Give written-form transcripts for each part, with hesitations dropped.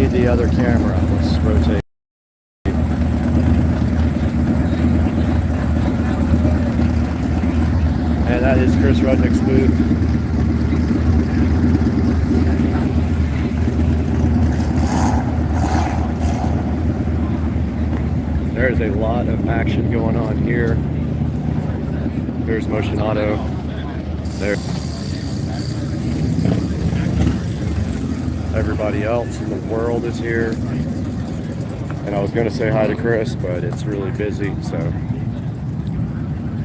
need the other camera. Let's rotate. And that is Chris Rudnick's booth. There's a lot of action going on here. There's Motion Auto. There. Everybody else in the world is here. And I was going to say hi to Chris, but it's really busy, so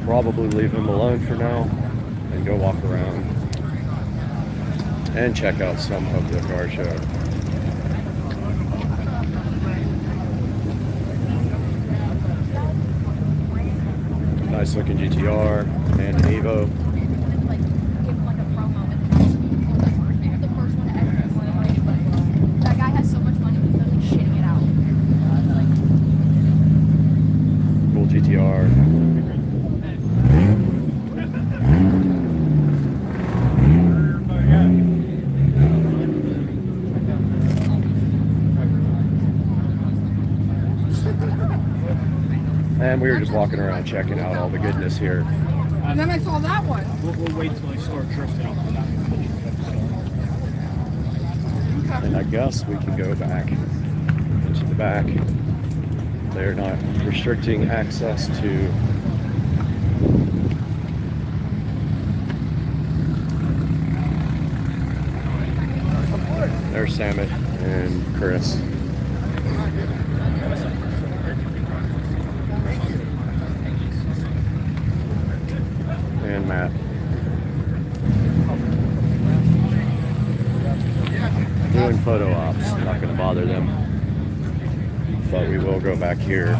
probably leave him alone for now and go walk around and check out some of the car show. Nice looking GTR and an Evo. Cool GTR. And we were just walking around checking out all the goodness here. And then I saw that one. We'll wait till I start drifting off the back. And I guess we can go back into the back. They're not restricting access to there's Samet and Chris. And Matt. Doing photo ops, not going to bother them. But we will go back here,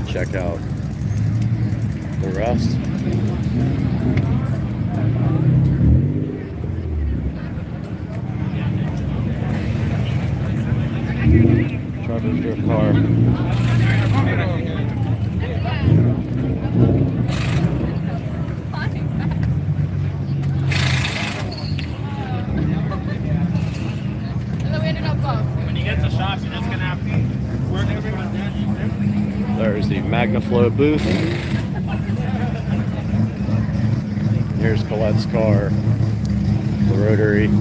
check out the rest. Driver's drift car. There's the MagnaFlow booth. Here's Colette's car, the rotary. And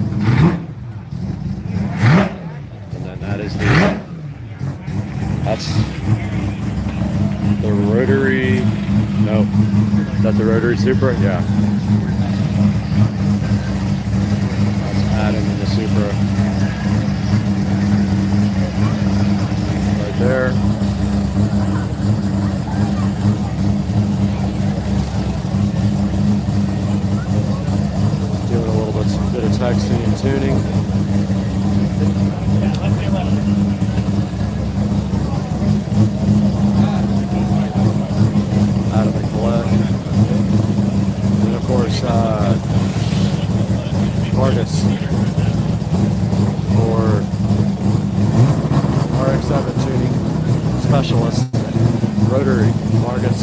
then that is that's the rotary, no, is that the rotary Supra? Yeah. That's Adam in the Supra. Right there. Doing a little bit of texting and tuning. Out of the Colette. And of course, Vargas for RX-7 tuning specialist, rotary Vargas.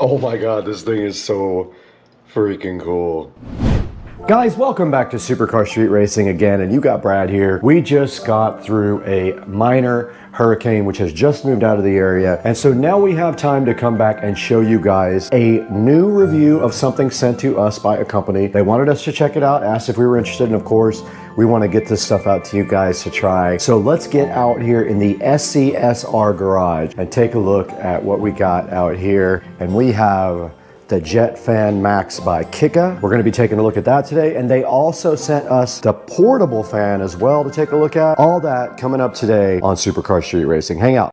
Oh my god, this thing is so freaking cool. Guys, welcome back to Supercar Street Racing again, and you got Brad here. We just got through a minor hurricane which has just moved out of the area, and so now we have time to come back and show you guys a new review of something sent to us by a company. They wanted us to check it out, asked if we were interested, and of course we want to get this stuff out to you guys to try. So let's get out here in the SCSR garage and take a look at what we got out here. And we have the Jet Fan Max by Kika. We're going to be taking a look at that today, and they also sent us the portable fan as well to take a look at. All that coming up today on Supercar Street Racing. Hang out.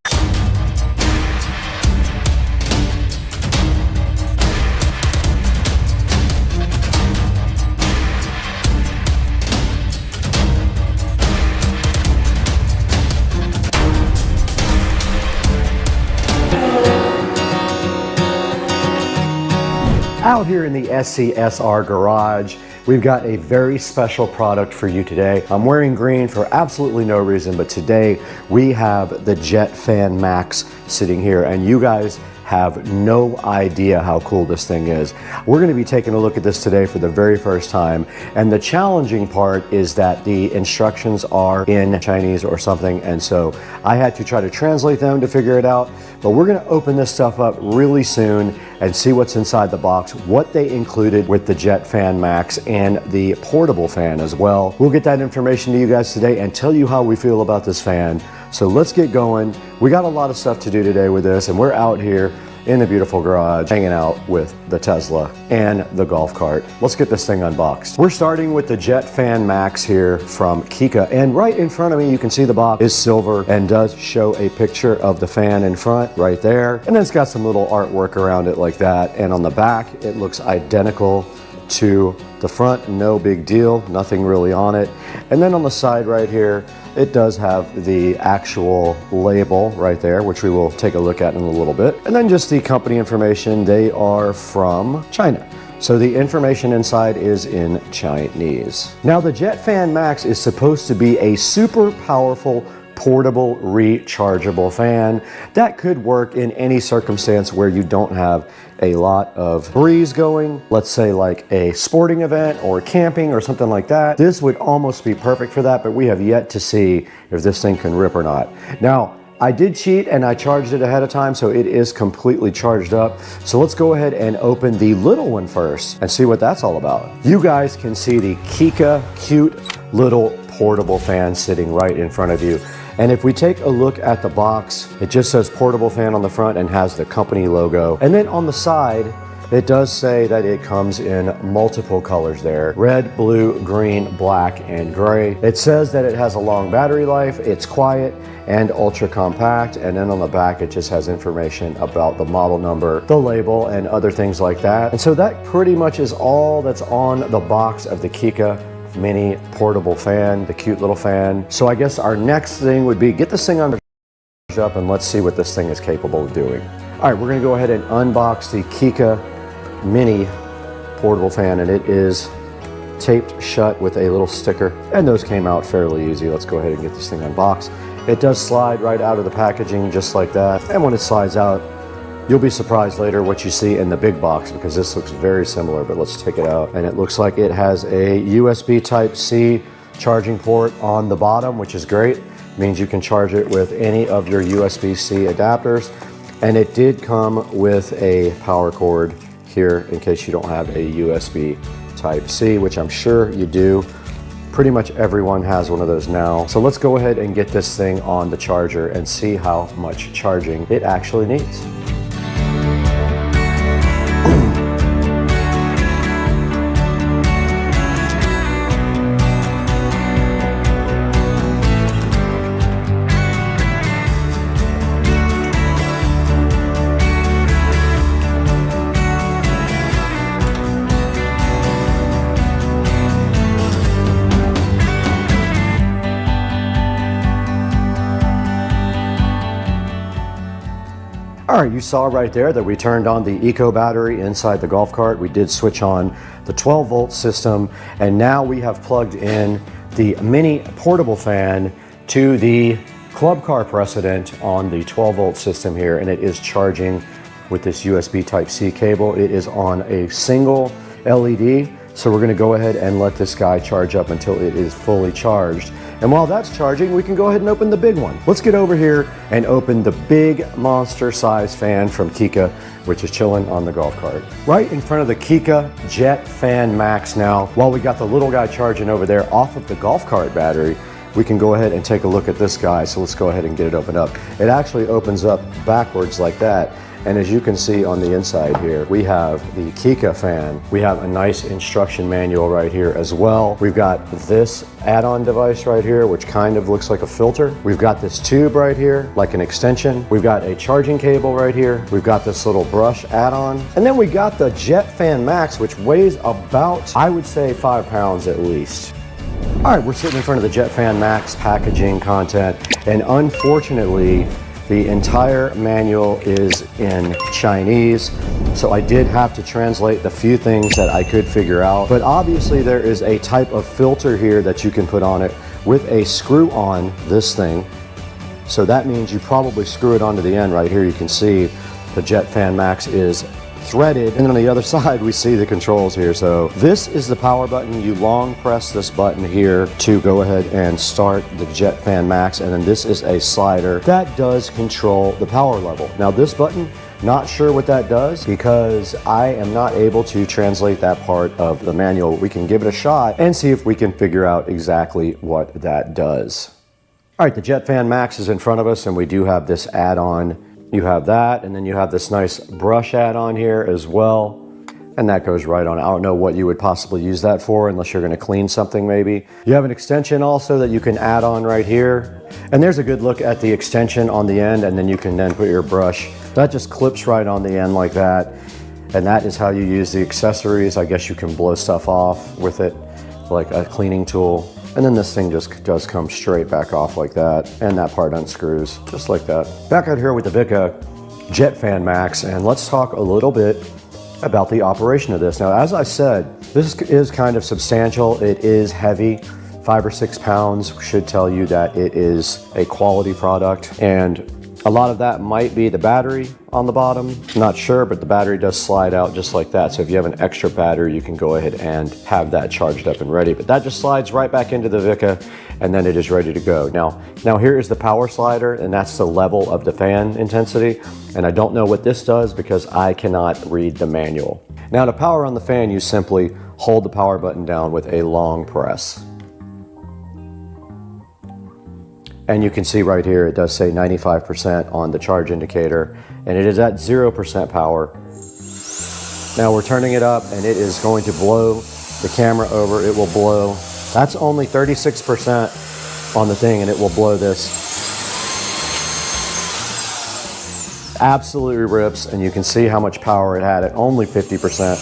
Out here in the SCSR garage, we've got a very special product for you today. I'm wearing green for absolutely no reason, but today we have the Jet Fan Max sitting here, and you guys have no idea how cool this thing is. We're going to be taking a look at this today for the very first time, and the challenging part is that the instructions are in Chinese or something, and so I had to try to translate them to figure it out. But we're going to open this stuff up really soon and see what's inside the box, what they included with the Jet Fan Max and the portable fan as well. We'll get that information to you guys today and tell you how we feel about this fan. So let's get going. We got a lot of stuff to do today with this, and we're out here in the beautiful garage hanging out with the Tesla and the golf cart. Let's get this thing unboxed. We're starting with the Jet Fan Max here from Kika, and right in front of me you can see the box is silver and does show a picture of the fan in front right there, and then it's got some little artwork around it like that, and on the back it looks identical to the front. No big deal, nothing really on it. And then on the side right here, it does have the actual label right there, which we will take a look at in a little bit. And then just the company information. They are from China, so the information inside is in Chinese. Now, the Jet Fan Max is supposed to be a super powerful portable rechargeable fan that could work in any circumstance where you don't have a lot of breeze going, let's say like a sporting event or camping or something like that. This would almost be perfect for that, but we have yet to see if this thing can rip or not. Now, I did cheat and I charged it ahead of time, so it is completely charged up. So let's go ahead and open the little one first and see what that's all about. You guys can see the Kika cute little portable fan sitting right in front of you. And if we take a look at the box, it just says portable fan on the front and has the company logo. And then on the side, it does say that it comes in multiple colors there: red, blue, green, black, and gray. It says that it has a long battery life, it's quiet, and ultra compact. And then on the back, it just has information about the model number, the label, and other things like that. And so that pretty much is all that's on the box of the Kika mini portable fan, the cute little fan. So I guess our next thing would be get this thing on up and let's see what this thing is capable of doing. All right, we're gonna go ahead and unbox the Kika mini portable fan, and it is taped shut with a little sticker, and those came out fairly easy. Let's go ahead and get this thing unboxed. It does slide right out of the packaging just like that, and when it slides out, you'll be surprised later what you see in the big box, because this looks very similar. But let's take it out, and it looks like it has a USB Type-C charging port on the bottom, which is great. It means you can charge it with any of your USB-C adapters. And it did come with a power cord here in case you don't have a USB Type-C, which I'm sure you do. Pretty much everyone has one of those now. So let's go ahead and get this thing on the charger and see how much charging it actually needs. All right, you saw right there that we turned on the eco battery inside the golf cart. We did switch on the 12-volt system, and now we have plugged in the mini portable fan to the club car precedent on the 12-volt system here, and it is charging with this USB Type-C cable. It is on a single LED, so we're gonna go ahead and let this guy charge up until it is fully charged. And while that's charging, we can go ahead and open the big one. Let's get over here and open the big monster size fan from Kika, which is chilling on the golf cart. Right in front of the Kika Jet Fan Max now, while we got the little guy charging over there off of the golf cart battery, we can go ahead and take a look at this guy. So let's go ahead and get it opened up. It actually opens up backwards like that. And as you can see on the inside here, we have the Kika fan. We have a nice instruction manual right here as well. We've got this add-on device right here, which kind of looks like a filter. We've got this tube right here, like an extension. We've got a charging cable right here. We've got this little brush add-on. And then we got the Jet Fan Max, which weighs about, I would say, 5 pounds at least. All right, we're sitting in front of the Jet Fan Max packaging content, and unfortunately, the entire manual is in Chinese, so I did have to translate the few things that I could figure out. But obviously there is a type of filter here that you can put on it with a screw on this thing. So that means you probably screw it onto the end right here. You can see the Jet Fan Max is threaded, and then on the other side we see the controls here. So this is the power button. You long press this button here to go ahead and start the Jet Fan Max, and then this is a slider that does control the power level. Now this button, not sure what that does because I am not able to translate that part of the manual. We can give it a shot and see if we can figure out exactly what that does. All right, the Jet Fan Max is in front of us, and we do have this add-on. You have that, and then you have this nice brush add-on here as well, and that goes right on. I don't know what you would possibly use that for unless you're gonna clean something maybe. You have an extension also that you can add on right here, and there's a good look at the extension on the end, and then you can then put your brush. That just clips right on the end like that, and that is how you use the accessories. I guess you can blow stuff off with it, like a cleaning tool. And then this thing just does come straight back off like that, and that part unscrews just like that. Back out here with the VESA Jet Fan Max, and let's talk a little bit about the operation of this. Now, as I said, this is kind of substantial. It is heavy. 5 or 6 pounds should tell you that it is a quality product, and a lot of that might be the battery on the bottom. Not sure, but the battery does slide out just like that. So if you have an extra battery, you can go ahead and have that charged up and ready. But that just slides right back into the VESA, and then it is ready to go. Now here is the power slider, and that's the level of the fan intensity. And I don't know what this does because I cannot read the manual. Now to power on the fan, you simply hold the power button down with a long press. And you can see right here, it does say 95% on the charge indicator, and it is at 0% power. Now we're turning it up, and it is going to blow the camera over. It will blow. That's only 36% on the thing, and it will blow this. Absolutely rips, and you can see how much power it had at only 50%.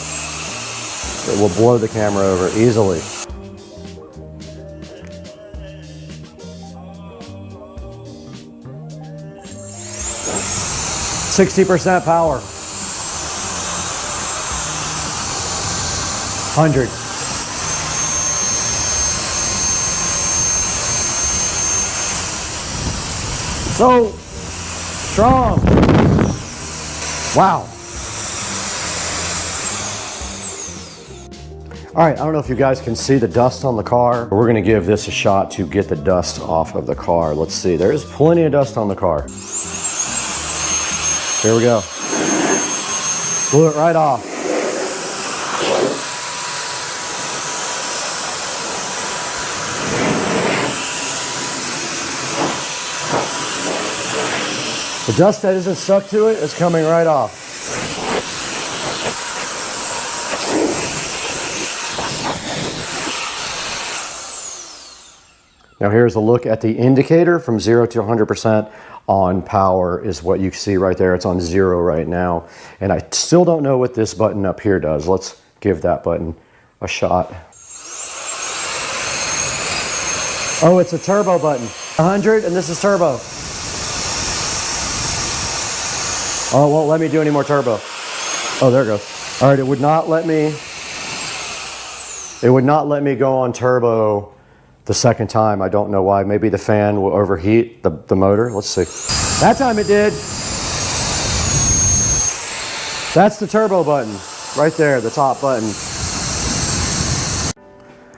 It will blow the camera over easily. 60% power. 100. So strong. Wow. All right, I don't know if you guys can see the dust on the car. We're gonna give this a shot to get the dust off of the car. Let's see, there's plenty of dust on the car. Here we go. Blew it right off. The dust that isn't stuck to it is coming right off. Now here's a look at the indicator from 0 to 100% on power is what you see right there. It's on 0 right now. And I still don't know what this button up here does. Let's give that button a shot. Oh, it's a turbo button. 100, and this is turbo. Oh, it won't let me do any more turbo. Oh, there it goes. All right, it would not let me go on turbo the second time. I don't know why. Maybe the fan will overheat the motor. Let's see. That time it did. That's the turbo button, right there, the top button.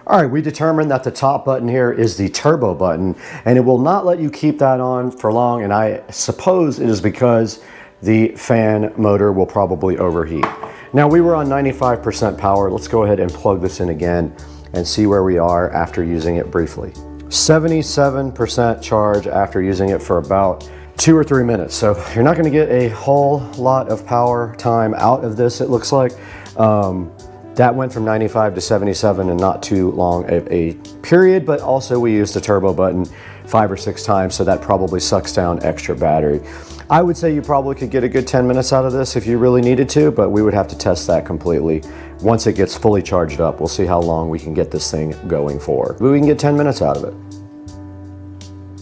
All right, we determined that the top button here is the turbo button, and it will not let you keep that on for long, and I suppose it is because the fan motor will probably overheat. Now, we were on 95% power. Let's go ahead and plug this in again and see where we are after using it briefly. 77% charge after using it for about 2 or 3 minutes. So you're not gonna get a whole lot of power time out of this, it looks like. That went from 95 to 77 in not too long a period, but also we used the turbo button 5 or 6 times, so that probably sucks down extra battery. I would say you probably could get a good 10 minutes out of this if you really needed to, but we would have to test that completely. Once it gets fully charged up, we'll see how long we can get this thing going for. But we can get 10 minutes out of it.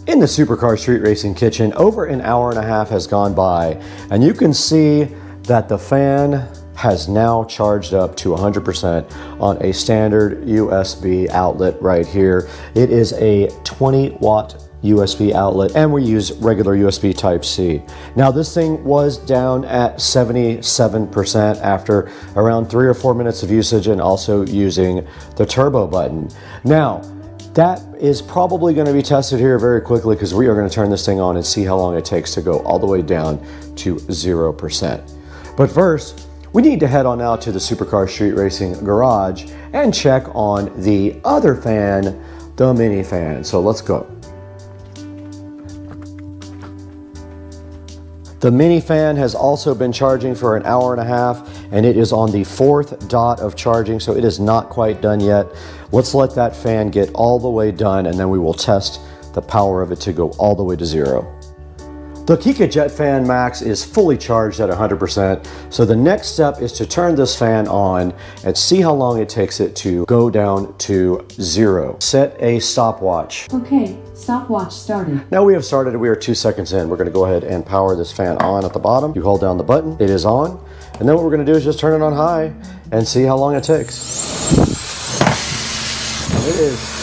In the Supercar Street Racing kitchen, over an hour and a half has gone by, and you can see that the fan has now charged up to 100% on a standard USB outlet right here. It is a 20-watt USB outlet, and we use regular USB Type-C. Now, this thing was down at 77% after around 3 or 4 minutes of usage, and also using the turbo button. Now, that is probably going to be tested here very quickly, because we are going to turn this thing on and see how long it takes to go all the way down to 0%. But first, we need to head on out to the Supercar Street Racing garage and check on the other fan, the mini fan. So let's go. The mini fan has also been charging for an hour and a half, and it is on the 4th dot of charging, so it is not quite done yet. Let's let that fan get all the way done, and then we will test the power of it to go all the way to 0. The Kika JetFan Max is fully charged at 100%, so the next step is to turn this fan on and see how long it takes it to go down to 0. Set a stopwatch. Okay, stopwatch started. Now we have started, we are 2 seconds in. We're gonna go ahead and power this fan on at the bottom. You hold down the button, it is on, and then what we're gonna do is just turn it on high and see how long it takes. It is.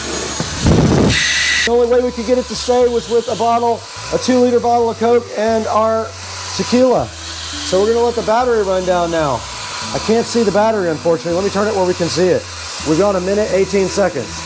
The only way we could get it to stay was with a 2-liter bottle of Coke and our tequila. So we're gonna let the battery run down now. I can't see the battery, unfortunately. Let me turn it where we can see it. We've got 1 minute, 18 seconds.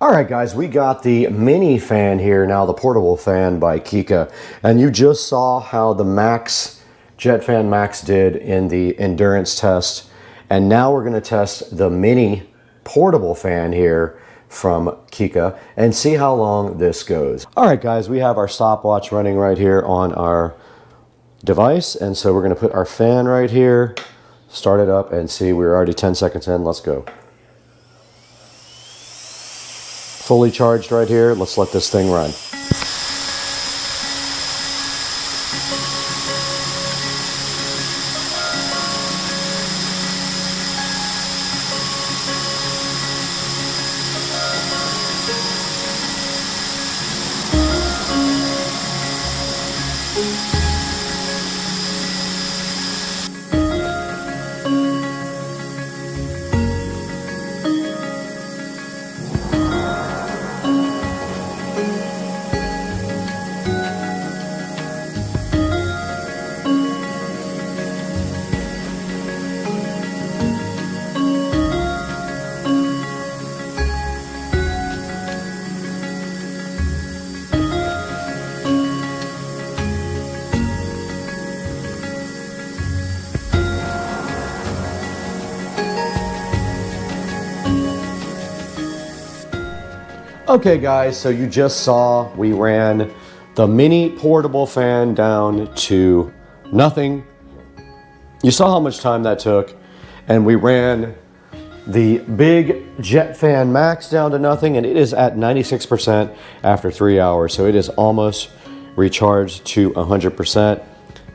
All right, guys, we got the mini fan here now, the portable fan by Kika, and you just saw how the Max, JetFan Max did in the endurance test, and now we're gonna test the mini portable fan here from Kika and see how long this goes. All right, guys, we have our stopwatch running right here on our device, and so we're gonna put our fan right here, start it up, and see, we're already 10 seconds in, let's go. Fully charged right here. Let's let this thing run. Okay guys, so you just saw we ran the mini portable fan down to nothing. You saw how much time that took, and we ran the big jet fan max down to nothing, and it is at 96% after 3 hours. So it is almost recharged to 100%.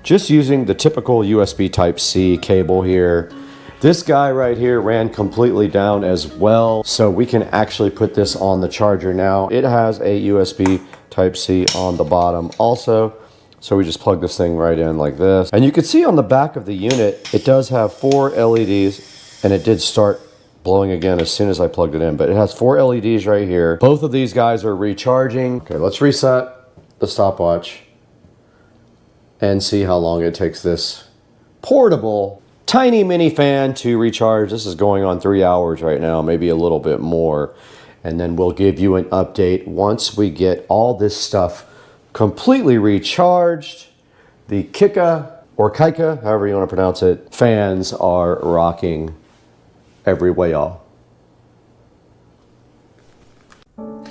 Just using the typical USB Type-C cable here. This guy right here ran completely down as well. So we can actually put this on the charger now. It has a USB Type-C on the bottom also. So we just plug this thing right in like this. And you can see on the back of the unit, it does have 4 LEDs, and it did start blowing again as soon as I plugged it in. But it has 4 LEDs right here. Both of these guys are recharging. Okay, let's reset the stopwatch and see how long it takes this portable tiny mini fan to recharge. This is going on 3 hours right now, maybe a little bit more. And then we'll give you an update once we get all this stuff completely recharged. The Kika or Kaika, however you want to pronounce it, fans are rocking every way, y'all.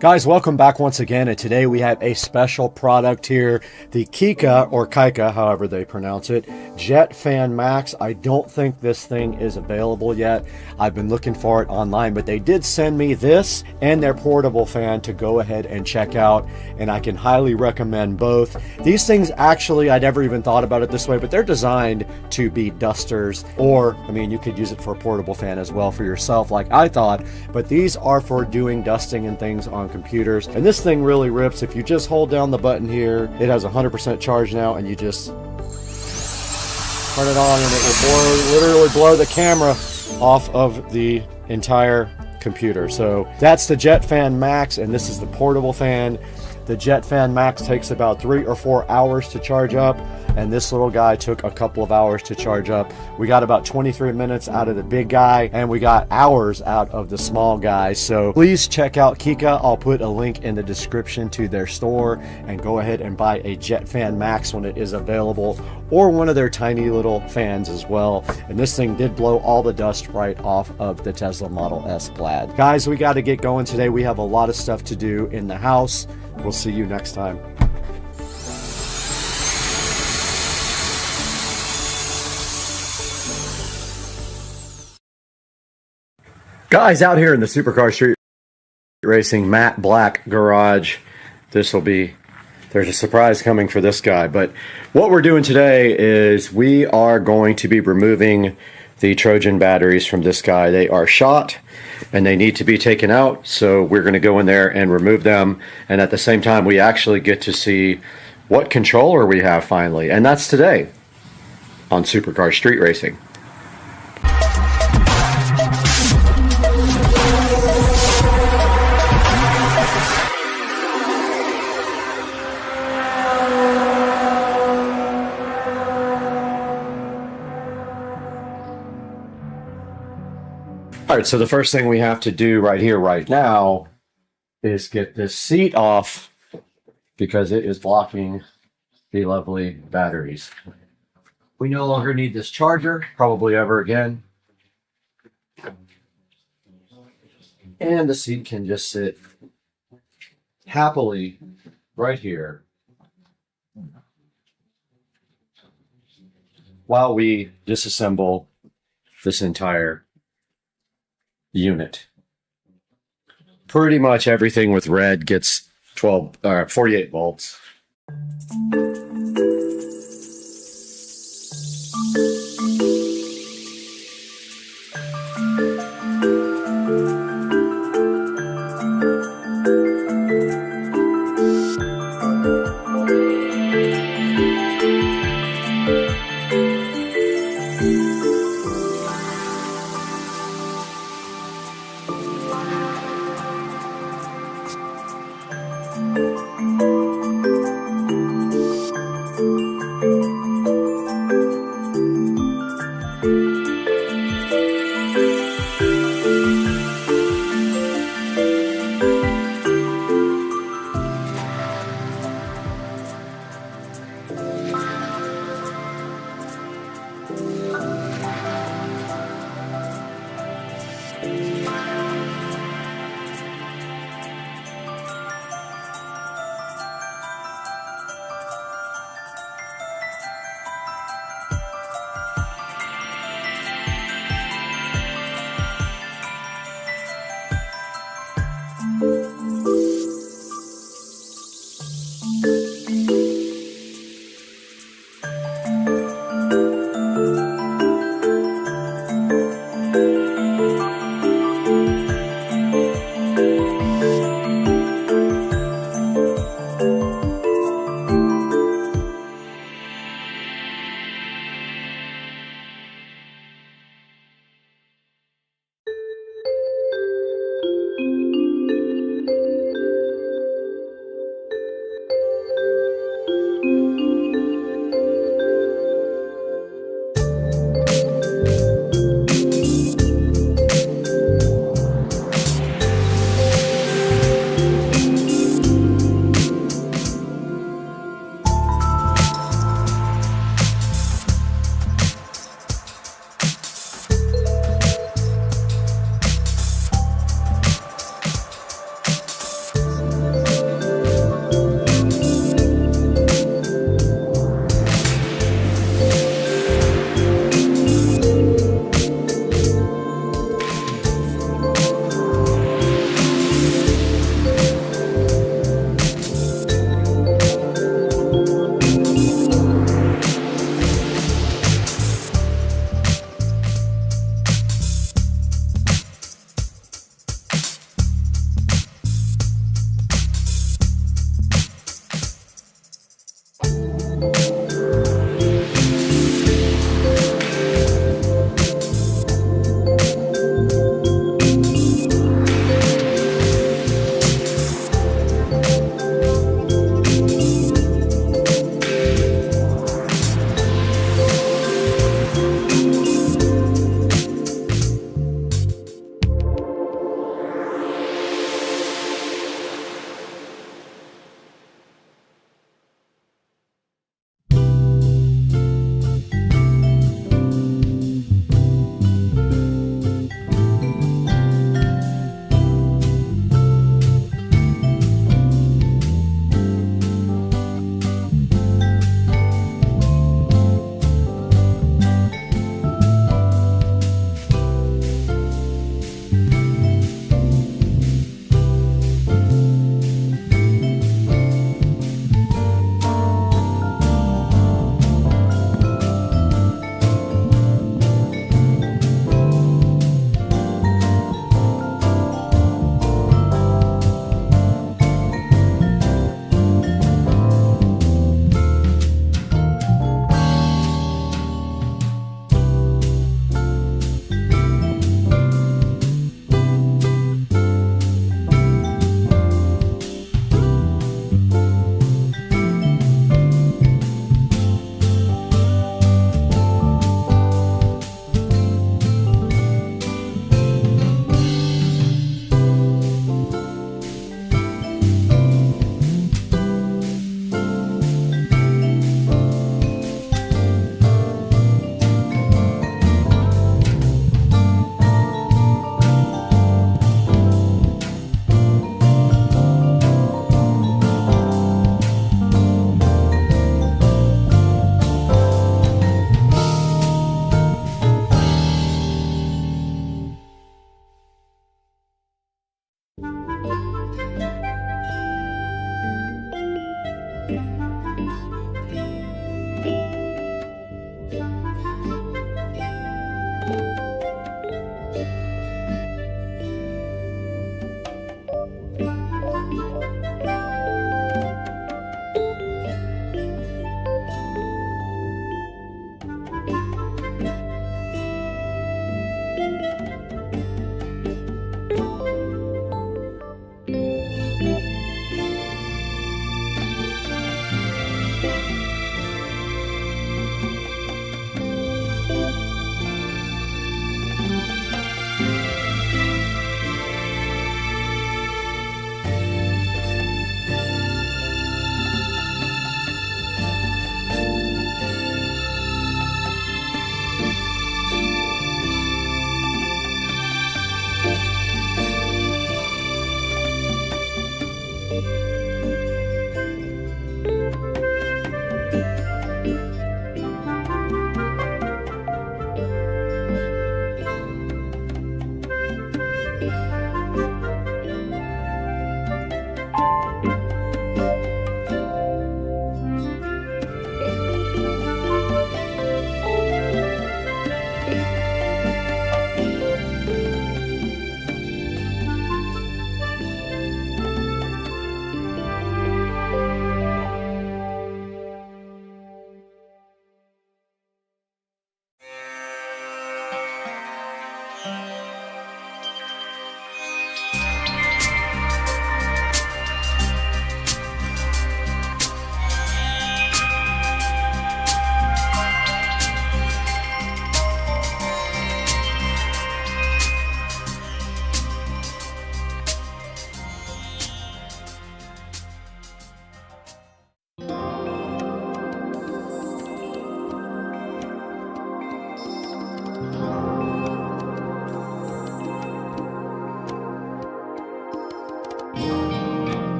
Guys, welcome back once again, and today we have a special product here, the Kika or Kaika, however they pronounce it, Jet Fan Max. I don't think this thing is available yet. I've been looking for it online, but they did send me this and their portable fan to go ahead and check out, and I can highly recommend both. These things actually, I never even thought about it this way, but they're designed to be dusters, or, I mean, you could use it for a portable fan as well for yourself, like I thought, but these are for doing dusting and things on computers. And this thing really rips. If you just hold down the button here, it has 100% charge now, and you just turn it on and it will literally blow the camera off of the entire computer. So that's the Jet Fan Max, and this is the portable fan. The Jet Fan Max takes about 3 or 4 hours to charge up, and this little guy took a couple of hours to charge up. We got about 23 minutes out of the big guy, and we got hours out of the small guy. So please check out Kika. I'll put a link in the description to their store, and go ahead and buy a Jet Fan Max when it is available, or one of their tiny little fans as well. And this thing did blow all the dust right off of the Tesla Model S Plaid. Guys, we got to get going today. We have a lot of stuff to do in the house. We'll see you next time. Guys, out here in the Supercar Street Racing matte black garage, there's a surprise coming for this guy. But what we're doing today is we are going to be removing the Trojan batteries from this guy. They are shot and they need to be taken out, so we're going to go in there and remove them, and at the same time we actually get to see what controller we have finally, and that's today on Supercar Street Racing. All right, so the first thing we have to do right here, right now, is get this seat off because it is blocking the lovely batteries. We no longer need this charger, probably ever again. And the seat can just sit happily right here while we disassemble this entire unit. Pretty much everything with red gets 48 volts.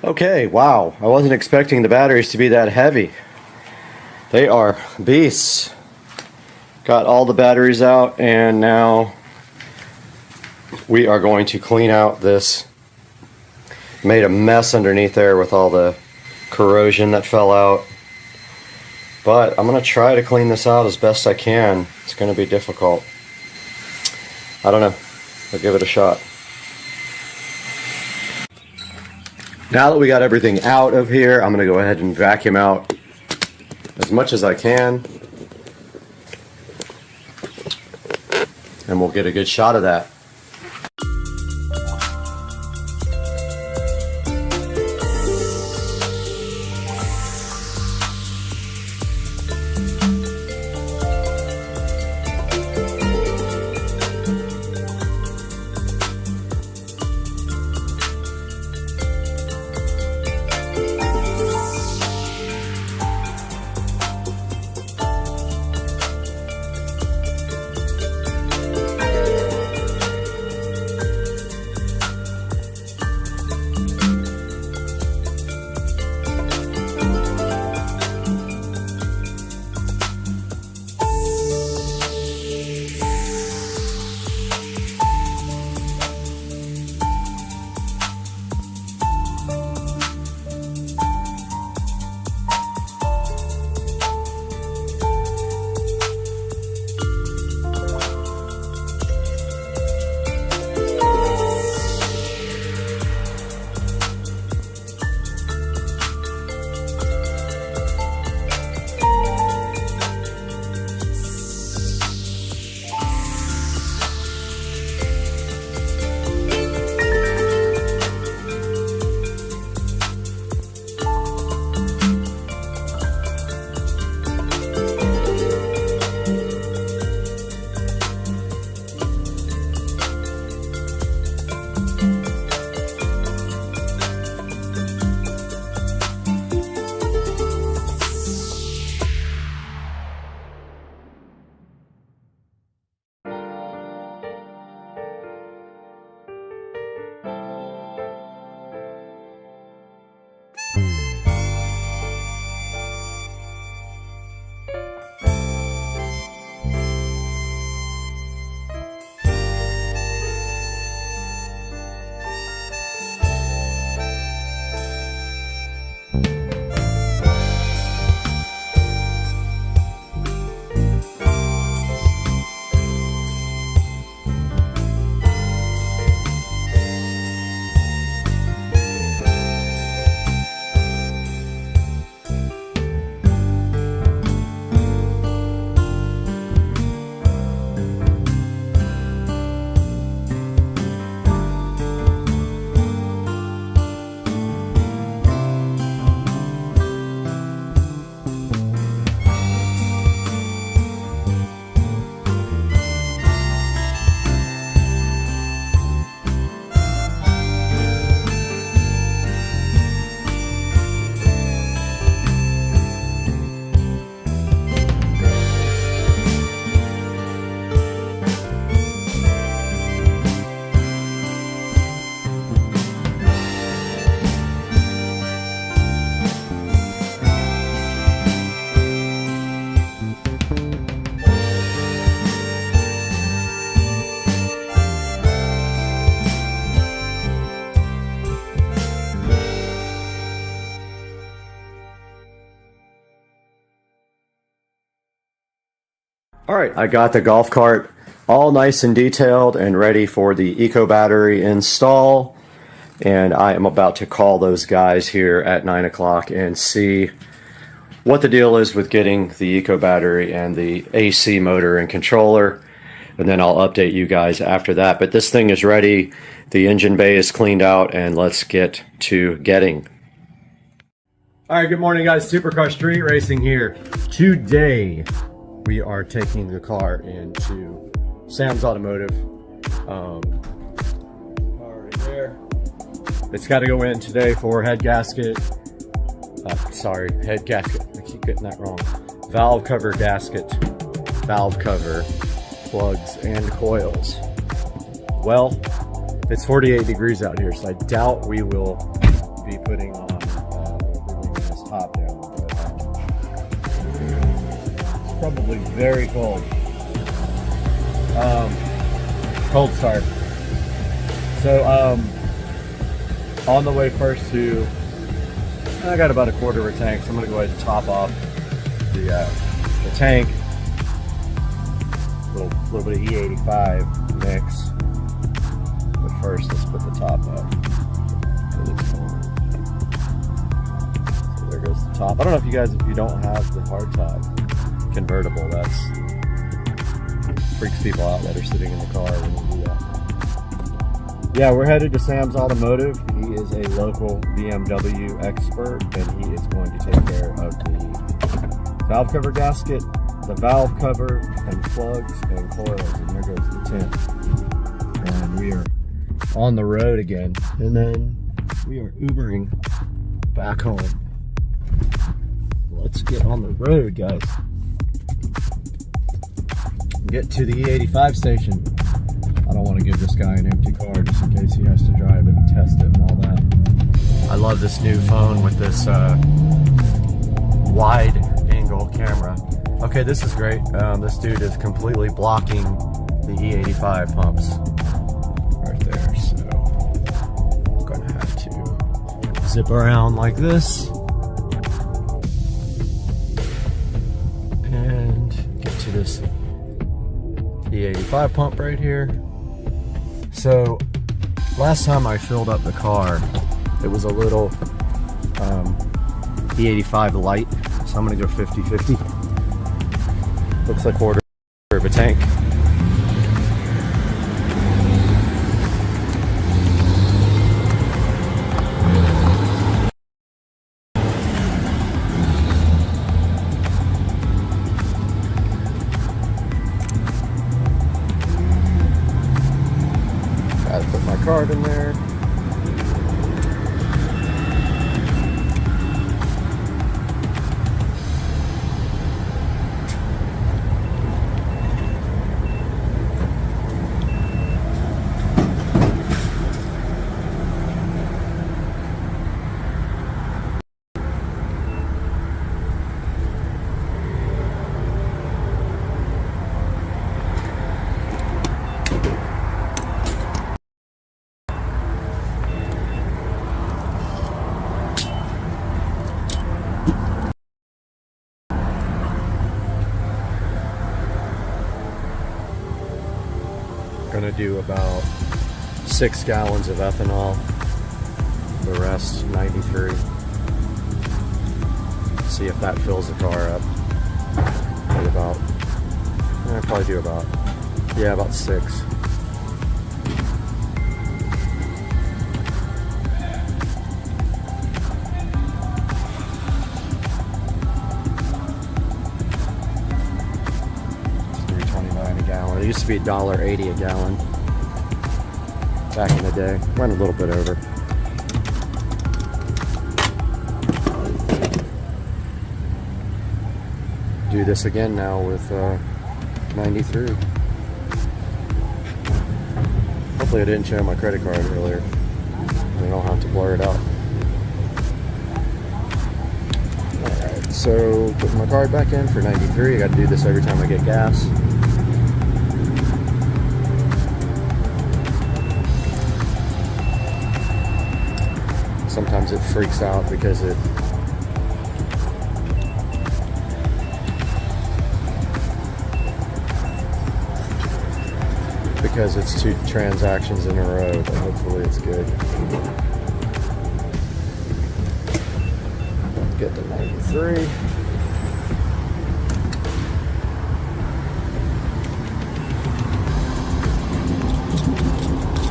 Okay, wow, I wasn't expecting the batteries to be that heavy. They are beasts. Got all the batteries out, and now we are going to clean out this. Made a mess underneath there with all the corrosion that fell out. But I'm going to try to clean this out as best I can. It's going to be difficult. I don't know. I'll give it a shot. Now that we got everything out of here, I'm going to go ahead and vacuum out as much as I can. And we'll get a good shot of that. All right, I got the golf cart all nice and detailed and ready for the eco battery install. And I am about to call those guys here at 9 o'clock and see what the deal is with getting the eco battery and the AC motor and controller. And then I'll update you guys after that. But this thing is ready. The engine bay is cleaned out, and let's get to getting. All right, good morning, guys. Supercar Street Racing here. Today, we are taking the car into Sam's Automotive. Car right there. It's got to go in today for head gasket. Head gasket. I keep getting that wrong. Valve cover gasket, valve cover, plugs, and coils. Well, it's 48 degrees out here, so I doubt we will be putting on this top down. But, it's probably very cold. Cold start. So, on the way first to, I got about a quarter of a tank, so I'm gonna go ahead and top off the tank. Little bit of E85 mix. But first, let's put the top up. So there goes the top. I don't know if you guys, if you don't have the hard top convertible, that's freaks people out that are sitting in the car when you do that. Yeah, we're headed to Sam's Automotive. He is a local BMW expert, and he is going to take care of the valve cover gasket, the valve cover, and plugs and coils. And there goes the tent. And we are on the road again. And then we are Ubering back home. Let's get on the road, guys. Get to the E85 station. I don't want to give this guy an empty car just in case he has to drive it and test it and all that. I love this new phone with this wide angle camera. Okay, this is great. This dude is completely blocking the E85 pumps right there. So I'm gonna have to zip around like this and get to this E85 pump right here. So last time I filled up the car, it was a little E85 light, so I'm gonna go 50-50. Looks like quarter of a tank. Gotta put my card in there. Gonna do about 6 gallons of ethanol, the rest 93. See if that fills the car up. I'll probably do about 6. It used to be $1.80 a gallon back in the day. Went a little bit over. Do this again now with 93. Hopefully I didn't share my credit card earlier. I don't have to blur it out. Alright, so putting my card back in for 93. I got to do this every time I get gas. Sometimes it freaks out because it because it's 2 transactions in a row, but hopefully it's good. Get the 93.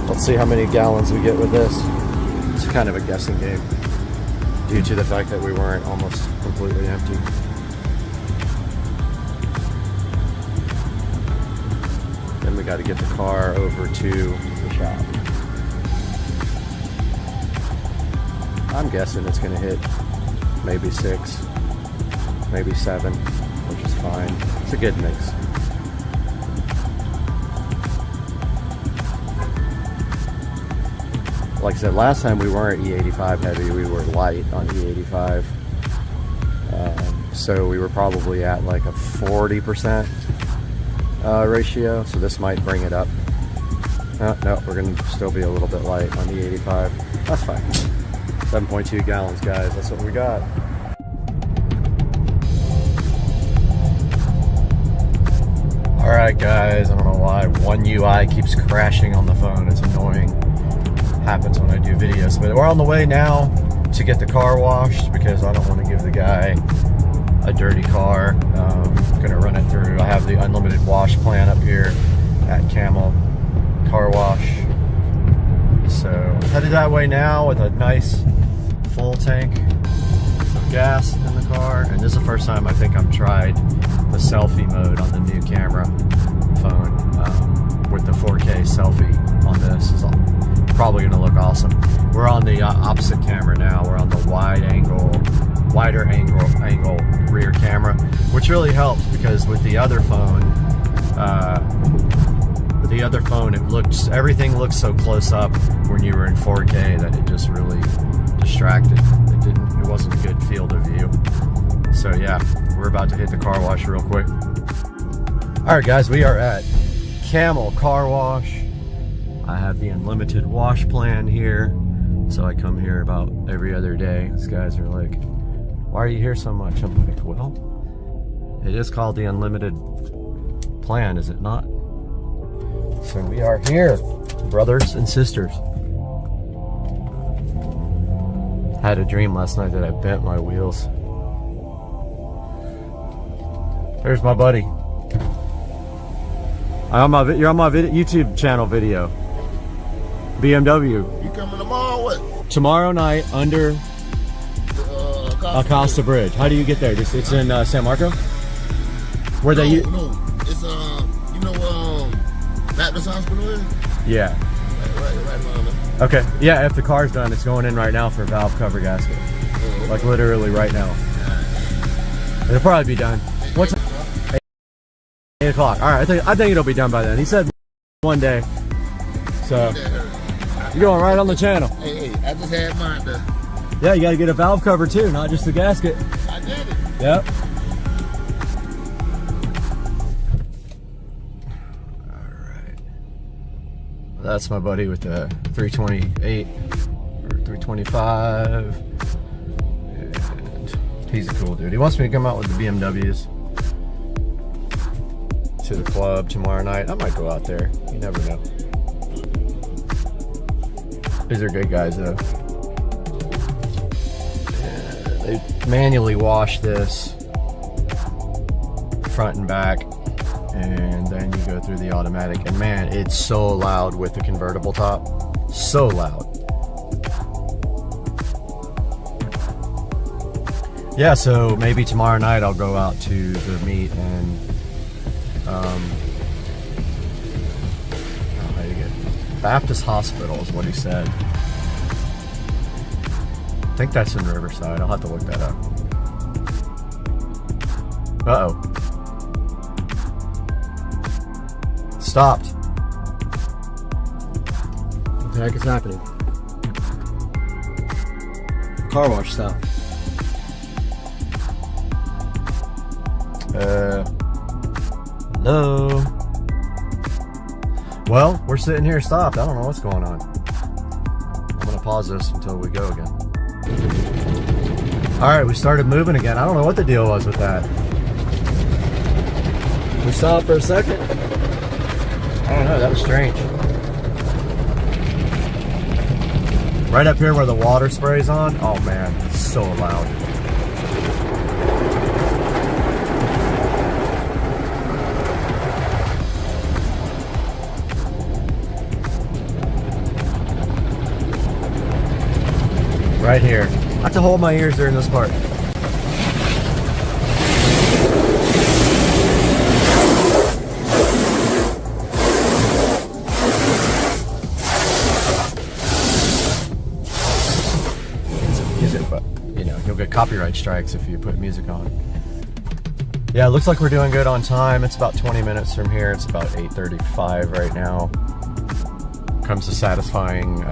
Let's see how many gallons we get with this. It's kind of a guessing game due to the fact that we weren't almost completely empty. Then we got to get the car over to the shop. I'm guessing it's going to hit maybe 6, maybe 7, which is fine. It's a good mix. Like I said, last time we weren't E85 heavy, we were light on E85. So we were probably at like a 40% ratio, so this might bring it up. No, we're going to still be a little bit light on E85. That's fine. 7.2 gallons, guys. That's what we got. Alright, guys. I don't know why one UI keeps crashing on the phone. It's annoying. Happens when I do videos. But we're on the way now to get the car washed because I don't want to give the guy a dirty car. Gonna run it through. I have the unlimited wash plan up here at Camel Car Wash. So headed that way now with a nice full tank of gas in the car, and this is the first time I think I've tried the selfie mode on the new camera phone with the 4K selfie on this. Is probably going to look awesome. We're on the opposite camera now. We're on the wider angle rear camera, which really helps because with the other phone, everything looks so close up when you were in 4K that it just really distracted. It wasn't a good field of view. So yeah, we're about to hit the car wash real quick. All right, guys, we are at Camel Car Wash. I have the unlimited wash plan here, so I come here about every other day. These guys are like, why are you here so much? I'm like, well, it is called the unlimited plan, is it not? So we are here, brothers and sisters. Had a dream last night that I bent my wheels. There's my buddy. You're on my YouTube channel video. BMW. You coming tomorrow? What? Tomorrow night under Acosta Bridge. How do you get there? It's in San Marco. Where no, they? No, it's you know Baptist Hospital is? Yeah. Right around there. Okay. Yeah. If the car's done, it's going in right now for a valve cover gasket. Oh, okay. Like literally right now. It'll probably be done. What's 8 o'clock? All right. I think it'll be done by then. He said one day. So you're going right on the channel. Hey, I just had mine done. Yeah, you got to get a valve cover too, not just the gasket. I did it. Yep. All right. That's my buddy with the 328 or 325. And he's a cool dude. He wants me to come out with the BMWs to the club tomorrow night. I might go out there. You never know. These are good guys though. They manually wash this front and back, and then you go through the automatic, and man, it's so loud with the convertible top. So loud. Yeah, so maybe tomorrow night I'll go out to the meet and Baptist Hospital is what he said. I think that's in Riverside. I'll have to look that up. Uh-oh. Stopped. What the heck is happening? Car wash stopped. Hello? Well, we're sitting here stopped. I don't know what's going on. I'm gonna pause this until we go again. All right, we started moving again. I don't know what the deal was with that. We stopped for a second. I don't know, that was strange. Right up here where the water sprays on, oh man, it's so loud. Right here. I have to hold my ears during this part. But you know, you'll get copyright strikes if you put music on. Yeah, it looks like we're doing good on time. It's about 20 minutes from here. It's about 8:35 right now. Comes to satisfying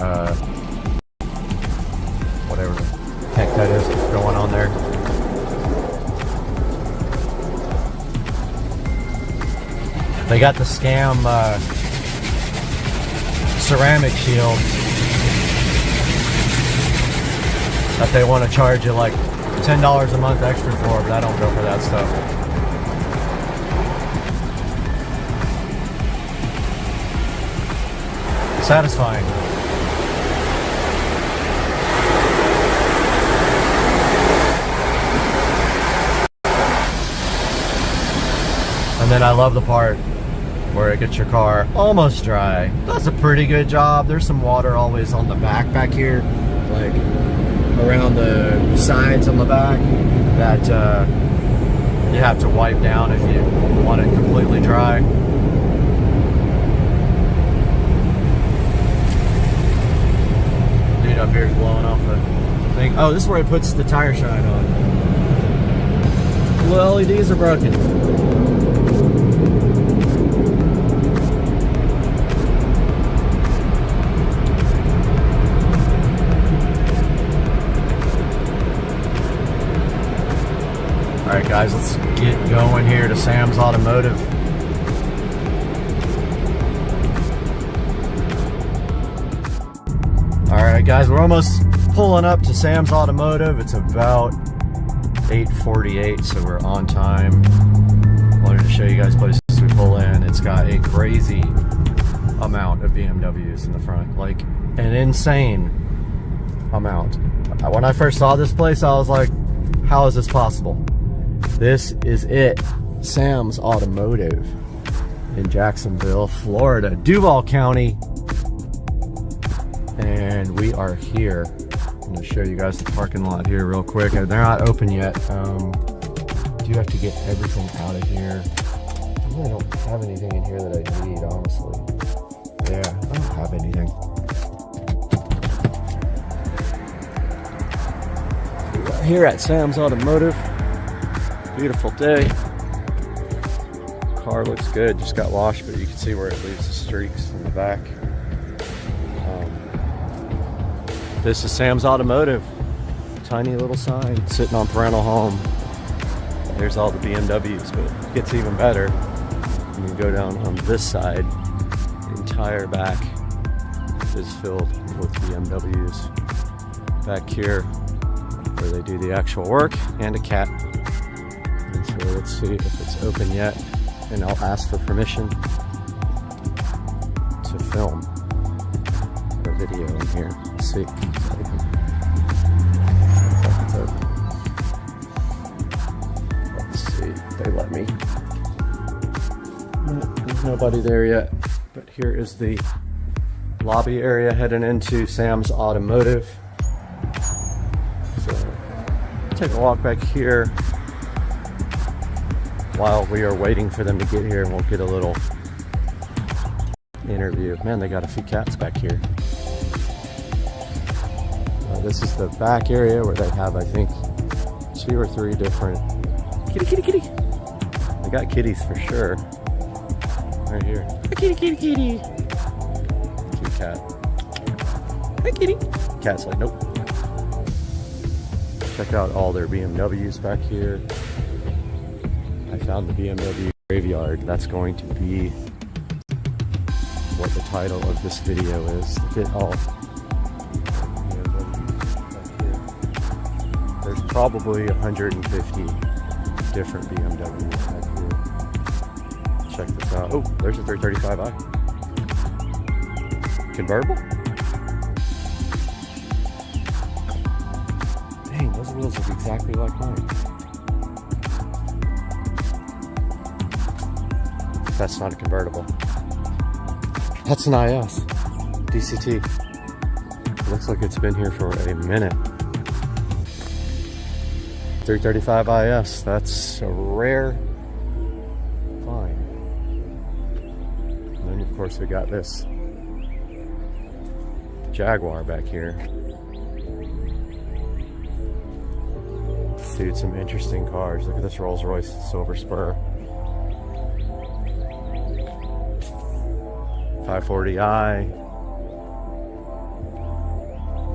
whatever the heck that is going on there. They got the scam ceramic shield that they want to charge you like $10 a month extra for, but I don't go for that stuff. Satisfying. And then I love the part where it gets your car almost dry. Does a pretty good job. There's some water always on the back here, like around the sides on the back, that you have to wipe down if you want it completely dry. Dude up here is blowing off the thing. Oh, this is where it puts the tire shine on. The LEDs are broken. Alright guys, let's get going here to Sam's Automotive. Alright guys, we're almost pulling up to Sam's Automotive. It's about 8:48, so we're on time. Wanted to show you guys places we pull in. It's got a crazy amount of BMWs in the front, like an insane amount. When I first saw this place, I was like, how is this possible? This is it, Sam's Automotive in Jacksonville, Florida, Duval County. And we are here. I'm going to show you guys the parking lot here real quick. They're not open yet. Do have to get everything out of here. I really don't have anything in here that I need, honestly. Yeah, I don't have anything. We are here at Sam's Automotive. Beautiful day. Car looks good, just got washed, but you can see where it leaves the streaks in the back. This is Sam's Automotive. Tiny little sign sitting on Parental Home. There's all the BMWs, but it gets even better. You can go down on this side. The entire back is filled with BMWs. Back here, where they do the actual work, and a cat. And so let's see if it's open yet, and I'll ask for permission to film a video in here. Let's see. It's open. Let's see if they let me. No, there's nobody there yet, but here is the lobby area heading into Sam's Automotive. So take a walk back here while we are waiting for them to get here, and we'll get a little interview. Man, they got a few cats back here. This is the back area where they have, I think, 2 or 3 different kitty. They got kitties for sure. Right here. Kitty. Cute cat. Hi, kitty. Cat's like, nope. Check out all their BMWs back here. I found the BMW graveyard. That's going to be what the title of this video is. Look at all BMWs back here. There's probably 150 different BMWs back here. Check this out. Oh, there's a 335i. Convertible? Dang, those wheels look exactly like mine. That's not a convertible. That's an IS. DCT. Looks like it's been here for a minute. 335 IS. That's a rare find. And then of course we got this Jaguar back here. Dude, some interesting cars. Look at this Rolls Royce Silver Spur. 540i.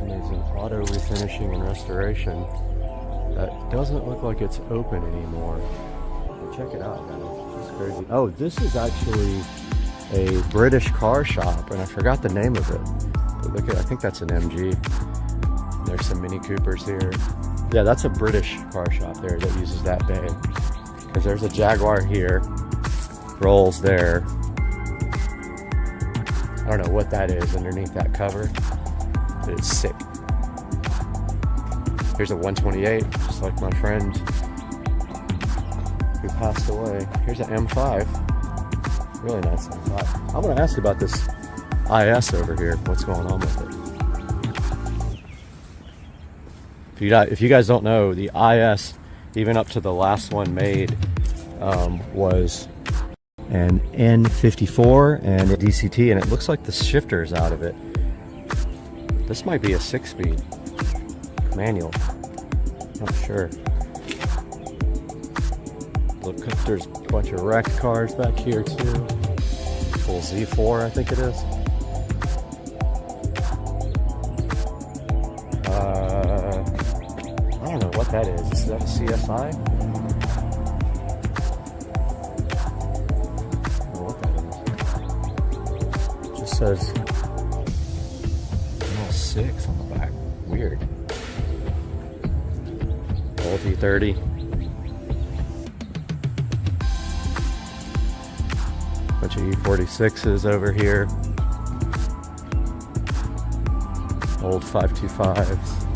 And there's an auto refinishing and restoration that doesn't look like it's open anymore. But check it out, guys. It's crazy. Oh, this is actually a British car shop, and I forgot the name of it. But look at, I think that's an MG. There's some Mini Coopers here. Yeah, that's a British car shop there that uses that bay. Because there's a Jaguar here, Rolls there. I don't know what that is underneath that cover, but it's sick. Here's a 128, just like my friend who passed away. Here's an M5, really nice M5. I'm gonna ask about this IS over here, what's going on with it. If you guys don't know, the IS, even up to the last one made, was an N54 and a DCT, and it looks like the shifter is out of it. This might be a 6-speed manual, not sure. Look, there's a bunch of wrecked cars back here too. Full Z4, I think it is. I don't know what that is. Is that a CSI? Says 6 on the back. Weird. Old E30. Bunch of E46s over here. Old 525s.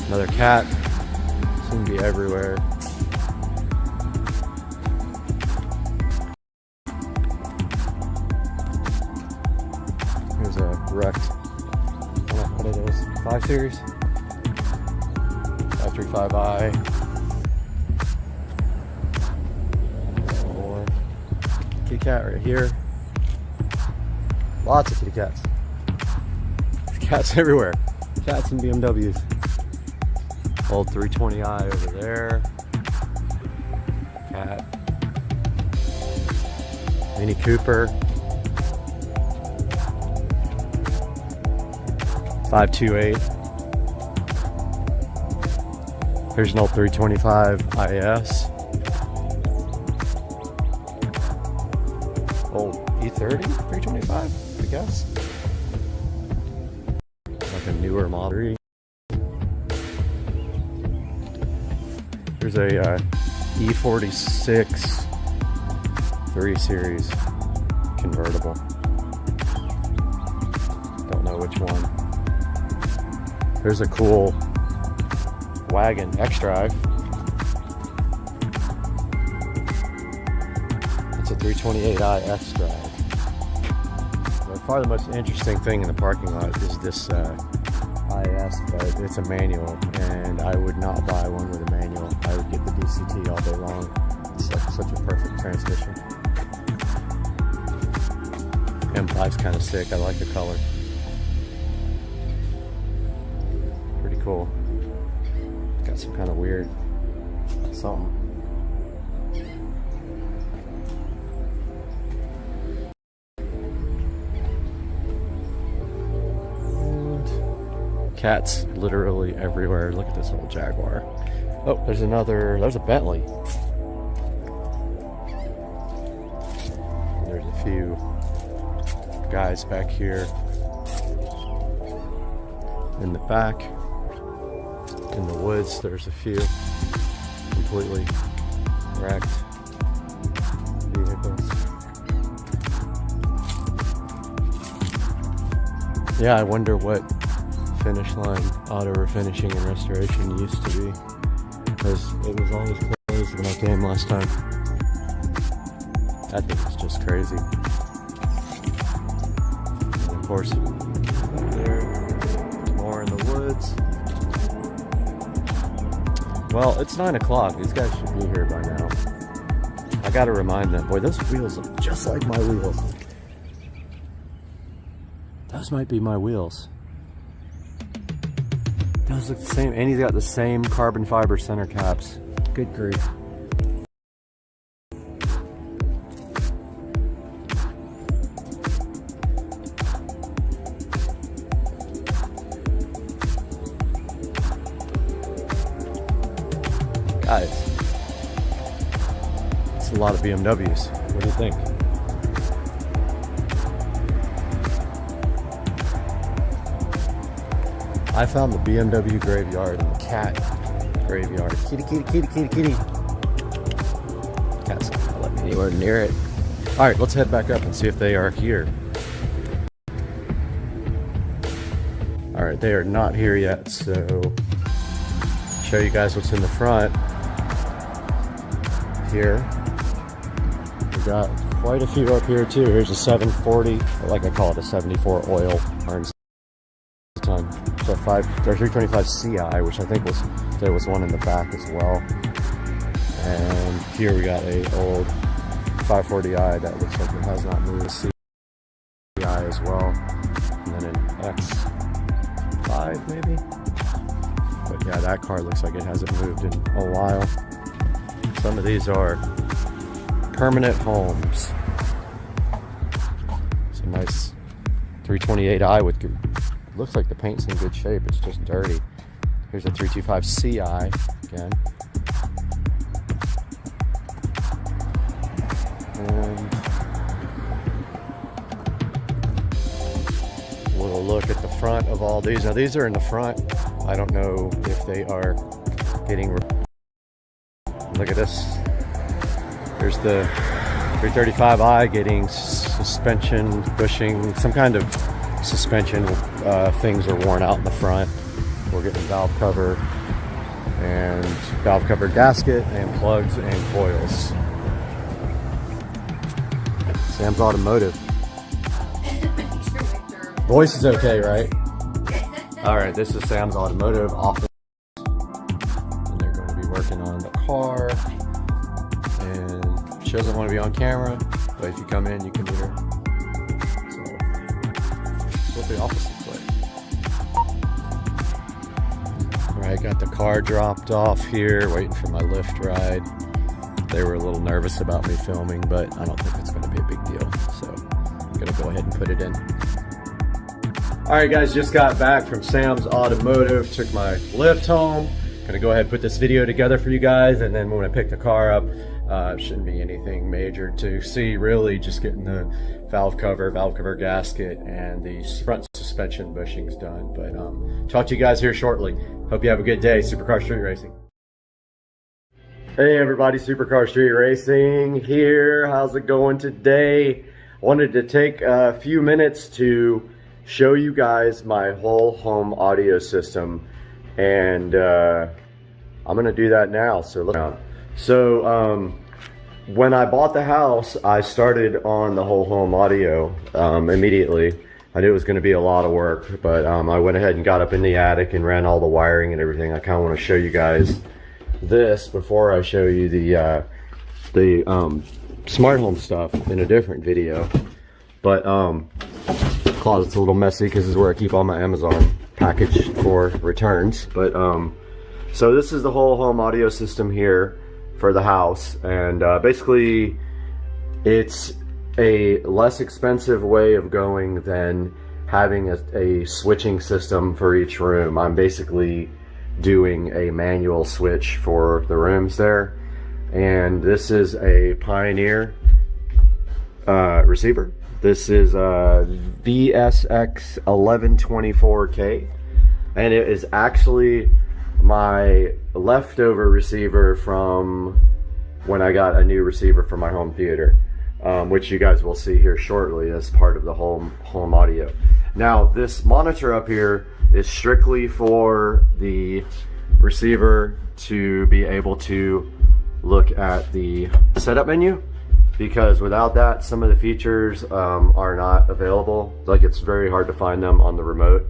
Another cat. Seem to be everywhere. Here's a wrecked, I don't know what it is, 5 Series? 535i. More. Kitty cat right here. Lots of kitty cats. Cats everywhere. Cats and BMWs. Old 320i over there. Cat. Mini Cooper. 528. Here's an old 325 IS. Old E30 325, I guess. Like a newer model. Here's a E46 3 Series convertible. Don't know which one. Here's a cool wagon X-Drive. It's a 328i X-Drive. By far the most interesting thing in the parking lot is this IS, but it's a manual, and I would not buy one with a manual. I would get the DCT all day long. It's like such a perfect transmission. M5's kind of sick. I like the color. Pretty cool. Got some kind of weird something. Cats literally everywhere. Look at this old Jaguar. Oh, there's a Bentley. And there's a few guys back here in the back. in the woods. There's a few completely wrecked vehicles. Yeah, I wonder what Finish Line auto refinishing and restoration used to be, because it was always closed when I came last time. I think it's just crazy. And of course, up there, more in the woods. Well, it's 9 o'clock. These guys should be here by now. I gotta remind them. Boy, those wheels look just like my wheels. Those might be my wheels. Those look the same. And he's got the same carbon fiber center caps. Good grief. Guys, it's a lot of BMWs. What do you think? I found the BMW graveyard and the cat graveyard. Kitty, kitty, kitty, kitty, kitty. Cat's not gonna let me anywhere near it. All right, let's head back up and see if they are here. All right, they are not here yet, so show you guys what's in the front. Here, we got quite a few up here too. Here's a 740, or like I call it, a 74 oil iron ton. So 325 CI, which I think there was one in the back as well. And here we got a old 540i that looks like it has not moved. CI as well, and then an X5 maybe. But yeah, that car looks like it hasn't moved in a while. Some of these are permanent homes. It's a nice 328i with good, looks like the paint's in good shape, it's just dirty. Here's a 325 CI again. And a little look at the front of all these. Now these are in the front. I don't know if they are getting... Look at this. Here's the 335i getting suspension, bushing, some kind of suspension things are worn out in the front. We're getting valve cover gasket and plugs and coils. Sam's Automotive. Voice is okay, right? All right, this is Sam's Automotive office. And they're going to be working on the car. And she doesn't want to be on camera, but if you come in, you can meet her. So, that's what the office looks like. All right, got the car dropped off here, waiting for my Lyft ride. They were a little nervous about me filming, but I don't think it's going to be a big deal. So I'm going to go ahead and put it in. All right, guys, just got back from Sam's Automotive. Took my Lyft home. Going to go ahead and put this video together for you guys, and then when I pick the car up, shouldn't be anything major to see, really. Just getting the valve cover gasket, and the front suspension bushings done. But talk to you guys here shortly. Hope you have a good day. Supercar Street Racing. Hey everybody, Supercar Street Racing here. How's it going today? Wanted to take a few minutes to show you guys my whole home audio system, and I'm gonna do that now. So look. When I bought the house, I started on the whole home audio immediately. I knew it was going to be a lot of work, but I went ahead and got up in the attic and ran all the wiring and everything. I kind of want to show you guys this before I show you the smart home stuff in a different video. But closet's a little messy because this is where I keep all my Amazon package for returns. But so this is the whole home audio system here for the house, and basically it's a less expensive way of going than having a switching system for each room. I'm basically doing a manual switch for the rooms there, and this is a Pioneer receiver. This is a VSX 1124K, and it is actually my leftover receiver from when I got a new receiver for my home theater, which you guys will see here shortly as part of the home audio. Now, this monitor up here is strictly for the receiver to be able to look at the setup menu, because without that, some of the features are not available. Like, it's very hard to find them on the remote.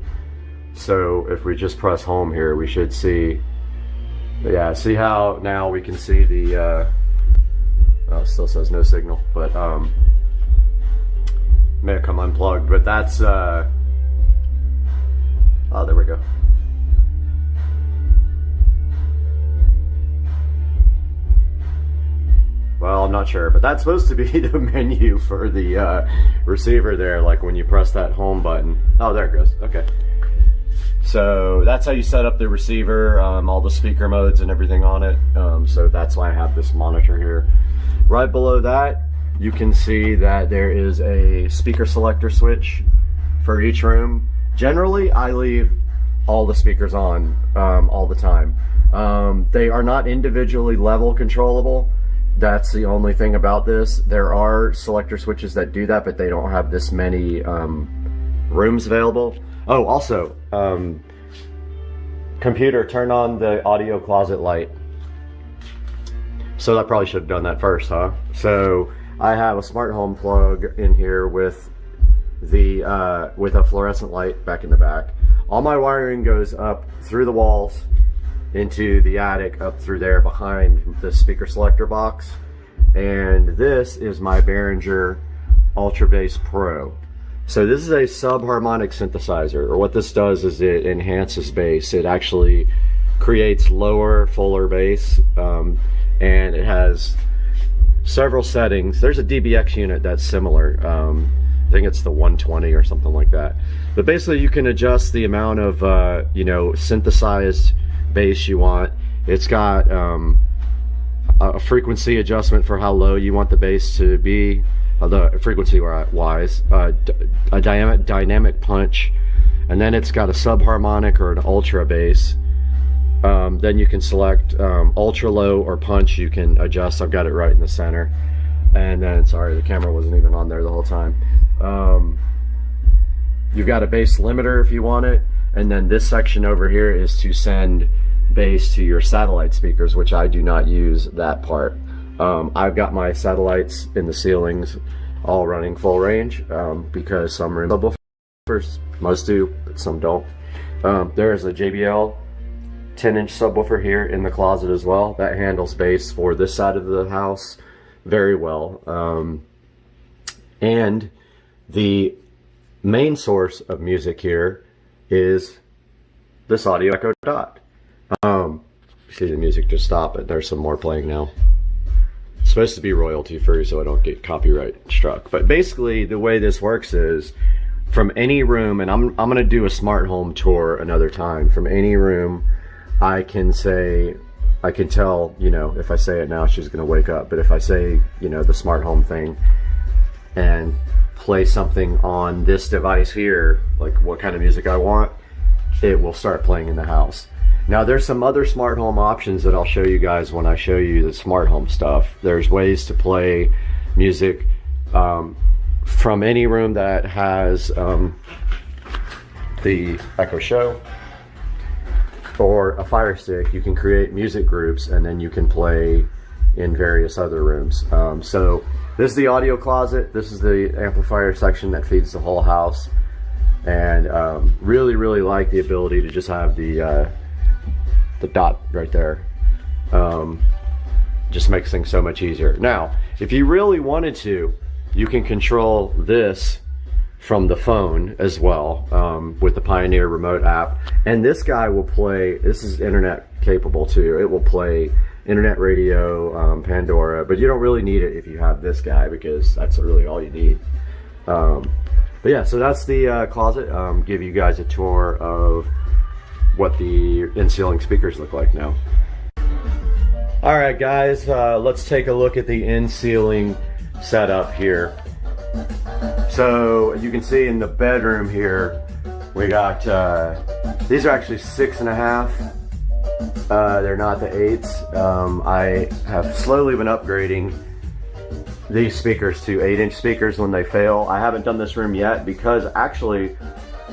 So if we just press home here, we should see, yeah, see how now we can see the, oh, it still says no signal, but may have come unplugged, but that's, oh, there we go. Well, I'm not sure, but that's supposed to be the menu for the receiver there, like when you press that home button. Oh, there it goes, okay. So that's how you set up the receiver, all the speaker modes and everything on it. So that's why I have this monitor here. Right below that, you can see that there is a speaker selector switch for each room. Generally, I leave all the speakers on all the time. They are not individually level controllable. That's the only thing about this. There are selector switches that do that, but they don't have this many rooms available. Oh, also, computer, turn on the audio closet light. So I probably should have done that first, huh? So I have a smart home plug in here with the with a fluorescent light back in the back. All my wiring goes up through the walls into the attic, up through there behind the speaker selector box. And this is my Behringer Ultra Bass Pro. So this is a subharmonic synthesizer, or what this does is it enhances bass. It actually creates lower, fuller bass, and it has several settings. There's a DBX unit that's similar. I think it's the 120 or something like that. But basically you can adjust the amount of, you know, synthesized bass you want. It's got a frequency adjustment for how low you want the bass to be. The frequency wise, a dynamic punch, and then it's got a subharmonic or an ultra bass. Then you can select ultra low or punch. You can adjust. I've got it right in the center. And then, sorry, the camera wasn't even on there the whole time. You've got a bass limiter if you want it, and then this section over here is to send bass to your satellite speakers, which I do not use that part. I've got my satellites in the ceilings all running full range because some are in subwoofers, most do, but some don't. There is a JBL 10-inch subwoofer here in the closet as well that handles bass for this side of the house very well. And the main source of music here is this Audio Echo Dot. See the music just stop, but there's some more playing now. It's supposed to be royalty free so I don't get copyright struck. But basically the way this works is from any room, and I'm gonna do a smart home tour another time. From any room I can tell, you know, if I say it now she's gonna wake up, but if I say, you know, the smart home thing and play something on this device here, like what kind of music I want, it will start playing in the house. Now there's some other smart home options that I'll show you guys when I show you the smart home stuff. There's ways to play music from any room that has the Echo Show or a Fire Stick. You can create music groups and then you can play in various other rooms. So this is the audio closet. This is the amplifier section that feeds the whole house. And really like the ability to just have the dot right there. Just makes things so much easier. Now, if you really wanted to, you can control this from the phone as well with the Pioneer remote app. And this guy will play, this is internet capable too. It will play internet radio, Pandora, but you don't really need it if you have this guy because that's really all you need. But yeah, so that's the closet. Give you guys a tour of what the in-ceiling speakers look like now. All right, guys, let's take a look at the in-ceiling setup here. So you can see in the bedroom here, we got, these are actually 6.5 They're not the 8s. I have slowly been upgrading these speakers to 8-inch speakers when they fail. I haven't done this room yet because actually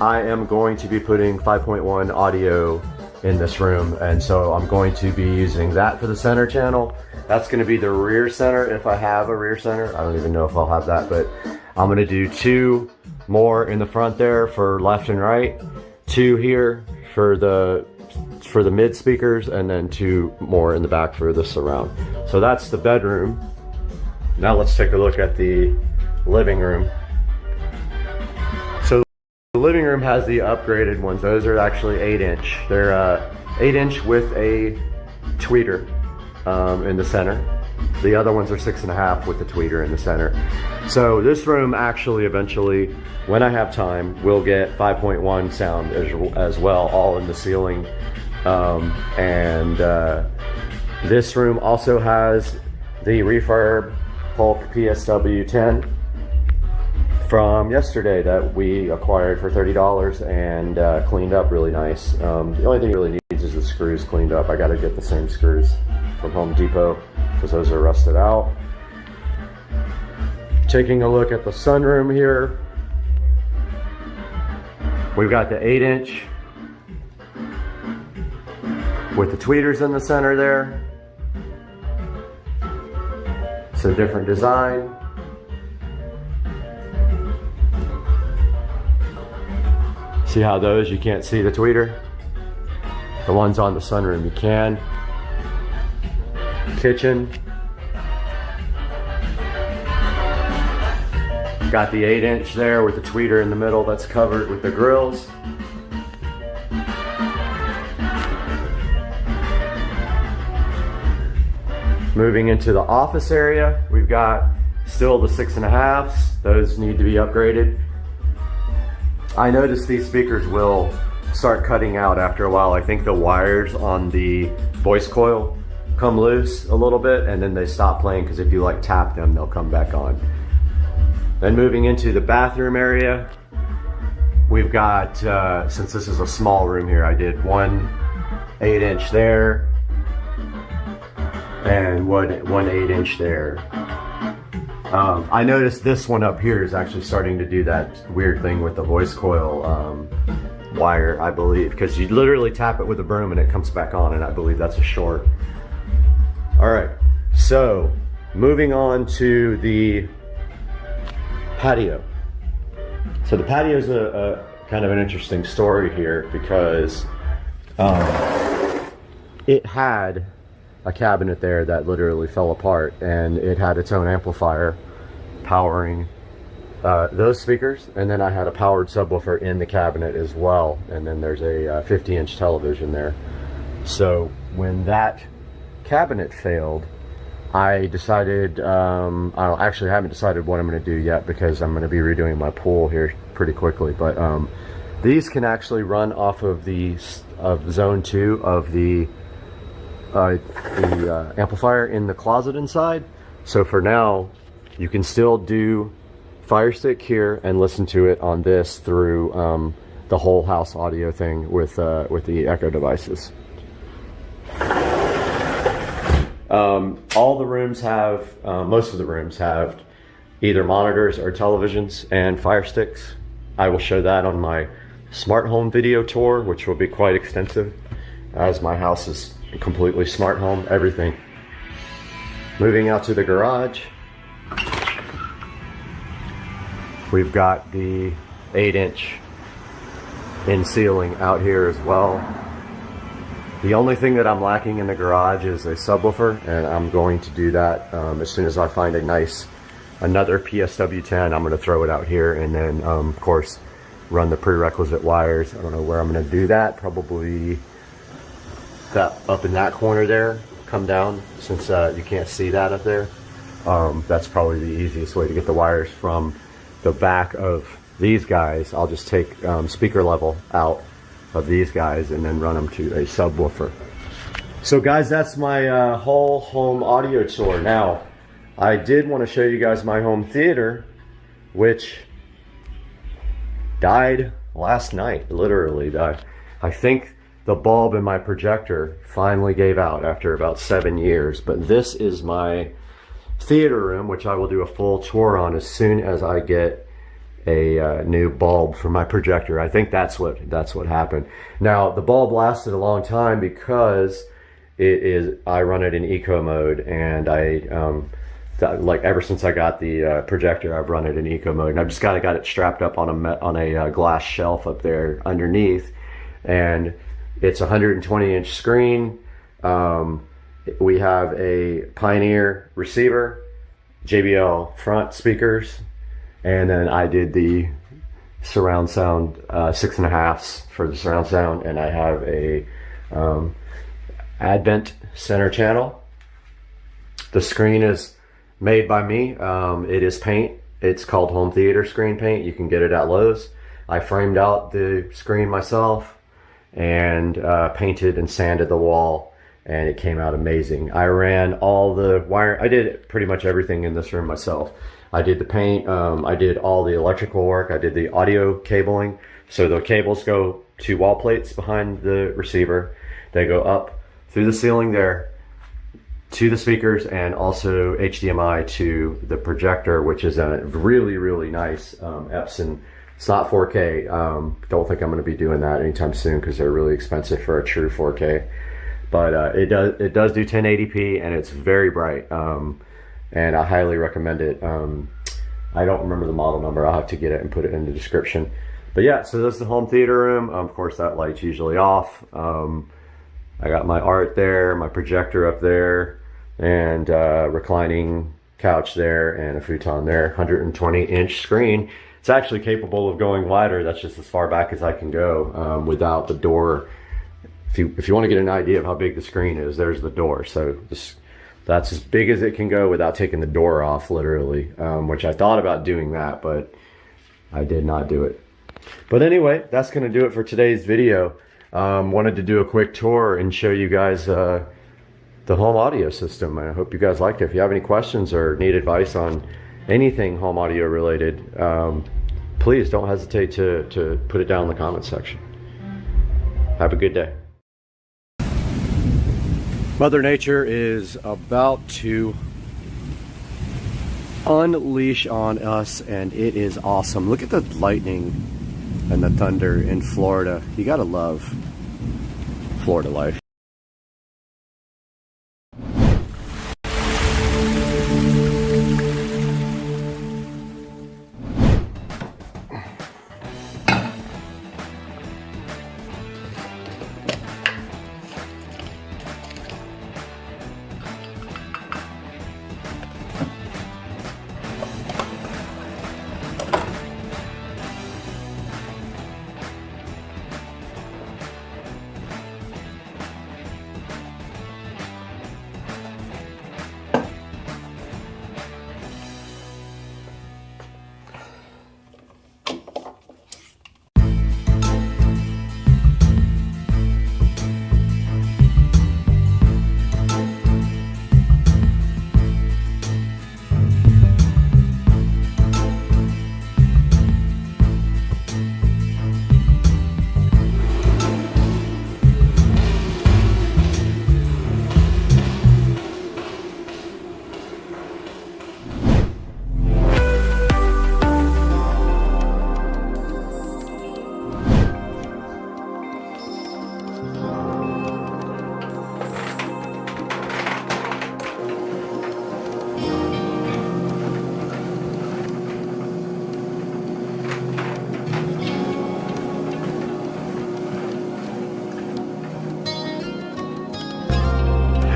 I am going to be putting 5.1 audio in this room, and so I'm going to be using that for the center channel. That's going to be the rear center if I have a rear center. I don't even know if I'll have that, but I'm going to do 2 more in the front there for left and right, 2 here for the mid speakers, and then 2 more in the back for the surround. So that's the bedroom. Now let's take a look at the living room. So the living room has the upgraded ones. Those are actually 8-inch. They're 8-inch with a tweeter in the center. The other ones are 6.5 with the tweeter in the center. So this room actually eventually, when I have time, will get 5.1 sound as well, all in the ceiling. This room also has the Refurb Polk PSW10 from yesterday that we acquired for $30 and cleaned up really nice. The only thing it really needs is the screws cleaned up. I got to get the same screws from Home Depot because those are rusted out. Taking a look at the sunroom here, we've got the 8-inch with the tweeters in the center there. It's a different design. See how those, you can't see the tweeter? The ones on the sunroom you can. Kitchen. Got the 8-inch there with the tweeter in the middle that's covered with the grills. Moving into the office area, we've got still the 6.5s. Those need to be upgraded. I noticed these speakers will start cutting out after a while. I think the wires on the voice coil come loose a little bit and then they stop playing because if you like tap them, they'll come back on. Then moving into the bathroom area, we've got, since this is a small room here, I did one 8-inch there and one 8-inch there. I noticed this one up here is actually starting to do that weird thing with the voice coil wire, I believe, because you literally tap it with a broom and it comes back on, and I believe that's a short. All right, so moving on to the patio. So the patio is a kind of an interesting story here because it had a cabinet there that literally fell apart, and it had its own amplifier powering those speakers, and then I had a powered subwoofer in the cabinet as well, and then there's a 50-inch television there. So when that cabinet failed, I decided, I actually haven't decided what I'm going to do yet because I'm going to be redoing my pool here pretty quickly, but these can actually run off of the zone 2 of the amplifier in the closet inside. So for now, you can still do Fire Stick here and listen to it on this through the whole house audio thing with the Echo devices. All the rooms have, most of the rooms have either monitors or televisions and Fire Sticks. I will show that on my smart home video tour, which will be quite extensive as my house is completely smart home, everything. Moving out to the garage, we've got the 8-inch in ceiling out here as well. The only thing that I'm lacking in the garage is a subwoofer, and I'm going to do that as soon as I find another PSW10. I'm going to throw it out here, and then of course run the prerequisite wires. I don't know where I'm going to do that. Probably that up in that corner there, come down, since you can't see that up there. That's probably the easiest way to get the wires from the back of these guys. I'll just take speaker level out of these guys and then run them to a subwoofer. So guys, that's my whole home audio tour. Now, I did want to show you guys my home theater, which died last night, literally died. I think the bulb in my projector finally gave out after about 7 years. But this is my theater room, which I will do a full tour on as soon as I get a new bulb for my projector. I think that's what happened. Now the bulb lasted a long time because I run it in eco mode, and like ever since I got the projector, I've run it in eco mode, and I've just got it strapped up on a glass shelf up there underneath, and it's a 120-inch screen. We have a Pioneer receiver, JBL front speakers, and then I did the surround sound 6.5s for the surround sound, and I have a Advent center channel. The screen is made by me. It is paint. It's called home theater screen paint. You can get it at Lowe's. I framed out the screen myself and painted and sanded the wall, and it came out amazing. I ran all the wire. I did pretty much everything in this room myself. I did the paint. I did all the electrical work. I did the audio cabling. So the cables go to wall plates behind the receiver. They go up through the ceiling there to the speakers, and also HDMI to the projector, which is a really, really nice Epson. It's not 4K. Don't think I'm going to be doing that anytime soon because they're really expensive for a true 4K. But it does do 1080p, and it's very bright. And I highly recommend it. I don't remember the model number. I'll have to get it and put it in the description. But yeah, so this is the home theater room. Of course, that light's usually off. I got my art there, my projector up there, and reclining couch there, and a futon there. 120-inch screen. It's actually capable of going wider. That's just as far back as I can go without the door. If you want to get an idea of how big the screen is, there's the door. So that's as big as it can go without taking the door off, literally, which I thought about doing that, but I did not do it. But anyway, that's going to do it for today's video. Wanted to do a quick tour and show you guys the home audio system. I hope you guys liked it. If you have any questions or need advice on anything home audio related, please don't hesitate to put it down in the comments section. Have a good day. Mother Nature is about to unleash on us, and it is awesome. Look at the lightning and the thunder in Florida. You gotta love Florida life.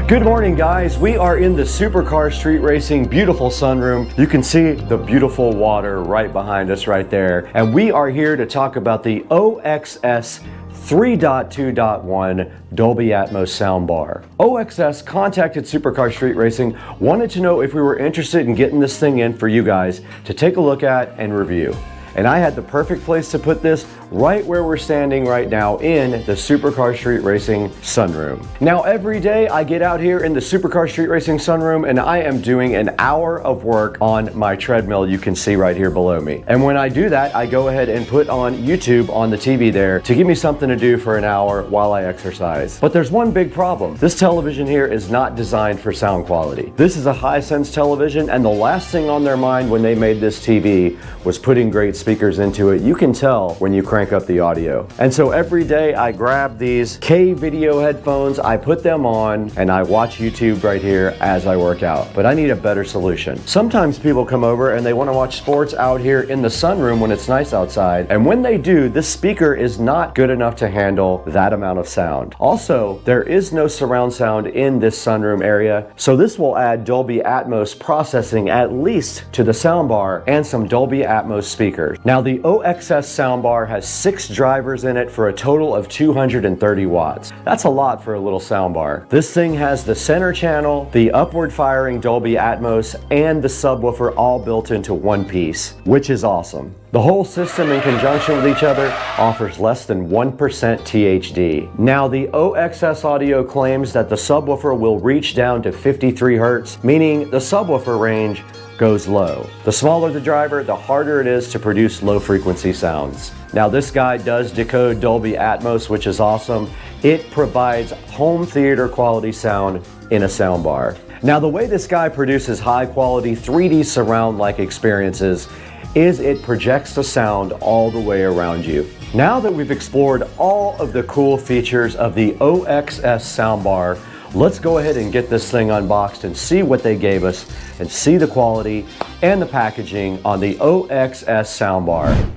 Good morning, guys. We are in the supercar street racing beautiful sunroom. You can see the beautiful water right behind us right there. And we are here to talk about the OXS 3.2.1 Dolby Atmos soundbar. OXS contacted Supercar Street Racing, wanted to know if we were interested in getting this thing in for you guys to take a look at and review. And I had the perfect place to put this right where we're standing right now in the Supercar Street Racing sunroom. Now every day I get out here in the Supercar Street Racing sunroom and I am doing an hour of work on my treadmill you can see right here below me. And when I do that, I go ahead and put on YouTube on the TV there to give me something to do for an hour while I exercise. But there's one big problem. This television here is not designed for sound quality. This is a Hisense television, and the last thing on their mind when they made this TV was putting great speakers into it. You can tell when you crank up the audio. And so every day I grab these K-Video headphones, I put them on, and I watch YouTube right here as I work out. But I need a better solution. Sometimes people come over and they want to watch sports out here in the sunroom when it's nice outside, and when they do, this speaker is not good enough to handle that amount of sound. Also, there is no surround sound in this sunroom area, so this will add Dolby Atmos processing at least to the soundbar and some Dolby Atmos speakers. Now the OXS soundbar has 6 drivers in it for a total of 230 watts. That's a lot for a little soundbar. This thing has the center channel, the upward firing Dolby Atmos, and the subwoofer all built into one piece, which is awesome. The whole system in conjunction with each other offers less than 1% THD. Now the OXS audio claims that the subwoofer will reach down to 53 Hz, meaning the subwoofer range goes low. The smaller the driver, the harder it is to produce low frequency sounds. Now this guy does decode Dolby Atmos, which is awesome. It provides home theater quality sound in a soundbar. Now the way this guy produces high quality 3D surround-like experiences is it projects the sound all the way around you. Now that we've explored all of the cool features of the OXS soundbar, let's go ahead and get this thing unboxed and see what they gave us and see the quality and the packaging on the OXS soundbar.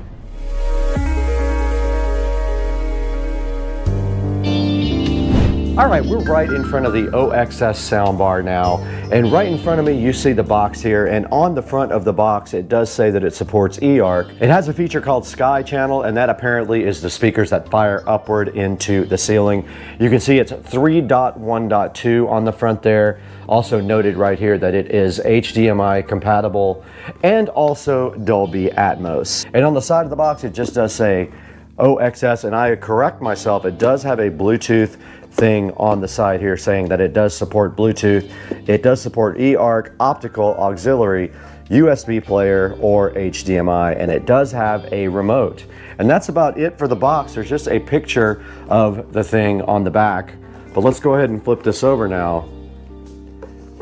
All right, we're right in front of the OXS soundbar now, and right in front of me you see the box here, and on the front of the box it does say that it supports eARC. It has a feature called Sky Channel, and that apparently is the speakers that fire upward into the ceiling. You can see it's 3.1.2 on the front there. Also noted right here that it is HDMI compatible and also Dolby Atmos. And on the side of the box it just does say OXS, and I correct myself, it does have a Bluetooth thing on the side here saying that it does support Bluetooth. It does support eARC, optical, auxiliary, USB player, or HDMI, and it does have a remote. And that's about it for the box. There's just a picture of the thing on the back. But let's go ahead and flip this over now.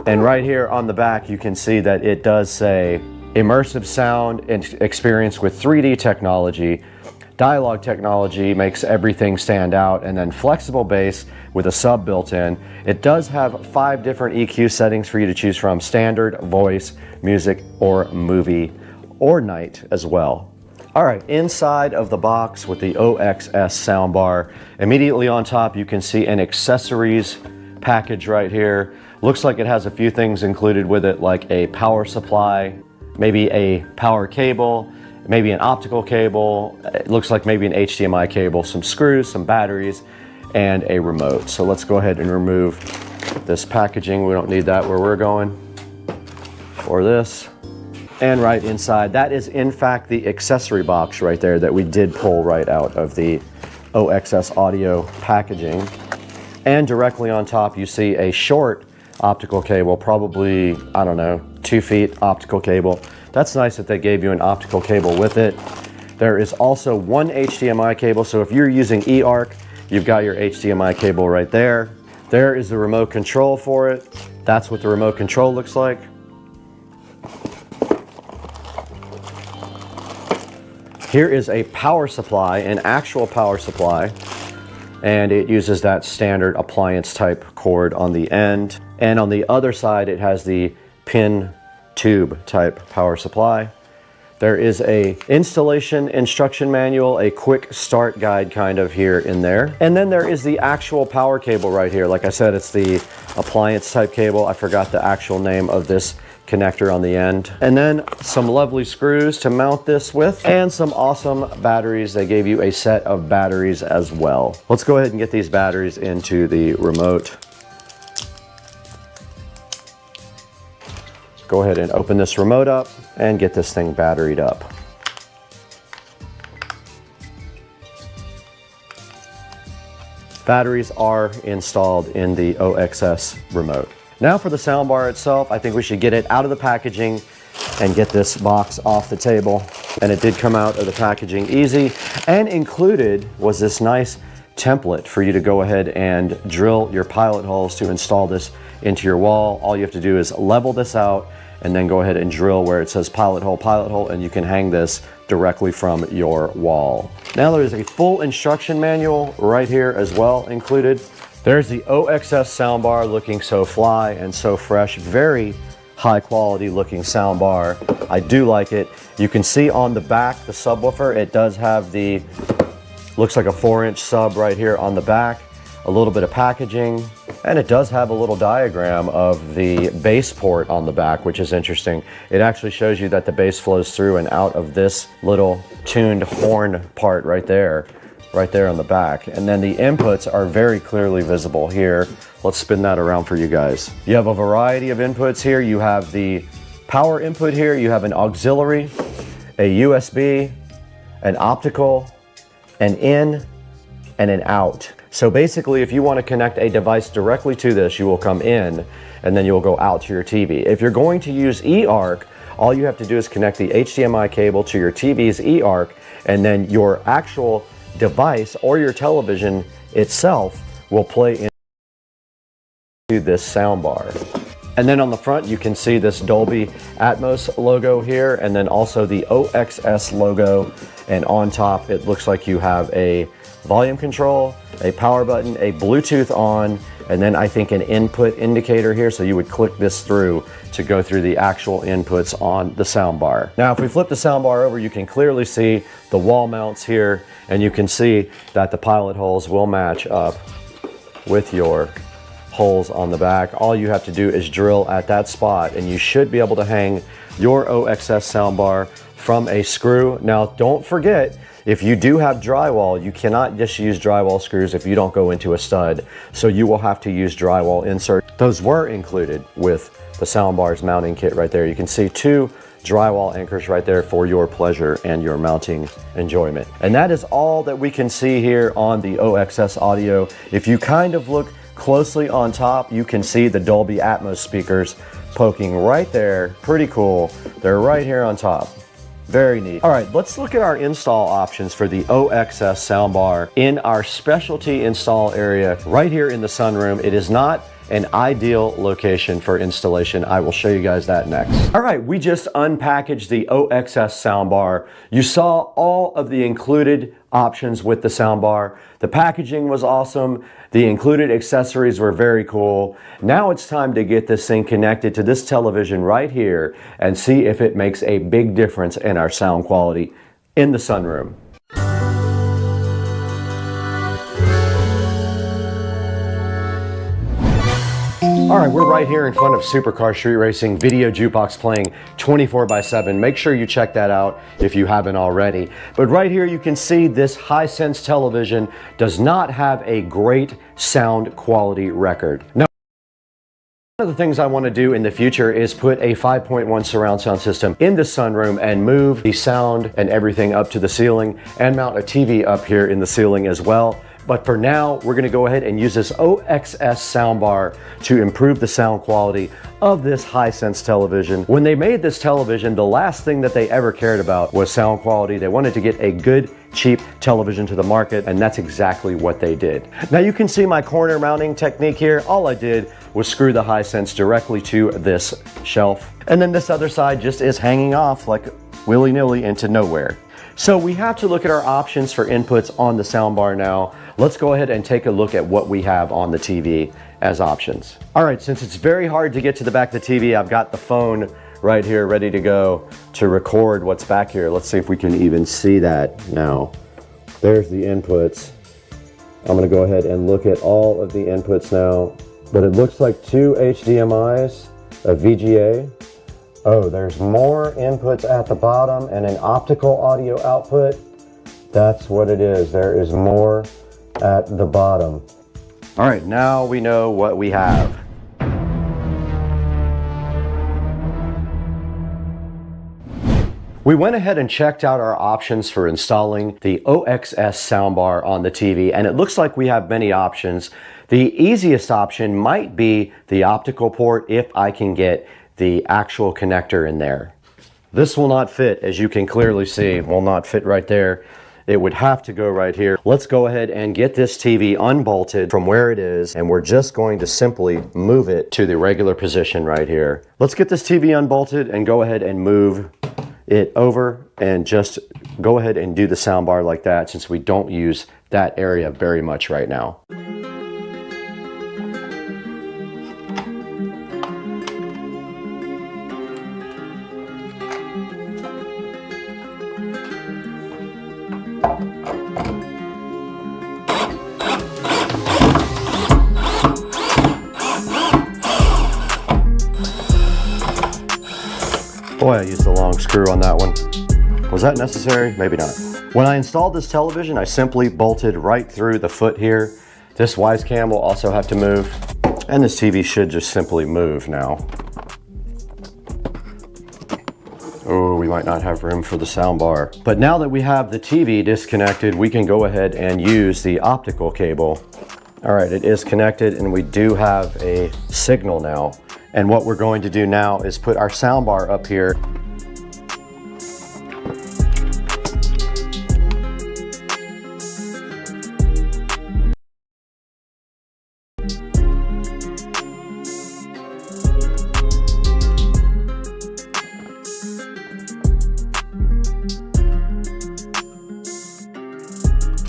And right here on the back you can see that it does say immersive sound experience with 3D technology. Dialogue technology makes everything stand out, and then flexible bass with a sub built in. It does have 5 different EQ settings for you to choose from: standard, voice, music, or movie, or night as well. All right, inside of the box with the OXS soundbar, immediately on top you can see an accessories package right here. Looks like it has a few things included with it, like a power supply, maybe a power cable, maybe an optical cable, it looks like maybe an HDMI cable, some screws, some batteries, and a remote. So let's go ahead and remove this packaging. We don't need that where we're going. Or this. And right inside, that is in fact the accessory box right there that we did pull right out of the OXS audio packaging. And directly on top you see a short optical cable, probably, I don't know, 2 feet optical cable. That's nice that they gave you an optical cable with it. There is also 1 HDMI cable, so if you're using eARC, you've got your HDMI cable right there. There is the remote control for it. That's what the remote control looks like. Here is a power supply, an actual power supply, and it uses that standard appliance type cord on the end. And on the other side it has the pin tube type power supply. There is a installation instruction manual, a quick start guide kind of here in there. And then there is the actual power cable right here. Like I said, it's the appliance type cable. I forgot the actual name of this connector on the end. And then some lovely screws to mount this with, and some awesome batteries. They gave you a set of batteries as well. Let's go ahead and get these batteries into the remote. Go ahead and open this remote up and get this thing batteried up. Batteries are installed in the OXS remote. Now for the soundbar itself, I think we should get it out of the packaging and get this box off the table. And it did come out of the packaging easy, and included was this nice template for you to go ahead and drill your pilot holes to install this into your wall. All you have to do is level this out and then go ahead and drill where it says pilot hole, and you can hang this directly from your wall. Now there's a full instruction manual right here as well included. There's the OXS soundbar, looking so fly and so fresh. Very high quality looking soundbar. I do like it. You can see on the back, the subwoofer, it does have the, looks like a 4-inch sub right here on the back, a little bit of packaging, and it does have a little diagram of the bass port on the back, which is interesting. It actually shows you that the bass flows through and out of this little tuned horn part right there on the back. And then the inputs are very clearly visible here. Let's spin that around for you guys. You have a variety of inputs here. You have the power input here, you have an auxiliary, a USB, an optical, an in, and an out. So basically, if you want to connect a device directly to this, you will come in and then you'll go out to your TV. If you're going to use eARC, all you have to do is connect the HDMI cable to your TV's eARC, and then your actual device or your television itself will play into this soundbar. And then on the front, you can see this Dolby Atmos logo here, and then also the OXS logo. And on top, it looks like you have a volume control, a power button, a Bluetooth on, and then I think an input indicator here. So you would click this through to go through the actual inputs on the soundbar. Now, if we flip the soundbar over, you can clearly see the wall mounts here, and you can see that the pilot holes will match up with your holes on the back. All you have to do is drill at that spot, and you should be able to hang your OXS soundbar from a screw. Now, don't forget, if you do have drywall, you cannot just use drywall screws if you don't go into a stud. So you will have to use drywall inserts. Those were included with the soundbar's mounting kit right there. You can see 2 drywall anchors right there for your pleasure and your mounting enjoyment. And that is all that we can see here on the OXS audio. If you kind of look closely on top, you can see the Dolby Atmos speakers poking right there. Pretty cool. They're right here on top. Very neat. All right, let's look at our install options for the OXS soundbar in our specialty install area right here in the sunroom. It is not an ideal location for installation. I will show you guys that next. All right, we just unpackaged the OXS soundbar. You saw all of the included options with the soundbar. The packaging was awesome. The included accessories were very cool. Now it's time to get this thing connected to this television right here and see if it makes a big difference in our sound quality in the sunroom. All right, we're right here in front of Supercar Street Racing Video Jukebox playing 24/7. Make sure you check that out if you haven't already. But right here you can see this Hisense television does not have a great sound quality record. Now, one of the things I want to do in the future is put a 5.1 surround sound system in the sunroom and move the sound and everything up to the ceiling and mount a TV up here in the ceiling as well. But for now, we're gonna go ahead and use this OXS soundbar to improve the sound quality of this Hisense television. When they made this television, the last thing that they ever cared about was sound quality. They wanted to get a good, cheap television to the market, and that's exactly what they did. Now you can see my corner mounting technique here. All I did was screw the Hisense directly to this shelf. And then this other side just is hanging off like willy-nilly into nowhere. So we have to look at our options for inputs on the soundbar now. Let's go ahead and take a look at what we have on the TV as options. All right, since it's very hard to get to the back of the TV, I've got the phone right here ready to go to record what's back here. Let's see if we can even see that now. There's the inputs. I'm gonna go ahead and look at all of the inputs now, but it looks like 2 HDMIs, a VGA. Oh, there's more inputs at the bottom and an optical audio output. That's what it is. There is more at the bottom. All right, now we know what we have. We went ahead and checked out our options for installing the OXS soundbar on the TV, and it looks like we have many options. The easiest option might be the optical port if I can get the actual connector in there. This will not fit, as you can clearly see, will not fit right there. It would have to go right here. Let's go ahead and get this TV unbolted from where it is, and we're just going to simply move it to the regular position right here. Let's get this TV unbolted and go ahead and move it over and just go ahead and do the soundbar like that, since we don't use that area very much right now. Boy, I used the long screw on that one. Was that necessary? Maybe not. When I installed this television, I simply bolted right through the foot here. This wise cam will also have to move, and this TV should just simply move now. Oh, we might not have room for the soundbar. But now that we have the TV disconnected, we can go ahead and use the optical cable. All right, it is connected, and we do have a signal now. And what we're going to do now is put our soundbar up here.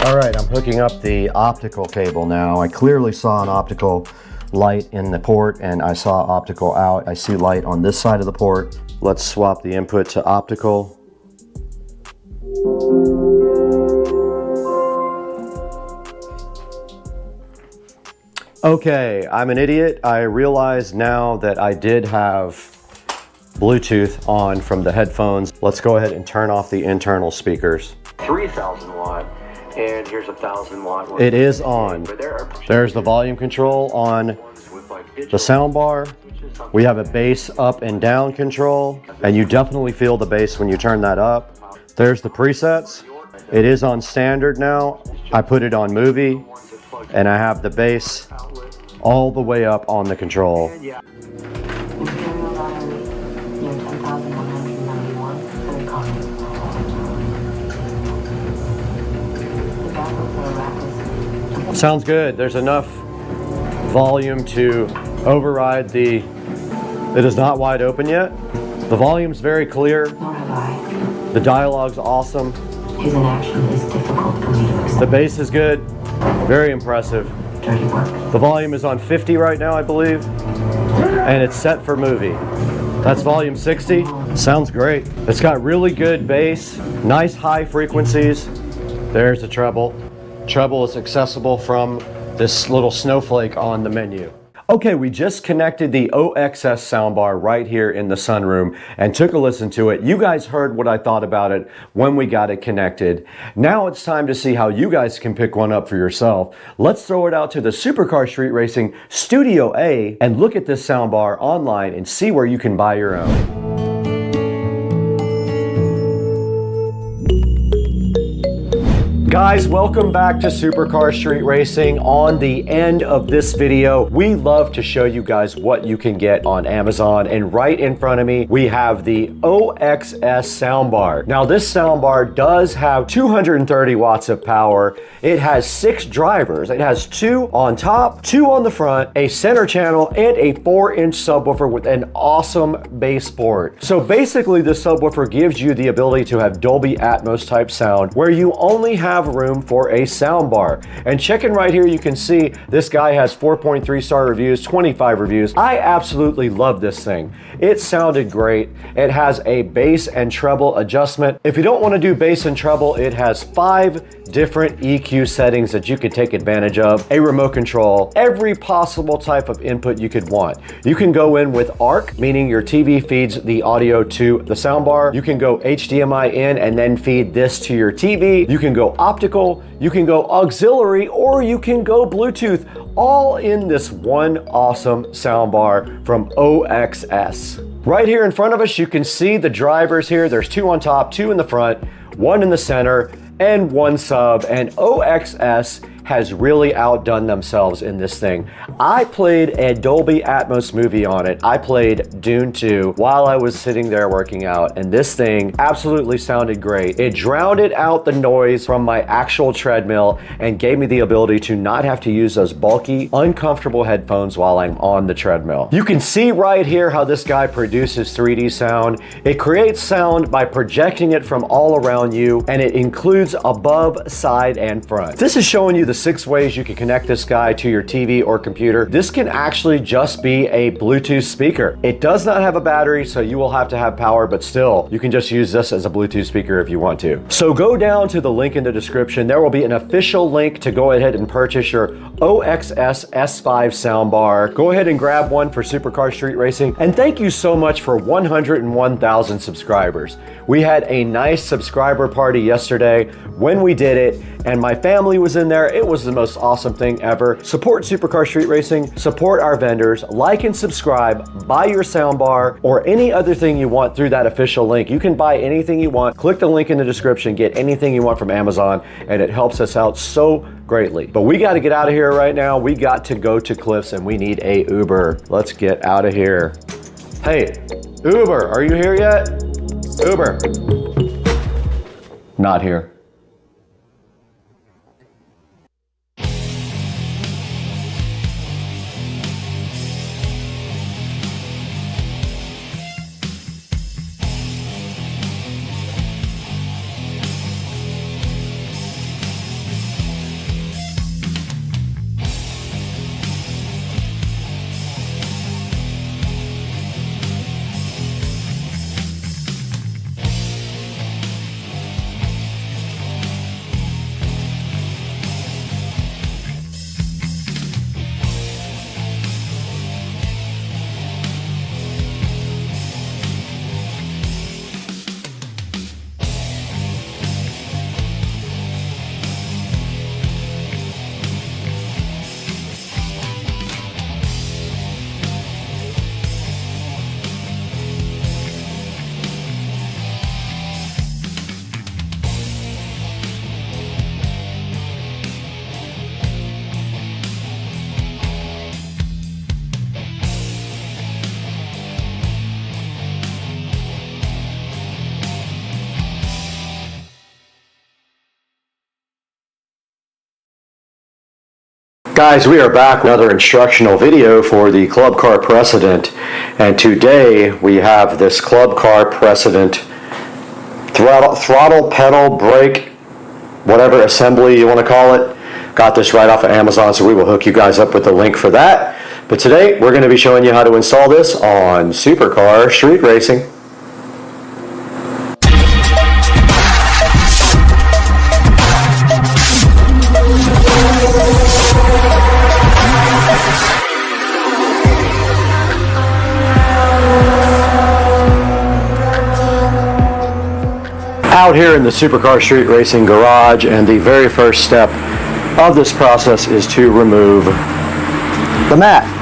All right, I'm hooking up the optical cable now. I clearly saw an optical light in the port, and I saw optical out. I see light on this side of the port. Let's swap the input to optical. Okay, I'm an idiot. I realize now that I did have Bluetooth on from the headphones. Let's go ahead and turn off the internal speakers. 3,000 watt. And here's 1,000 watt. It is on. There's the volume control on the soundbar. We have a bass up and down control, and you definitely feel the bass when you turn that up. There's the presets. It is on standard now. I put it on movie, and I have the bass all the way up on the control. Sounds good. There's enough volume to override the, it is not wide open yet. The volume's very clear. The dialogue's awesome. His inaction is difficult for me to accept. The bass is good. Very impressive. Dirty work. The volume is on 50 right now, I believe. And it's set for movie. That's volume 60. Sounds great. It's got really good bass, nice high frequencies. There's the treble. Treble is accessible from this little snowflake on the menu. Okay, we just connected the OXS soundbar right here in the sunroom and took a listen to it. You guys heard what I thought about it when we got it connected. Now it's time to see how you guys can pick one up for yourself. Let's throw it out to the Supercar Street Racing Studio A and look at this soundbar online and see where you can buy your own. Guys, welcome back to Supercar Street Racing. On the end of this video, we love to show you guys what you can get on Amazon, and right in front of me, we have the OXS soundbar. Now, this soundbar does have 230 watts of power. It has 6 drivers. It has 2 on top, 2 on the front, a center channel, and a 4-inch subwoofer with an awesome bass port. So basically, this subwoofer gives you the ability to have Dolby Atmos type sound where you only have room for a soundbar. And checking right here, you can see this guy has 4.3 star reviews, 25 reviews. I absolutely love this thing. It sounded great. It has a bass and treble adjustment. If you don't want to do bass and treble, it has 5 different EQ settings that you could take advantage of, a remote control, every possible type of input you could want. You can go in with ARC, meaning your TV feeds the audio to the soundbar. You can go HDMI in and then feed this to your TV. You can go optical, you can go auxiliary, or you can go Bluetooth, all in this one awesome soundbar from OXS. Right here in front of us, you can see the drivers here. There's 2 on top, 2 in the front, 1 in the center, and 1 sub, and OXS has really outdone themselves in this thing. I played a Dolby Atmos movie on it. I played Dune 2 while I was sitting there working out, and this thing absolutely sounded great. It drowned out the noise from my actual treadmill and gave me the ability to not have to use those bulky, uncomfortable headphones while I'm on the treadmill. You can see right here how this guy produces 3D sound. It creates sound by projecting it from all around you, and it includes above, side, and front. This is showing you the 6 ways you can connect this guy to your TV or computer. This can actually just be a Bluetooth speaker. It does not have a battery, so you will have to have power, but still, you can just use this as a Bluetooth speaker if you want to. So go down to the link in the description. There will be an official link to go ahead and purchase your OXS S5 soundbar. Go ahead and grab one for Supercar Street Racing. And thank you so much for 101,000 subscribers. We had a nice subscriber party yesterday when we did it, and my family was in there. It was the most awesome thing ever. Support Supercar Street Racing, support our vendors, like and subscribe, buy your soundbar or any other thing you want through that official link. You can buy anything you want. Click the link in the description, get anything you want from Amazon, and it helps us out so greatly. But we got to get out of here right now. We got to go to Cliffs and we need a Uber. Let's get out of here. Hey, Uber, are you here yet? Uber. Not here. Guys, we are back with another instructional video for the Club Car Precedent, and today we have this Club Car Precedent throttle, pedal, brake, whatever assembly you want to call it. Got this right off of Amazon, so we will hook you guys up with the link for that. But today we're going to be showing you how to install this on Supercar Street Racing. Out here in the Supercar Street Racing garage, and the very first step of this process is to remove the mat.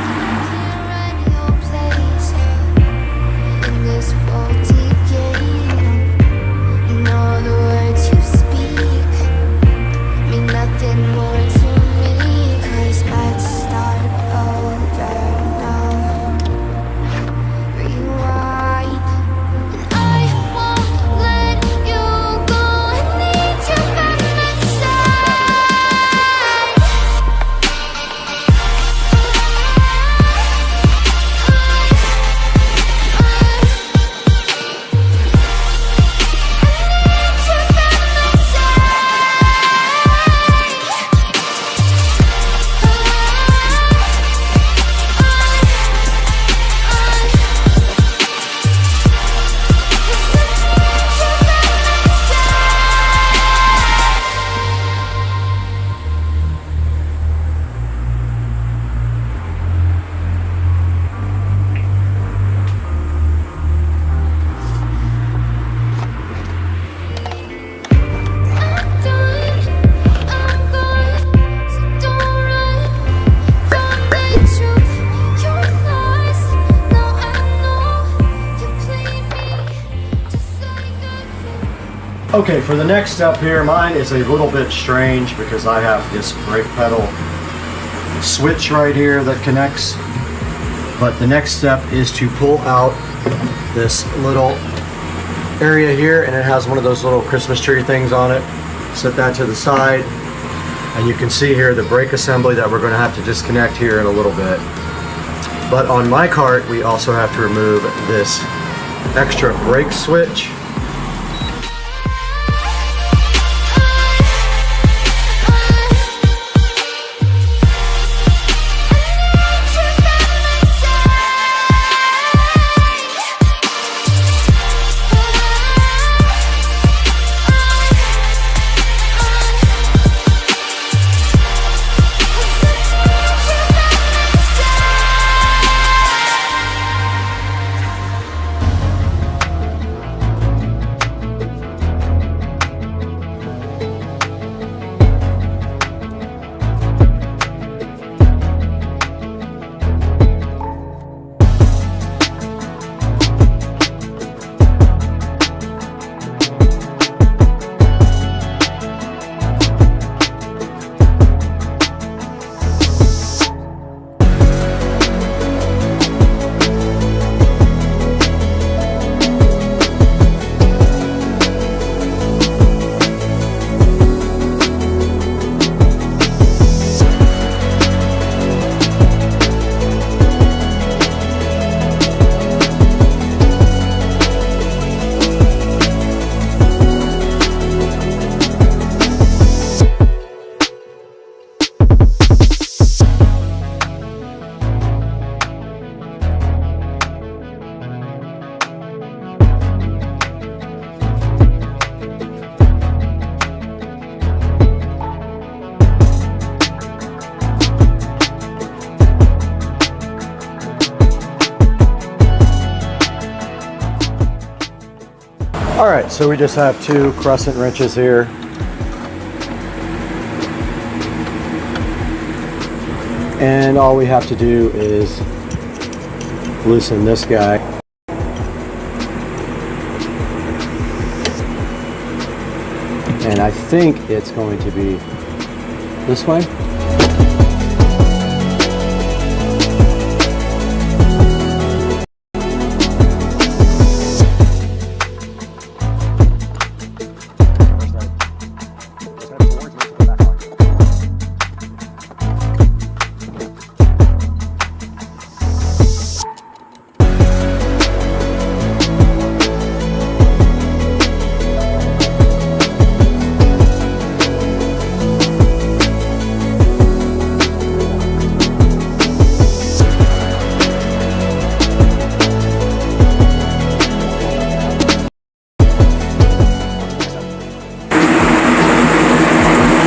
Okay, for the next step here, mine is a little bit strange because I have this brake pedal switch right here that connects. But the next step is to pull out this little area here, and it has one of those little Christmas tree things on it. Set that to the side, and you can see here the brake assembly that we're going to have to disconnect here in a little bit. But on my cart, we also have to remove this extra brake switch. All right, so we just have two crescent wrenches here. And all we have to do is loosen this guy. And I think it's going to be this way.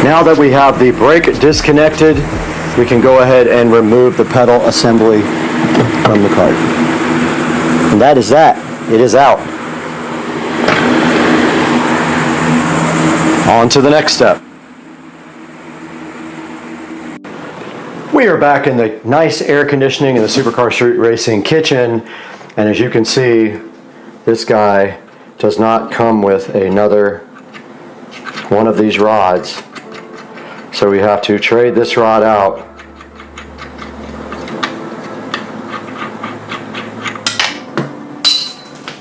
Now that we have the brake disconnected, we can go ahead and remove the pedal assembly from the cart. And that is that. It is out. On to the next step. We are back in the nice air conditioning in the Supercar Street Racing kitchen, and as you can see, this guy does not come with another one of these rods. So we have to trade this rod out.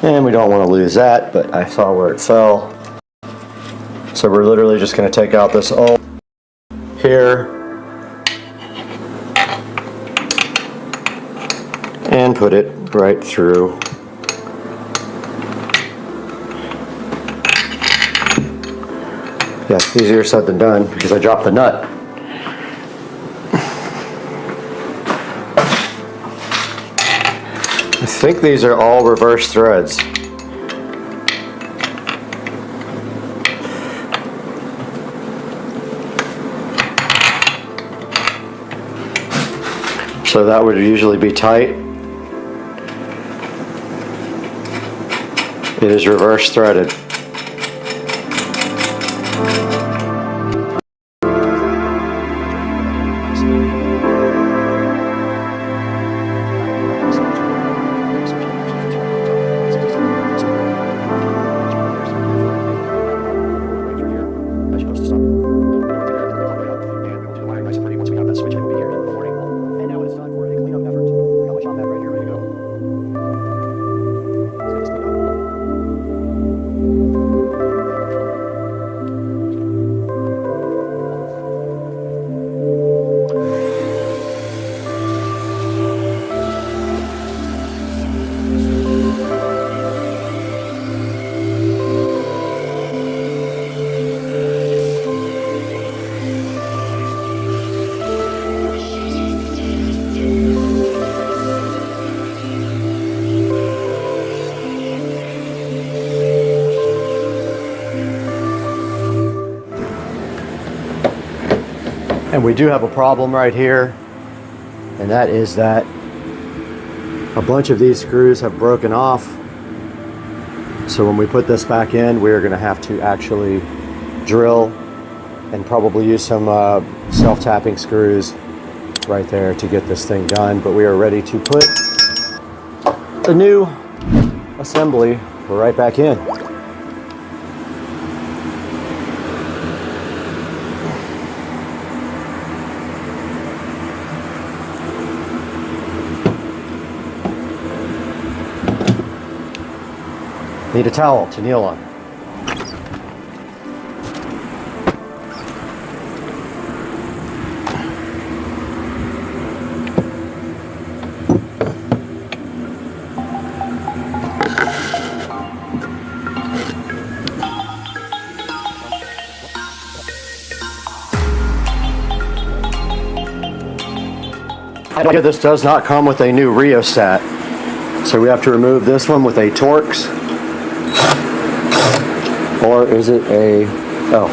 And we don't want to lose that, but I saw where it fell. So we're literally just going to take out this old here and put it right through. Yeah, easier said than done because I dropped the nut. I think these are all reverse threads. So that would usually be tight. It is reverse threaded. And we do have a problem right here, and that is that a bunch of these screws have broken off. So when we put this back in, we're going to have to actually drill and probably use some self-tapping screws right there to get this thing done. But we are ready to put the new assembly right back in. Need a towel to kneel on. This does not come with a new rheostat, so we have to remove this one with a Torx. Or is it a... oh,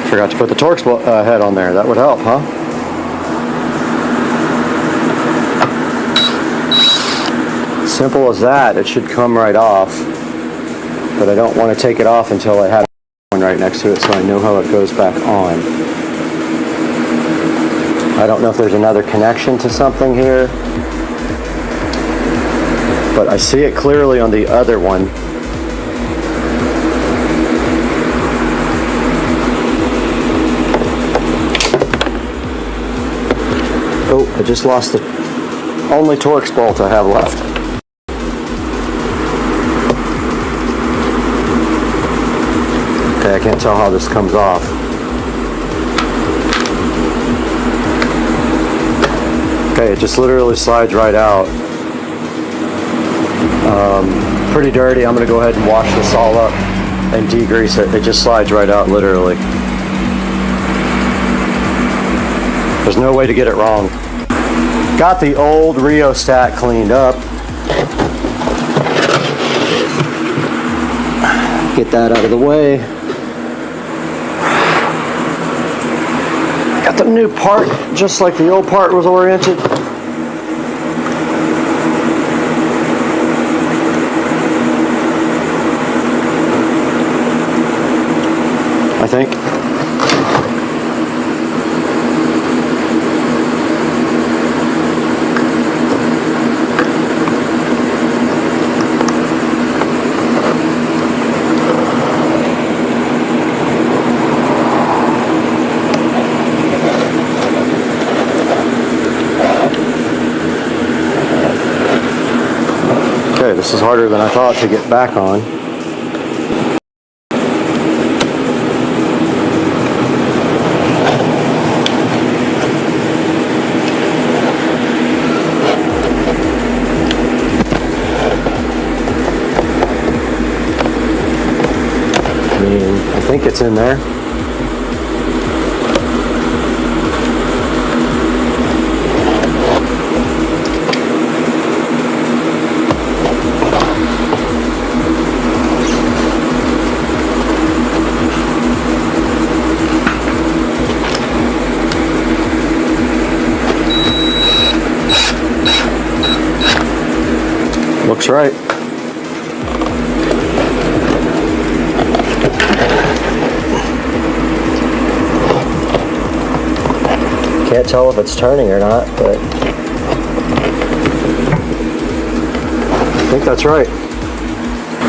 forgot to put the Torx head on there. That would help, huh? Simple as that. It should come right off. But I don't want to take it off until I have one right next to it so I know how it goes back on. I don't know if there's another connection to something here, but I see it clearly on the other one. Oh, I just lost the only Torx bolt I have left. Okay, I can't tell how this comes off. Okay, it just literally slides right out. Pretty dirty. I'm going to go ahead and wash this all up and degrease it. It just slides right out, literally. There's no way to get it wrong. Got the old rheostat cleaned up. Get that out of the way. Got the new part, just like the old part was oriented. I think. Okay, this is harder than I thought to get back on. I think it's in there. Looks right. Can't tell if it's turning or not, but I think that's right.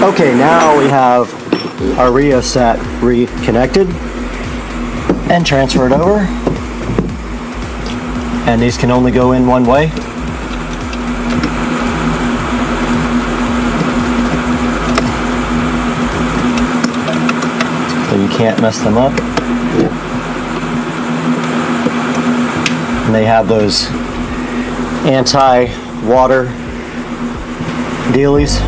Okay, now we have our rheostat reconnected and transferred over. And these can only go in one way. So you can't mess them up. And they have those anti-water dealies.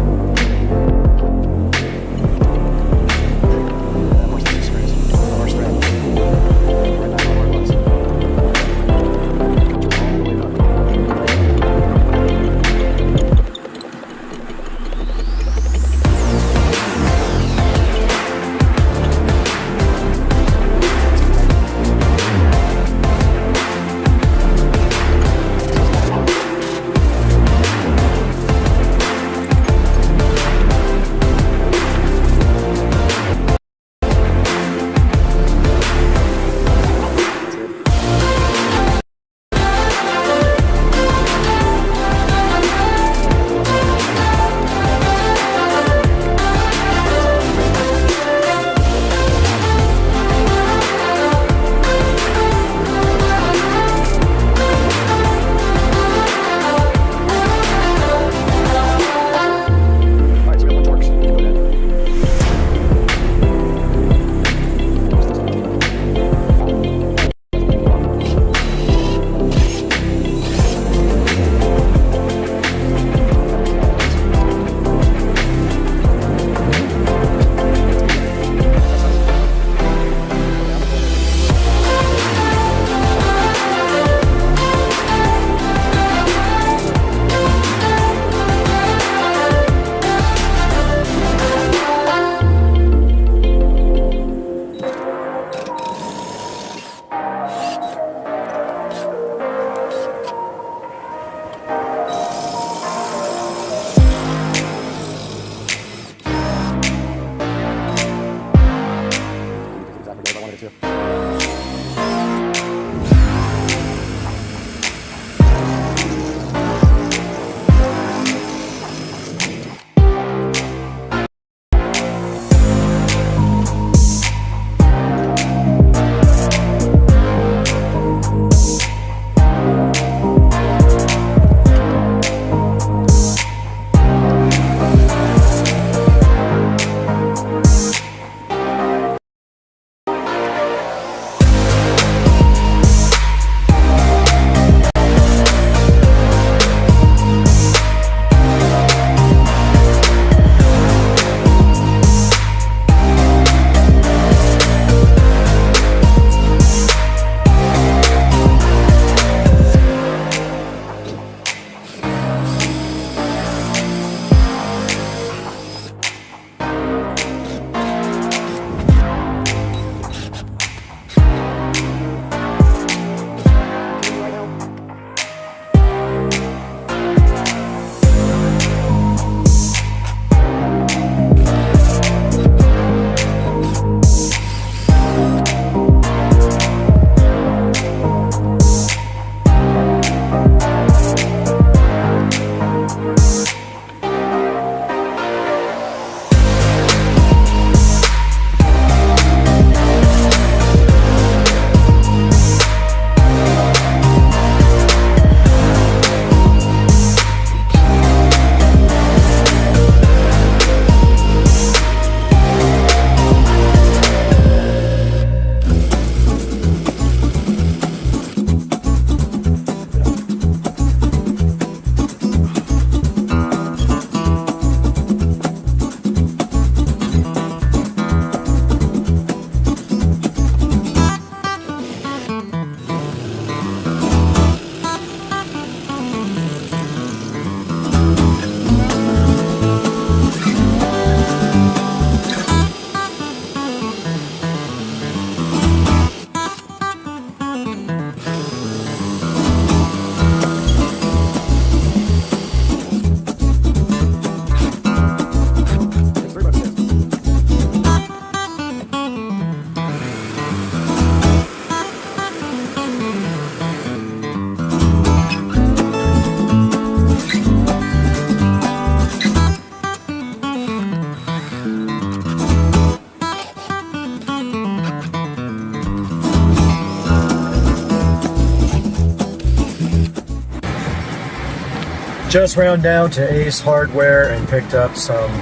Just ran down to Ace Hardware and picked up some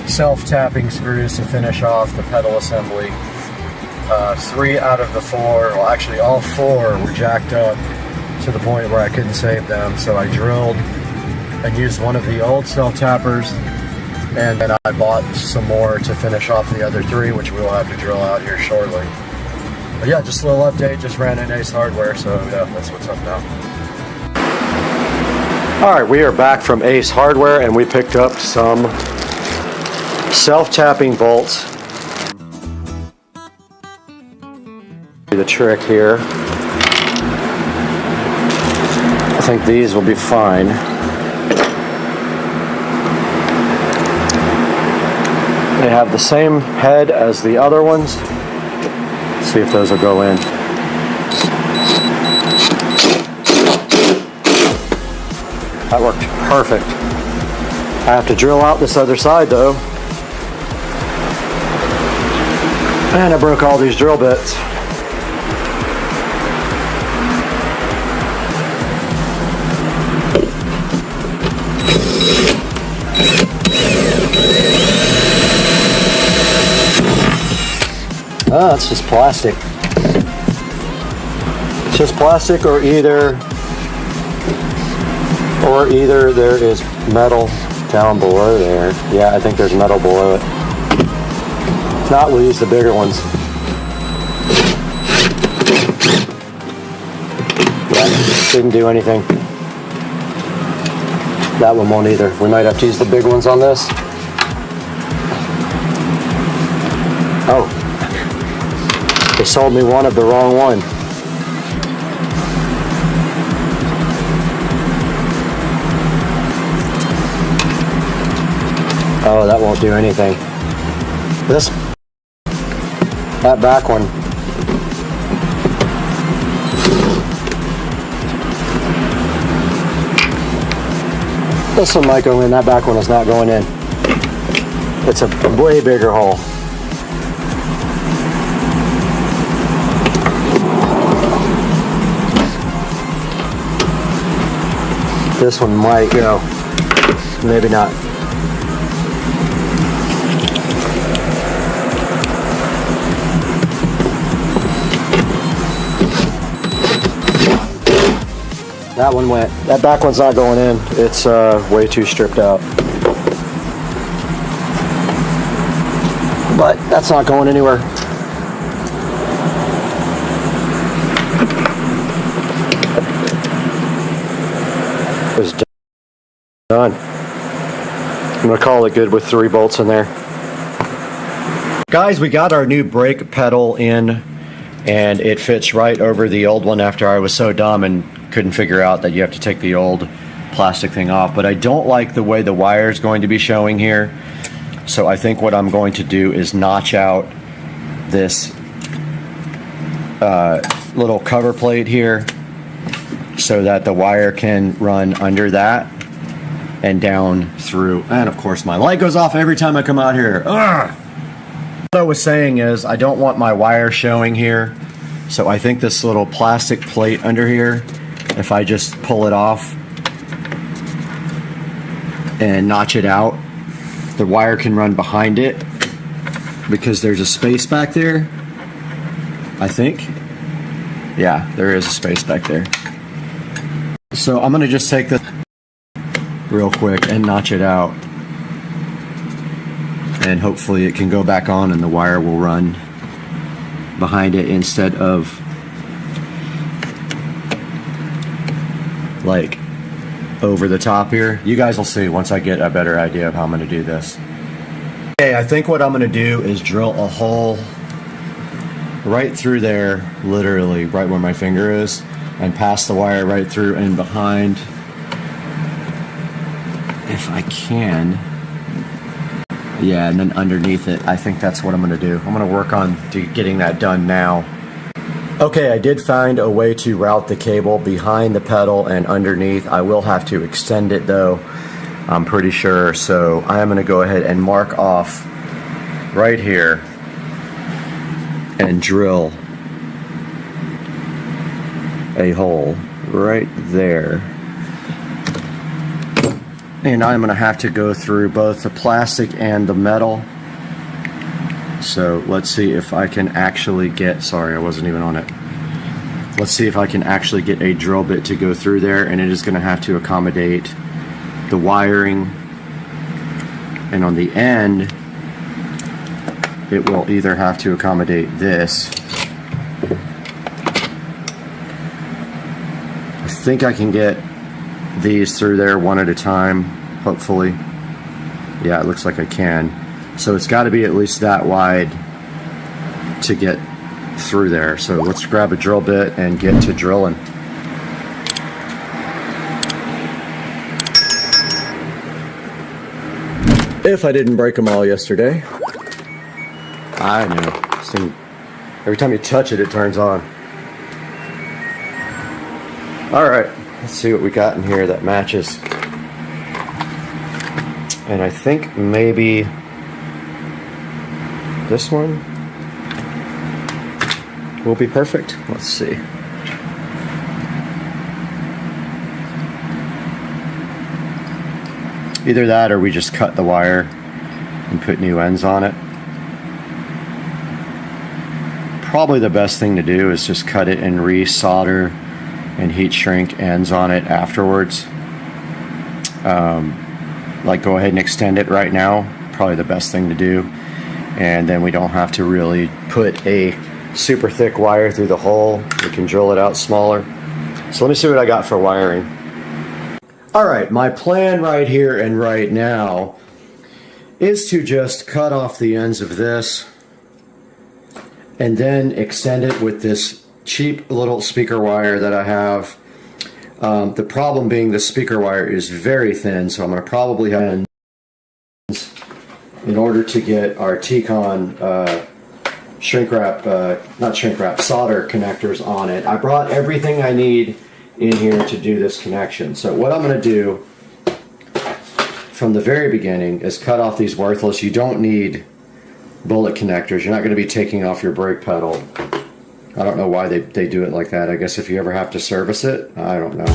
self-tapping screws to finish off the pedal assembly. 3 out of the 4, well actually all 4 were jacked up to the point where I couldn't save them, so I drilled and used one of the old self-tappers, and then I bought some more to finish off the other 3, which we'll have to drill out here shortly. But yeah, just a little update, just ran in Ace Hardware, so yeah, that's what's up now. Alright, we are back from Ace Hardware and we picked up some self-tapping bolts. The trick here. I think these will be fine. They have the same head as the other ones. Let's see if those will go in. That worked perfect. I have to drill out this other side though. And I broke all these drill bits. Oh, it's just plastic. It's just plastic, or either there is metal down below there. Yeah, I think there's metal below it. If not, we'll use the bigger ones. Yeah, didn't do anything. That one won't either. We might have to use the big ones on this. Oh. They sold me one of the wrong one. Oh, that won't do anything. That back one. This one might go in, that back one is not going in. It's a way bigger hole. This one might go, maybe not. That one went. That back one's not going in. It's way too stripped out. But that's not going anywhere. It's done. I'm gonna call it good with 3 bolts in there. Guys, we got our new brake pedal in, and it fits right over the old one after I was so dumb and couldn't figure out that you have to take the old plastic thing off. But I don't like the way the wire is going to be showing here. So I think what I'm going to do is notch out this little cover plate here so that the wire can run under that and down through. And of course my light goes off every time I come out here. Ugh! What I was saying is I don't want my wire showing here. So I think this little plastic plate under here, if I just pull it off and notch it out, the wire can run behind it because there's a space back there, I think. Yeah, there is a space back there. So I'm gonna just take this real quick and notch it out, and hopefully it can go back on and the wire will run behind it instead of like over the top here. You guys will see once I get a better idea of how I'm going to do this. Okay, I think what I'm going to do is drill a hole right through there, literally right where my finger is, and pass the wire right through and behind, if I can. Yeah, and then underneath it. I think that's what I'm going to do. I'm going to work on getting that done now. Okay, I did find a way to route the cable behind the pedal and underneath. I will have to extend it though, I'm pretty sure. So I am going to go ahead and mark off right here and drill a hole right there. And I'm going to have to go through both the plastic and the metal. So let's see if I can actually get, sorry, I wasn't even on it. Let's see if I can actually get a drill bit to go through there, and it is going to have to accommodate the wiring. And on the end, it will either have to accommodate this. I think I can get these through there one at a time, hopefully. Yeah, it looks like I can. So it's got to be at least that wide to get through there. So let's grab a drill bit and get to drilling. If I didn't break them all yesterday. I know. This thing, every time you touch it, it turns on. All right, let's see what we got in here that matches. And I think maybe this one will be perfect. Let's see. Either that or we just cut the wire and put new ends on it. Probably the best thing to do is just cut it and re-solder and heat shrink ends on it afterwards. Like go ahead and extend it right now, probably the best thing to do. And then we don't have to really put a super thick wire through the hole. We can drill it out smaller. So let me see what I got for wiring. All right, my plan right here and right now is to just cut off the ends of this and then extend it with this cheap little speaker wire that I have. The problem being the speaker wire is very thin, so I'm going to probably have ends in order to get our T-Con shrink wrap, not shrink wrap, solder connectors on it. I brought everything I need in here to do this connection. So what I'm going to do from the very beginning is cut off these worthless. You don't need bullet connectors. You're not going to be taking off your brake pedal. I don't know why they do it like that. I guess if you ever have to service it, I don't know.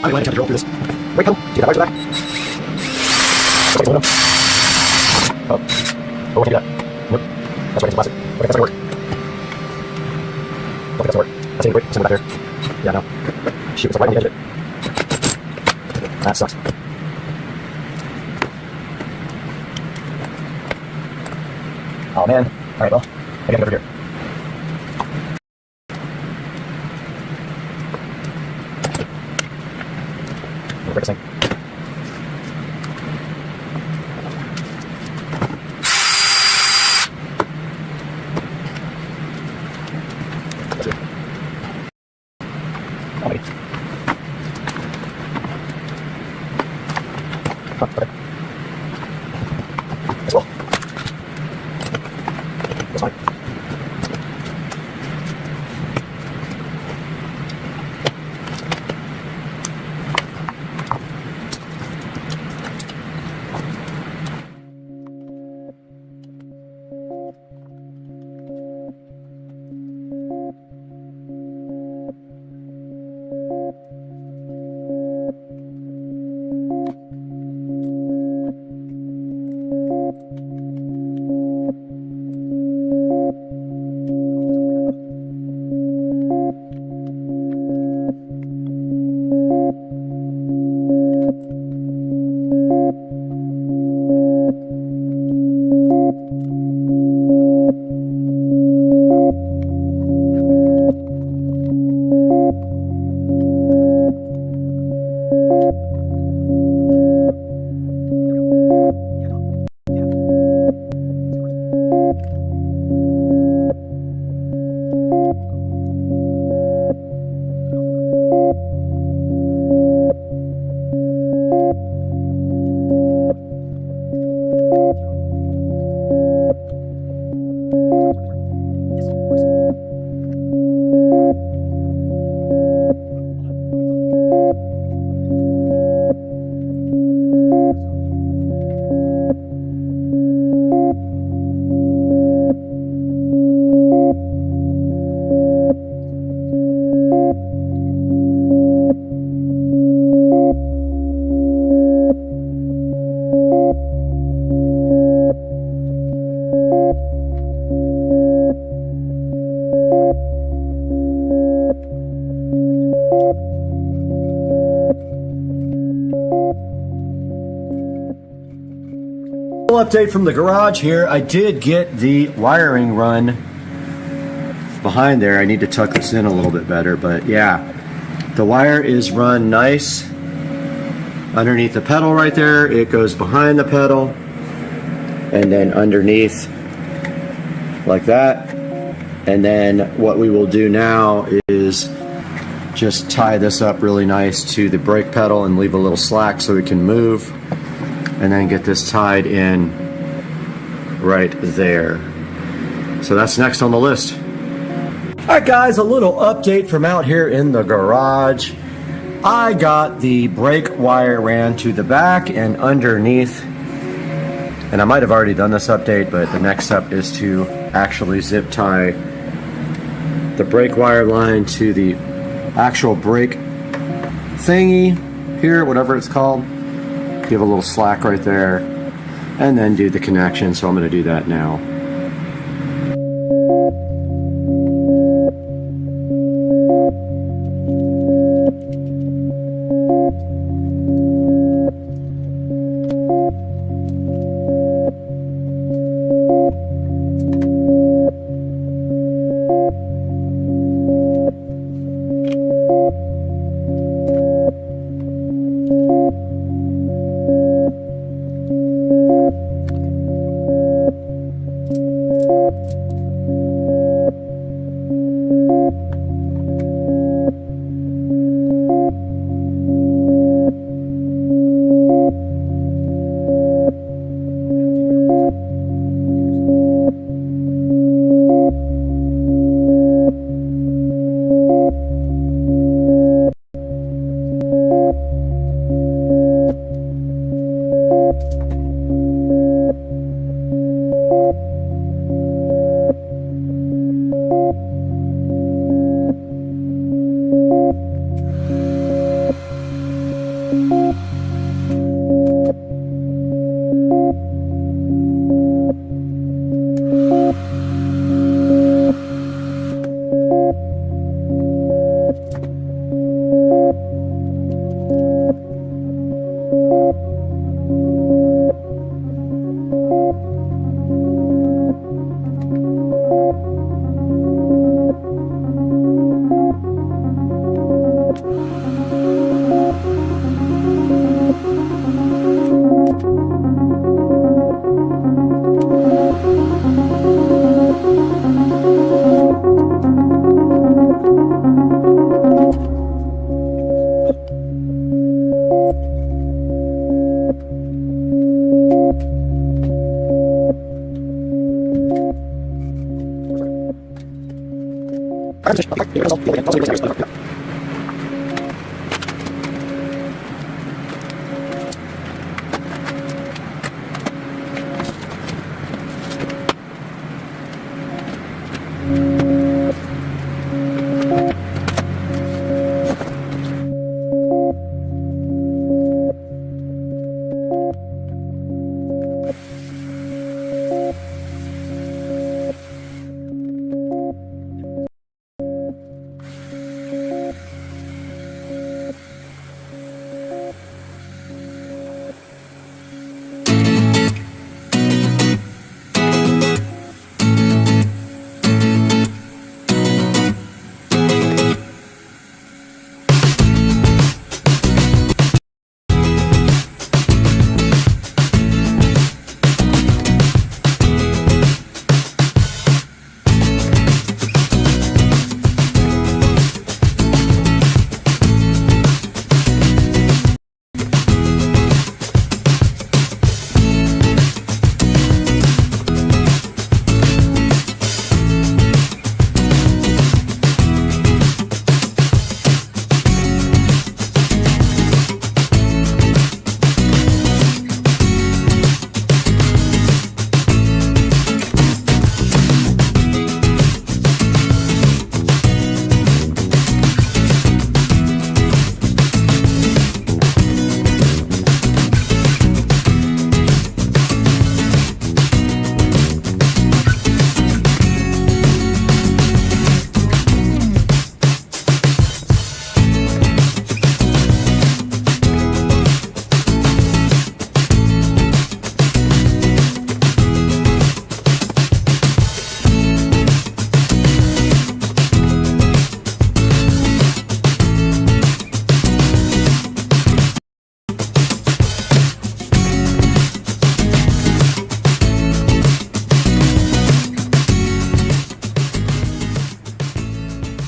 I'm going to drill through this brake pedal. See that right back? Oh, I can't do that. Nope. That's right, it's plastic. Okay, that's not gonna work. Okay, that's not work. That's any brake. Somewhere back there. Yeah, no. Shoot, it's right on the edge of it. That sucks. Oh man. Alright, well, I gotta get over here. Break this thing. That's it. Oh, maybe. Oh, okay. That's cool. That's fine. Update from the garage here. I did get the wiring run behind there. I need to tuck this in a little bit better, but yeah, the wire is run nice underneath the pedal right there. It goes behind the pedal and then underneath like that. And then what we will do now is just tie this up really nice to the brake pedal and leave a little slack so we can move, and then get this tied in right there. So that's next on the list. Alright guys, a little update from out here in the garage. I got the brake wire ran to the back and underneath, and I might have already done this update, but the next step is to actually zip tie the brake wire line to the actual brake thingy here, whatever it's called. Give a little slack right there, and then do the connection. So I'm going to do that now.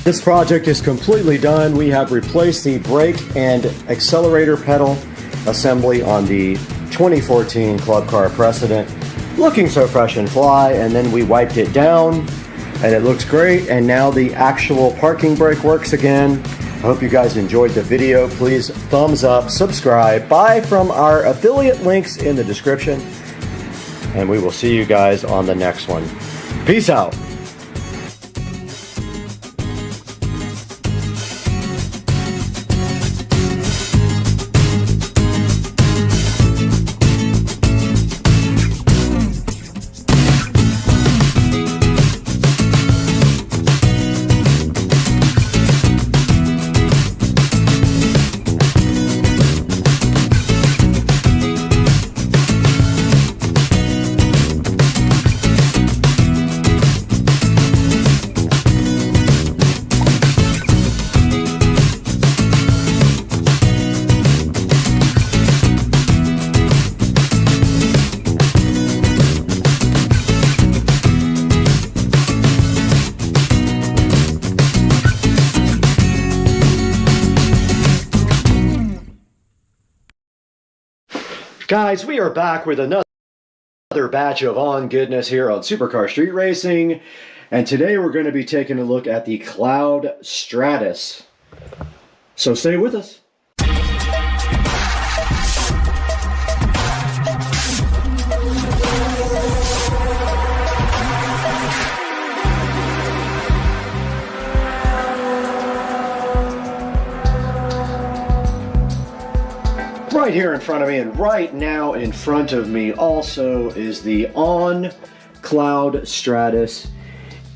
This project is completely done. We have replaced the brake and accelerator pedal assembly on the 2014 Club Car Precedent. Looking so fresh and fly, and then we wiped it down and it looks great, and now the actual parking brake works again. I hope you guys enjoyed the video. Please thumbs up, subscribe, buy from our affiliate links in the description, and we will see you guys on the next one. Peace out. Guys, we are back with another batch of on goodness here on Supercar Street Racing, and today we're going to be taking a look at the Cloud Stratus. So stay with us. Right here in front of me, and right now in front of me also, is the On Cloud Stratus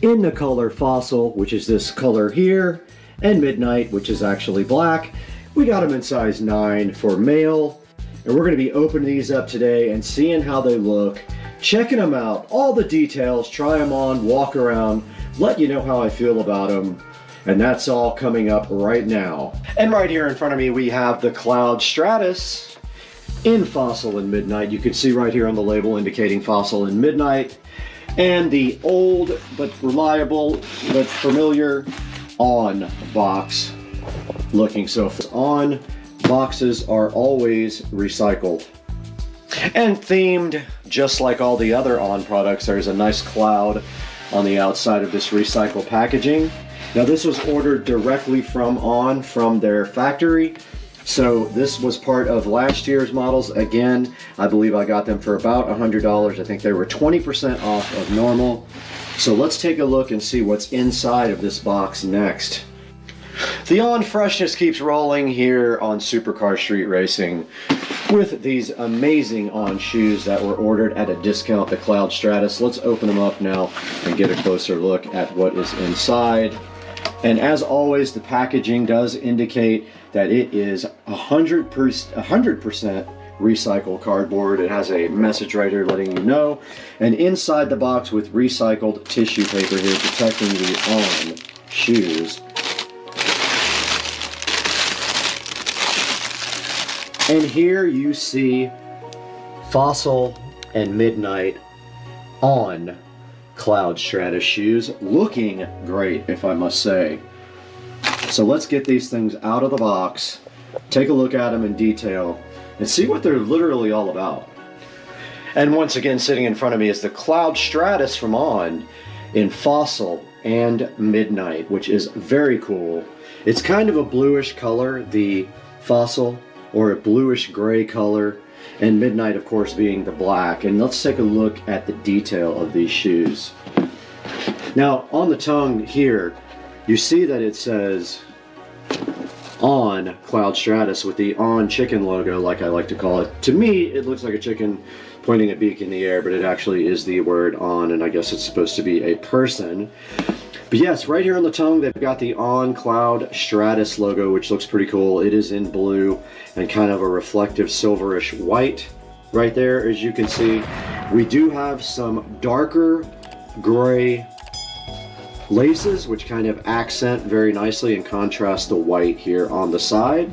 in the color Fossil, which is this color here, and Midnight, which is actually black. We got them in size 9 for male, and we're going to be opening these up today and seeing how they look, checking them out, all the details, try them on, walk around, let you know how I feel about them. And that's all coming up right now. And right here in front of me, we have the Cloud Stratus in Fossil and Midnight. You can see right here on the label indicating Fossil and Midnight. And the old but reliable but familiar On box. Looking so On boxes are always recycled. And themed, just like all the other On products, there's a nice cloud on the outside of this recycled packaging. Now this was ordered directly from their factory. So this was part of last year's models. Again, I believe I got them for about $100. I think they were 20% off of normal. So let's take a look and see what's inside of this box next. The on freshness keeps rolling here on Supercar Street Racing with these amazing on shoes that were ordered at a discount, the Cloud Stratus. Let's open them up now and get a closer look at what is inside. And as always, the packaging does indicate that it is 100% recycled cardboard. It has a message right here letting you know. And inside the box with recycled tissue paper here protecting the on shoes. And here you see Fossil and Midnight on Cloud Stratus shoes, looking great, if I must say. So let's get these things out of the box, take a look at them in detail, and see what they're literally all about. And once again, sitting in front of me is the Cloud Stratus from On in Fossil and Midnight, which is very cool. It's kind of a bluish color, the Fossil, or a bluish gray color, and Midnight, of course, being the black. And let's take a look at the detail of these shoes. Now, on the tongue here, you see that it says On Cloud Stratus with the On Chicken logo, like I like to call it. To me, it looks like a chicken pointing a beak in the air, but it actually is the word On, and I guess it's supposed to be a person. But yes, right here on the tongue, they've got the On Cloud Stratus logo, which looks pretty cool. It is in blue and kind of a reflective silverish white right there, as you can see. We do have some darker gray laces, which kind of accent very nicely and contrast the white here on the side.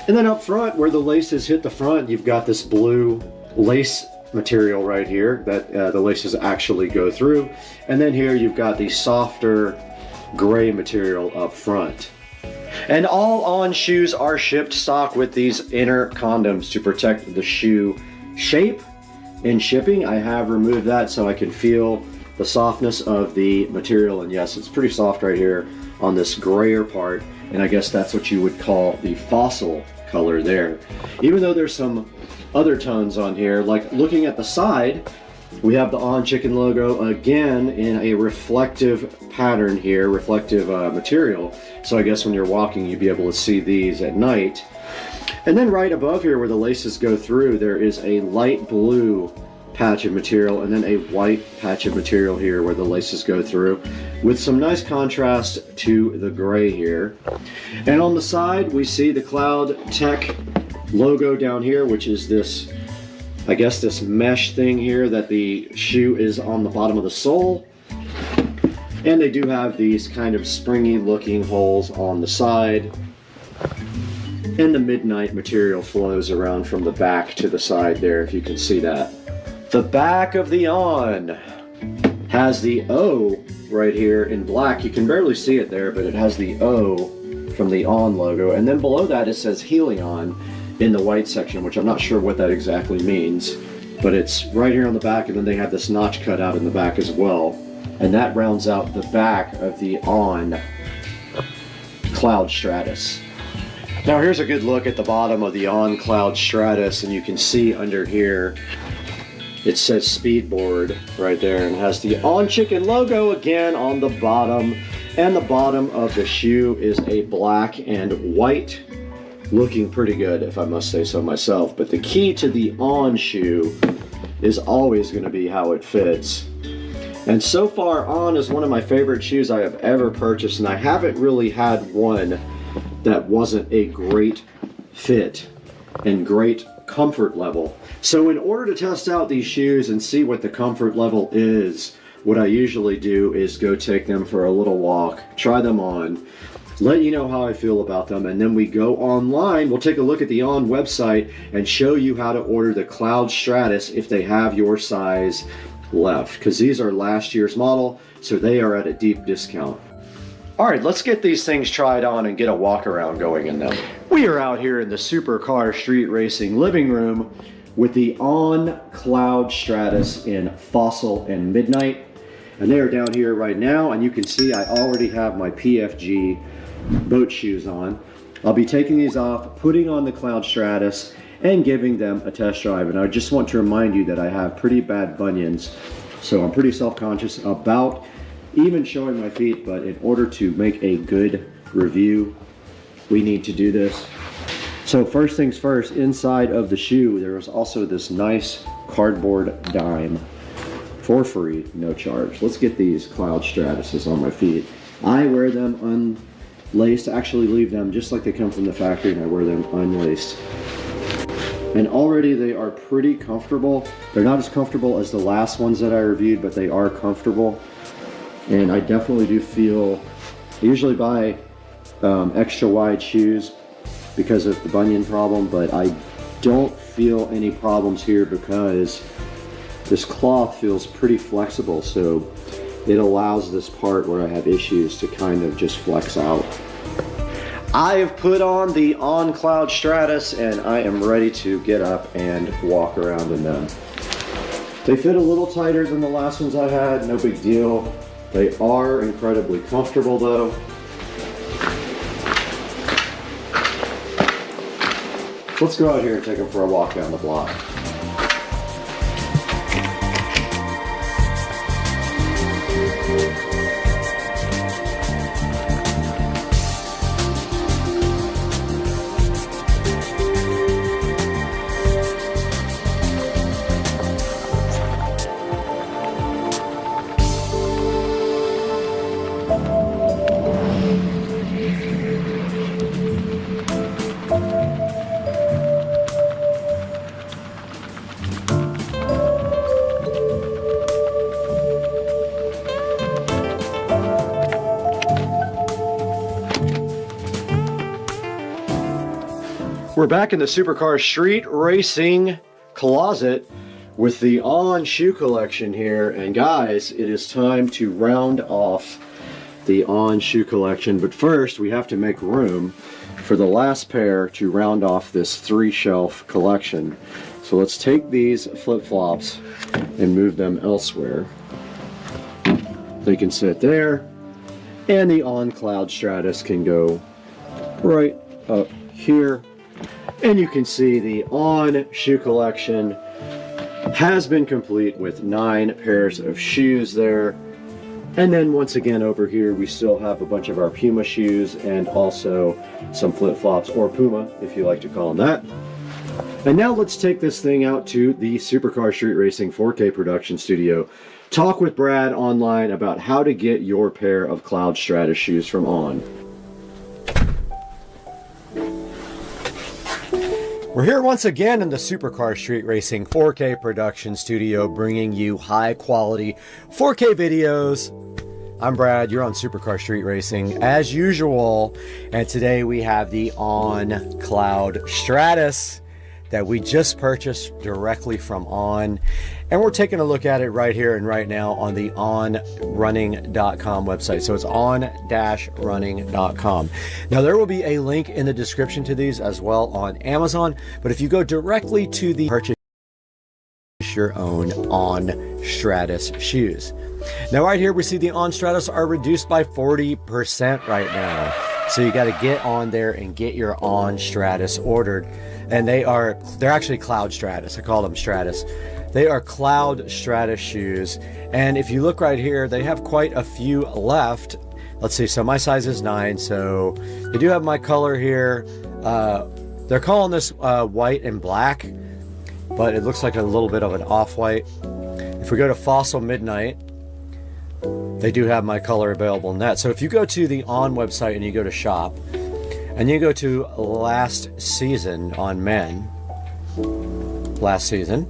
And then up front, where the laces hit the front, you've got this blue lace material right here that the laces actually go through. And then here you've got the softer gray material up front. And all On shoes are shipped stock with these inner condoms to protect the shoe shape. In shipping, I have removed that so I can feel the softness of the material, and yes, it's pretty soft right here on this grayer part, and I guess that's what you would call the Fossil color there. Even though there's some other tones on here, like looking at the side, we have the On Chicken logo again in a reflective pattern here, reflective material, so I guess when you're walking you'd be able to see these at night. And then right above here where the laces go through, there is a light blue patch of material and then a white patch of material here where the laces go through, with some nice contrast to the gray here. And on the side we see the Cloud Tech logo down here, which is this, I guess, this mesh thing here that the shoe is on the bottom of the sole. And they do have these kind of springy looking holes on the side. And the Midnight material flows around from the back to the side there, if you can see that. The back of the On has the O right here in black. You can barely see it there, but it has the O from the On logo. And then below that it says Helion in the white section, which I'm not sure what that exactly means. But it's right here on the back, and then they have this notch cut out in the back as well. And that rounds out the back of the On Cloud Stratus. Now here's a good look at the bottom of the On Cloud Stratus, and you can see under here it says Speedboard right there, and has the On Chicken logo again on the bottom. And the bottom of the shoe is a black and white, looking pretty good if I must say so myself. But the key to the On shoe is always going to be how it fits. And so far, On is one of my favorite shoes I have ever purchased, and I haven't really had one that wasn't a great fit and great comfort level. So in order to test out these shoes and see what the comfort level is, what I usually do is go take them for a little walk, try them on, let you know how I feel about them, and then we go online. We'll take a look at the On website and show you how to order the Cloud Stratus if they have your size left, because these are last year's model, so they are at a deep discount. Alright, let's get these things tried on and get a walk around going in them. We are out here in the Supercar Street Racing living room with the On Cloud Stratus in Fossil and Midnight. And they are down here right now, and you can see I already have my PFG boat shoes on. I'll be taking these off, putting on the Cloud Stratus, and giving them a test drive. And I just want to remind you that I have pretty bad bunions, so I'm pretty self-conscious about even showing my feet, but in order to make a good review, we need to do this. So first things first, inside of the shoe, there was also this nice cardboard dime for free, no charge. Let's get these Cloud Stratuses on my feet. I wear them unlaced, actually leave them just like they come from the factory, and I wear them unlaced. And already they are pretty comfortable. They're not as comfortable as the last ones that I reviewed, but they are comfortable. And I definitely do feel, I usually buy extra wide shoes because of the bunion problem, but I don't feel any problems here because this cloth feels pretty flexible, so it allows this part where I have issues to kind of just flex out. I have put on the Cloud Stratus and I am ready to get up and walk around in them. They fit a little tighter than the last ones I had, no big deal. They are incredibly comfortable though. Let's go out here and take them for a walk down the block. We're back in the Supercar Street Racing closet with the On shoe collection here, and guys, it is time to round off the On shoe collection, but first we have to make room for the last pair to round off this 3-shelf collection. So let's take these flip-flops and move them elsewhere. They can sit there, and the On Cloud Stratus can go right up here. And you can see the On shoe collection has been complete with 9 pairs of shoes there. And then once again over here we still have a bunch of our Puma shoes and also some flip-flops, or Puma if you like to call them that. And now let's take this thing out to the Supercar Street Racing 4K production studio. Talk with Brad online about how to get your pair of Cloud Stratus shoes from On. We're here once again in the Supercar Street Racing 4K production studio, bringing you high quality 4K videos. I'm Brad, you're on Supercar Street Racing as usual, and today we have the On Cloud Stratus that we just purchased directly from On, and we're taking a look at it right here and right now on the onrunning.com website. So it's on-running.com. Now there will be a link in the description to these as well on Amazon, but if you go directly to the purchase your own On Stratus shoes. Now right here we see the On Stratus are reduced by 40% right now. So you got to get on there and get your On Stratus ordered. And they're actually Cloud Stratus. I call them Stratus. They are Cloud Stratus shoes. And if you look right here, they have quite a few left. Let's see, so my size is 9, so they do have my color here. They're calling this white and black, but it looks like a little bit of an off-white. If we go to Fossil Midnight, they do have my color available in that. So if you go to the On website and you go to shop, and you go to last season on men, last season,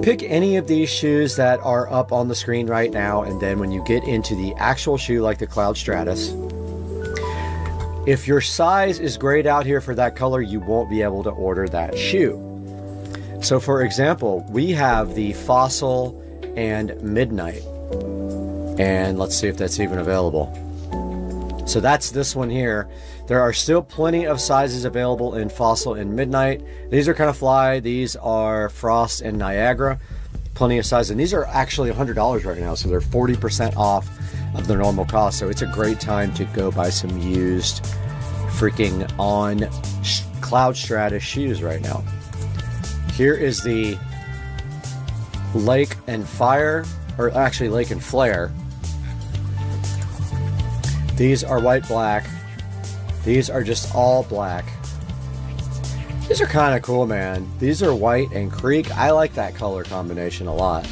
pick any of these shoes that are up on the screen right now, and then when you get into the actual shoe like the Cloud Stratus, if your size is grayed out here for that color, you won't be able to order that shoe. So for example, we have the Fossil and Midnight, and let's see if that's even available. So that's this one here. There are still plenty of sizes available in Fossil and Midnight. These are kind of fly. These are Frost and Niagara. plenty of size. And these are actually $100 right now, so they're 40% off of their normal cost. So it's a great time to go buy some used freaking on Cloud Stratus shoes right now. Here is the Lake and Fire, or actually Lake and Flare. These are white black. These are just all black. These are kind of cool, man. These are white and creek. I like that color combination a lot.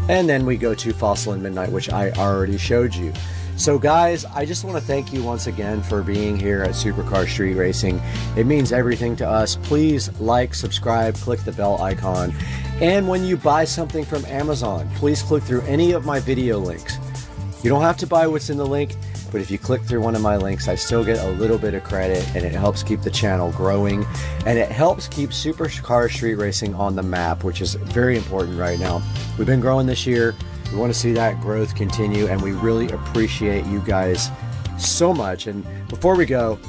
And then we go to Fossil and Midnight, which I already showed you. So guys, I just want to thank you once again for being here at Supercar Street Racing. It means everything to us. Please like, subscribe, click the bell icon. And when you buy something from Amazon, please click through any of my video links. You don't have to buy what's in the link, but if you click through one of my links, I still get a little bit of credit, and it helps keep the channel growing, and it helps keep Supercar Street Racing on the map, which is very important right now. We've been growing this year. We want to see that growth continue, and we really appreciate you guys so much. And before we go,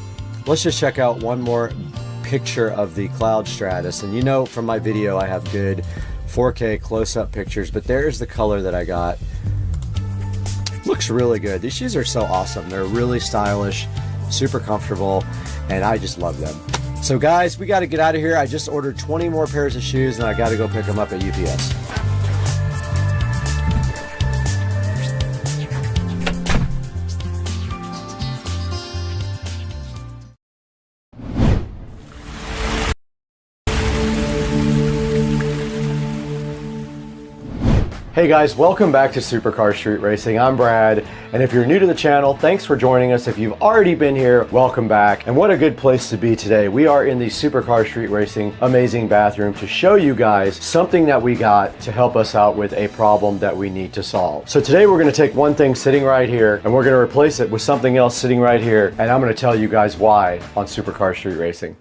let's just check out one more picture of the Cloud Stratus. And you know from my video I have good 4K close-up pictures, but there's the color that I got. Looks really good. These shoes are so awesome. They're really stylish, super comfortable, and I just love them. So guys, we got to get out of here. I just ordered 20 more pairs of shoes, and I got to go pick them up at UPS. Hey guys, welcome back to Supercar Street Racing. I'm Brad, and if you're new to the channel, thanks for joining us. If you've already been here, welcome back. And what a good place to be today. We are in the Supercar Street Racing amazing bathroom to show you guys something that we got to help us out with a problem that we need to solve. So today we're going to take one thing sitting right here, and we're going to replace it with something else sitting right here, and I'm going to tell you guys why on Supercar Street Racing.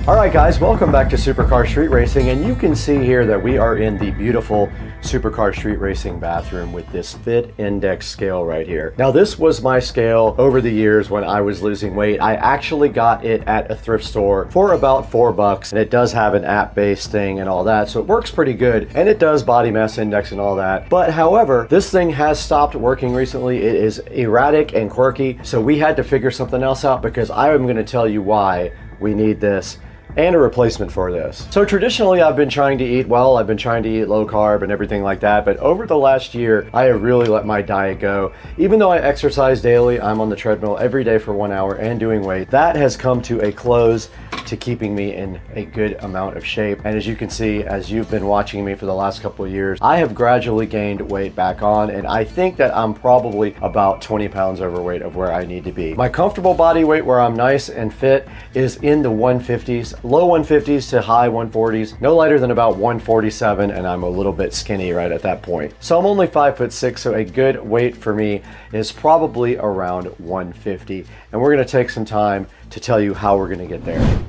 Alright guys, welcome back to Supercar Street Racing, and you can see here that we are in the beautiful Supercar Street Racing bathroom with this fit index scale right here. Now this was my scale over the years when I was losing weight. I actually got it at a thrift store for about $4, and it does have an app-based thing and all that, so it works pretty good, and it does body mass index and all that. But however, this thing has stopped working recently. It is erratic and quirky, so we had to figure something else out, because I am going to tell you why we need this and a replacement for this. So traditionally I've been trying to eat well, I've been trying to eat low carb and everything like that, but over the last year I have really let my diet go. Even though I exercise daily, I'm on the treadmill every day for 1 hour and doing weight, that has come to a close to keeping me in a good amount of shape. And as you can see, as you've been watching me for the last couple of years, I have gradually gained weight back on, and I think that I'm probably about 20 pounds overweight of where I need to be. My comfortable body weight where I'm nice and fit is in the 150s, low 150s to high 140s, no lighter than about 147, and I'm a little bit skinny right at that point. So I'm only 5'6", so a good weight for me is probably around 150. And we're gonna take some time to tell you how we're gonna get there.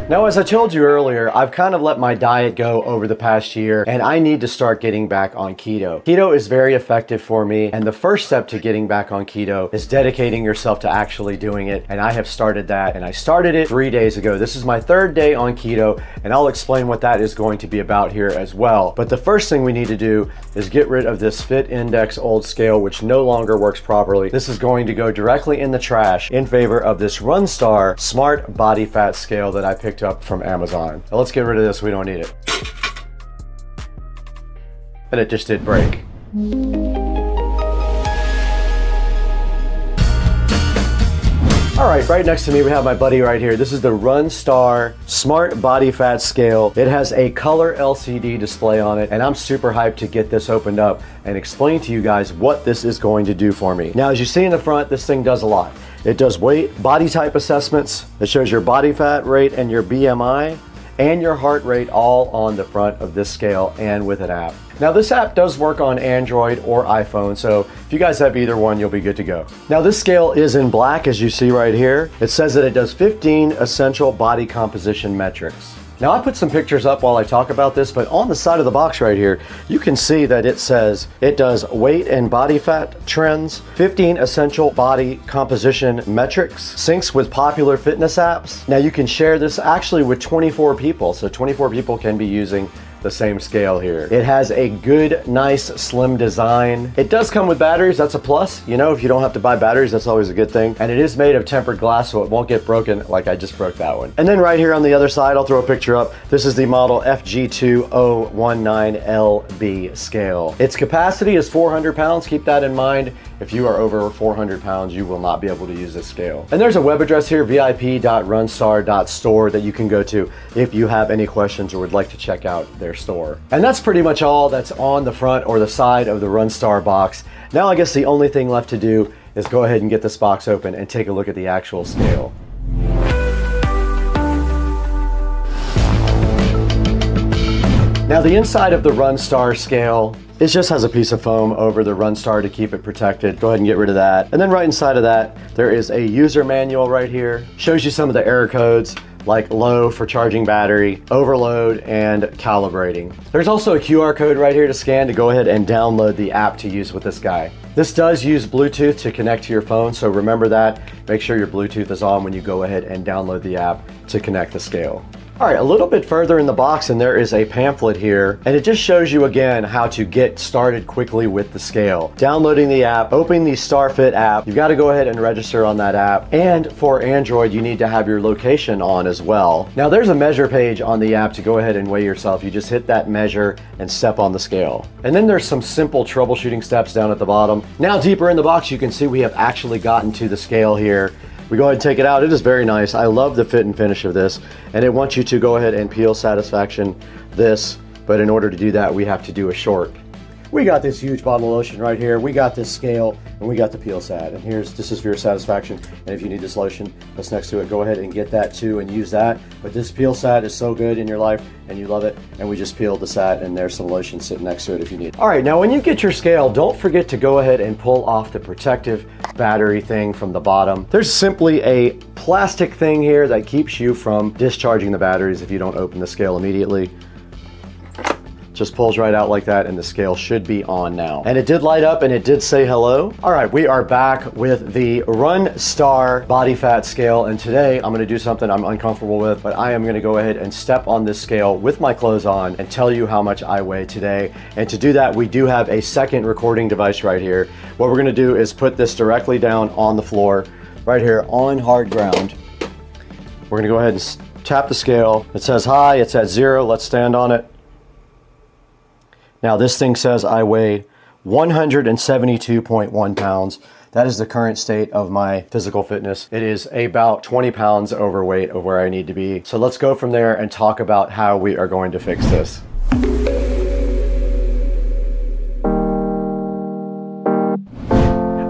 Now, as I told you earlier, I've kind of let my diet go over the past year, and I need to start getting back on keto. Keto is very effective for me, and the first step to getting back on keto is dedicating yourself to actually doing it, and I have started that, and I started it 3 days ago. This is my 3rd day on keto, and I'll explain what that is going to be about here as well. But the first thing we need to do is get rid of this Fit Index old scale, which no longer works properly. This is going to go directly in the trash in favor of this Runstar Smart Body Fat Scale that I picked up from Amazon. Now let's get rid of this, we don't need it. And it just did break. All right, right next to me we have my buddy right here. This is the Runstar Smart Body Fat Scale. It has a color LCD display on it, and I'm super hyped to get this opened up and explain to you guys what this is going to do for me. Now, as you see in the front, this thing does a lot. It does weight, body type assessments. It shows your body fat rate and your BMI and your heart rate all on the front of this scale and with an app. Now this app does work on Android or iPhone, so if you guys have either one, you'll be good to go. Now this scale is in black, as you see right here. It says that it does 15 essential body composition metrics. Now I put some pictures up while I talk about this, but on the side of the box right here, you can see that it says it does weight and body fat trends, 15 essential body composition metrics, syncs with popular fitness apps. Now you can share this actually with 24 people, so 24 people can be using the same scale here. It has a good, nice, slim design. It does come with batteries, that's a plus. You know, if you don't have to buy batteries, that's always a good thing. And it is made of tempered glass, so it won't get broken like I just broke that one. And then right here on the other side, I'll throw a picture up. This is the model FG2019LB scale. Its capacity is 400 pounds, keep that in mind. If you are over 400 pounds, you will not be able to use this scale. And there's a web address here, vip.runstar.store, that you can go to if you have any questions or would like to check out their store. And that's pretty much all that's on the front or the side of the Runstar box. Now I guess the only thing left to do is go ahead and get this box open and take a look at the actual scale. Now the inside of the Runstar scale, it just has a piece of foam over the Runstar to keep it protected. Go ahead and get rid of that. And then right inside of that, there is a user manual right here. Shows you some of the error codes, like low for charging battery, overload, and calibrating. There's also a QR code right here to scan to go ahead and download the app to use with this guy. This does use Bluetooth to connect to your phone, so remember that. Make sure your Bluetooth is on when you go ahead and download the app to connect the scale. All right, a little bit further in the box and there is a pamphlet here, and it just shows you again how to get started quickly with the scale. Downloading the app, opening the StarFit app, you've got to go ahead and register on that app. And for Android, you need to have your location on as well. Now there's a measure page on the app to go ahead and weigh yourself. You just hit that measure and step on the scale. And then there's some simple troubleshooting steps down at the bottom. Now deeper in the box, you can see we have actually gotten to the scale here. We go ahead and take it out. It is very nice. I love the fit and finish of this. And it wants you to go ahead and peel satisfaction this, but in order to do that, we have to do a short. We got this huge bottle of lotion right here. We got this scale and we got the peel sat. And this is for your satisfaction. And if you need this lotion that's next to it, go ahead and get that too and use that. But this peel sat is so good in your life and you love it. And we just peeled the sat and there's some lotion sitting next to it if you need it. All right, now when you get your scale, don't forget to go ahead and pull off the protective battery thing from the bottom. There's simply a plastic thing here that keeps you from discharging the batteries if you don't open the scale immediately. Just pulls right out like that and the scale should be on now. And it did light up and it did say hello. All right, we are back with the Runstar body fat scale, and today I'm gonna do something I'm uncomfortable with, but I am gonna go ahead and step on this scale with my clothes on and tell you how much I weigh today. And to do that, we do have a second recording device right here. What we're gonna do is put this directly down on the floor, right here on hard ground. We're gonna go ahead and tap the scale. It says hi, it's at 0, let's stand on it. Now this thing says I weigh 172.1 pounds. That is the current state of my physical fitness. It is about 20 pounds overweight of where I need to be. So let's go from there and talk about how we are going to fix this.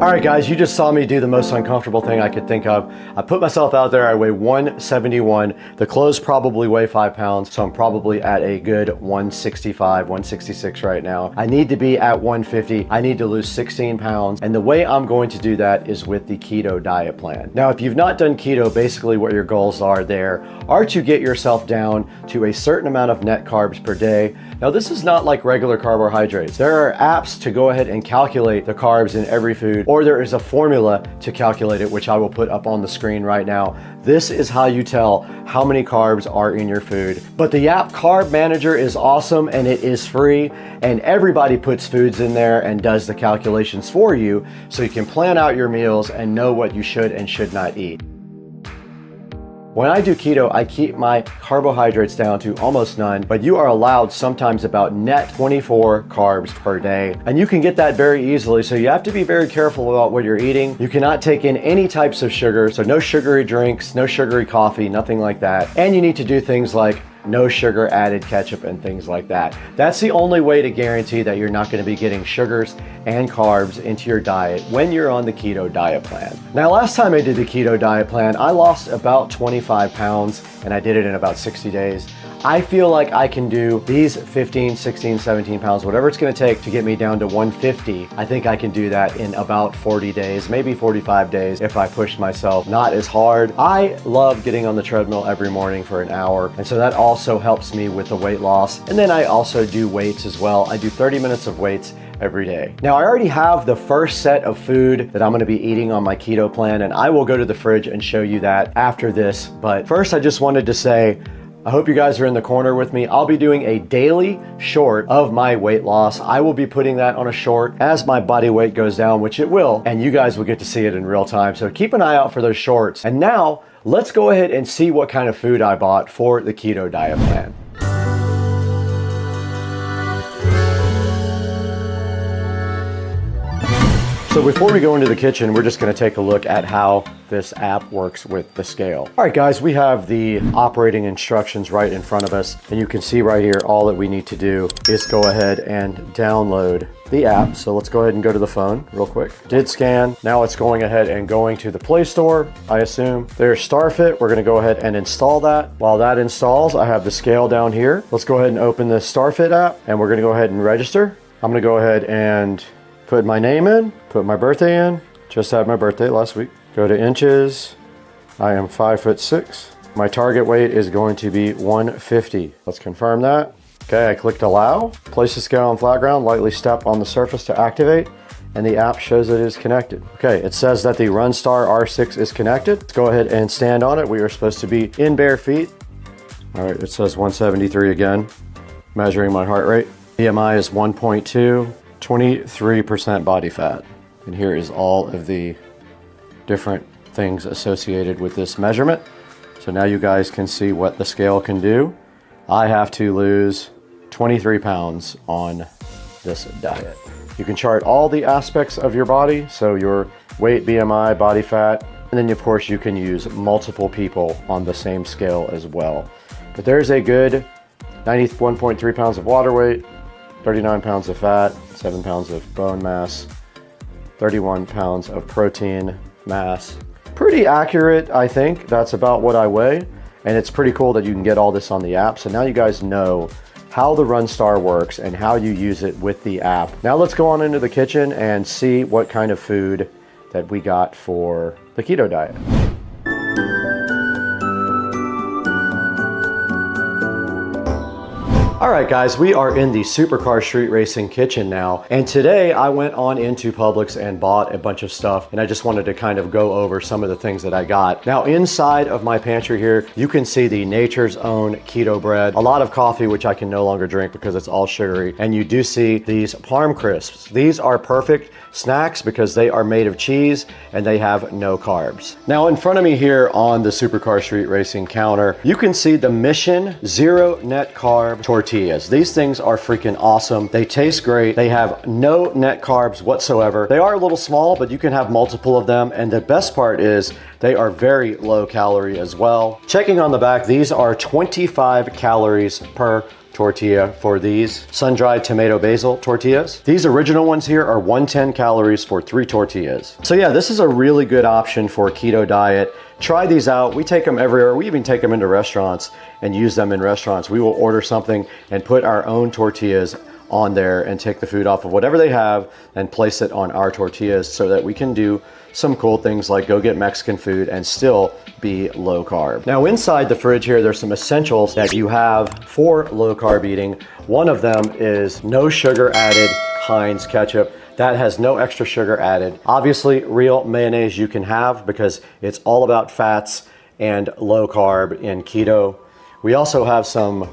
All right, guys, you just saw me do the most uncomfortable thing I could think of. I put myself out there, I weigh 171. The clothes probably weigh 5 pounds, so I'm probably at a good 165, 166 right now. I need to be at 150. I need to lose 16 pounds. And the way I'm going to do that is with the keto diet plan. Now, if you've not done keto, basically what your goals are there are to get yourself down to a certain amount of net carbs per day. Now, this is not like regular carbohydrates. There are apps to go ahead and calculate the carbs in every food, or there is a formula to calculate it, which I will put up on the screen right now. This is how you tell how many carbs are in your food. But the app Carb Manager is awesome and it is free, and everybody puts foods in there and does the calculations for you so you can plan out your meals and know what you should and should not eat. When I do keto, I keep my carbohydrates down to almost none, but you are allowed sometimes about net 24 carbs per day. And you can get that very easily, so you have to be very careful about what you're eating. You cannot take in any types of sugar, so no sugary drinks, no sugary coffee, nothing like that. And you need to do things like no sugar added ketchup and things like that. That's the only way to guarantee that you're not going to be getting sugars and carbs into your diet when you're on the keto diet plan. Now, last time I did the keto diet plan, I lost about 25 pounds and I did it in about 60 days. I feel like I can do these 15, 16, 17 pounds, whatever it's gonna take to get me down to 150. I think I can do that in about 40 days, maybe 45 days if I push myself not as hard. I love getting on the treadmill every morning for an hour, and so that also helps me with the weight loss. And then I also do weights as well. I do 30 minutes of weights every day. Now, I already have the first set of food that I'm gonna be eating on my keto plan, and I will go to the fridge and show you that after this. But first, I just wanted to say, I hope you guys are in the corner with me. I'll be doing a daily short of my weight loss. I will be putting that on a short as my body weight goes down, which it will, and you guys will get to see it in real time. So keep an eye out for those shorts. And now, let's go ahead and see what kind of food I bought for the keto diet plan. So before we go into the kitchen, we're just gonna take a look at how this app works with the scale. All right, guys, we have the operating instructions right in front of us, and you can see right here, all that we need to do is go ahead and download the app. So let's go ahead and go to the phone real quick. Did scan. Now it's going ahead and going to the Play Store, I assume. There's StarFit. We're gonna go ahead and install that. While that installs, I have the scale down here. Let's go ahead and open the StarFit app, and we're gonna go ahead and register. I'm gonna go ahead and put my name in, put my birthday in. Just had my birthday last week. Go to inches. I am 5'6". My target weight is going to be 150. Let's confirm that. Okay, I clicked allow. Place the scale on flat ground, lightly step on the surface to activate, and the app shows it is connected. Okay, it says that the Runstar R6 is connected. Let's go ahead and stand on it. We are supposed to be in bare feet. All right, it says 173 again, measuring my heart rate. BMI is 1.2. 23% body fat. And here is all of the different things associated with this measurement. So now you guys can see what the scale can do. I have to lose 23 pounds on this diet. You can chart all the aspects of your body, so your weight, BMI, body fat, and then of course you can use multiple people on the same scale as well. But there's a good 91.3 pounds of water weight, 39 pounds of fat, 7 pounds of bone mass, 31 pounds of protein mass. Pretty accurate, I think. That's about what I weigh. And it's pretty cool that you can get all this on the app. So now you guys know how the Runstar works and how you use it with the app. Now let's go on into the kitchen and see what kind of food that we got for the keto diet. All right, guys, we are in the Supercar Street Racing kitchen now. And today I went on into Publix and bought a bunch of stuff. And I just wanted to kind of go over some of the things that I got. Now, inside of my pantry here, you can see the Nature's Own keto bread, a lot of coffee, which I can no longer drink because it's all sugary. And you do see these Parm Crisps. These are perfect snacks because they are made of cheese and they have no carbs. Now, in front of me here on the Supercar Street Racing counter, you can see the Mission Zero Net Carb Tortillas. These things are freaking awesome. They taste great. They have no net carbs whatsoever. They are a little small, but you can have multiple of them. And the best part is they are very low calorie as well. Checking on the back, these are 25 calories per tortilla for these sun-dried tomato basil tortillas. These original ones here are 110 calories for 3 tortillas. So yeah, this is a really good option for a keto diet. Try these out. We take them everywhere. We even take them into restaurants and use them in restaurants. We will order something and put our own tortillas on there and take the food off of whatever they have and place it on our tortillas so that we can do some cool things like go get Mexican food and still be low carb. Now inside the fridge here, there's some essentials that you have for low carb eating. One of them is no sugar added Heinz ketchup. That has no extra sugar added. Obviously, real mayonnaise you can have because it's all about fats and low carb in keto. We also have some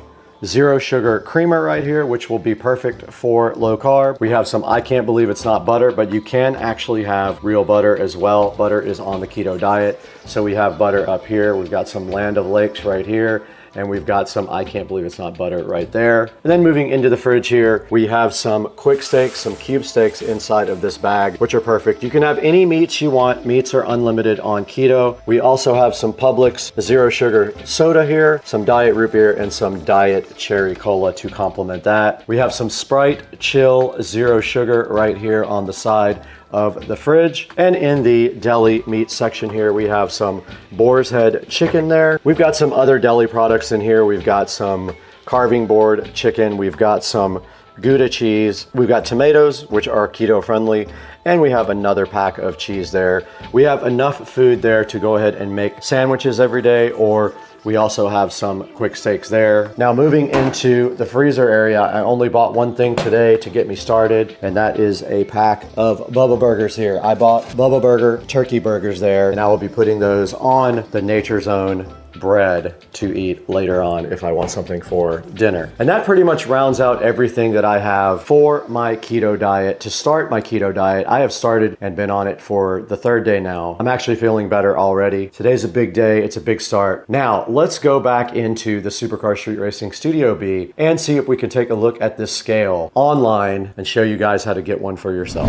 zero sugar creamer right here, which will be perfect for low carb. We have some, I can't believe it's not butter, but you can actually have real butter as well. Butter is on the keto diet. So we have butter up here. We've got some Land O'Lakes right here. And we've got some, I can't believe it's not butter right there. And then moving into the fridge here, we have some quick steaks, some cube steaks inside of this bag, which are perfect. You can have any meats you want. Meats are unlimited on keto. We also have some Publix zero sugar soda here, some diet root beer, and some diet cherry cola to complement that. We have some Sprite Chill zero sugar right here on the side of the fridge. And in the deli meat section here, we have some boar's head chicken there. We've got some other deli products in here. We've got some carving board chicken. We've got some Gouda cheese. We've got tomatoes, which are keto friendly. And we have another pack of cheese there. We have enough food there to go ahead and make sandwiches every day, or we also have some quick steaks there. Now moving into the freezer area, I only bought one thing today to get me started, and that is a pack of Bubba Burgers here. I bought Bubba Burger turkey burgers there, and I will be putting those on the Nature Zone bread to eat later on if I want something for dinner. And that pretty much rounds out everything that I have for my keto diet. To start my keto diet, I have started and been on it for the 3rd day now. I'm actually feeling better already. Today's a big day. It's a big start. Now, let's go back into the Supercar Street Racing Studio B and see if we can take a look at this scale online and show you guys how to get one for yourself.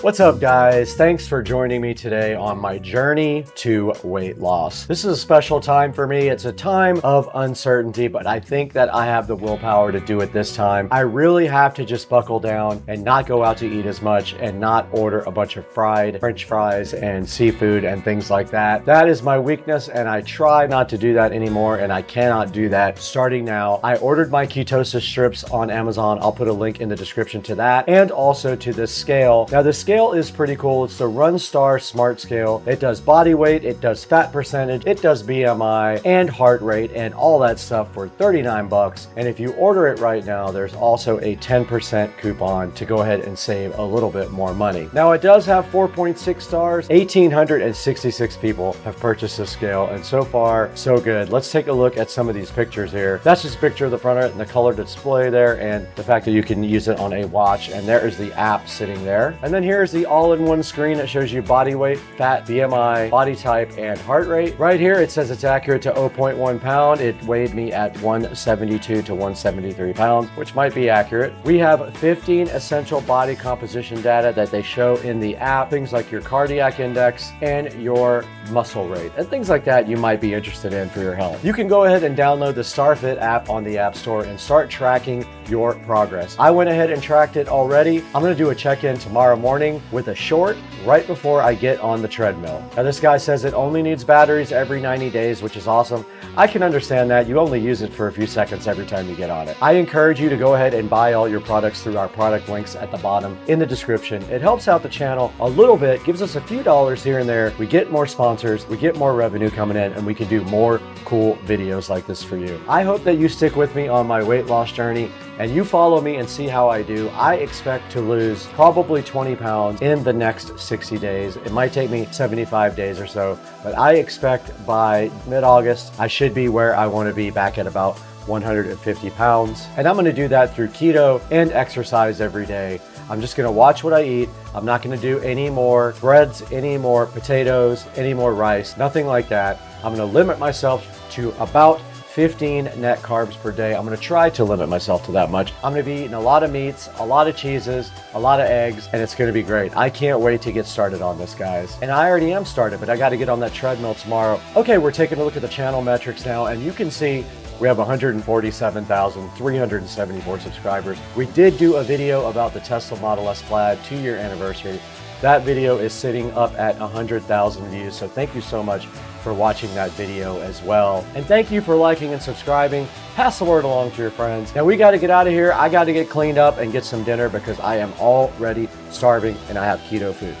What's up, guys? Thanks for joining me today on my journey to weight loss. This is a special time for me. It's a time of uncertainty, but I think that I have the willpower to do it this time. I really have to just buckle down and not go out to eat as much and not order a bunch of fried French fries and seafood and things like that. That is my weakness, and I try not to do that anymore, and I cannot do that starting now. I ordered my ketosis strips on Amazon. I'll put a link in the description to that, and also to this scale. Now, the scale is pretty cool. It's the Runstar Smart Scale. It does body weight, it does fat percentage, it does BMI and heart rate and all that stuff for 39 bucks. And if you order it right now, there's also a 10% coupon to go ahead and save a little bit more money. Now, it does have 4.6 stars. 1,866 people have purchased this scale, and so far, so good. Let's take a look at some of these pictures here. That's just a picture of the front of it and the color display there, and the fact that you can use it on a watch, and there is the app sitting there. And then here's the all-in-one screen that shows you body weight, fat, BMI, body type, and heart rate. Right here, it says it's accurate to 0.1 pound. It weighed me at 172 to 173 pounds, which might be accurate. We have 15 essential body composition data that they show in the app, things like your cardiac index and your muscle rate, and things like that you might be interested in for your health. You can go ahead and download the StarFit app on the App Store and start tracking your progress. I went ahead and tracked it already. I'm gonna do a check-in tomorrow morning with a short right before I get on the treadmill. Now, this guy says it only needs batteries every 90 days, which is awesome. I can understand that. You only use it for a few seconds every time you get on it. I encourage you to go ahead and buy all your products through our product links at the bottom in the description. It helps out the channel a little bit, gives us a few dollars here and there. We get more sponsors, we get more revenue coming in, and we can do more cool videos like this for you. I hope that you stick with me on my weight loss journey and you follow me and see how I do. I expect to lose probably 20 pounds in the next 60 days. It might take me 75 days or so, but I expect by mid-August, I should be where I want to be, back at about 150 pounds. And I'm going to do that through keto and exercise every day. I'm just going to watch what I eat. I'm not going to do any more breads, any more potatoes, any more rice, nothing like that. I'm going to limit myself to about 15 net carbs per day. I'm gonna try to limit myself to that much. I'm gonna be eating a lot of meats, a lot of cheeses, a lot of eggs, and it's gonna be great. I can't wait to get started on this, guys. And I already am started, but I gotta get on that treadmill tomorrow. Okay, we're taking a look at the channel metrics now, and you can see we have 147,374 subscribers. We did do a video about the Tesla Model S Plaid 2-year anniversary. That video is sitting up at 100,000 views, so thank you so much for watching that video as well. And thank you for liking and subscribing. Pass the word along to your friends. Now we gotta get out of here. I gotta get cleaned up and get some dinner because I am already starving and I have keto food.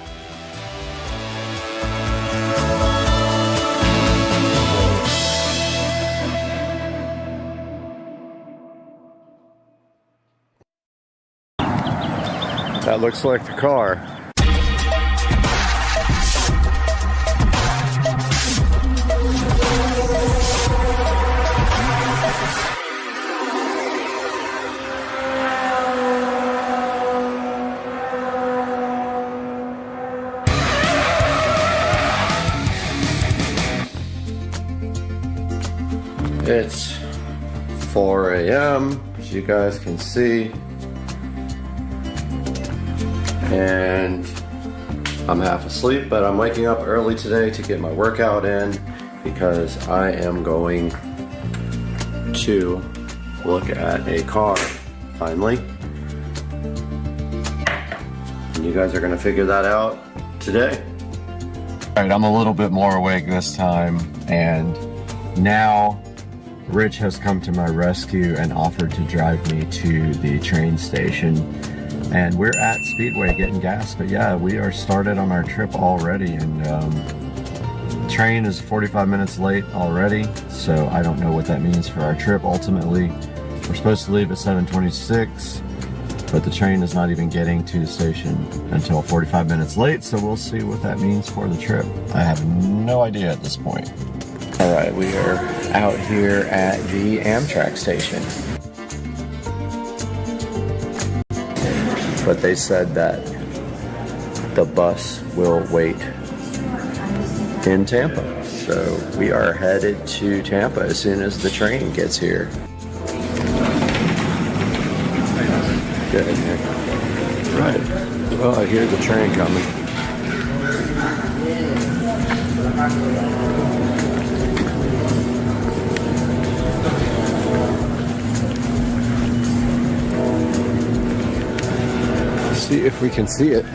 That looks like the car. It's 4 a.m. as you guys can see, and I'm half asleep, but I'm waking up early today to get my workout in because I am going to look at a car finally. And you guys are gonna figure that out today. All right, I'm a little bit more awake this time, and now Rich has come to my rescue and offered to drive me to the train station. And we're at Speedway getting gas, but yeah, we are started on our trip already, and train is 45 minutes late already, so I don't know what that means for our trip. Ultimately, we're supposed to leave at 7:26, but the train is not even getting to the station until 45 minutes late, so we'll see what that means for the trip. I have no idea at this point. All right, we are out here at the Amtrak station. But they said that the bus will wait in Tampa. So we are headed to Tampa as soon as the train gets here. Get in here. Right. Well, I hear the train coming. See if we can see it.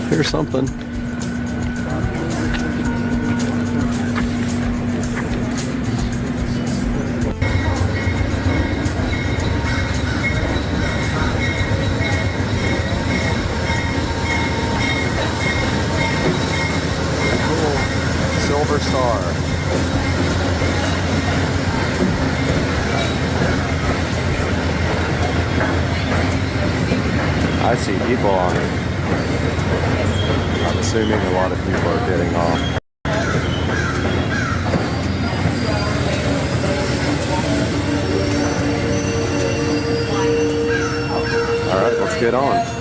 Here's something. Cool. Silver Star. I see people on it. I'm assuming a lot of people are getting off. All right, let's get on.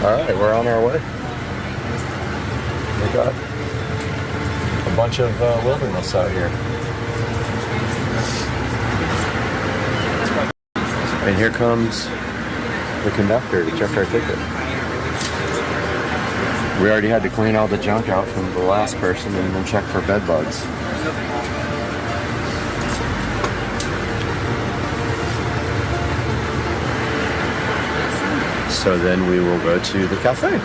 All right, we're on our way. We got a bunch of wilderness out here. And here comes the conductor to check our ticket. We already had to clean all the junk out from the last person and then check for bed bugs. So then we will go to the cafe.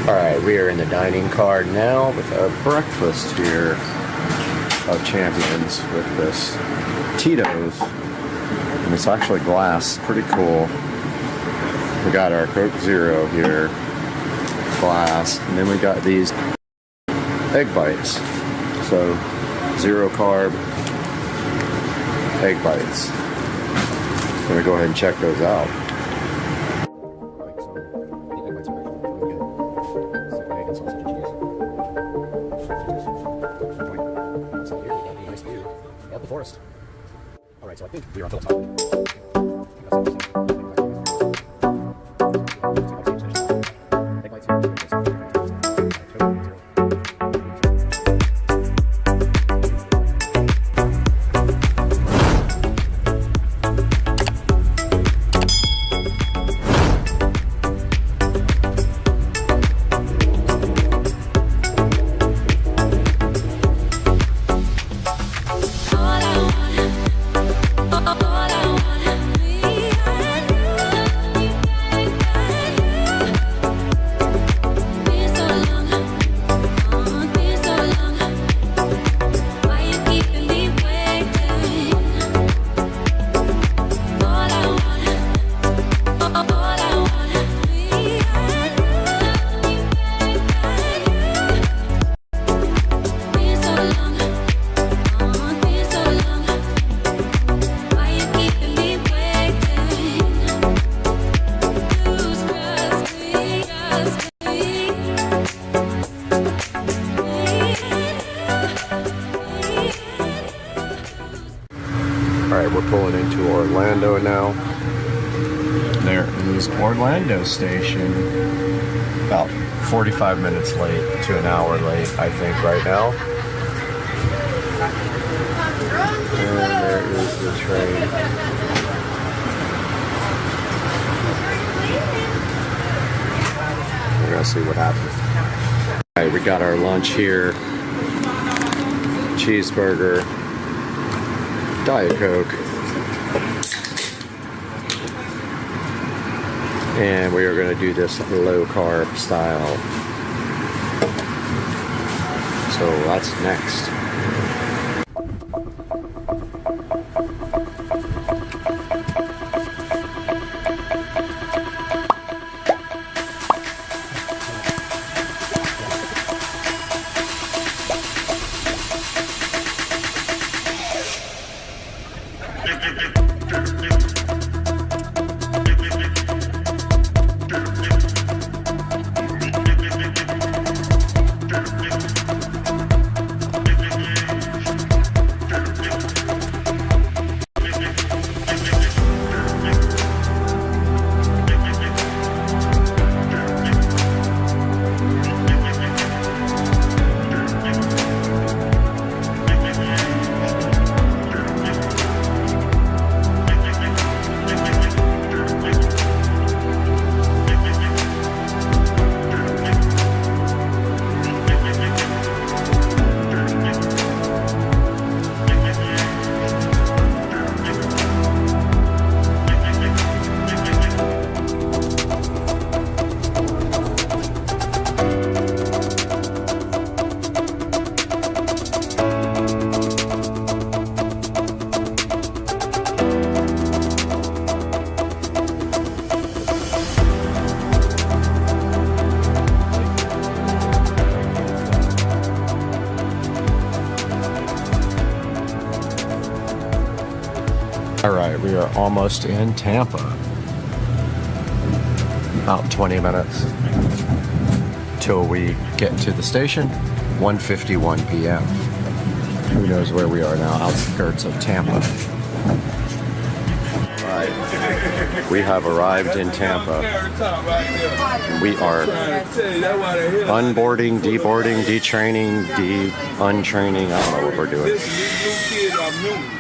Alright, we are in the dining car now with our breakfast here of champions with this Tito's. And it's actually glass, pretty cool. We got our Coke Zero here, glass, and then we got these egg bites. So, 0 carb, egg bites. I'm gonna go ahead and check those out. Of the forest. All right, so I think we are on the top. We're pulling into Orlando now. There is Orlando Station. About 45 minutes late to an hour late, I think, right now. And there is the train. We're gonna see what happens. All right, we got our lunch here. Cheeseburger. Diet Coke, and we are going to do this low carb style. So that's next. All right, we are almost in Tampa. About 20 minutes till we get to the station. 1:51 p.m. Who knows where we are now? Outskirts of Tampa. All right, we have arrived in Tampa. We are unboarding, deboarding, detraining, untraining. I don't know what we're doing.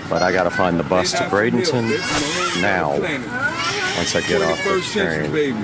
But I gotta find the bus to Bradenton now. Once I get off this train.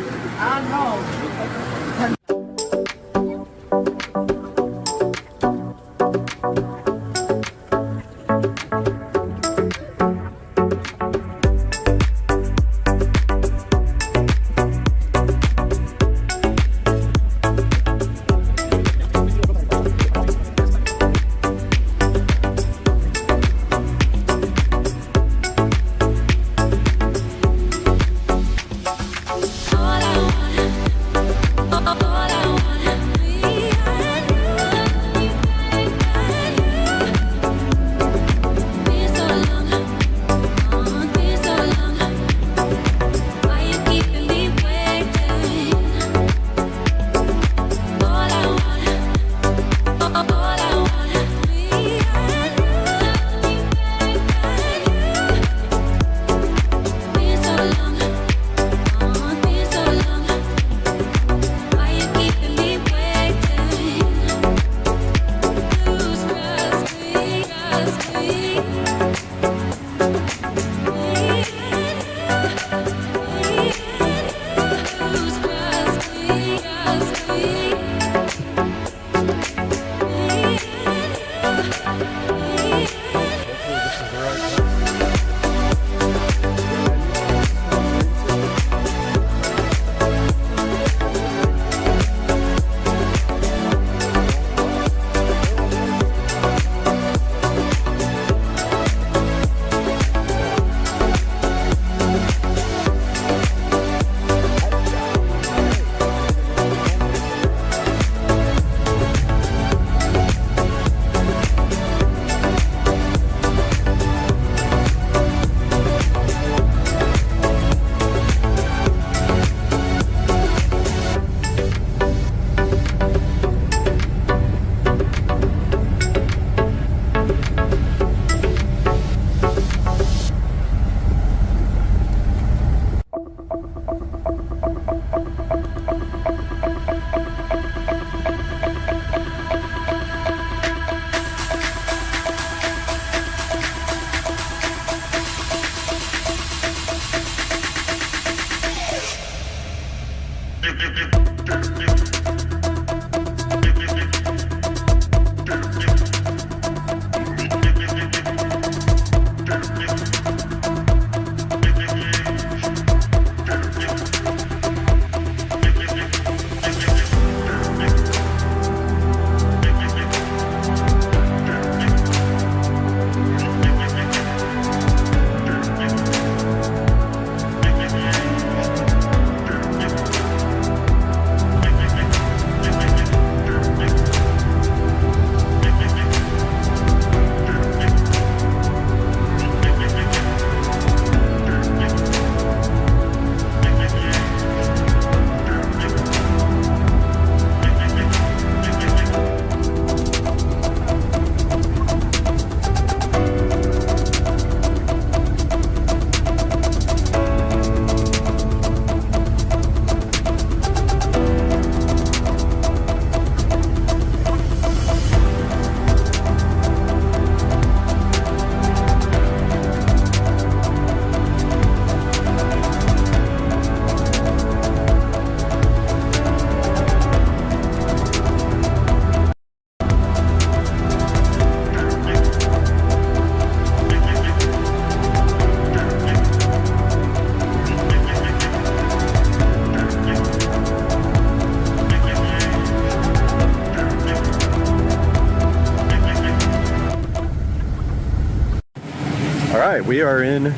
All right, we are in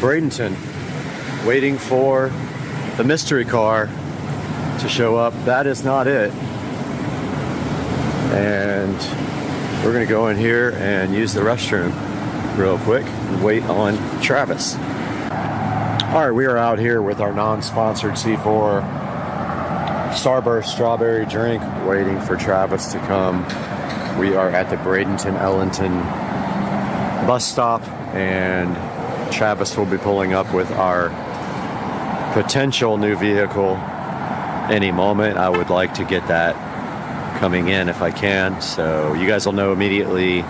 Bradenton, waiting for the mystery car to show up. That is not it. And we're gonna go in here and use the restroom real quick and wait on Travis. All right, we are out here with our non-sponsored C4 Starburst strawberry drink, waiting for Travis to come. We are at the Bradenton Ellington bus stop, and Travis will be pulling up with our potential new vehicle any moment. I would like to get that coming in if I can, so you guys will know immediately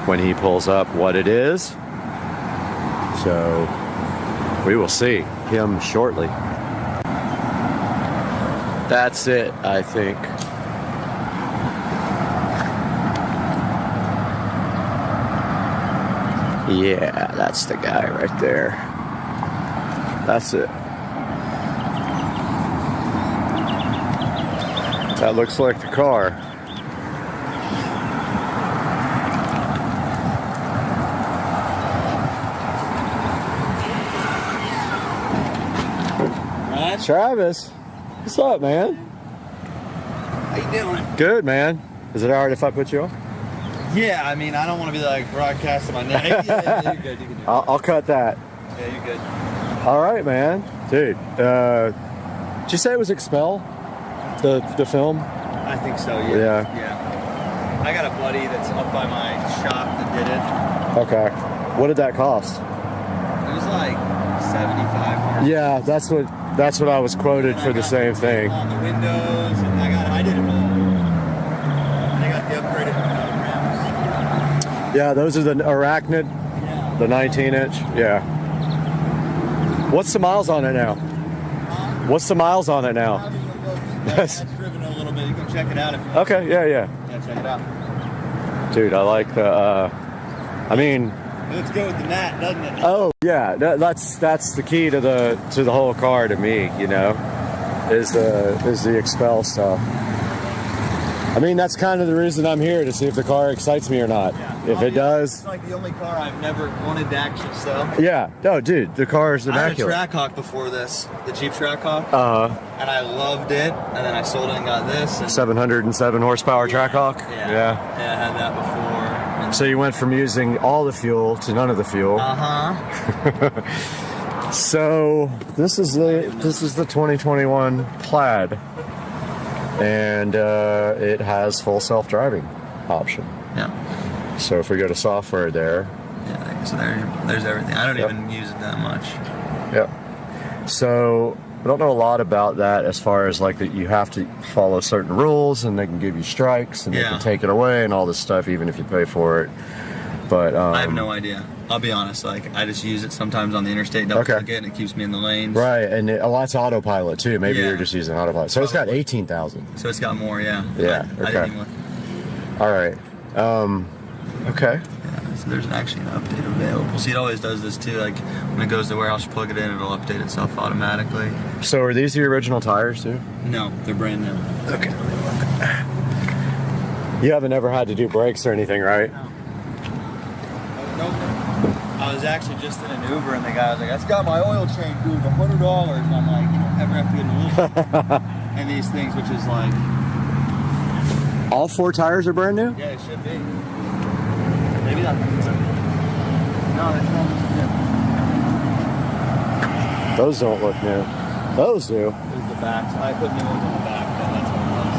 when he pulls up what it is. So we will see him shortly. That's it, I think. Yeah, that's the guy right there. That's it. That looks like the car. Right? Travis, what's up, man? How you doing? Good, man. Is it alright if I put you on? Yeah, I mean, I don't want to be like broadcasting my name. Yeah, you're good. You can do it. I'll cut that. Yeah, you're good. All right, man. Dude, did you say it was Expel? The film? I think so, yeah. Yeah. I got a buddy that's up by my shop that did it. Okay. What did that cost? It was like $75. Yeah, that's what I was quoted for the same thing. On the windows, and I did it all. And I got the upgraded rims. Yeah, those are the Arachnid, the 19-inch. Yeah. What's the miles on it now? What's the miles on it now? That's driven a little bit. You can check it out if you want. Okay, yeah. Yeah, check it out. Dude, I like the, I mean... It looks good with the mat, doesn't it? Oh, yeah, that's the key to the whole car to me, you know, is the expel stuff. I mean, that's kind of the reason I'm here, to see if the car excites me or not. Yeah. If it does... It's like the only car I've never wanted to actually sell. Yeah. No, dude, the car is immaculate. I had a Trackhawk before this, the Jeep Trackhawk. Uh-huh. And I loved it, and then I sold it and got this. And 707 horsepower Trackhawk? Yeah. Yeah. Yeah, I had that before. And So you went from using all the fuel to none of the fuel. uh-huh. So this is the 2021 Plaid, and it has full self-driving option. Yeah. So if we go to software there, Yeah, so there's everything. I don't Yep. even use it that much. yep. So I don't know a lot about that, as far as like that you have to follow certain rules, and they can give you strikes, and they Yeah. can take it away, and all this stuff, even if you pay for it. But I have no idea. I'll be honest, like, I just use it sometimes on the interstate, double Okay. click it, and it keeps me in the lanes. Right, and a lot's autopilot too. Maybe Yeah. you're just using autopilot. So it's got 18,000. So it's got more, yeah. Yeah, I okay. didn't even look. All right. Okay. Yeah, so there's actually an update available. See, it always does this too. Like, when it goes to the warehouse, you plug it in, it'll update itself automatically. So are these the original tires too? No, they're brand new. Okay. You haven't ever had to do brakes or anything, right? Nope. I was actually just in an Uber, and the guy was like, "That's got my oil change, dude, $100." And I'm like, "You don't ever have to get an oil change." And these things, which is like, All 4 tires are brand new? yeah, it should be. Maybe not. No, that's not. Those don't look new. Those do. It was the back. So I put new ones on the back, but that's what it was.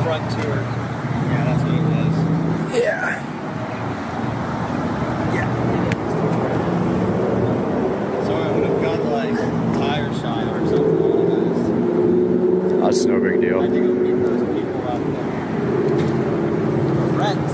Front tour. Yeah, that's what it was. Yeah. So I would have got like tire shine or something. That's no big deal. I think I'll meet those people out there. Rent.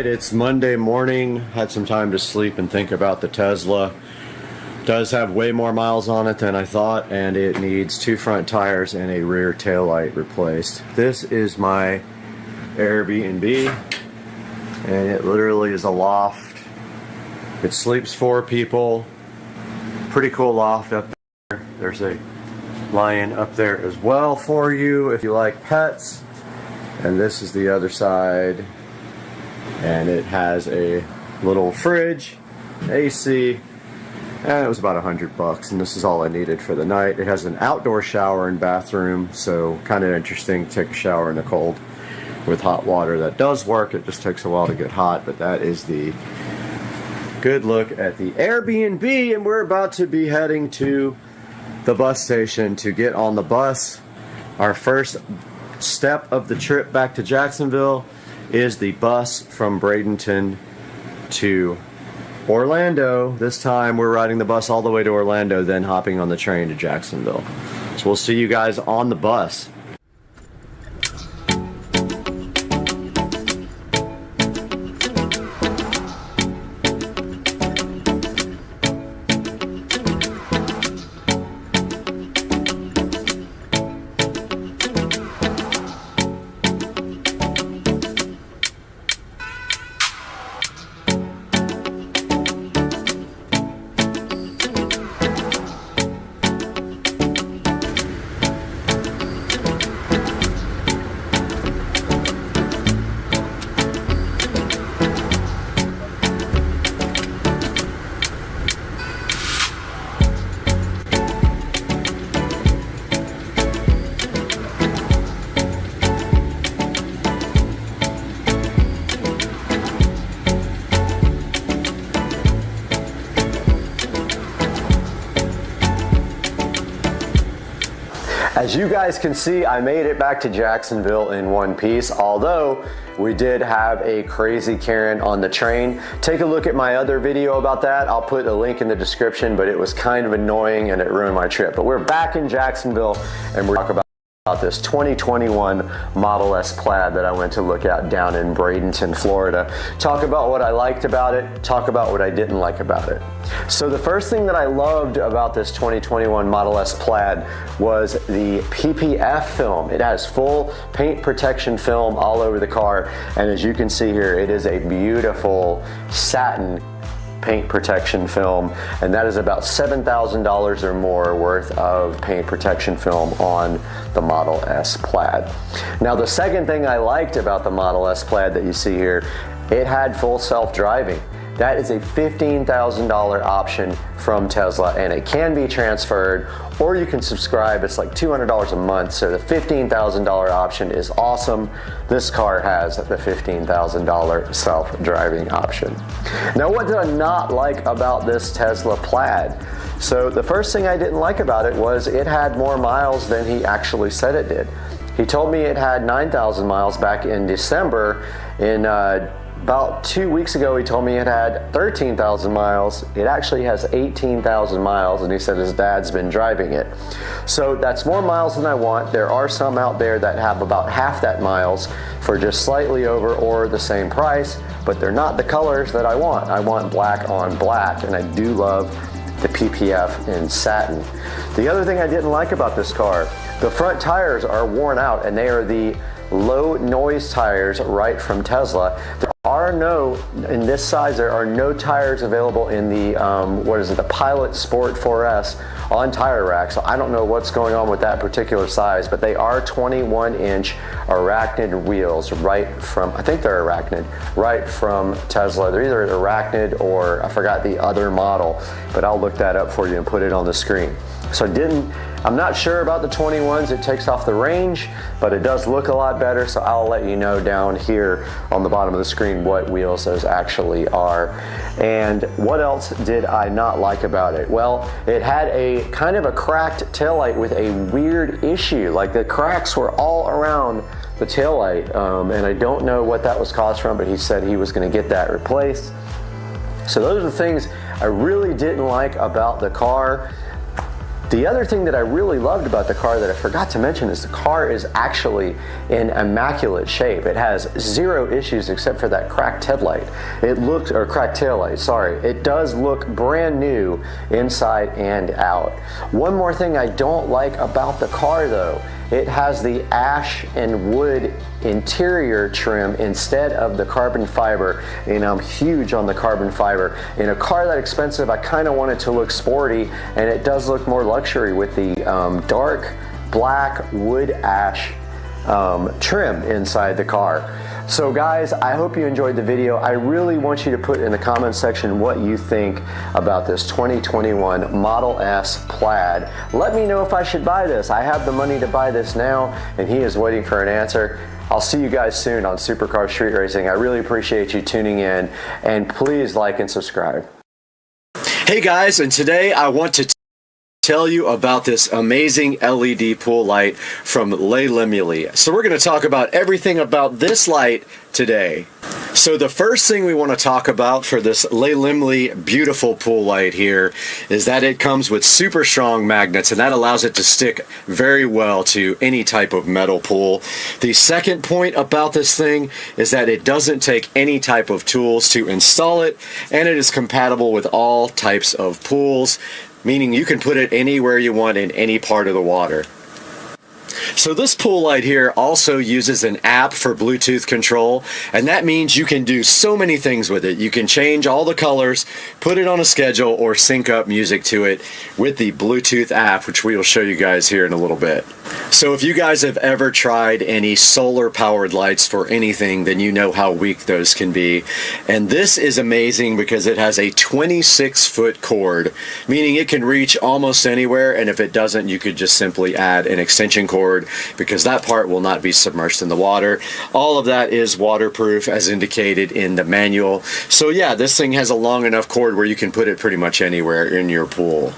It's Monday morning. Had some time to sleep and think about the Tesla. Does have way more miles on it than I thought, and it needs 2 front tires and a rear taillight replaced. This is my Airbnb, and it literally is a loft. It sleeps 4 people. Pretty cool loft up there. There's a lion up there as well for you if you like pets. And this is the other side. And it has a little fridge, AC, and it was about $100, and this is all I needed for the night. It has an outdoor shower and bathroom, so kind of interesting to take a shower in the cold with hot water. That does work. It just takes a while to get hot, but that is the good look at the Airbnb, and we're about to be heading to the bus station to get on the bus. Our first step of the trip back to Jacksonville is the bus from Bradenton to Orlando. This time we're riding the bus all the way to Orlando, then hopping on the train to Jacksonville. So we'll see you guys on the bus. As you guys can see, I made it back to Jacksonville in one piece, although we did have a crazy Karen on the train. Take a look at my other video about that. I'll put a link in the description, but it was kind of annoying and it ruined my trip. But we're back in Jacksonville and we're talking about this 2021 Model S Plaid that I went to look at down in Bradenton, Florida. Talk about what I liked about it, talk about what I didn't like about it. So the first thing that I loved about this 2021 Model S Plaid was the PPF film. It has full paint protection film all over the car, and as you can see here, it is a beautiful satin paint protection film, and that is about $7,000 or more worth of paint protection film on the Model S Plaid. Now the second thing I liked about the Model S Plaid that you see here, it had full self-driving. That is a $15,000 option from Tesla, and it can be transferred or you can subscribe. It's like $200 a month, so the $15,000 option is awesome. This car has the $15,000 self-driving option. Now, what did I not like about this Tesla Plaid? So the first thing I didn't like about it was it had more miles than he actually said it did. He told me it had 9,000 miles back in December. In about 2 weeks ago, he told me it had 13,000 miles. It actually has 18,000 miles, and he said his dad's been driving it. So that's more miles than I want. There are some out there that have about half that miles for just slightly over or the same price, but they're not the colors that I want. I want black on black, and I do love the PPF in satin. The other thing I didn't like about this car, the front tires are worn out, and they are the low noise tires right from Tesla. In this size, there are no tires available in the, the Pilot Sport 4S on Tire Rack. So I don't know what's going on with that particular size, but they are 21-inch Arachnid wheels right from, I think they're Arachnid, right from Tesla. They're either Arachnid or I forgot the other model, but I'll look that up for you and put it on the screen. So I'm not sure about the 21s. It takes off the range, but it does look a lot better. So I'll let you know down here on the bottom of the screen what wheels those actually are. And what else did I not like about it? Well, it had a kind of a cracked taillight with a weird issue. Like the cracks were all around the taillight, and I don't know what that was caused from, but he said he was going to get that replaced. So those are the things I really didn't like about the car. The other thing that I really loved about the car that I forgot to mention is the car is actually in immaculate shape. It has zero issues except for that cracked headlight. Or cracked taillight, sorry. It does look brand new inside and out. One more thing I don't like about the car though, it has the ash and wood interior trim instead of the carbon fiber, and I'm huge on the carbon fiber. In a car that expensive, I kind of want it to look sporty, and it does look more luxury with the dark black wood ash trim inside the car. So guys, I hope you enjoyed the video. I really want you to put in the comment section what you think about this 2021 Model S Plaid. Let me know if I should buy this. I have the money to buy this now, and he is waiting for an answer. I'll see you guys soon on Supercar Street Racing. I really appreciate you tuning in, and please like and subscribe. Hey guys, and today I want to tell you about this amazing LED pool light from Hdmi. So we're going to talk about everything about this light today. So the first thing we want to talk about for this Hdmi beautiful pool light here is that it comes with super strong magnets, and that allows it to stick very well to any type of metal pool. The second point about this thing is that it doesn't take any type of tools to install it, and it is compatible with all types of pools, meaning you can put it anywhere you want in any part of the water. So this pool light here also uses an app for Bluetooth control, and that means you can do so many things with it. You can change all the colors, put it on a schedule, or sync up music to it with the Bluetooth app, which we will show you guys here in a little bit. So if you guys have ever tried any solar powered lights for anything, then you know how weak those can be. And this is amazing because it has a 26-foot cord, meaning it can reach almost anywhere, and if it doesn't, you could just simply add an extension cord because that part will not be submerged in the water. All of that is waterproof as indicated in the manual. So yeah, this thing has a long enough cord where you can put it pretty much anywhere in your pool.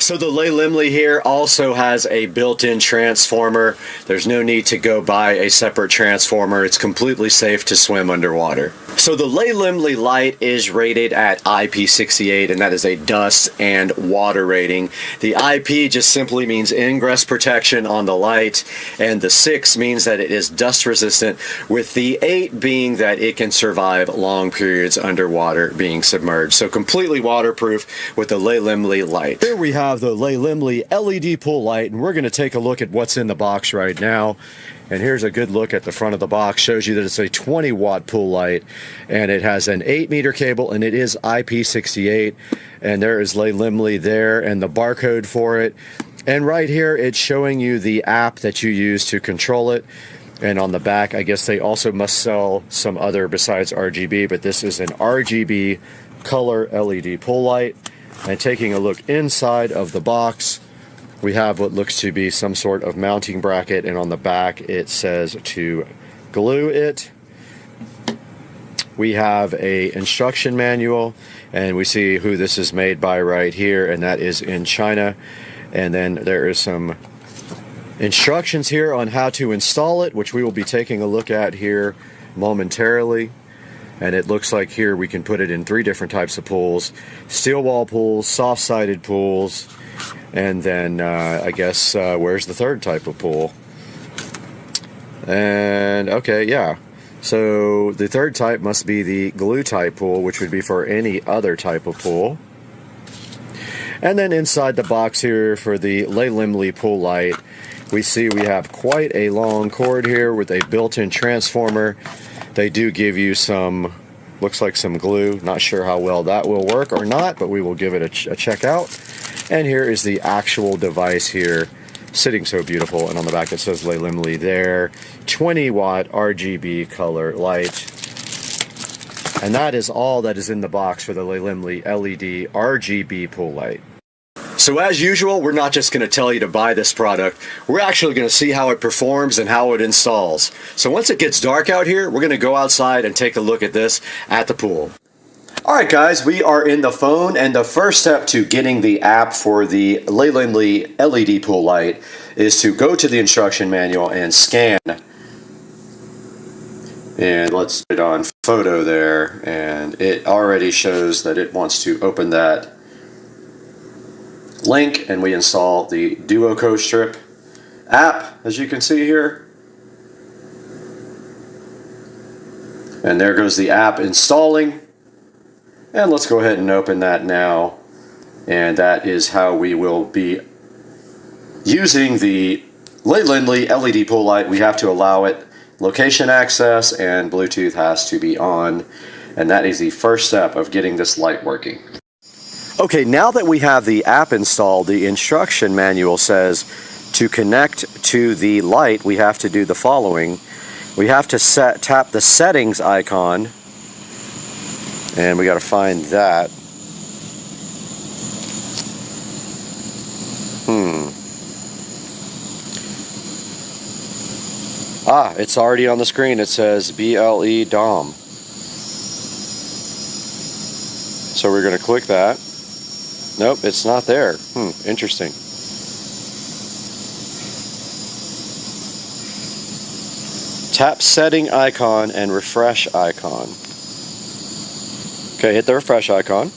So the Lay Limley here also has a built-in transformer. There's no need to go buy a separate transformer. It's completely safe to swim underwater. So the Lay Limley light is rated at IP68, and that is a dust and water rating. The IP just simply means ingress protection on the light, and the 6 means that it is dust resistant, with the 8 being that it can survive long periods underwater being submerged. So completely waterproof with the Lay Limley light. Here we have the Lay Limley LED pool light, and we're going to take a look at what's in the box right now. And here's a good look at the front of the box. Shows you that it's a 20 watt pool light, and it has an 8-meter cable, and it is IP68. And there is Lay Limley there and the barcode for it. And right here it's showing you the app that you use to control it. And on the back, I guess they also must sell some other besides RGB, but this is an RGB color LED pool light. And taking a look inside of the box, we have what looks to be some sort of mounting bracket, and on the back it says to glue it. We have a instruction manual, and we see who this is made by right here, and that is in China. And then there is some instructions here on how to install it, which we will be taking a look at here momentarily. And it looks like here we can put it in 3 different types of pools: steel wall pools, soft-sided pools, and then I guess where's the third type of pool? And okay, yeah. So the third type must be the glue type pool, which would be for any other type of pool. And then inside the box here for the Lay Limley pool light, we see we have quite a long cord here with a built-in transformer. They do give you some, looks like some glue. Not sure how well that will work or not, but we will give it a check out. And here is the actual device here, sitting so beautiful. And on the back it says Lay Limley there. 20 watt RGB color light. And that is all that is in the box for the Lay Limley LED RGB pool light. So as usual, we're not just going to tell you to buy this product. We're actually going to see how it performs and how it installs. So once it gets dark out here, we're going to go outside and take a look at this at the pool. Alright guys, we are in the phone, and the first step to getting the app for the Lay Limley LED pool light is to go to the instruction manual and scan. And let's put it on photo there, and it already shows that it wants to open that link, and we install the Duo Co-Strip app, as you can see here. And there goes the app installing. And let's go ahead and open that now. And that is how we will be using the Lay Limley LED pool light. We have to allow it location access, and Bluetooth has to be on. And that is the first step of getting this light working. Okay, now that we have the app installed, the instruction manual says to connect to the light, we have to do the following. We have to tap the settings icon, and we got to find that. Ah, it's already on the screen. It says BLE DOM. So we're going to click that. Nope, it's not there. Interesting. Tap setting icon and refresh icon. Okay, hit the refresh icon.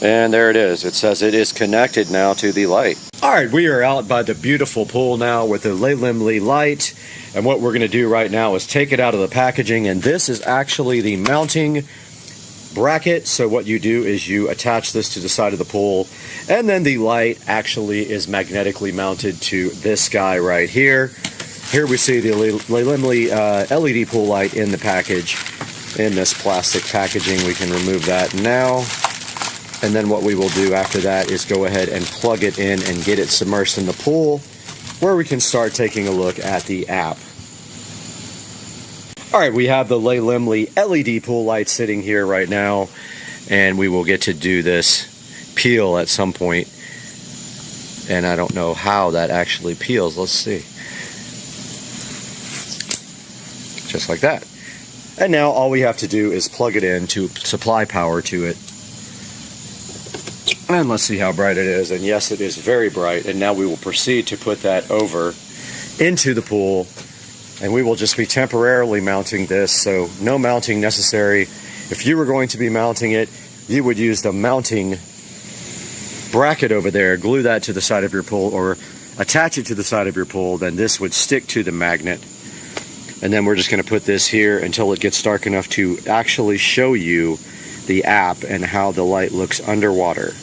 And there it is. It says it is connected now to the light. Alright, we are out by the beautiful pool now with the Lay Limley light. And what we're going to do right now is take it out of the packaging. And this is actually the mounting bracket. So what you do is you attach this to the side of the pool. And then the light actually is magnetically mounted to this guy right here. Here we see the Lay Limley LED pool light in the package. In this plastic packaging, we can remove that now. And then what we will do after that is go ahead and plug it in and get it submersed in the pool, where we can start taking a look at the app. Alright, we have the Lay Limley LED pool light sitting here right now, and we will get to do this peel at some point. And I don't know how that actually peels. Let's see. Just like that. And now all we have to do is plug it in to supply power to it. And let's see how bright it is. And yes, it is very bright. And now we will proceed to put that over into the pool. And we will just be temporarily mounting this, so no mounting necessary. If you were going to be mounting it, you would use the mounting bracket over there, glue that to the side of your pool, or attach it to the side of your pool. Then this would stick to the magnet. And then we're just going to put this here until it gets dark enough to actually show you the app and how the light looks underwater.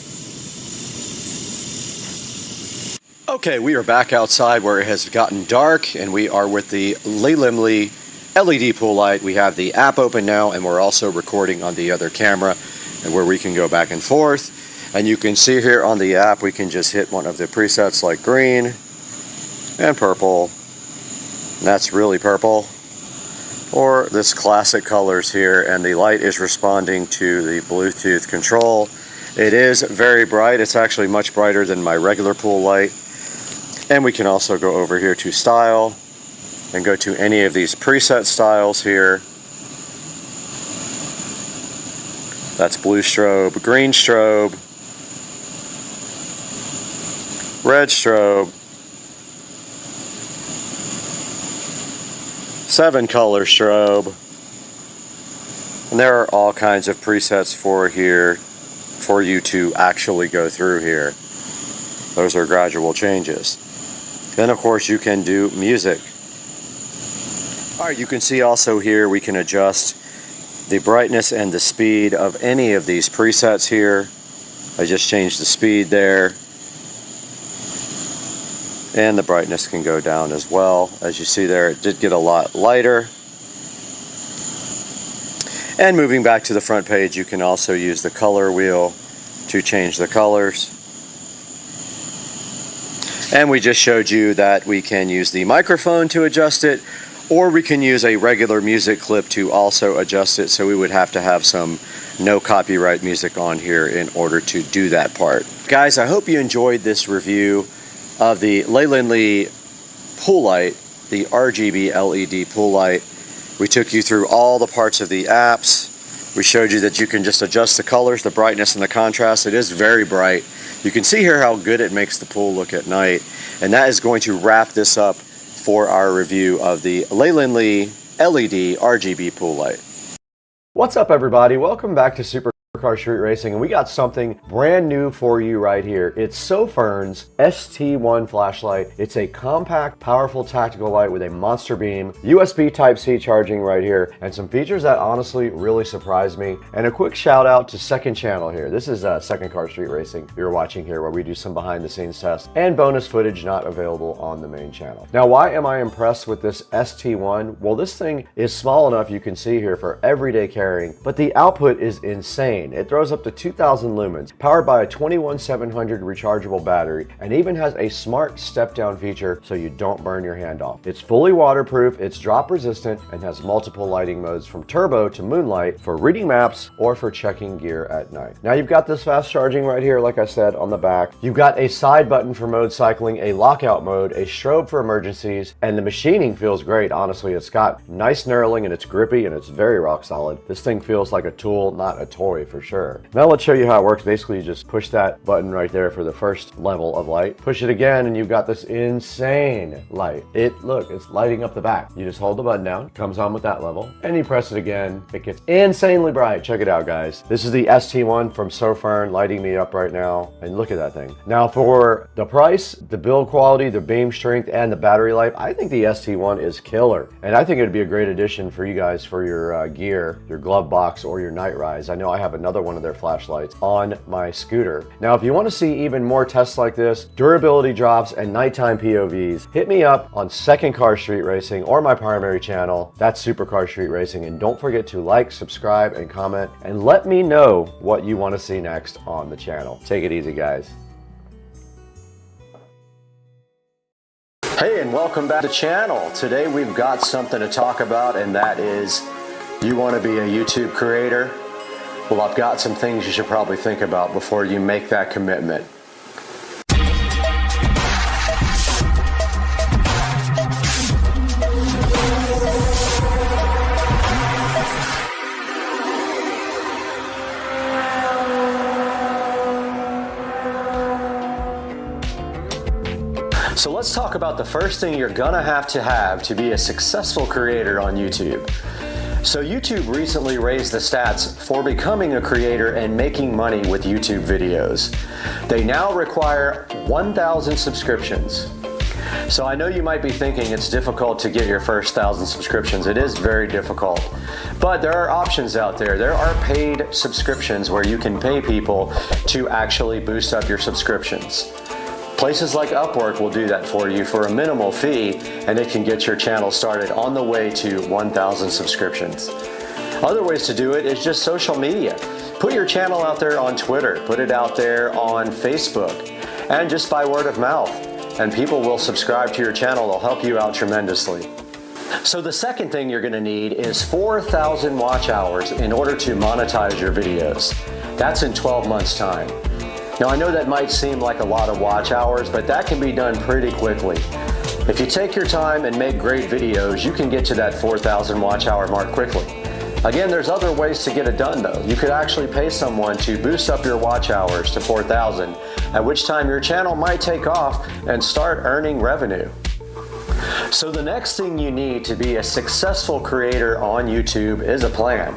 Okay, we are back outside where it has gotten dark, and we are with the Limley LED pool light. We have the app open now, and we're also recording on the other camera, and where we can go back and forth. And you can see here on the app, we can just hit one of the presets like green and purple. And that's really purple. Or this classic colors here, and the light is responding to the Bluetooth control. It is very bright. It's actually much brighter than my regular pool light. And we can also go over here to style and go to any of these preset styles here. That's blue strobe, green strobe, red strobe, 7 color strobe. And there are all kinds of presets for here for you to actually go through here. Those are gradual changes. Then of course you can do music. Alright, you can see also here we can adjust the brightness and the speed of any of these presets here. I just changed the speed there. And the brightness can go down as well. As you see there, it did get a lot lighter. And moving back to the front page, you can also use the color wheel to change the colors. And we just showed you that we can use the microphone to adjust it, or we can use a regular music clip to also adjust it. So we would have to have some no copyright music on here in order to do that part. Guys, I hope you enjoyed this review of the Leylandly pool light, the RGB LED pool light. We took you through all the parts of the apps. We showed you that you can just adjust the colors, the brightness, and the contrast. It is very bright. You can see here how good it makes the pool look at night. And that is going to wrap this up for our review of the Leylandly LED RGB pool light. What's up, everybody? Welcome back to Supercar Street Racing, and we got something brand new for you right here. It's Sofern's ST1 flashlight. It's a compact, powerful tactical light with a monster beam, USB Type-C charging right here, and some features that honestly really surprised me. And a quick shout out to Second Channel here. This is Second Car Street Racing you're watching here, where we do some behind the scenes tests and bonus footage not available on the main channel. Now, why am I impressed with this ST1? Well, this thing is small enough, you can see here, for everyday carrying, but the output is insane. It throws up to 2,000 lumens, powered by a 21700 rechargeable battery, and even has a smart step-down feature so you don't burn your hand off. It's fully waterproof, it's drop resistant, and has multiple lighting modes from turbo to moonlight for reading maps or for checking gear at night. Now you've got this fast charging right here, like I said, on the back. You've got a side button for mode cycling, a lockout mode, a strobe for emergencies, and the machining feels great, honestly. It's got nice knurling, and it's grippy, and it's very rock solid. This thing feels like a tool, not a toy, for sure. Now let's show you how it works. Basically, you just push that button right there for the first level of light. Push it again, and you've got this insane light. Look, it's lighting up the back. You just hold the button down, it comes on with that level, and you press it again. It gets insanely bright. Check it out, guys. This is the ST1 from Sofern lighting me up right now, and look at that thing. Now, for the price, the build quality, the beam strength, and the battery life, I think the ST1 is killer, and I think it would be a great addition for you guys for your gear, your glove box, or your night rides. I know I have another one of their flashlights on my scooter. Now, if you want to see even more tests like this, durability drops, and nighttime POVs, hit me up on Second Car Street Racing or my primary channel. That's Supercar Street Racing. And don't forget to like, subscribe, and comment, and let me know what you want to see next on the channel. Take it easy, guys. Hey, and welcome back to the channel. Today we've got something to talk about, and that is, you want to be a YouTube creator? Well, I've got some things you should probably think about before you make that commitment. let's talk about the first thing you're gonna have to be a successful creator on YouTube. So YouTube recently raised the stats for becoming a creator and making money with YouTube videos. They now require 1,000 subscriptions. So I know you might be thinking it's difficult to get your first 1,000 subscriptions. It is very difficult. But there are options out there. There are paid subscriptions where you can pay people to actually boost up your subscriptions. Places like Upwork will do that for you for a minimal fee, and it can get your channel started on the way to 1,000 subscriptions. Other ways to do it is just social media. Put your channel out there on Twitter, put it out there on Facebook, and just by word of mouth. And people will subscribe to your channel. They'll help you out tremendously. So the second thing you're gonna need is 4,000 watch hours in order to monetize your videos. That's in 12 months' time. Now I know that might seem like a lot of watch hours, but that can be done pretty quickly. If you take your time and make great videos, you can get to that 4,000 watch hour mark quickly. Again, there's other ways to get it done though. You could actually pay someone to boost up your watch hours to 4,000, at which time your channel might take off and start earning revenue. So the next thing you need to be a successful creator on YouTube is a plan.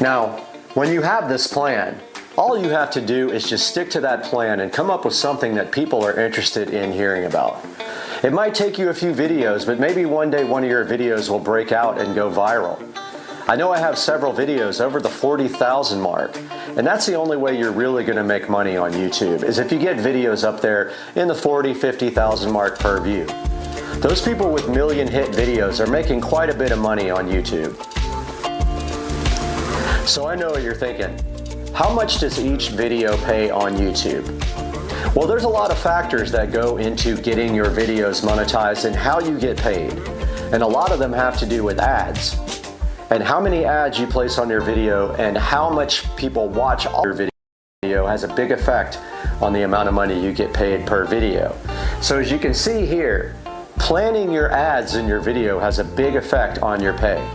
Now, when you have this plan, all you have to do is just stick to that plan and come up with something that people are interested in hearing about. It might take you a few videos, but maybe one day one of your videos will break out and go viral. I know I have several videos over the 40,000 mark, and that's the only way you're really going to make money on YouTube, is if you get videos up there in the 40, 50,000 mark per view. Those people with million hit videos are making quite a bit of money on YouTube. So I know what you're thinking. How much does each video pay on YouTube? Well, there's a lot of factors that go into getting your videos monetized and how you get paid. And a lot of them have to do with ads. And how many ads you place on your video and how much people watch your video has a big effect on the amount of money you get paid per video. So as you can see here, planning your ads in your video has a big effect on your pay.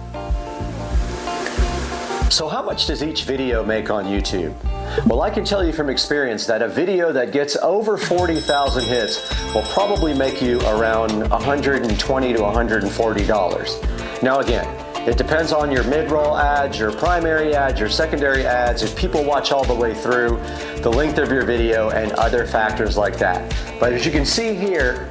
So how much does each video make on YouTube? Well, I can tell you from experience that a video that gets over 40,000 hits will probably make you around $120 to $140. Now again, it depends on your mid-roll ads, your primary ads, your secondary ads, if people watch all the way through, the length of your video, and other factors like that. But as you can see here,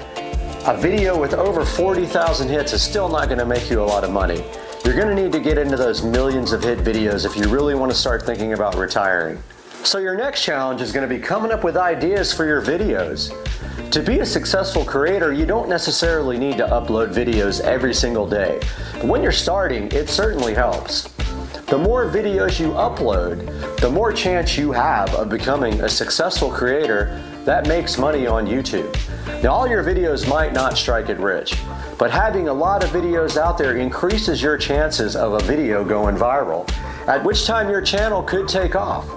a video with over 40,000 hits is still not going to make you a lot of money. You're going to need to get into those millions of hit videos if you really want to start thinking about retiring. So your next challenge is going to be coming up with ideas for your videos. To be a successful creator, you don't necessarily need to upload videos every single day. But when you're starting, it certainly helps. The more videos you upload, the more chance you have of becoming a successful creator that makes money on YouTube. Now, all your videos might not strike it rich, but having a lot of videos out there increases your chances of a video going viral, at which time your channel could take off.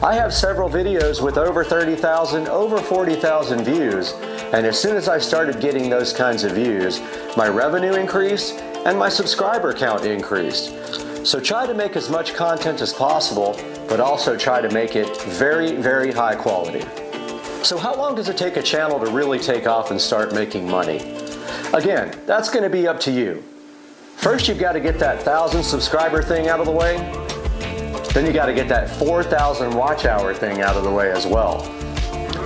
I have several videos with over 30,000, over 40,000 views, and as soon as I started getting those kinds of views, my revenue increased and my subscriber count increased. So try to make as much content as possible, but also try to make it very, very high quality. So how long does it take a channel to really take off and start making money? Again, that's going to be up to you. First, you've got to get that 1,000 subscriber thing out of the way. Then you got to get that 4,000 watch hour thing out of the way as well.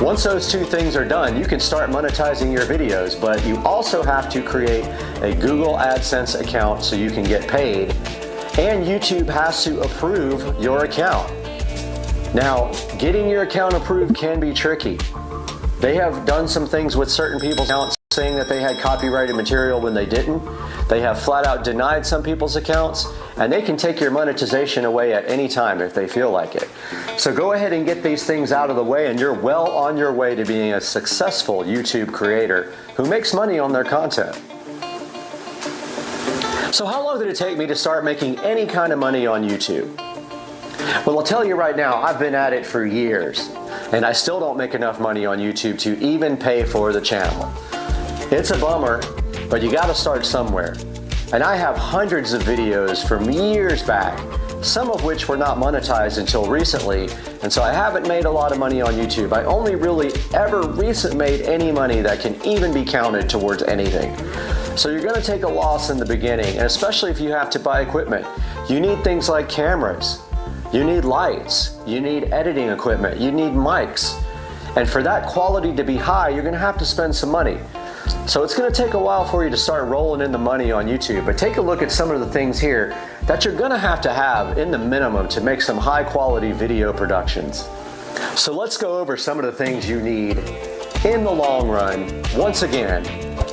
Once those two things are done, you can start monetizing your videos, but you also have to create a Google AdSense account so you can get paid, and YouTube has to approve your account. Now, getting your account approved can be tricky. They have done some things with certain people's accounts saying that they had copyrighted material when they didn't. They have flat out denied some people's accounts, and they can take your monetization away at any time if they feel like it. So go ahead and get these things out of the way, and you're well on your way to being a successful YouTube creator who makes money on their content. So how long did it take me to start making any kind of money on YouTube? Well, I'll tell you right now, I've been at it for years, and I still don't make enough money on YouTube to even pay for the channel. It's a bummer, but you gotta start somewhere. And I have hundreds of videos from years back, some of which were not monetized until recently, and so I haven't made a lot of money on YouTube. I only really ever made any money that can even be counted towards anything. So you're gonna take a loss in the beginning, and especially if you have to buy equipment. You need things like cameras, you need lights, you need editing equipment, you need mics. And for that quality to be high, you're gonna have to spend some money. So it's gonna take a while for you to start rolling in the money on YouTube, but take a look at some of the things here that you're gonna have to have in the minimum to make some high quality video productions. So let's go over some of the things you need in the long run, once again,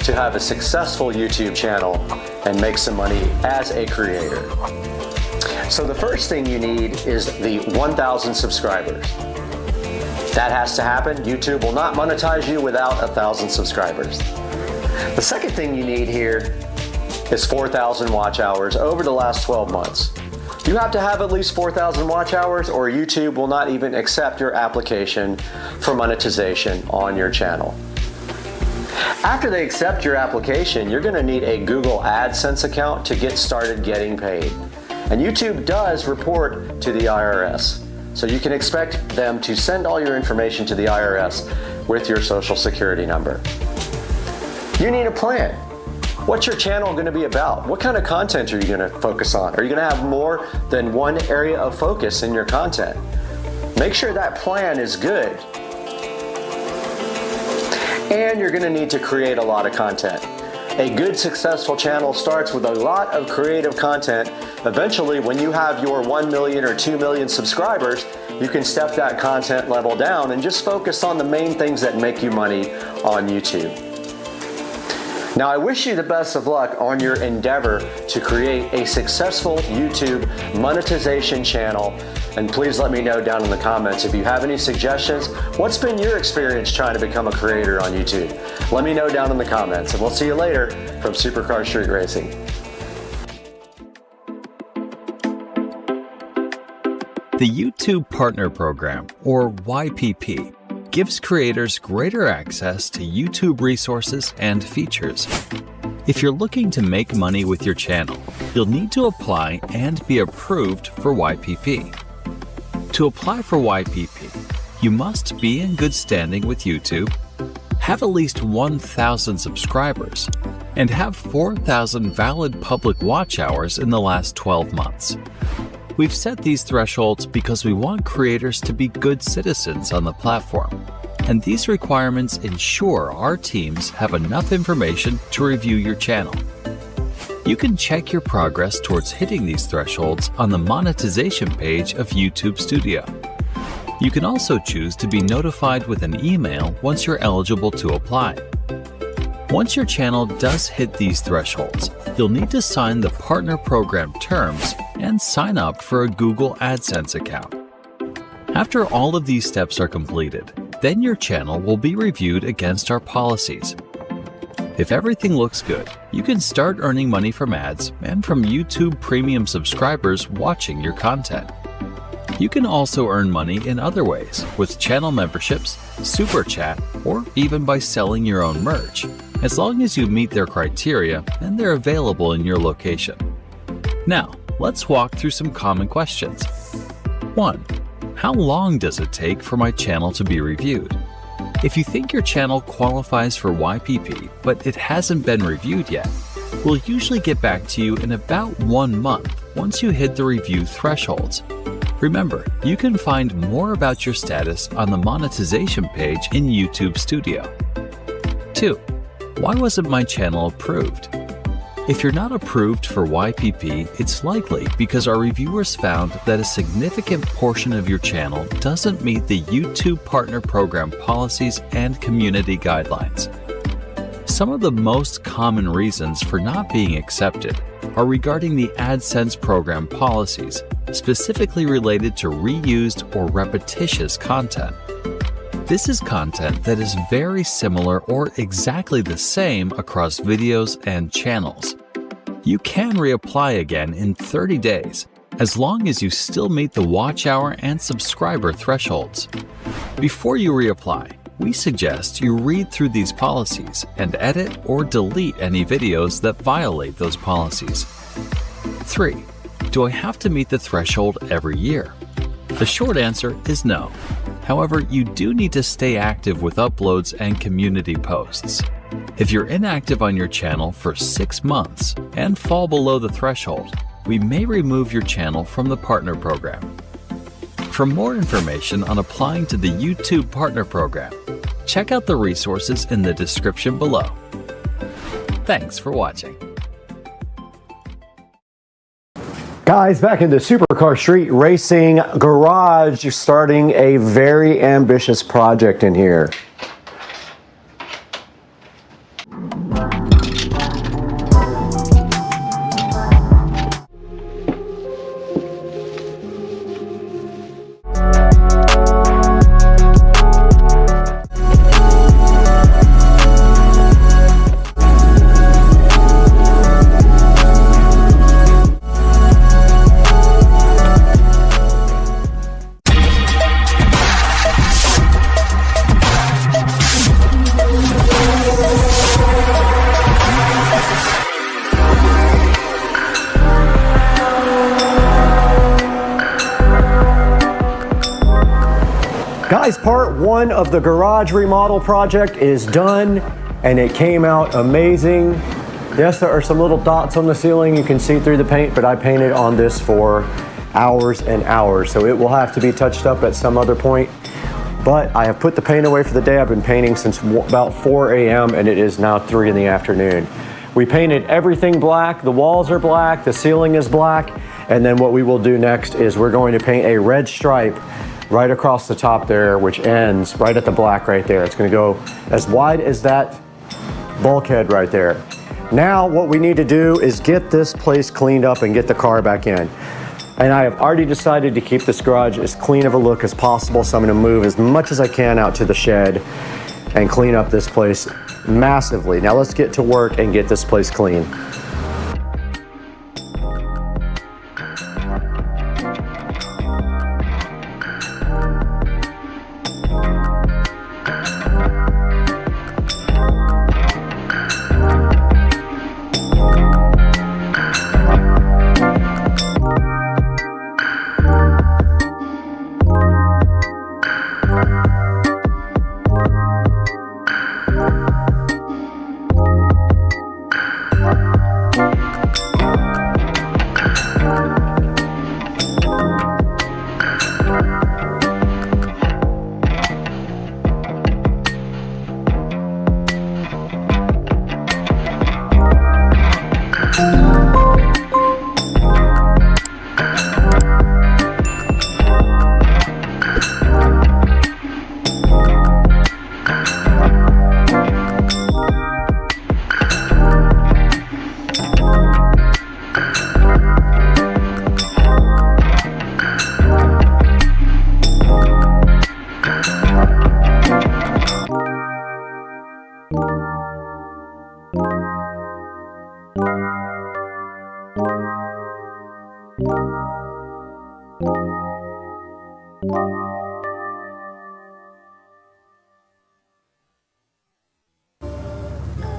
to have a successful YouTube channel and make some money as a creator. So the first thing you need is the 1,000 subscribers. That has to happen. YouTube will not monetize you without 1,000 subscribers. The second thing you need here is 4,000 watch hours over the last 12 months. You have to have at least 4,000 watch hours or YouTube will not even accept your application for monetization on your channel. After they accept your application, you're going to need a Google AdSense account to get started getting paid. And YouTube does report to the IRS. So you can expect them to send all your information to the IRS with your social security number. You need a plan. What's your channel going to be about? What kind of content are you going to focus on? Are you going to have more than one area of focus in your content? Make sure that plan is good. And you're going to need to create a lot of content. A good successful channel starts with a lot of creative content. Eventually, when you have your 1 million or 2 million subscribers, you can step that content level down and just focus on the main things that make you money on YouTube. Now, I wish you the best of luck on your endeavor to create a successful YouTube monetization channel. And please let me know down in the comments if you have any suggestions. What's been your experience trying to become a creator on YouTube? Let me know down in the comments, and we'll see you later from Supercar Street Racing. The YouTube Partner Program, or YPP, gives creators greater access to YouTube resources and features. If you're looking to make money with your channel, you'll need to apply and be approved for YPP. To apply for YPP, you must be in good standing with YouTube, have at least 1,000 subscribers, and have 4,000 valid public watch hours in the last 12 months. We've set these thresholds because we want creators to be good citizens on the platform, and these requirements ensure our teams have enough information to review your channel. You can check your progress towards hitting these thresholds on the monetization page of YouTube Studio. You can also choose to be notified with an email once you're eligible to apply. Once your channel does hit these thresholds, you'll need to sign the Partner Program terms and sign up for a Google AdSense account. After all of these steps are completed, then your channel will be reviewed against our policies. If everything looks good, you can start earning money from ads and from YouTube Premium subscribers watching your content. You can also earn money in other ways with channel memberships, Super Chat, or even by selling your own merch, as long as you meet their criteria and they're available in your location. Now, let's walk through some common questions. 1. How long does it take for my channel to be reviewed? If you think your channel qualifies for YPP, but it hasn't been reviewed yet, we'll usually get back to you in about 1 month once you hit the review thresholds. Remember, you can find more about your status on the monetization page in YouTube Studio. 2. Why wasn't my channel approved? If you're not approved for YPP, it's likely because our reviewers found that a significant portion of your channel doesn't meet the YouTube Partner Program policies and community guidelines. Some of the most common reasons for not being accepted are regarding the AdSense program policies, specifically related to reused or repetitious content. This is content that is very similar or exactly the same across videos and channels. You can reapply again in 30 days, as long as you still meet the watch hour and subscriber thresholds. Before you reapply, we suggest you read through these policies and edit or delete any videos that violate those policies. 3. Do I have to meet the threshold every year? The short answer is no. However, you do need to stay active with uploads and community posts. If you're inactive on your channel for 6 months and fall below the threshold, we may remove your channel from the partner program. For more information on applying to the YouTube Partner Program, check out the resources in the description below. Thanks for watching. Guys, back in the Supercar Street Racing Garage, you're starting a very ambitious project in here. Guys, part 1 of the garage remodel project is done and it came out amazing. Yes, there are some little dots on the ceiling you can see through the paint, but I painted on this for hours and hours, so it will have to be touched up at some other point. But I have put the paint away for the day. I've been painting since about 4 a.m. and it is now 3 in the afternoon. We painted everything black. The walls are black, the ceiling is black, and then what we will do next is we're going to paint a red stripe right across the top there, which ends right at the black right there. It's going to go as wide as that bulkhead right there. Now what we need to do is get this place cleaned up and get the car back in. And I have already decided to keep this garage as clean of a look as possible, so I'm going to move as much as I can out to the shed and clean up this place massively. Now let's get to work and get this place clean.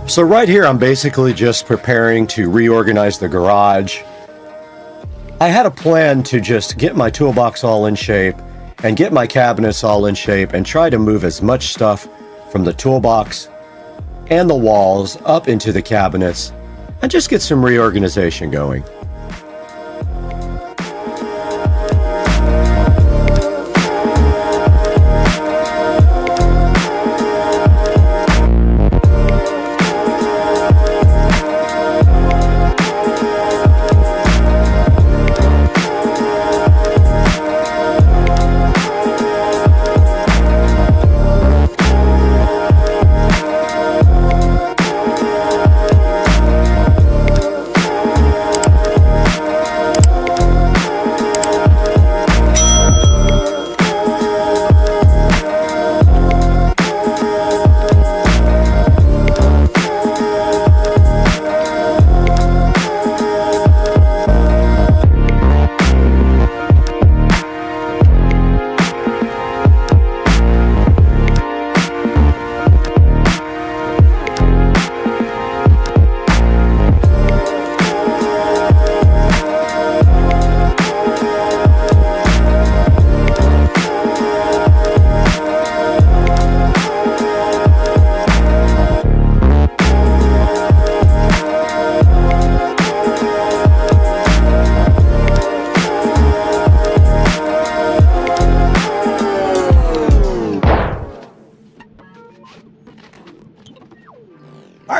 So right here, I'm basically just preparing to reorganize the garage. I had a plan to just get my toolbox all in shape and get my cabinets all in shape and try to move as much stuff from the toolbox and the walls up into the cabinets and just get some reorganization going.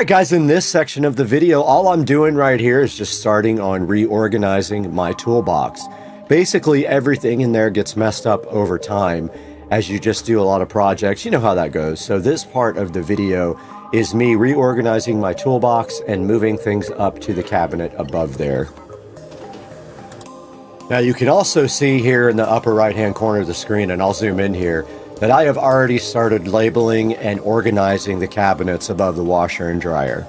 right, guys, in this section of the video, all I'm doing right here is just starting on reorganizing my toolbox. Basically, everything in there gets messed up over time as you just do a lot of projects. You know how that goes. So this part of the video is me reorganizing my toolbox and moving things up to the cabinet above there. Now you can also see here in the upper right hand corner of the screen, and I'll zoom in here, that I have already started labeling and organizing the cabinets above the washer and dryer.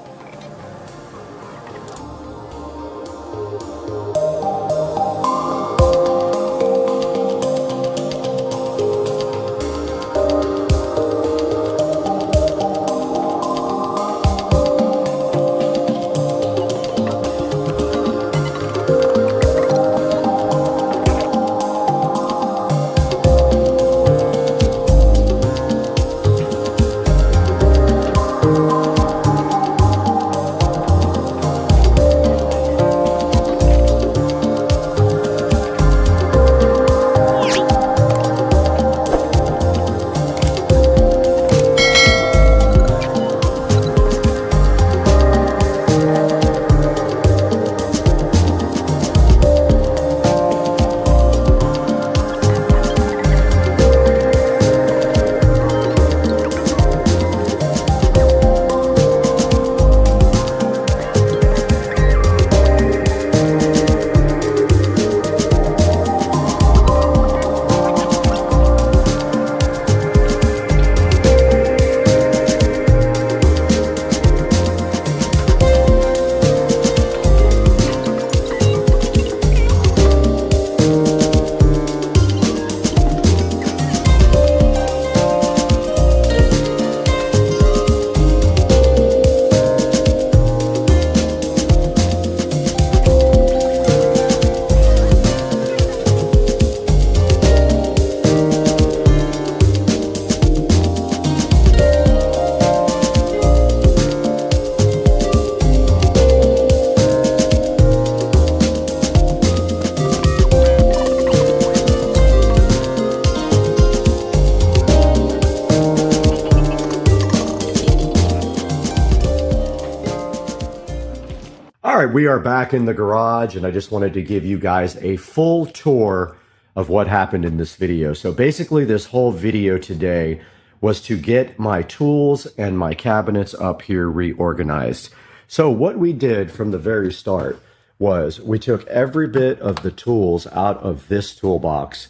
All right, we are back in the garage, and I just wanted to give you guys a full tour of what happened in this video. So basically, this whole video today was to get my tools and my cabinets up here reorganized. So what we did from the very start was we took every bit of the tools out of this toolbox,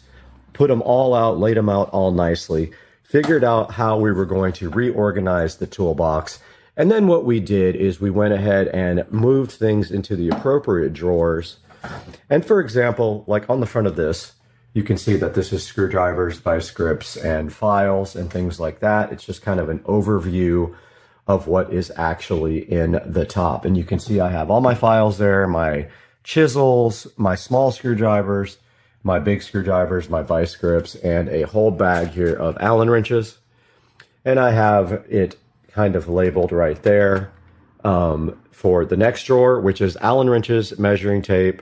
put them all out, laid them out all nicely, figured out how we were going to reorganize the toolbox. And then what we did is we went ahead and moved things into the appropriate drawers. And for example, like on the front of this, you can see that this is screwdrivers, vice grips, and files and things like that. It's just kind of an overview of what is actually in the top. And you can see I have all my files there, my chisels, my small screwdrivers, my big screwdrivers, my vice grips, and a whole bag here of Allen wrenches. And I have it kind of labeled right there for the next drawer, which is Allen wrenches, measuring tape,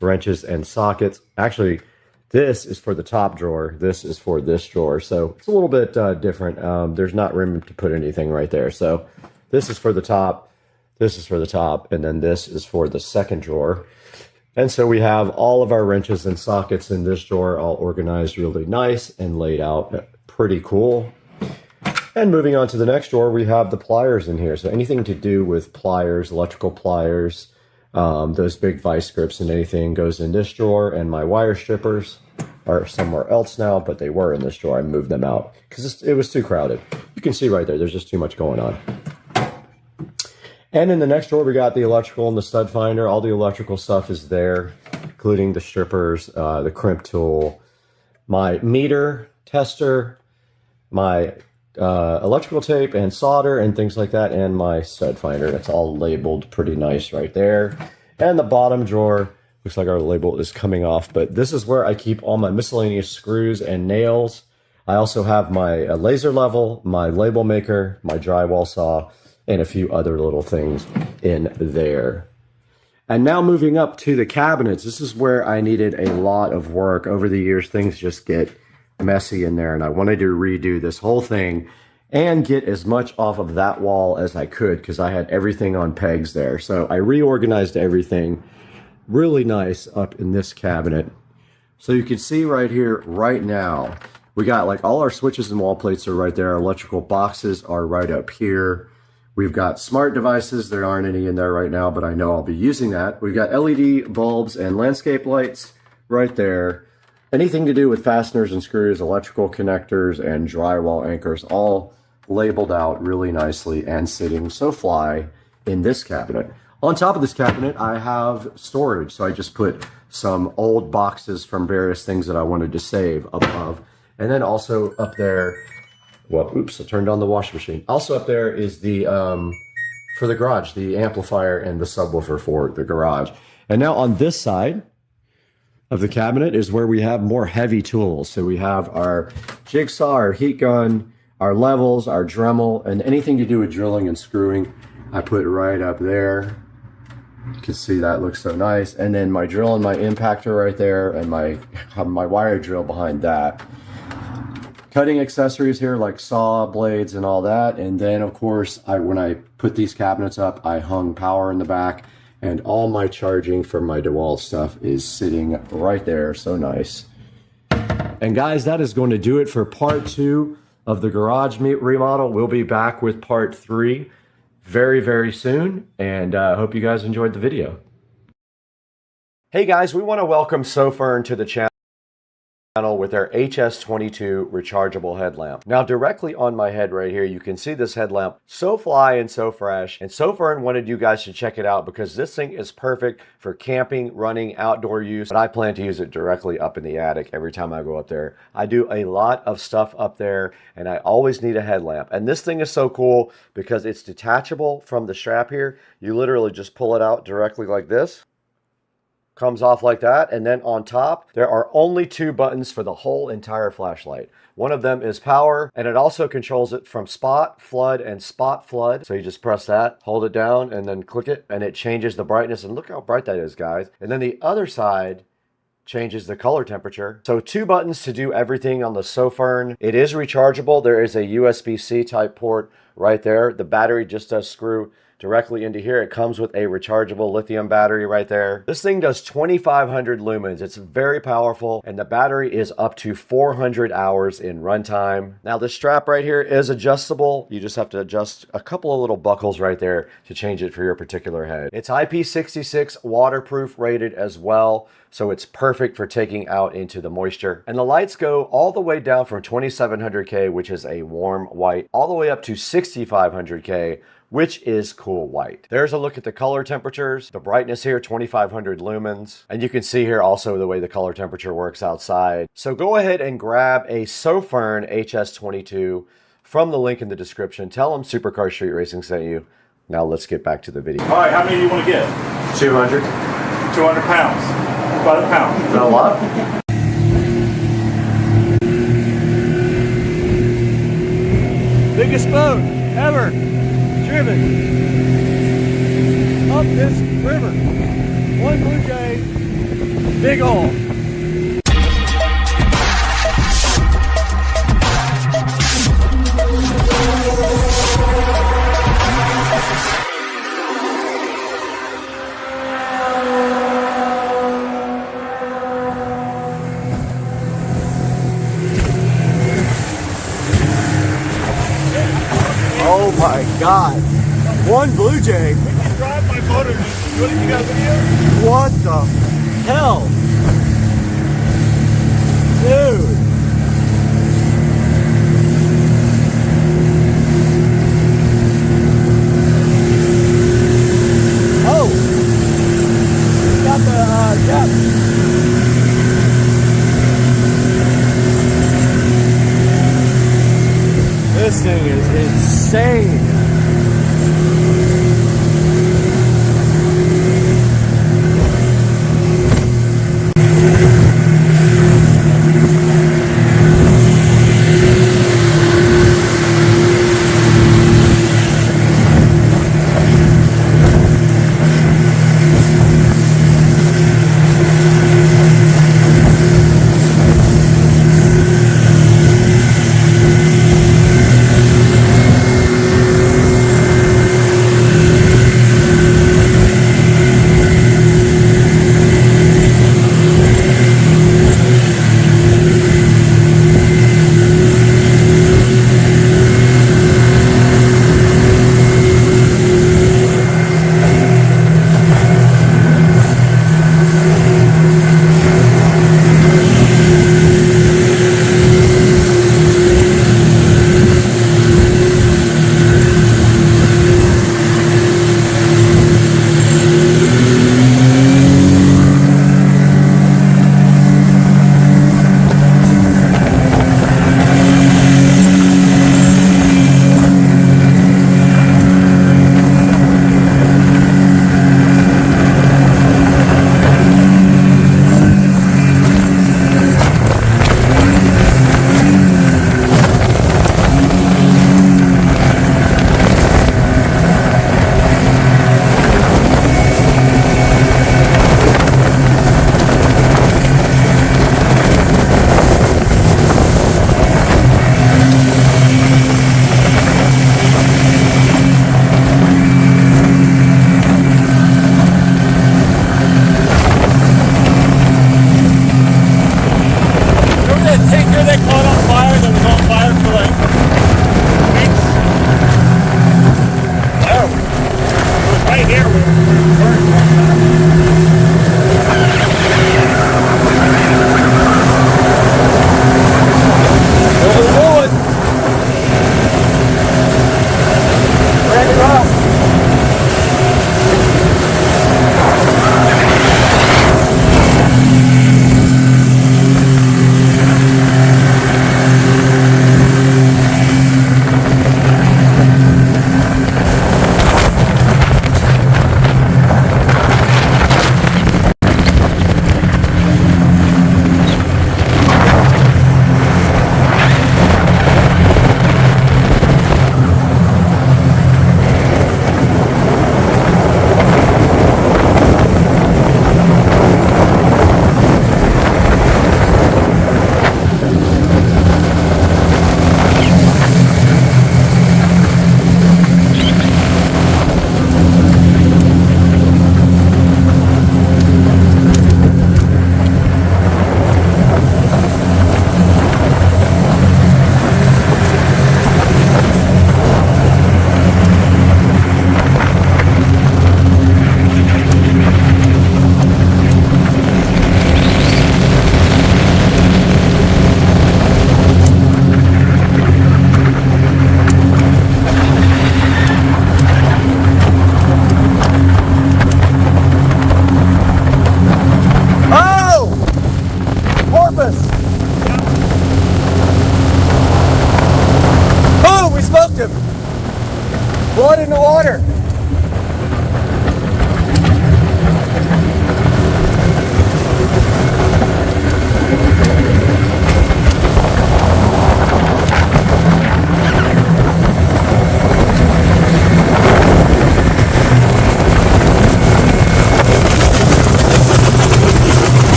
wrenches, and sockets. Actually, this is for the top drawer. This is for this drawer. So it's a little bit different. There's not room to put anything right there. So this is for the top, this is for the top, and then this is for the second drawer. And so we have all of our wrenches and sockets in this drawer all organized really nice and laid out pretty cool. And moving on to the next drawer, we have the pliers in here. So anything to do with pliers, electrical pliers, those big vice grips and anything goes in this drawer. And my wire strippers are somewhere else now, but they were in this drawer. I moved them out because it was too crowded. You can see right there, there's just too much going on. And in the next drawer, we got the electrical and the stud finder. All the electrical stuff is there, including the strippers, the crimp tool, my meter, tester, my electrical tape and solder and things like that, and my stud finder. It's all labeled pretty nice right there. And the bottom drawer, looks like our label is coming off, but this is where I keep all my miscellaneous screws and nails. I also have my laser level, my label maker, my drywall saw, and a few other little things in there. And now moving up to the cabinets, this is where I needed a lot of work. Over the years, things just get messy in there, and I wanted to redo this whole thing and get as much off of that wall as I could because I had everything on pegs there. So I reorganized everything really nice up in this cabinet. So you can see right here, right now, we got like all our switches and wall plates are right there. Our electrical boxes are right up here. We've got smart devices. There aren't any in there right now, but I know I'll be using that. We've got LED bulbs and landscape lights right there. Anything to do with fasteners and screws, electrical connectors, and drywall anchors, all labeled out really nicely and sitting so fly in this cabinet. On top of this cabinet, I have storage. So I just put some old boxes from various things that I wanted to save above. And then also up there, well, oops, I turned on the washing machine. Also up there is the, for the garage, the amplifier and the subwoofer for the garage. And now on this side of the cabinet is where we have more heavy tools. So we have our jigsaw, our heat gun, our levels, our Dremel, and anything to do with drilling and screwing, I put right up there. You can see that looks so nice. And then my drill and my impactor right there, and my wire drill behind that. Cutting accessories here like saw blades and all that. And then of course, when I put these cabinets up, I hung power in the back, and all my charging for my DeWalt stuff is sitting right there. So nice. And guys, that is going to do it for part 2 of the garage remodel. We'll be back with part 3 very, very soon, and I hope you guys enjoyed the video. Hey guys, we want to welcome SOFERN to the channel with our HS22 rechargeable headlamp. Now directly on my head right here, you can see this headlamp, so fly and so fresh, and SOFERN wanted you guys to check it out because this thing is perfect for camping, running, outdoor use, but I plan to use it directly up in the attic every time I go up there. I do a lot of stuff up there, and I always need a headlamp. And this thing is so cool because it's detachable from the strap here. You literally just pull it out directly like this. Comes off like that, and then on top there are only 2 buttons for the whole entire flashlight. One of them is power, and it also controls it from spot, flood, and spot flood. So you just press that, hold it down, and then click it, and it changes the brightness, and look how bright that is, guys. And then the other side changes the color temperature. So 2 buttons to do everything on the SOFERN. It is rechargeable. There is a USB-C type port right there. The battery just does screw directly into here. It comes with a rechargeable lithium battery right there. This thing does 2,500 lumens. It's very powerful, and the battery is up to 400 hours in runtime. Now this strap right here is adjustable. You just have to adjust a couple of little buckles right there to change it for your particular head. It's IP66 waterproof rated as well, so it's perfect for taking out into the moisture. And the lights go all the way down from 2700K, which is a warm white, all the way up to 6500K, which is cool white. There's a look at the color temperatures. The brightness here, 2,500 lumens. And you can see here also the way the color temperature works outside. So go ahead and grab a SOFERN HS22 from the link in the description. Tell them Supercar Street Racing sent you. Now let's get back to the video. All right, how many do you want to get? 200. 200 pounds. About a pound. Is that a lot? Biggest boat ever driven up this river. One Blue Jay, big hole. Oh my God. One Blue Jay. We can drive my motor. What did you got video? What the hell? Dude. Oh. It's got the depth. This thing is insane.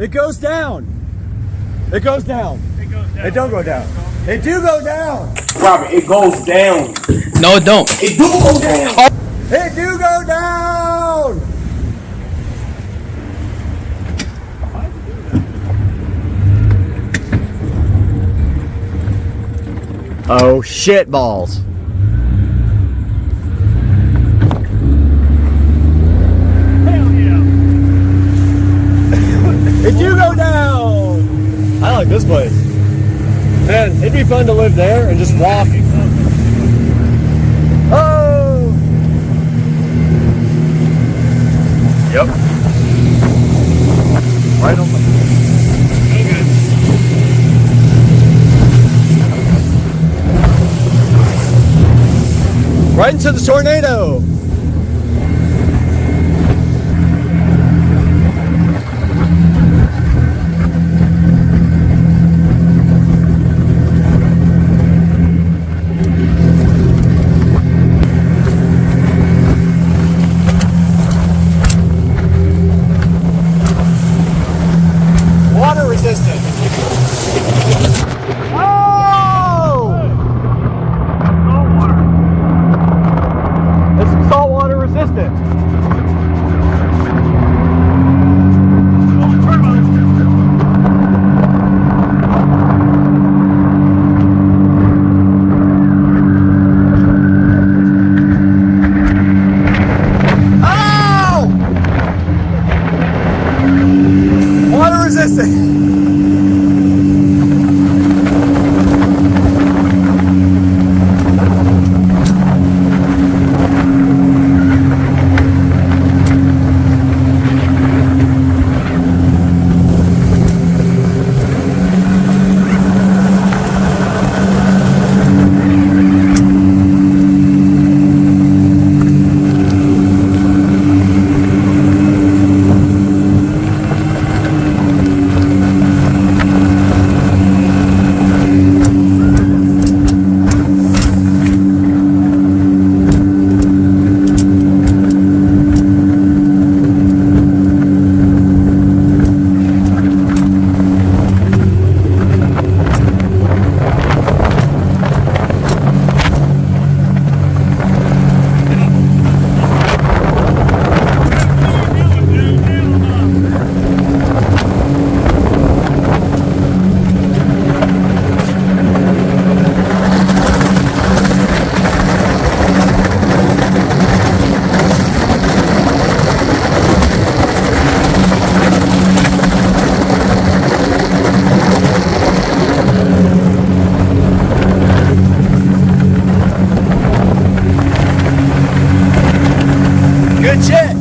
It goes down. It goes down. It goes down. It don't go down. It do go down. Robert, it goes down. No, it don't. It do go down. It do go down. Oh shit balls. Hell yeah. It do go down. I like this place. Man, it'd be fun to live there and just walk. Oh. Yep. Right on the. Right into the tornado. Water resistant. Oh! It's saltwater resistant. Oh! Water resistant. Good shit.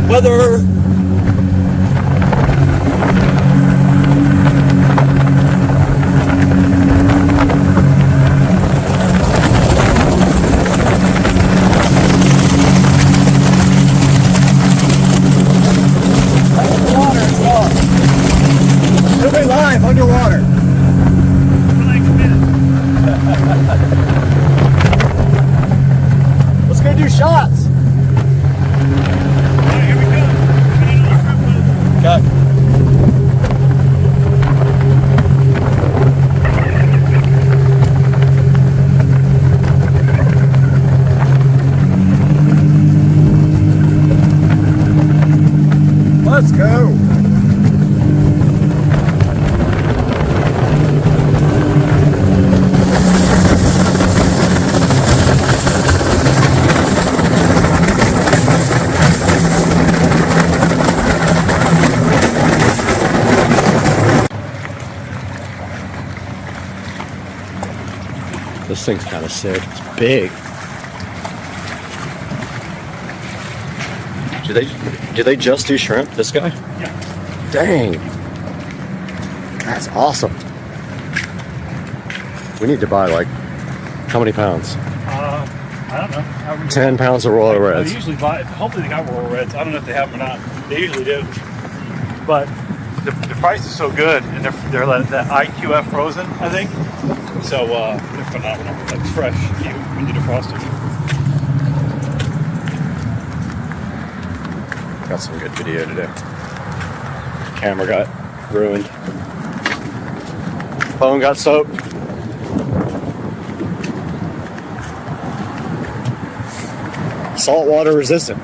Weather. Live underwater. Let's go do shots. Here we go. Okay. Let's go. This thing's kind of sick. It's big. Do they just do shrimp? This guy? Yeah. Dang. That's awesome. We need to buy like how many pounds? I don't know. 10 pounds of Royal Reds. They usually buy. Hopefully they got Royal Reds. I don't know if they have them or not. They usually do. But the price is so good, and they're that IQF frozen, I think. So they're phenomenal. Like fresh, when you defrost it. Got some good video today. Camera got ruined. Phone got soaked. Saltwater resistant.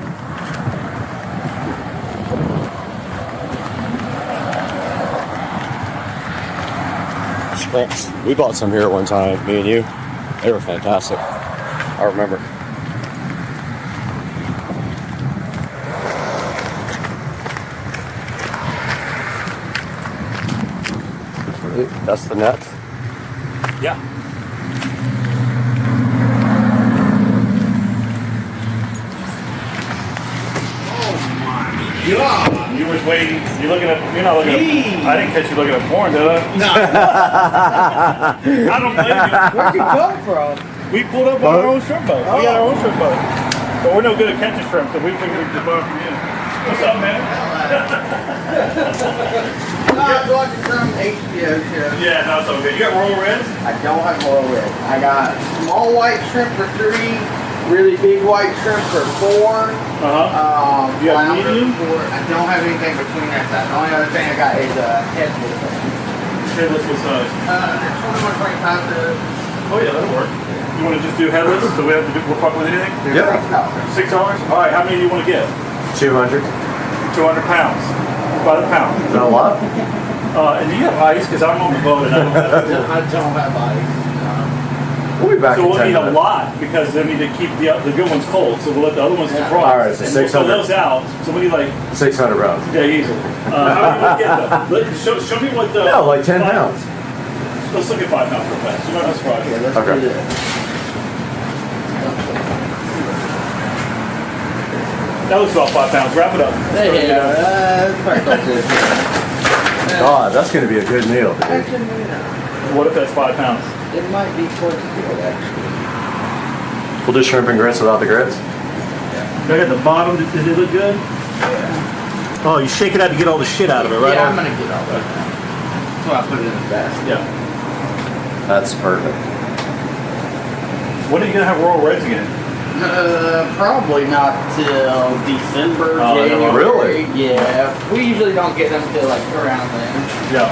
Shrimps. We bought some here at one time, me and you. They were fantastic. I remember. That's the net. Yeah. God. You was waiting. You're not looking at. I didn't catch you looking at porn, did I? No. I don't blame you. Where'd you come from? We pulled up on our own shrimp boat. We got our own shrimp boat. But we're no good at catching shrimp, so we figured we'd just borrow from you. What's up, man? I'm watching some HBO show. Yeah, no, it's okay. You got royal reds? I don't have royal red. I got small white shrimp for 3, really big white shrimp for 4. You have flounder medium? for 4. I don't have anything between that size. The only other thing I got is headless. Headless what size? 21.25 to... Oh yeah, that'll work. You want to just do headless, so we have to do, we'll fuck with anything? Yeah. $6? Alright, how many do you want to get? 200. 200 pounds. By the pound. Is that a lot? And do you have ice? Because I'm on the boat and I don't have it. I don't have ice. We'll be back So in we'll 10 need a minutes. lot because they need to keep the good ones cold. So we'll let the other ones defrost. All right, so and we'll 600. throw those out. So we need like 600 rounds. yeah, easily. How many you want to get though? Show me what the No, like 10 pounds. Let's look at 5 pounds real fast. You might not surprise you. Let's Okay. do that. That looks about 5 pounds. Wrap it up. God, that's going to be a good meal, dude. Actually, What if that's 5 pounds? it might be close to it, actually. We'll do shrimp and grits without the grits. Look at the bottom. Does it look good? Yeah. Oh, you shake it out to get all the shit out of it, right? Yeah, I'm gonna get all that. That's why I put it in the basket. Yeah. That's perfect. When are you gonna have royal reds again? Probably not till December, Oh, January. really? Yeah. We usually don't get them till like around then. Yeah.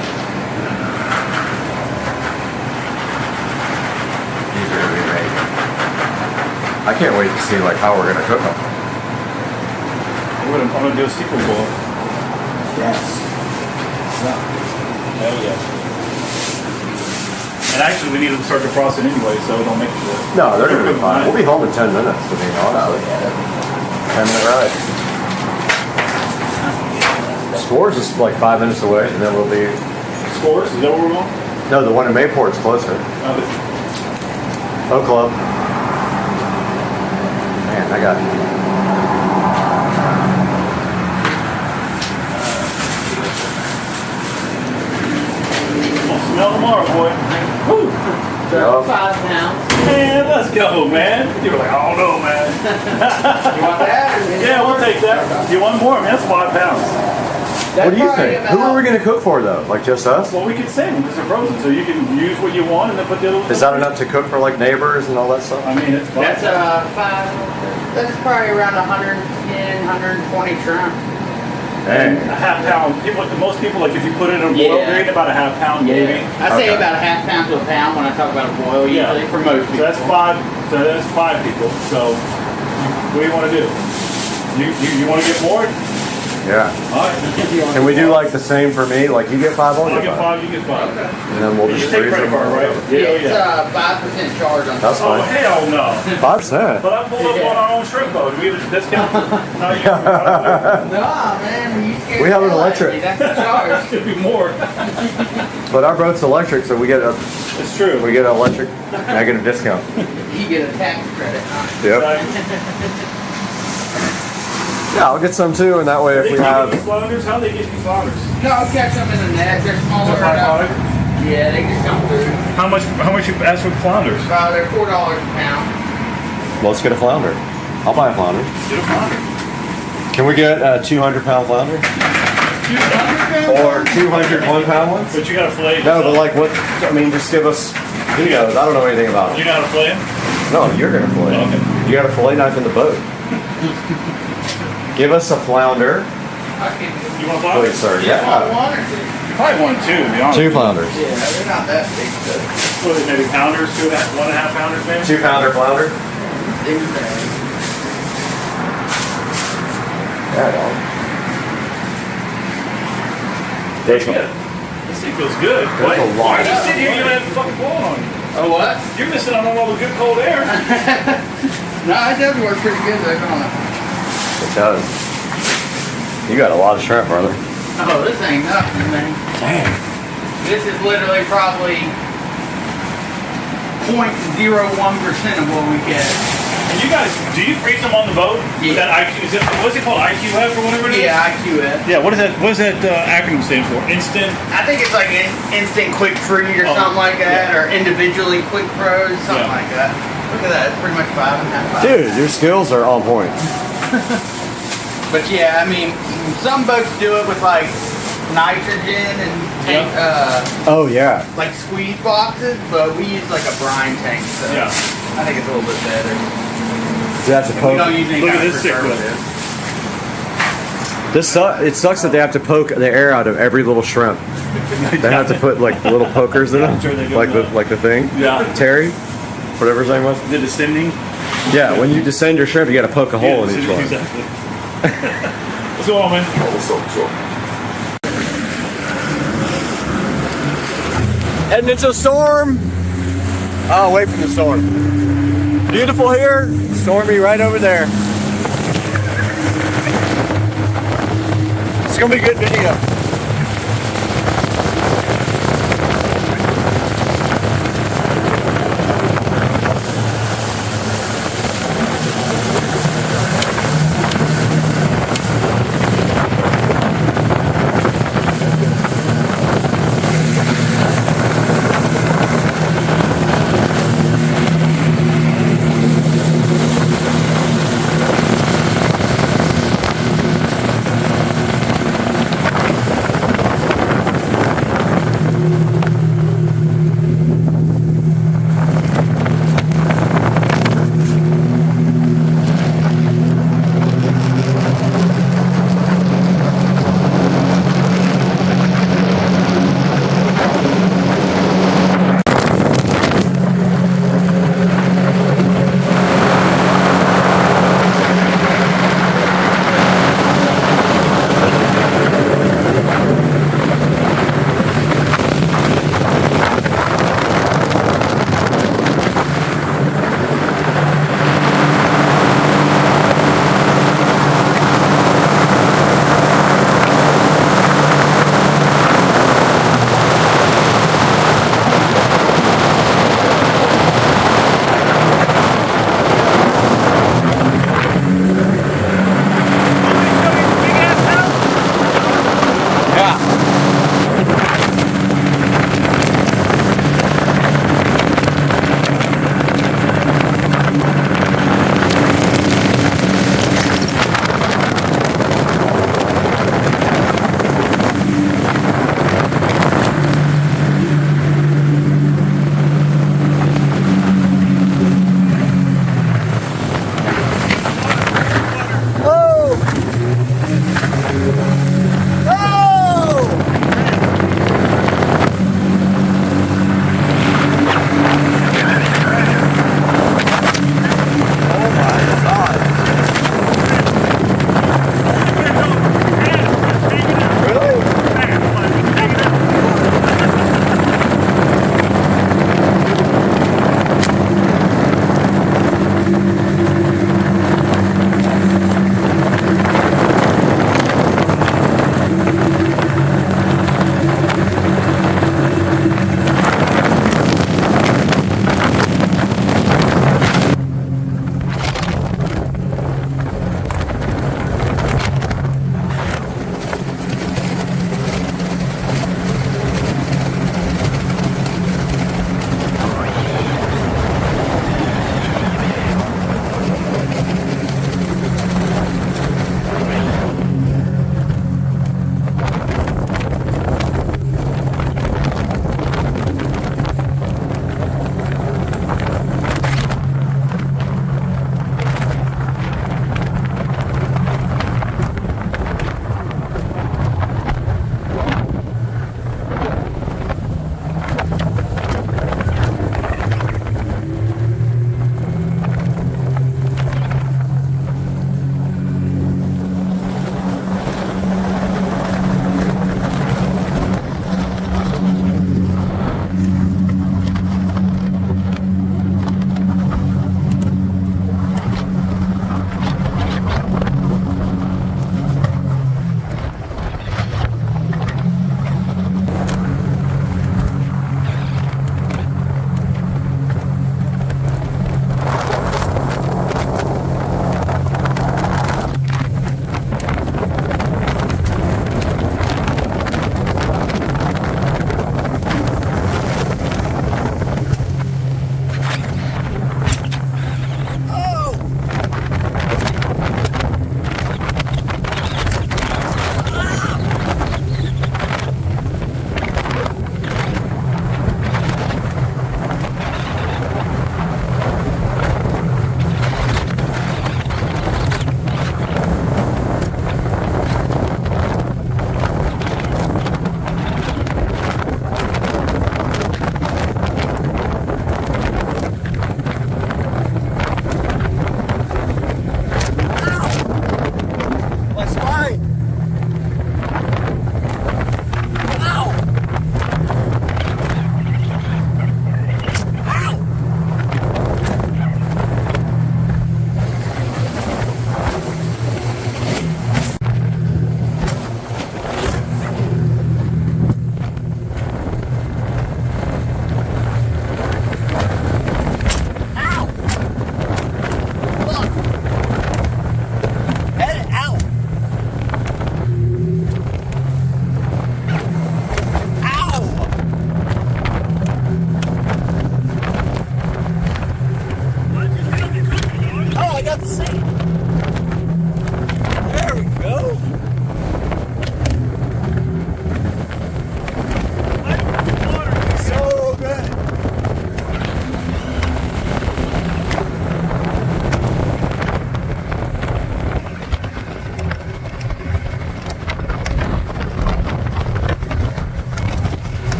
These are going to be amazing. I can't wait to see like how we're going to cook them. I'm gonna do a seafood boil. Yes. Hell yeah. And actually, we need to start defrosting anyway, so don't make sure. No, they're going to be fine. We'll be home in 10 minutes, to be honest. 10-minute ride. Scores is like 5 minutes away, and then we'll be... Scores? Is that where we're going? No, the one in Mayport's closer. Oh, Club. Man, I got... Smell tomorrow, boy. Woo! Yup. 5 pounds. Man, let's go, man. You were like, I don't know, man. You want that? Yeah, we'll take that. You want more? I mean, that's 5 pounds. What do you think? Who are we going to cook for, though? Like, just us? Well, we can send them because they're frozen, so you can use what you want and then put the other ones. Is that enough to cook for, like, neighbors and all that stuff? I mean, it's fine. That's 5. That's probably around 110, 120 shrimp. Dang. A half pound. Most people, like if you put it in a boil, Yeah. they're eating about a half pound, maybe. I say Okay. about a half pound to a pound when I talk about a boil, Yeah. usually for most people. So that's 5. So that's 5 people. So what do you want to do? You want to get more? Yeah. All right. Can we do, like, the same for me? Like, you get 5, I'll I'll get get 5. 5. You get 5. And then we'll You just take freeze credit them. card, right? It's Yeah. 5% charge on That's Oh fine. hell no! 5 cents. But I pulled up on our own shrimp boat. Do we have a discount? No, you Nah, man, you scared We have an the hell out of electric. me. That's the charge. could be more. But our boat's electric, so we get an It's true. electric negative discount. You get a tax credit. Yep. Yeah, I'll get some too, and that way if we have... These flounders, how they get these flounders? No, I'll catch them in the net. They're smaller. Yeah, they just come through. How much you ask for the flounders? They're $4 a pound. Well, let's get a flounder. I'll buy a flounder. Get a flounder. Can we get a 200-pound flounder? Or 200 1-pound ones? But you gotta fillet. No, but like what? I mean, just give us. Who knows? I don't know anything about You it. know how to fillet them? No, you're gonna fillet. Oh, okay. You got a fillet knife in the boat. Give us a flounder, You want flounder? please, sir. Yeah. Yeah. Probably 1, 2, to be honest. 2 flounders. Yeah, they're not that big, so. What is it, maybe pounders, 1.5 pounders, maybe? 2 pounder flounder. Yeah, dog. There's Yeah. This thing feels good. There's a lot. Why are you sitting here? You don't have a fucking blow on you. Oh, what? You're missing out on all the good cold air. No, it does work pretty good though, don't it? It does. You got a lot of shrimp, brother. Oh, this ain't nothing, man. Dang. This is literally probably 0.01% of what we get. And you guys, do you freeze them on the boat? With Yeah. that IQ, what's it called? IQF or whatever it is? Yeah, IQF. Yeah, what does that acronym stand for? Instant? I think it's like instant quick free or Oh, something like that, yeah. or individually quick froze, something Yeah. like that. Look at that, it's pretty much 5.5. Dude, your skills are on point. But yeah, I mean, some boats do it with like nitrogen and tank, Oh, yeah. like squeeze boxes, but we use like a brine tank, so Yeah. I think it's a little bit better. You have to We poke. don't use any Look kind at of this sick one. preservative. It sucks that they have to poke the air out of every little shrimp. They have to put like little pokers in I'm sure they them, do like the thing. Yeah. Terry, whatever his name was. The descending? Yeah, when you descend your shrimp, you got to poke a hole in each one. Exactly. What's going on, man? Heading into a storm. Oh, away from the storm. Beautiful here, stormy right over there. It's gonna be a good video.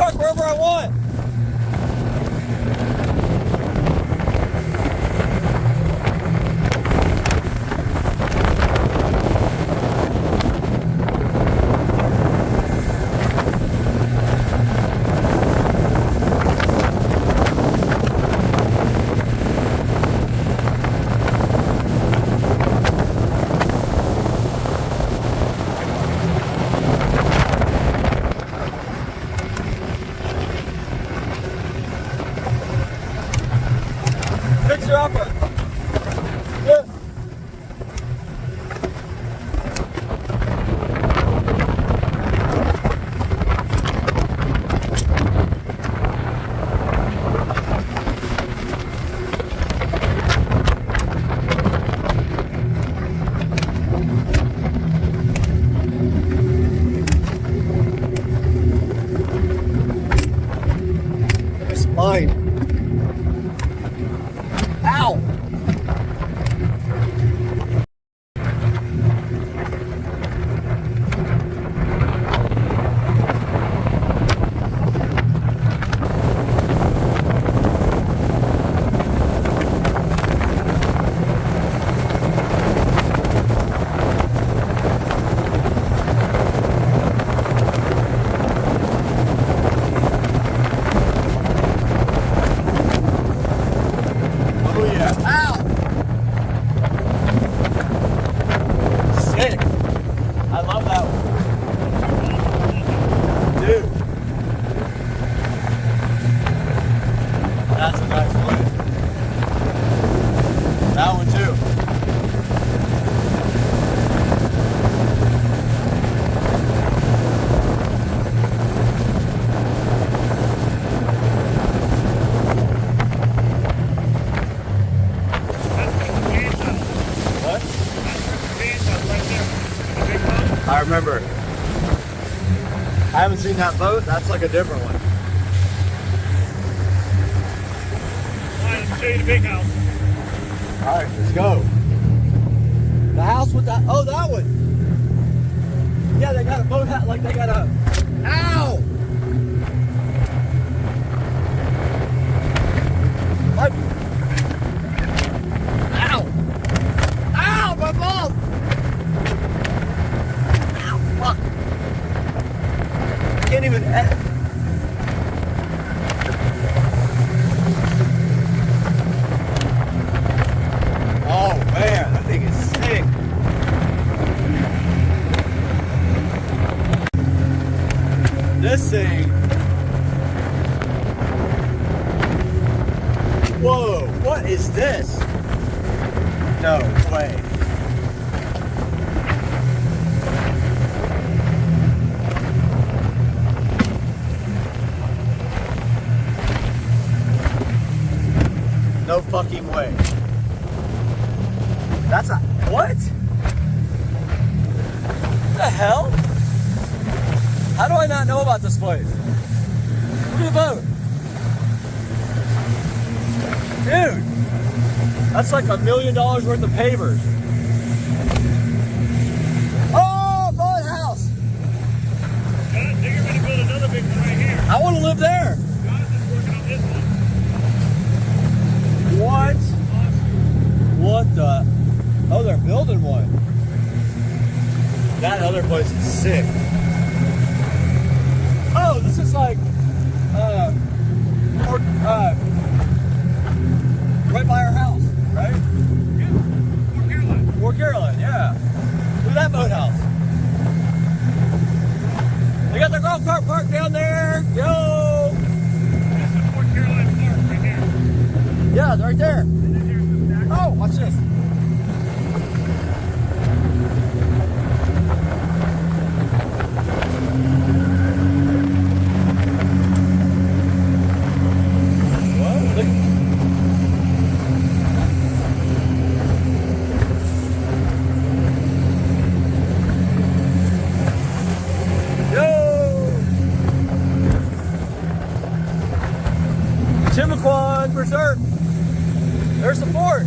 park wherever I want. Fixer upper. Yeah. Spine. Ow! Oh yeah. Ow! Sick. I love that one. Dude. That's a nice one. That one too. What? I remember. I haven't seen that boat. That's like a different one. Let me show you the big house. All right, let's go. The house with that. Oh, that one. Yeah, they got a boat hat. Like they got a. Ow! What? Ow! Ow! My balls! Ow! Fuck! I can't even edit. Oh man, that thing is sick. This thing. Whoa, what is this? No way. No fucking way. That's a, what? What the hell? How do I not know about this place? Look at the boat. Dude, that's like $1 million worth of pavers. Oh, boathouse. They're going to build another big one right here. I want to live there. Jonathan's working on this one. What? What the? Oh, they're building one. That other place is sick. Oh, this is like, right by our house, right? Yeah, Fort Caroline. Fort Caroline, yeah. Look at that boathouse. They got their golf cart parked down there. Yo! This is Fort Caroline Park right here. Yeah, they're right there. And then here's the stack. Oh, watch this. What? Look. Yo! Chimiquan for certain. There's the fort.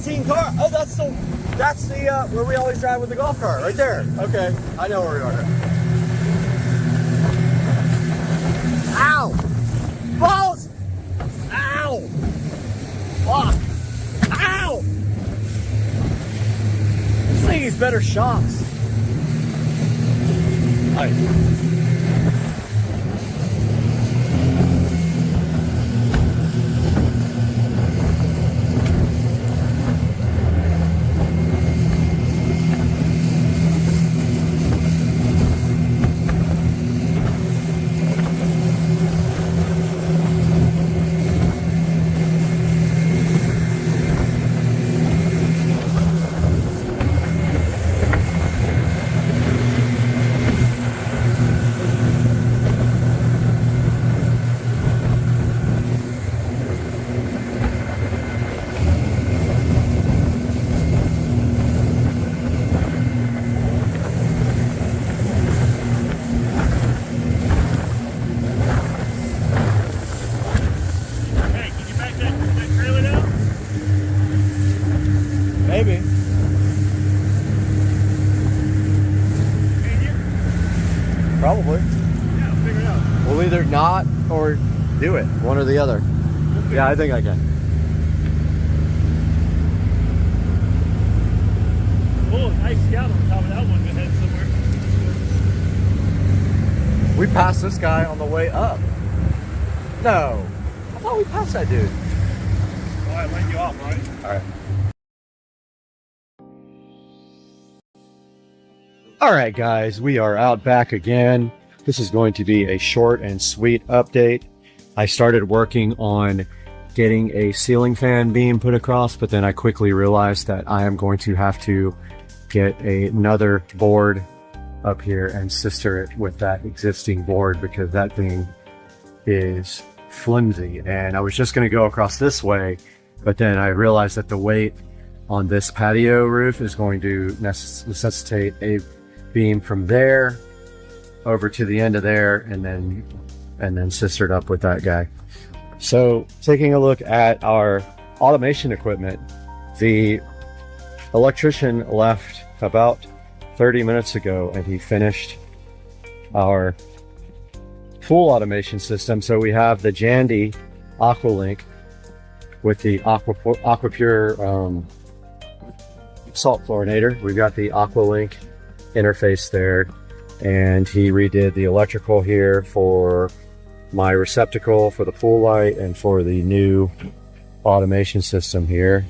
18 car. Oh, that's the where we always drive with the golf cart, right there. Okay, I know where we are. Ow! Balls! Ow! Fuck! Ow! This thing needs better shocks. All right. Maybe. Probably. Yeah, I'll figure it out. We'll either not or do it. One or the other. Yeah, I think I can. Oh, nice scout on top of that one. Good head somewhere. We passed this guy on the way up. No. I thought we passed that dude. All right, laying you off, right? All right. All right, guys, we are out back again. This is going to be a short and sweet update. I started working on getting a ceiling fan beam put across, but then I quickly realized that I am going to have to get another board up here and sister it with that existing board because that thing is flimsy. And I was just going to go across this way, but then I realized that the weight on this patio roof is going to necessitate a beam from there over to the end of there and then sistered up with that guy. So taking a look at our automation equipment, the electrician left about 30 minutes ago and he finished our full automation system. So we have the Jandy Aqualink with the Aquapure salt fluorinator. We've got the Aqualink interface there, and he redid the electrical here for my receptacle for the pool light and for the new automation system here.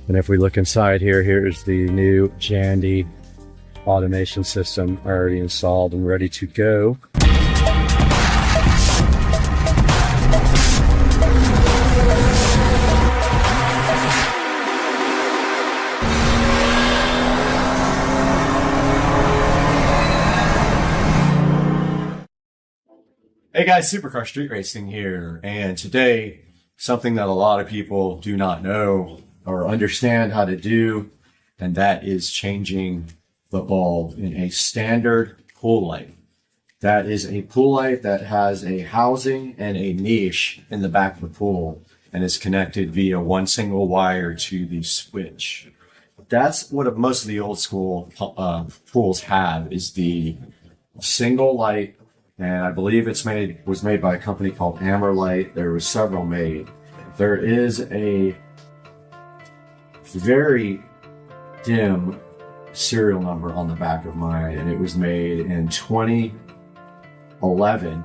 And if we look inside here, here's the new Jandy automation system already installed and ready to go. Hey guys, Supercar Street Racing here, and today, something that a lot of people do not know or understand how to do, and that is changing the bulb in a standard pool light. That is a pool light that has a housing and a niche in the back of the pool, and is connected via one single wire to the switch. That's what most of the old school pools have, is the single light. And I believe was made by a company called Amerlight. There were several made. There is a very dim serial number on the back of mine, and it was made in 2011.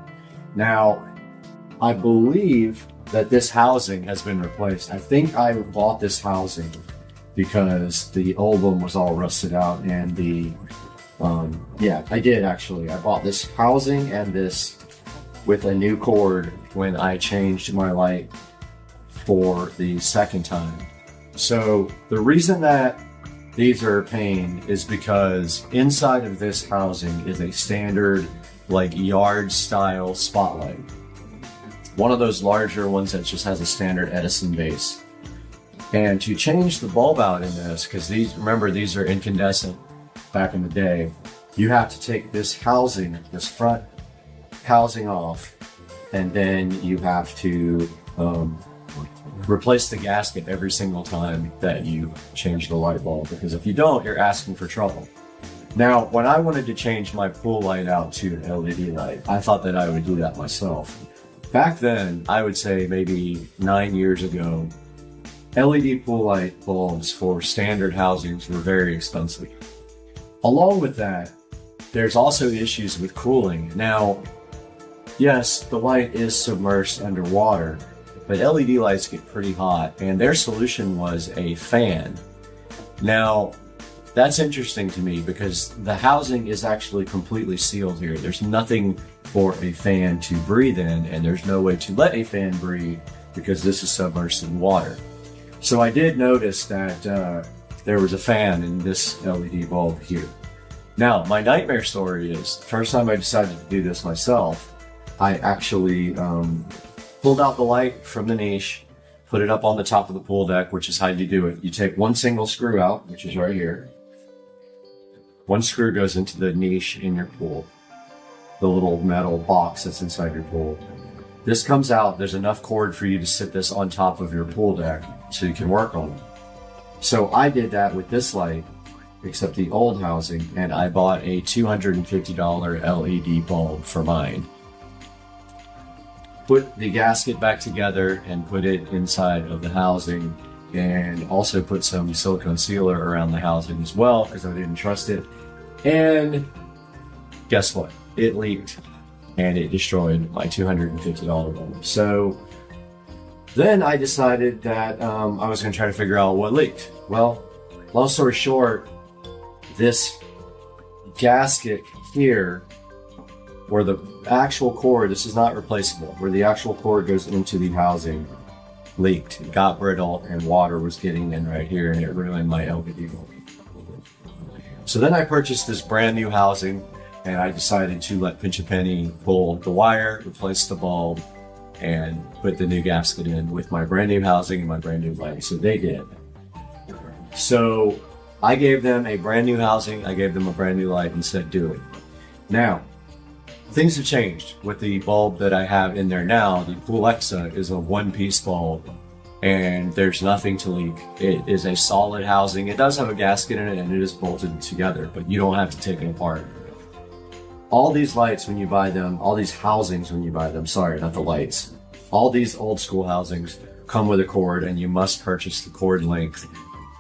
Now, I believe that this housing has been replaced. I think I bought this housing because the old one was all rusted out, and the yeah, I did actually. I bought this housing and this with a new cord when I changed my light for the second time. So the reason that these are a pain is because inside of this housing is a standard like yard style spotlight. One of those larger ones that just has a standard Edison base. And to change the bulb out in this, because remember these are incandescent back in the day, you have to take this housing, this front housing off, and then you have to replace the gasket every single time that you change the light bulb, because if you don't, you're asking for trouble. Now, when I wanted to change my pool light out to an LED light, I thought that I would do that myself. Back then, I would say maybe 9 years ago, LED pool light bulbs for standard housings were very expensive. Along with that, there's also issues with cooling. Now, yes, the light is submerged underwater, but LED lights get pretty hot, and their solution was a fan. Now, that's interesting to me because the housing is actually completely sealed here. There's nothing for a fan to breathe in, and there's no way to let a fan breathe because this is submerged in water. So I did notice that there was a fan in this LED bulb here. Now, my nightmare story is, the first time I decided to do this myself, I actually pulled out the light from the niche, put it up on the top of the pool deck, which is how you do it. You take one single screw out, which is right here. One screw goes into the niche in your pool, the little metal box that's inside your pool. This comes out, there's enough cord for you to sit this on top of your pool deck so you can work on it. So I did that with this light, except the old housing, and I bought a $250 LED bulb for mine. Put the gasket back together and put it inside of the housing, and also put some silicone sealer around the housing as well because I didn't trust it. And guess what? It leaked and it destroyed my $250 bulb. So then I decided that I was going to try to figure out what leaked. Well, long story short, this gasket here, where the actual cord, this is not replaceable, where the actual cord goes into the housing, leaked. It got brittle and water was getting in right here and it ruined my LED bulb. So then I purchased this brand new housing and I decided to let Pinch a Penny pull the wire, replace the bulb, and put the new gasket in with my brand new housing and my brand new light. So they did. So I gave them a brand new housing, I gave them a brand new light and said do it. Now, things have changed with the bulb that I have in there now. The Alexa is a one-piece bulb and there's nothing to leak. It is a solid housing. It does have a gasket in it and it is bolted together, but you don't have to take it apart. All these lights when you buy them, all these housings when you buy them, sorry, not the lights. All these old school housings come with a cord and you must purchase the cord length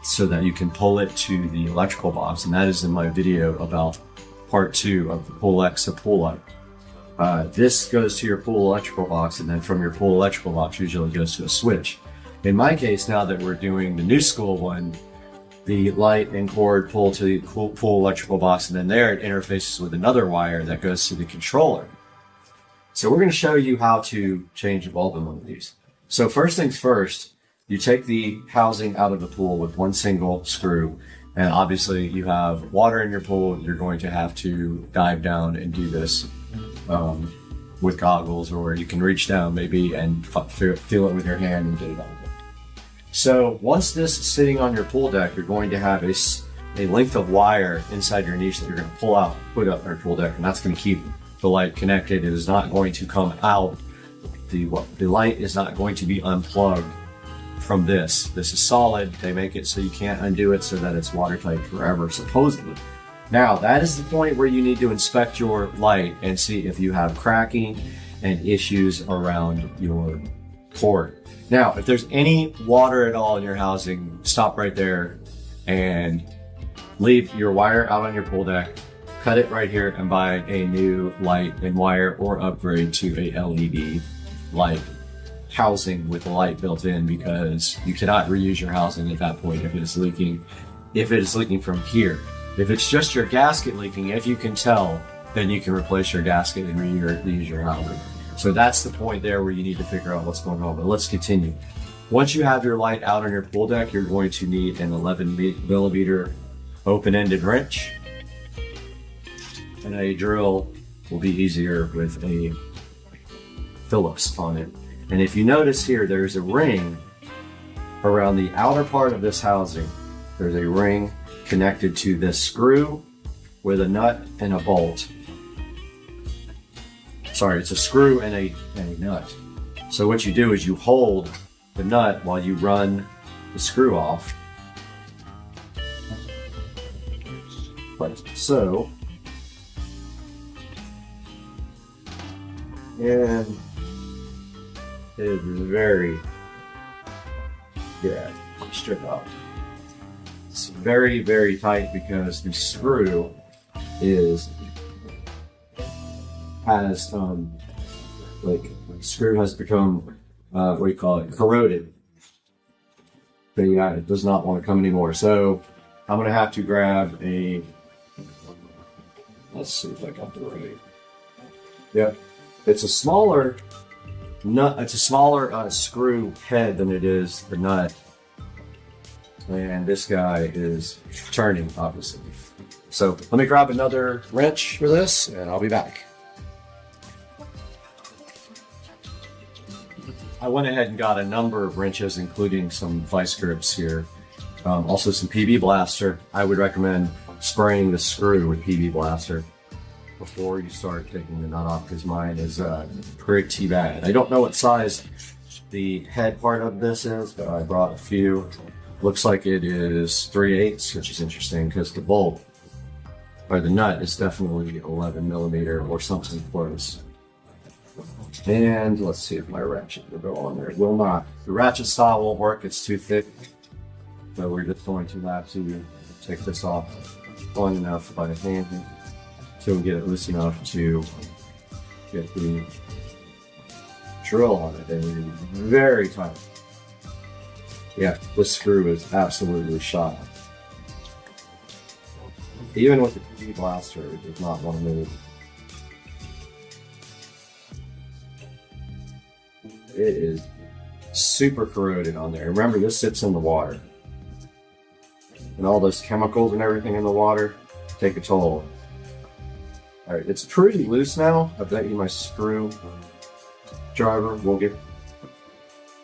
so that you can pull it to the electrical box. And that is in my video about part 2 of the Alexa pool light. This goes to your pool electrical box, and then from your pool electrical box usually goes to a switch. In my case, now that we're doing the new school one, the light and cord pull to the pool electrical box, and then there it interfaces with another wire that goes to the controller. So we're going to show you how to change a bulb in one of these. So first things first, you take the housing out of the pool with one single screw, and obviously you have water in your pool. You're going to have to dive down and do this with goggles, or you can reach down maybe and feel it with your hand and get it on. So once this is sitting on your pool deck, you're going to have a length of wire inside your niche that you're going to pull out, put up on your pool deck, and that's going to keep the light connected. It is not going to come out. The light is not going to be unplugged from this. This is solid. They make it so you can't undo it so that it's watertight forever, supposedly. Now, that is the point where you need to inspect your light and see if you have cracking and issues around your cord. Now, if there's any water at all in your housing, stop right there and leave your wire out on your pool deck, cut it right here, and buy a new light and wire, or upgrade to a LED light housing with the light built in, because you cannot reuse your housing at that point if it is leaking. If it is leaking from here, if it's just your gasket leaking, if you can tell, then you can replace your gasket and reuse your housing. So that's the point there where you need to figure out what's going on. But let's continue. Once you have your light out on your pool deck, you're going to need an 11 millimeter open-ended wrench, and a drill will be easier with a Phillips on it. And if you notice here, there's a ring around the outer part of this housing. There's a ring connected to this screw with a nut and a bolt. Sorry, it's a screw and a nut. So what you do is you hold the nut while you run the screw off. Like so. And it is very good. Strip up. It's very, very tight because the screw has screw has become what do you call it, corroded. But yeah, it does not want to come anymore. So I'm gonna have to grab a, let's see if I got the right. Yeah, it's a smaller nut. It's a smaller screw head than it is the nut. And this guy is turning, obviously. So let me grab another wrench for this, and I'll be back. I went ahead and got a number of wrenches, including some vice grips here. Also some PB Blaster. I would recommend spraying the screw with PB Blaster before you start taking the nut off, because mine is pretty bad. I don't know what size the head part of this is, but I brought a few. Looks like it is 3/8, which is interesting because the bolt, or the nut, is definitely 11 millimeter or something close. And let's see if my ratchet will go on there. It will not. The ratchet style won't work, it's too thick. So we're just going to have to take this off long enough by hand until we get it loose enough to get the drill on it. And it is very tight. Yeah, this screw is absolutely shot. Even with the PB Blaster, it does not want to move. It is super corroded on there. Remember, this sits in the water. And all those chemicals and everything in the water take a toll. Alright, it's pretty loose now. I bet you my screw driver will get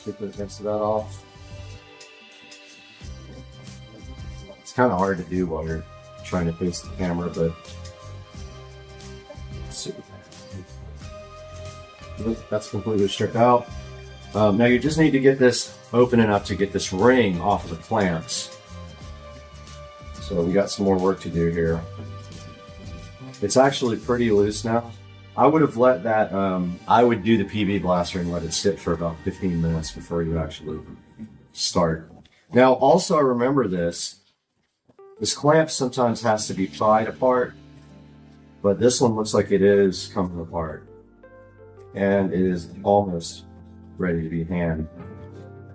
the rest of that off. It's kind of hard to do while you're trying to face the camera, but let's see. That's completely stripped out. Now you just need to get this open enough to get this ring off of the clamps. So we got some more work to do here. It's actually pretty loose now. I would have let that, I would do the PB Blaster and let it sit for about 15 minutes before you actually start. Now also remember this clamp sometimes has to be pried apart, but this one looks like it is coming apart. And it is almost ready to be hand.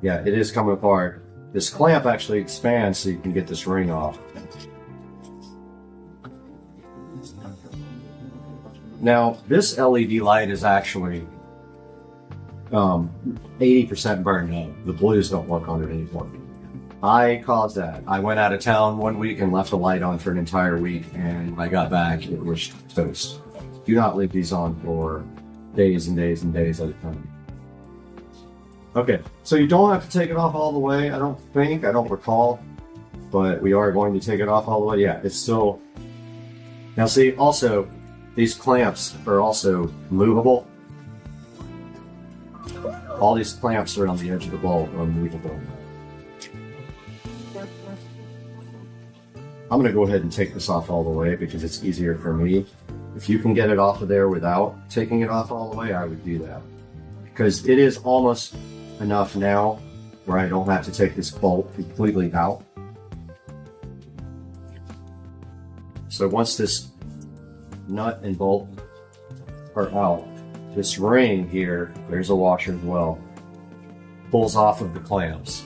Yeah, it is coming apart. This clamp actually expands so you can get this ring off. Now, this LED light is actually 80% burned out. The blues don't work on it anymore. I caused that. I went out of town one week and left the light on for an entire week, and when I got back, it was toast. Do not leave these on for days and days and days at a time. Okay, so you don't have to take it off all the way, I don't think, I don't recall, but we are going to take it off all the way. Yeah, it's still... Now see, also, these clamps are also movable. All these clamps are on the edge of the bolt are movable. I'm gonna go ahead and take this off all the way because it's easier for me. If you can get it off of there without taking it off all the way, I would do that. Because it is almost enough now where I don't have to take this bolt completely out. So once this nut and bolt are out, this ring here, there's a washer as well, pulls off of the clamps.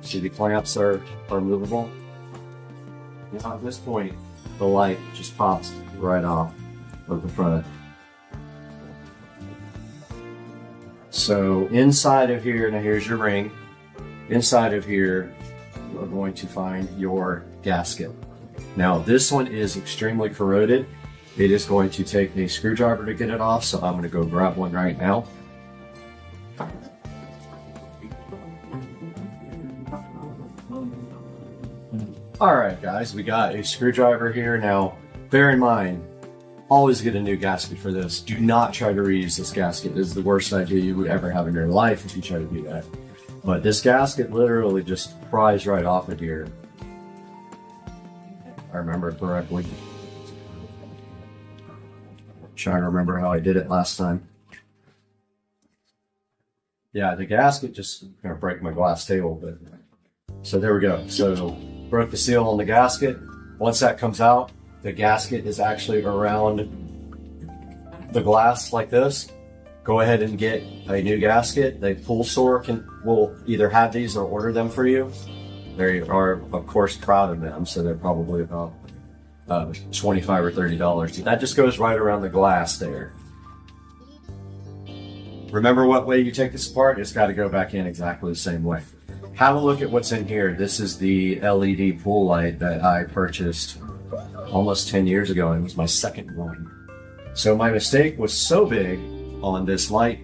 See, the clamps are movable. Now at this point, the light just pops right off of the front. So inside of here, now here's your ring. Inside of here, you're going to find your gasket. Now this one is extremely corroded. It is going to take a screwdriver to get it off, so I'm going to go grab one right now. Alright guys, we got a screwdriver here. Now, bear in mind, always get a new gasket for this. Do not try to reuse this gasket. It is the worst idea you would ever have in your life if you try to do that. But this gasket literally just pries right off of here. If I remember correctly. Trying to remember how I did it last time. Yeah, the gasket just gonna break my glass table, but so there we go. So broke the seal on the gasket. Once that comes out, the gasket is actually around the glass like this. Go ahead and get a new gasket. The pool store will either have these or order them for you. They are, of course, proud of them, so they're probably about $25 or $30. That just goes right around the glass there. Remember what way you take this apart? It's got to go back in exactly the same way. Have a look at what's in here. This is the LED pool light that I purchased almost 10 years ago, and it was my second one. So my mistake was so big on this light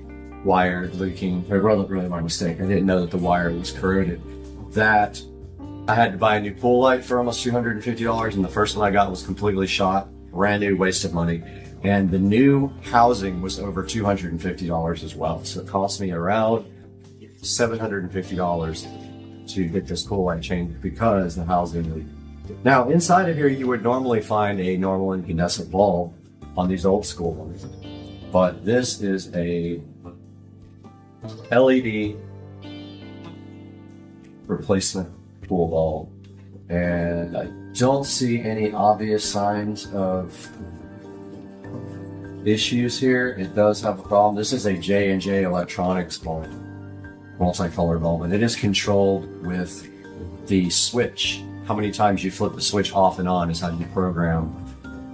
wire leaking. It wasn't really my mistake. I didn't know that the wire was corroded. That I had to buy a new pool light for almost $250, and the first one I got was completely shot. Brand new, waste of money. And the new housing was over $250 as well. So it cost me around $750 to get this pool light changed because the housing leaked. Now, inside of here, you would normally find a normal incandescent bulb on these old school ones. But this is a LED replacement pool bulb. And I don't see any obvious signs of issues here. It does have a problem. This is a J&J Electronics bulb, multicolor bulb, and it is controlled with the switch. How many times you flip the switch off and on is how you program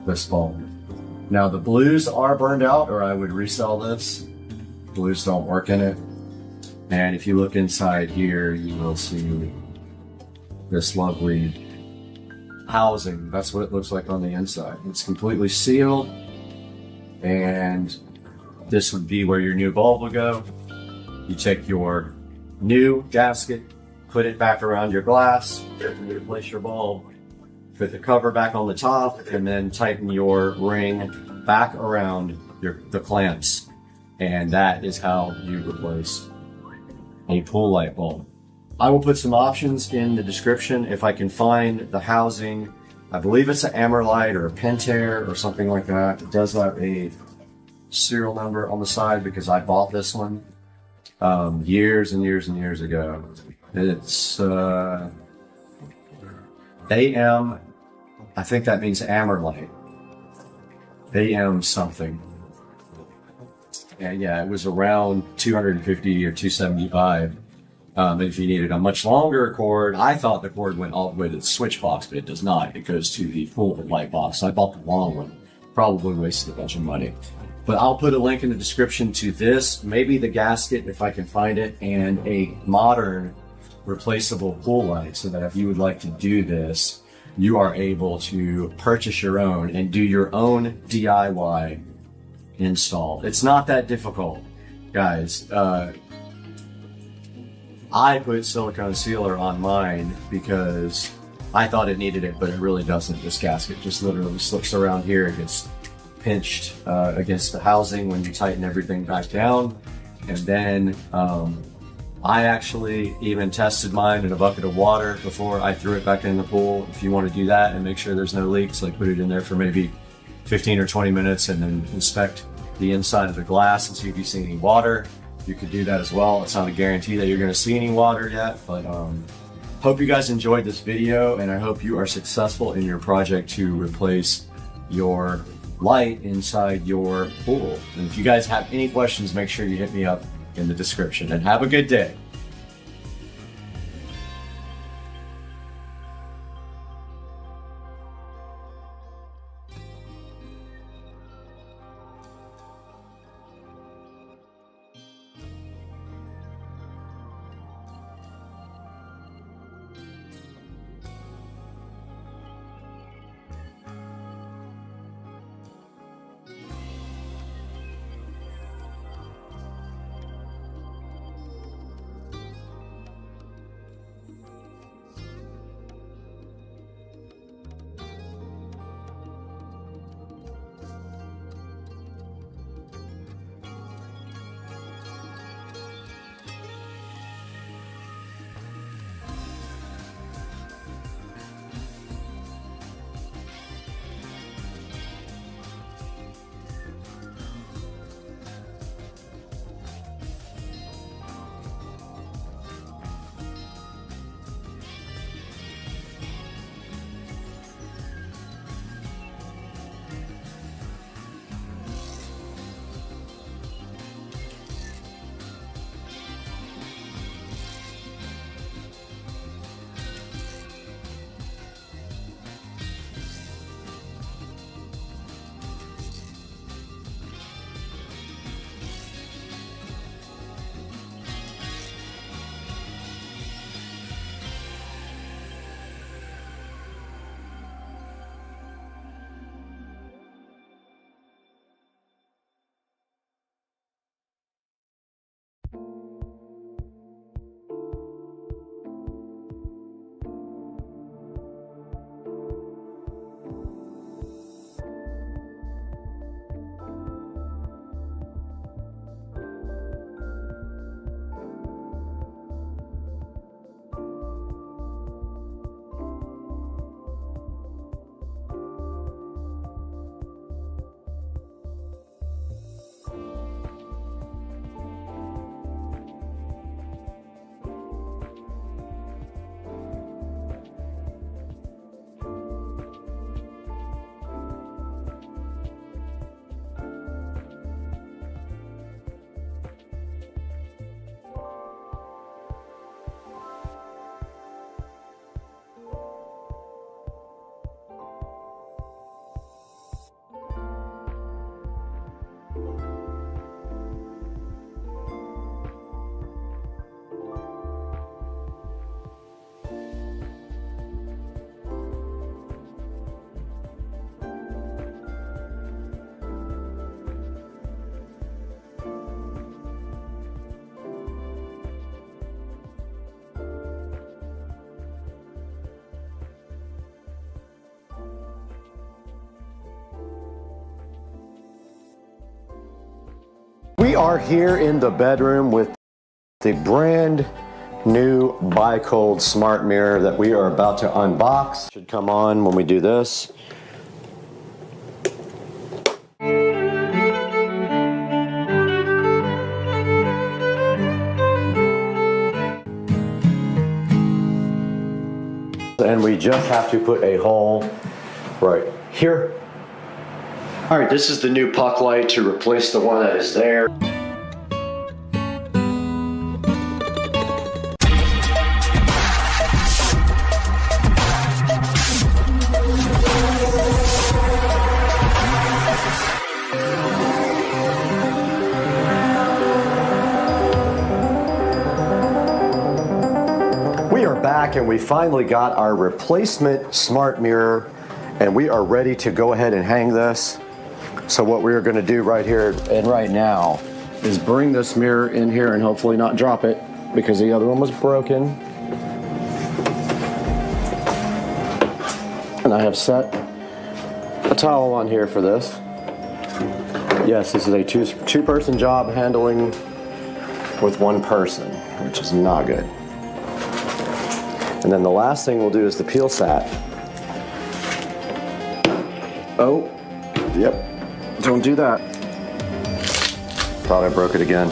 this bulb. Now the blues are burned out, or I would resell this. Blues don't work in it. And if you look inside here, you will see this lovely housing. That's what it looks like on the inside. It's completely sealed. And this would be where your new bulb would go. You take your new gasket, put it back around your glass, replace your bulb, put the cover back on the top, and then tighten your ring back around the clamps. And that is how you replace a pool light bulb. I will put some options in the description if I can find the housing. I believe it's an Amerlite or a Pentair or something like that. It does have a serial number on the side because I bought this one years and years and years ago. It's AM, I think that means Amerlite. AM something. And yeah, it was around 250 or 275. If you needed a much longer cord, I thought the cord went all the way to the switch box, but it does not. It goes to the full light box. So I bought the long one. Probably wasted a bunch of money. But I'll put a link in the description to this, maybe the gasket if I can find it, and a modern replaceable pool light, so that if you would like to do this, you are able to purchase your own and do your own DIY install. It's not that difficult, guys. I put silicone sealer on mine because I thought it needed it, but it really doesn't. This gasket just literally slips around here. It gets pinched against the housing when you tighten everything back down. And then I actually even tested mine in a bucket of water before I threw it back in the pool. If you want to do that and make sure there's no leaks, like put it in there for maybe 15 or 20 minutes and then inspect the inside of the glass and see if you see any water. You could do that as well. It's not a guarantee that you're going to see any water yet, but hope you guys enjoyed this video, and I hope you are successful in your project to replace your light inside your pool. And if you guys have any questions, make sure you hit me up in the description, and have a good day. We are here in the bedroom with the brand new Bi-Cold smart mirror that we are about to unbox. Should come on when we do this. And we just have to put a hole right here. All right, this is the new puck light to replace the one that is there. We are back and we finally got our replacement smart mirror and we are ready to go ahead and hang this. So what we're going to do right here and right now is bring this mirror in here and hopefully not drop it because the other one was broken. And I have set a towel on here for this. Yes, this is a two-person job handling with one person, which is not good. And then the last thing we'll do is the peel sat. Oh, yep, don't do that. Thought I broke it again.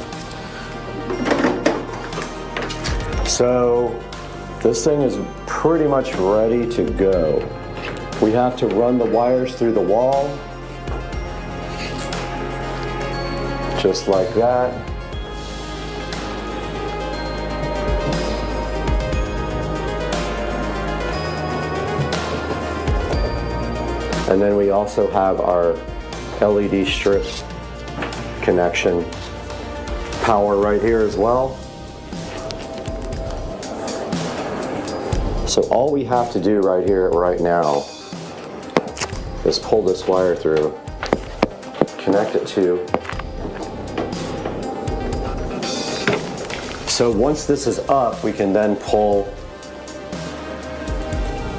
So this thing is pretty much ready to go. We have to run the wires through the wall. Just like that. And then we also have our LED strip connection power right here as well. So all we have to do right here, right now, is pull this wire through, connect it to. So once this is up, we can then pull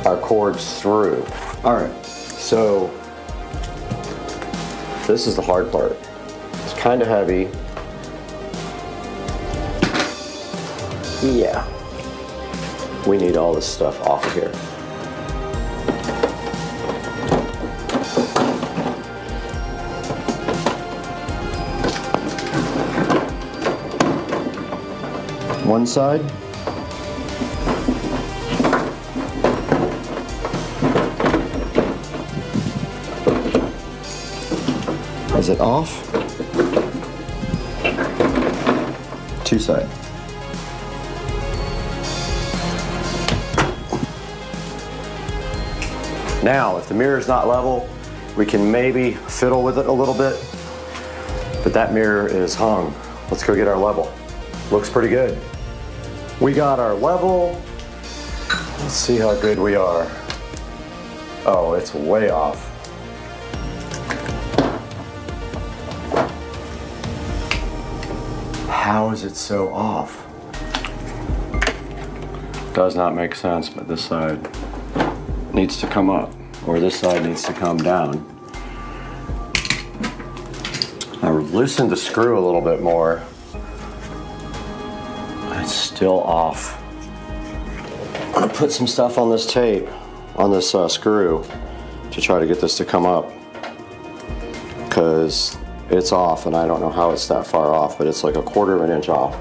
our cords through. All right. So this is the hard part. It's kind of heavy. Yeah. We need all this stuff off of here. One side. Is it off? Two side. Now, if the mirror is not level, we can maybe fiddle with it a little bit, but that mirror is hung. Let's go get our level. Looks pretty good. We got our level. Let's see how good we are. Oh, it's way off. How is it so off? Does not make sense, but this side needs to come up, or this side needs to come down. I loosened the screw a little bit more. It's still off. I'm gonna put some stuff on this tape, on this screw, to try to get this to come up, because it's off and I don't know how it's that far off, but it's like 1/4 of an inch off.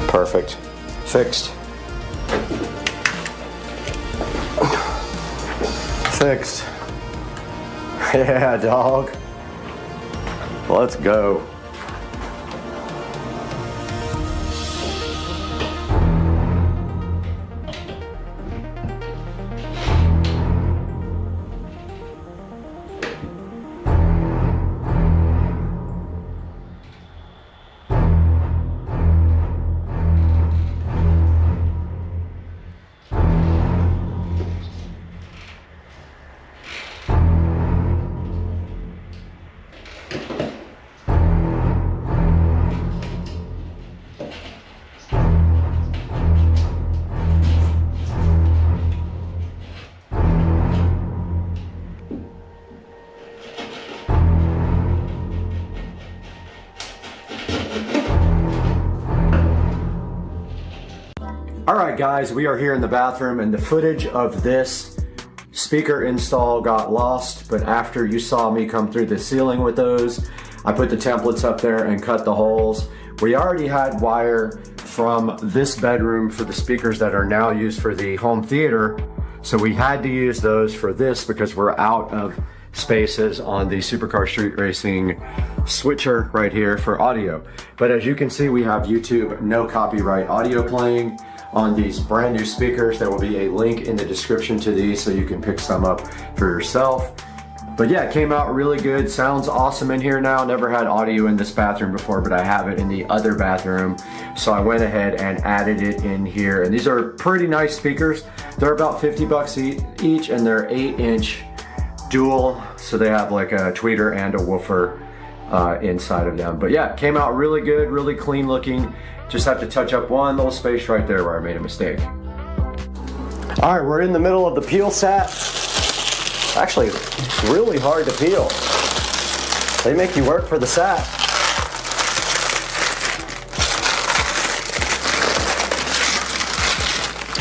Perfect. Fixed. Fixed. Yeah, dog. Let's go. All right, guys, we are here in the bathroom, and the footage of this speaker install got lost, but after you saw me come through the ceiling with those, I put the templates up there and cut the holes. We already had wire from this bedroom for the speakers that are now used for the home theater, so we had to use those for this because we're out of spaces on the Supercar Street Racing switcher right here for audio. But as you can see, we have YouTube no copyright audio playing on these brand new speakers. There will be a link in the description to these so you can pick some up for yourself. But yeah, it came out really good. Sounds awesome in here now. Never had audio in this bathroom before, but I have it in the other bathroom. So I went ahead and added it in here. And these are pretty nice speakers. They're about 50 bucks each, and they're 8-inch dual. So they have like a tweeter and a woofer inside of them. But yeah, it came out really good, really clean looking. Just have to touch up one little space right there where I made a mistake. All right, we're in the middle of the peel set. Actually, it's really hard to peel. They make you work for the sat.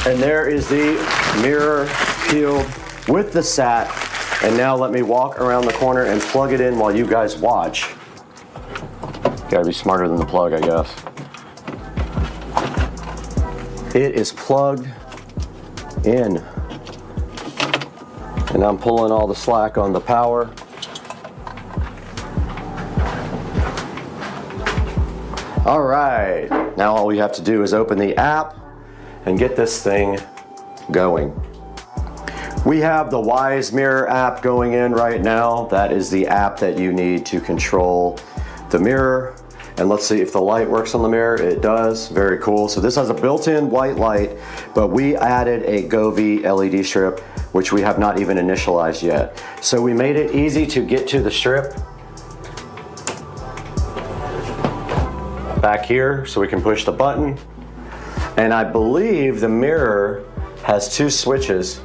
And there is the mirror peeled with the sat. And now let me walk around the corner and plug it in while you guys watch. Gotta be smarter than the plug, I guess. It is plugged in. And I'm pulling all the slack on the power. All right, now all we have to do is open the app and get this thing going. We have the Wise Mirror app going in right now. That is the app that you need to control the mirror. And let's see if the light works on the mirror. It does, very cool. So this has a built-in white light, but we added a Govee LED strip, which we have not even initialized yet. So we made it easy to get to the strip. Back here, so we can push the button. And I believe the mirror has two switches.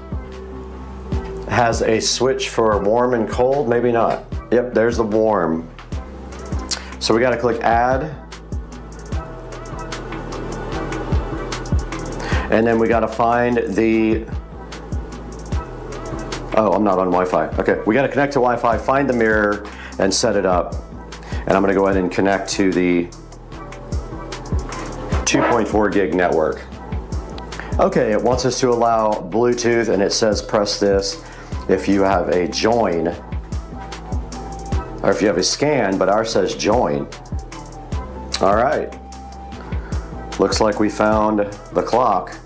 It has a switch for warm and cold, maybe not. Yep, there's the warm. So we gotta click add. And then we gotta find the, oh, I'm not on Wi-Fi. Okay, we gotta connect to Wi-Fi, find the mirror, and set it up. And I'm gonna go ahead and connect to the 2.4 gig network. Okay, it wants us to allow Bluetooth, and it says press this if you have a join, or if you have a scan, but ours says join. All right, looks like we found the clock,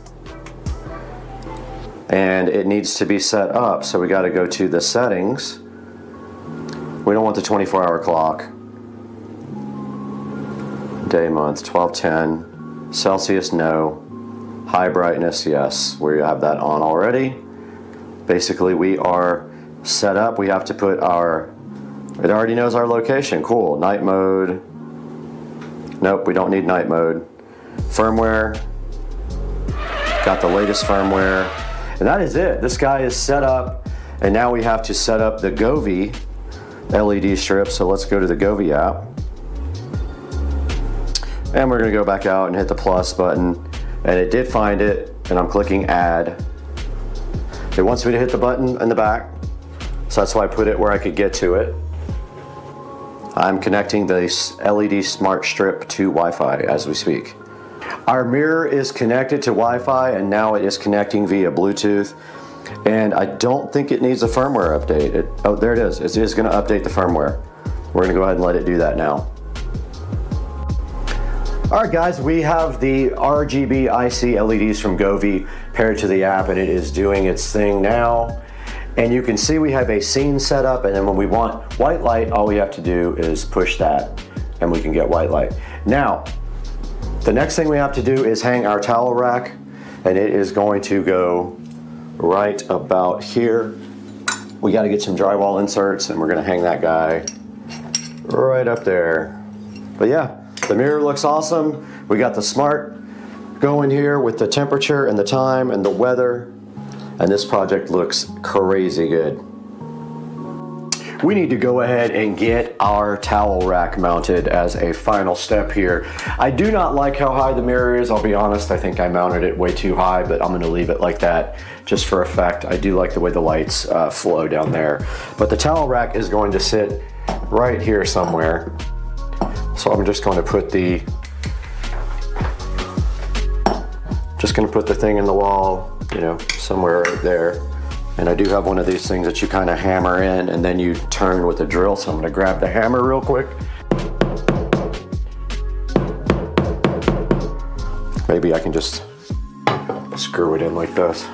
and it needs to be set up, so we got to go to the settings. We don't want the 24-hour clock. Day, month, 1210, Celsius, no. High brightness, yes, we have that on already. Basically, we are set up. We have to put our, it already knows our location, cool. Night mode, nope, we don't need night mode. Firmware, got the latest firmware, and that is it. This guy is set up, and now we have to set up the Govee LED strip, so let's go to the Govee app. And we're gonna go back out and hit the plus button, and it did find it, and I'm clicking add. It wants me to hit the button in the back, so that's why I put it where I could get to it. I'm connecting the LED smart strip to Wi-Fi as we speak. Our mirror is connected to Wi-Fi, and now it is connecting via Bluetooth. And I don't think it needs a firmware update. Oh, there it is. It is gonna update the firmware. We're gonna go ahead and let it do that now. All right, guys, we have the RGB IC LEDs from Govee paired to the app, and it is doing its thing now. And you can see we have a scene set up, and then when we want white light, all we have to do is push that, and we can get white light. Now, the next thing we have to do is hang our towel rack, and it is going to go right about here. We got to get some drywall inserts, and we're going to hang that guy right up there. But yeah, the mirror looks awesome. We got the smart going here with the temperature and the time and the weather, and this project looks crazy good. we need to go ahead and get our towel rack mounted as a final step here. I do not like how high the mirror is, I'll be honest. I think I mounted it way too high, but I'm gonna leave it like that just for effect. I do like the way the lights flow down there. But the towel rack is going to sit right here somewhere. So I'm just going to put the thing in the wall, you know, somewhere right there. And I do have one of these things that you kind of hammer in and then you turn with a drill. So I'm going to grab the hammer real quick. Maybe I can just screw it in like this.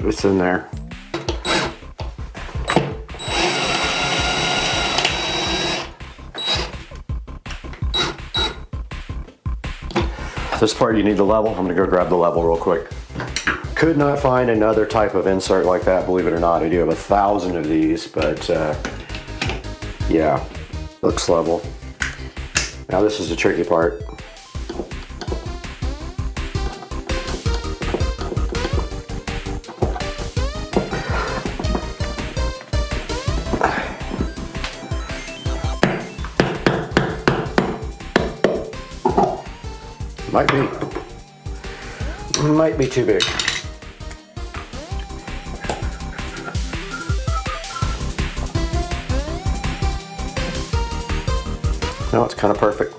It's in there. This part you need the level. I'm gonna go grab the level real quick. Could not find another type of insert like that, believe it or not. I do have 1,000 of these, but yeah, looks level. Now this is the tricky part. Might be too big. No, it's kind of perfect.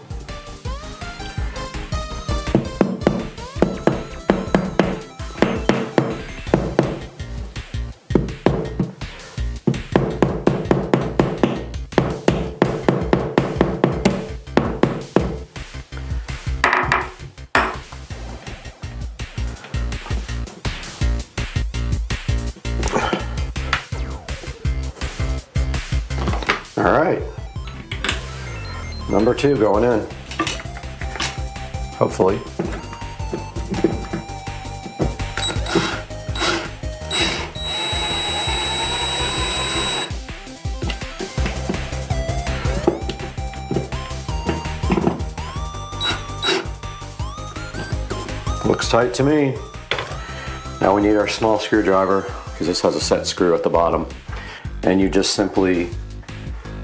All right, number 2 going in, hopefully. Looks tight to me. Now we need our small screwdriver because this has a set screw at the bottom, and you just simply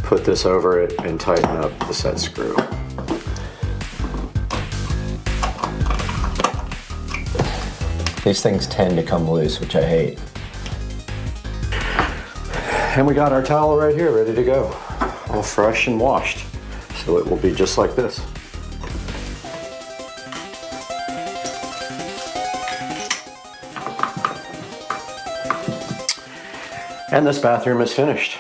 put this over it and tighten up the set screw. These things tend to come loose, which I hate. And we got our towel right here, ready to go. All fresh and washed. So it will be just like this. And this bathroom is finished.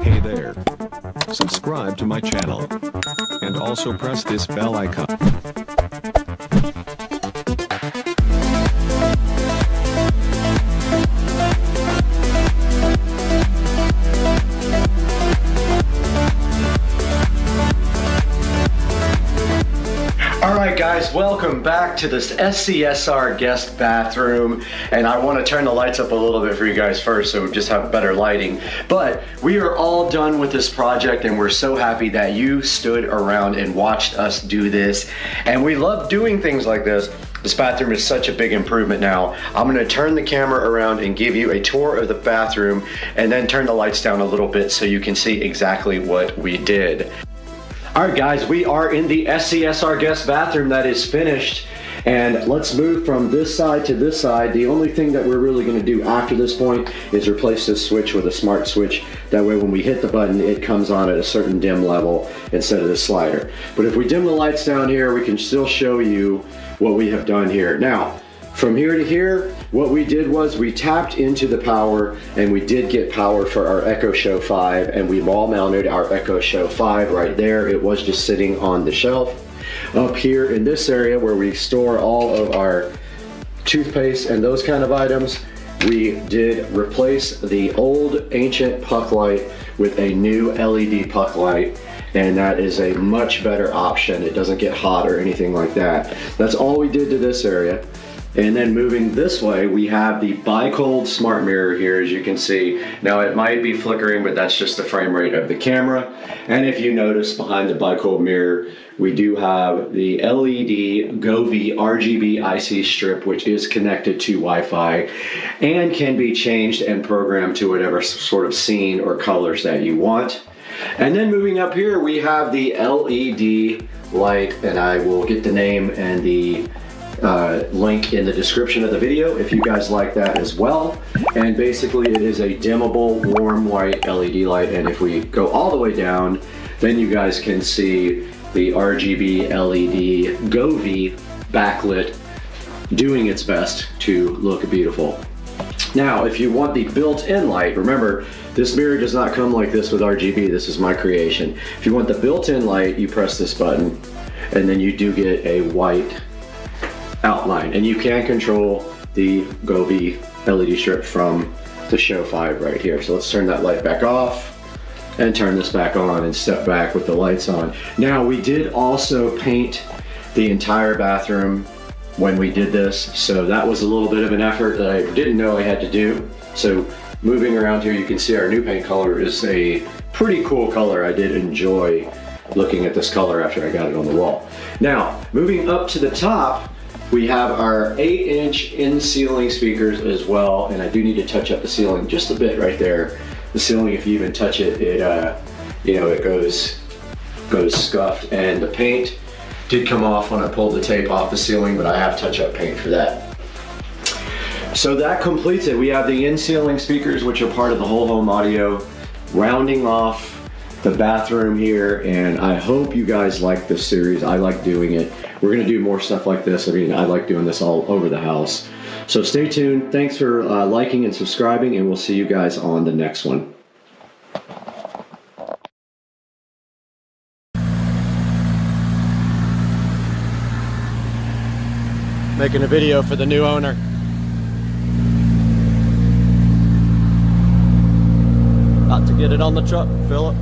Hey there. Subscribe to my channel. And also press this bell icon. Alright guys, welcome back to this SCSR guest bathroom, and I want to turn the lights up a little bit for you guys first so we just have better lighting. But we are all done with this project and we're so happy that you stood around and watched us do this, and we love doing things like this. This bathroom is such a big improvement now. I'm gonna turn the camera around and give you a tour of the bathroom and then turn the lights down a little bit so you can see exactly what we did. All right guys, we are in the SCSR guest bathroom that is finished, and let's move from this side to this side. The only thing that we're really going to do after this point is replace this switch with a smart switch. That way when we hit the button, it comes on at a certain dim level instead of the slider. But if we dim the lights down here, we can still show you what we have done here. Now, from here to here, what we did was we tapped into the power, and we did get power for our Echo Show 5, and we wall mounted our Echo Show 5 right there. It was just sitting on the shelf. Up here in this area where we store all of our toothpaste and those kind of items, we did replace the old ancient puck light with a new LED puck light. and that is a much better option. It doesn't get hot or anything like that. That's all we did to this area. And then moving this way, we have the Bi-Cold smart mirror here, as you can see. Now it might be flickering, but that's just the frame rate of the camera. And if you notice behind the Bi-Cold mirror, we do have the LED GoV RGB IC strip, which is connected to Wi-Fi and can be changed and programmed to whatever sort of scene or colors that you want. And then moving up here, we have the LED light, and I will get the name and the link in the description of the video if you guys like that as well. And basically it is a dimmable warm white LED light, and if we go all the way down, then you guys can see the RGB LED GoV backlit doing its best to look beautiful. Now if you want the built-in light, remember this mirror does not come like this with RGB, this is my creation. If you want the built-in light, you press this button and then you do get a white outline, and you can control the GoV LED strip from the Show 5 right here. So let's turn that light back off and turn this back on and step back with the lights on. Now we did also paint the entire bathroom when we did this, so that was a little bit of an effort that I didn't know I had to do. So moving around here, you can see our new paint color is a pretty cool color. I did enjoy looking at this color after I got it on the wall. Now moving up to the top, we have our 8-inch in-ceiling speakers as well, and I do need to touch up the ceiling just a bit right there. The ceiling, if you even touch it, you know, it goes scuffed, and the paint did come off when I pulled the tape off the ceiling, but I have touch-up paint for that. So that completes it. We have the in-ceiling speakers, which are part of the whole home audio, rounding off the bathroom here, and I hope you guys like this series. I like doing it. We're gonna do more stuff like this. I mean, I like doing this all over the house. So stay tuned. Thanks for liking and subscribing, and we'll see you guys on the next one. Making a video for the new owner. About to get it on the truck, Philip.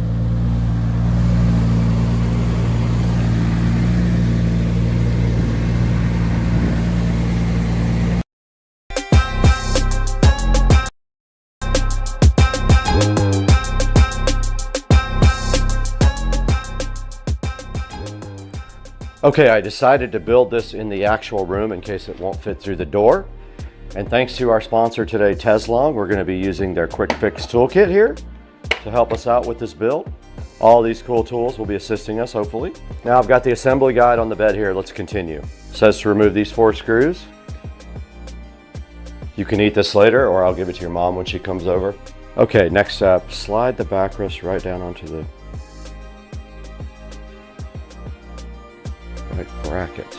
Okay, I decided to build this in the actual room in case it won't fit through the door. And thanks to our sponsor today, Teslong, we're going to be using their quick fix toolkit here to help us out with this build. All these cool tools will be assisting us, hopefully. Now I've got the assembly guide on the bed here. Let's continue. It says to remove these 4 screws. You can eat this later, or I'll give it to your mom when she comes over. Okay, next step, slide the backrest right down onto the bracket.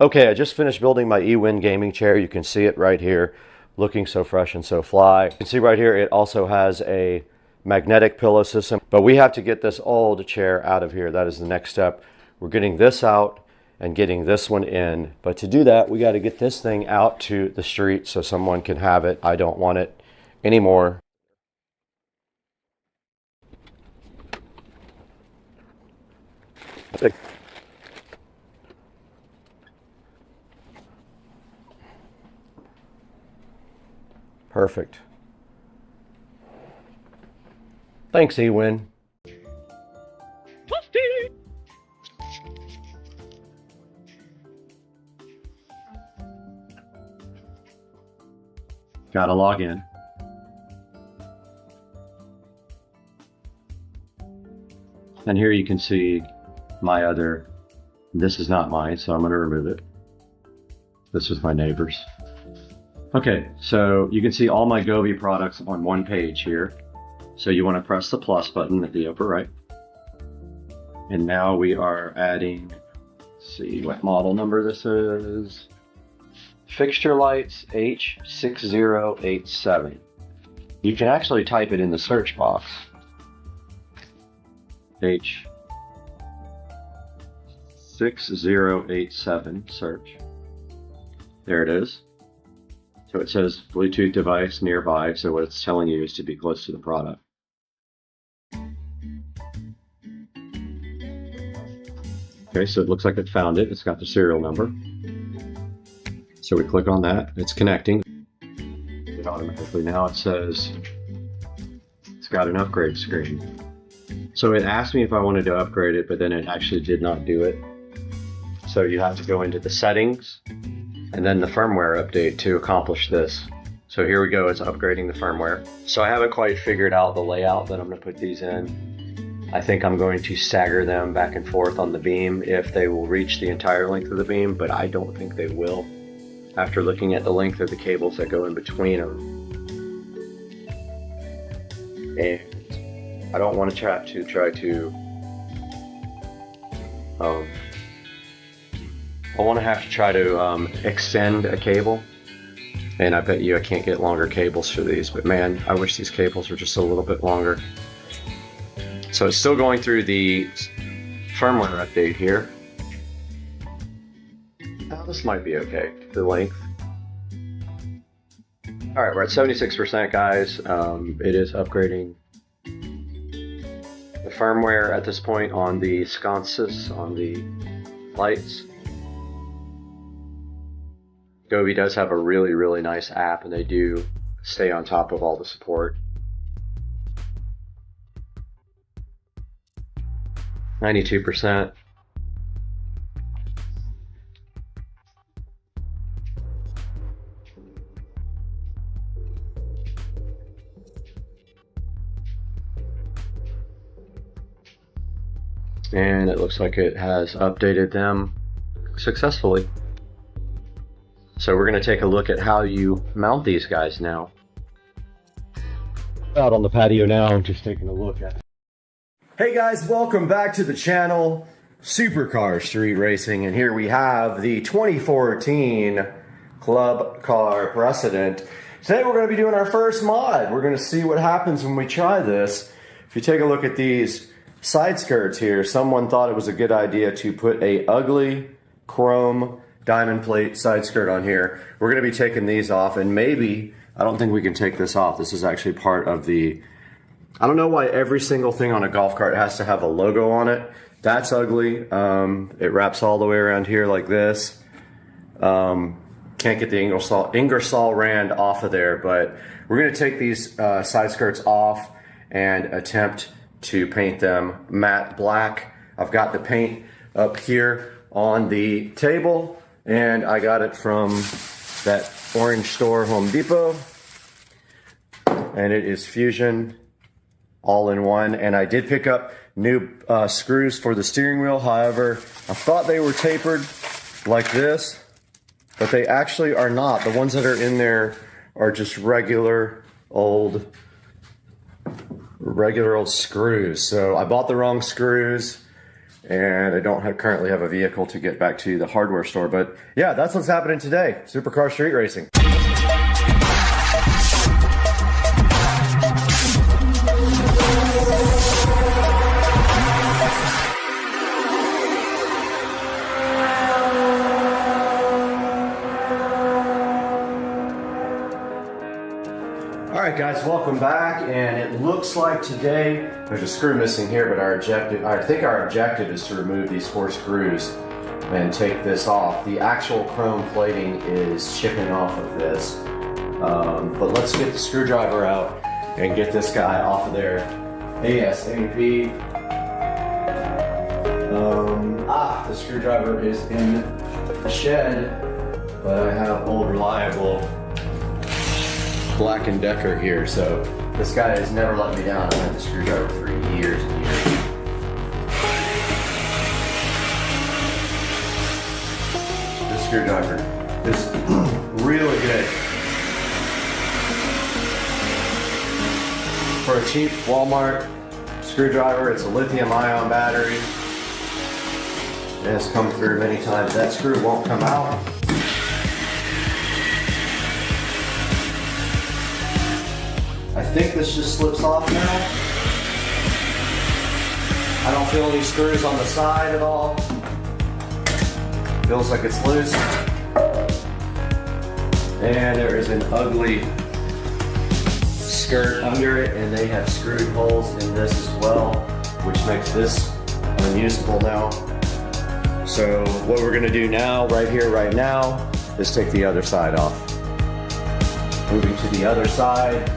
Okay, I just finished building my eWin gaming chair. You can see it right here, looking so fresh and so fly. You can see right here, it also has a magnetic pillow system, but we have to get this old chair out of here. That is the next step. We're getting this out and getting this one in. But to do that, we got to get this thing out to the street so someone can have it. I don't want it anymore. Perfect. Thanks, Ewin. Gotta log in. And here you can see my other, this is not mine, so I'm going to remove it. This is my neighbor's. Okay, so you can see all my Govee products on one page here. So you want to press the plus button at the upper right. And now we are adding, let's see what model number this is. Fixture lights H6087. You can actually type it in the search box. H6087 search. There it is. So it says Bluetooth device nearby, so what it's telling you is to be close to the product. Okay, so it looks like it found it. It's got the serial number. So we click on that, it's connecting. It automatically now it says it's got an upgrade screen. So it asked me if I wanted to upgrade it, but then it actually did not do it. So you have to go into the settings and then the firmware update to accomplish this. So here we go, it's upgrading the firmware. So I haven't quite figured out the layout that I'm going to put these in. I think I'm going to stagger them back and forth on the beam if they will reach the entire length of the beam, but I don't think they will after looking at the length of the cables that go in between them. And I don't want to try to I want to have to try to extend a cable, and I bet you I can't get longer cables for these, but man, I wish these cables were just a little bit longer. So it's still going through the firmware update here. Now this might be okay, the length. Alright, we're at 76% guys. It is upgrading the firmware at this point on the sconces, on the lights. Govee does have a really, really nice app, and they do stay on top of all the support. 92%. And it looks like it has updated them successfully. So we're going to take a look at how you mount these guys now. Out on the patio now, just taking a look at it. Hey guys, welcome back to the channel, Supercar Street Racing, and here we have the 2014 Club Car Precedent. Today we're going to be doing our first mod. We're going to see what happens when we try this. If you take a look at these side skirts here, someone thought it was a good idea to put a ugly chrome diamond plate side skirt on here. We're going to be taking these off, and maybe, I don't think we can take this off. This is actually part of the, I don't know why every single thing on a golf cart has to have a logo on it. That's ugly. It wraps all the way around here like this. Can't get the Ingersoll Rand off of there, but we're going to take these side skirts off and attempt to paint them matte black. I've got the paint up here on the table, and I got it from that orange store, Home Depot, and it is Fusion all-in-one. And I did pick up new screws for the steering wheel. However, I thought they were tapered like this, but they actually are not. The ones that are in there are just regular old screws. So I bought the wrong screws, and I don't currently have a vehicle to get back to the hardware store. But yeah, that's what's happening today. Supercar Street Racing. Alright guys, welcome back. And it looks like today there's a screw missing here, but I think our objective is to remove these 4 screws and take this off. The actual chrome plating is chipping off of this. But let's get the screwdriver out and get this guy off of there ASAP. The screwdriver is in the shed, but I have old reliable Black & Decker here, so this guy has never let me down. I've had the screwdriver for years and years. This screwdriver is really good. For a cheap Walmart screwdriver, it's a lithium-ion battery. It has come through many times. That screw won't come out. I think this just slips off now. I don't feel any screws on the side at all. Feels like it's loose. And there is an ugly skirt under it, and they have screwed holes in this as well, which makes this unusable now. So what we're gonna do now, right here, right now, is take the other side off. Moving to the other side.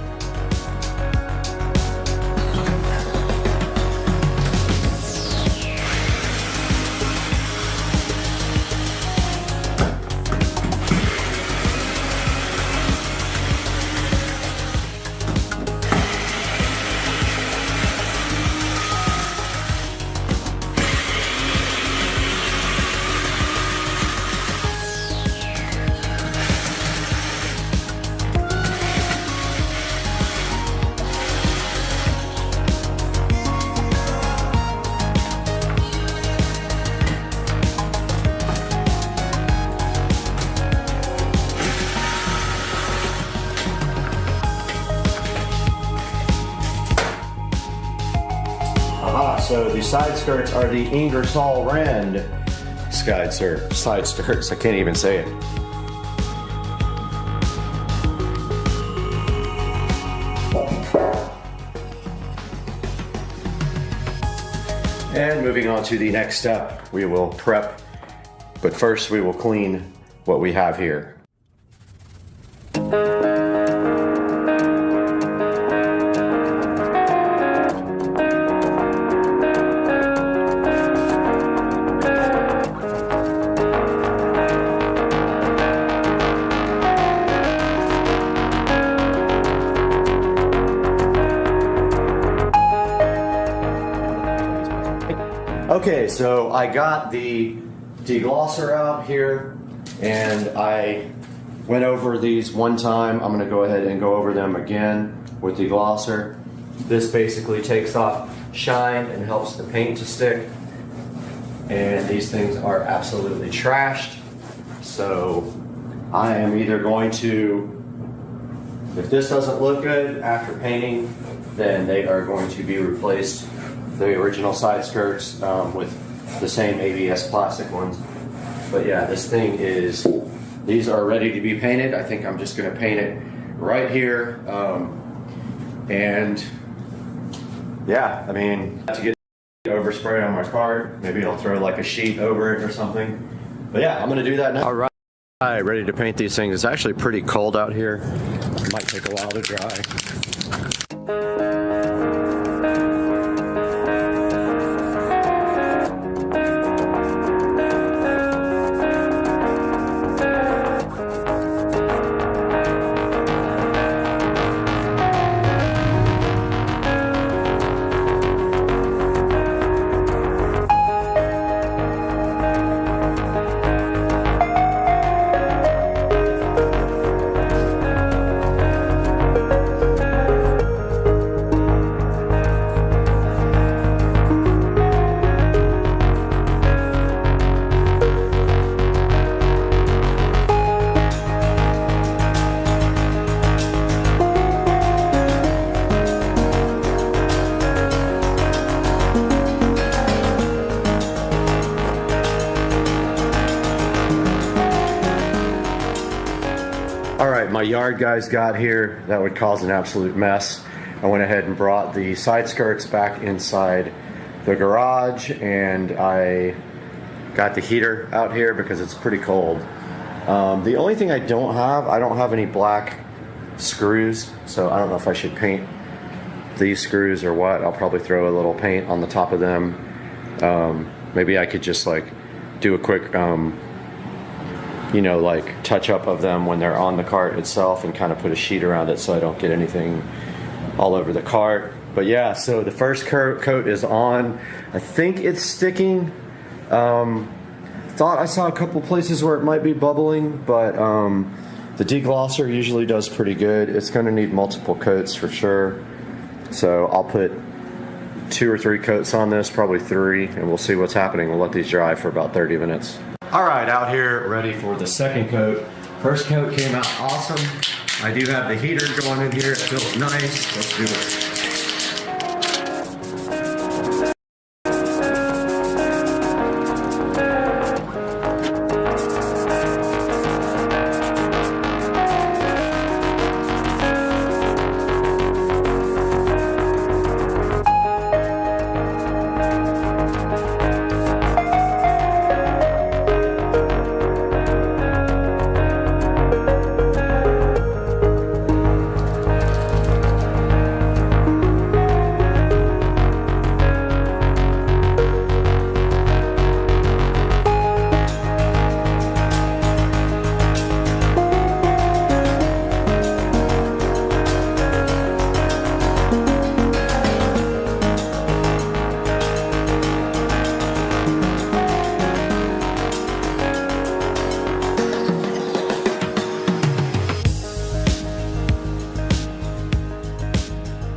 So the side skirts are the Ingersoll Rand side skirts. I can't even say it. And moving on to the next step, we will prep, but first we will clean what we have here. Okay, so I got the deglosser out here and I went over these one time. I'm gonna go ahead and go over them again with deglosser. This basically takes off shine and helps the paint to stick. And these things are absolutely trashed. So I am either going to, if this doesn't look good after painting, then they are going to be replaced, the original side skirts, with the same ABS plastic ones. But yeah, this thing is, these are ready to be painted. I think I'm just gonna paint it right here. And yeah, I mean, to get overspray on my card, maybe I'll throw like a sheet over it or something. But yeah, I'm gonna do that now. All right, ready to paint these things. It's actually pretty cold out here. It might take a while to dry. my yard guys got here, that would cause an absolute mess. I went ahead and brought the side skirts back inside the garage, and I got the heater out here because it's pretty cold. The only thing I don't have any black screws, so I don't know if I should paint these screws or what. I'll probably throw a little paint on the top of them. Maybe I could just like do a quick you know, like touch up of them when they're on the cart itself, and kind of put a sheet around it so I don't get anything all over the cart. But yeah, so the first coat is on. I think it's sticking. Thought I saw a couple places where it might be bubbling, but the deglosser usually does pretty good. It's going to need multiple coats for sure. So I'll put 2 or 3 coats on this, probably 3, and we'll see what's happening. We'll let these dry for about 30 minutes. All right, out here ready for the second coat. First coat came out awesome. I do have the heater going in here. It feels nice. Let's do it.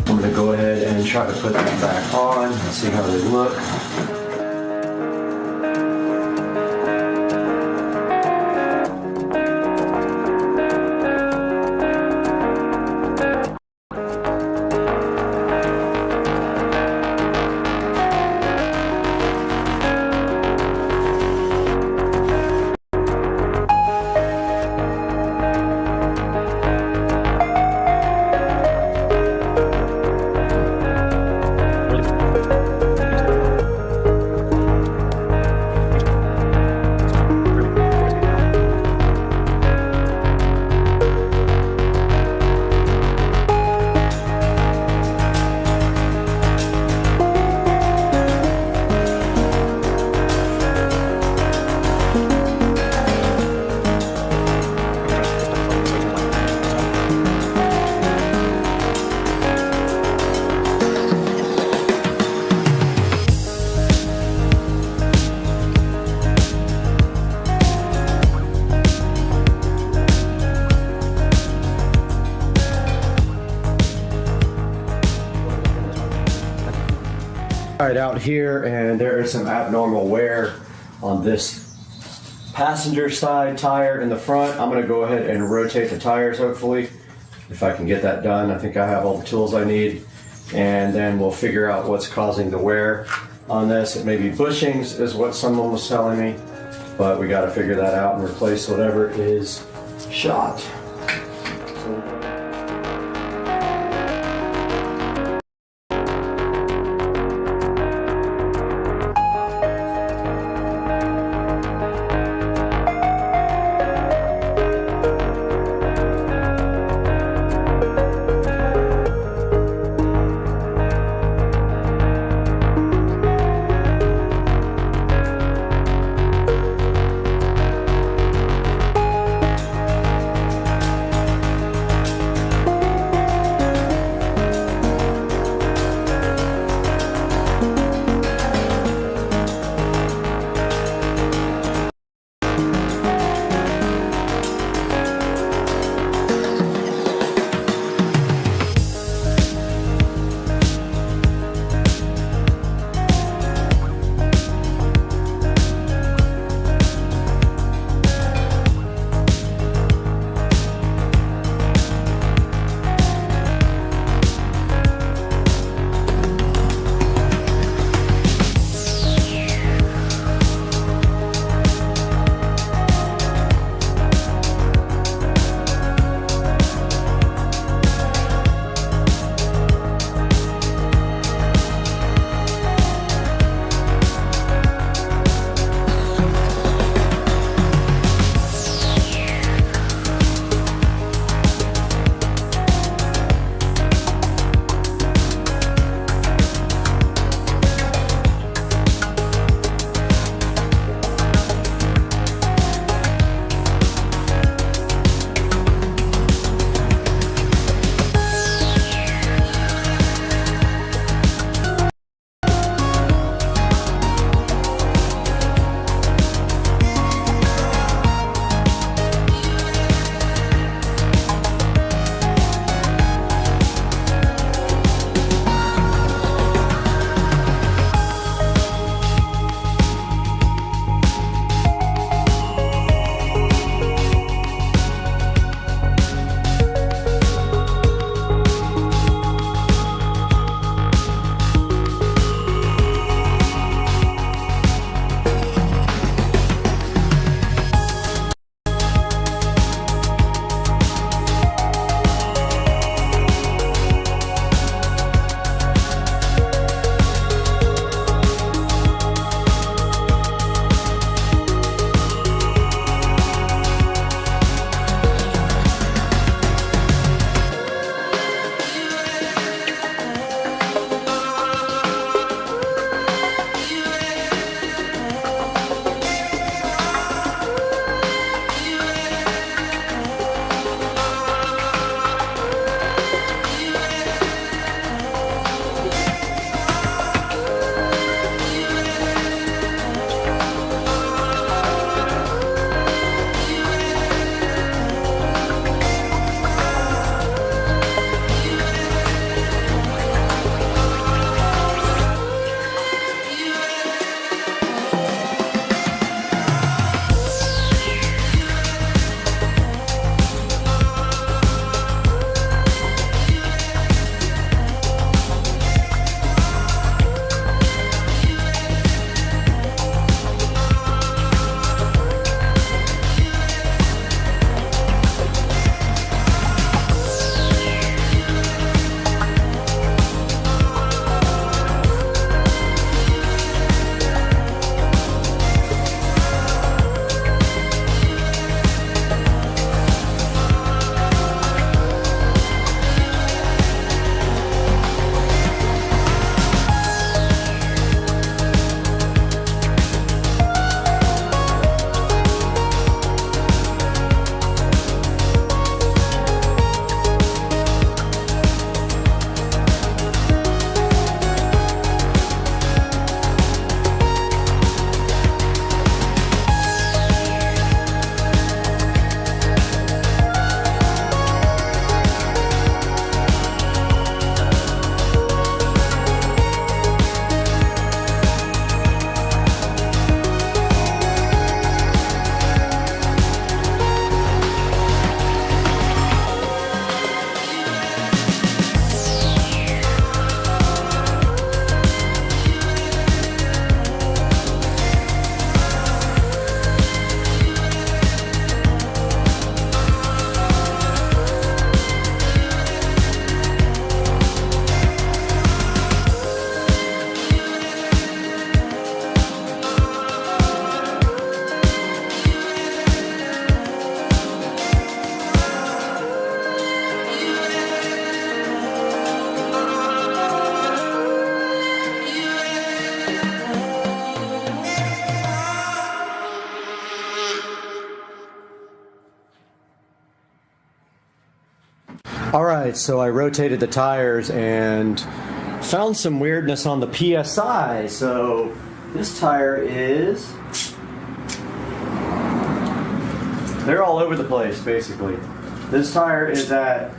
I'm going to go ahead and try to put them back on and see how they look. All right, out here, and there is some abnormal wear on this passenger side tire in the front. I'm going to go ahead and rotate the tires, hopefully, if I can get that done. I think I have all the tools I need, and then we'll figure out what's causing the wear on this. It may be bushings is what someone was telling me, but we got to figure that out and replace whatever is shot. All right, so I rotated the tires and found some weirdness on the PSI. So this tire is, they're all over the place basically. This tire is at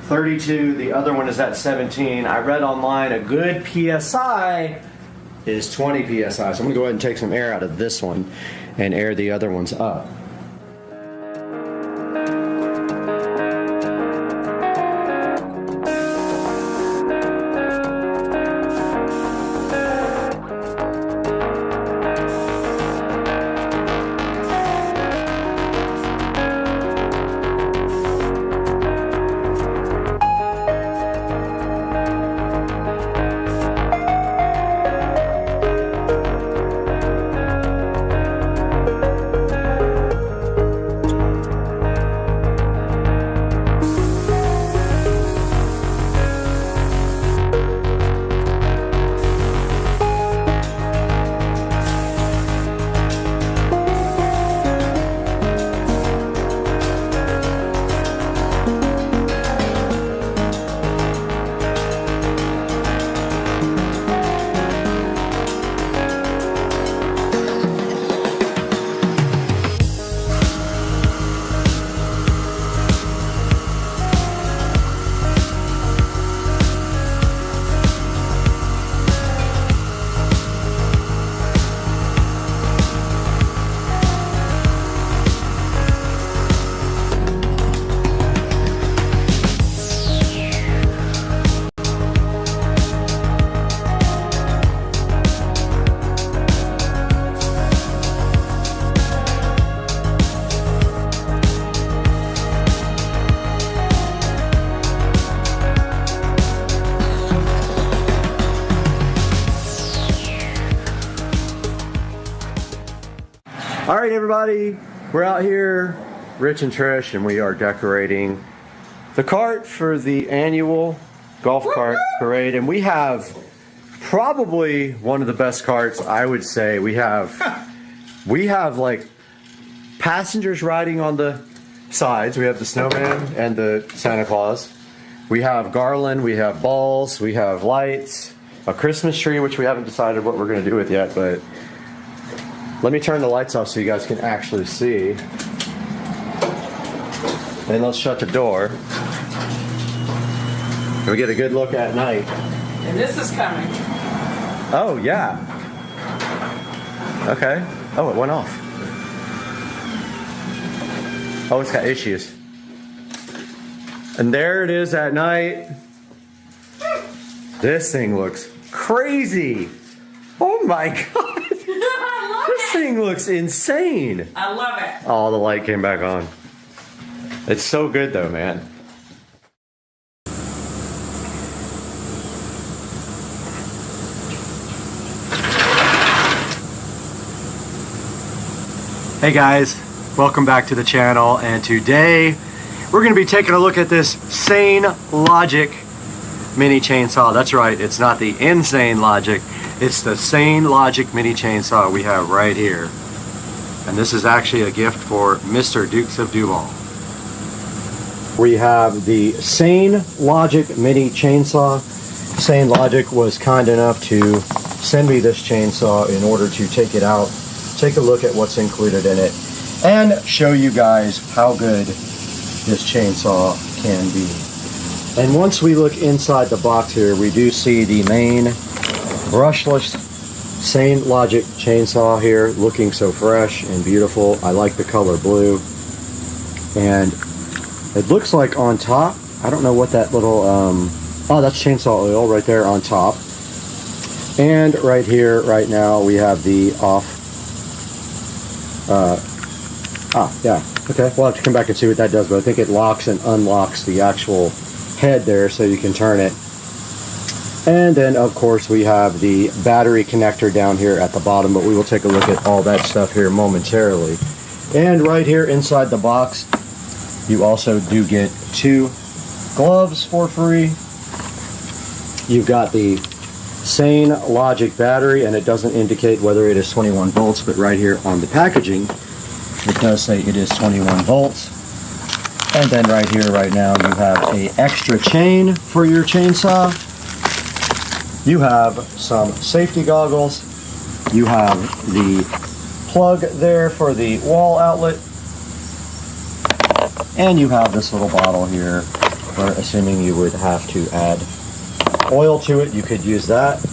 32, the other one is at 17. I read online a good PSI is 20 PSI. So I'm gonna go ahead and take some air out of this one and air the other ones up. All right, everybody, we're out here, Rich and Trish, and we are decorating the cart for the annual golf cart parade. And we have probably one of the best carts, I would say. We have like passengers riding on the sides. We have the snowman and the Santa Claus. We have garland, we have balls, we have lights, a Christmas tree, which we haven't decided what we're going to do with yet, but let me turn the lights off so you guys can actually see. And let's shut the door. And we get a good look at night. And this is coming. Oh, yeah. Okay. Oh, it went off. Oh, it's got issues. And there it is at night. This thing looks crazy. Oh my God. This thing looks insane. I love it. Oh, the light came back on. It's so good though, man. Hey guys, welcome back to the channel, and today we're going to be taking a look at this Sane Logic mini chainsaw. That's right, it's not the Insane Logic, it's the Sane Logic mini chainsaw we have right here. And this is actually a gift for Mr. Dukes of Duval. We have the Sane Logic mini chainsaw. Sane Logic was kind enough to send me this chainsaw in order to take it out, take a look at what's included in it, and show you guys how good this chainsaw can be. And once we look inside the box here, we do see the main brushless Sane Logic chainsaw here, looking so fresh and beautiful. I like the color blue. And it looks like on top, I don't know what that little, oh, that's chainsaw oil right there on top. And right here, right now, we have the off, yeah, okay, we'll have to come back and see what that does, but I think it locks and unlocks the actual head there so you can turn it. And then of course we have the battery connector down here at the bottom, but we will take a look at all that stuff here momentarily. And right here inside the box, you also do get 2 gloves for free. You've got the Sane Logic battery, and it doesn't indicate whether it is 21 volts, but right here on the packaging it does say it is 21 volts. And then right here, right now, you have a extra chain for your chainsaw. You have some safety goggles. You have the plug there for the wall outlet. And you have this little bottle here where, assuming you would have to add oil to it, you could use that.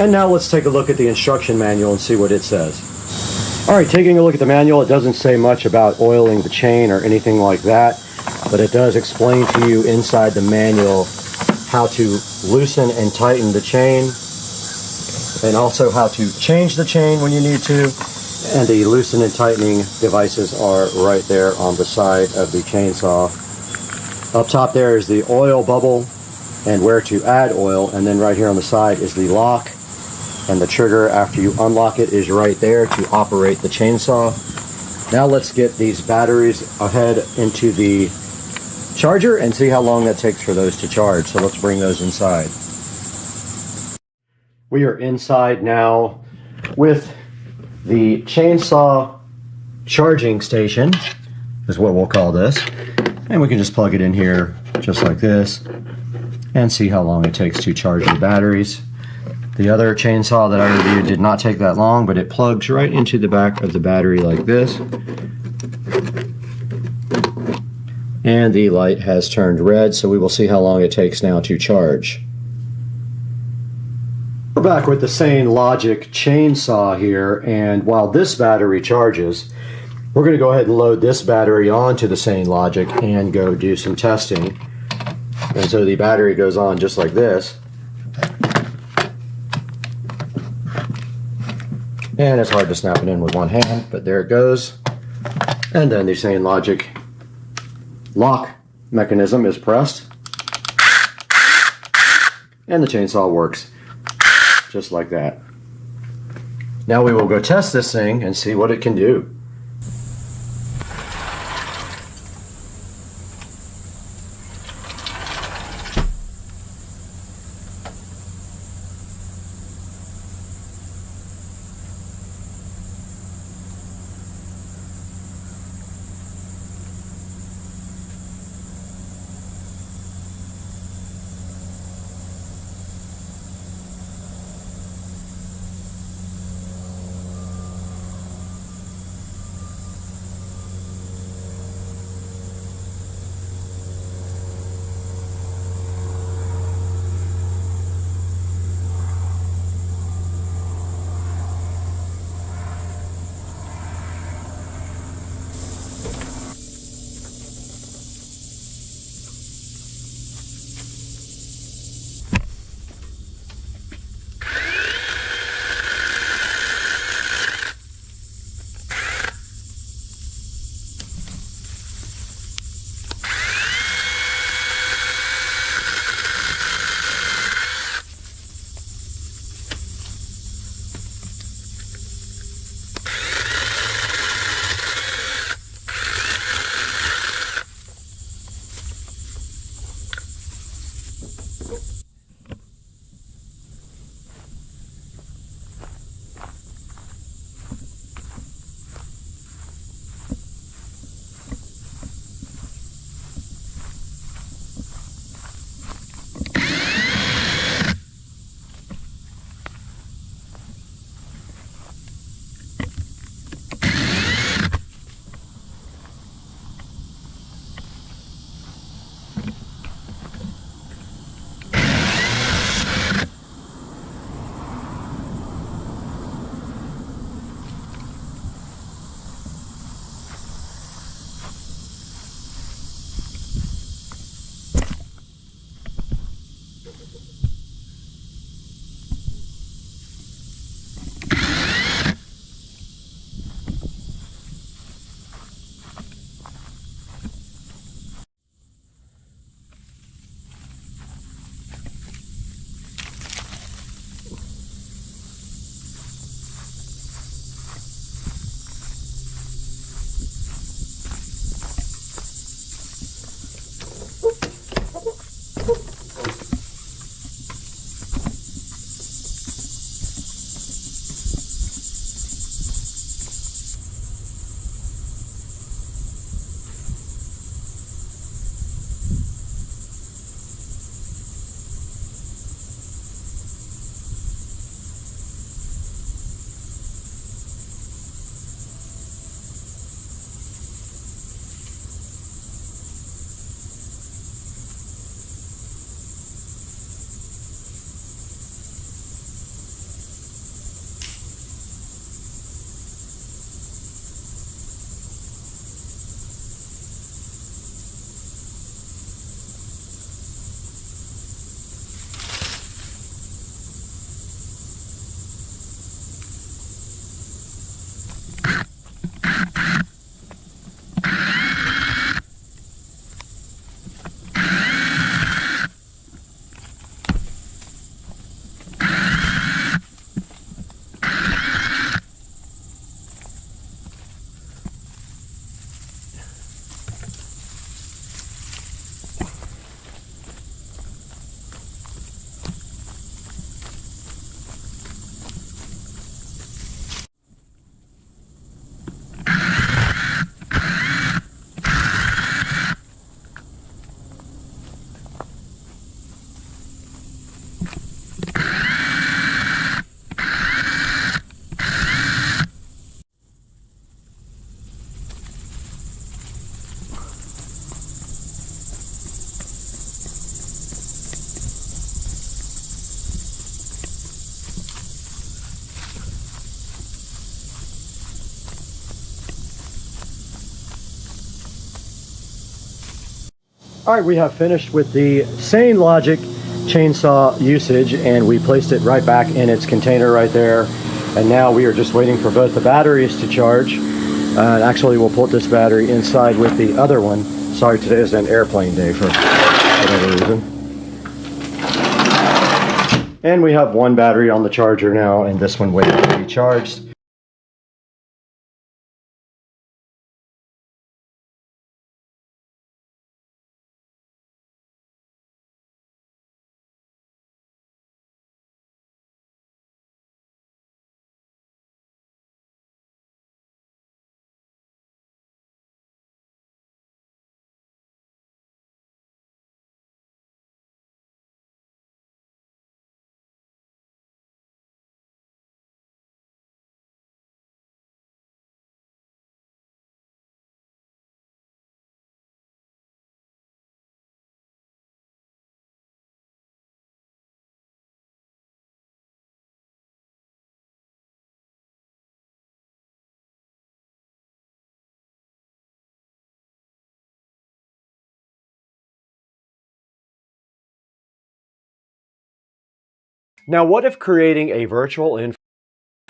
And now let's take a look at the instruction manual and see what it says. All right, taking a look at the manual, it doesn't say much about oiling the chain or anything like that, but it does explain to you inside the manual how to loosen and tighten the chain, and also how to change the chain when you need to. And the loosen and tightening devices are right there on the side of the chainsaw. Up top there is the oil bubble and where to add oil, and then right here on the side is the lock, and the trigger after you unlock it is right there to operate the chainsaw. Now let's get these batteries ahead into the charger and see how long that takes for those to charge. So let's bring those inside. We are inside now with the chainsaw charging station, is what we'll call this. And we can just plug it in here just like this and see how long it takes to charge the batteries. The other chainsaw that I reviewed did not take that long, but it plugs right into the back of the battery like this. And the light has turned red, so we will see how long it takes now to charge. We're back with the Sane Logic chainsaw here, and while this battery charges, we're going to go ahead and load this battery onto the Sane Logic and go do some testing. And so the battery goes on just like this. And it's hard to snap it in with one hand, but there it goes. And then the Sane Logic lock mechanism is pressed. And the chainsaw works just like that. Now we will go test this thing and see what it can do. All right, we have finished with the same logic chainsaw usage, and we placed it right back in its container right there. And now we are just waiting for both the batteries to charge. Actually, we'll put this battery inside with the other one. Sorry, today is an airplane day for whatever reason. And we have one battery on the charger now, and this one waiting to be charged. Now, what if creating a virtual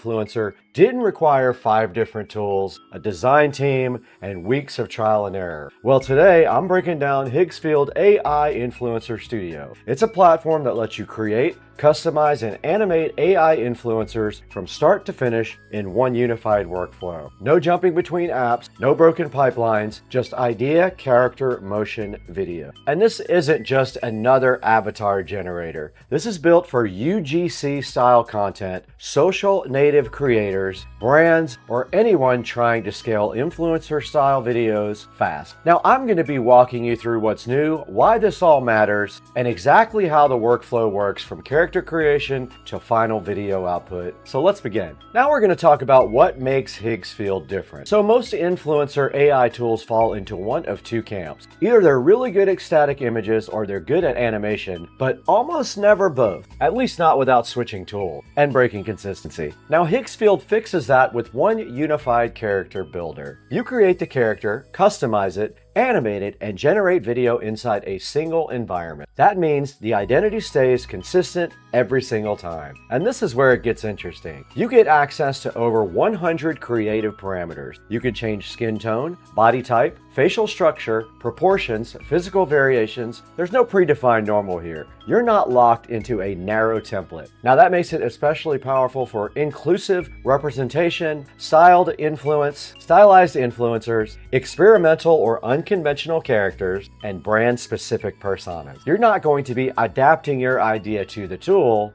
influencer didn't require 5 different tools, a design team, and weeks of trial and error? Well, today I'm breaking down Higgsfield AI Influencer Studio. It's a platform that lets you create, customize, and animate AI influencers from start to finish in one unified workflow. No jumping between apps, no broken pipelines, just idea, character, motion, video. And this isn't just another avatar generator. This is built for UGC style content, social native creators, brands, or anyone trying to scale influencer style videos fast. Now, I'm going to be walking you through what's new, why this all matters, and exactly how the workflow works from character creation to final video output. So let's begin. Now we're going to talk about what makes Higgsfield different. So most influencer AI tools fall into one of two camps. Either they're really good at static images or they're good at animation, but almost never both. At least not without switching tool and breaking consistency. Now Higgsfield fixes that with one unified character builder. You create the character, customize it, animate it, and generate video inside a single environment. That means the identity stays consistent every single time. And this is where it gets interesting. You get access to over 100 creative parameters. You can change skin tone, body type, facial structure, proportions, physical variations. There's no predefined normal here. You're not locked into a narrow template. Now that makes it especially powerful for inclusive representation, stylized influencers, experimental or unconventional characters, and brand-specific personas. You're not going to be adapting your idea to the tool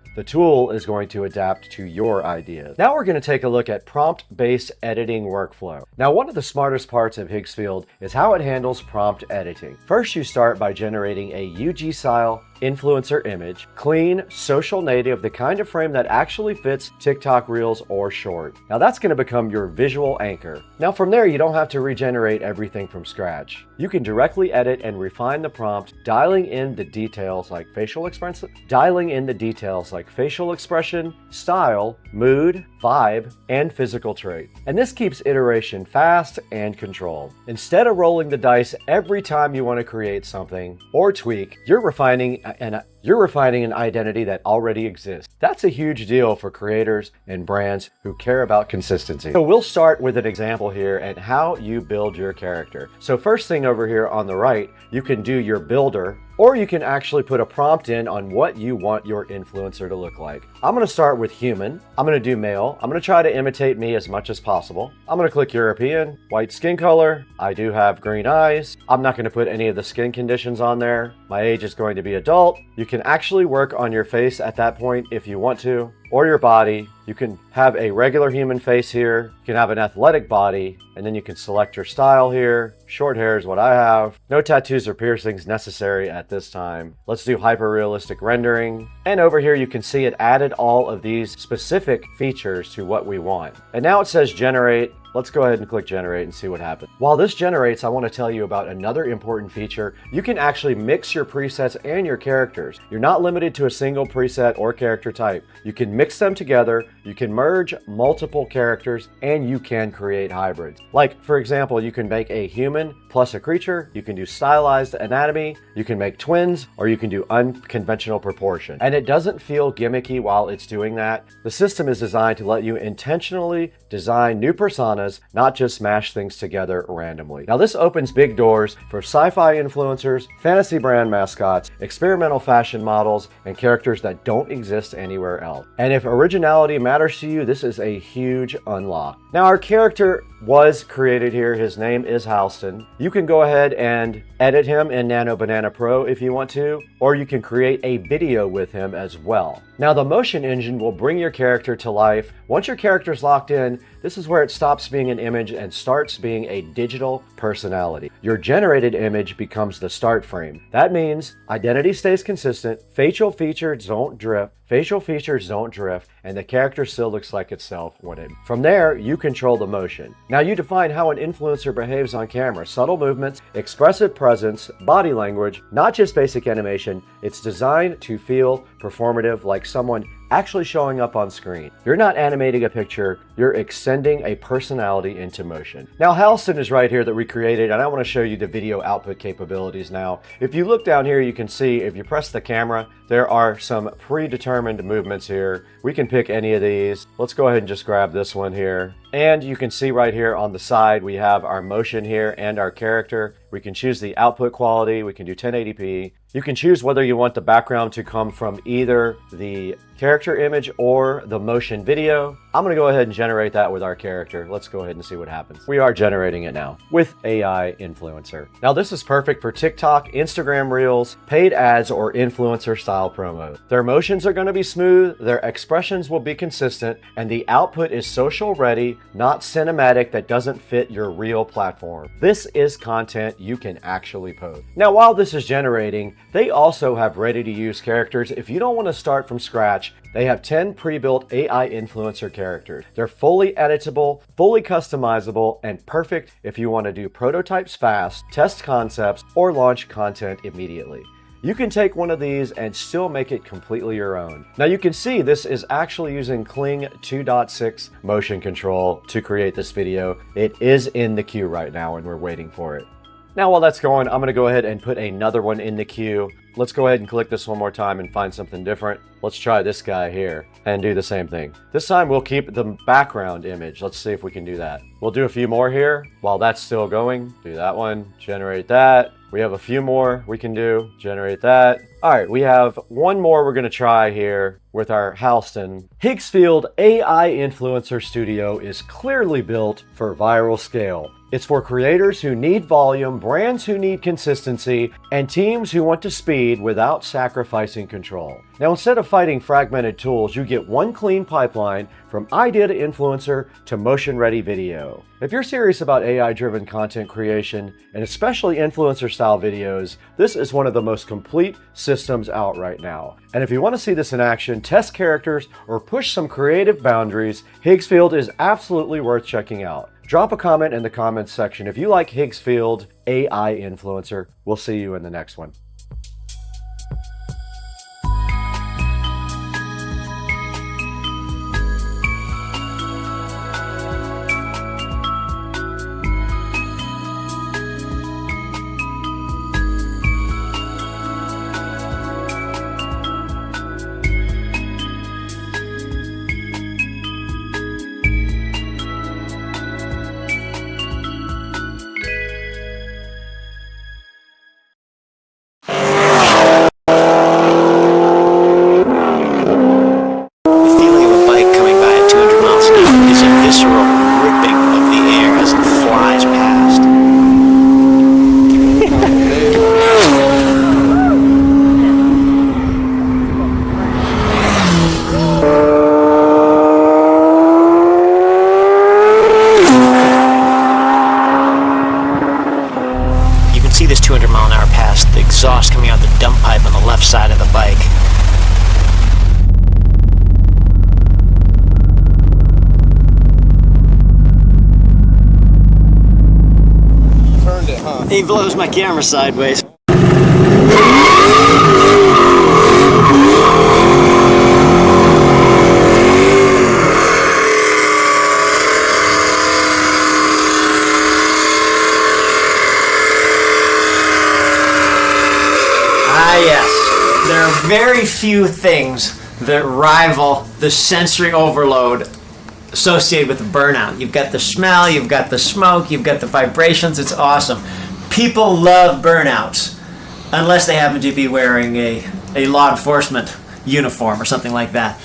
is going to adapt to your ideas. Now we're going to take a look at prompt-based editing workflow. Now one of the smartest parts of Higgsfield is how it handles prompt editing. First, you start by generating a UG-style influencer image, clean, social native, the kind of frame that actually fits TikTok Reels or Short. Now that's going to become your visual anchor. Now from there, you don't have to regenerate everything from scratch. You can directly edit and refine the prompt, dialing in the details like facial expression, style, mood, vibe, and physical trait. And this keeps iteration fast and controlled. Instead of rolling the dice every time you want to create something or tweak, you're refining an identity that already exists. That's a huge deal for creators and brands who care about consistency. So we'll start with an example here and how you build your character. So first thing over here on the right, you can do your builder, or you can actually put a prompt in on what you want your influencer to look like. I'm going to start with human. I'm going to do male. I'm going to try to imitate me as much as possible. I'm going to click European, white skin color. I do have green eyes. I'm not going to put any of the skin conditions on there. My age is going to be adult. You can actually work on your face at that point if you want to, or your body. You can have a regular human face here. You can have an athletic body, and then you can select your style here. Short hair is what I have. No tattoos or piercings necessary at this time. Let's do hyper-realistic rendering. And over here you can see it added all of these specific features to what we want. And now it says generate. Let's go ahead and click generate and see what happens. While this generates, I want to tell you about another important feature. You can actually mix your presets and your characters. You're not limited to a single preset or character type. You can mix mix them together, you can merge multiple characters, and you can create hybrids. Like, for example, you can make a human plus a creature, you can do stylized anatomy, you can make twins, or you can do unconventional proportion. And it doesn't feel gimmicky while it's doing that. The system is designed to let you intentionally design new personas, not just smash things together randomly. Now, this opens big doors for sci-fi influencers, fantasy brand mascots, experimental fashion models, and characters that don't exist anywhere else. And if originality matters to you, this is a huge unlock. Now, our character was created here. His name is Halston. You can go ahead and edit him in Nano Banana Pro if you want to, or you can create a video with him as well. Now, the motion engine will bring your character to life. Once your character's locked in, this is where it stops being an image and starts being a digital personality. Your generated image becomes the start frame. That means identity stays consistent, facial features don't drift, and the character still looks like itself when it. From there, you control the motion. Now, you define how an influencer behaves on camera. Subtle movements, expressive presence, body language, not just basic animation. It's designed to feel performative, like someone actually showing up on screen. You're not animating a picture, you're extending a personality into motion. Now, Halston is right here that we created, and I want to show you the video output capabilities now. If you look down here, you can see if you press the camera, there are some predetermined movements here. We can pick any of these. Let's go ahead and just grab this one here. And you can see right here on the side, we have our motion here and our character. We can choose the output quality. We can do 1080p. You can choose whether you want the background to come from either the character image or the motion video. I'm going to go ahead and generate that with our character. Let's go ahead and see what happens. We are generating it now with AI Influencer. Now, this is perfect for TikTok, Instagram Reels, paid ads, or influencer style promos. Their motions are going to be smooth, their expressions will be consistent, and the output is social ready, not cinematic that doesn't fit your real platform. This is content you can actually post. Now, while this is generating, they also have ready-to-use characters. If you don't want to start from scratch, they have 10 pre-built AI influencer characters. They're fully editable, fully customizable, and perfect if you want to do prototypes fast, test concepts, or launch content immediately. You can take one of these and still make it completely your own. Now, you can see this is actually using Kling 2.6 motion control to create this video. It is in the queue right now and we're waiting for it. Now, while that's going, I'm going to go ahead and put another one in the queue. Let's go ahead and click this one more time and find something different. Let's try this guy here and do the same thing. This time we'll keep the background image. Let's see if we can do that. We'll do a few more here while that's still going. Do that one, generate that. We have a few more we can do, generate that. All right, we have one more we're going to try here with our Halston. Higgsfield AI Influencer Studio is clearly built for viral scale. It's for creators who need volume, brands who need consistency, and teams who want to speed without sacrificing control. Now, instead of fighting fragmented tools, you get one clean pipeline from idea to influencer to motion-ready video. If you're serious about AI-driven content creation, and especially influencer-style videos, this is one of the most complete systems out right now. And if you want to see this in action, test characters, or push some creative boundaries, Higgsfield is absolutely worth checking out. Drop a comment in the comments section if you like Higgsfield AI Influencer. We'll see you in the next one. See this 200 mile an hour pass, the exhaust coming out the dump pipe on the left side of the bike. Turned it, huh? He blows my camera sideways. very few things that rival the sensory overload associated with the burnout. You've got the smell, you've got the smoke, you've got the vibrations. It's awesome. People love burnouts unless they happen to be wearing a law enforcement uniform or something like that.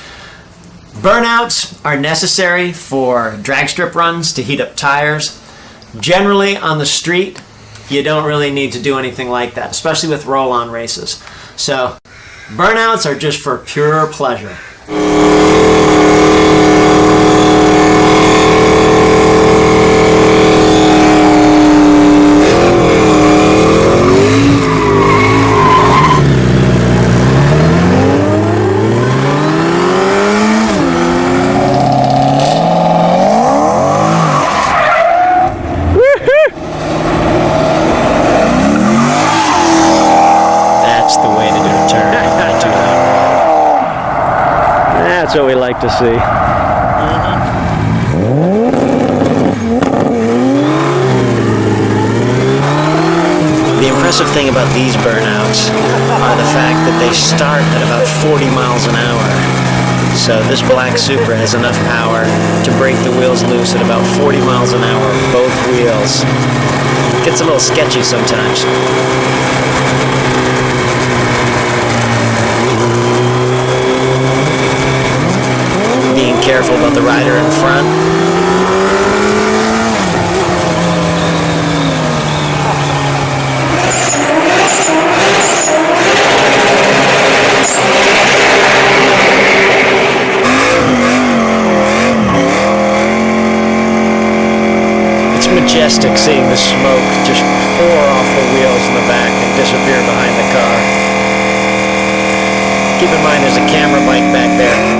Burnouts are necessary for drag strip runs to heat up tires. Generally on the street, you don't really need to do anything like that, especially with roll-on races. So burnouts are just for pure pleasure. That's what we like to see. The impressive thing about these burnouts are the fact that they start at about 40 miles an hour. So this black Supra has enough power to break the wheels loose at about 40 miles an hour, both wheels. It gets a little sketchy sometimes. Being careful about the rider in front. It's majestic seeing the smoke just pour off the wheels in the back and disappear behind the car. Keep in mind there's a camera mic back there.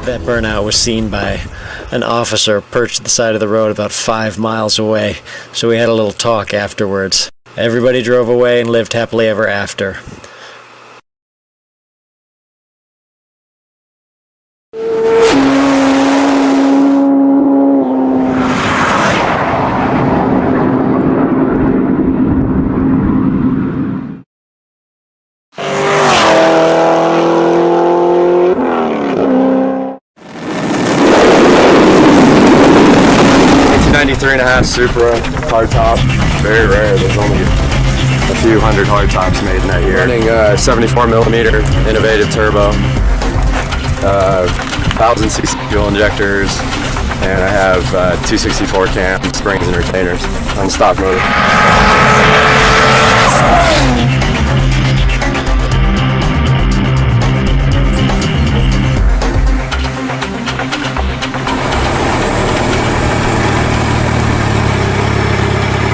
That burnout was seen by an officer perched at the side of the road about 5 miles away, so we had a little talk afterwards. Everybody drove away and lived happily ever after. .3.5 Supra hardtop, very rare. There's only a few hundred hardtops made in that year. Running 74mm innovative turbo, 1000cc fuel injectors, and I have 264 cam springs and retainers on stock motor.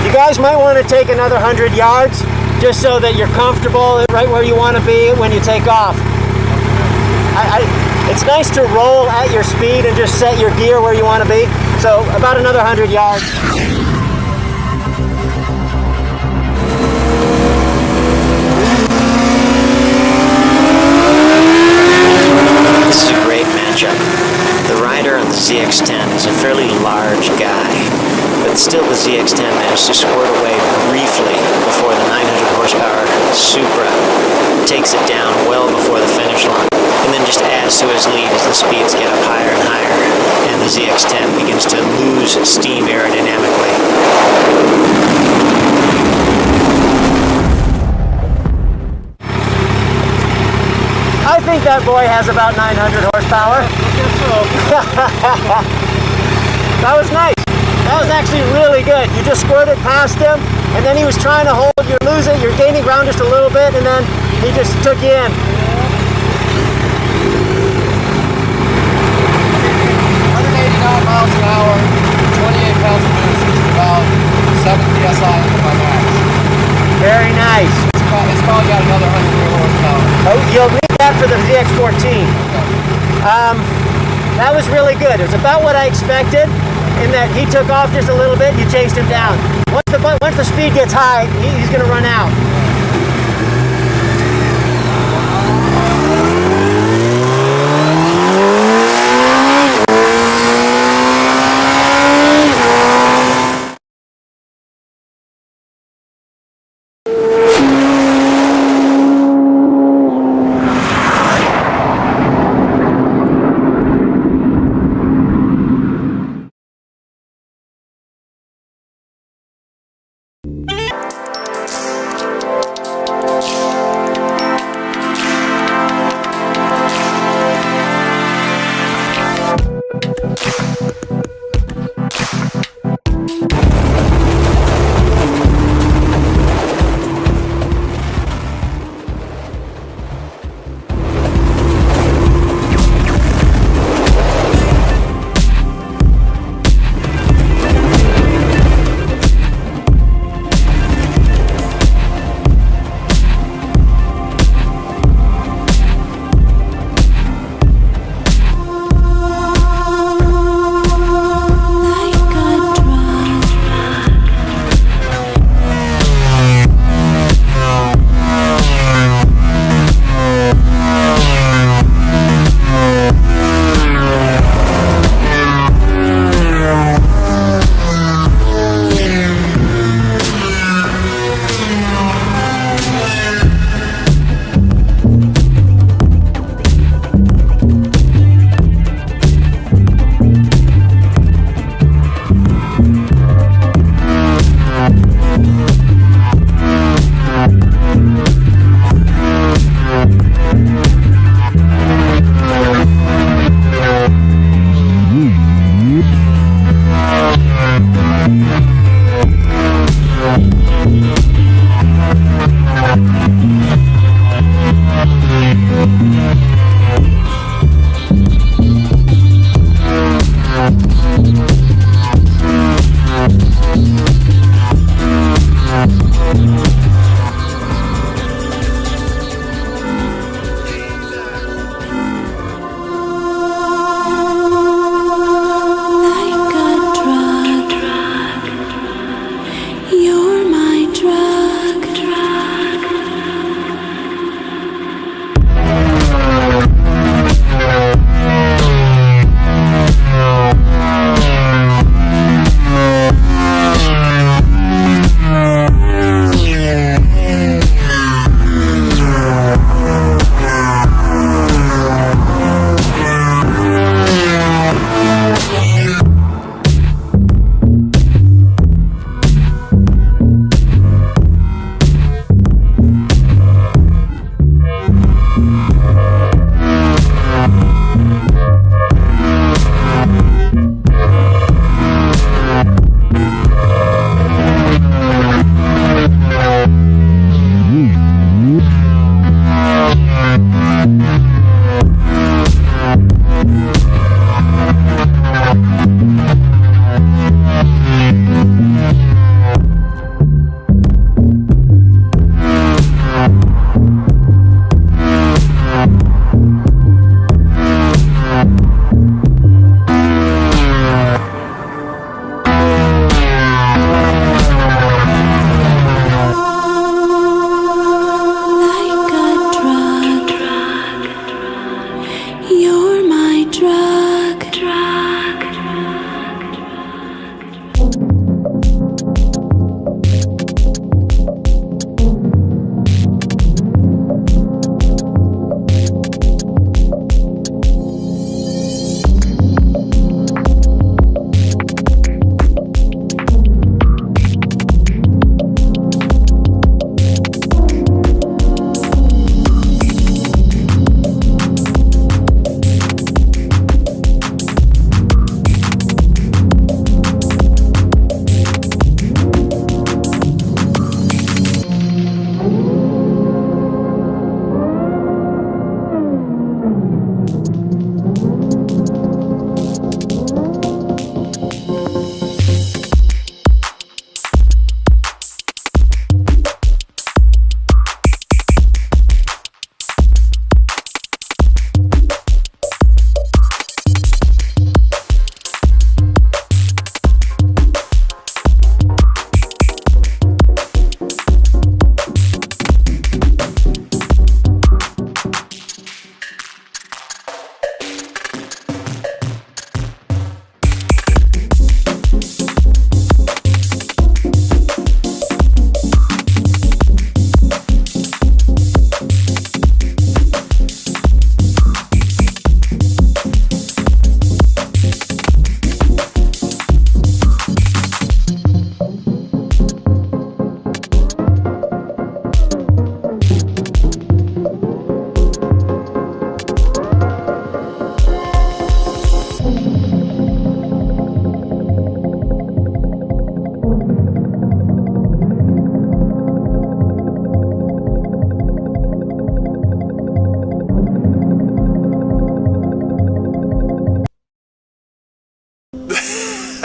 You guys might want to take another 100 yards just so that you're comfortable right where you want to be when you take off. It's nice to roll at your speed and just set your gear where you want to be. So about another 100 yards. This is a great matchup. The rider on the ZX-10 is a fairly large guy, but still the ZX-10 managed to squirt away briefly before the 900 horsepower Supra takes it down well before the finish line, and then just adds to his lead as the speeds get up higher and higher, and the ZX-10 begins to lose steam aerodynamically. I think that boy has about 900 horsepower. That was nice. That was actually really good. You just squirted past him, and then he was trying to hold. You're losing, you're gaining ground just a little bit, and then he just took you in. That was really good. It was about what I expected in that he took off just a little bit, you chased him down. Once the speed gets high, he's going to run out.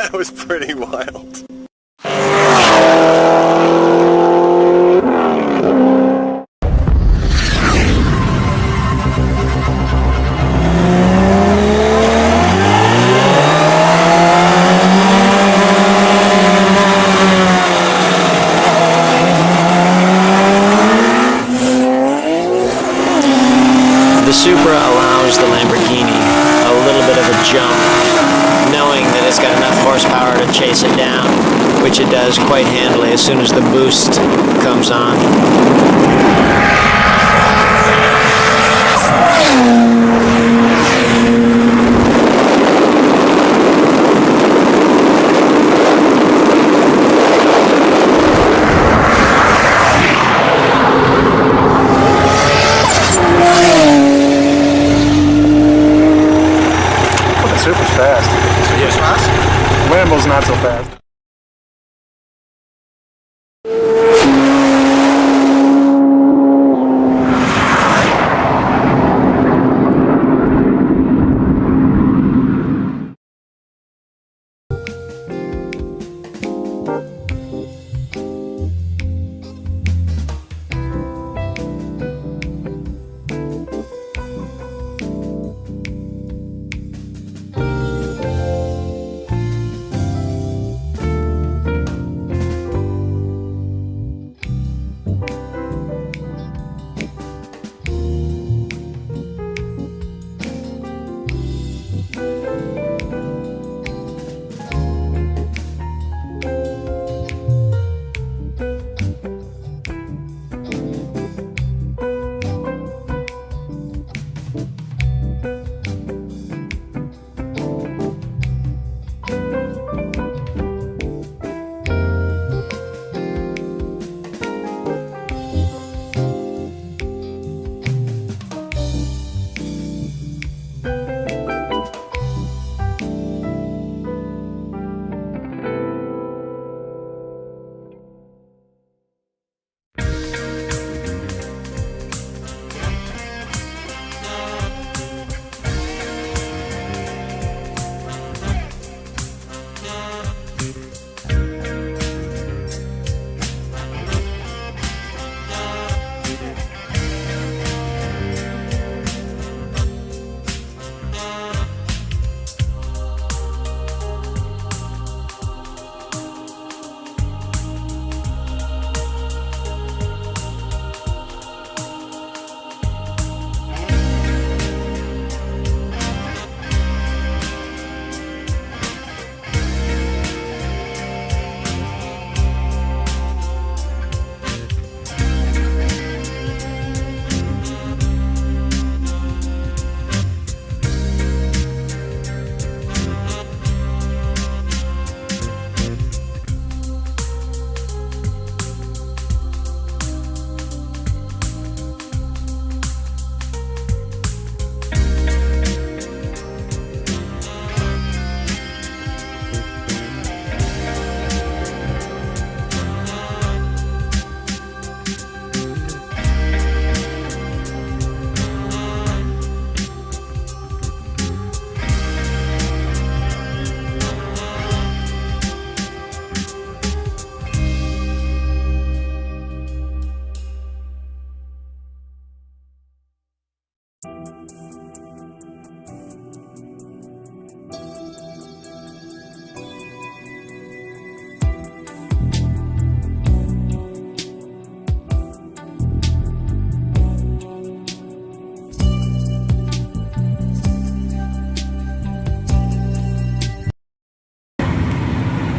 That was pretty wild. The Supra allows the Lamborghini a little bit of a jump, knowing that it's got enough horsepower to chase it down, which it does quite handily as soon as the boost comes on. Super's fast. Super's fast? Lambo's not so fast.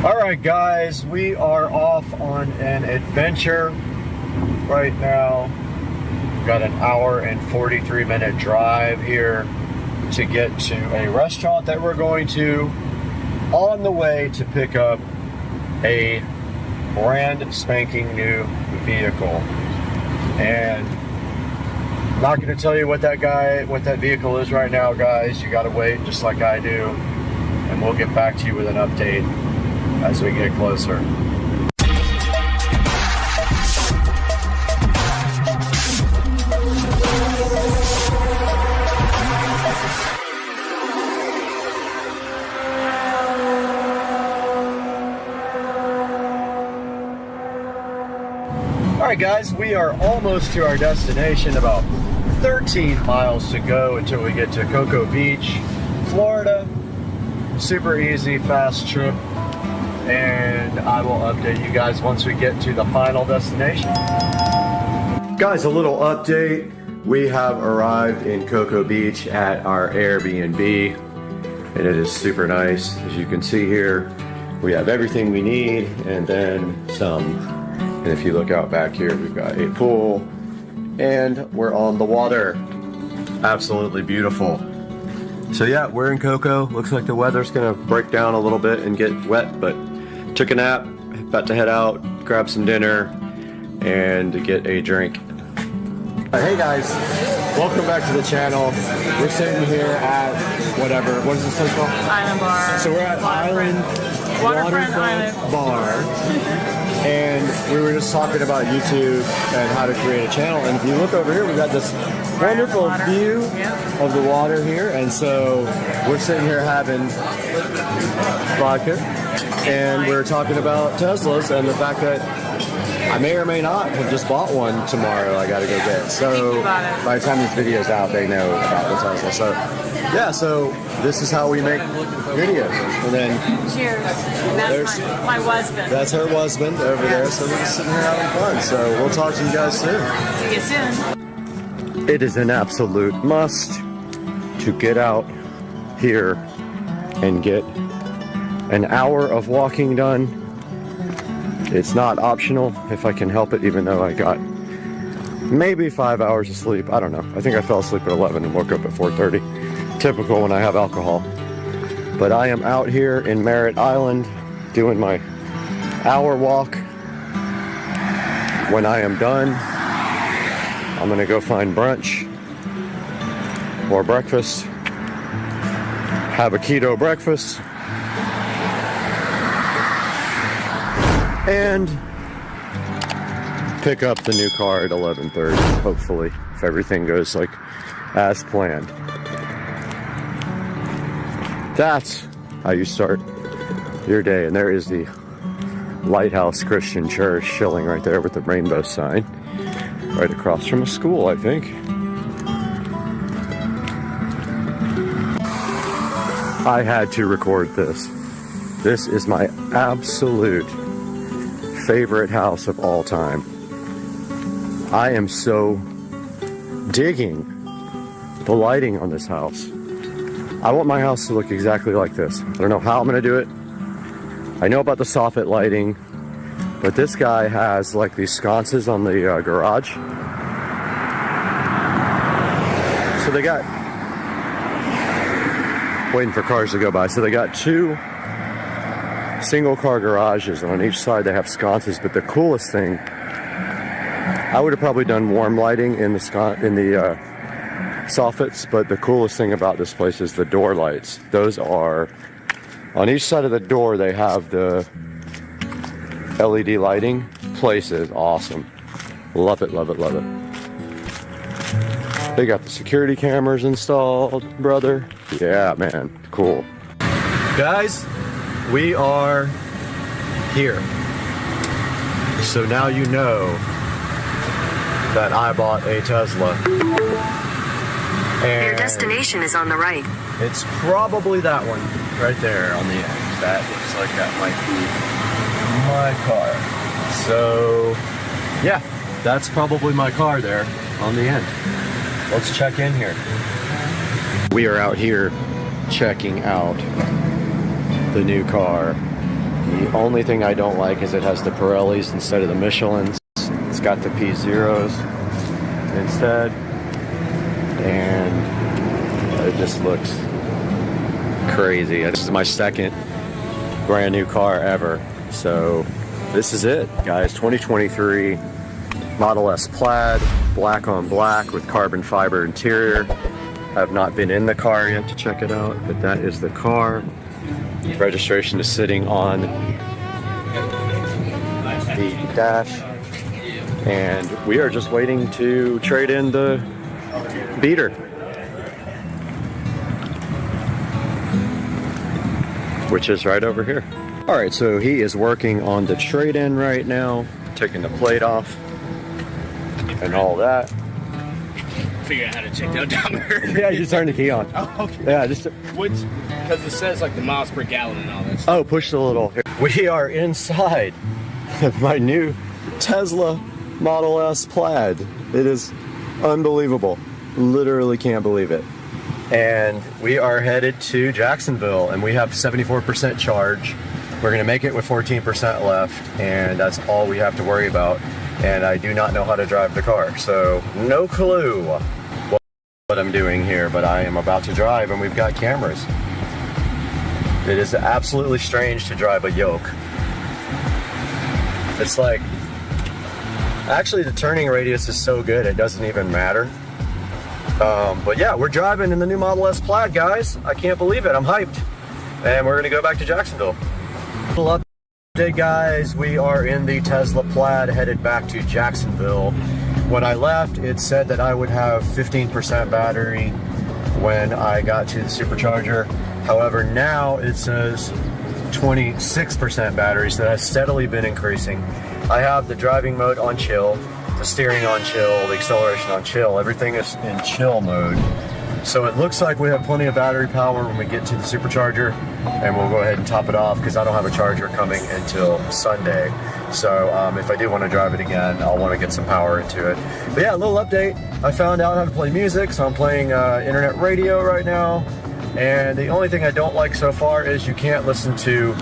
Alright guys, we are off on an adventure right now. We've got an hour and 43-minute drive here to get to a restaurant that we're going to, on the way to pick up a brand spanking new vehicle. And I'm not going to tell you what that vehicle is right now, guys. You got to wait just like I do, and we'll get back to you with an update as we get closer. Alright guys, we are almost to our destination, about 13 miles to go until we get to Cocoa Beach, Florida. Super easy, fast trip, and I will update you guys once we get to the final destination. Guys, a little update. We have arrived in Cocoa Beach at our Airbnb, and it is super nice. As you can see here, we have everything we need and then some. And if you look out back here, we've got a pool and we're on the water. Absolutely beautiful. So yeah, we're in Cocoa. Looks like the weather's gonna break down a little bit and get wet, but took a nap, about to head out, grab some dinner, and get a drink. Hey guys, welcome back to the channel. We're sitting here at whatever, what is this place called? Island Bar. So we're at Waterfront Bar, and we were just talking about YouTube and how to create a channel. And if you look over here, we've got this wonderful view of the water here. And so we're sitting here having vodka, and we're talking about Teslas and the fact that I may or may not have just bought one tomorrow. I gotta go get. So by the time this video's out, they know about the Tesla. So yeah, so this is how we make videos. And then Cheers. That's my husband. that's her husband over there. So we're just sitting here having fun. So we'll talk to you guys soon. See you soon. It is an absolute must to get out here and get an hour of walking done. It's not optional if I can help it, even though I got maybe 5 hours of sleep. I don't know. I think I fell asleep at 11 and woke up at 4:30. Typical when I have alcohol. But I am out here in Merritt Island doing my hour walk. When I am done, I'm gonna go find brunch or breakfast, have a keto breakfast, and pick up the new car at 11:30, hopefully, if everything goes like as planned. That's how you start your day. And there is the Lighthouse Christian Church chilling right there with the rainbow sign, right across from a school, I think. I had to record this. This is my absolute favorite house of all time. I am so digging the lighting on this house. I want my house to look exactly like this. I don't know how I'm gonna do it. I know about the soffit lighting, but this guy has like these sconces on the garage. So they got, waiting for cars to go by. So they got two single car garages, and on each side they have sconces. But the coolest thing, I would have probably done warm lighting in the soffits, but the coolest thing about this place is the door lights. Those are on each side of the door. They have the LED lighting. Place is awesome. Love it, love it, love it. They got the security cameras installed, brother. Yeah, man, cool. Guys, we are here. So now you know that I bought a Tesla. And your destination is on the right. It's probably that one right there on the end. That looks like that might be my car. So yeah, that's probably my car there on the end. Let's check in here. We are out here checking out the new car. The only thing I don't like is it has the Pirellis instead of the Michelins. It's got the P0s instead, and it just looks crazy. This is my second brand new car ever, so this is it, guys. 2023 Model S Plaid, black on black with carbon fiber interior. I have not been in the car yet to check it out, but that is the car. Registration is sitting on the dash, and we are just waiting to trade in the beater, which is right over here. All right, so he is working on the trade-in right now, taking the plate off. and all that. Figure out how to check the odometer. Yeah, you just turn the key on. Oh, okay. Yeah, just because it says like the miles per gallon and all that stuff. oh, push the little. We are inside of my new Tesla Model S Plaid. It is unbelievable. Literally can't believe it. And we are headed to Jacksonville, and we have 74% charge. We're gonna make it with 14% left, and that's all we have to worry about. And I do not know how to drive the car, so no clue what I'm doing here, but I am about to drive, and we've got cameras. It is absolutely strange to drive a yoke. It's like, actually the turning radius is so good it doesn't even matter. But yeah, we're driving in the new Model S Plaid, guys. I can't believe it. I'm hyped. And we're gonna go back to Jacksonville. Little update, guys. We are in the Tesla Plaid headed back to Jacksonville. When I left, it said that I would have 15% battery when I got to the supercharger. However, now it says 26% battery, so that has steadily been increasing. I have the driving mode on chill, the steering on chill, the acceleration on chill. Everything is in chill mode. So it looks like we have plenty of battery power when we get to the supercharger, and we'll go ahead and top it off because I don't have a charger coming until Sunday. So if I do want to drive it again, I'll want to get some power into it. But yeah, a little update. I found out how to play music, so I'm playing internet radio right now. And the only thing I don't like so far is you can't listen to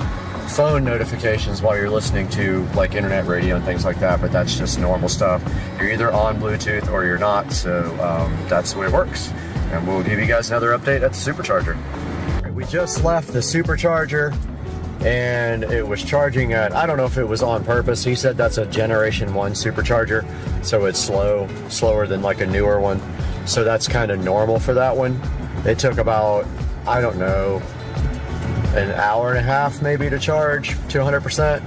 phone notifications while you're listening to like internet radio and things like that, but that's just normal stuff. You're either on Bluetooth or you're not, so that's the way it works. And we'll give you guys another update at the supercharger. We just left the supercharger and it was charging at, I don't know if it was on purpose. He said that's a Generation 1 supercharger, so it's slower than like a newer one. So that's kind of normal for that one. It took about, I don't know, an hour and a half maybe to charge to 100%.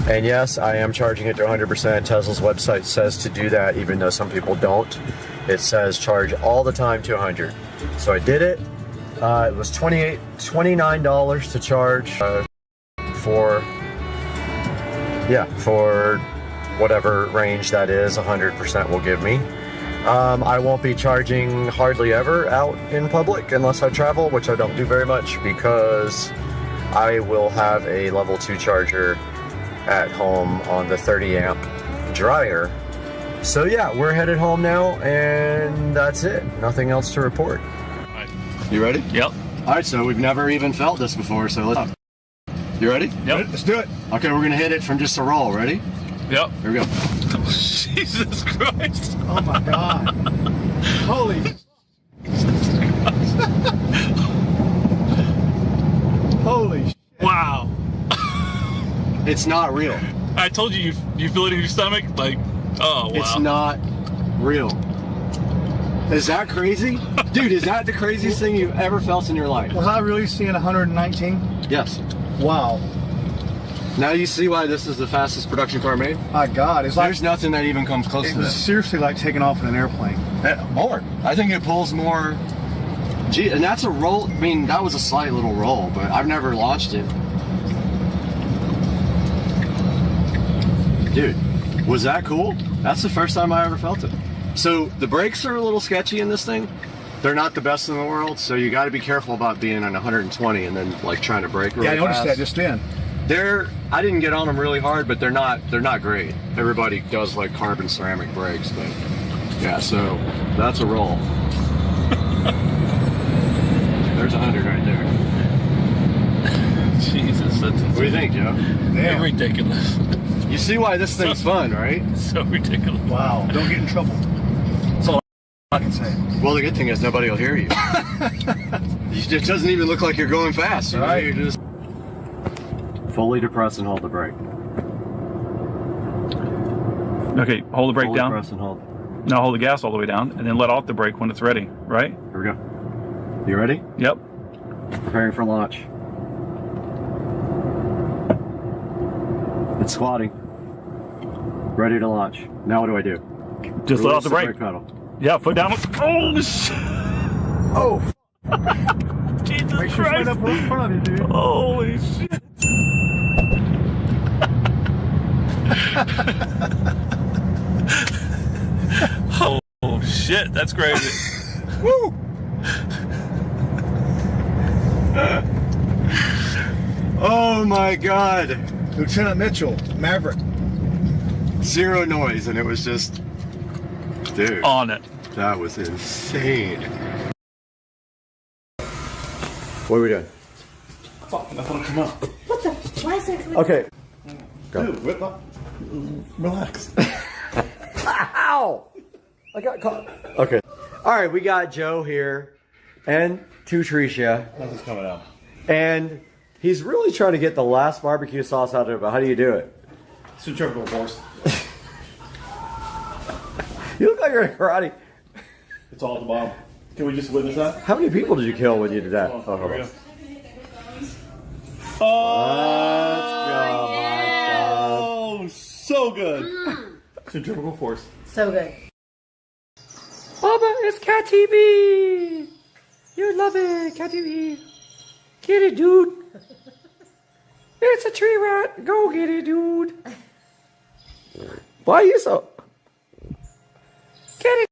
And yes, I am charging it to 100%. Tesla's website says to do that, even though some people don't. It says charge all the time to 100. So I did it. It was $29 to charge for whatever range that is, 100% will give me. I won't be charging hardly ever out in public unless I travel, which I don't do very much because I will have a level 2 charger at home on the 30 amp dryer. So yeah, we're headed home now, and that's it. Nothing else to report. You ready? Yep. All right, so we've never even felt this before, so let's... You ready? Yep. Let's do it. Okay, we're gonna hit it from just a roll. Ready? Yep. Here we go. Oh, Jesus Christ. Oh my God. Holy. Holy shit. Wow. It's not real. I told you, you feel it in your stomach? Like, oh, wow. It's not real. Is that crazy? Dude, is that the craziest thing you've ever felt in your life? Was I really seeing 119? Yes. Wow. Now you see why this is the fastest production car made? My God, it's There's nothing that even comes close to was this. seriously like taking off in an airplane. More. I think it pulls more. Gee, and that's a roll. I mean, that was a slight little roll, but I've never launched it. Dude, was that cool? That's the first time I ever felt it. So the brakes are a little sketchy in this thing. They're not the best in the world, so you got to be careful about being on 120 and then like trying to brake really fast. Yeah, I noticed that just then. I didn't get on them really hard, but they're not great. Everybody does like carbon ceramic brakes, but yeah, so that's a roll. There's 100 right there. Jesus, that's what do you think, Joe? Damn. Ridiculous. You see why this thing's fun, right? So ridiculous. Wow, don't get in trouble. That's all I can say. Well, the good thing is nobody will hear you. It doesn't even look like you're going fast. Right? You're just fully depress and hold the brake. Okay, hold the brake fully down. Depress and hold. Now hold the gas all the way down, and then let off the brake when it's ready, right? Here we go. You ready? Yep. Preparing for launch. It's squatting. Ready to launch. Now what do I do? Just let off the brake. Pedal. Yeah, foot down. Oh, shit. Oh. Jesus Make sure Christ. it's right up in front of you, dude. Holy shit. shit, that's crazy. Woo! Oh my God. Lieutenant Mitchell, Maverick. Zero noise, and it was just, dude. On it. That was insane. What are we doing? Fuck, that's gonna come up. What the? Why is it? Okay. Go. Dude, whip up. Relax. Ow! I got caught. Okay. All right, we got Joe here and Tricia. Nothing's coming out. And he's really trying to get the last barbecue sauce out of it, but how do you do it? Centrifugal force. You look like you're in karate. It's all at the bottom. Can we just witness that? How many people did you kill when you did that? Oh, Oh, hold here on. we go. Oh, so good. Centrifugal force. So good. Baba, it's Cat TV. You love it, Cat TV. Get it, dude. It's a tree rat. Go get it, dude. Why are you so... Get it.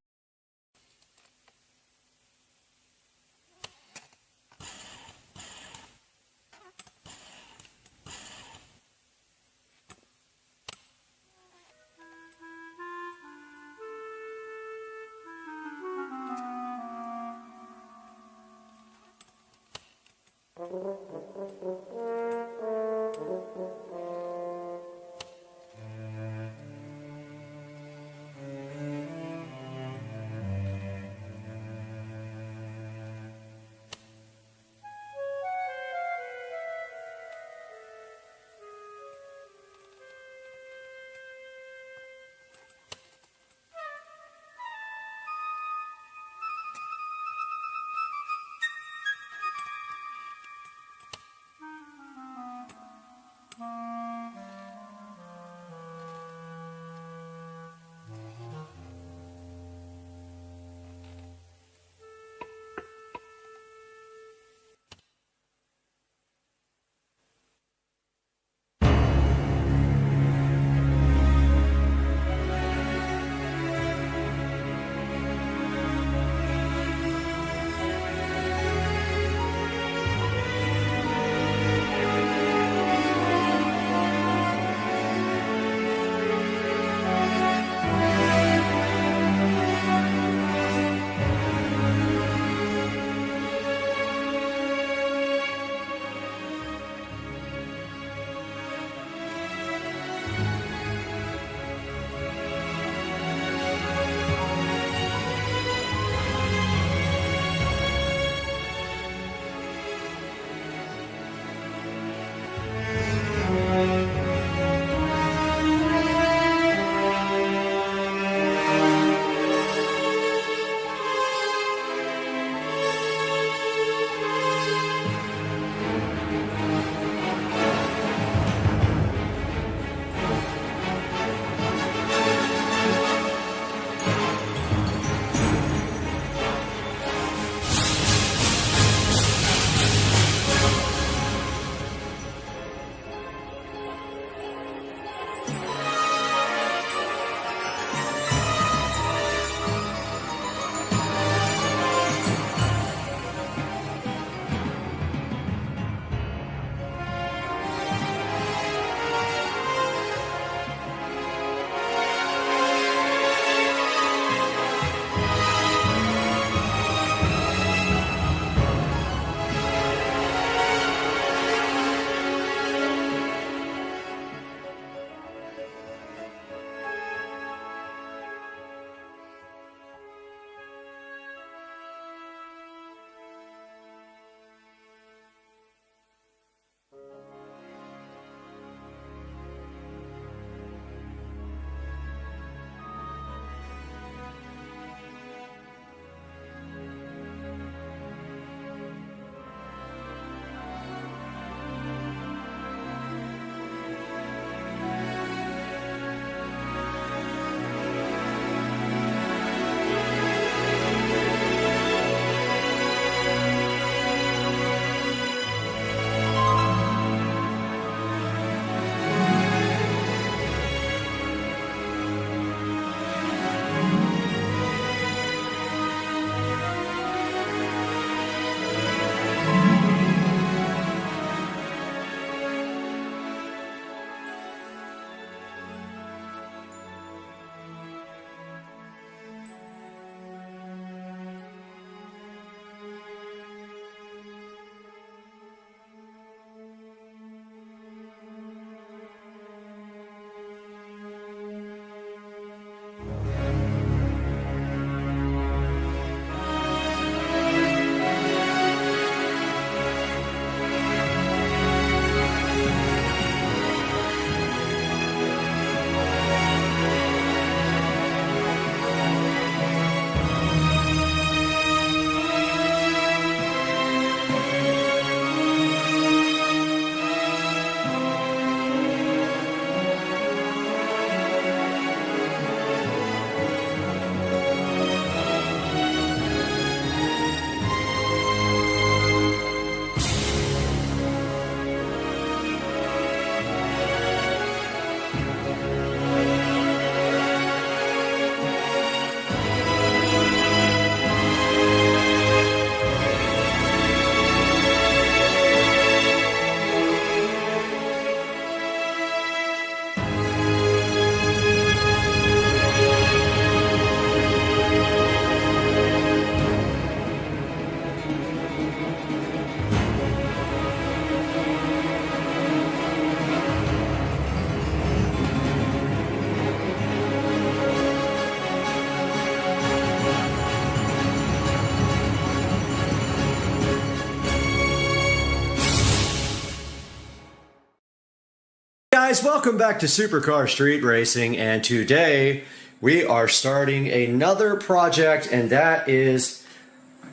Guys, welcome back to Supercar Street Racing, and today we are starting another project, and that is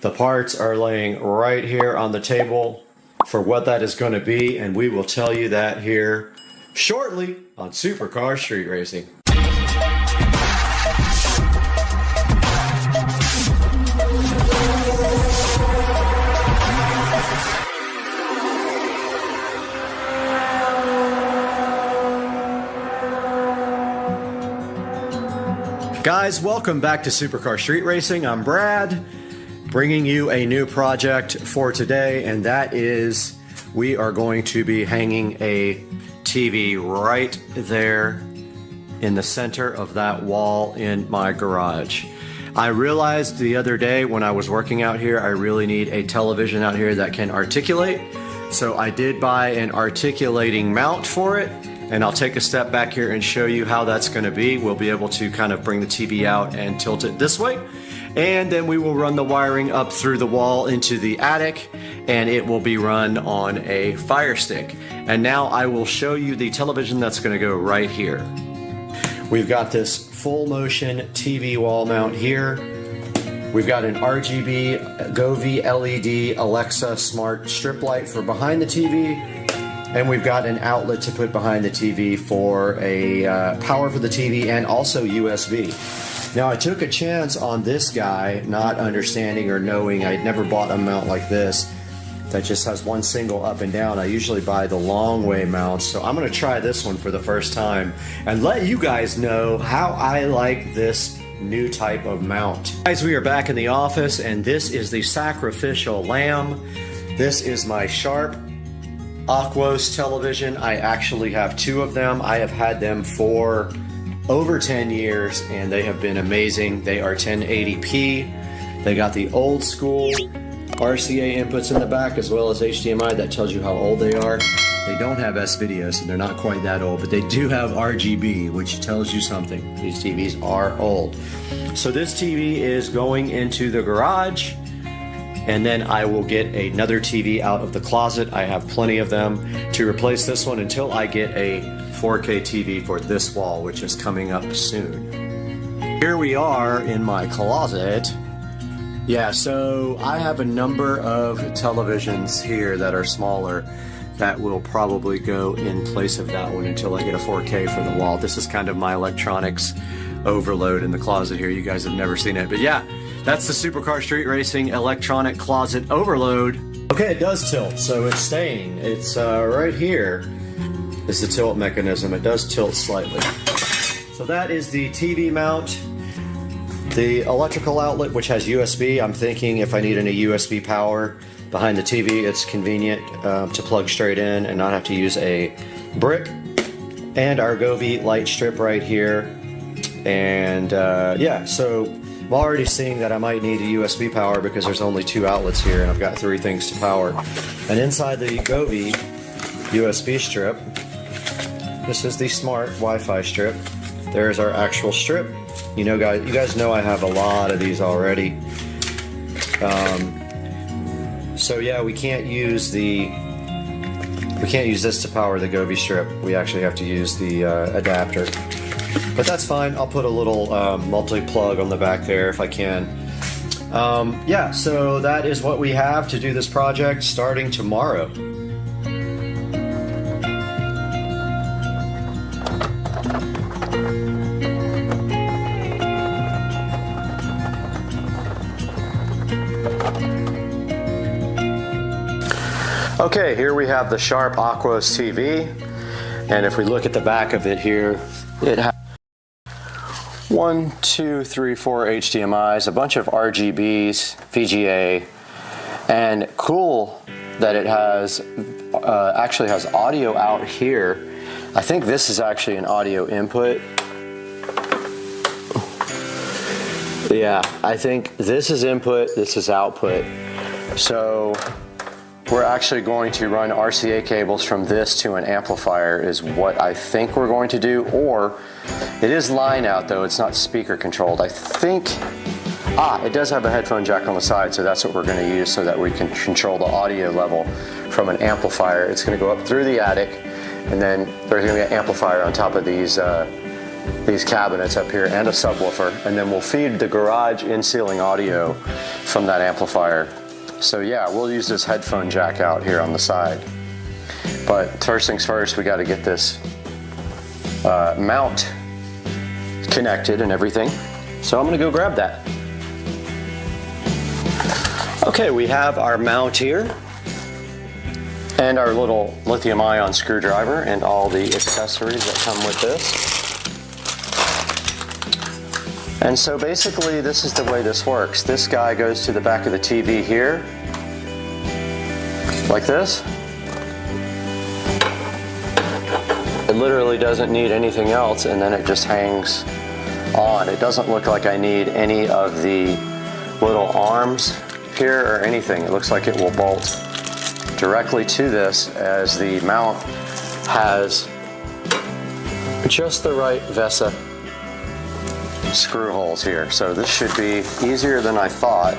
the parts are laying right here on the table for what that is going to be, and we will tell you that here shortly on Supercar Street Racing. Guys, welcome back to Supercar Street Racing. I'm Brad, bringing you a new project for today, and that is we are going to be hanging a TV right there in the center of that wall in my garage. I realized the other day when I was working out here, I really need a television out here that can articulate. So I did buy an articulating mount for it. And I'll take a step back here and show you how that's going to be. We'll be able to kind of bring the TV out and tilt it this way. And then we will run the wiring up through the wall into the attic, and it will be run on a Fire Stick. And now I will show you the television that's going to go right here. We've got this full motion TV wall mount here. We've got an RGB Govee LED Alexa smart strip light for behind the TV. And we've got an outlet to put behind the TV for a power for the TV and also USB. Now I took a chance on this guy, not understanding or knowing. I'd never bought a mount like this that just has one single up and down. I usually buy the long way mounts, so I'm going to try this one for the first time and let you guys know how I like this new type of mount. Guys, we are back in the office, and this is the Sacrificial Lamb. This is my Sharp Acronis television. I actually have two of them. I have had them for over 10 years and they have been amazing. They are 1080p. They got the old school RCA inputs in the back as well as HDMI. That tells you how old they are. They don't have S-video, so they're not quite that old, but they do have RGB, which tells you something. These TVs are old. So this TV is going into the garage, and then I will get another TV out of the closet. I have plenty of them to replace this one until I get a 4K TV for this wall, which is coming up soon. Here we are in my closet. Yeah, so I have a number of televisions here that are smaller that will probably go in place of that one until I get a 4K for the wall. This is kind of my electronics overload in the closet here. You guys have never seen it, but yeah. That's the Supercar Street Racing electronic closet overload. Okay, it does tilt, so it's staying. It's right here is the tilt mechanism. It does tilt slightly. So that is the TV mount. The electrical outlet, which has USB. I'm thinking if I need any USB power behind the TV, it's convenient to plug straight in and not have to use a brick. And our Govee light strip right here. And yeah, so I'm already seeing that I might need a USB power because there's only two outlets here and I've got three things to power. And inside the Govee USB strip, this is the smart Wi-Fi strip. There's our actual strip. You know, guys, you guys know I have a lot of these already. So yeah, we can't use this to power the Govee strip. We actually have to use the adapter. But that's fine. I'll put a little multi-plug on the back there if I can. Yeah, so that is what we have to do this project starting tomorrow. Okay, here we have the Sharp Acronis TV. And if we look at the back of it here, it has 1, 2, 3, 4 HDMIs, a bunch of RGBs, VGA, and cool that it has actually has audio out here. I think this is actually an audio input. Yeah, I think this is input, this is output. So we're actually going to run RCA cables from this to an amplifier is what I think we're going to do, or it is line out though, it's not speaker controlled. I think, it does have a headphone jack on the side, so that's what we're going to use so that we can control the audio level from an amplifier. It's going to go up through the attic And then there's gonna be an amplifier on top of these cabinets up here and a subwoofer. And then we'll feed the garage in-ceiling audio from that amplifier. So yeah, we'll use this headphone jack out here on the side. But first things first, we gotta get this mount connected and everything. So I'm gonna go grab that. Okay, we have our mount here and our little lithium-ion screwdriver and all the accessories that come with this. And so basically this is the way this works. This guy goes to the back of the TV here, like this. It literally doesn't need anything else, and then it just hangs on. It doesn't look like I need any of the little arms here or anything. It looks like it will bolt directly to this, as the mount has just the right VESA screw holes here. So this should be easier than I thought.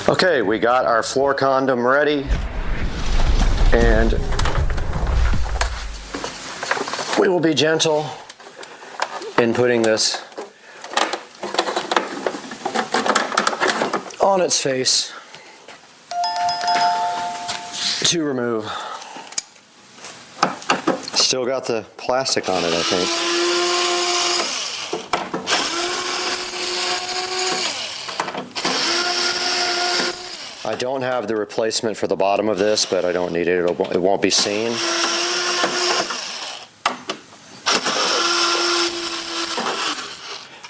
Okay, we got our floor condom ready, and we will be gentle in putting this on its face to remove. Still got the plastic on it, I think. I don't have the replacement for the bottom of this, but I don't need it. It won't be seen.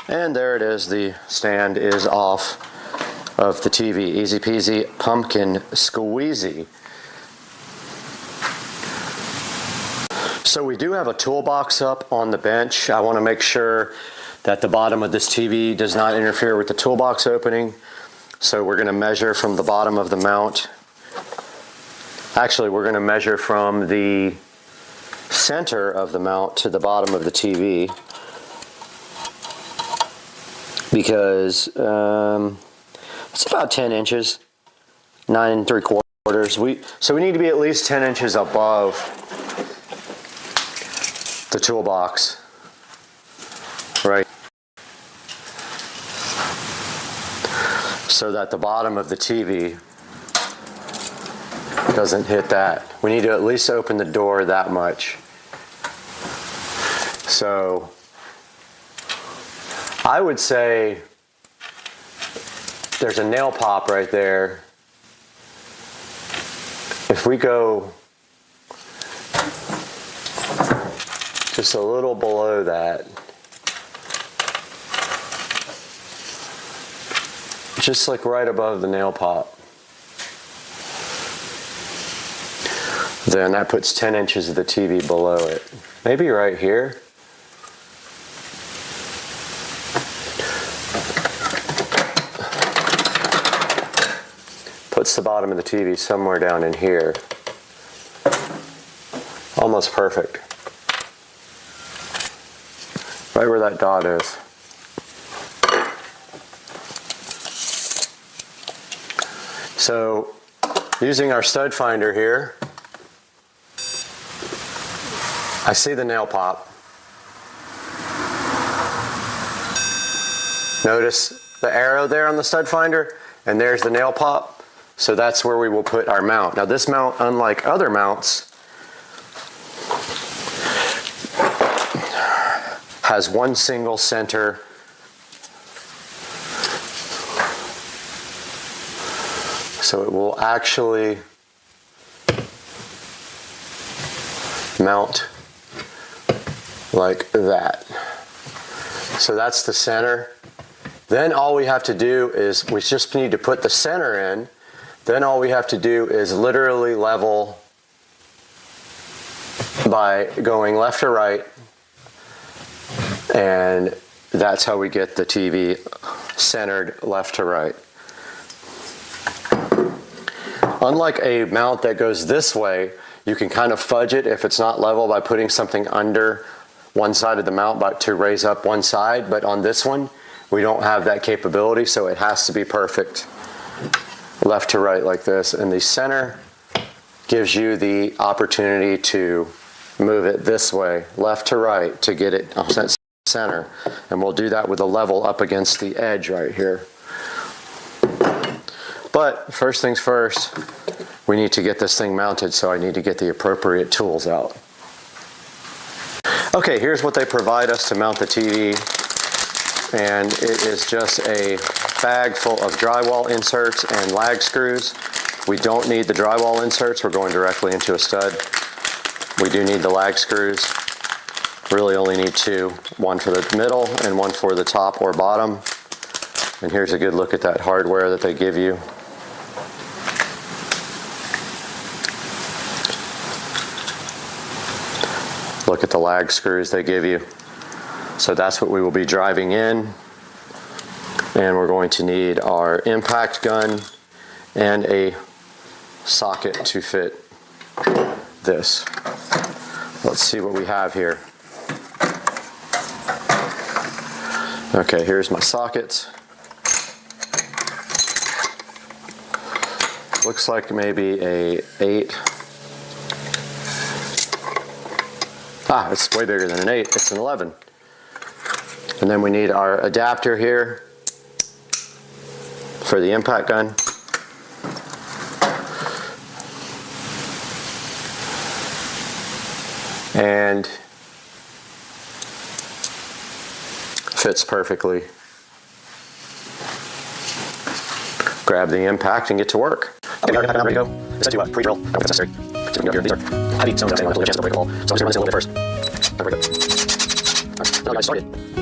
And there it is. The stand is off of the TV. Easy peasy, pumpkin squeezy. So we do have a toolbox up on the bench. I want to make sure that the bottom of this TV does not interfere with the toolbox opening. So we're going to measure from the bottom of the mount. Actually, we're going to measure from the center of the mount to the bottom of the TV, because it's about 10 inches, 9 3/4. So we need to be at least 10 inches above the toolbox, right? So that the bottom of the TV doesn't hit that. We need to at least open the door that much. So I would say there's a nail pop right there. If we go just a little below that, just like right above the nail pop, then that puts 10 inches of the TV below it. Maybe right here. Puts the bottom of the TV somewhere down in here. Almost perfect. Right where that dot is. So Using our stud finder here, I see the nail pop. Notice the arrow there on the stud finder, and there's the nail pop. So that's where we will put our mount. Now this mount, unlike other mounts, has one single center. So it will actually mount like that. So that's the center. Then all we have to do is, we just need to put the center in. Then all we have to do is literally level by going left or right. And that's how we get the TV centered left to right. Unlike a mount that goes this way, you can kind of fudge it if it's not level by putting something under one side of the mount to raise up one side. But on this one, we don't have that capability, so it has to be perfect left to right like this. And the center gives you the opportunity to move it this way, left to right, to get it center. And we'll do that with a level up against the edge right here. But first things first, we need to get this thing mounted, so I need to get the appropriate tools out. Okay, here's what they provide us to mount the TV. And it is just a bag full of drywall inserts and lag screws. We don't need the drywall inserts, we're going directly into a stud. We do need the lag screws. Really only need two, one for the middle and one for the top or bottom. And here's a good look at that hardware that they give you. Look at the lag screws they give you. So that's what we will be driving in. And we're going to need our impact gun and a socket to fit this. Let's see what we have here. Okay, here's my sockets. Looks like maybe a 8. Ah, it's way bigger than an 8, it's an 11. And then we need our adapter here for the impact gun. And fits perfectly. Grab the impact and get to work. Okay, I'm ready to go. Let's do a pre-drill. I don't think it's necessary. So we can go here. These are heavy stones. I want to chance to break a hole. So I'm just going to run this a little bit first. There we go. All right, now I started.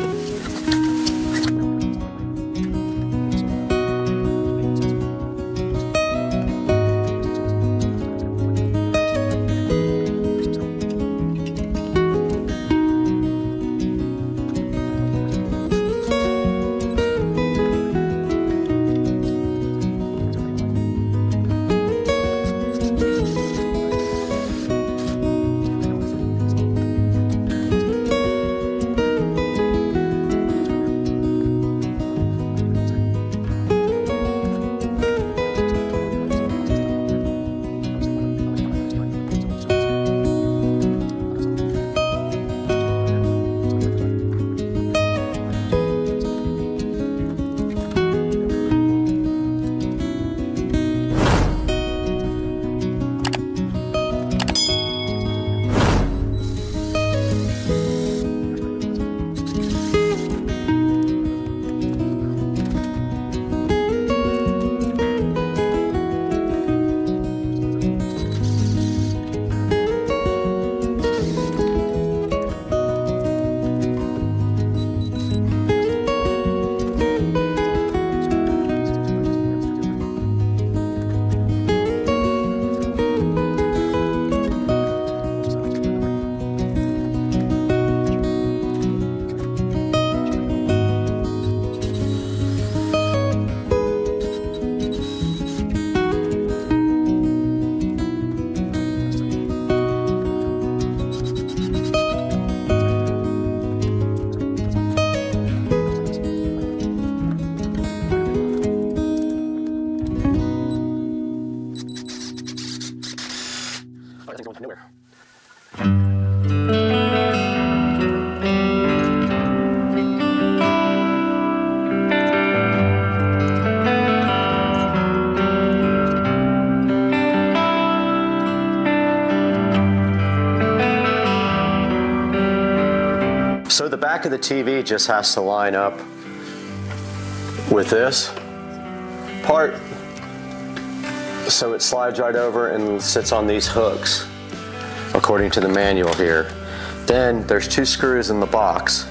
thing's going nowhere. So the back of the TV just has to line up with this part, so it slides right over and sits on these hooks according to the manual here. Then there's 2 screws in the box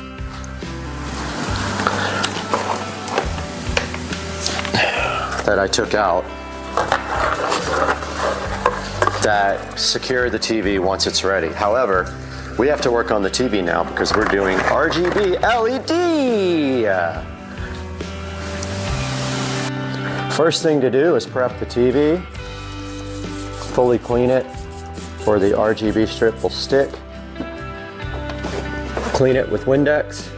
that I took out that secure the TV once it's ready. However, we have to work on the TV now because we're doing RGB LED. First thing to do is prep the TV, fully clean it where the RGB strip will stick. Clean it with Windex.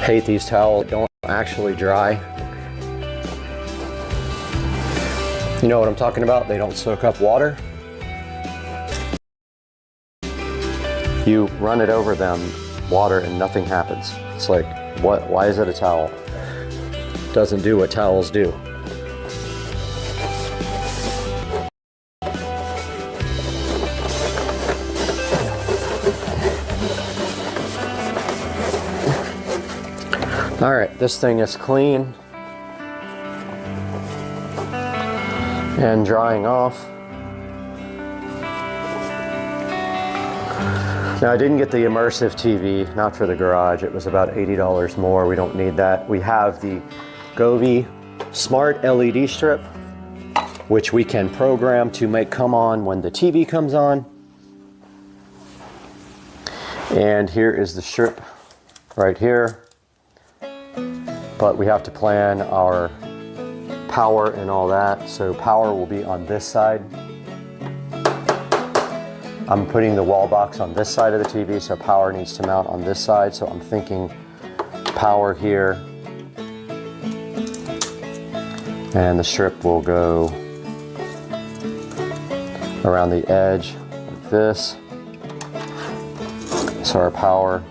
Hate these towels that don't actually dry. You know what I'm talking about? They don't soak up water. You run it over them, water, and nothing happens. It's like, what? Why is it a towel? It doesn't do what towels do. All right, this thing is clean and drying off. Now I didn't get the immersive TV, not for the garage. It was about $80 more. We don't need that. We have the Govee Smart LED strip, which we can program to make come on when the TV comes on. And here is the strip right here. But we have to plan our power and all that. So power will be on this side. I'm putting the wall box on this side of the TV, so power needs to mount on this side. So I'm thinking power here. And the strip will go around the edge like this. So our power.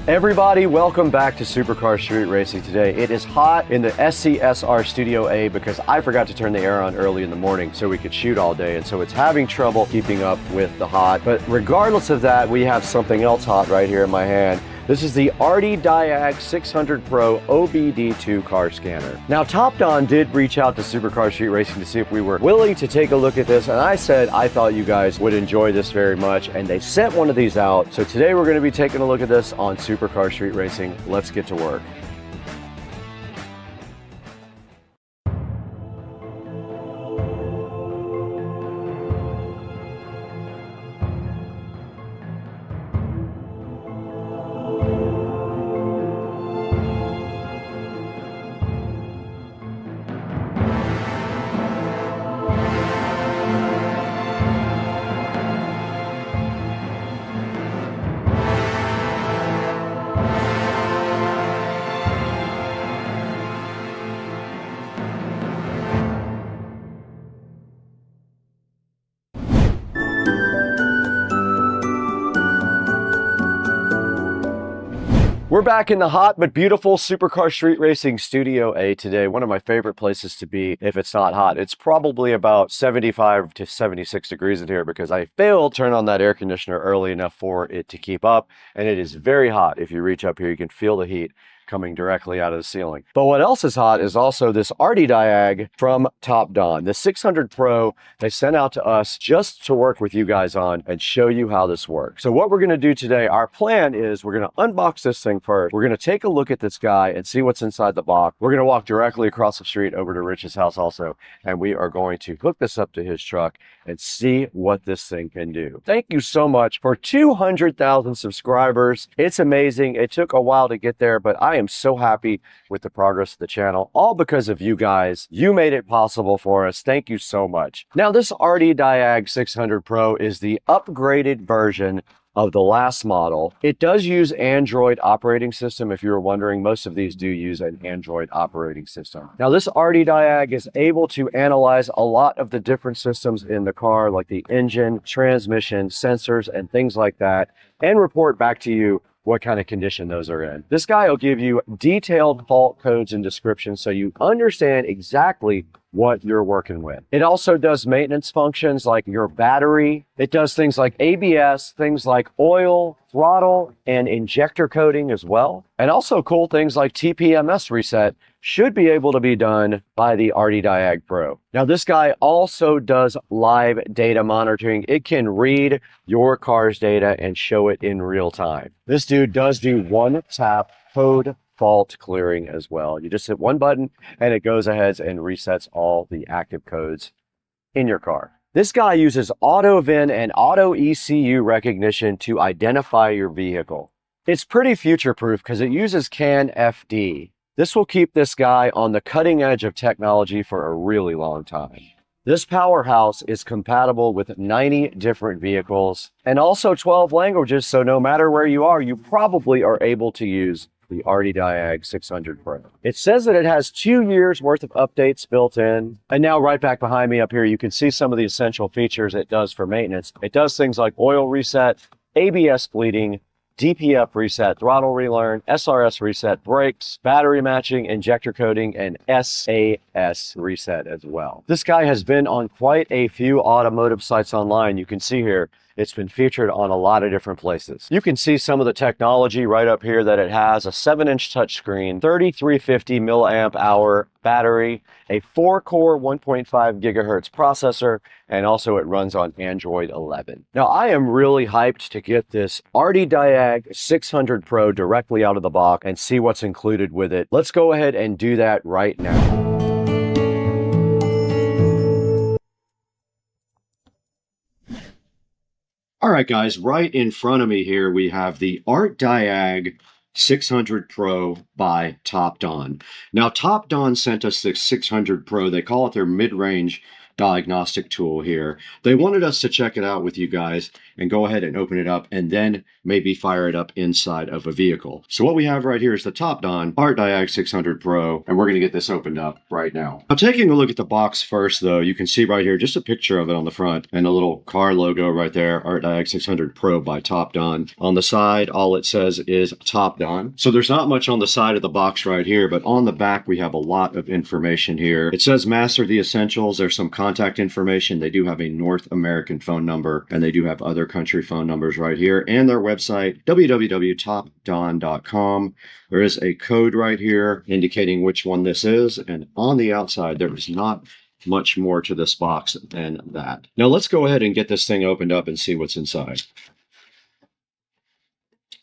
Everybody, welcome back to Supercar Street Racing today. It is hot in the SCSR Studio A because I forgot to turn the air on early in the morning so we could shoot all day, and so it's having trouble keeping up with the hot. But regardless of that, we have something else hot right here in my hand. This is the Diag 600 Pro OBD2 car scanner. Now, TopDon did reach out to Supercar Street Racing to see if we were willing to take a look at this, and I said I thought you guys would enjoy this very much, and they sent one of these out. So today we're going to be taking a look at this on Supercar Street Racing. Let's get to work. We're back in the hot but beautiful Supercar Street Racing Studio A today. One of my favorite places to be if it's not hot. It's probably about 75 to 76 degrees in here because I failed to turn on that air conditioner early enough for it to keep up. And it is very hot. If you reach up here, you can feel the heat coming directly out of the ceiling. But what else is hot is also this Diag from TopDon. The 600 Pro they sent out to us just to work with you guys on and show you how this works. So what we're going to do today, our plan is we're going to unbox this thing first. We're going to take a look at this guy and see what's inside the box. We're going to walk directly across the street over to Rich's house also, and we are going to hook this up to his truck and see what this thing can do. Thank you so much for 200,000 subscribers. It's amazing. It took a while to get there, but I am so happy with the progress of the channel, all because of you guys. You made it possible for us. Thank you so much. Now, this Diag 600 Pro is the upgraded version of the last model. It does use Android operating system. If you were wondering, most of these do use an Android operating system. Now, this Diag is able to analyze a lot of the different systems in the car, like the engine, transmission, sensors, and things like that, and report back to you what kind of condition those are in. This guy will give you detailed fault codes and descriptions so you understand exactly what you're working with. It also does maintenance functions like your battery. It does things like ABS, things like oil, throttle, and injector coding as well. And also cool things like TPMS reset should be able to be done by the Diag Pro. Now, this guy also does live data monitoring. It can read your car's data and show it in real time. This dude does do one-tap code fault clearing as well. You just hit one button and it goes ahead and resets all the active codes in your car. This guy uses auto VIN and auto ECU recognition to identify your vehicle. It's pretty future-proof because it uses CAN FD. This will keep this guy on the cutting edge of technology for a really long time. This powerhouse is compatible with 90 different vehicles and also 12 languages, so no matter where you are, you probably are able to use the Diag 600 Pro. It says that it has 2 years worth of updates built in. And now right back behind me up here, you can see some of the essential features it does for maintenance. It does things like oil reset, ABS bleeding, DPF reset, throttle relearn, SRS reset, brakes, battery matching, injector coding, and SAS reset as well. This guy has been on quite a few automotive sites online. You can see here, it's been featured on a lot of different places. You can see some of the technology right up here that it has: a 7-inch touchscreen, 3350 milliamp hour battery, a 4-core 1.5 gigahertz processor, and also it runs on Android 11. Now, I am really hyped to get this Diag 600 Pro directly out of the box and see what's included with it. Let's go ahead and do that right now. All right, guys, right in front of me here, we have the Diag 600 Pro by TopDon. Now, TopDon sent us the 600 Pro. They call it their mid-range diagnostic tool here. They wanted us to check it out with you guys and go ahead and open it up and then maybe fire it up inside of a vehicle. So what we have right here is the Topdon ArtDiag 600 Pro, and we're going to get this opened up right now. Now, taking a look at the box first, though, you can see right here just a picture of it on the front and a little car logo right there, ArtDiag 600 Pro by Topdon. On the side, all it says is Topdon. So there's not much on the side of the box right here, but on the back, we have a lot of information here. It says master the essentials. There's some contact information. They do have a North American phone number, and they do have other country phone numbers right here, and their website, www.topdon.com. There is a code right here indicating which one this is, and on the outside, there is not much more to this box than that. Now let's go ahead and get this thing opened up and see what's inside.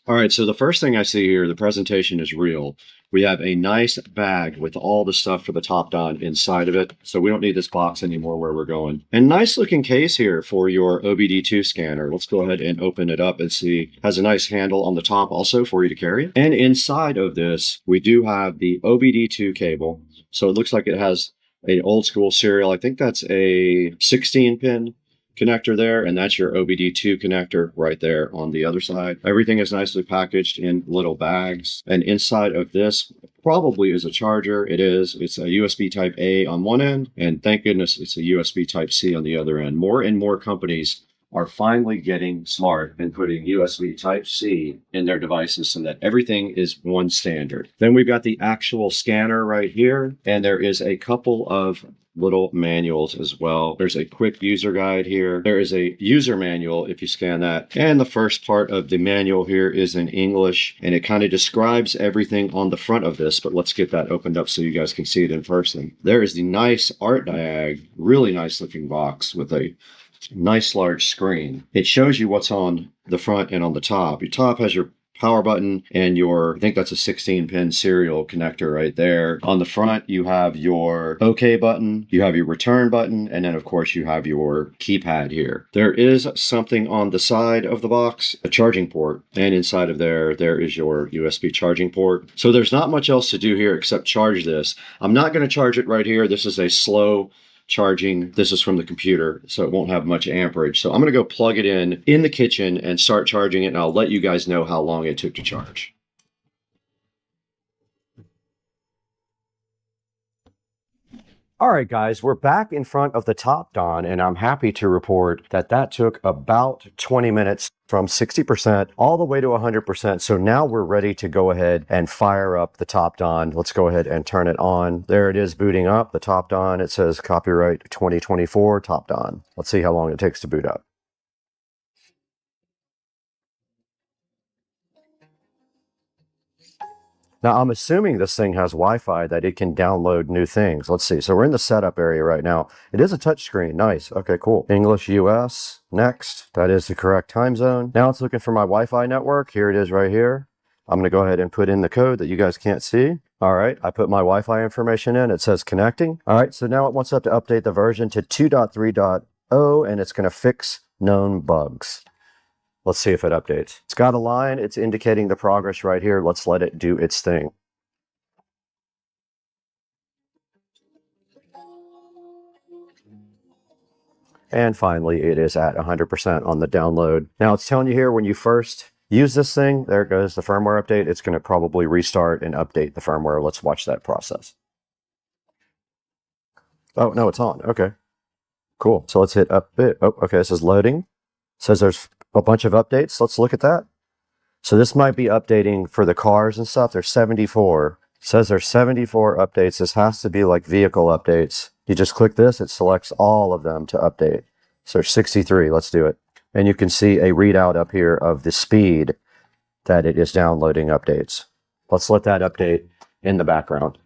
All right, so the first thing I see here, the presentation is real. We have a nice bag with all the stuff for the Topdon inside of it, so we don't need this box anymore where we're going. And nice looking case here for your OBD2 scanner. Let's go ahead and open it up and see. It has a nice handle on the top also for you to carry it. And inside of this, we do have the OBD2 cable. So it looks like it has an old school serial. I think that's a 16-pin connector there, and that's your OBD2 connector right there on the other side. Everything is nicely packaged in little bags, and inside of this probably is a charger. It is. It's a USB type A on one end, and thank goodness it's a USB type C on the other end. More and more companies are finally getting smart and putting USB type C in their devices so that everything is one standard. Then we've got the actual scanner right here, and there is a couple of little manuals as well. There's a quick user guide here. There is a user manual if you scan that. And the first part of the manual here is in English, and it kind of describes everything on the front of this, but let's get that opened up so you guys can see it in person. There is the nice ArtDiag, really nice looking box with a nice large screen. It shows you what's on the front and on the top. Your top has your power button and your, I think that's a 16-pin serial connector right there. On the front, you have your OK button, you have your return button, and then of course you have your keypad here. There is something on the side of the box, a charging port, and inside of there is your USB charging port. So there's not much else to do here except charge this. I'm not going to charge it right here. This is a slow charging. This is from the computer, so it won't have much amperage. So I'm going to go plug it in the kitchen and start charging it, and I'll let you guys know how long it took to charge. All right, guys, we're back in front of the Topdon, and I'm happy to report that that took about 20 minutes from 60% all the way to 100%. So now we're ready to go ahead and fire up the Topdon. Let's go ahead and turn it on. There it is booting up, the Topdon. It says copyright 2024 Topdon. Let's see how long it takes to boot up. Now, I'm assuming this thing has Wi-Fi that it can download new things. Let's see. So we're in the setup area right now. It is a touchscreen. Nice. Okay, cool. English US. Next. That is the correct time zone. Now it's looking for my Wi-Fi network. Here it is right here. I'm going to go ahead and put in the code that you guys can't see. All right. I put my Wi-Fi information in. It says connecting. All right. So now it wants us to update the version to 2.3.0, and it's going to fix known bugs. Let's see if it updates. It's got a line. It's indicating the progress right here. Let's let it do its thing. And finally, it is at 100% on the download. Now it's telling you here when you first use this thing, there goes the firmware update. It's going to probably restart and update the firmware. Let's watch that process. Oh, no, it's on. Okay, cool. So let's hit update. Oh, okay, this is loading. It says there's a bunch of updates. Let's look at that. So this might be updating for the cars and stuff. There's 74. It says there's 74 updates. This has to be like vehicle updates. You just click this, it selects all of them to update. So there's 63. Let's do it. And you can see a readout up here of the speed that it is downloading updates. Let's let that update in the background.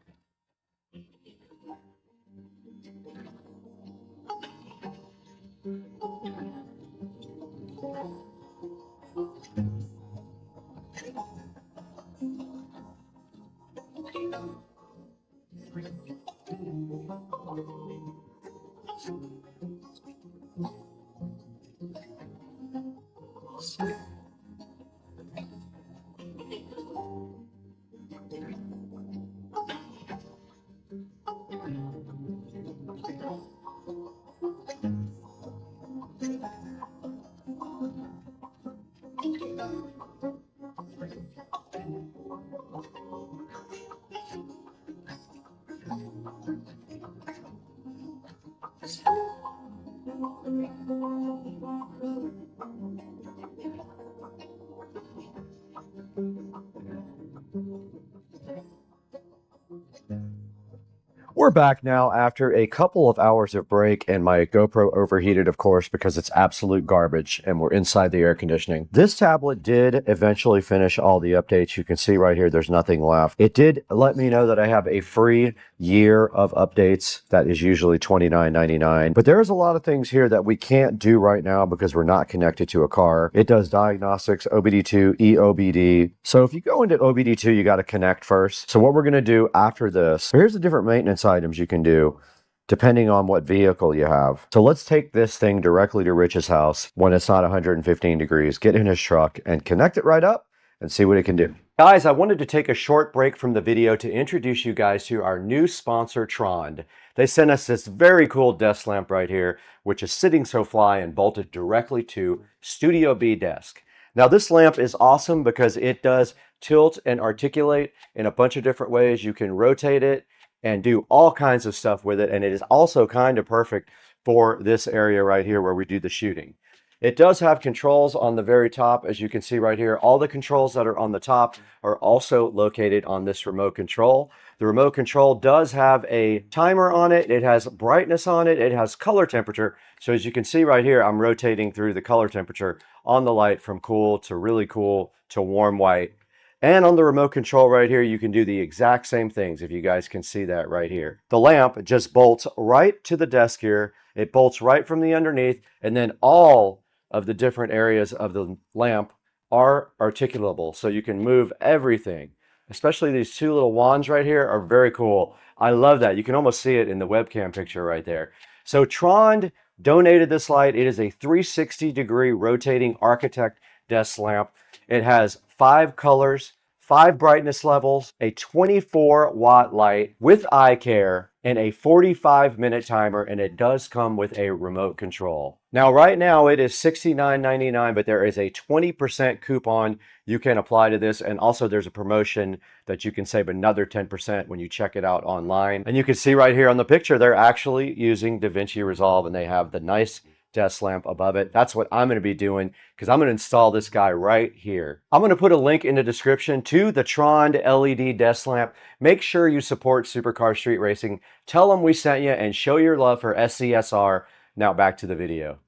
We're back now after a couple of hours of break, and my GoPro overheated, of course, because it's absolute garbage and we're inside the air conditioning. This tablet did eventually finish all the updates. You can see right here, there's nothing left. It did let me know that I have a free year of updates. That is usually $29.99. But there's a lot of things here that we can't do right now because we're not connected to a car. It does diagnostics, OBD2, EOBD. So if you go into OBD2, you got to connect first. So what we're going to do after this, here's the different maintenance items you can do depending on what vehicle you have. So let's take this thing directly to Rich's house when it's not 115 degrees, get in his truck and connect it right up and see what it can do. Guys, I wanted to take a short break from the video to introduce you guys to our new sponsor, Trond. They sent us this very cool desk lamp right here, which is sitting so fly and bolted directly to Studio B desk. Now this lamp is awesome because it does tilt and articulate in a bunch of different ways. You can rotate it and do all kinds of stuff with it. And it is also kind of perfect for this area right here where we do the shooting. It does have controls on the very top, as you can see right here. All the controls that are on the top are also located on this remote control. The remote control does have a timer on it. It has brightness on it. It has color temperature. So as you can see right here, I'm rotating through the color temperature on the light from cool to really cool to warm white. And on the remote control right here, you can do the exact same things, if you guys can see that right here. The lamp just bolts right to the desk here. It bolts right from the underneath, and then all of the different areas of the lamp are articulable, so you can move everything. Especially these two little wands right here are very cool. I love that. You can almost see it in the webcam picture right there. So Trond donated this light. It is a 360-degree rotating Architect desk lamp. It has 5 colors, 5 brightness levels, a 24-watt light with eye care, and a 45-minute timer, and it does come with a remote control. Now, right now, it is $69.99, but there is a 20% coupon you can apply to this, and also there's a promotion that you can save another 10% when you check it out online. And you can see right here on the picture, they're actually using DaVinci Resolve, and they have the nice desk lamp above it. That's what I'm going to be doing because I'm going to install this guy right here. I'm going to put a link in the description to the Trond LED desk lamp. Make sure you support Supercar Street Racing. Tell them we sent you and show your love for SCSR. Now back to the video.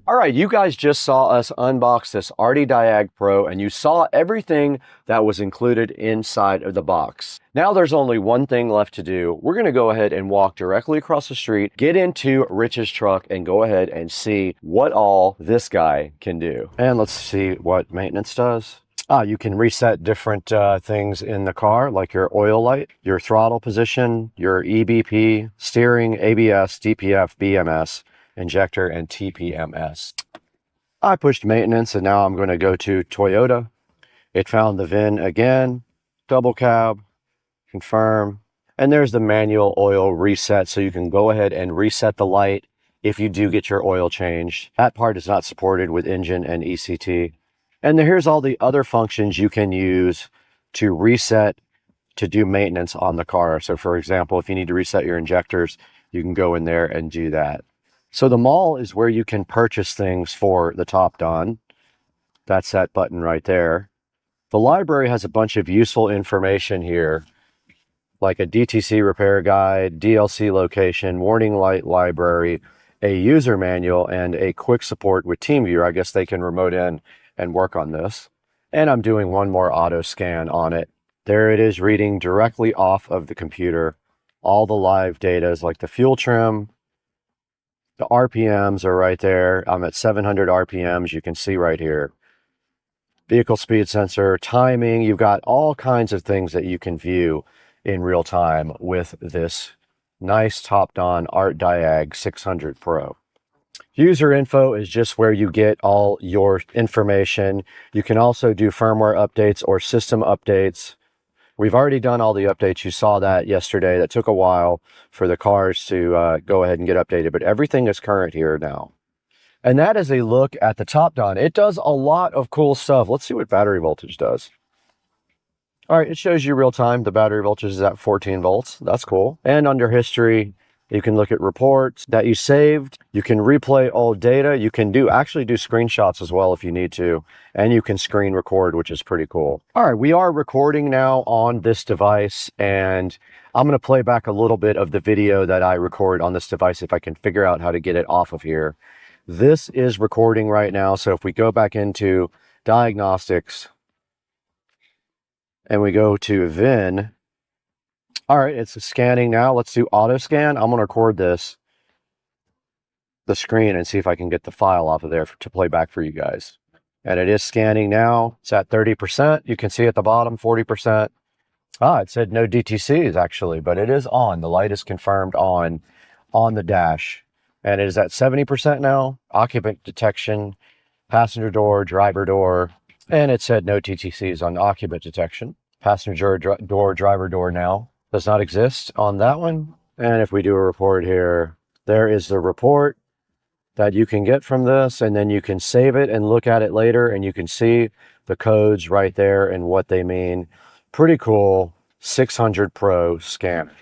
All right, you guys just saw us unbox this Arty Diag Pro, and you saw everything that was included inside of the box. Now there's only one thing left to do. We're going to go ahead and walk directly across the street, get into Rich's truck, and go ahead and see what all this guy can do. And let's see what maintenance does. You can reset different things in the car, like your oil light, your throttle position, your EBP, steering, ABS, DPF, BMS, injector, and TPMS. I pushed maintenance, and now I'm going to go to Toyota. It found the VIN again, double cab, confirm, and there's the manual oil reset, so you can go ahead and reset the light if you do get your oil changed. That part is not supported with engine and ECT. And here's all the other functions you can use to reset to do maintenance on the car. So for example, if you need to reset your injectors, you can go in there and do that. So the mall is where you can purchase things for the Top Don. That's that button right there. The library has a bunch of useful information here, like a DTC repair guide, DLC location, warning light library, a user manual and a quick support with TeamViewer. I guess they can remote in and work on this. And I'm doing one more auto scan on it. There it is, reading directly off of the computer. All the live data is like the fuel trim. The RPMs are right there. I'm at 700 RPMs. You can see right here. Vehicle speed sensor, timing. You've got all kinds of things that you can view in real time with this nice top-down Art Diag 600 Pro. User info is just where you get all your information. You can also do firmware updates or system updates. We've already done all the updates. You saw that yesterday. That took a while for the cars to go ahead and get updated, but everything is current here now. And that is a look at the top-down. It does a lot of cool stuff. Let's see what battery voltage does. All right, it shows you real time. The battery voltage is at 14 volts. That's cool. And under history, you can look at reports that you saved. You can replay old data. You can actually do screenshots as well if you need to. And you can screen record, which is pretty cool. All right, we are recording now on this device, and I'm going to play back a little bit of the video that I record on this device if I can figure out how to get it off of here. This is recording right now, so if we go back into diagnostics and we go to VIN, all right, it's scanning now. Let's do auto scan. I'm going to record the screen and see if I can get the file off of there to play back for you guys. And it is scanning now. It's at 30%. You can see at the bottom, 40%. It said no DTCs actually, but it is on. The light is confirmed on the dash. And it is at 70% now. Occupant detection, passenger door, driver door. And it said no TTCs on occupant detection. Passenger door, driver door now does not exist on that one. And if we do a report here, there is the report that you can get from this, and then you can save it and look at it later, and you can see the codes right there and what they mean. Pretty cool 600 Pro scanner.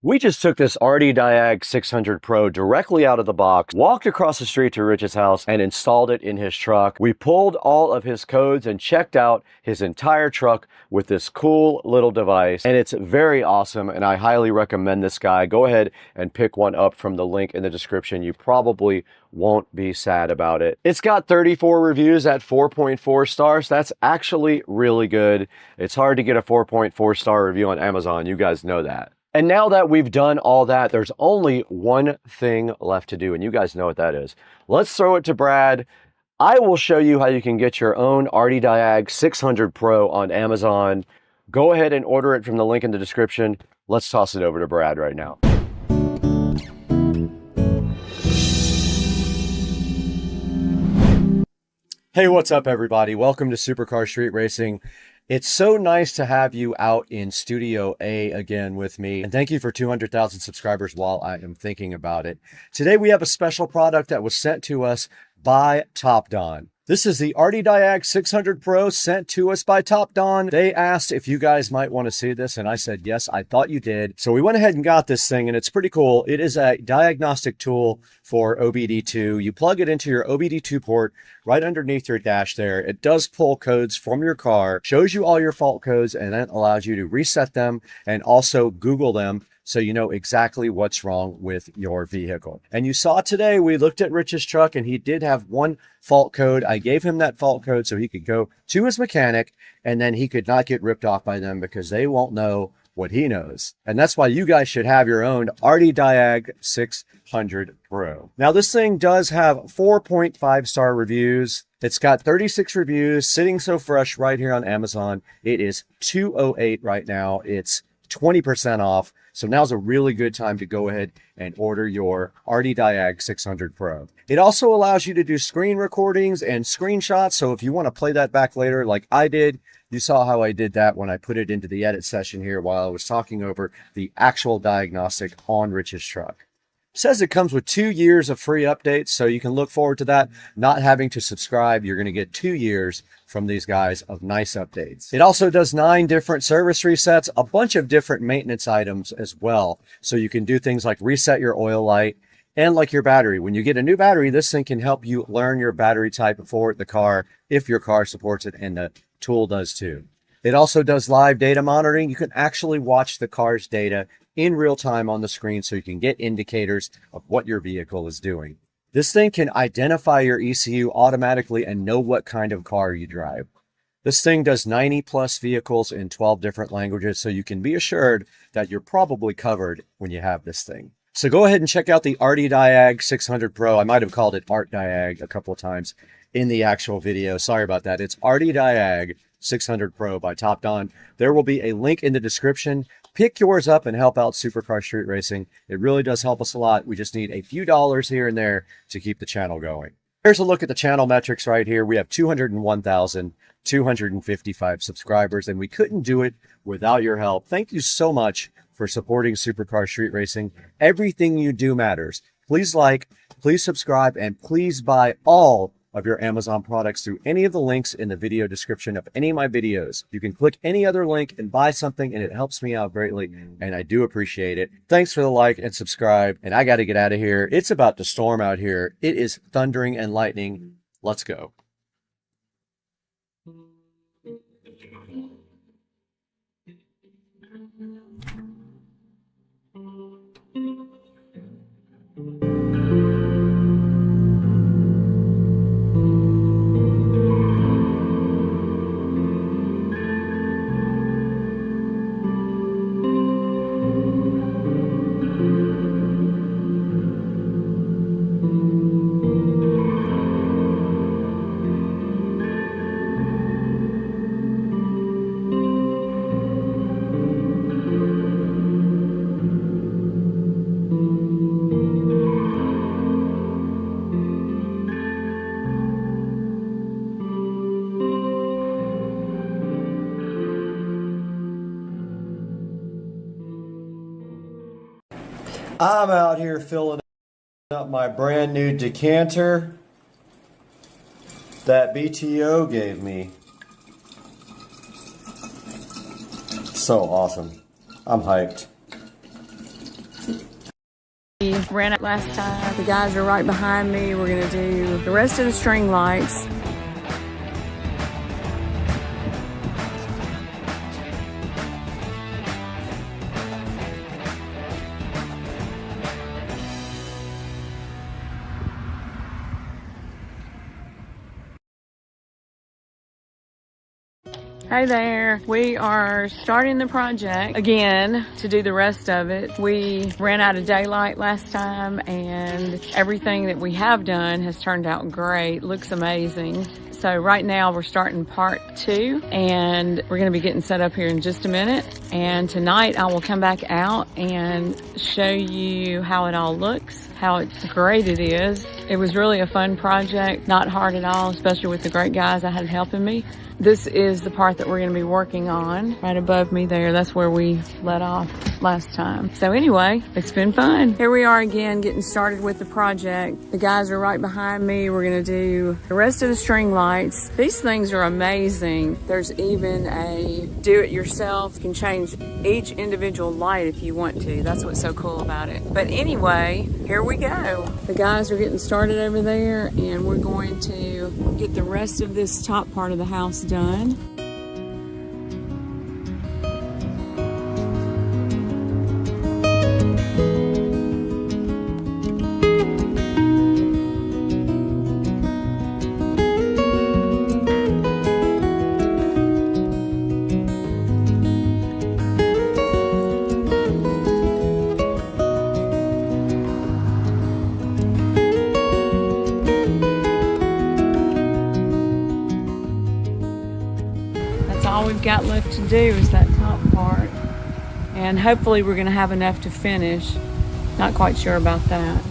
We just took this RD Diag 600 Pro directly out of the box, walked across the street to Rich's house, and installed it in his truck. We pulled all of his codes and checked out his entire truck with this cool little device. And it's very awesome, and I highly recommend this guy. Go ahead and pick one up from the link in the description. You probably won't be sad about it. It's got 34 reviews at 4.4 stars. That's actually really good. It's hard to get a 4.4 star review on Amazon. You guys know that. And now that we've done all that, there's only one thing left to do, and you guys know what that is. Let's throw it to Brad. I will show you how you can get your own RD Diag 600 Pro on Amazon. Go ahead and order it from the link in the description. Let's toss it over to Brad right now. Hey, what's up everybody? Welcome to Supercar Street Racing. It's so nice to have you out in Studio A again with me. And thank you for 200,000 subscribers while I am thinking about it. Today we have a special product that was sent to us by TopDon. This is the RD Diag 600 Pro sent to us by TopDon. They asked if you guys might want to see this, and I said, yes, I thought you did. So we went ahead and got this thing, and it's pretty cool. It is a diagnostic tool for OBD2. You plug it into your OBD2 port right underneath your dash there. It does pull codes from your car, shows you all your fault codes, and then allows you to reset them and also Google them, so you know exactly what's wrong with your vehicle. And you saw today, we looked at Rich's truck and he did have one fault code. I gave him that fault code so he could go to his mechanic, and then he could not get ripped off by them because they won't know what he knows. And that's why you guys should have your own RD Diag 600 Pro. Now this thing does have 4.5 star reviews. It's got 36 reviews sitting so fresh right here on Amazon. It is $208 right now. It's 20% off. So now's a really good time to go ahead and order your RD Diag 600 Pro. It also allows you to do screen recordings and screenshots. So if you want to play that back later like I did, you saw how I did that when I put it into the edit session here while I was talking over the actual diagnostic on Rich's truck. It says it comes with 2 years of free updates, so you can look forward to that. Not having to subscribe, you're going to get 2 years from these guys of nice updates. It also does 9 different service resets, a bunch of different maintenance items as well. So you can do things like reset your oil light and like your battery. When you get a new battery, this thing can help you learn your battery type for the car if your car supports it, and the tool does too. It also does live data monitoring. You can actually watch the car's data in real time on the screen so you can get indicators of what your vehicle is doing. This thing can identify your ECU automatically and know what kind of car you drive. This thing does 90 plus vehicles in 12 different languages, so you can be assured that you're probably covered when you have this thing. So go ahead and check out the Arty Diag 600 Pro. I might have called it Art Diag a couple of times in the actual video. Sorry about that. It's Arty Diag 600 Pro by Top Don. There will be a link in the description. Pick yours up and help out Supercar Street Racing. It really does help us a lot. We just need a few dollars here and there to keep the channel going. Here's a look at the channel metrics right here. We have 201,255 subscribers, and we couldn't do it without your help. Thank you so much for supporting Supercar Street Racing. Everything you do matters. Please like, please subscribe, and please buy all of your Amazon products through any of the links in the video description of any of my videos. You can click any other link and buy something, and it helps me out greatly, and I do appreciate it. Thanks for the like and subscribe, and I got to get out of here. It's about to storm out here. It is thundering and lightning. Let's go. I'm out here filling up my brand new decanter that BTO gave me. So awesome. I'm hyped. We ran it last time. The guys are right behind me. We're gonna do the rest of the string lights. Hey there, we are starting the project again to do the rest of it. We ran out of daylight last time and everything that we have done has turned out great, looks amazing. So right now we're starting part 2 and we're gonna be getting set up here in just a minute. And tonight I will come back out and show you how it all looks, how great it is. It was really a fun project, not hard at all, especially with the great guys I had helping me. This is the part that we're going to be working on right above me there. That's where we let off last time. So anyway, it's been fun. Here we are again getting started with the project. The guys are right behind me. We're going to do the rest of the string lights. These things are amazing. There's even a do-it-yourself. You can change each individual light if you want to. That's what's so cool about it. But anyway, here we go. The guys are getting started over there and we're going to get the rest of this top part of the house done. All we've got left to do is that top part, and hopefully we're going to have enough to finish. Not quite sure about that.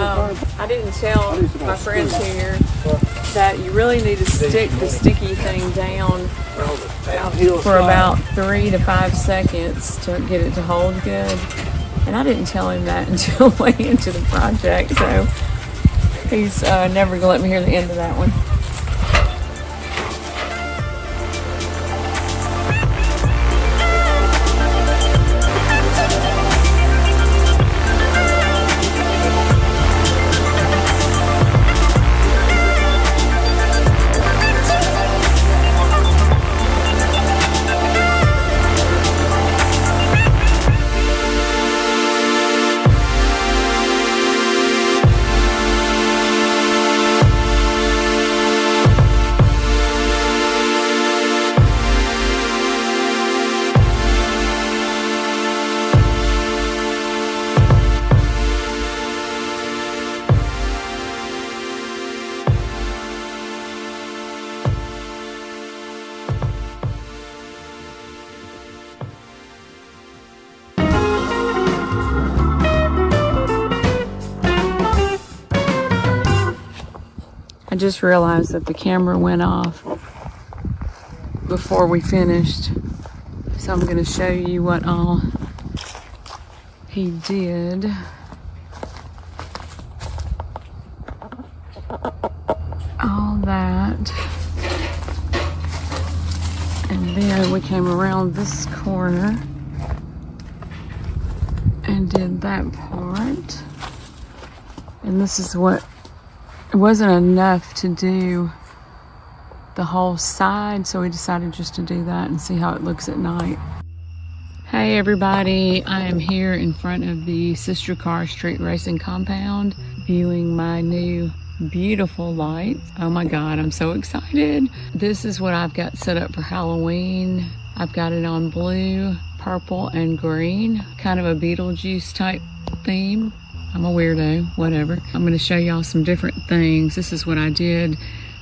I didn't tell my friends here that you really need to stick the sticky thing down for about 3 to 5 seconds to get it to hold good. And I didn't tell him that until way into the project, so he's never gonna let me hear the end of that one. I just realized that the camera went off before we finished, so I'm going to show you what all he did. All that, and then we came around this corner and did that part, and this is what. It wasn't enough to do the whole side, so we decided just to do that and see how it looks at night. Hey everybody, I am here in front of the Sister Car Street Racing compound viewing my new beautiful lights. Oh my god, I'm so excited. This is what I've got set up for Halloween. I've got it on blue, purple, and green. Kind of a Beetlejuice type theme. I'm a weirdo, whatever. I'm going to show y'all some different things. This is what I did.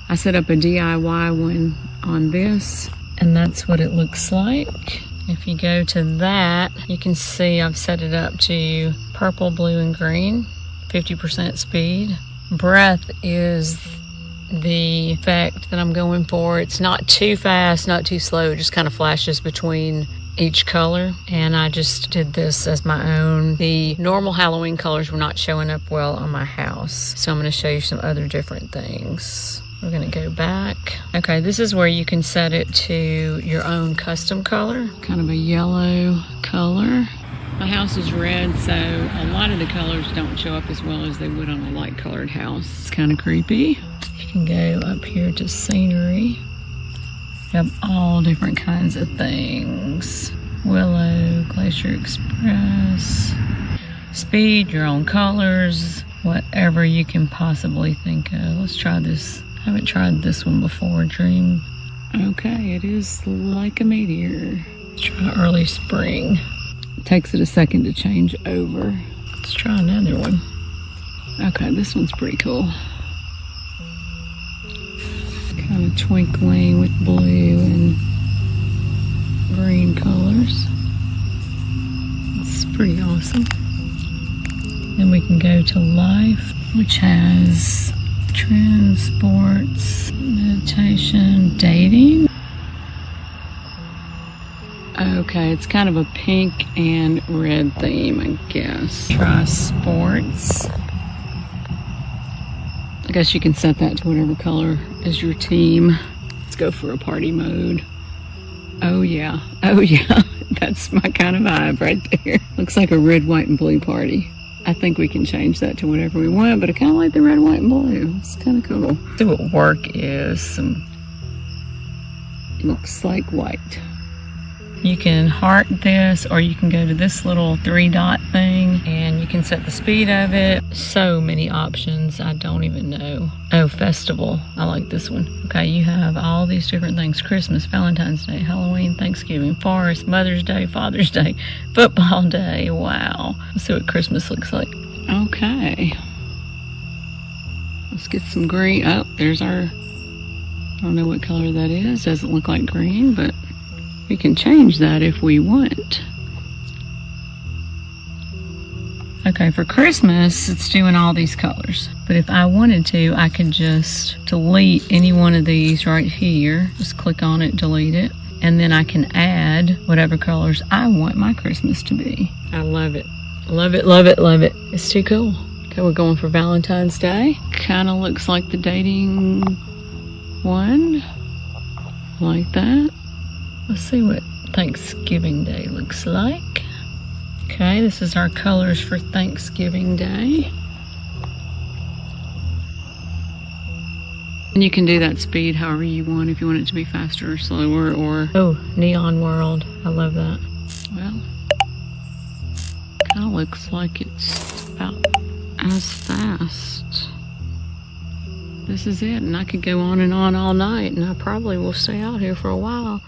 I set up a DIY one on this, and that's what it looks like. If you go to that, you can see I've set it up to purple, blue, and green, 50% speed. Breath is the effect that I'm going for. It's not too fast, not too slow. It just kind of flashes between each color, and I just did this as my own. The normal Halloween colors were not showing up well on my house, so I'm going to show you some other different things. We're going to go back. Okay, this is where you can set it to your own custom color, kind of a yellow color. My house is red, so a lot of the colors don't show up as well as they would on a light colored house. It's kind of creepy. You can go up here to scenery. You have all different kinds of things. Willow, Glacier Express, speed, your own colors, whatever you can possibly think of. Let's try this. I haven't tried this one before, Dream. Okay, it is like a meteor. Let's try early spring. It takes it a second to change over. Let's try another one. Okay, this one's pretty cool. Kind of twinkling with blue and green colors. It's pretty awesome. Then we can go to life, which has trends, sports, meditation, dating. Okay, it's kind of a pink and red theme, I guess. Try sports. I guess you can set that to whatever color is your team. Let's go for a party mode. Oh yeah, that's my kind of vibe right there. Looks like a red, white, and blue party. I think we can change that to whatever we want, but I kind of like the red, white, and blue. It's kind of cool. So what work is some, looks like white. You can heart this, or you can go to this little 3-dot thing and you can set the speed of it. So many options, I don't even know. Oh, festival, I like this one. Okay, you have all these different things. Christmas, Valentine's Day, Halloween, Thanksgiving, Forest, Mother's Day, Father's Day, Football Day. Wow, let's see what Christmas looks like. Okay, let's get some green. Oh, there's our, I don't know what color that is. Doesn't look like green, but we can change that if we want. Okay, for Christmas, it's doing all these colors. But if I wanted to, I could just delete any one of these right here. Just click on it, delete it. And then I can add whatever colors I want my Christmas to be. I love it. Love it, love it, love it. It's too cool. Okay, we're going for Valentine's Day. Kind of looks like the dating one. Like that. Let's see what Thanksgiving Day looks like. Okay, this is our colors for Thanksgiving Day. And you can do that speed however you want, if you want it to be faster or slower, or... Oh, Neon World. I love that. Well, kind of looks like it's about as fast. This is it, and I could go on and on all night, and I probably will stay out here for a while.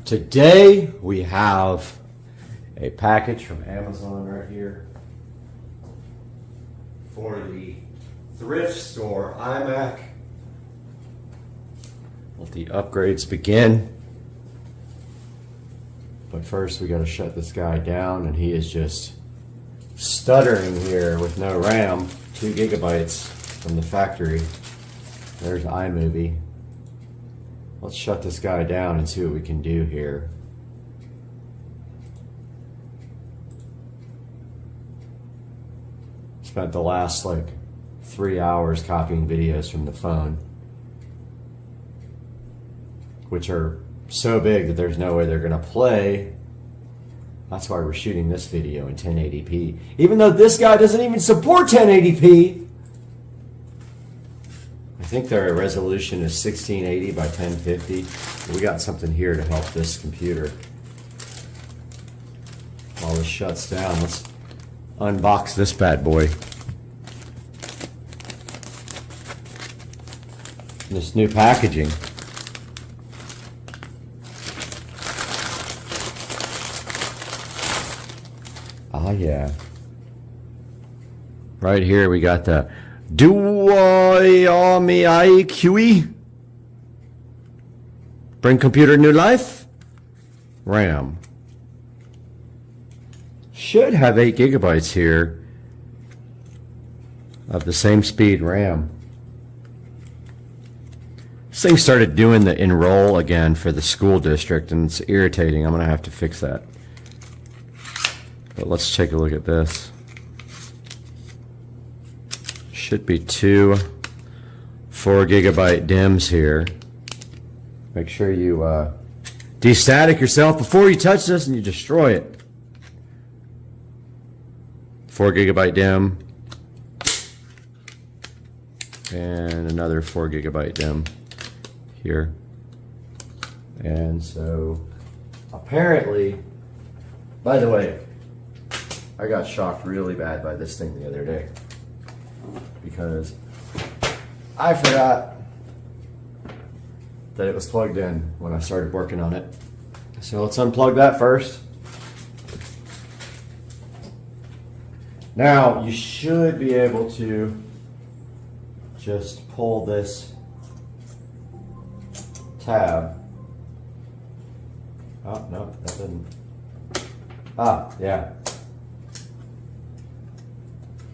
Today we have a package from Amazon right here for the thrift store iMac. Let the upgrades begin. But first we got to shut this guy down, and he is just stuttering here with no RAM. 2 gigabytes from the factory. There's iMovie. Let's shut this guy down and see what we can do here. Spent the last like 3 hours copying videos from the phone, which are so big that there's no way they're gonna play. That's why we're shooting this video in 1080p, even though this guy doesn't even support 1080p. I think their resolution is 1680 by 1050. We got something here to help this computer. While this shuts down, let's unbox this bad boy. This new packaging. Ah, yeah. Right here we got the QE. Bring computer new life. RAM. Should have 8 gigabytes here of the same speed RAM. This thing started doing the enroll again for the school district, and it's irritating. I'm gonna have to fix that. But let's take a look at this. Should be 2 4 gigabyte DIMMs here. Make sure you destatic yourself before you touch this and you destroy it. 4 gigabyte DIMM. And another 4 gigabyte DIMM here. And so apparently, by the way, I got shocked really bad by this thing the other day, because I forgot that it was plugged in when I started working on it. So let's unplug that first. Now you should be able to just pull this tab. Oh, no, that didn't. Ah, yeah.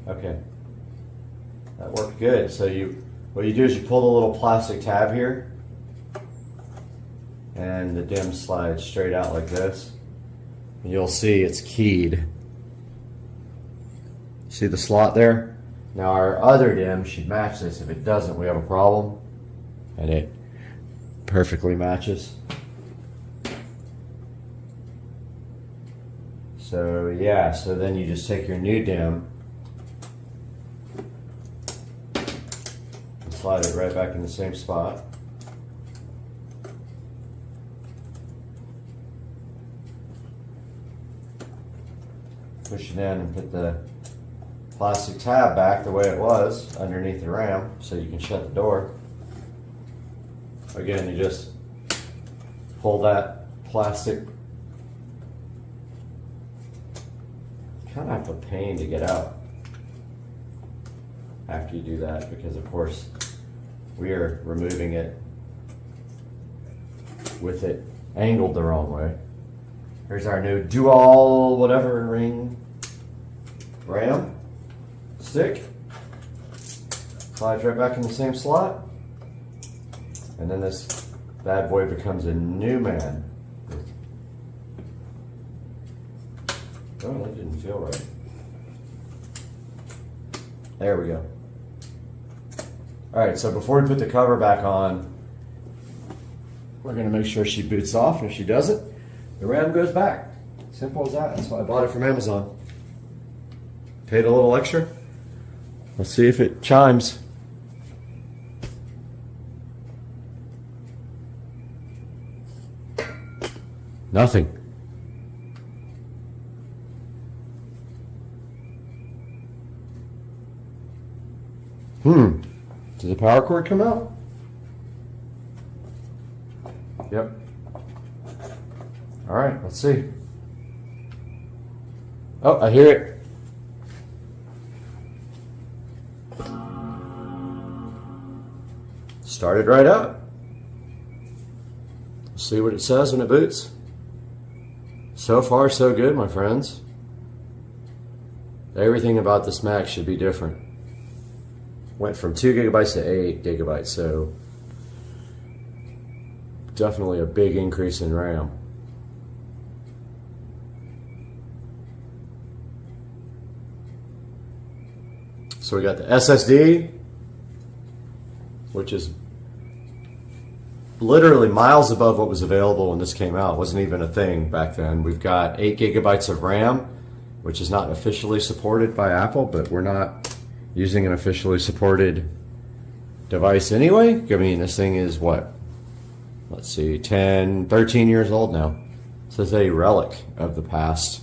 Okay. That worked good. So what you do is you pull the little plastic tab here, and the DIMM slides straight out like this. And you'll see it's keyed. See the slot there? Now our other DIMM should match this. If it doesn't, we have a problem. And it perfectly matches. So yeah, so then you just take your new DIMM and slide it right back in the same spot. Push it in and put the plastic tab back the way it was underneath the RAM so you can shut the door. Again, you just pull that plastic kind of a pain to get out after you do that, because of course we are removing it with it angled the wrong way. Here's our new dual whatever ring RAM stick. Slides right back in the same slot. And then this bad boy becomes a new man. Oh, that didn't feel right. There we go. All right, so before we put the cover back on, we're gonna make sure she boots off. And if she doesn't, the RAM goes back. Simple as that. That's why I bought it from Amazon. Paid a little extra. Let's see if it chimes. Nothing. Did the power cord come out? Yep. All right, let's see. Oh, I hear it. Started right up. Let's see what it says when it boots. So far, so good, my friends. Everything about this Mac should be different. Went from 2 gigabytes to 8 gigabytes, so definitely a big increase in RAM. So we got the SSD, which is literally miles above what was available when this came out. It wasn't even a thing back then. We've got 8 gigabytes of RAM, which is not officially supported by Apple, but we're not using an officially supported device anyway. I mean, this thing is what? Let's see, 10, 13 years old now. This is a relic of the past.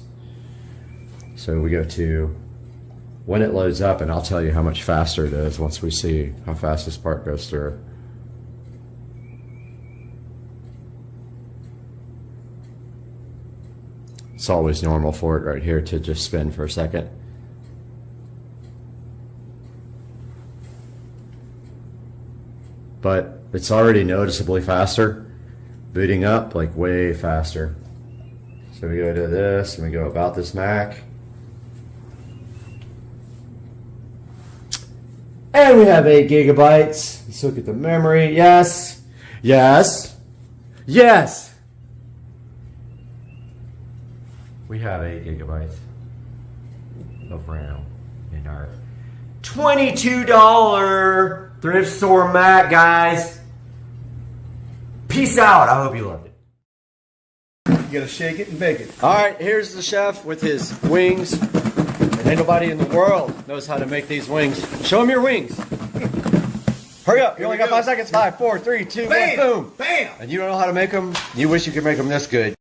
So we go to when it loads up, and I'll tell you how much faster it is once we see how fast this part goes through. It's always normal for it right here to just spin for a second. But it's already noticeably faster, booting up like way faster. So we go to this and we go about this Mac. And we have 8 gigabytes. Let's look at the memory. Yes, yes, yes. We have 8 gigabytes of RAM in our $22 thrift store Mac, guys. Peace out. I hope you loved it. You gotta shake it and bake it. All right, here's the chef with his wings. And ain't nobody in the world knows how to make these wings. Show him your wings. Hurry up. You only got 5 seconds. 5, 4, 3, 2, 1, boom. Bam! And you don't know how to make them? You wish you could make them this good.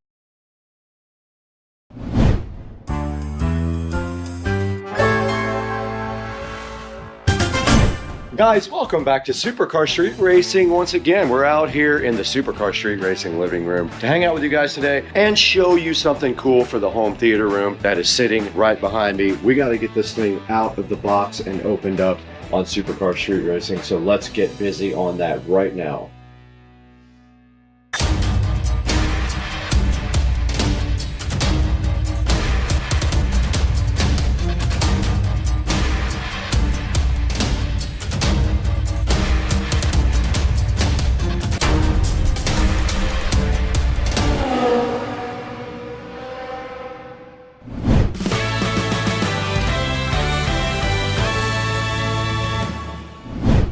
Guys, welcome back to Supercar Street Racing. Once again, we're out here in the Supercar Street Racing living room to hang out with you guys today and show you something cool for the home theater room that is sitting right behind me. We got to get this thing out of the box and opened up on Supercar Street Racing, so let's get busy on that right now.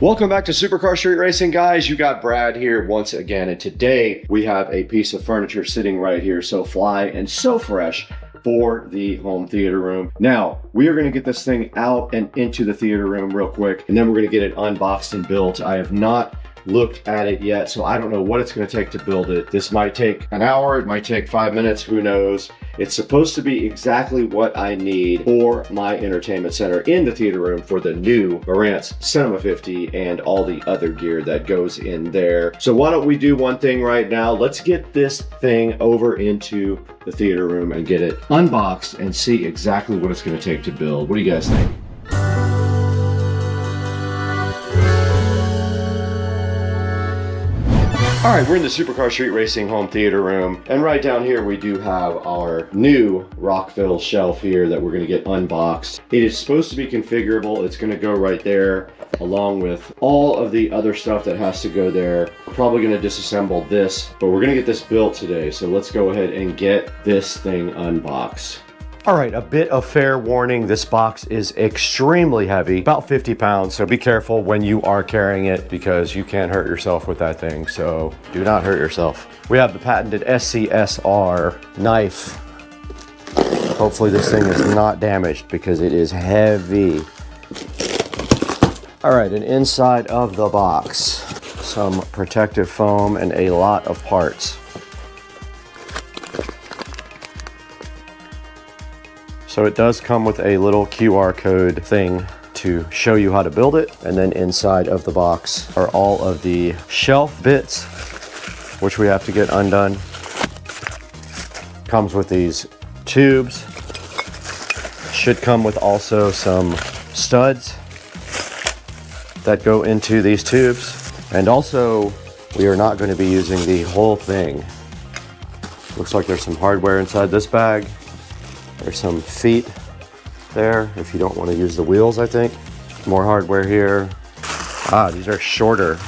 Welcome back to Supercar Street Racing, guys. You got Brad here once again, and today we have a piece of furniture sitting right here, so fly and so fresh for the home theater room. Now, we are going to get this thing out and into the theater room real quick, and then we're going to get it unboxed and built. I have not looked at it yet, so I don't know what it's going to take to build it. This might take an hour, it might take 5 minutes, who knows. It's supposed to be exactly what I need for my entertainment center in the theater room for the new Marantz Cinema 50 and all the other gear that goes in there. So why don't we do one thing right now? Let's get this thing over into the theater room and get it unboxed and see exactly what it's going to take to build. What do you guys think? All right, we're in the Supercar Street Racing home theater room, and right down here we do have our new Rockville shelf here that we're gonna get unboxed. It is supposed to be configurable. It's gonna go right there along with all of the other stuff that has to go there. We're probably gonna disassemble this, but we're gonna get this built today. So let's go ahead and get this thing unboxed. All right, a bit of fair warning. This box is extremely heavy, about 50 pounds. So be careful when you are carrying it because you can hurt yourself with that thing. So do not hurt yourself. We have the patented SCSR knife. Hopefully this thing is not damaged because it is heavy. All right, and inside of the box, some protective foam and a lot of parts. So it does come with a little QR code thing to show you how to build it. And then inside of the box are all of the shelf bits, which we have to get undone. Comes with these tubes. Should come with also some studs that go into these tubes. And also, we are not going to be using the whole thing. Looks like there's some hardware inside this bag. There's some feet there if you don't want to use the wheels, I think. More hardware here. These are shorter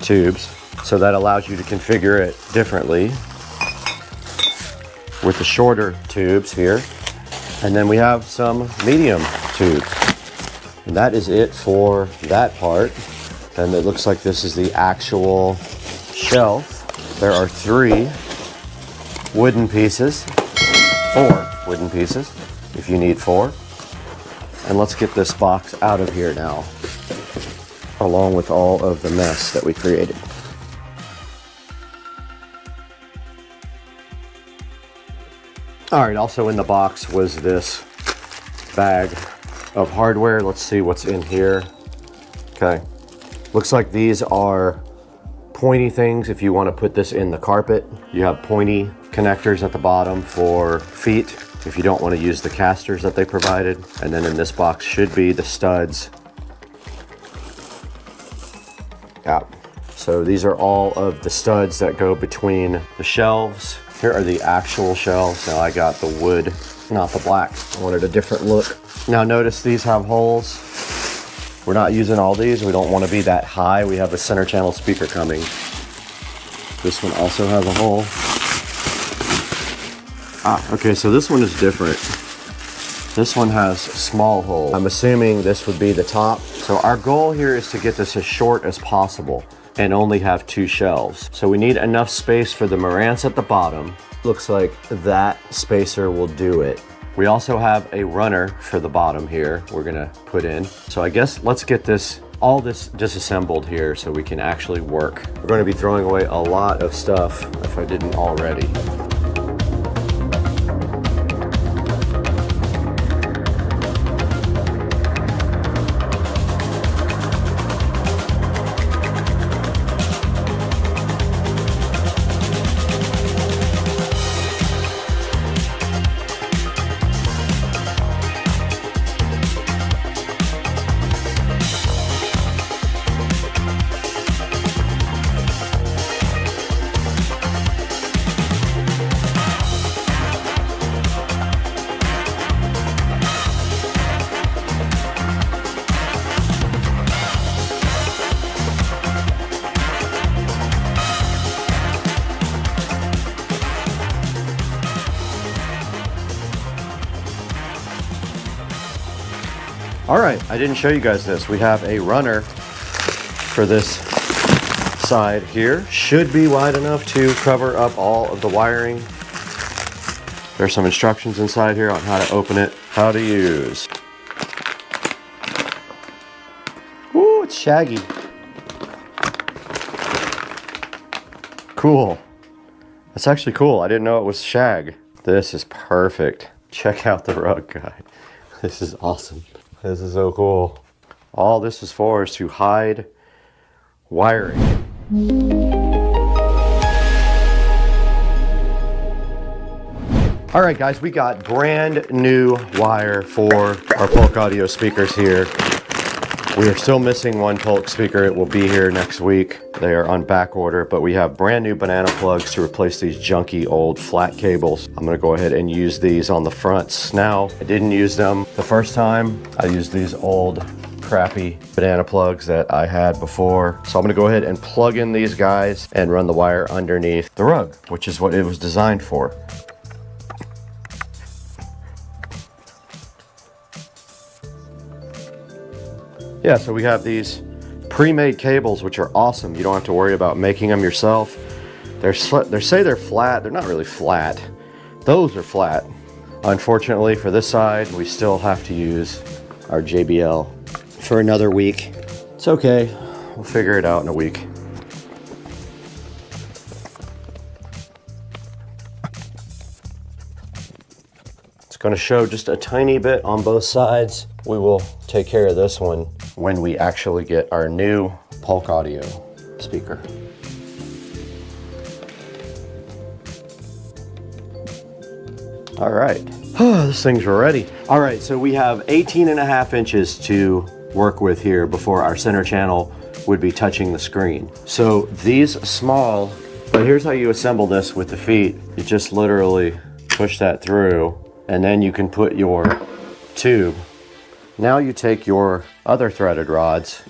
tubes, so that allows you to configure it differently with the shorter tubes here. And then we have some medium tubes. And that is it for that part. Then it looks like this is the actual shelf. There are 3 wooden pieces, 4 wooden pieces if you need 4. And let's get this box out of here now, along with all of the mess that we created. All right, also in the box was this bag of hardware. Let's see what's in here. Okay, looks like these are pointy things if you want to put this in the carpet. You have pointy connectors at the bottom for feet if you don't want to use the casters that they provided. And then in this box should be the studs. Yeah. So these are all of the studs that go between the shelves. Here are the actual shelves. Now I got the wood, not the black. I wanted a different look. Now notice these have holes. We're not using all these. We don't want to be that high. We have a center channel speaker coming. This one also has a hole. Okay, so this one is different. This one has small holes. I'm assuming this would be the top. So our goal here is to get this as short as possible and only have 2 shelves. So we need enough space for the Marantz at the bottom. Looks like that spacer will do it. We also have a runner for the bottom here we're gonna put in. So I guess let's get all this disassembled here so we can actually work. We're gonna be throwing away a lot of stuff if I didn't already. All right, I didn't show you guys this. We have a runner for this side here. Should be wide enough to cover up all of the wiring. There's some instructions inside here on how to open it, how to use. Ooh, it's shaggy. Cool. That's actually cool. I didn't know it was shag. This is perfect. Check out the rug, guy. This is awesome. This is so cool. All this is for is to hide wiring. All right, guys, we got brand new wire for our Polk audio speakers here. We are still missing one Polk speaker. It will be here next week. They are on back order, but we have brand new banana plugs to replace these junky old flat cables. I'm gonna go ahead and use these on the fronts. Now, I didn't use them the first time. I used these old crappy banana plugs that I had before. So I'm gonna go ahead and plug in these guys and run the wire underneath the rug, which is what it was designed for. Yeah, so we have these pre-made cables, which are awesome. You don't have to worry about making them yourself. They say they're flat. They're not really flat. Those are flat. Unfortunately, for this side, we still have to use our JBL for another week. It's okay. We'll figure it out in a week. It's going to show just a tiny bit on both sides. We will take care of this one when we actually get our new Polk audio speaker. All right, this thing's ready. All right, so we have 18.5 inches to work with here before our center channel would be touching the screen. So these small, but here's how you assemble this with the feet. You just literally push that through, and then you can put your tube. Now you take your other threaded rods,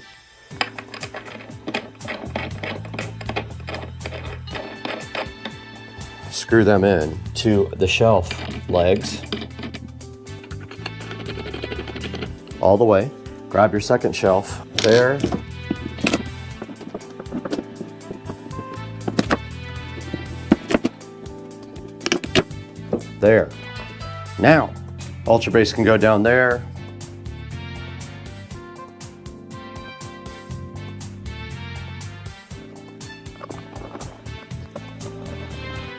screw them in to the shelf legs all the way. Grab your second shelf there. There. Now, Ultra Base can go down there.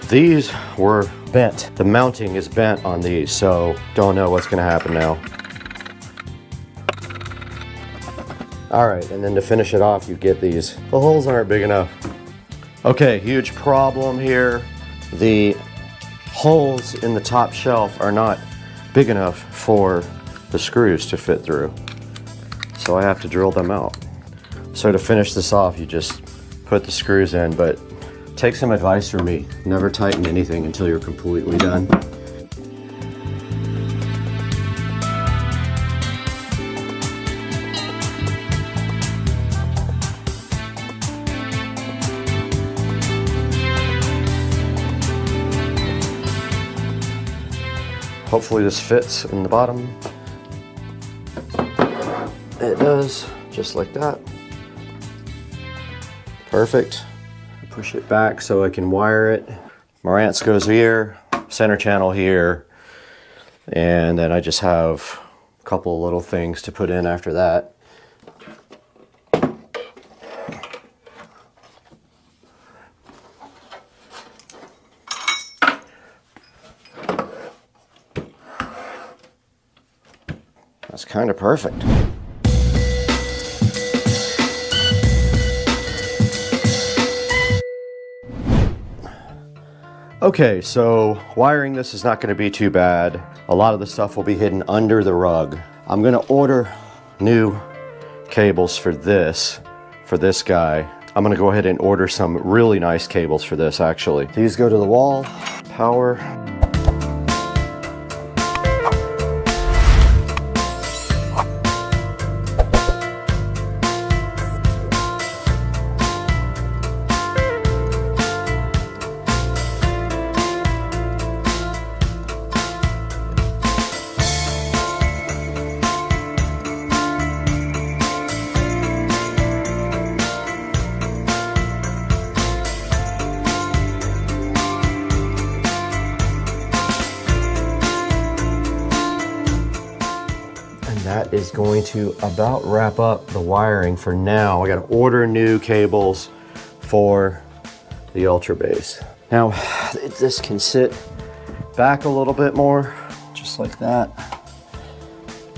These were bent. The mounting is bent on these, so don't know what's gonna happen now. All right, and then to finish it off, you get these. The holes aren't big enough. Okay, huge problem here. The holes in the top shelf are not big enough for the screws to fit through. So I have to drill them out. So to finish this off, you just put the screws in, but take some advice from me. Never tighten anything until you're completely done. Hopefully this fits in the bottom. It does, just like that. Perfect. Push it back so I can wire it. Marantz goes here, center channel here, and then I just have a couple little things to put in after that. That's kind of perfect. Okay, so wiring this is not going to be too bad. A lot of the stuff will be hidden under the rug. I'm going to order new cables for this guy. I'm going to go ahead and order some really nice cables for this, actually. These go to the wall, power. That is going to about wrap up the wiring for now. I got to order new cables for the Ultra Base. Now, this can sit back a little bit more, just like that.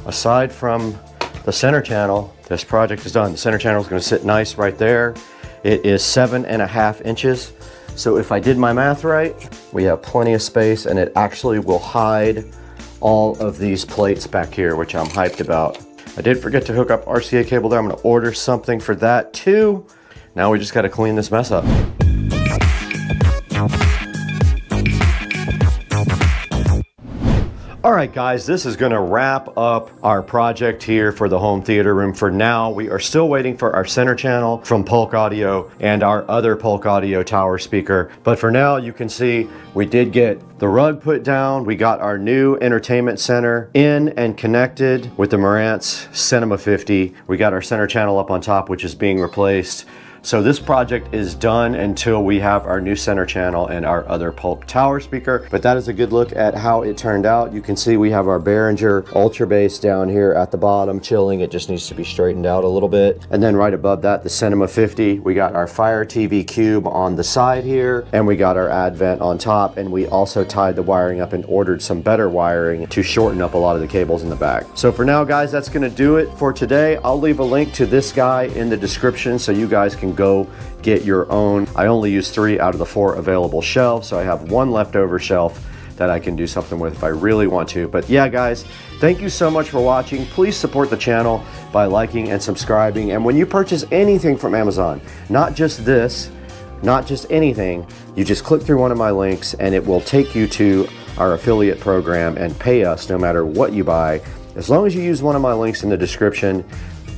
Aside from the center channel, this project is done. The center channel is going to sit nice right there. It is 7.5 inches. So if I did my math right, we have plenty of space, and it actually will hide all of these plates back here, which I'm hyped about. I did forget to hook up RCA cable there. I'm going to order something for that too. Now we just got to clean this mess up. All right, guys, this is going to wrap up our project here for the home theater room. For now, we are still waiting for our center channel from Polk Audio and our other Polk Audio tower speaker. But for now, you can see we did get the rug put down. We got our new entertainment center in and connected with the Marantz Cinema 50. We got our center channel up on top, which is being replaced. So this project is done until we have our new center channel and our other Polk tower speaker. But that is a good look at how it turned out. You can see we have our Behringer Ultra Bass down here at the bottom chilling. It just needs to be straightened out a little bit. And then right above that, the Cinema 50. We got our Fire TV Cube on the side here, and we got our Advent on top. And we also tied the wiring up and ordered some better wiring to shorten up a lot of the cables in the back. So for now, guys, that's gonna do it for today. I'll leave a link to this guy in the description so you guys can go get your own. I only use 3 out of the 4 available shelves, so I have 1 leftover shelf that I can do something with if I really want to. But yeah, guys, thank you so much for watching. Please support the channel by liking and subscribing. And when you purchase anything from Amazon, not just this, not just anything, you just click through one of my links and it will take you to our affiliate program and pay us no matter what you buy. As long as you use one of my links in the description,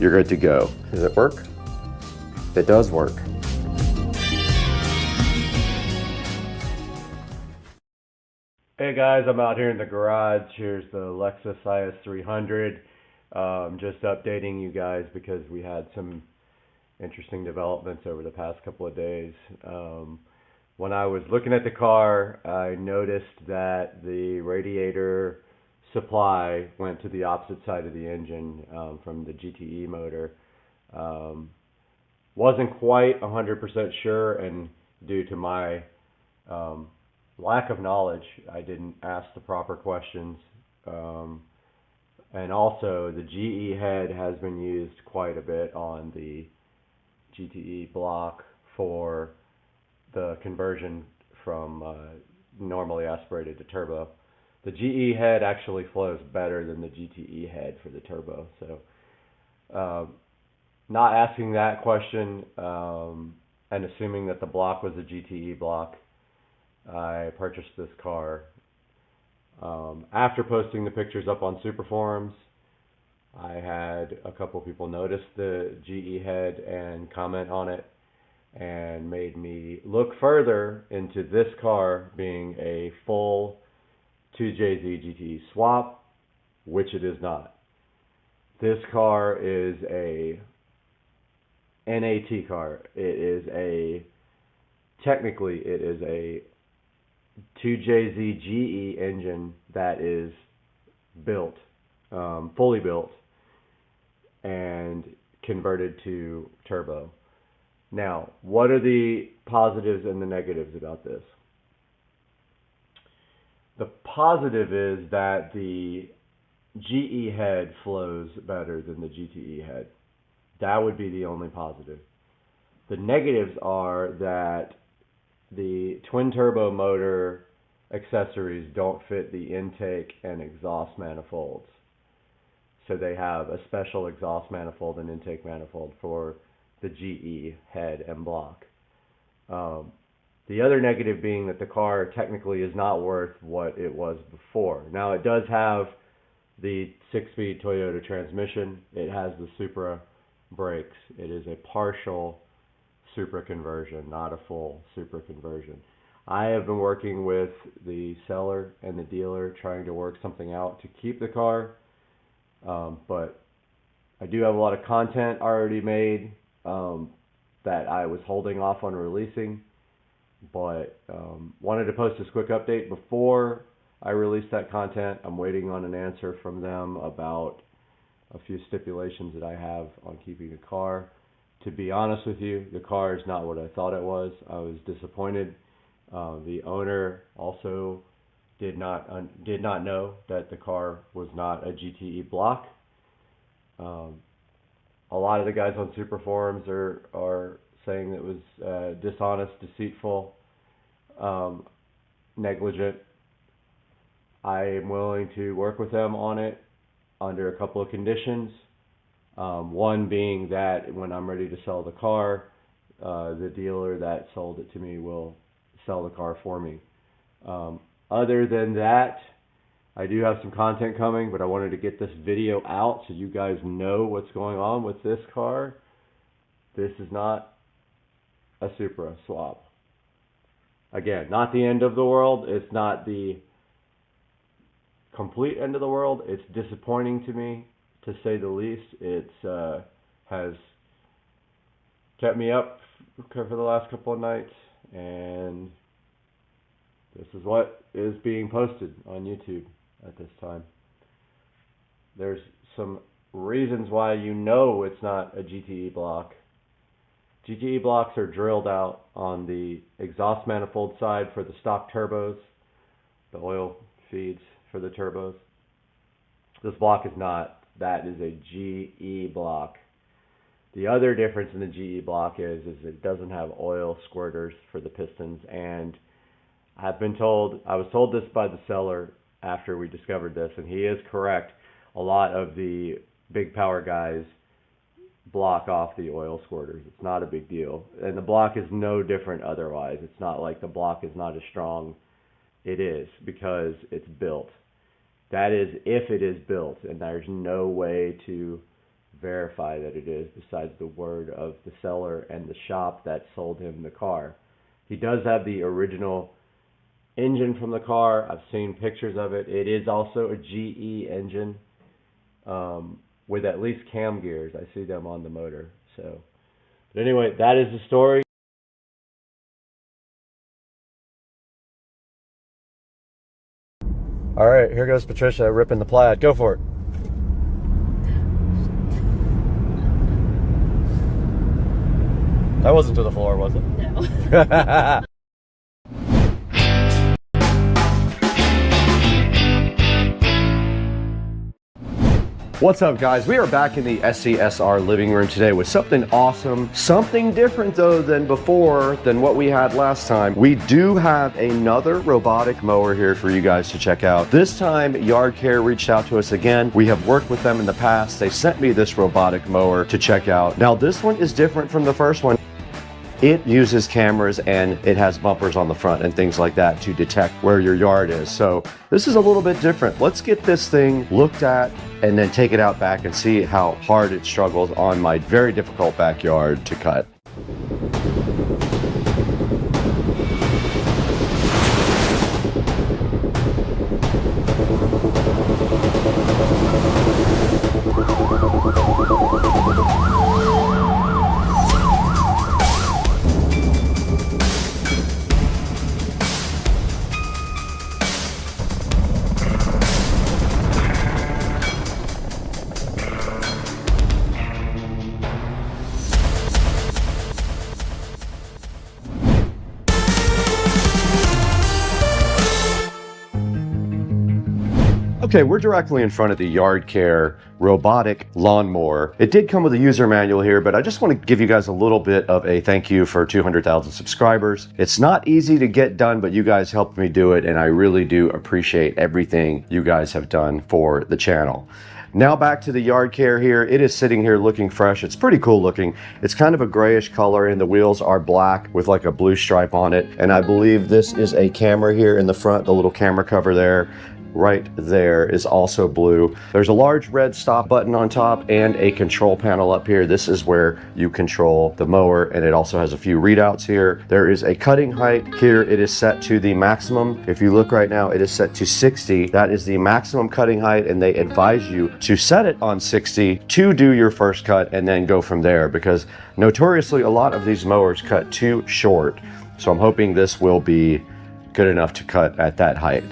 you're good to go. Does it work? It does work. Hey guys, I'm out here in the garage. Here's the Lexus IS 300. Just updating you guys because we had some interesting developments over the past couple of days. When I was looking at the car, I noticed that the radiator supply went to the opposite side of the engine from the GTE motor. Wasn't quite 100% sure, and due to my lack of knowledge, I didn't ask the proper questions. And also, the GE head has been used quite a bit on the GTE block for the conversion from normally aspirated to turbo. The GE head actually flows better than the GTE head for the turbo. So, not asking that question and assuming that the block was a GTE block, I purchased this car. After posting the pictures up on Super Forums, I had a couple people notice the GE head and comment on it, and made me look further into this car being a full 2JZ GTE swap, which it is not. This car is a NAT car. Technically it is a 2JZ GE engine that is built, fully built, and converted to turbo. Now, what are the positives and the negatives about this? The positive is that the GE head flows better than the GTE head. That would be the only positive. The negatives are that the twin turbo motor accessories don't fit the intake and exhaust manifolds. So they have a special exhaust manifold and intake manifold for the GE head and block. The other negative being that the car technically is not worth what it was before. Now, it does have the 6-speed Toyota transmission. It has the Supra brakes. It is a partial Supra conversion, not a full Supra conversion. I have been working with the seller and the dealer trying to work something out to keep the car, but I do have a lot of content already made that I was holding off on releasing, but wanted to post this quick update before I release that content. I'm waiting on an answer from them about a few stipulations that I have on keeping the car. To be honest with you, the car is not what I thought it was. I was disappointed. The owner also did not know that the car was not a GTE block. A lot of the guys on super forums are saying it was dishonest, deceitful, negligent. I am willing to work with them on it under a couple of conditions. One being that when I'm ready to sell the car, the dealer that sold it to me will sell the car for me. Other than that, I do have some content coming, but I wanted to get this video out so you guys know what's going on with this car. This is not a Supra swap. Again, not the end of the world. It's not the complete end of the world. It's disappointing to me, to say the least. It's has kept me up for the last couple of nights, and this is what is being posted on YouTube at this time. There's some reasons why you know it's not a GTE block. GTE blocks are drilled out on the exhaust manifold side for the stock turbos, the oil feeds for the turbos. This block is not. That is a GE block. The other difference in the GE block is it doesn't have oil squirters for the pistons, and I was told this by the seller after we discovered this, and he is correct. A lot of the big power guys block off the oil squirters. It's not a big deal. And the block is no different otherwise. It's not like the block is not as strong. It is, because it's built. That is if it is built, and there's no way to verify that it is besides the word of the seller and the shop that sold him the car. He does have the original engine from the car. I've seen pictures of it. It is also a GE engine with at least cam gears. I see them on the motor. So, but anyway, that is the story. All right, here goes Patricia ripping the plaid. Go for it. That wasn't to the floor, was it? No. What's up, guys? We are back in the SCSR living room today with something awesome, something different though than before, than what we had last time. We do have another robotic mower here for you guys to check out. This time, Yard Care reached out to us again. We have worked with them in the past. They sent me this robotic mower to check out. Now, this one is different from the first one. It uses cameras and it has bumpers on the front and things like that to detect where your yard is. So this is a little bit different. Let's get this thing looked at and then take it out back and see how hard it struggles on my very difficult backyard to cut. Okay, we're directly in front of the Yard Care robotic lawnmower. It did come with a user manual here, but I just want to give you guys a little bit of a thank you for 200,000 subscribers. It's not easy to get done, but you guys helped me do it, and I really do appreciate everything you guys have done for the channel. Now back to the Yard Care here. It is sitting here looking fresh. It's pretty cool looking. It's kind of a grayish color, and the wheels are black with like a blue stripe on it. And I believe this is a camera here in the front, the little camera cover there. Right there is also blue. There's a large red stop button on top and a control panel up here. This is where you control the mower, and it also has a few readouts here. There is a cutting height here. It is set to the maximum. If you look right now, it is set to 60. That is the maximum cutting height, and they advise you to set it on 60 to do your first cut and then go from there, because notoriously a lot of these mowers cut too short. So I'm hoping this will be good enough to cut at that height.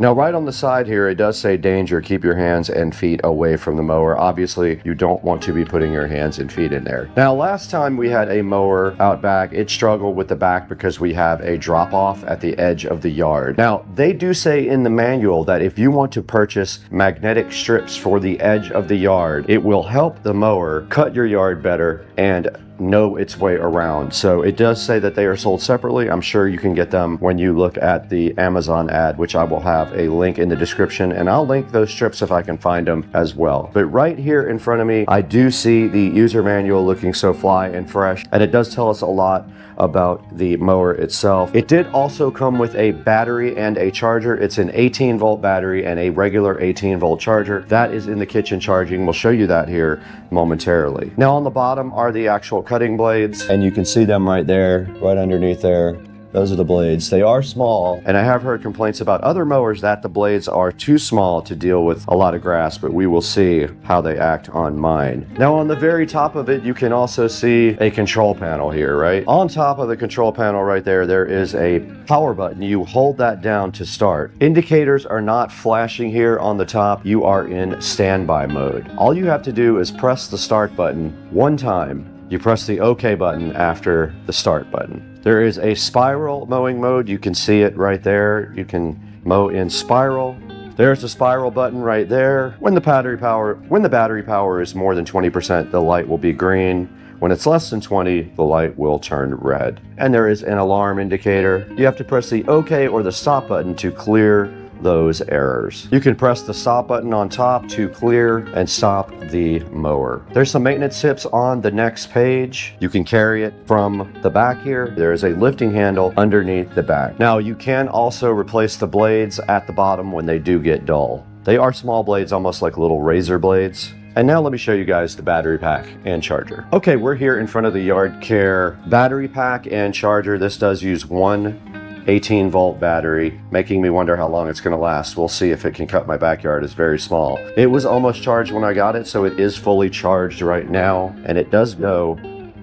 Now right on the side here, it does say danger, keep your hands and feet away from the mower. Obviously, you don't want to be putting your hands and feet in there. Now last time we had a mower out back, it struggled with the back because we have a drop off at the edge of the yard. Now they do say in the manual that if you want to purchase magnetic strips for the edge of the yard, it will help the mower cut your yard better and know its way around. So it does say that they are sold separately. I'm sure you can get them when you look at the Amazon ad, which I will have a link in the description, and I'll link those strips if I can find them as well. But right here in front of me, I do see the user manual looking so fly and fresh, and it does tell us a lot about the mower itself. It did also come with a battery and a charger. It's an 18 volt battery and a regular 18 volt charger. That is in the kitchen charging. We'll show you that here momentarily. Now on the bottom are the actual cutting blades, and you can see them right there, right underneath there. Those are the blades. They are small, and I have heard complaints about other mowers that the blades are too small to deal with a lot of grass, but we will see how they act on mine. Now on the very top of it, you can also see a control panel here, right? On top of the control panel right there, there is a power button. You hold that down to start. Indicators are not flashing here on the top. You are in standby mode. All you have to do is press the start button one time. You press the OK button after the start button. There is a spiral mowing mode. You can see it right there. You can mow in spiral. There's the spiral button right there. When the battery power is more than 20%, the light will be green. When it's less than 20, the light will turn red. And there is an alarm indicator. You have to press the OK or the stop button to clear those errors. You can press the stop button on top to clear and stop the mower. There's some maintenance tips on the next page. You can carry it from the back here. There is a lifting handle underneath the back. Now you can also replace the blades at the bottom when they do get dull. They are small blades, almost like little razor blades. And now let me show you guys the battery pack and charger. Okay, we're here in front of the Yard Care battery pack and charger. This does use one 18 volt battery, making me wonder how long it's going to last. We'll see if it can cut my backyard. It's very small. It was almost charged when I got it, so it is fully charged right now, and it does go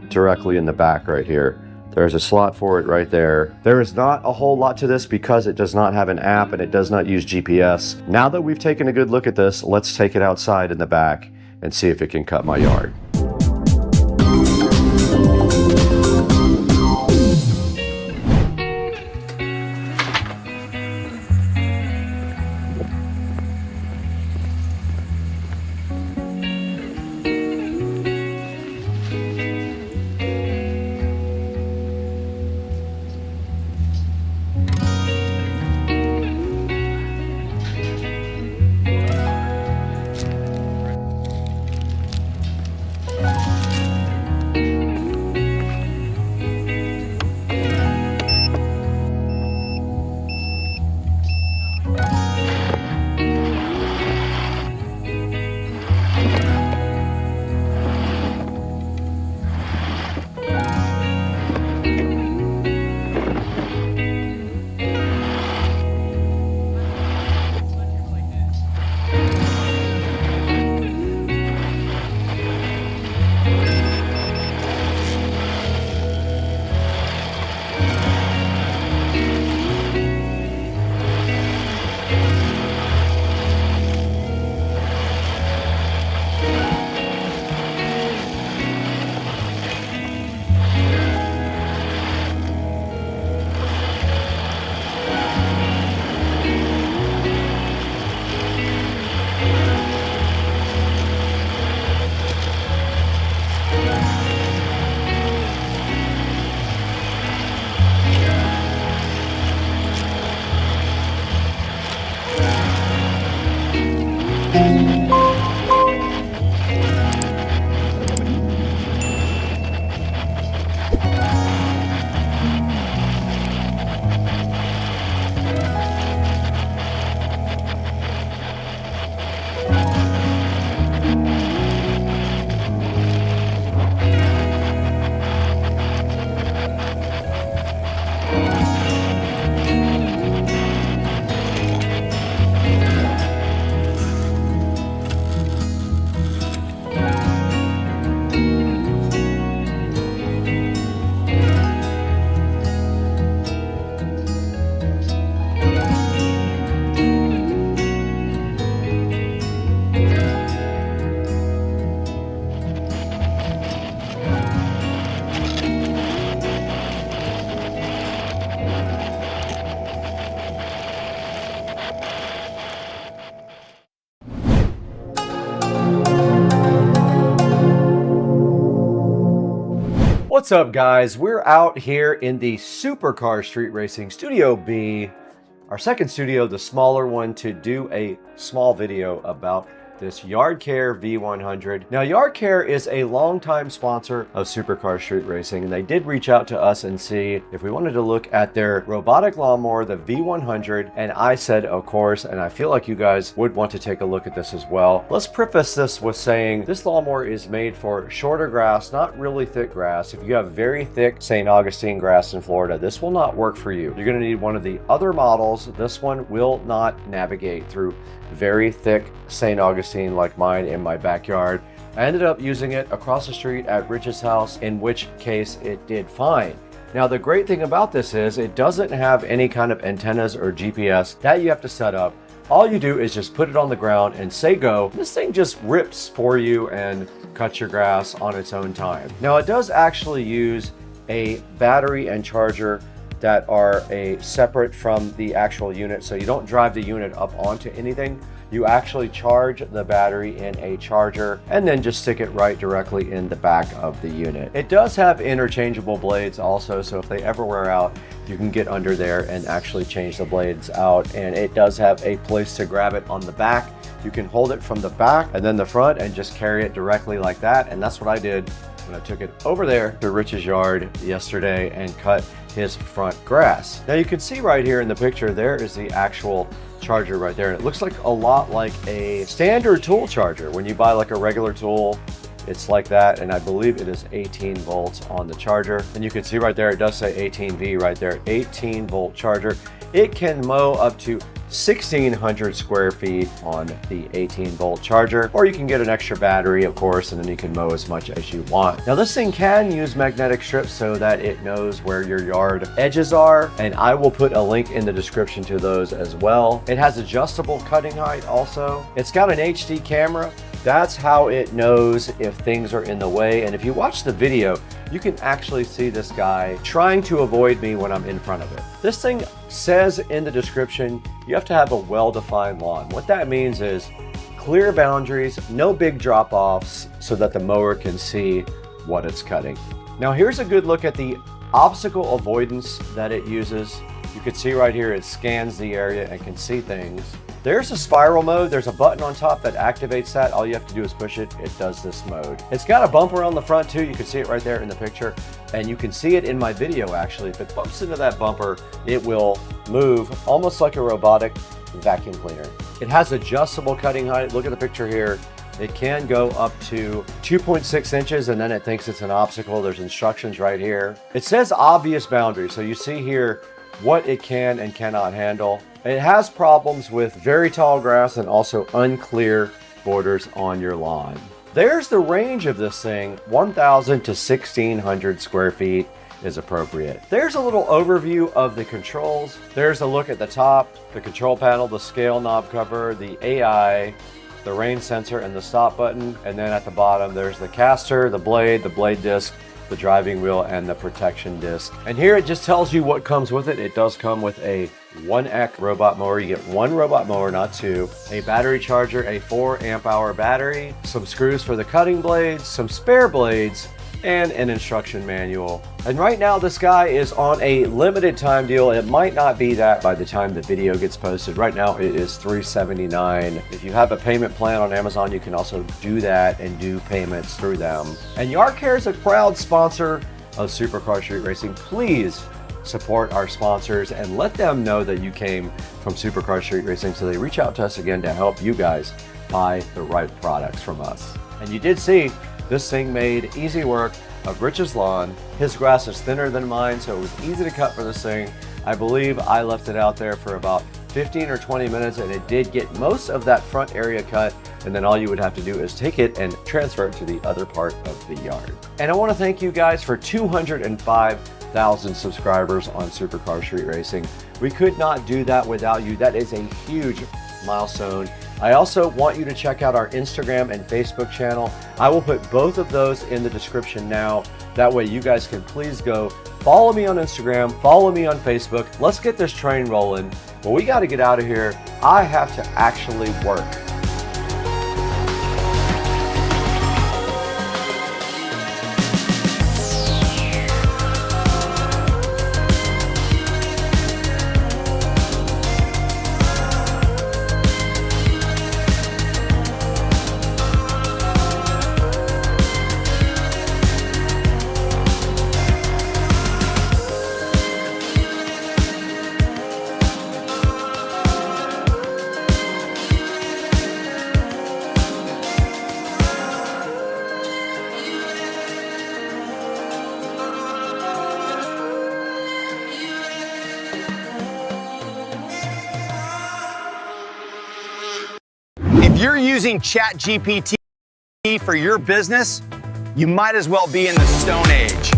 directly in the back right here. There's a slot for it right there. There is not a whole lot to this because it does not have an app and it does not use GPS. Now that we've taken a good look at this, let's take it outside in the back and see if it can cut my yard. What's up, guys? We're out here in the Supercar Street Racing Studio B, our second studio, the smaller one, to do a small video about this YardCare V100. Now, YardCare is a longtime sponsor of Supercar Street Racing, and they did reach out to us and see if we wanted to look at their robotic lawnmower, the V100, and I said, of course, and I feel like you guys would want to take a look at this as well. Let's preface this with saying this lawnmower is made for shorter grass, not really thick grass. If you have very thick St. Augustine grass in Florida, this will not work for you. You're gonna need one of the other models. This one will not navigate through very thick St. Augustine like mine in my backyard. I ended up using it across the street at Rich's house, in which case it did fine. Now, the great thing about this is it doesn't have any kind of antennas or GPS that you have to set up. All you do is just put it on the ground and say go. This thing just rips for you and cuts your grass on its own time. Now, it does actually use a battery and charger that are separate from the actual unit, so you don't drive the unit up onto anything. You actually charge the battery in a charger and then just stick it right directly in the back of the unit. It does have interchangeable blades also, so if they ever wear out, you can get under there and actually change the blades out. And it does have a place to grab it on the back. You can hold it from the back and then the front and just carry it directly like that. And that's what I did when I took it over there to Rich's yard yesterday and cut his front grass. Now you can see right here in the picture, there is the actual charger right there. And it looks like a lot like a standard tool charger. When you buy like a regular tool, it's like that. And I believe it is 18 volts on the charger. And you can see right there, it does say 18V right there, 18 volt charger. It can mow up to 1,600 square feet on the 18 volt charger, or you can get an extra battery, of course, and then you can mow as much as you want. Now, this thing can use magnetic strips so that it knows where your yard edges are, and I will put a link in the description to those as well. It has adjustable cutting height also. It's got an HD camera. That's how it knows if things are in the way. And if you watch the video, you can actually see this guy trying to avoid me when I'm in front of it. This thing says in the description, you have to have a well-defined lawn. What that means is clear boundaries, no big drop-offs, so that the mower can see what it's cutting. Now, here's a good look at the obstacle avoidance that it uses. You can see right here, it scans the area and can see things. There's a spiral mode. There's a button on top that activates that. All you have to do is push it. It does this mode. It's got a bumper on the front too. You can see it right there in the picture. And you can see it in my video actually. If it bumps into that bumper, it will move almost like a robotic vacuum cleaner. It has adjustable cutting height. Look at the picture here. It can go up to 2.6 inches and then it thinks it's an obstacle. There's instructions right here. It says obvious boundaries. So you see here what it can and cannot handle. It has problems with very tall grass and also unclear borders on your lawn. There's the range of this thing, 1,000 to 1,600 square feet is appropriate. There's a little overview of the controls. There's a look at the top, the control panel, the scale knob cover, the AI, the rain sensor, and the stop button. And then at the bottom, there's the caster, the blade disc, the driving wheel, and the protection disc. And here it just tells you what comes with it. It does come with a 1EC robot mower. You get one robot mower, not two. A battery charger, a 4 amp hour battery, some screws for the cutting blades, some spare blades, and an instruction manual. And right now this guy is on a limited time deal. It might not be that by the time the video gets posted. Right now it is $379. If you have a payment plan on Amazon, you can also do that and do payments through them. And YardCare is a proud sponsor of Supercar Street Racing. Please support our sponsors and let them know that you came from Supercar Street Racing so they reach out to us again to help you guys buy the right products from us. And you did see this thing made easy work of Rich's lawn. His grass is thinner than mine, so it was easy to cut for this thing. I believe I left it out there for about 15 or 20 minutes and it did get most of that front area cut, and then all you would have to do is take it and transfer it to the other part of the yard. And I want to thank you guys for 205,000 subscribers on Supercar Street Racing. We could not do that without you. That is a huge milestone. I also want you to check out our Instagram and Facebook channel. I will put both of those in the description now. That way you guys can please go follow me on Instagram, follow me on Facebook. Let's get this train rolling. But we got to get out of here. I have to actually work. If you're using ChatGPT for your business, you might as well be in the Stone Age.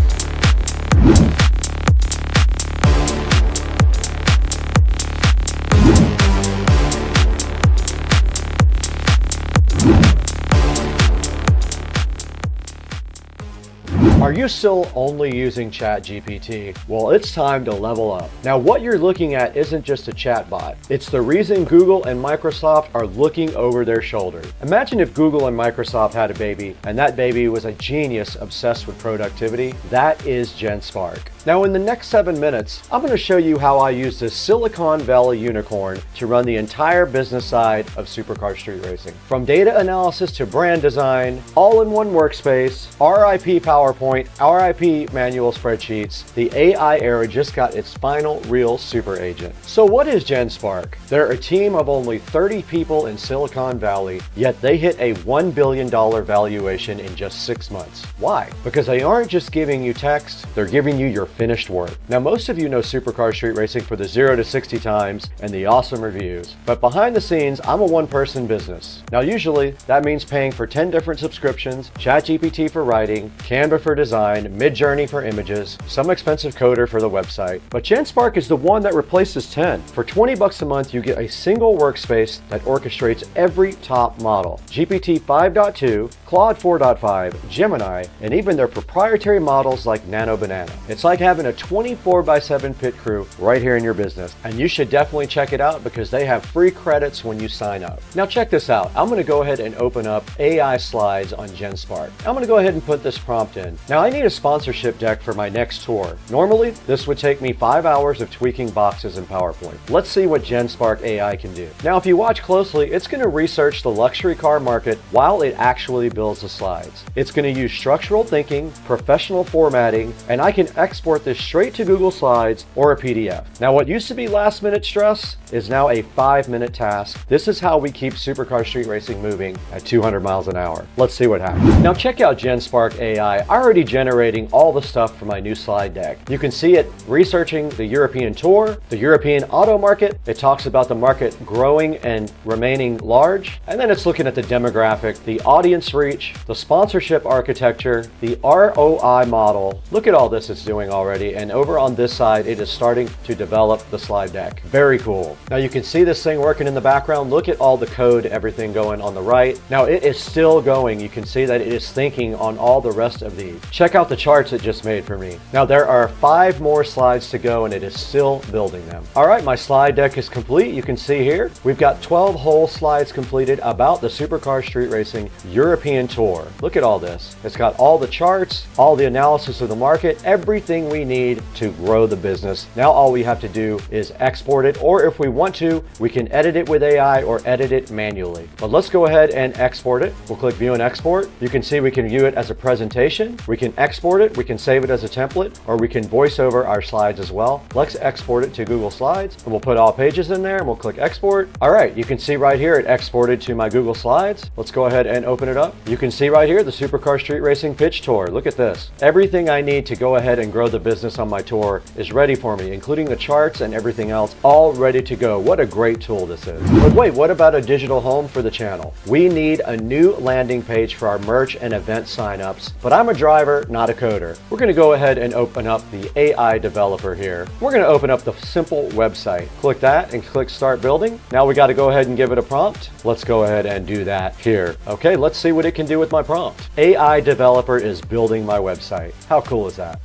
Are you still only using ChatGPT? Well, it's time to level up. Now, what you're looking at isn't just a chatbot. It's the reason Google and Microsoft are looking over their shoulder. Imagine if Google and Microsoft had a baby, and that baby was a genius obsessed with productivity. That is GenSpark. Now, in the next 7 minutes, I'm going to show you how I use this Silicon Valley unicorn to run the entire business side of supercar street racing. From data analysis to brand design, all in one workspace, RIP PowerPoint, RIP manual spreadsheets, the AI era just got its final real super agent. So what is GenSpark? They're a team of only 30 people in Silicon Valley, yet they hit a $1 billion valuation in just 6 months. Why? Because they aren't just giving you text, they're giving you your finished work. Now, most of you know supercar street racing for the 0 to 60 times and the awesome reviews, but behind the scenes, I'm a one-person business. Now, usually that means paying for 10 different subscriptions, ChatGPT for writing, Canva for design, Midjourney for images, some expensive coder for the website. But GenSpark is the one that replaces 10. For 20 bucks a month, you get a single workspace that orchestrates every top model. GPT 5.2, Claude 4.5, Gemini, and even their proprietary models like Nano Banana. It's like having a 24/7 pit crew right here in your business, and you should definitely check it out because they have free credits when you sign up. Now check this out. I'm going to go ahead and open up AI slides on GenSpark. I'm going to go ahead and put this prompt in. Now I need a sponsorship deck for my next tour. Normally, this would take me 5 hours of tweaking boxes in PowerPoint. Let's see what GenSpark AI can do. Now, if you watch closely, it's going to research the luxury car market while it actually builds the slides. It's going to use structural thinking, professional formatting, and I can export this straight to Google Slides or a PDF. Now, what used to be last-minute stress is now a 5-minute task. This is how we keep supercar street racing moving at 200 miles an hour. Let's see what happens. Now, check out GenSpark AI. Already generating all the stuff for my new slide deck. You can see it researching the European tour, the European auto market. It talks about the market growing and remaining large. And then it's looking at the demographic, the audience reach, the sponsorship architecture, the ROI model. Look at all this it's doing already. And over on this side, it is starting to develop the slide deck. Very cool. Now you can see this thing working in the background. Look at all the code, everything going on the right. Now it is still going. You can see that it is thinking on all the rest of these. Check out the charts it just made for me. Now there are 5 more slides to go and it is still building them. All right, my slide deck is complete. You can see here, we've got 12 whole slides completed about the Supercar Street Racing European Tour. Look at all this. It's got all the charts, all the analysis of the market, everything we need to grow the business. Now all we have to do is export it, or if we want to, we can edit it with AI or edit it manually. But let's go ahead and export it. We'll click View and Export. You can see we can view it as a presentation. We can export it, we can save it as a template, or we can voice over our slides as well. Let's export it to Google Slides, and we'll put all pages in there, and we'll click Export. All right, you can see right here it exported to my Google Slides. Let's go ahead and open it up. You can see right here the Supercar Street Racing Pitch Tour. Look at this. Everything I need to go ahead and grow the business on my tour is ready for me, including the charts and everything else, all ready to go. What a great tool this is. But wait, what about a digital home for the channel? We need a new landing page for our merch and event signups, but I'm a driver, not a coder. We're going to go ahead and open up the AI developer here. We're going to open up the simple website. Click that and click Start Building. Now we got to go ahead and give it a prompt. Let's go ahead and do that here. Okay, let's see what it can do with my prompt. AI developer is building my website. How cool is that?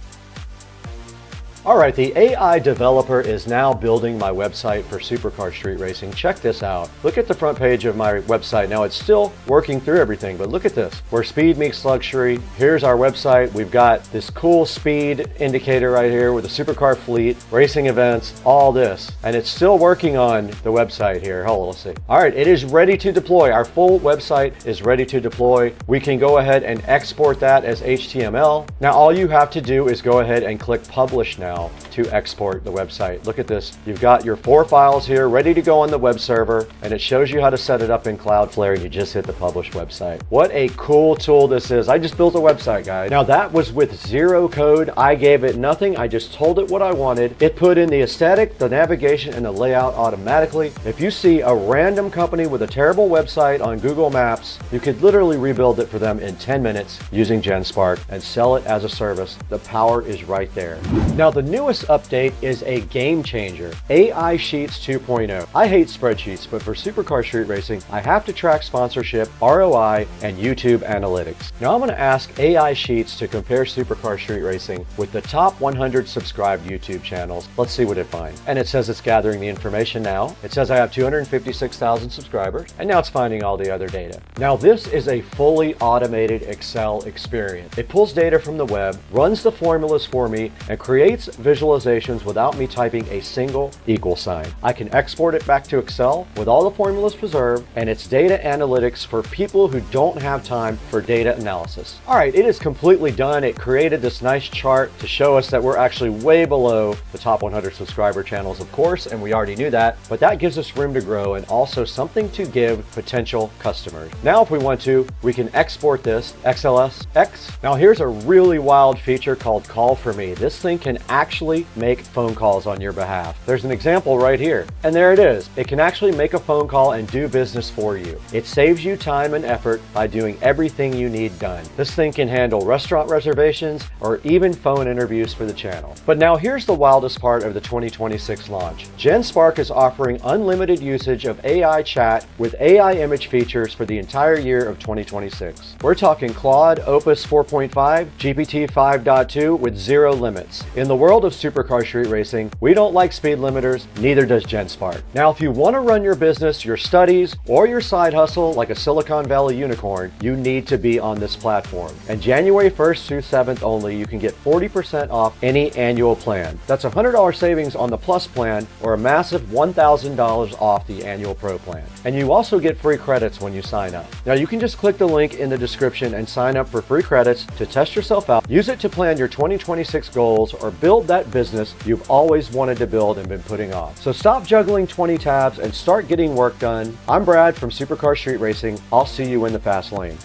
All right, the AI developer is now building my website for Supercar Street Racing. Check this out. Look at the front page of my website. Now it's still working through everything, but look at this. Where speed meets luxury. Here's our website. We've got this cool speed indicator right here with the supercar fleet, racing events, all this. And it's still working on the website here. Hold on, let's see. All right, it is ready to deploy. Our full website is ready to deploy. We can go ahead and export that as HTML. Now all you have to do is go ahead and click Publish now to to export the website. Look at this. You've got your 4 files here ready to go on the web server, and it shows you how to set it up in Cloudflare, and you just hit the publish website. What a cool tool this is. I just built a website, guys. Now that was with zero code. I gave it nothing. I just told it what I wanted. It put in the aesthetic, the navigation, and the layout automatically. If you see a random company with a terrible website on Google Maps, you could literally rebuild it for them in 10 minutes using GenSpark and sell it as a service. The power is right there. Now the newest update is a game changer, AI Sheets 2.0. I hate spreadsheets, but for Supercar Street Racing, I have to track sponsorship, ROI, and YouTube analytics. Now I'm going to ask AI Sheets to compare Supercar Street Racing with the top 100 subscribed YouTube channels. Let's see what it finds. And it says it's gathering the information now. It says I have 256,000 subscribers, and now it's finding all the other data. Now this is a fully automated Excel experience. It pulls data from the web, runs the formulas for me, and creates visualizations without me typing a single equal sign. I can export it back to Excel with all the formulas preserved, and it's data analytics for people who don't have time for data analysis. All right, it is completely done. It created this nice chart to show us that we're actually way below the top 100 subscriber channels, of course, and we already knew that, but that gives us room to grow and also something to give potential customers. Now, if we want to, we can export this XLSX. Now, here's a really wild feature called Call for Me. This thing can actually make phone calls on your behalf. There's an example right here, and there it is. It can actually make a phone call and do business for you. It saves you time and effort by doing everything you need done. This thing can handle restaurant reservations or even phone interviews for the channel. But now here's the wildest part of the 2026 launch. GenSpark is offering unlimited usage of AI chat with AI image features for the entire year of 2026. We're talking Claude, Opus 4.5, GPT 5.2 with zero limits. In the world of Supercar Street Racing, we don't like speed limiters, neither does GenSpark. Now, if you want to run your business, your studies, or your side hustle like a Silicon Valley unicorn, you need to be on this platform. And January 1st through 7th only, you can get 40% off any annual plan. That's a $100 savings on the Plus plan or a massive $1,000 off the annual Pro plan. And you also get free credits when you sign up. Now, you can just click the link in the description and sign up for free credits to test yourself out. Use it to plan your 2026 goals or build that business you've always wanted to build and been putting off. So stop juggling 20 tabs and start getting work done. I'm Brad from Supercar Street Racing. I'll see you in the fast lane.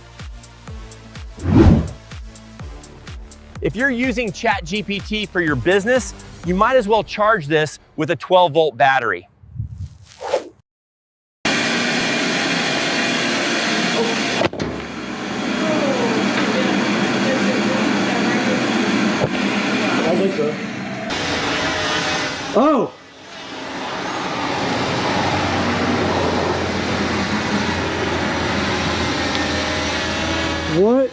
If you're using ChatGPT for your business, you might as well charge this with a 12-volt battery. Oh! What?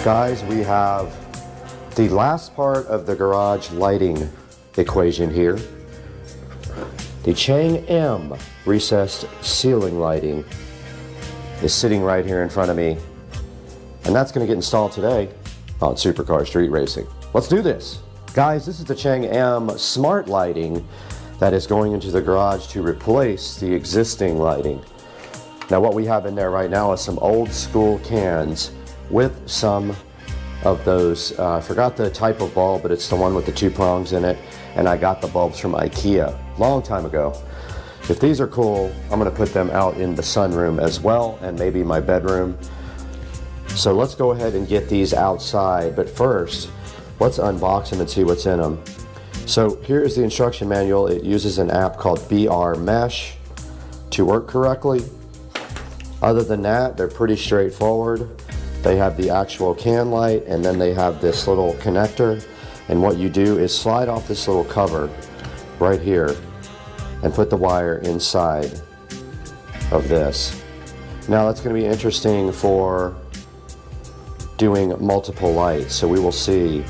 Guys, we have the last part of the garage lighting equation here. The Chang-M recessed ceiling lighting is sitting right here in front of me, and that's going to get installed today on Supercar Street Racing. Let's do this. Guys, this is the Chang-M smart lighting that is going into the garage to replace the existing lighting. Now what we have in there right now is some old school cans with some of those, I forgot the type of bulb, but it's the one with the 2 prongs in it, and I got the bulbs from IKEA long time ago. If these are cool, I'm gonna put them out in the sunroom as well, and maybe my bedroom. So let's go ahead and get these outside, but first, let's unbox them and see what's in them. So here is the instruction manual. It uses an app called BR Mesh to work correctly. Other than that, they're pretty straightforward. They have the actual can light, and then they have this little connector, and what you do is slide off this little cover right here and put the wire inside of this. Now that's going to be interesting for doing multiple lights, so we will see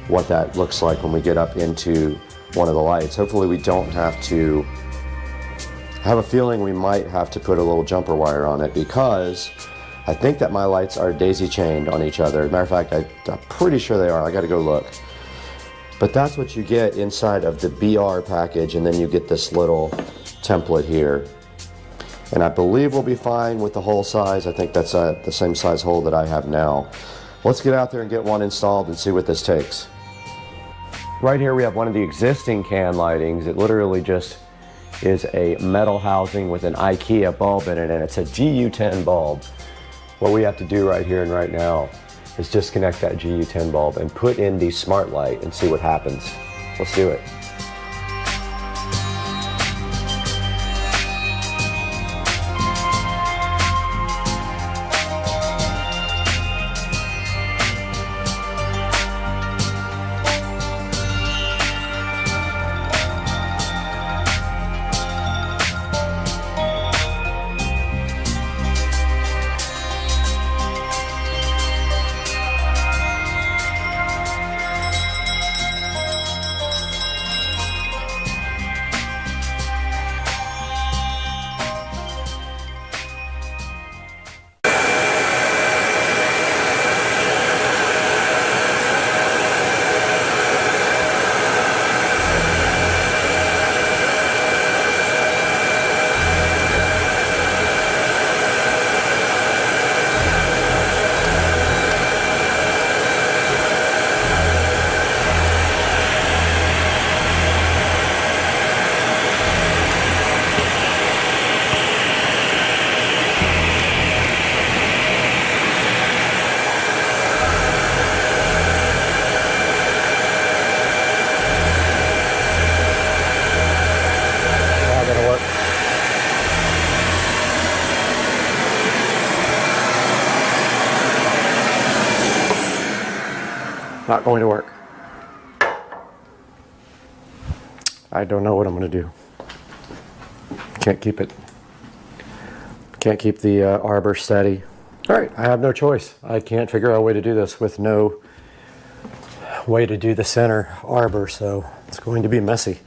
what that looks like when we get up into one of the lights. Hopefully we don't have to. I have a feeling we might have to put a little jumper wire on it, because I think that my lights are daisy chained on each other. As a matter of fact, I'm pretty sure they are. I got to go look. But that's what you get inside of the BR package, and then you get this little template here. And I believe we'll be fine with the hole size. I think that's the same size hole that I have now. Let's get out there and get one installed and see what this takes. Right here we have one of the existing can lightings. It literally just is a metal housing with an IKEA bulb in it, and it's a GU10 bulb. What we have to do right here and right now is disconnect that GU10 bulb and put in the smart light and see what happens. Let's do it. Not going to work. I don't know what I'm going to do. Can't keep it. Can't keep the arbor steady. All right, I have no choice. I can't figure out a way to do this with no way to do the center arbor, so it's going to be messy.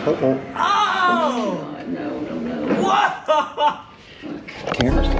Uh-oh. Oh! No, no, no. What? Camera's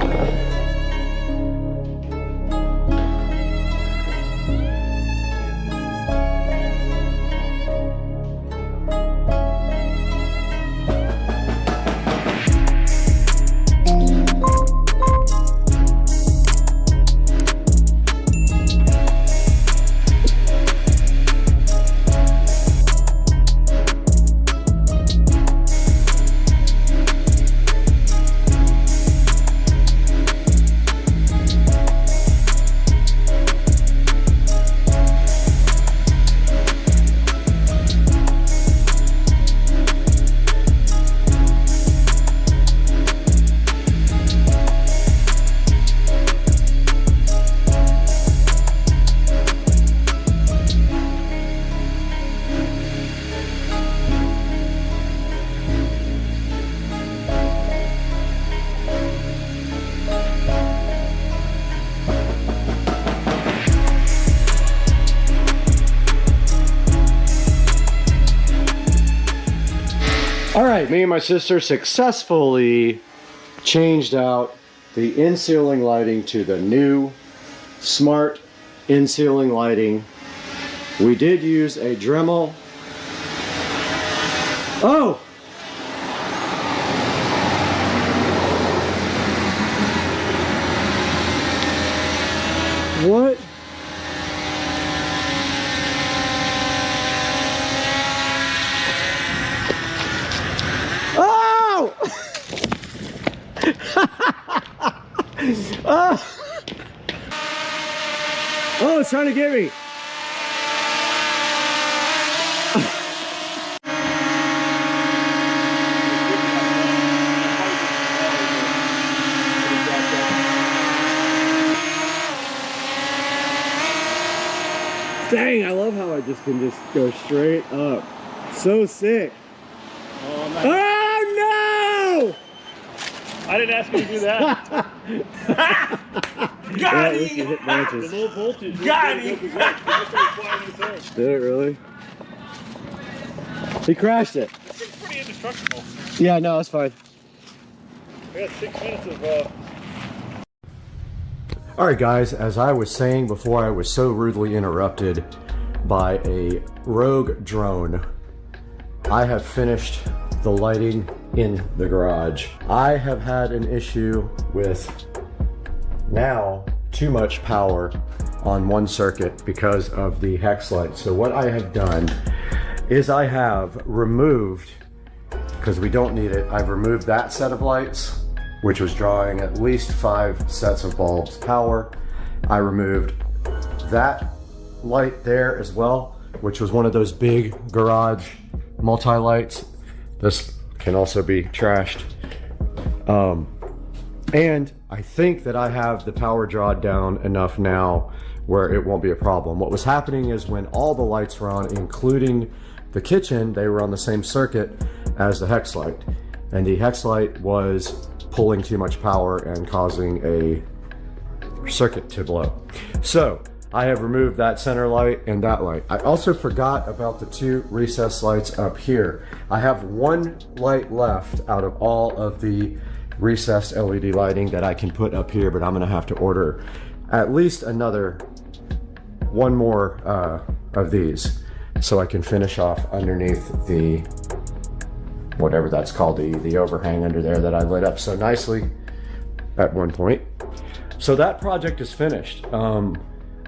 All right, me and my sister successfully changed out the in-ceiling lighting to the new smart in-ceiling lighting. We did use a Dremel. Oh! What? Oh! Oh! Oh, it's trying to get me. Dang, I love how I just can just go straight up. So sick. Oh no! I didn't ask you to do that. Got yeah, him! hit matches. The low voltage. Got him! Did it really? He crashed it. This thing's pretty indestructible. Yeah, no, it's fine. We got 6 minutes of All right, guys, as I was saying before, I was so rudely interrupted by a rogue drone. I have finished the lighting in the garage. I have had an issue with now too much power on one circuit because of the hex light. So what I have done is I have removed, because we don't need it, I've removed that set of lights, which was drawing at least 5 sets of bulbs power. I removed that light there as well, which was one of those big garage multi-lights. This can also be trashed. And I think that I have the power draw down enough now where it won't be a problem. What was happening is when all the lights were on, including the kitchen, they were on the same circuit as the hex light. And the hex light was pulling too much power and causing a circuit to blow. So I have removed that center light and that light. I also forgot about the 2 recessed lights up here. I have 1 light left out of all of the recessed LED lighting that I can put up here, but I'm gonna have to order at least another 1 more of these so I can finish off underneath the whatever that's called, the overhang under there that I lit up so nicely at one point. So that project is finished. I'm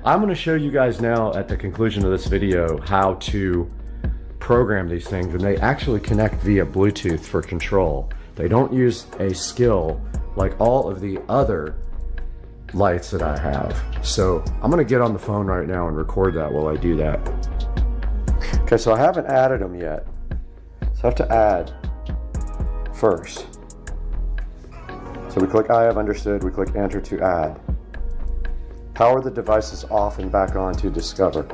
going to show you guys now at the conclusion of this video how to program these things, and they actually connect via Bluetooth for control. They don't use a skill like all of the other lights that I have. So I'm going to get on the phone right now and record that while I do that. Okay, so I haven't added them yet. So I have to add first. So we click I have understood, we click enter to add. Power the devices off and back on to discover.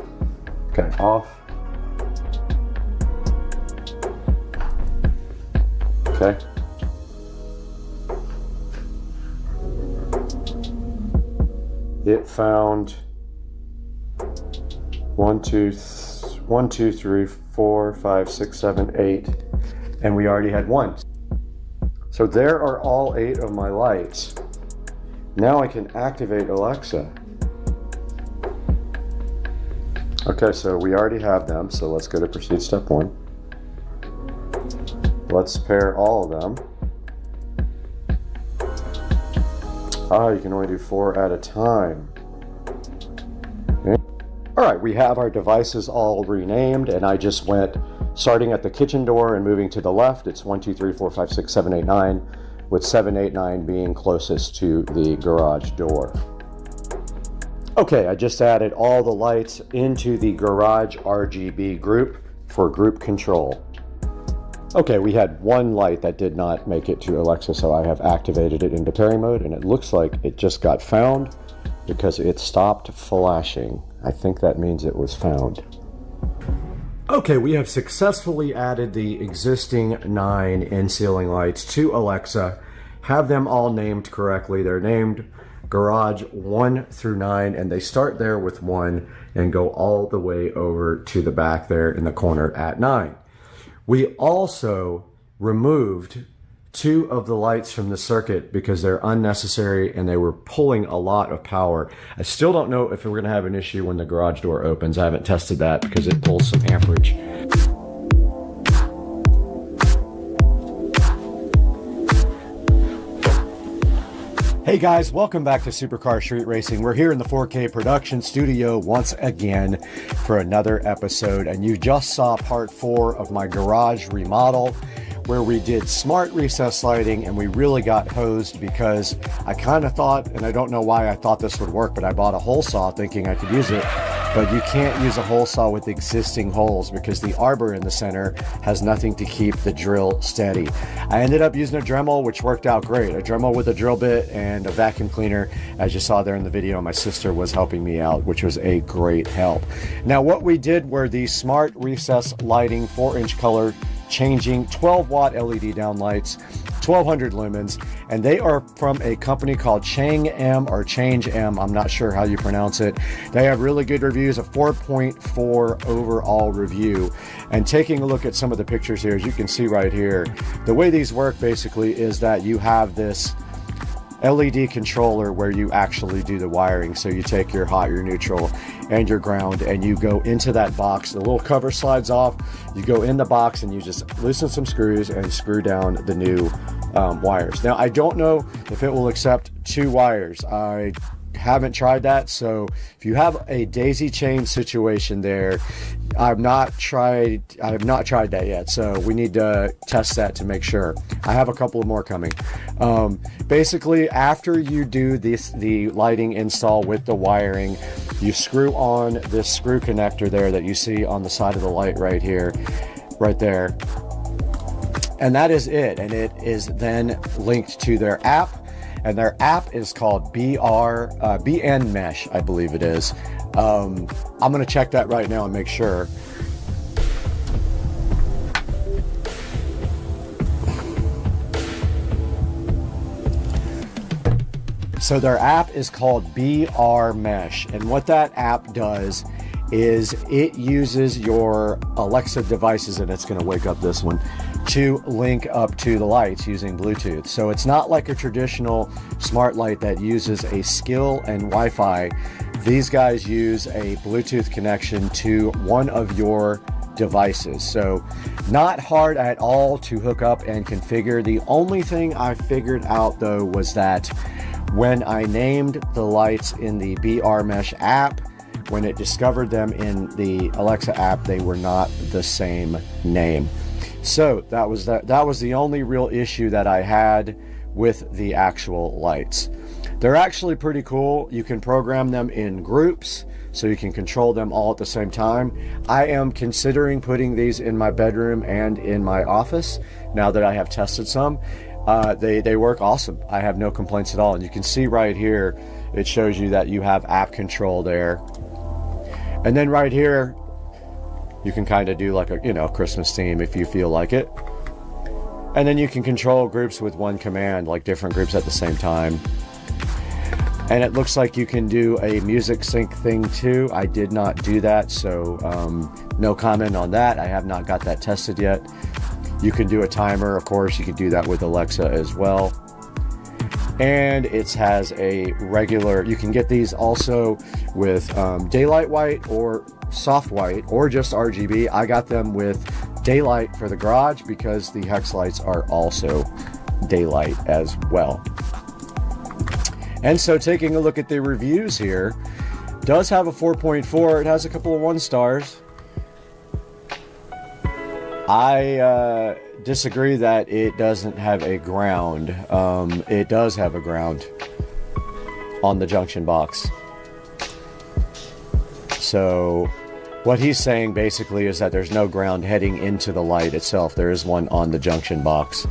Okay, off. Okay. It found 1, 2, 3, 4, 5, 6, 7, 8. and we already had one. So there are all 8 of my lights. Now I can activate Alexa. Okay, so we already have them, so let's go to proceed step 1. Let's pair all of them. You can only do 4 at a time. Okay. All right, we have our devices all renamed, and I just went starting at the kitchen door and moving to the left. It's 1, 2, 3, 4, 5, 6, 7, 8, 9, with 7, 8, 9 being closest to the garage door. Okay, I just added all the lights into the garage RGB group for group control. Okay, we had one light that did not make it to Alexa, so I have activated it into pairing mode, and it looks like it just got found because it stopped flashing. I think that means it was found. Okay, we have successfully added the existing 9 in-ceiling lights to Alexa, have them all named correctly. They're named Garage 1 through 9, and they start there with 1 and go all the way over to the back there in the corner at 9. We also removed 2 of the lights from the circuit because they're unnecessary and they were pulling a lot of power. I still don't know if we're going to have an issue when the garage door opens. I haven't tested that because it pulls some amperage. Hey guys, welcome back to Supercar Street Racing. We're here in the 4K production studio once again for another episode, and you just saw part 4 of my garage remodel where we did smart recess lighting, and we really got hosed because I kind of thought, and I don't know why I thought this would work, but I bought a hole saw thinking I could use it, but you can't use a hole saw with existing holes because the arbor in the center has nothing to keep the drill steady. I ended up using a Dremel, which worked out great. A Dremel with a drill bit and a vacuum cleaner, as you saw there in the video. My sister was helping me out, which was a great help. Now what we did were the smart recess lighting 4-inch color changing 12-watt LED downlights, 1200 lumens, and they are from a company called Chang M or Change M. I'm not sure how you pronounce it. They have really good reviews, a 4.4 overall review. And taking a look at some of the pictures here, as you can see right here, the way these work basically is that you have this LED controller where you actually do the wiring. So you take your hot, your neutral, and your ground, and you go into that box. The little cover slides off. You go in the box and you just loosen some screws and screw down the new wires. Now, I don't know if it will accept 2 wires. I haven't tried that, so if you have a daisy chain situation there, I have not tried that yet, so we need to test that to make sure. I have a couple more coming. Basically, after you do the lighting install with the wiring, you screw on this screw connector there that you see on the side of the light right here, right there, and that is it. And it is then linked to their app. And their app is called BN Mesh, I believe it is. I'm going to check that right now and make sure. So their app is called BR Mesh. And what that app does is it uses your Alexa devices, and it's going to wake up this one, to link up to the lights using Bluetooth. So it's not like a traditional smart light that uses a skill and Wi-Fi. These guys use a Bluetooth connection to one of your devices. So not hard at all to hook up and configure. The only thing I figured out though was that when I named the lights in the BR Mesh app, when it discovered them in the Alexa app, they were not the same name. So that was the only real issue that I had with the actual lights. They're actually pretty cool. You can program them in groups, so you can control them all at the same time. I am considering putting these in my bedroom and in my office now that I have tested some. They work awesome. I have no complaints at all. And you can see right here, it shows you that you have app control there. And then right here, you can kind of do like a, Christmas theme if you feel like it. And then you can control groups with one command, like different groups at the same time. And it looks like you can do a music sync thing too. I did not do that, so no comment on that. I have not got that tested yet. You can do a timer, of course, you can do that with Alexa as well. And it has a regular, you can get these also with daylight white or soft white or just RGB. I got them with daylight for the garage because the hex lights are also daylight as well. And so taking a look at the reviews here, does have a 4.4. It has a couple of 1 stars. I disagree that it doesn't have a ground. It does have a ground on the junction box. So what he's saying basically is that there's no ground heading into the light itself. There is one on the junction box.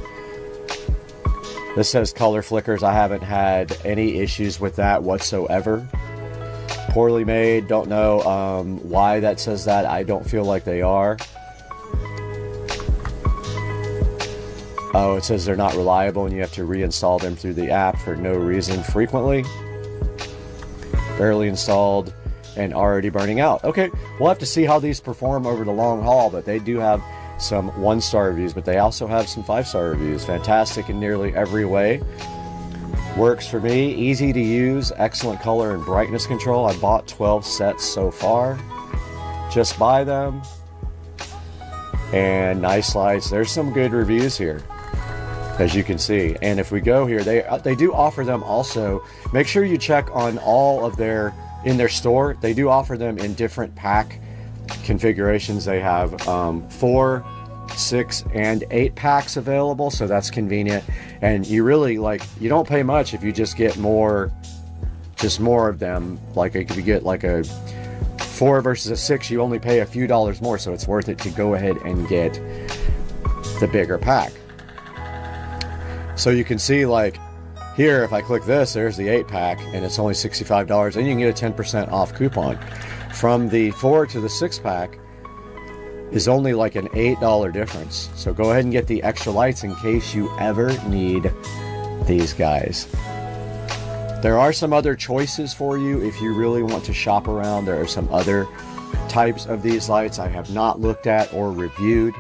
This says color flickers. I haven't had any issues with that whatsoever. Poorly made. Don't know why that says that. I don't feel like they are. Oh, it says they're not reliable and you have to reinstall them through the app for no reason frequently. Barely installed and already burning out. Okay, we'll have to see how these perform over the long haul, but they do have some 1-star reviews, but they also have some 5-star reviews. Fantastic in nearly every way. Works for me. Easy to use. Excellent color and brightness control. I bought 12 sets so far. Just buy them. And nice lights. There's some good reviews here, as you can see. And if we go here, they do offer them also. Make sure you check on all of their, in their store, they do offer them in different pack configurations. They have 4, 6, and 8 packs available, so that's convenient. And you really, like, you don't pay much if you just get more, just more of them. Like if you get like a 4 versus a 6, you only pay a few dollars more, so it's worth it to go ahead and get the bigger pack. So you can see, like here, if I click this, there's the 8-pack and it's only $65, and you can get a 10% off coupon. From the 4 to the 6-pack is only like an $8 difference. So go ahead and get the extra lights in case you ever need these guys. There are some other choices for you if you really want to shop around. There are some other types of these lights I have not looked at or reviewed.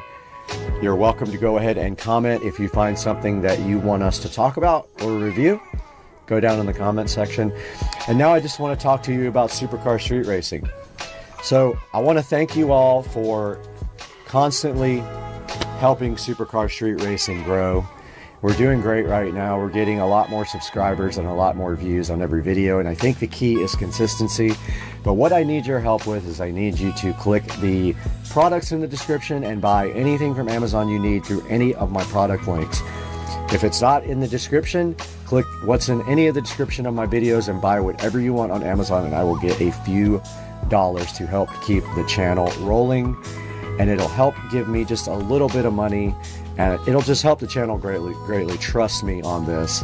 You're welcome to go ahead and comment if you find something that you want us to talk about or review. Go down in the comment section. And now I just want to talk to you about Supercar Street Racing. So I want to thank you all for constantly helping Supercar Street Racing grow. We're doing great right now. We're getting a lot more subscribers and a lot more views on every video, and I think the key is consistency. But what I need your help with is I need you to click the products in the description and buy anything from Amazon you need through any of my product links. If it's not in the description, click what's in any of the description of my videos and buy whatever you want on Amazon, and I will get a few dollars to help keep the channel rolling. And it'll help give me just a little bit of money, and it'll just help the channel greatly. Trust me on this.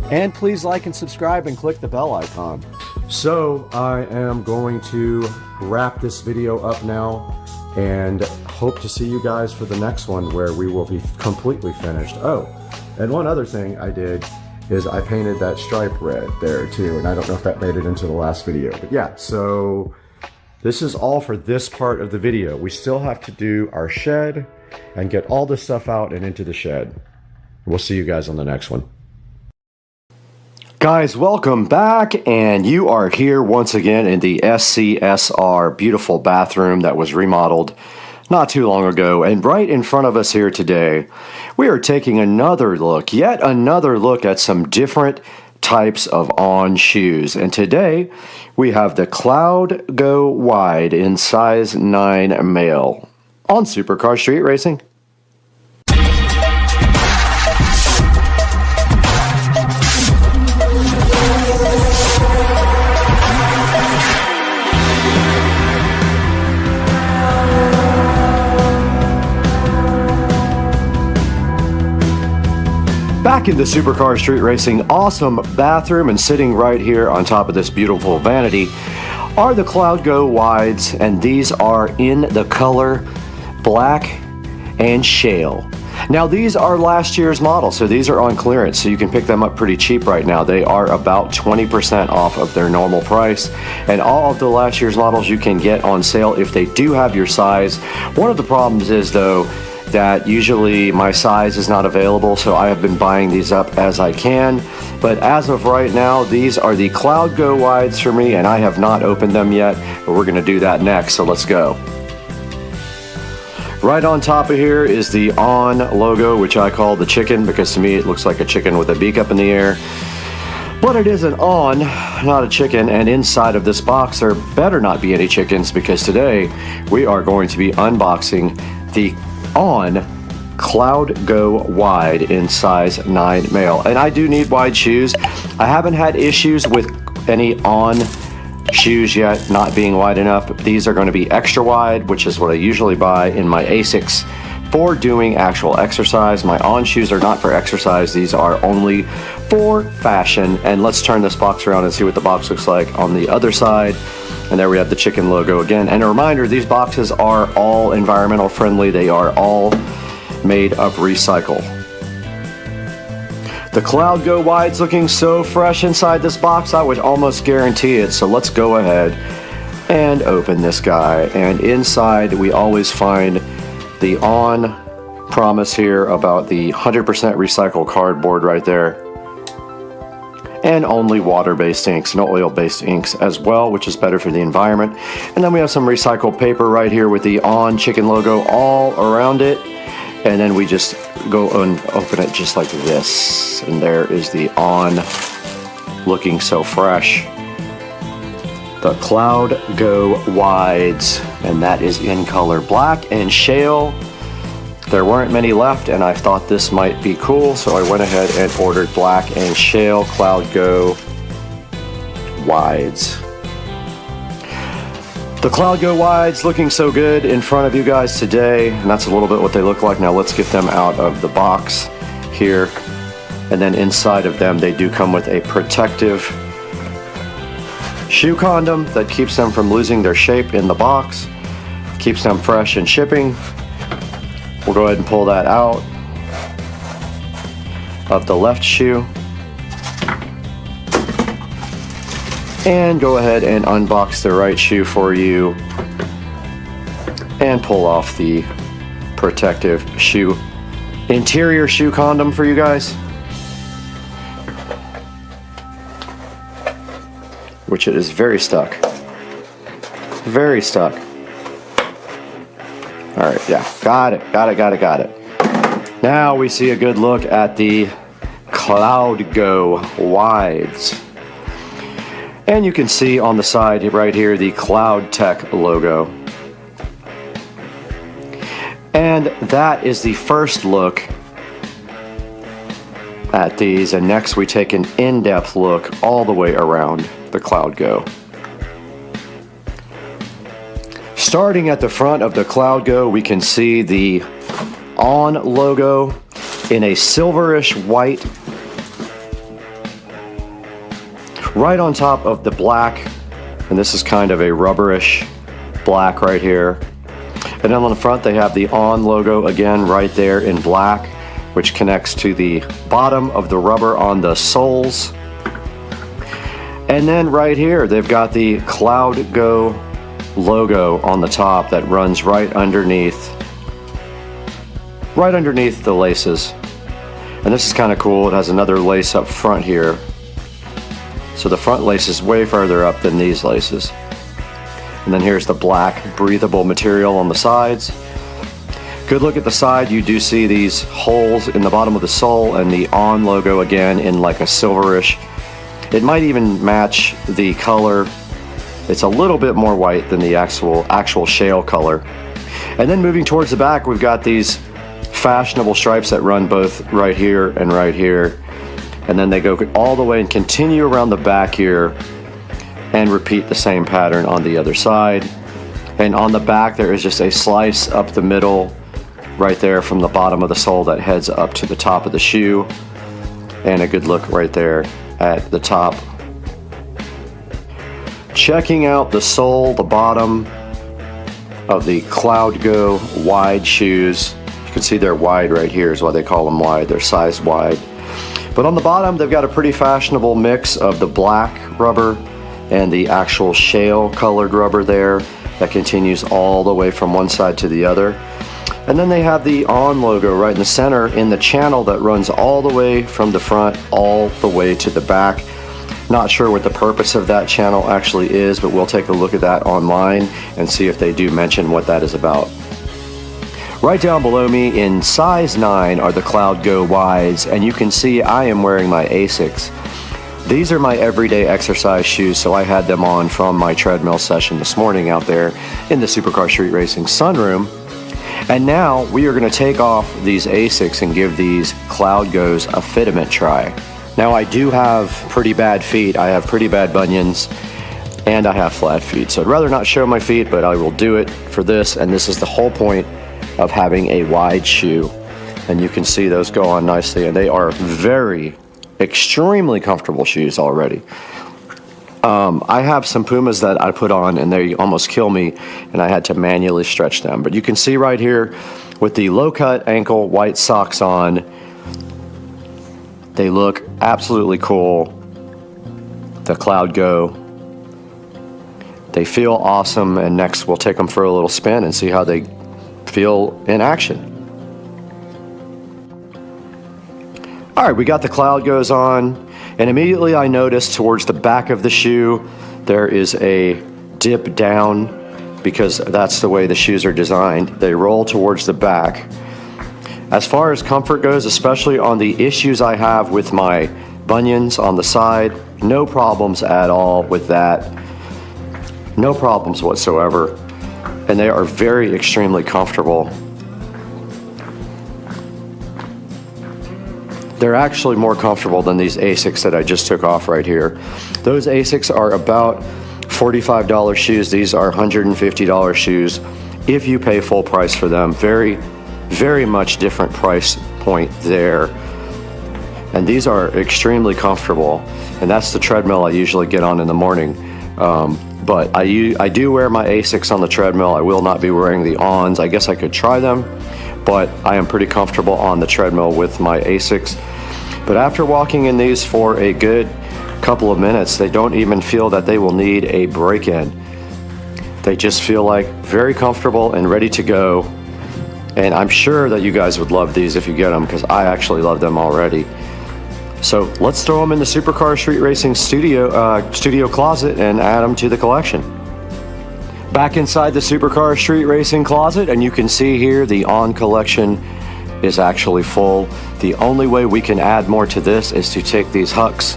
And please like and subscribe and click the bell icon. So I am going to wrap this video up now and hope to see you guys for the next one where we will be completely finished. Oh, and one other thing I did is I painted that stripe red there too, and I don't know if that made it into the last video, but yeah, so this is all for this part of the video. We still have to do our shed and get all this stuff out and into the shed. We'll see you guys on the next one. Guys, welcome back, and you are here once again in the SCSR beautiful bathroom that was remodeled not too long ago. And right in front of us here today, we are taking another look, yet another look at some different types of on shoes. And today we have the Cloud Go Wide in size 9 male on Supercar Street Racing. Back in the Supercar Street Racing awesome bathroom, and sitting right here on top of this beautiful vanity are the Cloud Go Wides, and these are in the color black and shale. Now these are last year's models, so these are on clearance, so you can pick them up pretty cheap right now. They are about 20% off of their normal price, and all of the last year's models you can get on sale if they do have your size. One of the problems is though, that usually my size is not available, so I have been buying these up as I can. But as of right now, these are the Cloud Go wides for me, and I have not opened them yet, but we're gonna do that next, so let's go. Right on top of here is the ON logo, which I call the chicken, because to me it looks like a chicken with a beak up in the air. But it is an ON, not a chicken, and inside of this box there better not be any chickens, because today we are going to be unboxing the ON Cloud Go wide in size 9 male. And I do need wide shoes. I haven't had issues with any ON shoes yet not being wide enough, but these are going to be extra wide, which is what I usually buy in my ASICs for doing actual exercise. My ON shoes are not for exercise, these are only for fashion. And let's turn this box around and see what the box looks like on the other side. And there we have the chicken logo again. And a reminder, these boxes are all environmental friendly. They are all made of recycle. The Cloud Go wide's looking so fresh inside this box, I would almost guarantee it. So let's go ahead and open this guy. And inside we always find the ON promise here about the 100% recycled cardboard right there. And only water-based inks, no oil-based inks as well, which is better for the environment. And then we have some recycled paper right here with the ON chicken logo all around it. And then we just go and open it just like this. And there is the ON, looking so fresh. The Cloud Go wides, and that is in color black and shale. There weren't many left, and I thought this might be cool, so I went ahead and ordered black and shale Cloud Go wides. The Cloud Go wides looking so good in front of you guys today, and that's a little bit what they look like. Now let's get them out of the box here, and then inside of them they do come with a protective shoe condom that keeps them from losing their shape in the box, keeps them fresh in shipping. We'll go ahead and pull that out of the left shoe and go ahead and unbox the right shoe for you and pull off the protective shoe interior shoe condom for you guys, which it is very stuck. Very stuck. All right, yeah, got it. Now we see a good look at the Cloud Go wides. And you can see on the side right here the Cloud Tech logo. And that is the first look at these, and next we take an in-depth look all the way around the Cloud Go. Starting at the front of the Cloud Go, we can see the ON logo in a silverish white right on top of the black, and this is kind of a rubberish black right here. And then on the front they have the ON logo again right there in black, which connects to the bottom of the rubber on the soles. And then right here they've got the Cloud Go logo on the top that runs right underneath the laces. And this is kind of cool. It has another lace up front here. So the front lace is way further up than these laces. And then here's the black breathable material on the sides. Good look at the side. You do see these holes in the bottom of the sole and the ON logo again in like a silverish. It might even match the color. It's a little bit more white than the actual shale color. And then moving towards the back, we've got these fashionable stripes that run both right here and right here. And then they go all the way and continue around the back here and repeat the same pattern on the other side. And on the back there is just a slice up the middle right there from the bottom of the sole that heads up to the top of the shoe. And a good look right there at the top. Checking out the sole, the bottom of the Cloud Go wide shoes. You can see they're wide right here is why they call them wide. They're size wide. But on the bottom, they've got a pretty fashionable mix of the black rubber and the actual shale colored rubber there that continues all the way from one side to the other. And then they have the ON logo right in the center in the channel that runs all the way from the front all the way to the back. Not sure what the purpose of that channel actually is, but we'll take a look at that online and see if they do mention what that is about. Right down below me in size 9 are the Cloud Go wides, and you can see I am wearing my ASICs. These are my everyday exercise shoes, so I had them on from my treadmill session this morning out there in the Supercar Street Racing sunroom. And now we are going to take off these ASICs and give these Cloud Goes a fitment try. Now I do have pretty bad feet. I have pretty bad bunions and I have flat feet. So I'd rather not show my feet, but I will do it for this. And this is the whole point of having a wide shoe. And you can see those go on nicely, and they are extremely comfortable shoes already. I have some Pumas that I put on and they almost kill me, and I had to manually stretch them. But you can see right here with the low cut ankle white socks on, they look absolutely cool. The Cloud Go. They feel awesome, and next we'll take them for a little spin and see how they feel in action. All right, we got the Cloud Goes on, and immediately I noticed towards the back of the shoe there is a dip down because that's the way the shoes are designed. They roll towards the back. As far as comfort goes, especially on the issues I have with my bunions on the side, no problems at all with that. No problems whatsoever. And they are extremely comfortable. They're actually more comfortable than these ASICs that I just took off right here. Those ASICs are about $45 shoes. These are $150 shoes if you pay full price for them. Very much different price point there. And these are extremely comfortable. And that's the treadmill I usually get on in the morning. But I do wear my ASICs on the treadmill. I will not be wearing the ONs. I guess I could try them, but I am pretty comfortable on the treadmill with my ASICs. But after walking in these for a good couple of minutes, they don't even feel that they will need a break-in. They just feel like very comfortable and ready to go. And I'm sure that you guys would love these if you get them, because I actually love them already. So let's throw them in the Supercar Street Racing studio closet and add them to the collection. Back inside the Supercar Street Racing closet, and you can see here the ON collection is actually full. The only way we can add more to this is to take these hucks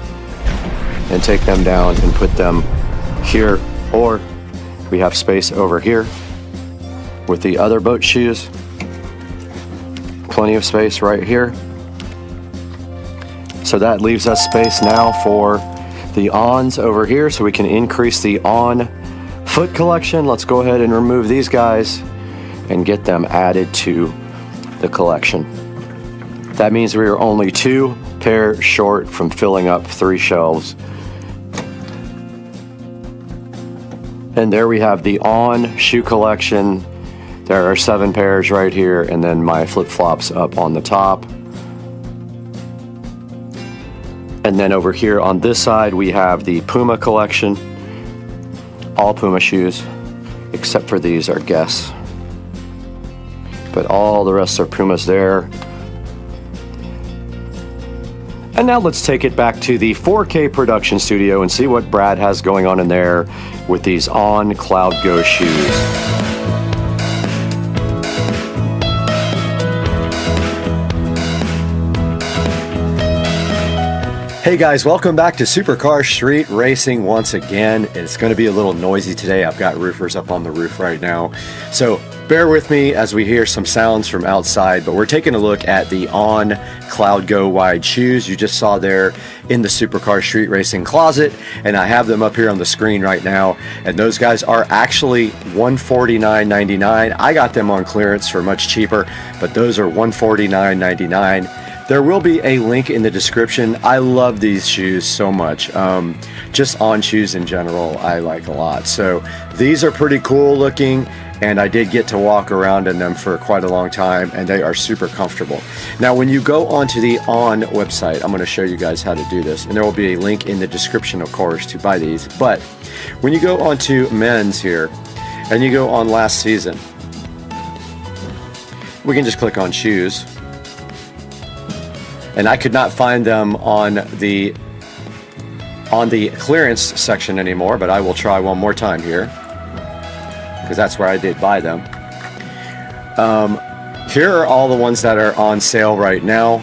and take them down and put them here, or we have space over here with the other boat shoes. Plenty of space right here. So that leaves us space now for the ONs over here, so we can increase the ON foot collection. Let's go ahead and remove these guys and get them added to the collection. That means we are only 2 pairs short from filling up 3 shelves. And there we have the ON shoe collection. There are 7 pairs right here, and then my flip-flops up on the top. And then over here on this side, we have the Puma collection. All Puma shoes, except for these are Guess. But all the rest are Pumas there. And now let's take it back to the 4K production studio and see what Brad has going on in there with these ON Cloud Go shoes. Hey guys, welcome back to Supercar Street Racing once again. It's going to be a little noisy today. I've got roofers up on the roof right now. So bear with me as we hear some sounds from outside, but we're taking a look at the ON Cloud Go wide shoes you just saw there in the Supercar Street Racing closet, and I have them up here on the screen right now, and those guys are actually $149.99. I got them on clearance for much cheaper, but those are $149.99. There will be a link in the description. I love these shoes so much. Just ON shoes in general, I like a lot. So these are pretty cool looking, and I did get to walk around in them for quite a long time, and they are super comfortable. Now, when you go onto the ON website, I'm gonna show you guys how to do this, and there will be a link in the description, of course, to buy these. But when you go onto men's here, and you go on last season, we can just click on shoes. And I could not find them on the clearance section anymore, but I will try one more time here, because that's where I did buy them. Here are all the ones that are on sale right now.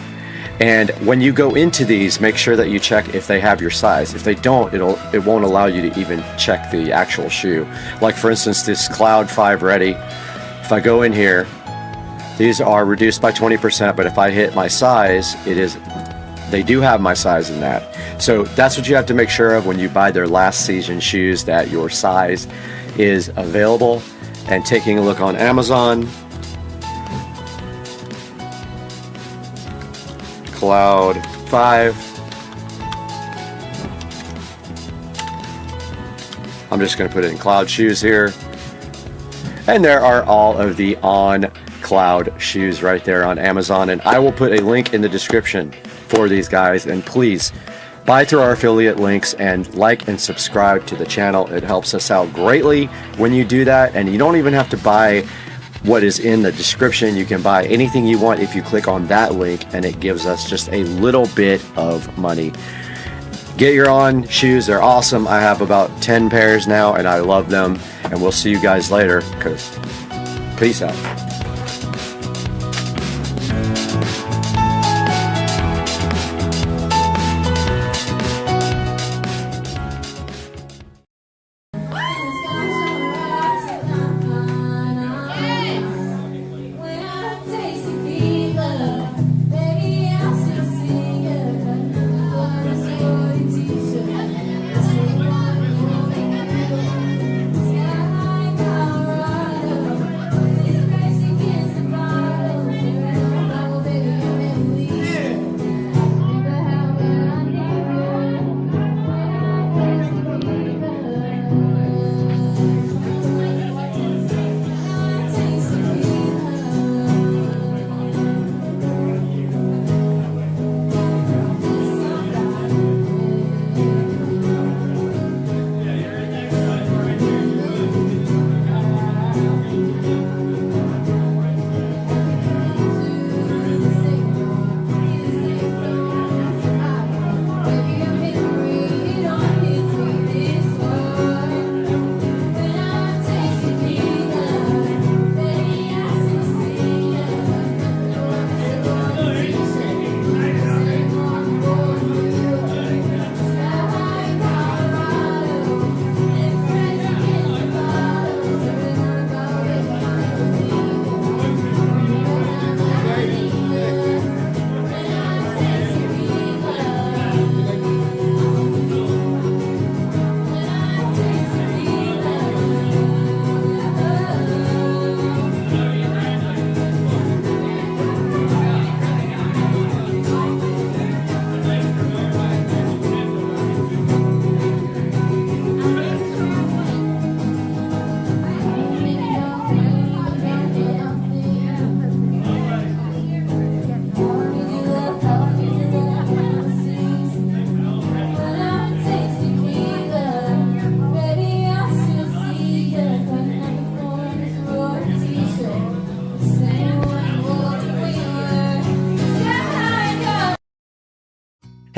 And when you go into these, make sure that you check if they have your size. If they don't, it won't allow you to even check the actual shoe. Like for instance, this Cloud 5 Ready. If I go in here, these are reduced by 20%, but if I hit my size, they do have my size in that. So that's what you have to make sure of when you buy their last season shoes, that your size is available. And taking a look on Amazon, Cloud 5. I'm just going to put it in Cloud shoes here. And there are all of the on Cloud shoes right there on Amazon. And I will put a link in the description for these guys. And please buy through our affiliate links and like and subscribe to the channel. It helps us out greatly when you do that. And you don't even have to buy what is in the description. You can buy anything you want if you click on that link, and it gives us just a little bit of money. Get your on shoes. They're awesome. I have about 10 pairs now and I love them. And we'll see you guys later, because peace out.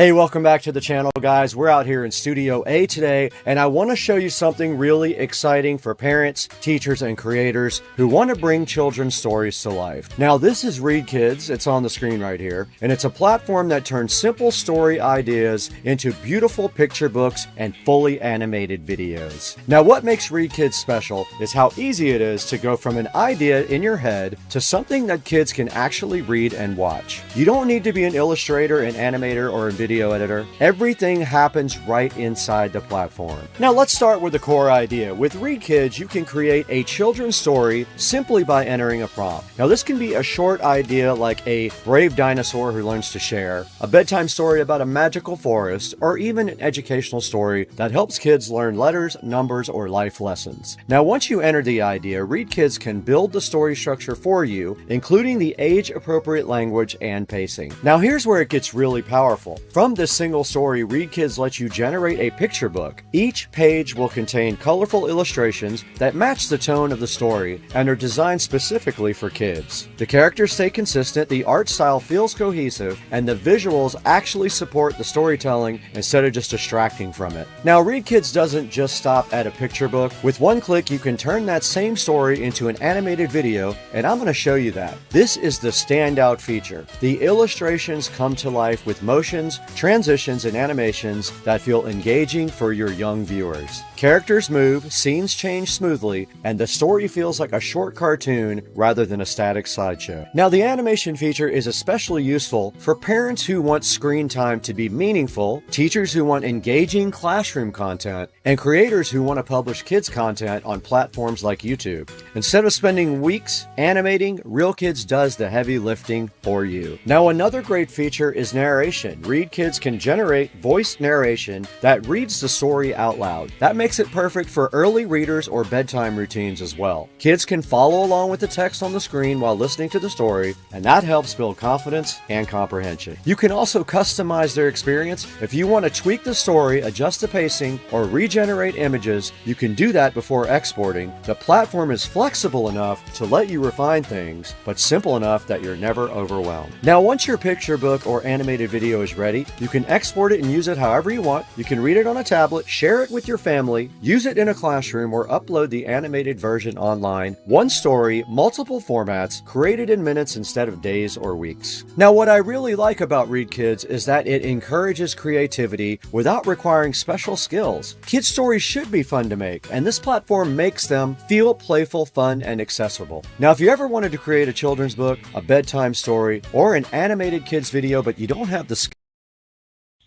Hey, welcome back to the channel, guys. We're out here in Studio A today, and I want to show you something really exciting for parents, teachers, and creators who want to bring children's stories to life. Now, this is Read Kids. It's on the screen right here, and it's a platform that turns simple story ideas into beautiful picture books and fully animated videos. Now, what makes Read Kids special is how easy it is to go from an idea in your head to something that kids can actually read and watch. You don't need to be an illustrator, an animator, or a video editor. Everything happens right inside the platform. Now let's start with the core idea. With Read Kids, you can create a children's story simply by entering a prompt. Now this can be a short idea like a brave dinosaur who learns to share, a bedtime story about a magical forest, or even an educational story that helps kids learn letters, numbers, or life lessons. Now once you enter the idea, Read Kids can build the story structure for you, including the age-appropriate language and pacing. Now here's where it gets really powerful. From this single story, ReadKids lets you generate a picture book. Each page will contain colorful illustrations that match the tone of the story and are designed specifically for kids. The characters stay consistent, the art style feels cohesive, and the visuals actually support the storytelling instead of just distracting from it. Now, ReadKids doesn't just stop at a picture book. With one click, you can turn that same story into an animated video, and I'm going to show you that. This is the standout feature. The illustrations come to life with motions, transitions, and animations that feel engaging for your young viewers. Characters move, scenes change smoothly, and the story feels like a short cartoon rather than a static slideshow. Now, the animation feature is especially useful for parents who want screen time to be meaningful, teachers who want engaging classroom content, and creators who want to publish kids content on platforms like YouTube. Instead of spending weeks animating, RealKids does the heavy lifting for you. Now, another great feature is narration. ReadKids can generate voiced narration that reads the story out loud. That makes it perfect for early readers or bedtime routines as well. Kids can follow along with the text on the screen while listening to the story, and that helps build confidence and comprehension. You can also customize their experience. If you want to tweak the story, adjust the pacing, or regenerate images, you can do that before exporting. The platform is flexible enough to let you refine things, but simple enough that you're never overwhelmed. Now, once your picture book or animated video is ready, you can export it and use it however you want. You can read it on a tablet, share it with your family, use it in a classroom, or upload the animated version online. One story, multiple formats, created in minutes instead of days or weeks. Now, what I really like about ReadKids is that it encourages creativity without requiring special skills. Kids' stories should be fun to make, and this platform makes them feel playful, fun, and accessible. Now, if you ever wanted to create a children's book, a bedtime story, or an animated kids video, but you don't have the skills.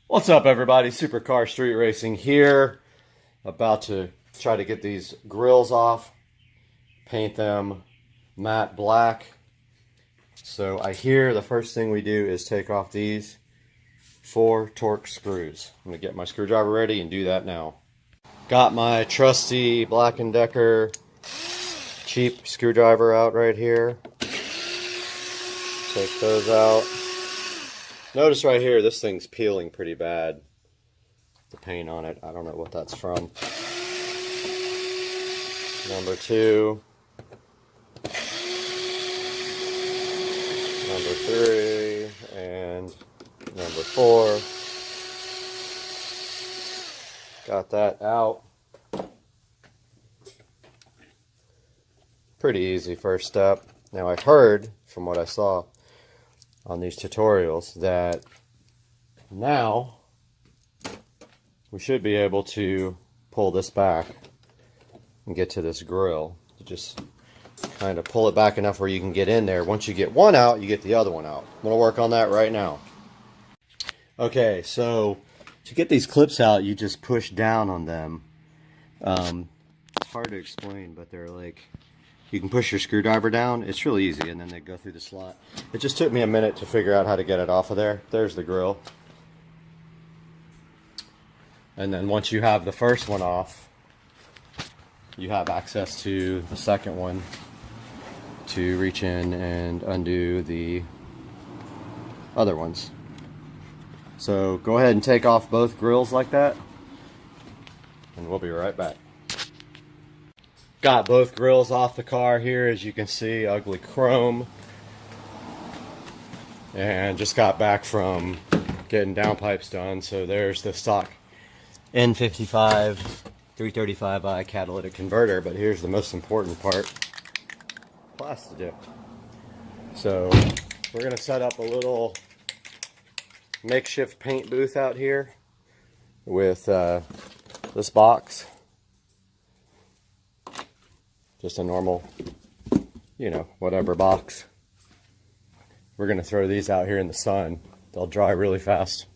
What's up, everybody? Supercar Street Racing here. About to try to get these grills off, paint them matte black. So I hear the first thing we do is take off these 4 Torx screws. I'm going to get my screwdriver ready and do that now. Got my trusty Black & Decker cheap screwdriver out right here. Take those out. Notice right here, this thing's peeling pretty bad. The paint on it, I don't know what that's from. Number 2. Number 3. And number 4. Got that out. Pretty easy first step. Now, I heard from what I saw on these tutorials that now we should be able to pull this back and get to this grill. You just kind of pull it back enough where you can get in there. Once you get one out, you get the other one out. I'm going to work on that right now. Okay, so to get these clips out, you just push down on them. It's hard to explain, but they're like, you can push your screwdriver down. It's really easy, and then they go through the slot. It just took me a minute to figure out how to get it off of there. There's the grill. And then once you have the first one off, you have access to the second one to reach in and undo the other ones. So go ahead and take off both grills like that, and we'll be right back. Got both grills off the car here, as you can see, ugly chrome. And just got back from getting downpipes done, so there's the stock N55 335i catalytic converter, but here's the most important part, Plastidip. So we're going to set up a little makeshift paint booth out here with this box. Just a normal, you know, whatever box. We're going to throw these out here in the sun. They'll dry really fast.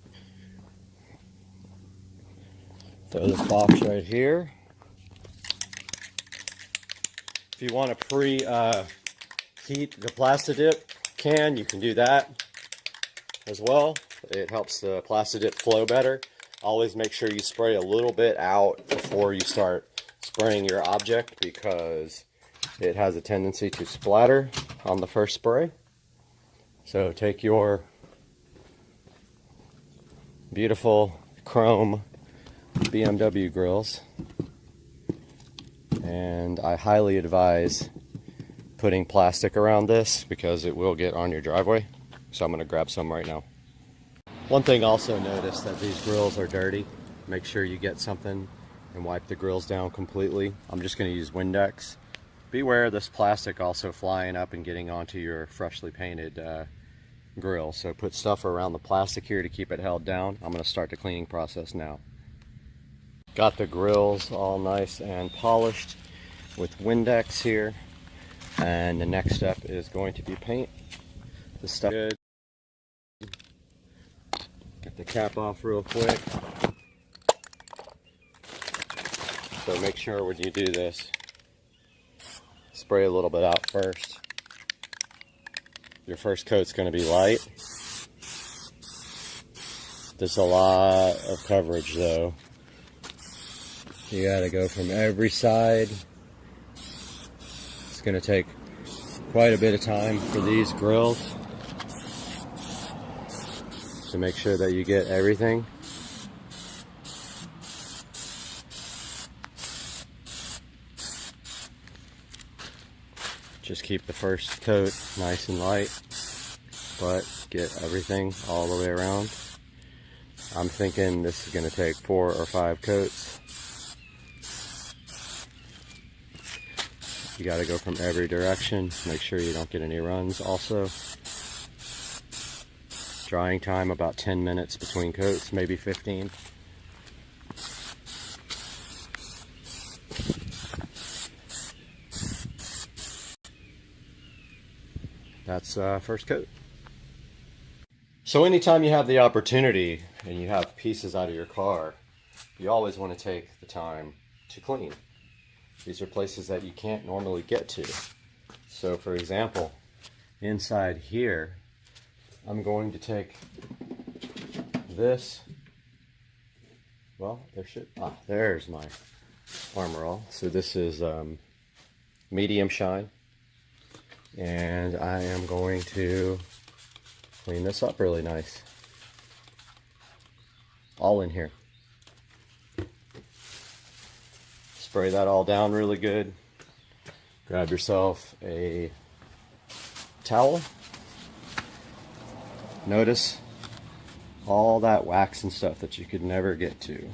Throw this box right here. If you want to pre-heat the Plastidip can, you can do that as well. It helps the Plastidip flow better. Always make sure you spray a little bit out before you start spraying your object, because it has a tendency to splatter on the first spray. So take your beautiful chrome BMW grills, and I highly advise putting plastic around this because it will get on your driveway. So I'm going to grab some right now. One thing also, notice that these grills are dirty. Make sure you get something and wipe the grills down completely. I'm just going to use Windex. Beware of this plastic also flying up and getting onto your freshly painted grill. So put stuff around the plastic here to keep it held down. I'm going to start the cleaning process now. Got the grills all nice and polished with Windex here. And the next step is going to be paint. This stuff good. Get the cap off real quick. So make sure when you do this, spray a little bit out first. Your first coat's going to be light. There's a lot of coverage though. You got to go from every side. It's going to take quite a bit of time for these grills to make sure that you get everything. Just keep the first coat nice and light, but get everything all the way around. I'm thinking this is going to take 4 or 5 coats. You got to go from every direction. Make sure you don't get any runs also. Drying time about 10 minutes between coats, maybe 15. That's first coat. So anytime you have the opportunity and you have pieces out of your car, you always want to take the time to clean. These are places that you can't normally get to. So for example, inside here, I'm going to take this. Well, there's my Armor All. So this is medium shine. And I am going to clean this up really nice. All in here. Spray that all down really good. Grab yourself a towel. Notice all that wax and stuff that you could never get to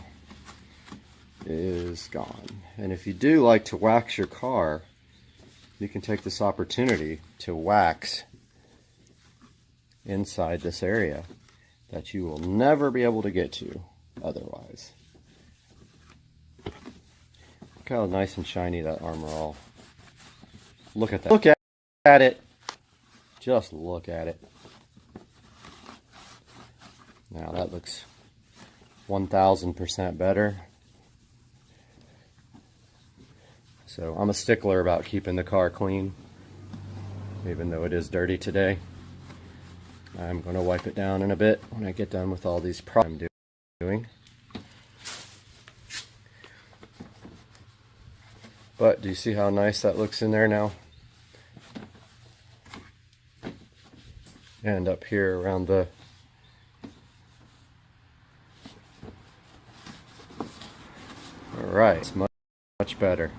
is gone. And if you do like to wax your car, you can take this opportunity to wax inside this area that you will never be able to get to otherwise. Look how nice and shiny that Armor All. Look at that. Look at it. Just look at it. Now that looks 1000% better. So I'm a stickler about keeping the car clean, even though it is dirty today. I'm going to wipe it down in a bit when I get done with all these problems I'm doing. But do you see how nice that looks in there now? And up here around the Alright, it's much better.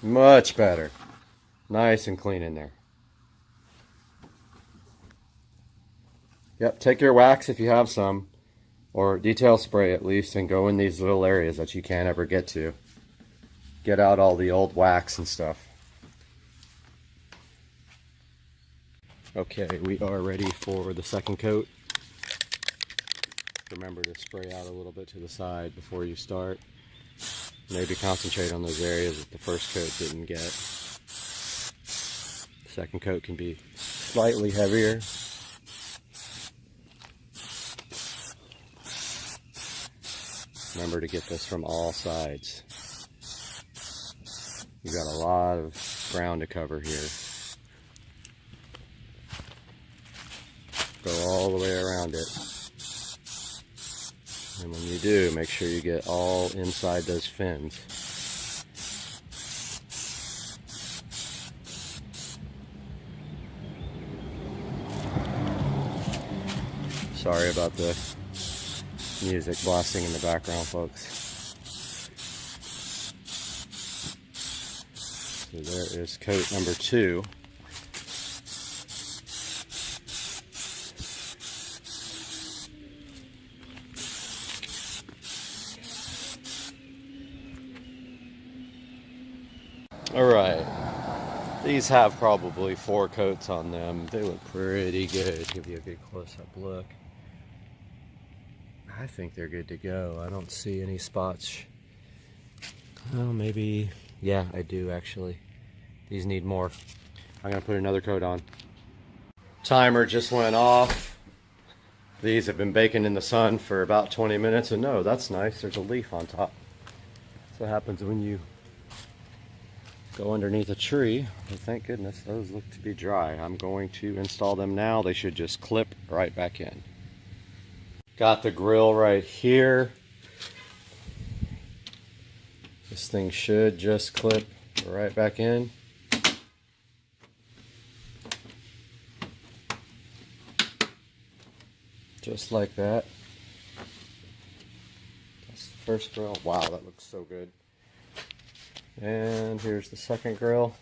Much better. Nice and clean in there. Yep, take your wax if you have some, or detail spray at least, and go in these little areas that you can't ever get to. Get out all the old wax and stuff. Okay, we are ready for the second coat. Remember to spray out a little bit to the side before you start. Maybe concentrate on those areas that the first coat didn't get. Second coat can be slightly heavier. Remember to get this from all sides. You've got a lot of ground to cover here. Go all the way around it. And when you do, make sure you get all inside those fins. Sorry about the music blasting in the background, folks. So there is coat number 2. All right, these have probably 4 coats on them. They look pretty good. Give you a good close-up look. I think they're good to go. I don't see any spots. Oh, maybe, yeah, I do actually. These need more. I'm gonna put another coat on. Timer just went off. These have been baking in the sun for about 20 minutes, and no, that's nice. There's a leaf on top. That's what happens when you go underneath a tree. But thank goodness those look to be dry. I'm going to install them now. They should just clip right back in. Got the grill right here. This thing should just clip right back in. Just like that. That's the first grill. Wow, that looks so good. And here's the second grill.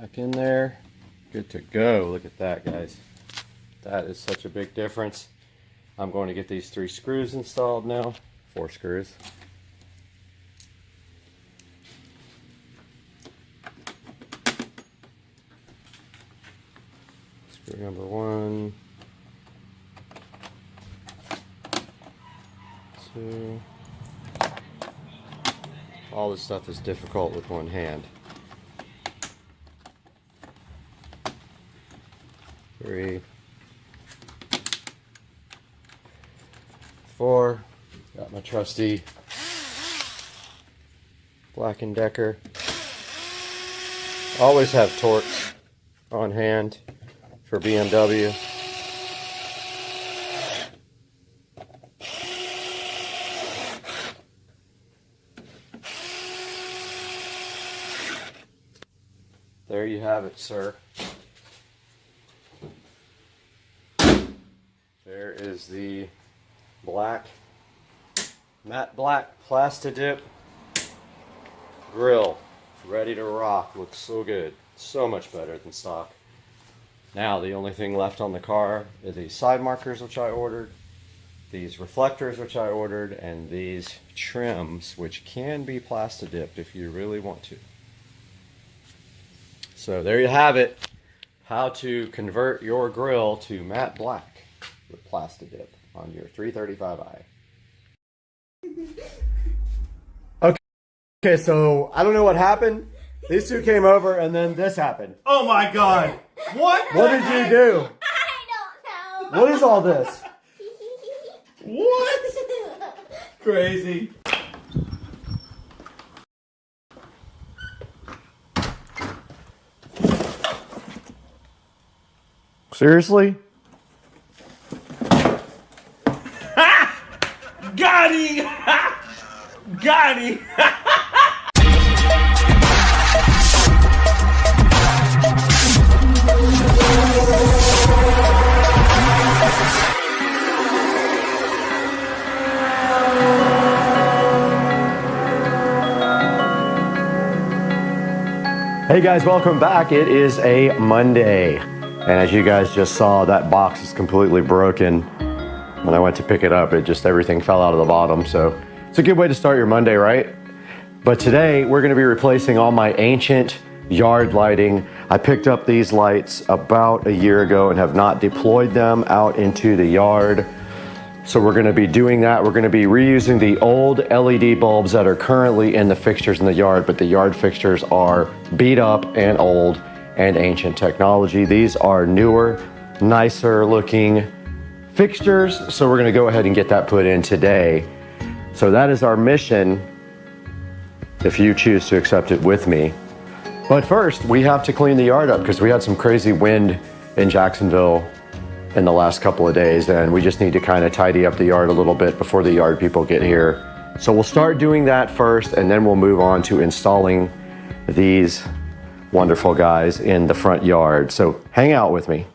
Back in there. Good to go. Look at that, guys. That is such a big difference. I'm going to get these 3 screws installed now. 4 screws. Screw number 1. 2. All this stuff is difficult with one hand. 3. 4. Got my trusty Black & Decker. Always have Torx on hand for BMW. There you have it, sir. There is the matte black Plastidip grill, ready to rock. Looks so good, so much better than stock. Now the only thing left on the car are these side markers, which I ordered, these reflectors, which I ordered, and these trims, which can be Plastidipped if you really want to. So there you have it, how to convert your grill to matte black with Plastidip on your 335i. Okay, so I don't know what happened. These two came over and then this happened. Oh my God! What? What did you do? I don't know. What is all this? What? Crazy. Seriously? Got him! Got him! Hey guys, welcome back. It is a Monday. And as you guys just saw, that box is completely broken. When I went to pick it up, everything fell out of the bottom. So it's a good way to start your Monday, right? But today we're gonna be replacing all my ancient yard lighting. I picked up these lights about a year ago and have not deployed them out into the yard. So we're gonna be doing that. We're gonna be reusing the old LED bulbs that are currently in the fixtures in the yard, but the yard fixtures are beat up and old and ancient technology. These are newer, nicer looking fixtures. So we're gonna go ahead and get that put in today. So that is our mission, if you choose to accept it with me. But first, we have to clean the yard up because we had some crazy wind in Jacksonville in the last couple of days, and we just need to kind of tidy up the yard a little bit before the yard people get here. So we'll start doing that first, and then we'll move on to installing these wonderful guys in the front yard. So hang out with me.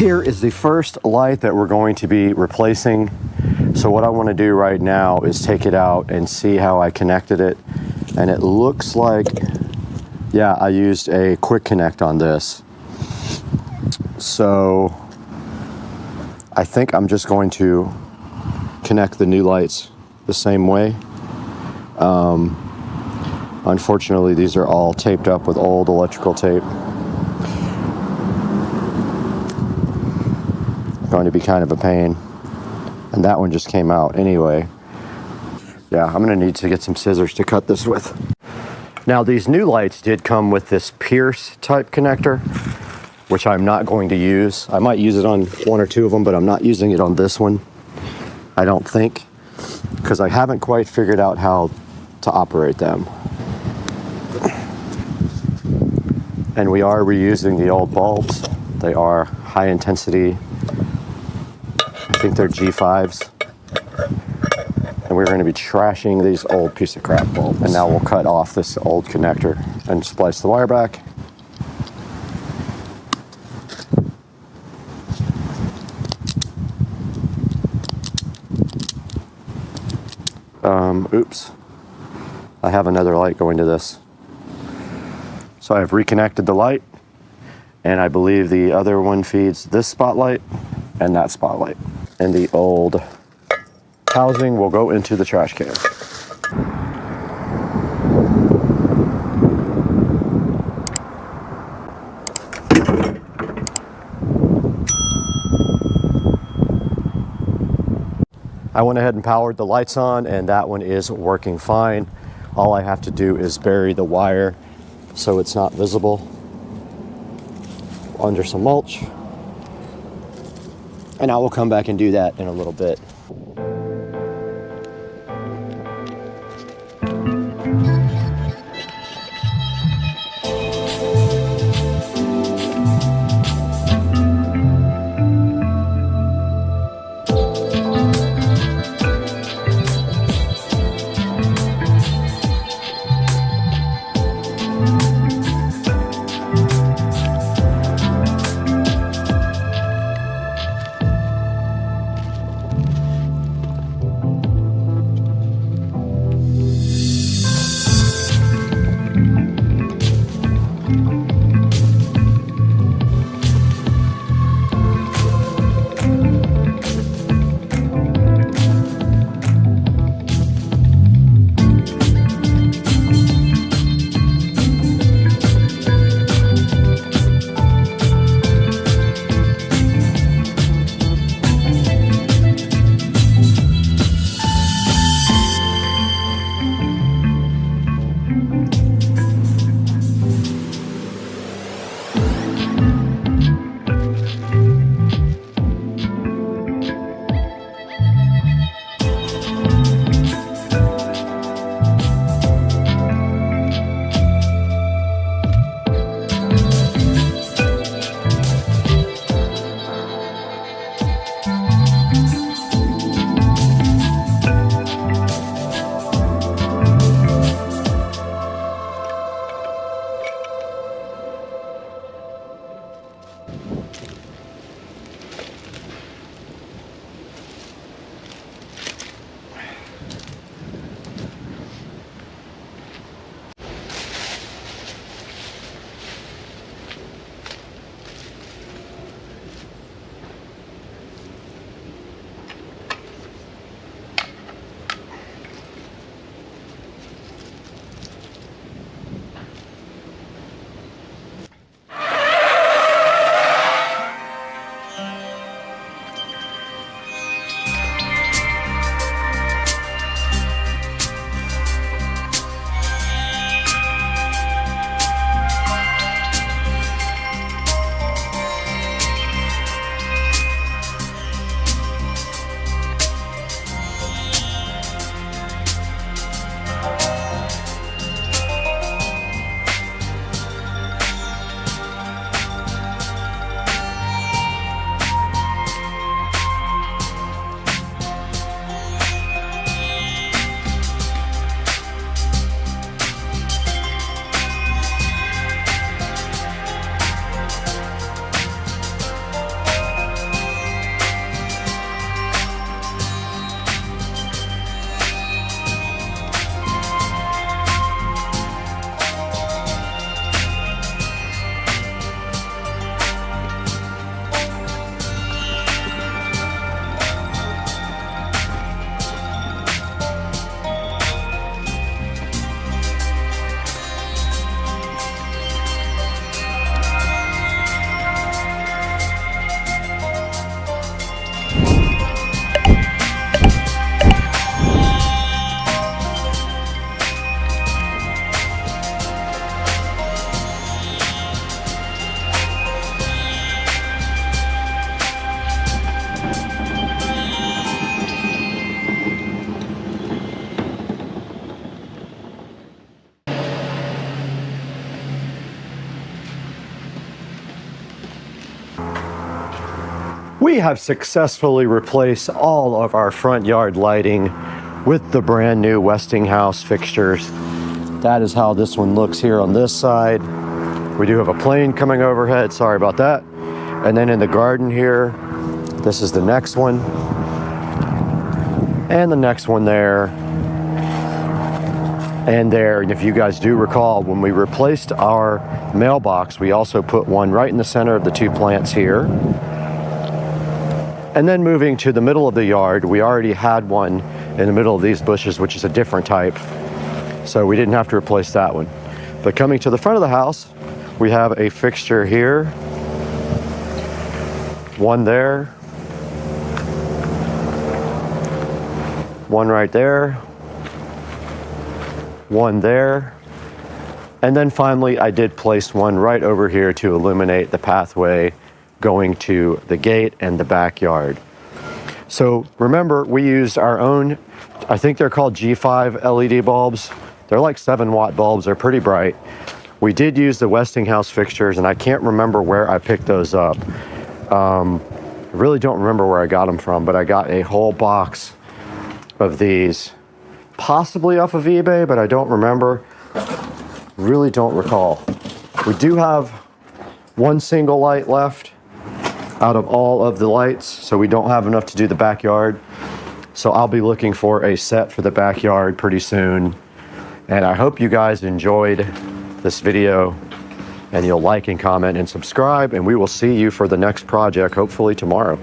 Here is the first light that we're going to be replacing. So what I want to do right now is take it out and see how I connected it. And it looks like, yeah, I used a quick connect on this. So I think I'm just going to connect the new lights the same way. Unfortunately, these are all taped up with old electrical tape. Going to be kind of a pain. And that one just came out anyway. Yeah, I'm gonna need to get some scissors to cut this with. Now these new lights did come with this Pierce type connector, which I'm not going to use. I might use it on one or two of them, but I'm not using it on this one, I don't think, because I haven't quite figured out how to operate them. And we are reusing the old bulbs. They are high intensity, I think they're G5s. And we're going to be trashing these old piece of crap bulbs. And now we'll cut off this old connector and splice the wire back. Oops. I have another light going to this. So I've reconnected the light, and I believe the other one feeds this spotlight and that spotlight. And the old housing will go into the trash can. I went ahead and powered the lights on, and that one is working fine. All I have to do is bury the wire so it's not visible under some mulch. And I will come back and do that in a little bit. We have successfully replaced all of our front yard lighting with the brand new Westinghouse fixtures. That is how this one looks here on this side. We do have a plane coming overhead, sorry about that. And then in the garden here, this is the next one. And the next one there. And there, and if you guys do recall, when we replaced our mailbox, we also put one right in the center of the two plants here. And then moving to the middle of the yard, we already had one in the middle of these bushes, which is a different type. So we didn't have to replace that one. But coming to the front of the house, we have a fixture here, one there, one right there, one there, and then finally I did place one right over here to illuminate the pathway going to the gate and the backyard. So remember, we used our own, I think they're called G5 LED bulbs. They're like 7-watt bulbs, they're pretty bright. We did use the Westinghouse fixtures, and I can't remember where I picked those up. I really don't remember where I got them from, but I got a whole box of these, possibly off of eBay, but I don't remember. Really don't recall. We do have one single light left out of all of the lights, so we don't have enough to do the backyard. So I'll be looking for a set for the backyard pretty soon. And I hope you guys enjoyed this video, and you'll like and comment and subscribe, and we will see you for the next project, hopefully tomorrow.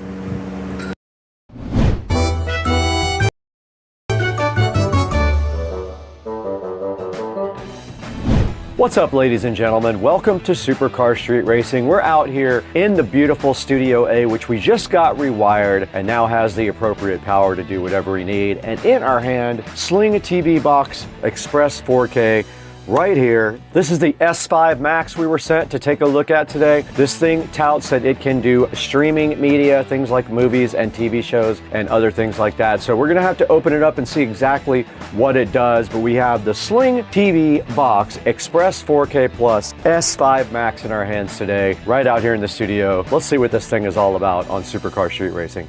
What's up, ladies and gentlemen? Welcome to Supercar Street Racing. We're out here in the beautiful Studio A, which we just got rewired and now has the appropriate power to do whatever we need. And in our hand, Sling TV Box Express 4K right here. This is the S5 Max we were sent to take a look at today. This thing touts that it can do streaming media, things like movies and TV shows and other things like that. So we're gonna have to open it up and see exactly what it does, but we have the Sling TV Box Express 4K Plus S5 Max in our hands today, right out here in the studio. Let's see what this thing is all about on Supercar Street Racing.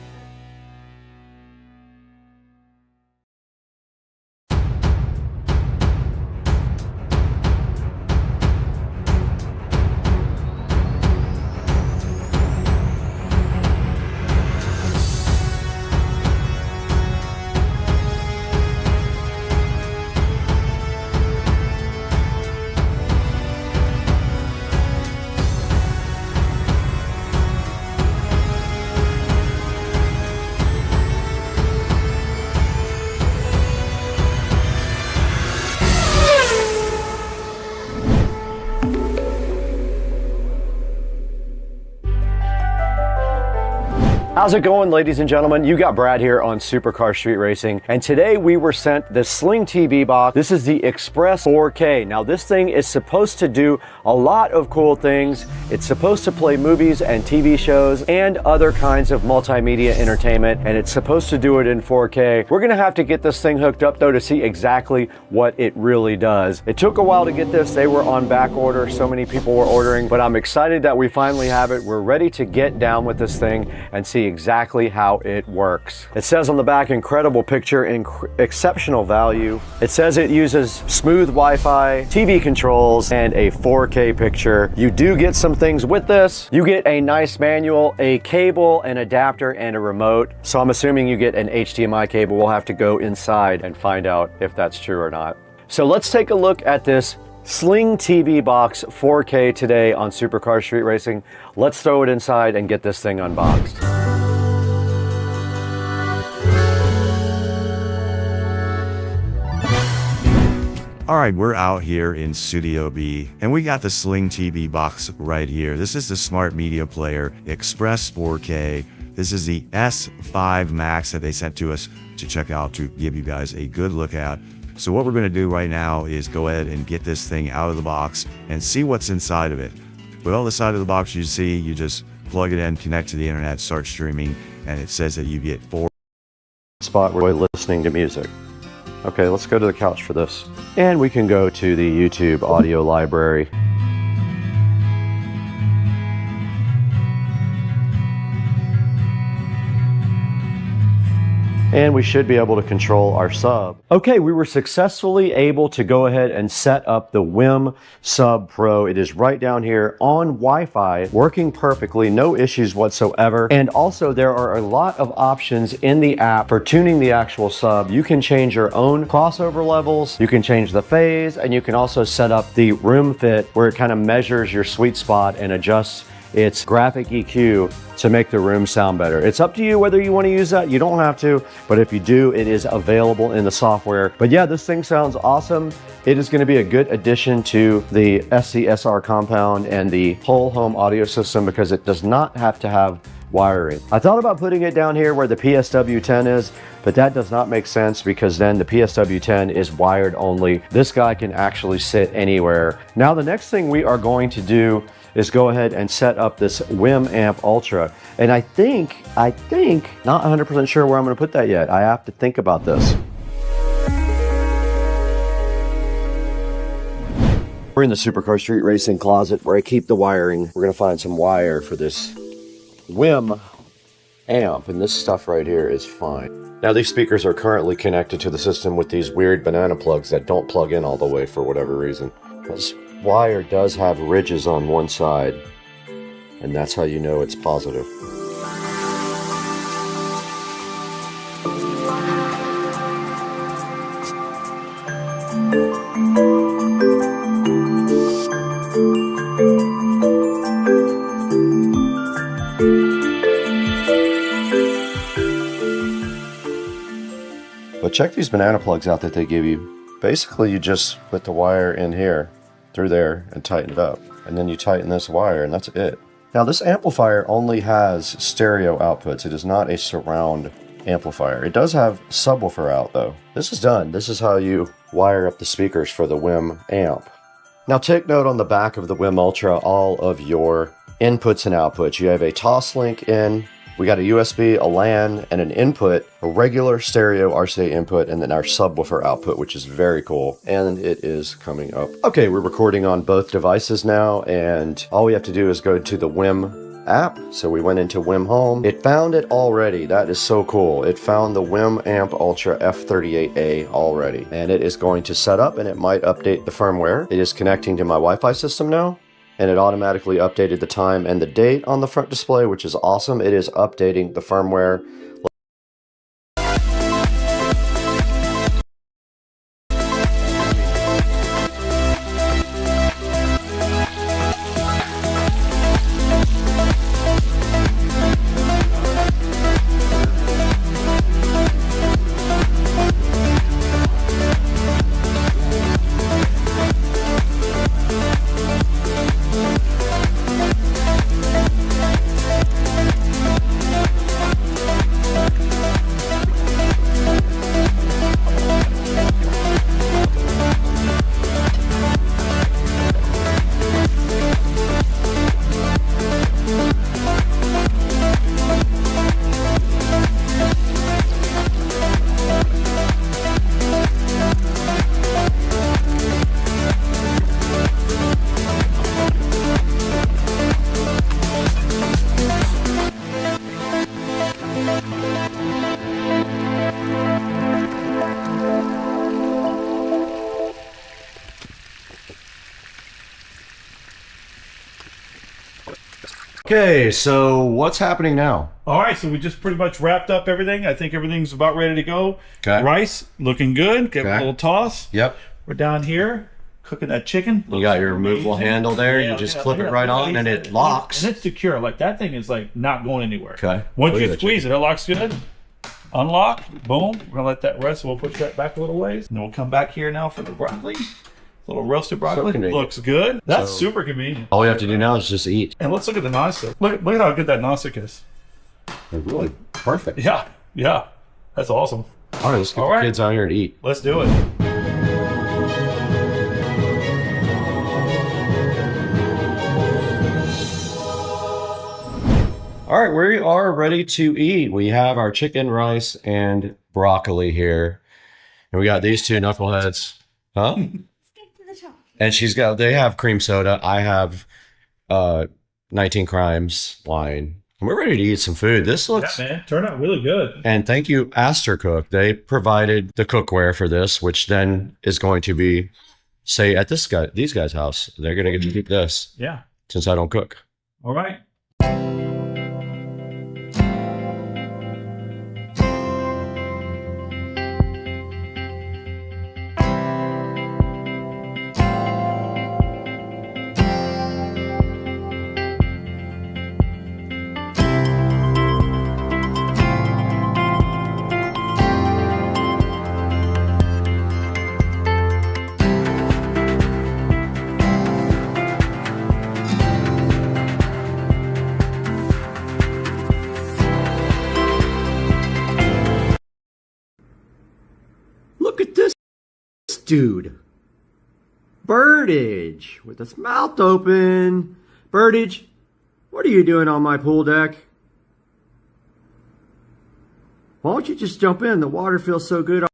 How's it going, ladies and gentlemen? You got Brad here on Supercar Street Racing, and today we were sent the Sling TV box. This is the Express 4K. Now this thing is supposed to do a lot of cool things. It's supposed to play movies and TV shows and other kinds of multimedia entertainment, and it's supposed to do it in 4K. We're gonna have to get this thing hooked up though to see exactly what it really does. It took a while to get this. They were on back order. So many people were ordering, but I'm excited that we finally have it. We're ready to get down with this thing and see exactly how it works. It says on the back, incredible picture, exceptional value. It says it uses smooth Wi-Fi, TV controls, and a 4K picture. You do get some things with this. You get a nice manual, a cable, an adapter, and a remote. So I'm assuming you get an HDMI cable. We'll have to go inside and find out if that's true or not. So let's take a look at this Sling TV Box 4K today on Supercar Street Racing. Let's throw it inside and get this thing unboxed. All right, we're out here in Studio B, and we got the Sling TV box right here. This is the Smart Media Player Express 4K. This is the S5 Max that they sent to us to check out to give you guys a good look at. So what we're gonna do right now is go ahead and get this thing out of the box and see what's inside of it. Well, the side of the box you see, you just plug it in, connect to the internet, start streaming, and it says that you get 4 spot where we're listening to music. Okay, let's go to the couch for this. And we can go to the YouTube audio library. and we should be able to control our sub. Okay, we were successfully able to go ahead and set up the WIM Sub Pro. It is right down here on Wi-Fi, working perfectly, no issues whatsoever. And also there are a lot of options in the app for tuning the actual sub. You can change your own crossover levels, you can change the phase, and you can also set up the room fit where it kind of measures your sweet spot and adjusts its graphic EQ to make the room sound better. It's up to you whether you want to use that. You don't have to, but if you do, it is available in the software. But yeah, this thing sounds awesome. It is going to be a good addition to the SCSR compound and the whole home audio system because it does not have to have wiring. I thought about putting it down here where the PSW10 is, but that does not make sense because then the PSW10 is wired only. This guy can actually sit anywhere. Now the next thing we are going to do is go ahead and set up this WIM Amp Ultra. And I think, not 100% sure where I'm gonna put that yet. I have to think about this. We're in the Supercar Street Racing closet where I keep the wiring. We're gonna find some wire for this WIM amp, and this stuff right here is fine. Now these speakers are currently connected to the system with these weird banana plugs that don't plug in all the way for whatever reason. This wire does have ridges on one side, and that's how you know it's positive. But check these banana plugs out that they give you. Basically, you just put the wire in here, through there, and tighten it up. And then you tighten this wire, and that's it. Now, this amplifier only has stereo outputs. It is not a surround amplifier. It does have subwoofer out, though. This is done. This is how you wire up the speakers for the WIM amp. Now, take note on the back of the WIM Ultra, all of your inputs and outputs. You have a Toslink in. We got a USB, a LAN, and an input, a regular stereo RCA input, and then our subwoofer output, which is very cool. And it is coming up. Okay, we're recording on both devices now, and all we have to do is go to the WIM app. So we went into WIM Home. It found it already. That is so cool. It found the WIM Amp Ultra F38A already. And it is going to set up, and it might update the firmware. It is connecting to my Wi-Fi system now. And it automatically updated the time and the date on the front display, which is awesome. It is updating the firmware. Okay, so what's happening now? All right, so we just pretty much wrapped up everything. I think everything's about ready to go. Okay. Rice looking good. Give it a Okay. little toss. Yep. We're down here cooking that chicken. You got your removable handle there. Yeah, You just yeah, clip yeah. it right on and it locks. And it's secure. Like that thing is like not going anywhere. Okay. Once Look you at that squeeze it, it locks good. Unlock. Boom. We're gonna let that rest. So we'll push that back a little ways. And then we'll come back here now for the broccoli. Little roasted broccoli. convenient. Looks good. That's So- super convenient. All we have to do now is just eat. And let's look at the nonstick. Look at how good that nonstick is. They're really perfect. Yeah. Yeah. That's awesome. All right, let's get All the right. kids out here and eat. Let's do it. All right, we are ready to eat. We have our chicken, rice, and broccoli here. And we got these two knuckleheads. Huh? And they have cream soda. I have 19 Crimes wine. We're ready to eat some food. This looks... Yeah, man. Turned out really good. And thank you, Astercook. They provided the cookware for this, which then is going to be, say, at these guys' house. They're going to get to keep this. Yeah. Since I don't cook. All right. Look at this dude. Birdage with his mouth open. Birdage, what are you doing on my pool deck? Why don't you just jump in? The water feels so good.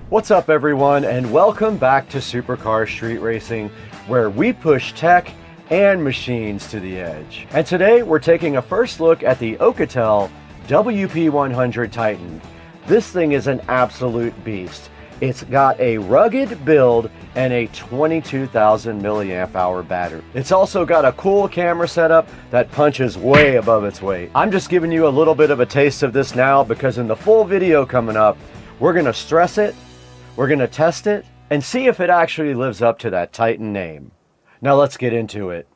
What's up everyone, and welcome back to Supercar Street Racing, where we push tech and machines to the edge. And today we're taking a first look at the Alcatel WP100 Titan. This thing is an absolute beast. It's got a rugged build and a 22,000 milliamp hour battery. It's also got a cool camera setup that punches way above its weight. I'm just giving you a little bit of a taste of this now because in the full video coming up, we're gonna stress it, we're gonna test it, and see if it actually lives up to that Titan name. Now let's get into it.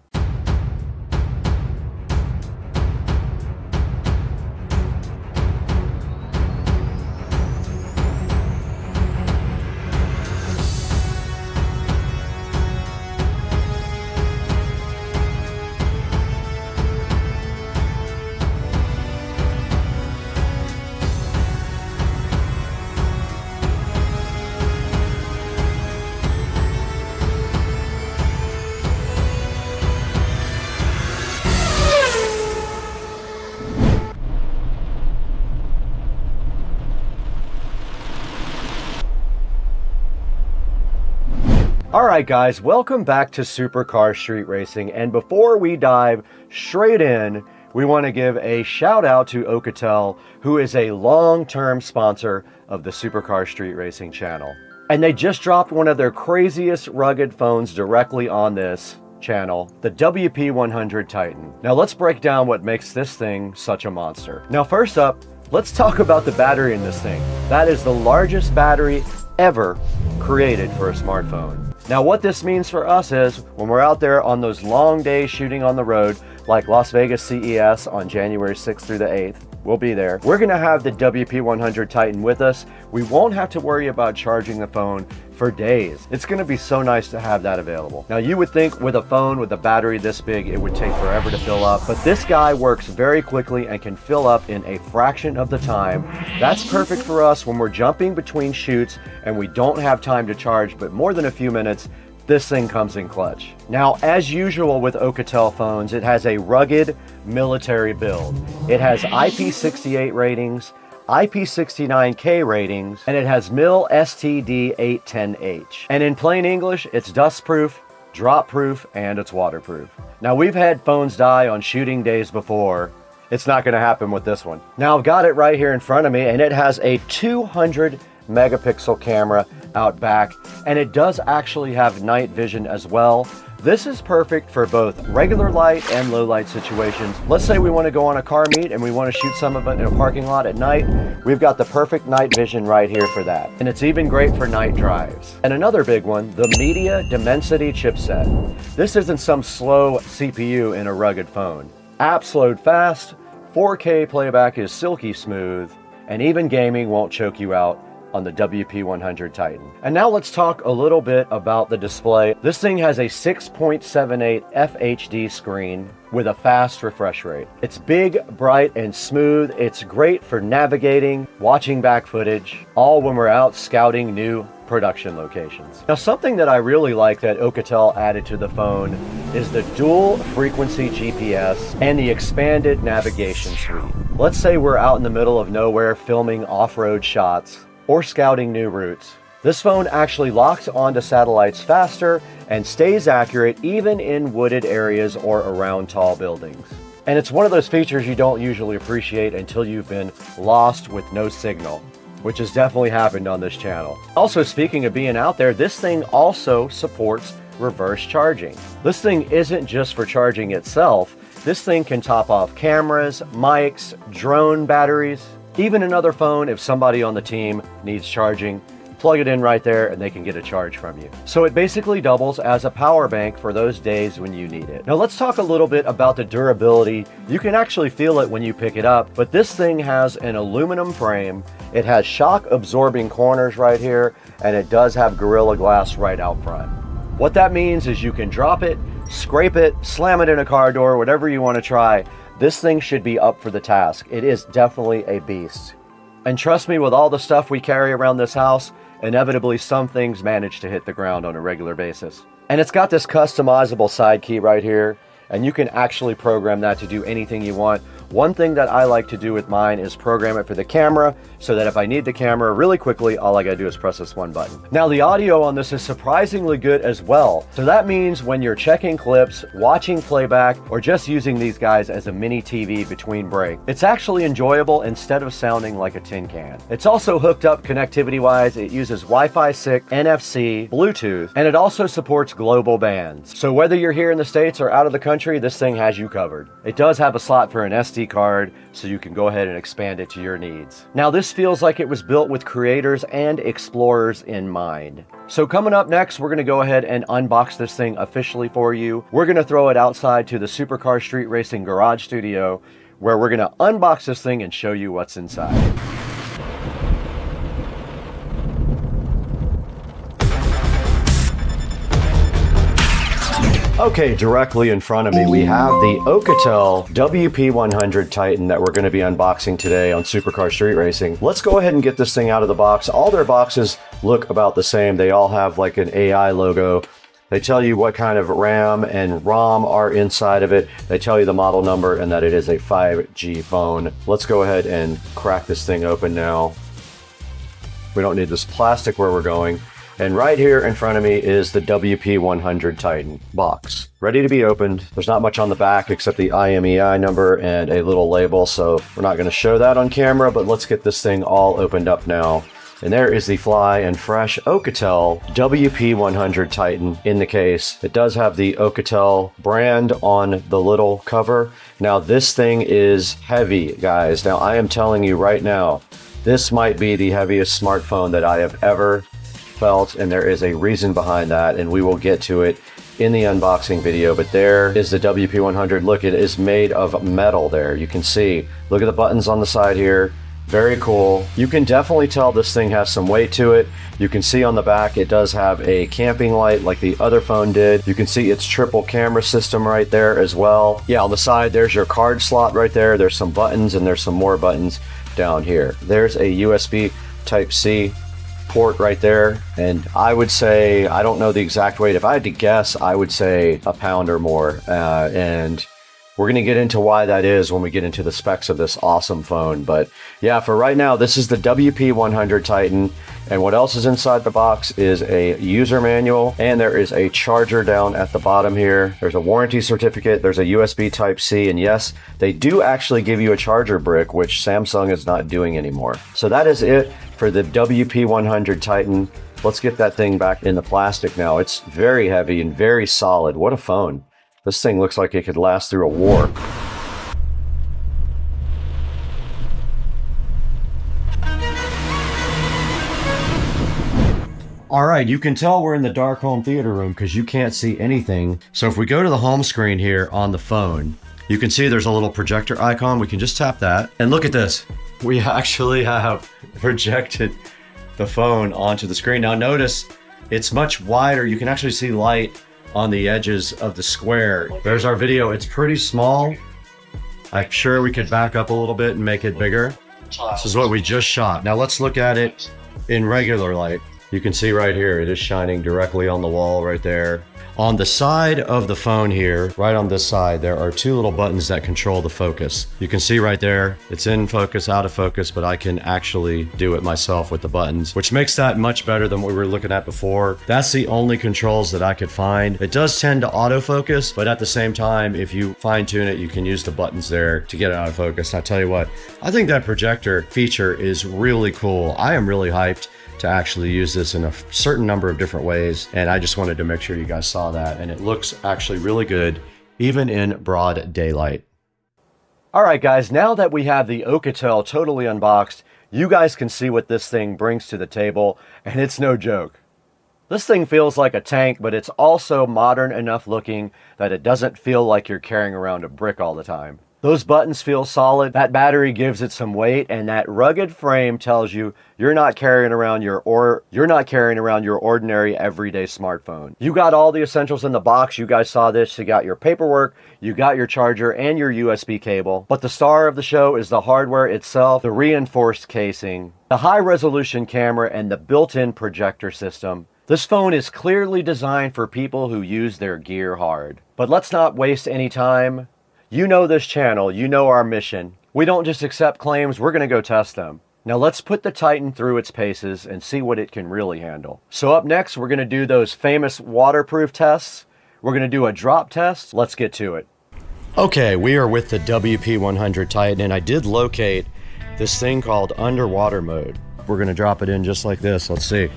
Alright guys, welcome back to Supercar Street Racing, and before we dive straight in, we want to give a shout out to Alcatel, who is a long-term sponsor of the Supercar Street Racing channel. And they just dropped one of their craziest rugged phones directly on this channel, the WP100 Titan. Now let's break down what makes this thing such a monster. Now first up, let's talk about the battery in this thing. That is the largest battery ever created for a smartphone. Now what this means for us is when we're out there on those long days shooting on the road, like Las Vegas CES on January 6th through the 8th, we'll be there. We're gonna have the WP100 Titan with us. We won't have to worry about charging the phone for days. It's gonna be so nice to have that available. Now you would think with a phone with a battery this big, it would take forever to fill up, but this guy works very quickly and can fill up in a fraction of the time. That's perfect for us when we're jumping between shoots and we don't have time to charge, but more than a few minutes, this thing comes in clutch. Now, as usual with Alcatel phones, it has a rugged military build. It has IP68 ratings, IP69K ratings, and it has MIL STD810H. And in plain English, it's dust-proof, drop-proof, and it's waterproof. Now, we've had phones die on shooting days before. It's not gonna happen with this one. Now, I've got it right here in front of me, and it has a 200 megapixel camera out back, and it does actually have night vision as well. This is perfect for both regular light and low light situations. Let's say we want to go on a car meet and we want to shoot some of it in a parking lot at night. We've got the perfect night vision right here for that. And it's even great for night drives. And another big one, the Media Dimensity chipset. This isn't some slow CPU in a rugged phone. Apps load fast, 4K playback is silky smooth, and even gaming won't choke you out on the WP100 Titan. And now let's talk a little bit about the display. This thing has a 6.78 FHD screen with a fast refresh rate. It's big, bright, and smooth. It's great for navigating, watching back footage, all when we're out scouting new production locations. Now, something that I really like that Alcatel added to the phone is the dual frequency GPS and the expanded navigation suite. Let's say we're out in the middle of nowhere filming off-road shots or scouting new routes. This phone actually locks onto satellites faster and stays accurate even in wooded areas or around tall buildings. And it's one of those features you don't usually appreciate until you've been lost with no signal, which has definitely happened on this channel. Also, speaking of being out there, this thing also supports reverse charging. This thing isn't just for charging itself. This thing can top off cameras, mics, drone batteries, even another phone if somebody on the team needs charging. Plug it in right there and they can get a charge from you. So it basically doubles as a power bank for those days when you need it. Now let's talk a little bit about the durability. You can actually feel it when you pick it up, but this thing has an aluminum frame. It has shock absorbing corners right here, and it does have Gorilla Glass right out front. What that means is you can drop it, scrape it, slam it in a car door, whatever you want to try. This thing should be up for the task. It is definitely a beast. And trust me, with all the stuff we carry around this house, inevitably some things manage to hit the ground on a regular basis. And it's got this customizable side key right here, and you can actually program that to do anything you want. One thing that I like to do with mine is program it for the camera, so that if I need the camera really quickly, all I gotta do is press this one button. Now the audio on this is surprisingly good as well. So that means when you're checking clips, watching playback, or just using these guys as a mini TV between breaks, it's actually enjoyable instead of sounding like a tin can. It's also hooked up connectivity wise. It uses Wi-Fi 6, NFC, Bluetooth, and it also supports global bands. So whether you're here in the States or out of the country, this thing has you covered. It does have a slot for an SD card, so you can go ahead and expand it to your needs. Now this feels like it was built with creators and explorers in mind. So coming up next, we're going to go ahead and unbox this thing officially for you. We're going to throw it outside to the Supercar Street Racing Garage Studio, where we're going to unbox this thing and show you what's inside. Okay, directly in front of me, we have the Alcatel WP100 Titan that we're going to be unboxing today on Supercar Street Racing. Let's go ahead and get this thing out of the box. All their boxes look about the same. They all have like an AI logo. They tell you what kind of RAM and ROM are inside of it. They tell you the model number and that it is a 5G phone. Let's go ahead and crack this thing open now. We don't need this plastic where we're going. And right here in front of me is the WP100 Titan box, ready to be opened. There's not much on the back except the IMEI number and a little label, so we're not going to show that on camera, but let's get this thing all opened up now. And there is the fly and fresh Alcatel WP100 Titan in the case. It does have the Alcatel brand on the little cover. Now this thing is heavy, guys. Now I am telling you right now, this might be the heaviest smartphone that I have ever felt, and there is a reason behind that, and we will get to it in the unboxing video. But there is the WP100. Look, it is made of metal there. You can see, look at the buttons on the side here. Very cool. You can definitely tell this thing has some weight to it. You can see on the back it does have a camping light like the other phone did. You can see its triple camera system right there as well. Yeah, on the side there's your card slot right there. There's some buttons and there's some more buttons down here. There's a USB Type-C port right there, and I would say, I don't know the exact weight. If I had to guess, I would say a pound or more, and we're going to get into why that is when we get into the specs of this awesome phone. But yeah, for right now, this is the WP100 Titan, and what else is inside the box is a user manual, and there is a charger down at the bottom here. There's a warranty certificate, there's a USB Type-C, and yes, they do actually give you a charger brick, which Samsung is not doing anymore. So that is it for the WP100 Titan. Let's get that thing back in the plastic now. It's very heavy and very solid. What a phone. This thing looks like it could last through a war. All right, you can tell we're in the dark home theater room because you can't see anything. So if we go to the home screen here on the phone, you can see there's a little projector icon. We can just tap that. And look at this. We actually have projected the phone onto the screen. Now notice it's much wider. You can actually see light on the edges of the square. There's our video. It's pretty small. I'm sure we could back up a little bit and make it bigger. This is what we just shot. Now let's look at it in regular light. You can see right here, it is shining directly on the wall right there. On the side of the phone here, right on this side, there are two little buttons that control the focus. You can see right there, it's in focus, out of focus, but I can actually do it myself with the buttons, which makes that much better than what we were looking at before. That's the only controls that I could find. It does tend to autofocus, but at the same time, if you fine tune it, you can use the buttons there to get it out of focus. And I tell you what, I think that projector feature is really cool. I am really hyped to actually use this in a certain number of different ways, and I just wanted to make sure you guys saw that, and it looks actually really good even in broad daylight. All right guys, now that we have the Alcatel totally unboxed, you guys can see what this thing brings to the table, and it's no joke. This thing feels like a tank, but it's also modern enough looking that it doesn't feel like you're carrying around a brick all the time. Those buttons feel solid, that battery gives it some weight, and that rugged frame tells you you're not carrying around your ordinary everyday smartphone. You got all the essentials in the box. You guys saw this. You got your paperwork, you got your charger, and your USB cable. But the star of the show is the hardware itself, the reinforced casing, the high-resolution camera, and the built-in projector system. This phone is clearly designed for people who use their gear hard. But let's not waste any time. You know this channel, you know our mission. We don't just accept claims, we're gonna go test them. Now let's put the Titan through its paces and see what it can really handle. So up next, we're gonna do those famous waterproof tests. We're gonna do a drop test. Let's get to it. Okay, we are with the WP100 Titan, and I did locate this thing called underwater mode. We're gonna drop it in just like this, let's see.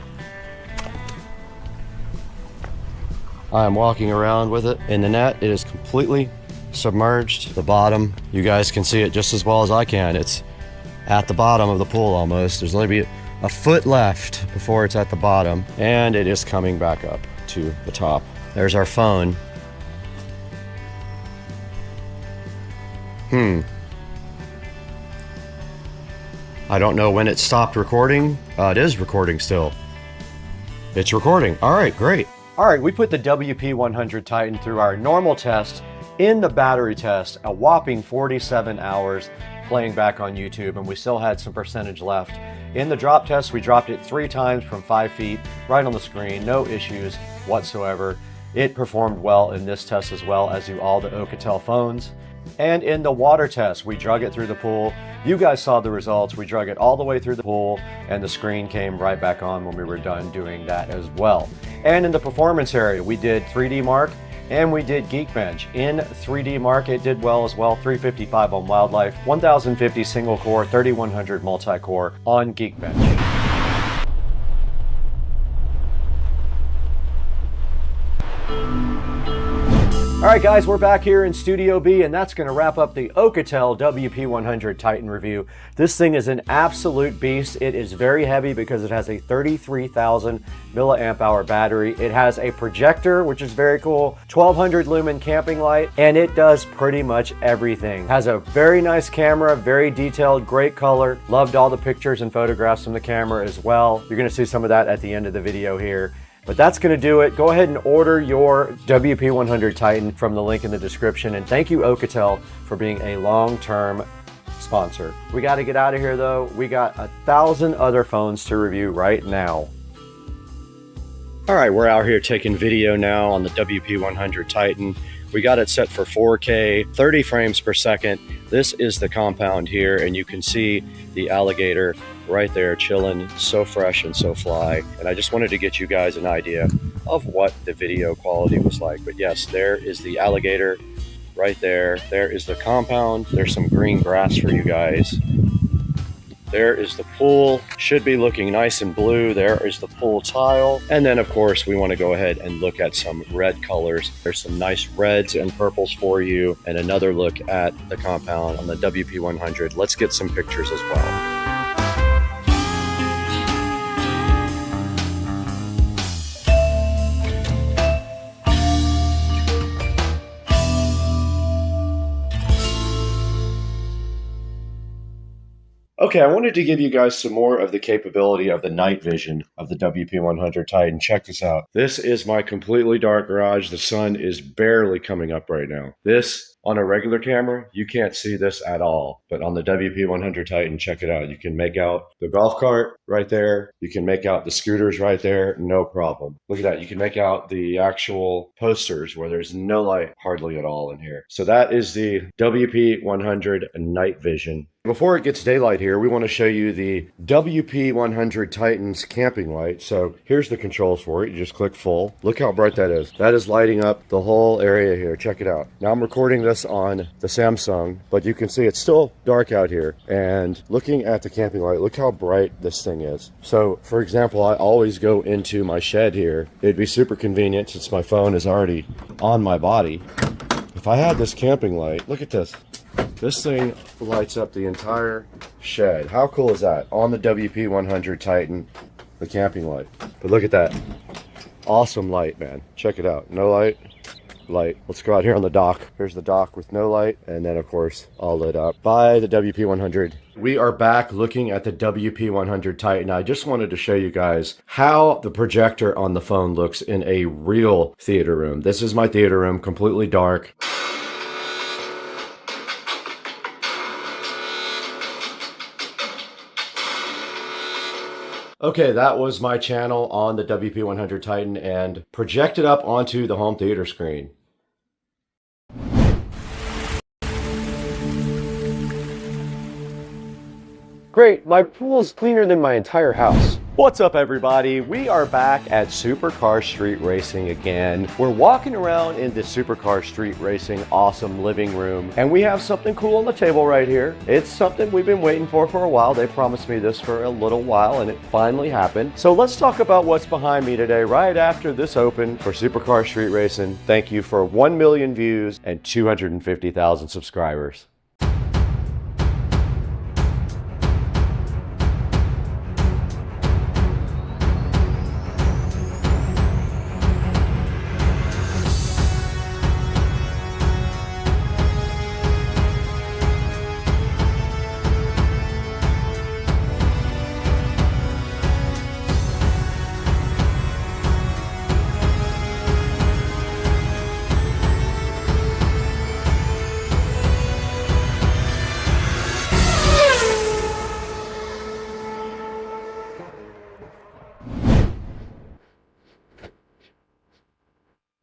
I'm walking around with it in the net. It is completely submerged. The bottom, you guys can see it just as well as I can. It's at the bottom of the pool almost. There's maybe a foot left before it's at the bottom, and it is coming back up to the top. There's our phone. I don't know when it stopped recording. It is recording still. It's recording. All right, great. All right, we put the WP100 Titan through our normal test. In the battery test, a whopping 47 hours playing back on YouTube, and we still had some percentage left. In the drop test, we dropped it 3 times from 5 feet, right on the screen, no issues whatsoever. It performed well in this test as well, as do all the Alcatel phones. And in the water test, we drug it through the pool. You guys saw the results. We drug it all the way through the pool, and the screen came right back on when we were done doing that as well. And in the performance area, we did 3D Mark, and we did Geekbench. In 3D Mark, it did well as well. 355 on Wildlife, 1050 single core, 3100 multi-core on Geekbench. All right, guys, we're back here in Studio B, and that's going to wrap up the Alcatel WP100 Titan review. This thing is an absolute beast. It is very heavy because it has a 33,000 milliamp hour battery. It has a projector, which is very cool, 1200 lumen camping light, and it does pretty much everything. Has a very nice camera, very detailed, great color. Loved all the pictures and photographs from the camera as well. You're going to see some of that at the end of the video here. But that's going to do it. Go ahead and order your WP100 Titan from the link in the description. And thank you, Alcatel, for being a long-term sponsor. We got to get out of here, though. We got 1,000 other phones to review right now. All right, we're out here taking video now on the WP100 Titan. We got it set for 4K, 30 frames per second. This is the compound here, and you can see the alligator right there chilling, so fresh and so fly. And I just wanted to get you guys an idea of what the video quality was like. But yes, there is the alligator right there. There is the compound. There's some green grass for you guys. There is the pool, should be looking nice and blue. There is the pool tile. And then of course, we want to go ahead and look at some red colors. There's some nice reds and purples for you, and another look at the compound on the WP100. Let's get some pictures as well. Okay, I wanted to give you guys some more of the capability of the night vision of the WP100 Titan. Check this out. This is my completely dark garage. The sun is barely coming up right now. This, on a regular camera, you can't see this at all. But on the WP100 Titan, check it out. You can make out the golf cart right there. You can make out the scooters right there. No problem. Look at that. You can make out the actual posters where there's no light hardly at all in here. So that is the WP100 night vision. Before it gets daylight here, we want to show you the WP100 Titan's camping light. So here's the controls for it. You just click full. Look how bright that is. That is lighting up the whole area here. Check it out. Now I'm recording this on the Samsung, but you can see it's still dark out here. And looking at the camping light, look how bright this thing is. So for example, I always go into my shed here. It'd be super convenient since my phone is already on my body. If I had this camping light, look at this. This thing lights up the entire shed. How cool is that? On the WP100 Titan, the camping light. But look at that. Awesome light, man. Check it out. No light, light. Let's go out here on the dock. Here's the dock with no light. And then, of course, all lit up by the WP100. We are back looking at the WP100 Titan. I just wanted to show you guys how the projector on the phone looks in a real theater room. This is my theater room, completely dark. Okay, that was my channel on the WP100 Titan and projected up onto the home theater screen. Great, my pool's cleaner than my entire house. What's up, everybody? We are back at Supercar Street Racing again. We're walking around in the Supercar Street Racing awesome living room, and we have something cool on the table right here. It's something we've been waiting for a while. They promised me this for a little while, and it finally happened. So let's talk about what's behind me today, right after this open for Supercar Street Racing. Thank you for 1 million views and 250,000 subscribers.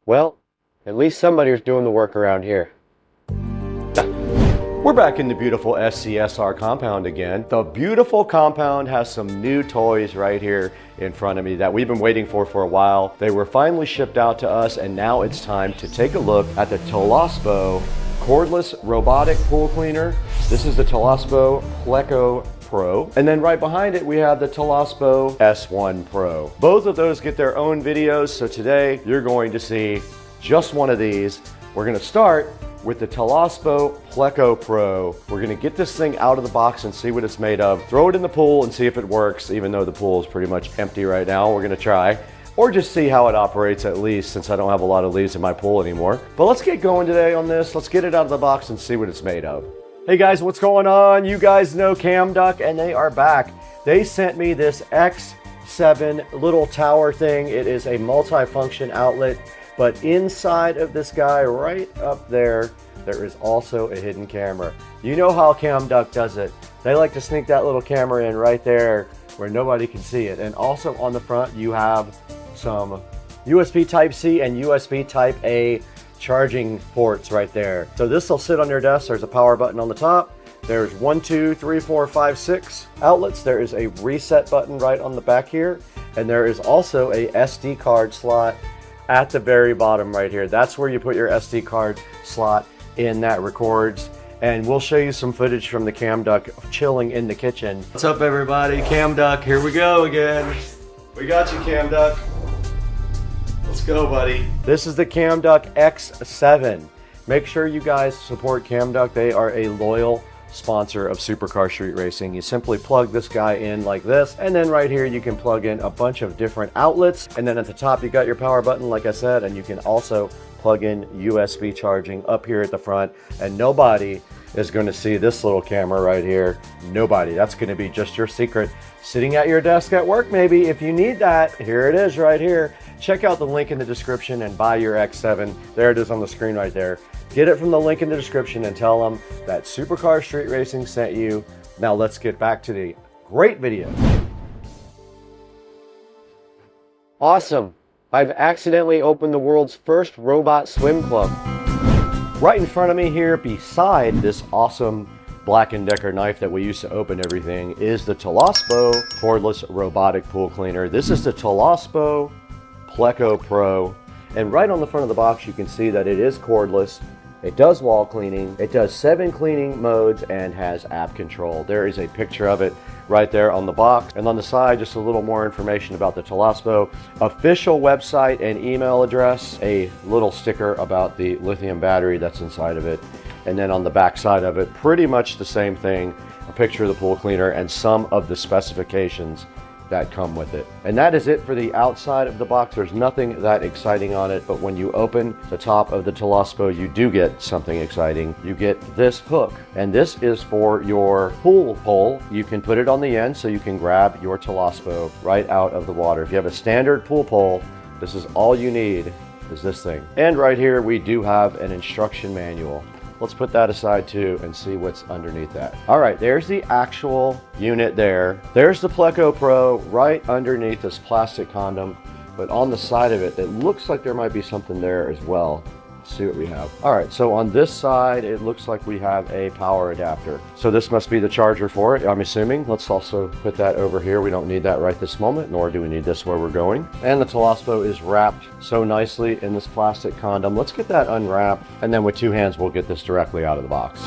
Well, at least somebody's doing the work around here. We're back in the beautiful SCSR compound again. The beautiful compound has some new toys right here in front of me that we've been waiting for a while. They were finally shipped out to us, and now it's time to take a look at the Toolless cordless robotic pool cleaner. This is the Toolless Pleco Pro. And then right behind it, we have the Toolless S1 Pro. Both of those get their own videos, so today you're going to see just one of these. We're gonna start with the Toolless Pleco Pro. We're gonna get this thing out of the box and see what it's made of. Throw it in the pool and see if it works, even though the pool is pretty much empty right now. We're gonna try. Or just see how it operates, at least, since I don't have a lot of leaves in my pool anymore. But let's get going today on this. Let's get it out of the box and see what it's made of. Hey guys, what's going on? You guys know CamDuck, and they are back. They sent me this X7 little tower thing. It is a multi-function outlet, but inside of this guy right up there, there is also a hidden camera. You know how CamDuck does it. They like to sneak that little camera in right there where nobody can see it. And also on the front, you have some USB Type-C and USB Type-A charging ports right there. So this will sit on your desk. There's a power button on the top. There's 1, 2, 3, 4, 5, 6 outlets. There is a reset button right on the back here. And there is also a SD card slot at the very bottom right here. That's where you put your SD card slot in that records. And we'll show you some footage from the CamDuck chilling in the kitchen. What's up, everybody? CamDuck, here we go again. We got you, CamDuck. Let's go, buddy. This is the CamDuck X7. Make sure you guys support CamDuck. They are a loyal sponsor of Supercar Street Racing. You simply plug this guy in like this, and then right here you can plug in a bunch of different outlets, and then at the top you got your power button, like I said, and you can also plug in USB charging up here at the front, and nobody is going to see this little camera right here. Nobody. That's going to be just your secret. Sitting at your desk at work, maybe. If you need that, here it is right here. Check out the link in the description and buy your X7. There it is on the screen right there. Get it from the link in the description and tell them that Supercar Street Racing sent you. Now let's get back to the great video. Awesome. I've accidentally opened the world's first robot swim club. Right in front of me here, beside this awesome Black & Decker knife that we use to open everything, is the Toolless cordless robotic pool cleaner. This is the Toolless Pleco Pro. And right on the front of the box, you can see that it is cordless. It does wall cleaning. It does 7 cleaning modes and has app control. There is a picture of it right there on the box. And on the side, just a little more information about the Toolless official website and email address, a little sticker about the lithium battery that's inside of it. And then on the back side of it, pretty much the same thing, a picture of the pool cleaner and some of the specifications that come with it. And that is it for the outside of the box. There's nothing that exciting on it, but when you open the top of the Toolless, you do get something exciting. You get this hook, and this is for your pool pole. You can put it on the end so you can grab your Toolless right out of the water. If you have a standard pool pole, this is all you need, is this thing. And right here we do have an instruction manual. Let's put that aside too and see what's underneath that. All right, there's the actual unit there. There's the Pleco Pro right underneath this plastic condom, but on the side of it, it looks like there might be something there as well. Let's see what we have. All right, so on this side, it looks like we have a power adapter. So this must be the charger for it, I'm assuming. Let's also put that over here. We don't need that right this moment, nor do we need this where we're going. And the Toolless is wrapped so nicely in this plastic condom. Let's get that unwrapped, and then with 2 hands, we'll get this directly out of the box.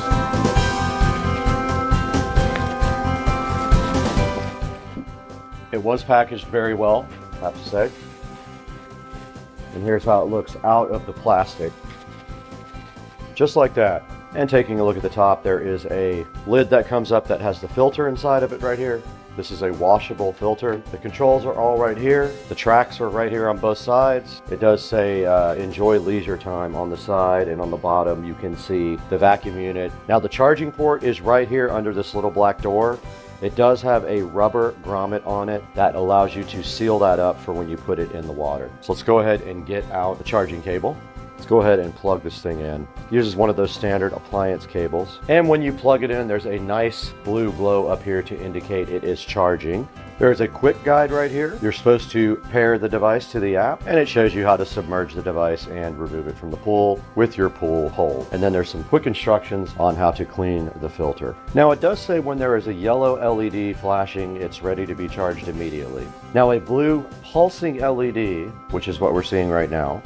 It was packaged very well, I have to say. And here's how it looks out of the plastic. Just like that. And taking a look at the top, there is a lid that comes up that has the filter inside of it right here. This is a washable filter. The controls are all right here. The tracks are right here on both sides. It does say enjoy leisure time on the side, and on the bottom you can see the vacuum unit. Now the charging port is right here under this little black door. It does have a rubber grommet on it that allows you to seal that up for when you put it in the water. So let's go ahead and get out the charging cable. Let's go ahead and plug this thing in. It uses one of those standard appliance cables. And when you plug it in, there's a nice blue glow up here to indicate it is charging. There's a quick guide right here. You're supposed to pair the device to the app, and it shows you how to submerge the device and remove it from the pool with your pool pole. And then there's some quick instructions on how to clean the filter. Now it does say when there is a yellow LED flashing, it's ready to be charged immediately. Now a blue pulsing LED, which is what we're seeing right now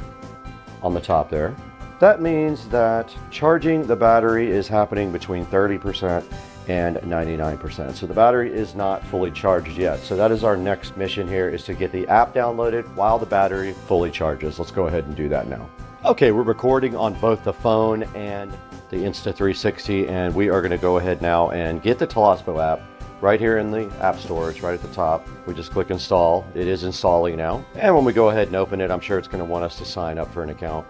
on the top there, that means that charging the battery is happening between 30% and 99%. So the battery is not fully charged yet. So that is our next mission here, is to get the app downloaded while the battery fully charges. Let's go ahead and do that now. Okay, we're recording on both the phone and the Insta360, and we are gonna go ahead now and get the Toolless app right here in the App Store. It's right at the top. We just click install. It is installing now. And when we go ahead and open it, I'm sure it's gonna want us to sign up for an account.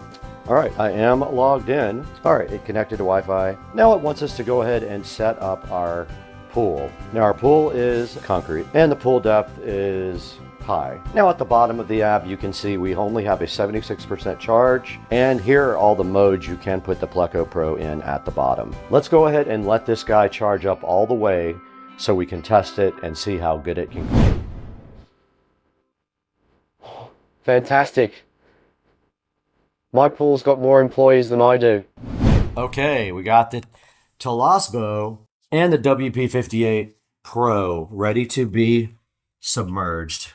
All right, I am logged in. All right, it connected to Wi-Fi. Now it wants us to go ahead and set up our pool. Now our pool is concrete and the pool depth is high. Now at the bottom of the app, you can see we only have a 76% charge, and here are all the modes you can put the Pleco Pro in at the bottom. Let's go ahead and let this guy charge up all the way so we can test it and see how good it can be. Fantastic. My pool's got more employees than I do. Okay, we got the Toolless and the WP58 Pro ready to be submerged.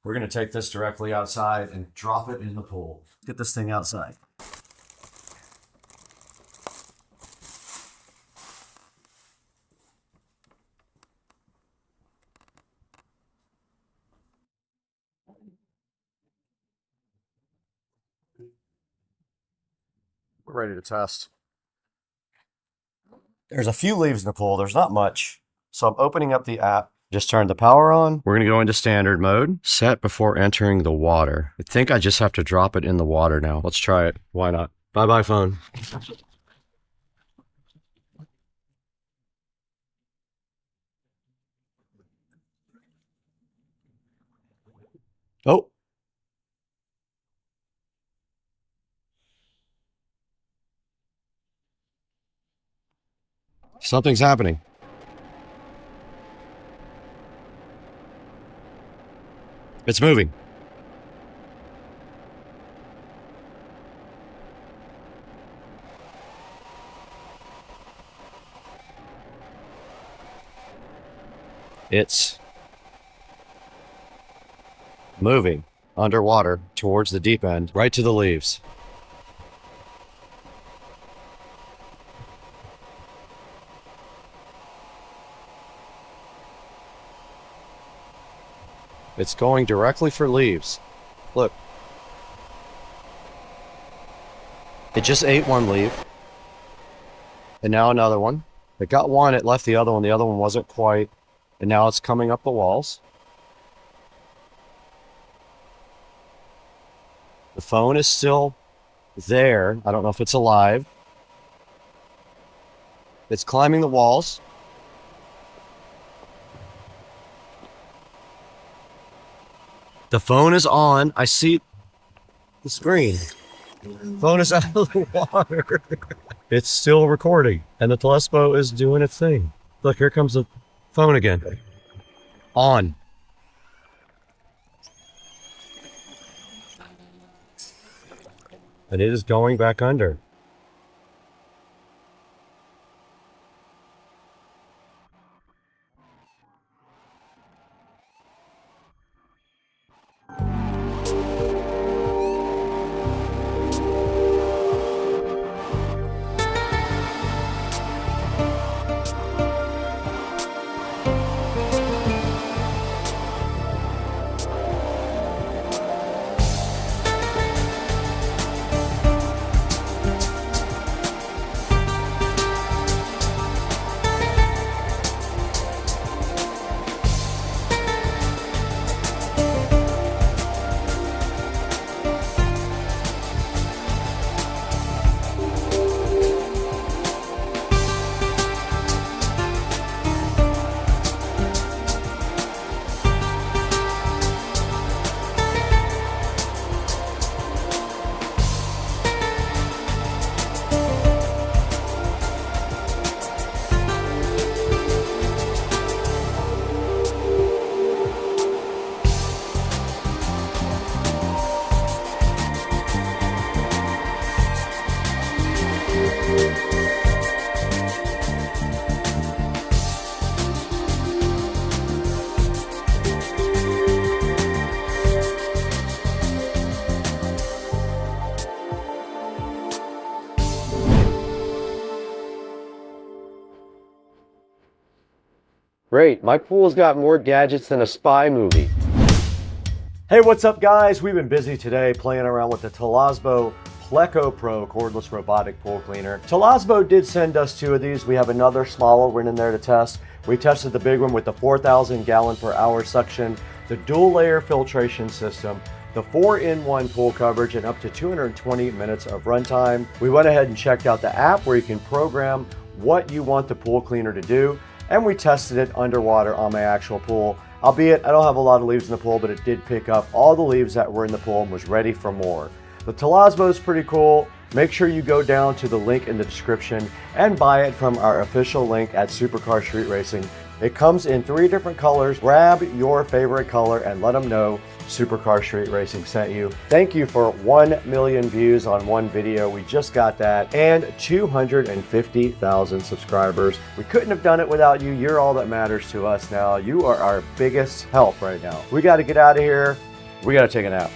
We're going to take this directly outside and drop it in the pool. Get this thing outside. We're ready to test. There's a few leaves in the pool. There's not much. So I'm opening up the app. Just turned the power on. We're going to go into standard mode. Set before entering the water. I think I just have to drop it in the water now. Let's try it. Why not? Bye-bye, phone. Oh. Something's happening. It's moving. It's moving underwater towards the deep end, right to the leaves. It's going directly for leaves. Look. It just ate one leaf. And now another one. It got one, it left the other one. The other one wasn't quite. And now it's coming up the walls. The phone is still there. I don't know if it's alive. It's climbing the walls. The phone is on. I see the screen. Phone is out of the water. It's still recording. And the telescope is doing its thing. Look, here comes the phone again. On. And it is going back under. Great, my pool's got more gadgets than a spy movie. Hey, what's up guys? We've been busy today playing around with the Toolless Pleco Pro cordless robotic pool cleaner. Toolless did send us 2 of these. We have another smaller one in there to test. We tested the big one with the 4,000 gallon per hour suction, the dual layer filtration system, the 4-in-1 pool coverage, and up to 220 minutes of runtime. We went ahead and checked out the app where you can program what you want the pool cleaner to do, and we tested it underwater on my actual pool. Albeit, I don't have a lot of leaves in the pool, but it did pick up all the leaves that were in the pool and was ready for more. The Toolless is pretty cool. Make sure you go down to the link in the description and buy it from our official link at Supercar Street Racing. It comes in 3 different colors. Grab your favorite color and let them know Supercar Street Racing sent you. Thank you for 1 million views on one video. We just got that, and 250,000 subscribers. We couldn't have done it without you. You're all that matters to us now. You are our biggest help right now. We got to get out of here. We got to take a nap.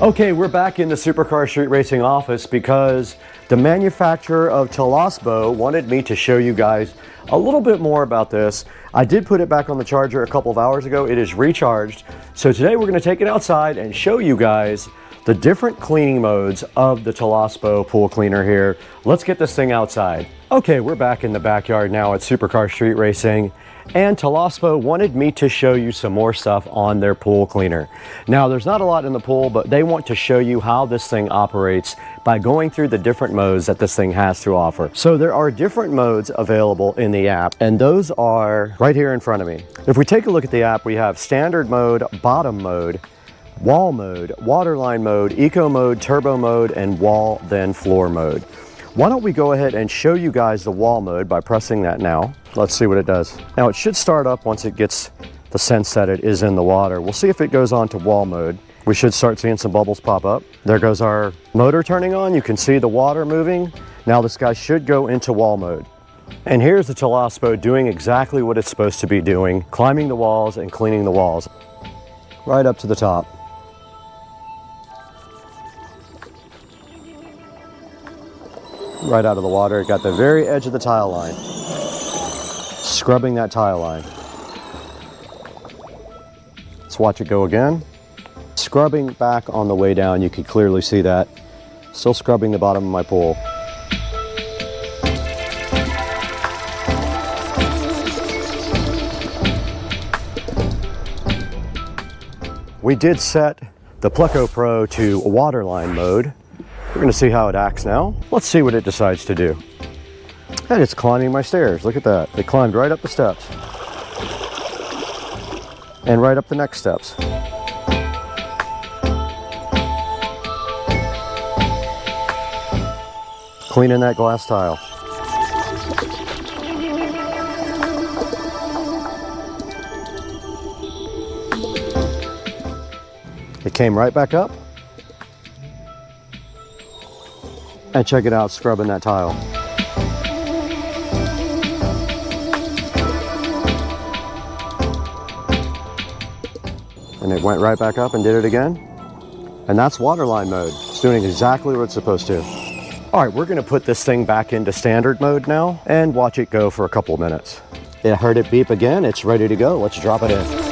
Okay, we're back in the Supercar Street Racing office because the manufacturer of Toolless wanted me to show you guys a little bit more about this. I did put it back on the charger a couple of hours ago. It is recharged. So today we're going to take it outside and show you guys the different cleaning modes of the Toolless pool cleaner here. Let's get this thing outside. Okay, we're back in the backyard now at Supercar Street Racing, and Toolless wanted me to show you some more stuff on their pool cleaner. Now, there's not a lot in the pool, but they want to show you how this thing operates by going through the different modes that this thing has to offer. So there are different modes available in the app, and those are right here in front of me. If we take a look at the app, we have standard mode, bottom mode, wall mode, waterline mode, eco mode, turbo mode, and wall then floor mode. Why don't we go ahead and show you guys the wall mode by pressing that now. Let's see what it does. Now it should start up once it gets the sense that it is in the water. We'll see if it goes on to wall mode. We should start seeing some bubbles pop up. There goes our motor turning on. You can see the water moving. Now this guy should go into wall mode. And here's the Toolless doing exactly what it's supposed to be doing, climbing the walls and cleaning the walls right up to the top. Right out of the water, got the very edge of the tile line. Scrubbing that tile line. Let's watch it go again. Scrubbing back on the way down, you can clearly see that. Still scrubbing the bottom of my pool. We did set the Pleco Pro to waterline mode. We're going to see how it acts now. Let's see what it decides to do. And it's climbing my stairs. Look at that. It climbed right up the steps. And right up the next steps. Cleaning that glass tile. It came right back up. And check it out, scrubbing that tile. And it went right back up and did it again. And that's waterline mode. It's doing exactly what it's supposed to. All right, we're gonna put this thing back into standard mode now and watch it go for a couple of minutes. I heard it beep again, it's ready to go. Let's drop it in.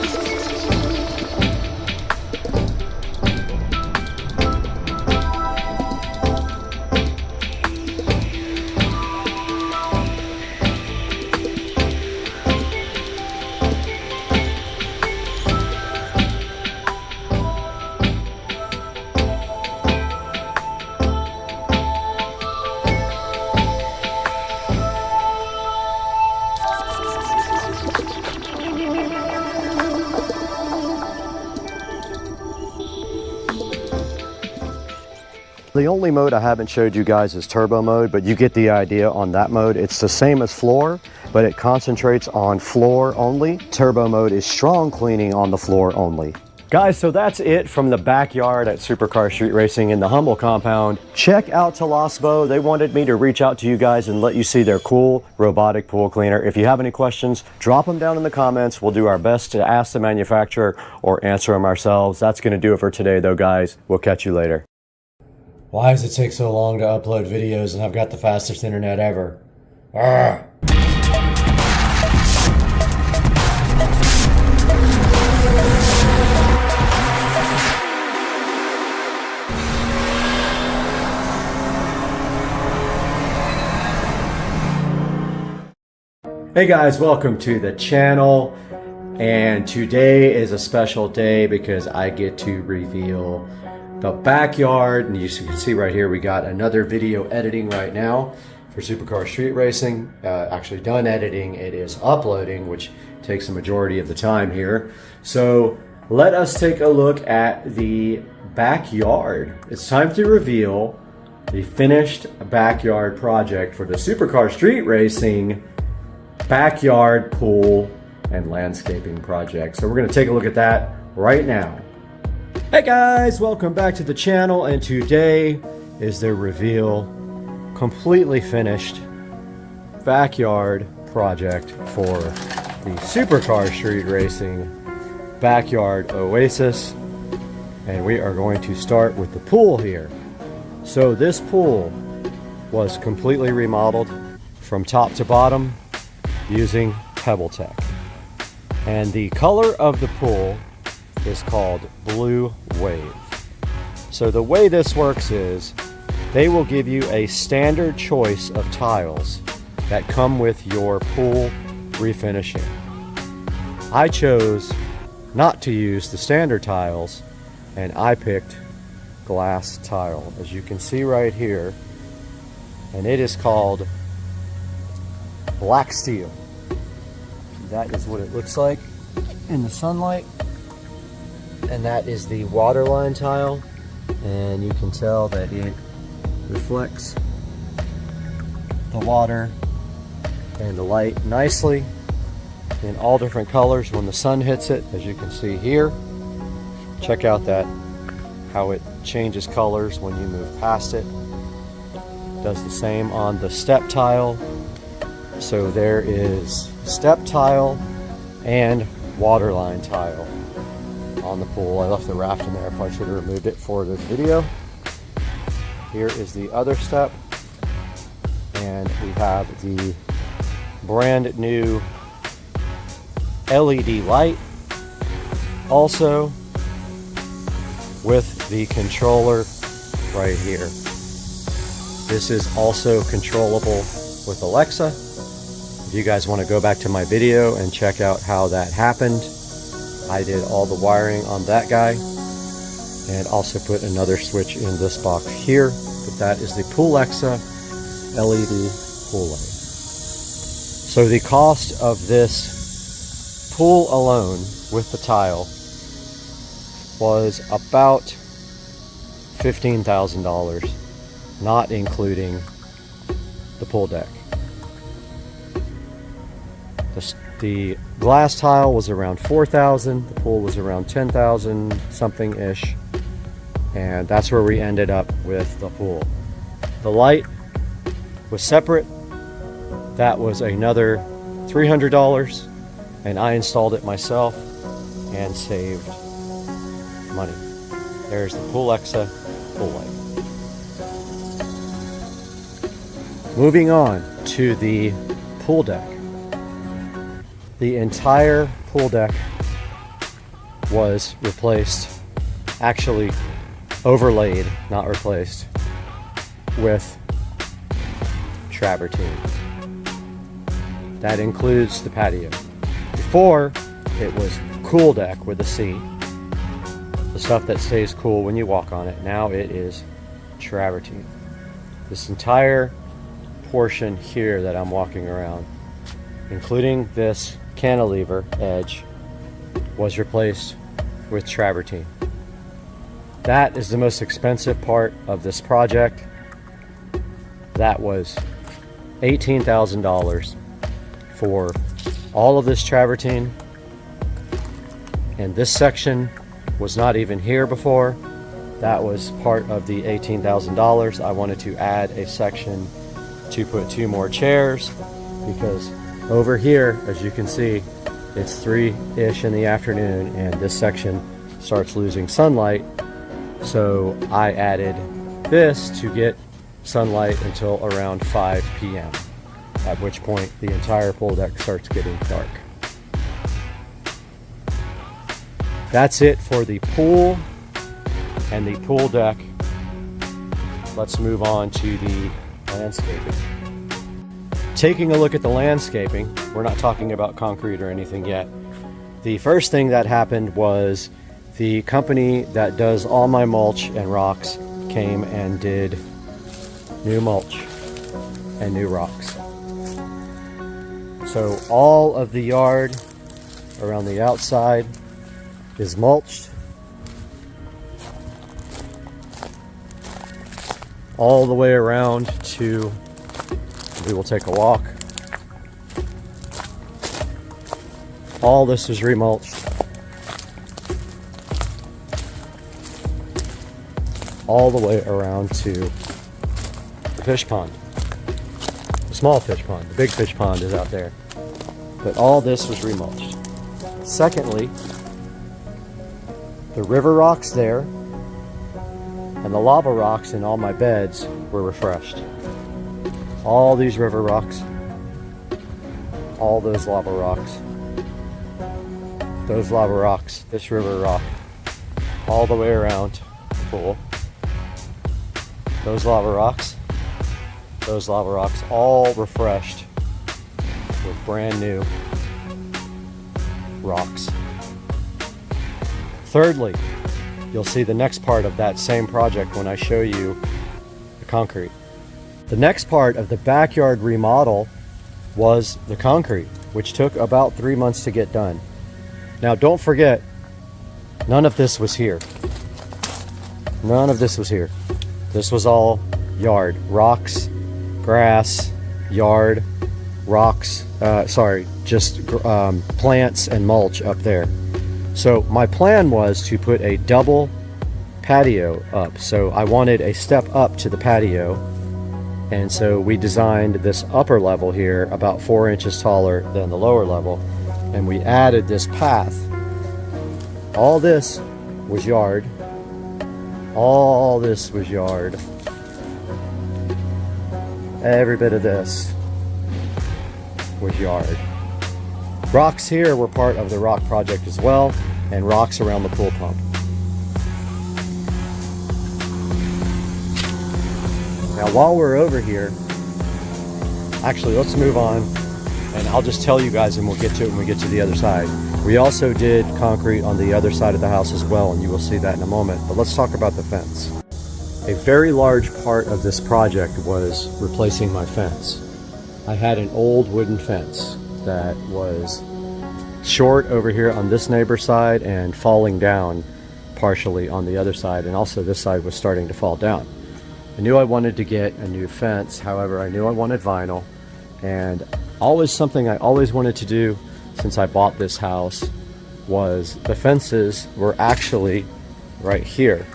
The only mode I haven't showed you guys is turbo mode, but you get the idea on that mode. It's the same as floor, but it concentrates on floor only. Turbo mode is strong cleaning on the floor only. Guys, so that's it from the backyard at Supercar Street Racing in the Humble compound. Check out Toolless. They wanted me to reach out to you guys and let you see their cool robotic pool cleaner. If you have any questions, drop them down in the comments. We'll do our best to ask the manufacturer or answer them ourselves. That's going to do it for today though, guys. We'll catch you later. Why does it take so long to upload videos and I've got the fastest internet ever? Arrgh. Hey guys, welcome to the channel. And today is a special day because I get to reveal the backyard, and you can see right here we got another video editing right now for Supercar Street Racing. Actually done editing, it is uploading, which takes the majority of the time here. So let us take a look at the backyard. It's time to reveal the finished backyard project for the Supercar Street Racing backyard pool and landscaping project. So we're going to take a look at that right now. Hey guys, welcome back to the channel, and today is the reveal, completely finished backyard project for the Supercar Street Racing backyard Oasis. and we are going to start with the pool here. So this pool was completely remodeled from top to bottom using PebbleTech. And the color of the pool is called Blue Wave. So the way this works is they will give you a standard choice of tiles that come with your pool refinishing. I chose not to use the standard tiles, and I picked glass tile, as you can see right here, and it is called black steel. That is what it looks like in the sunlight, and that is the waterline tile, and you can tell that it reflects the water and the light nicely in all different colors when the sun hits it, as you can see here. Check out that, how it changes colors when you move past it. Does the same on the step tile. So there is step tile and waterline tile on the pool. I left the raft in there, I probably should have removed it for this video. Here is the other step, and we have the brand new LED light, also with the controller right here. This is also controllable with Alexa. If you guys want to go back to my video and check out how that happened, I did all the wiring on that guy and also put another switch in this box here. But that is the Alexa LED pool light. So the cost of this pool alone with the tile was about $15,000, not including the pool deck. The glass tile was around $4,000, the pool was around $10,000 something ish, and that's where we ended up with the pool. The light was separate, that was another $300, and I installed it myself and saved money. There's the Alexa pool light. Moving on to the pool deck. The entire pool deck was replaced, actually overlaid, not replaced, with travertine. That includes the patio. Before, it was cool deck with a C, the stuff that stays cool when you walk on it. Now it is travertine. This entire portion here that I'm walking around, including this cantilever edge, was replaced with travertine. That is the most expensive part of this project. That was $18,000 for all of this travertine, and this section was not even here before. That was part of the $18,000. I wanted to add a section to put 2 more chairs, because over here, as you can see, it's 3-ish in the afternoon and this section starts losing sunlight. So I added this to get sunlight until around 5 p.m. at which point the entire pool deck starts getting dark. That's it for the pool and the pool deck. Let's move on to the landscaping. Taking a look at the landscaping, we're not talking about concrete or anything yet. The first thing that happened was the company that does all my mulch and rocks came and did new mulch and new rocks. So all of the yard around the outside is mulched. All the way around to, we will take a walk. All this is remulched. All the way around to the fish pond. The small fish pond. The big fish pond is out there. But all this was remulched. Secondly, The river rocks there and the lava rocks in all my beds were refreshed. All these river rocks, all those lava rocks, those lava rocks, this river rock, all the way around the pool. Those lava rocks, all refreshed with brand new rocks. Thirdly, you'll see the next part of that same project when I show you the concrete. The next part of the backyard remodel was the concrete, which took about 3 months to get done. Now don't forget, none of this was here. None of this was here. This was all yard. Rocks, grass, yard, rocks, just plants and mulch up there. So my plan was to put a double patio up. So I wanted a step up to the patio. And so we designed this upper level here about 4 inches taller than the lower level. And we added this path. All this was yard. All this was yard. Every bit of this was yard. Rocks here were part of the rock project as well, and rocks around the pool pump. Now while we're over here, actually let's move on and I'll just tell you guys and we'll get to it when we get to the other side. We also did concrete on the other side of the house as well, and you will see that in a moment, but let's talk about the fence. A very large part of this project was replacing my fence. I had an old wooden fence that was short over here on this neighbor's side and falling down partially on the other side, and also this side was starting to fall down. I knew I wanted to get a new fence, however I knew I wanted vinyl, and something I always wanted to do since I bought this house was the fences were actually right here.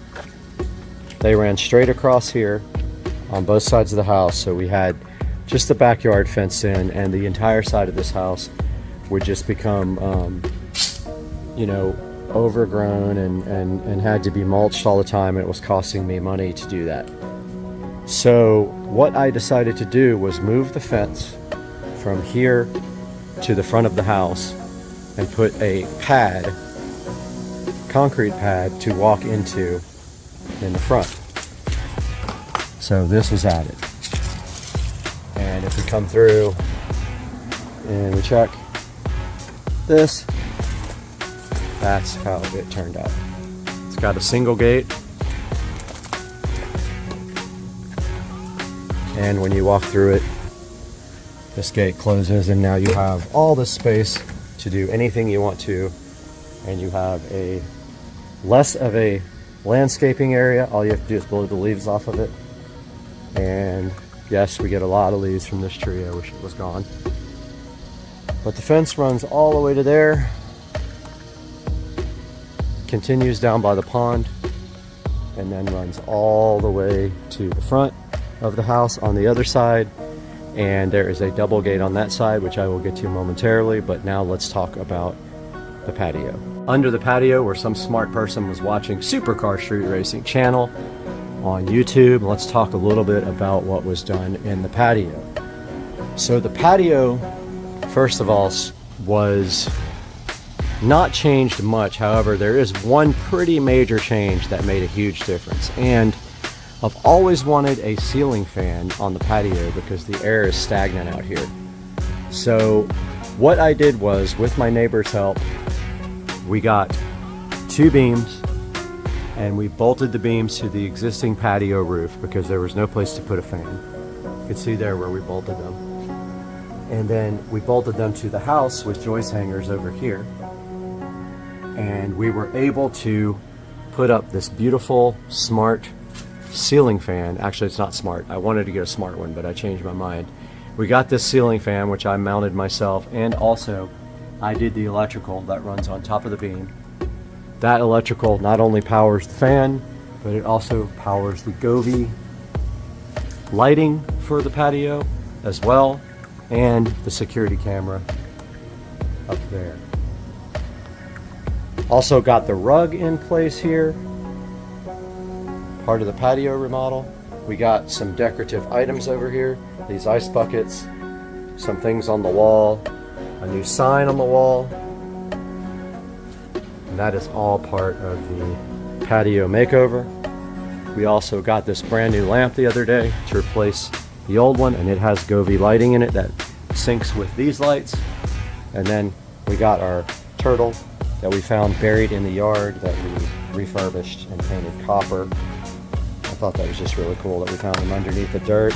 They ran straight across here on both sides of the house, so we had just the backyard fenced in, and the entire side of this house would just become, you know, overgrown and had to be mulched all the time. It was costing me money to do that. So what I decided to do was move the fence from here to the front of the house and put a pad, concrete pad, to walk into in the front. So this was added. And if we come through and we check this, that's how it turned out. It's got a single gate, and when you walk through it, this gate closes, and now you have all this space to do anything you want to, and you have a less of a landscaping area. All you have to do is blow the leaves off of it. And yes, we get a lot of leaves from this tree. I wish it was gone. But the fence runs all the way to there, continues down by the pond, and then runs all the way to the front of the house on the other side. And there is a double gate on that side, which I will get to momentarily, but now let's talk about the patio. Under the patio, where some smart person was watching Supercar Street Racing channel on YouTube, let's talk a little bit about what was done in the patio. So the patio, first of all, was not changed much. However, there is one pretty major change that made a huge difference. And I've always wanted a ceiling fan on the patio because the air is stagnant out here. So what I did was, with my neighbor's help, we got 2 beams and we bolted the beams to the existing patio roof because there was no place to put a fan. You can see there where we bolted them. And then we bolted them to the house with joist hangers over here. And we were able to put up this beautiful, smart ceiling fan. Actually, it's not smart. I wanted to get a smart one, but I changed my mind. We got this ceiling fan, which I mounted myself, and also I did the electrical that runs on top of the beam. That electrical not only powers the fan, but it also powers the Govee lighting for the patio as well, and the security camera up there. Also got the rug in place here, part of the patio remodel. We got some decorative items over here, these ice buckets, some things on the wall, a new sign on the wall, and that is all part of the patio makeover. We also got this brand new lamp the other day to replace the old one, and it has Govee lighting in it that syncs with these lights. And then we got our turtle that we found buried in the yard that we refurbished and painted copper. I thought that was just really cool that we found him underneath the dirt.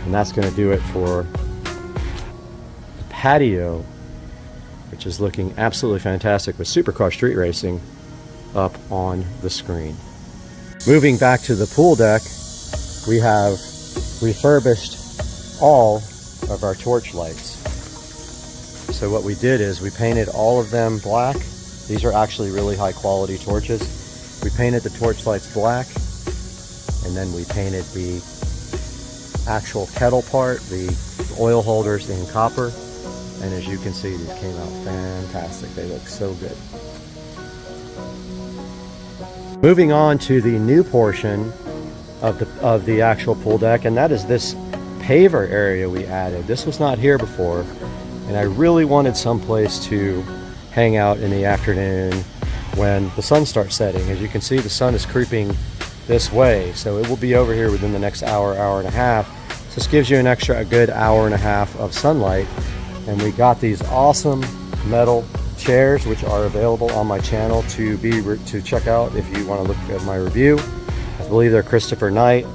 And that's going to do it for the patio, which is looking absolutely fantastic with Supercar Street Racing up on the screen. Moving back to the pool deck, we have refurbished all of our torch lights. So what we did is we painted all of them black. These are actually really high quality torches. We painted the torch lights black, and then we painted the actual kettle part, the oil holders, in copper. And as you can see, these came out fantastic. They look so good. Moving on to the new portion of the actual pool deck, and that is this paver area we added. This was not here before, and I really wanted some place to hang out in the afternoon when the sun starts setting. As you can see, the sun is creeping this way, so it will be over here within the next hour, hour and a half. So this gives you a good hour and a half of sunlight. And we got these awesome metal chairs, which are available on my channel to check out if you want to look at my review. I believe they're Christopher Knight,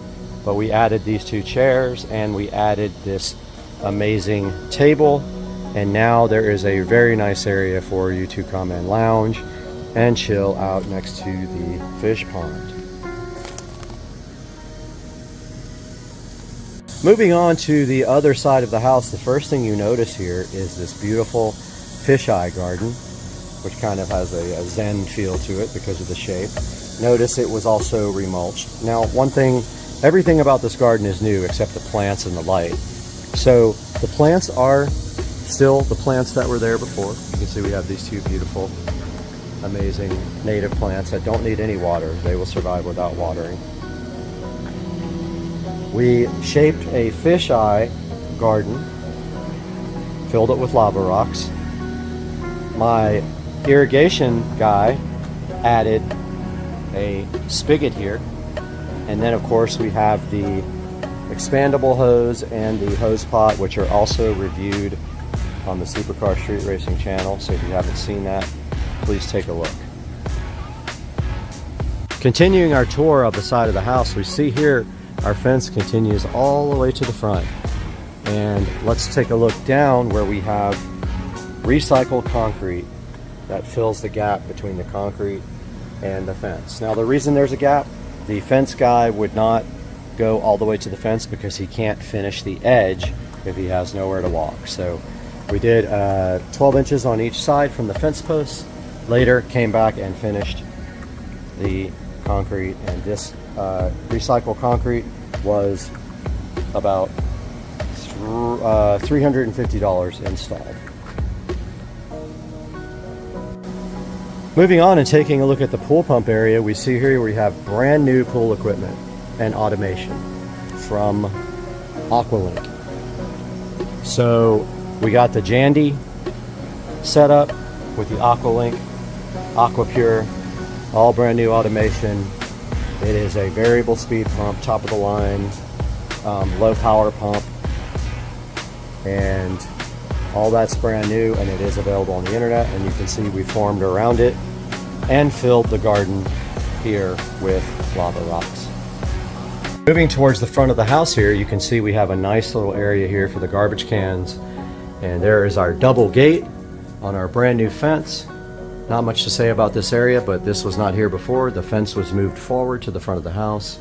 but we added these two chairs and we added this amazing table, and now there is a very nice area for you to come and lounge and chill out next to the fish pond. Moving on to the other side of the house, the first thing you notice here is this beautiful fisheye garden, which kind of has a zen feel to it because of the shape. Notice it was also remulched. Now, one thing, everything about this garden is new except the plants and the light. So the plants are still the plants that were there before. You can see we have these two beautiful, amazing native plants that don't need any water. They will survive without watering. We shaped a fisheye garden, filled it with lava rocks. My irrigation guy added a spigot here, and then of course we have the expandable hose and the hose pot, which are also reviewed on the Supercar Street Racing channel, so if you haven't seen that, please take a look. Continuing our tour of the side of the house, we see here our fence continues all the way to the front. And let's take a look down where we have recycled concrete that fills the gap between the concrete and the fence. Now, the reason there's a gap, the fence guy would not go all the way to the fence because he can't finish the edge if he has nowhere to walk. So we did 12 inches on each side from the fence posts. Later came back and finished the concrete, and this recycled concrete was about $350 installed. Moving on and taking a look at the pool pump area, we see here we have brand new pool equipment and automation from Aqualink. So we got the Jandy set up with the Aqualink, AquaPure, all brand new automation. It is a variable speed pump, top of the line, low power pump, and all that's brand new, and it is available on the internet. And you can see we formed around it and filled the garden here with lava rocks. Moving towards the front of the house here, you can see we have a nice little area here for the garbage cans, and there is our double gate on our brand new fence. Not much to say about this area, but this was not here before. The fence was moved forward to the front of the house,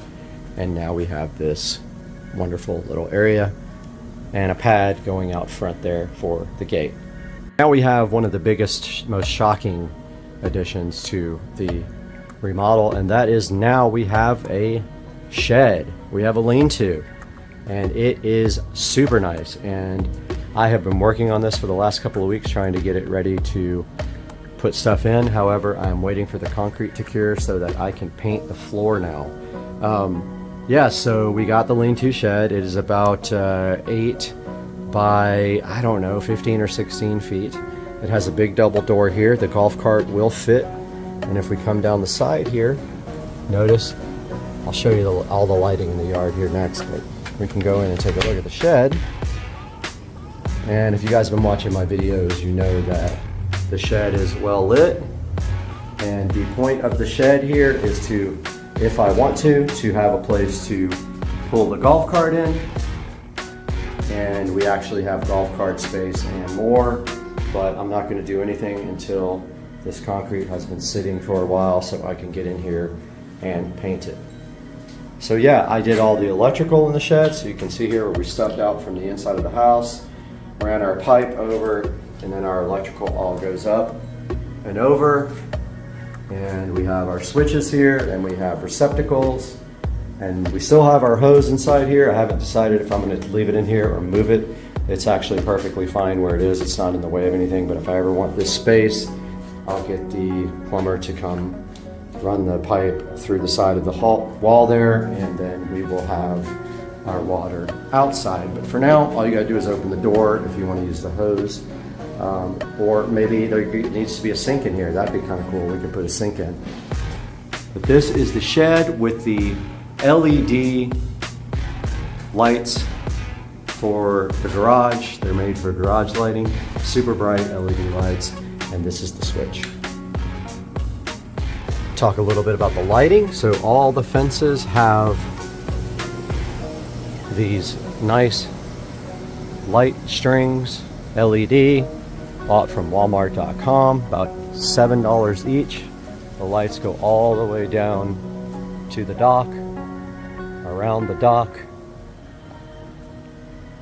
and now we have this wonderful little area and a pad going out front there for the gate. Now we have one of the biggest, most shocking additions to the remodel, and that is now we have a shed. We have a lean-to, and it is super nice, and I have been working on this for the last couple of weeks trying to get it ready to put stuff in. However, I'm waiting for the concrete to cure so that I can paint the floor now. Yeah, so we got the lean-to shed. It is about 8 by, I don't know, 15 or 16 feet. It has a big double door here. The golf cart will fit. And if we come down the side here, notice, I'll show you all the lighting in the yard here next, but we can go in and take a look at the shed. And if you guys have been watching my videos, you know that the shed is well lit. And the point of the shed here is to, if I want to have a place to pull the golf cart in. And we actually have golf cart space and more, but I'm not going to do anything until this concrete has been sitting for a while so I can get in here and paint it. So yeah, I did all the electrical in the shed, so you can see here where we stubbed out from the inside of the house, ran our pipe over, and then our electrical all goes up and over. And we have our switches here, and we have receptacles, and we still have our hose inside here. I haven't decided if I'm going to leave it in here or move it. It's actually perfectly fine where it is. It's not in the way of anything, but if I ever want this space, I'll get the plumber to come run the pipe through the side of the wall there, and then we will have our water outside. But for now, all you gotta do is open the door if you want to use the hose. Or maybe there needs to be a sink in here. That'd be kind of cool. We could put a sink in. But this is the shed with the LED lights for the garage. They're made for garage lighting, super bright LED lights, and this is the switch. Talk a little bit about the lighting. So all the fences have these nice light strings, LED, bought from Walmart.com, about $7 each. The lights go all the way down to the dock, around the dock,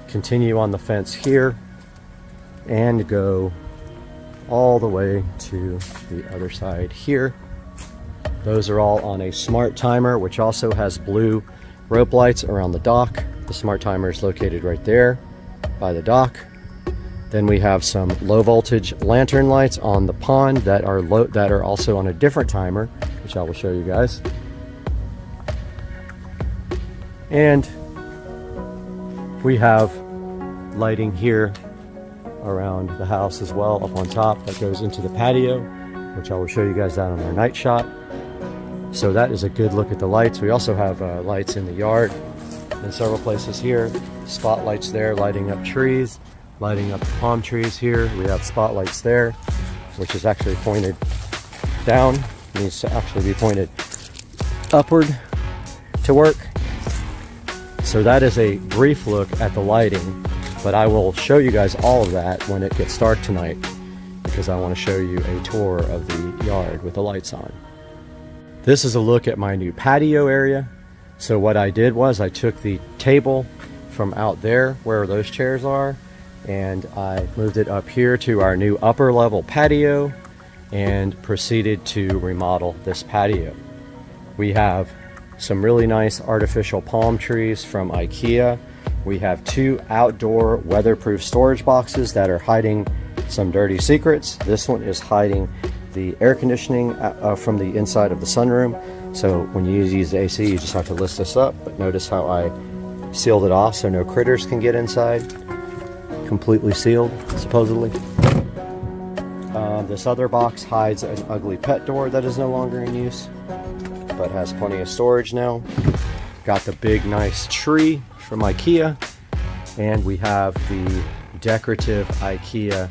continue on the fence here, and go all the way to the other side here. Those are all on a smart timer, which also has blue rope lights around the dock. The smart timer is located right there by the dock. Then we have some low voltage lantern lights on the pond that are also on a different timer, which I will show you guys. And we have lighting here around the house as well up on top that goes into the patio, which I will show you guys that on our night shot. So that is a good look at the lights. We also have lights in the yard in several places here. Spotlights there lighting up trees, lighting up the palm trees here. We have spotlights there, which is actually pointed down. It needs to actually be pointed upward to work. So that is a brief look at the lighting, but I will show you guys all of that when it gets dark tonight, because I want to show you a tour of the yard with the lights on. This is a look at my new patio area. So what I did was I took the table from out there where those chairs are, and I moved it up here to our new upper level patio and proceeded to remodel this patio. We have some really nice artificial palm trees from IKEA. We have 2 outdoor weatherproof storage boxes that are hiding some dirty secrets. This one is hiding the air conditioning from the inside of the sunroom. So when you use the AC, you just have to lift this up. But notice how I sealed it off so no critters can get inside. Completely sealed, supposedly. This other box hides an ugly pet door that is no longer in use, but has plenty of storage now. Got the big nice tree from IKEA, and we have the decorative IKEA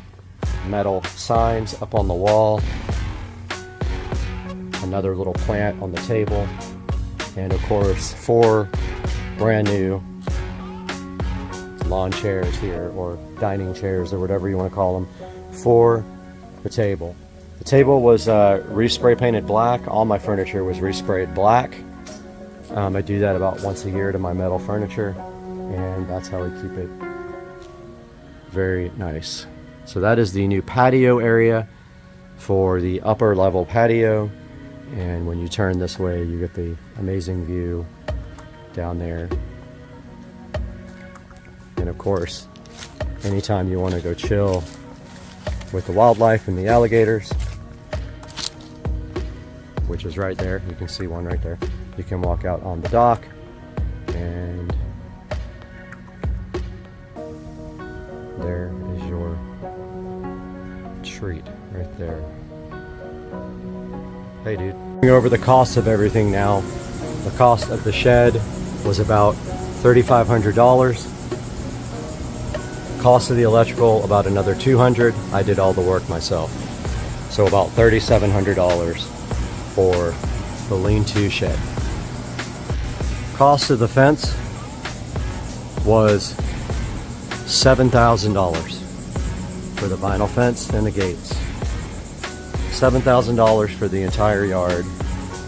metal signs up on the wall. Another little plant on the table, and of course 4 brand new lawn chairs here, or dining chairs, or whatever you want to call them, for the table. The table was respray painted black. All my furniture was resprayed black. I do that about once a year to my metal furniture, and that's how we keep it very nice. So that is the new patio area for the upper level patio, and when you turn this way you get the amazing view down there. And of course, anytime you want to go chill with the wildlife and the alligators, which is right there. You can see one right there. You can walk out on the dock, and there is your treat right there. Hey dude. Going over the cost of everything now. The cost of the shed was about $3,500. Cost of the electrical about another $200. I did all the work myself. So about $3,700 for the lean-to shed. Cost of the fence was $7,000 for the vinyl fence and the gates. $7,000 for the entire yard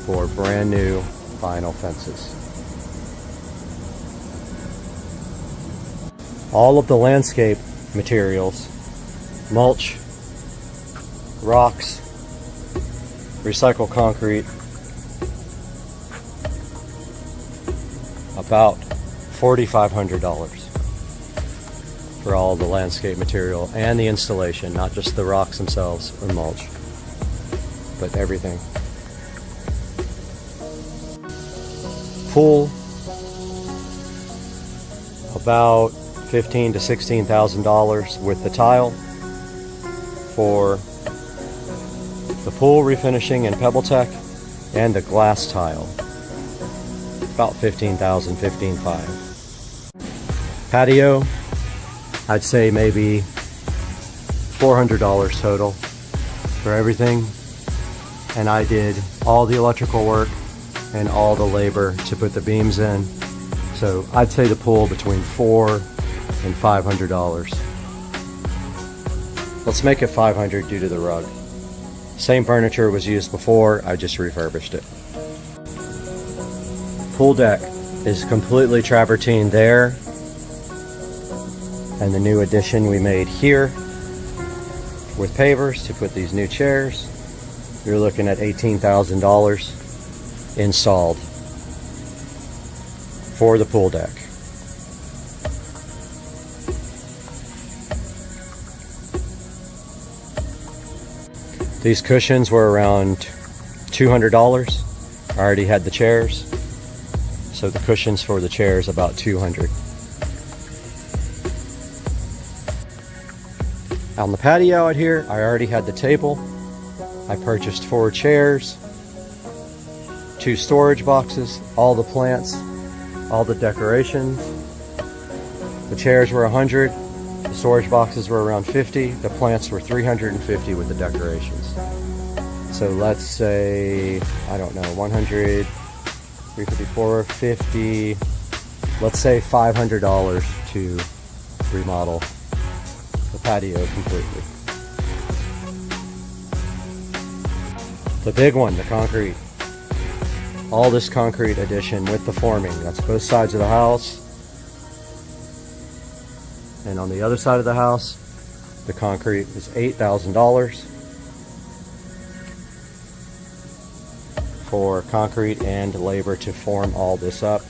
for brand new vinyl fences. All of the landscape materials, mulch, rocks, recycled concrete, about $4,500 for all the landscape material and the installation, not just the rocks themselves or mulch, but everything. Pool, about $15,000 to $16,000 with the tile. For the pool refinishing in PebbleTech and the glass tile, about $15,000, $15,500. Patio, I'd say maybe $400 total for everything, and I did all the electrical work and all the labor to put the beams in. So I'd say the pool between $400 and $500. Let's make it $500 due to the rug. Same furniture was used before, I just refurbished it. Pool deck is completely travertine there, and the new addition we made here with pavers to put these new chairs. You're looking at $18,000 installed for the pool deck. These cushions were around $200. I already had the chairs, so the cushions for the chairs about $200. On the patio out here, I already had the table. I purchased 4 chairs, 2 storage boxes, all the plants, all the decorations. The chairs were $100, the storage boxes were around $50, the plants were $350 with the decorations. So let's say, I don't know, 100, 354, 50, let's say $500 to remodel the patio completely. The big one, the concrete. All this concrete addition with the forming. That's both sides of the house. And on the other side of the house, the concrete is $8,000 for concrete and labor to form all this up.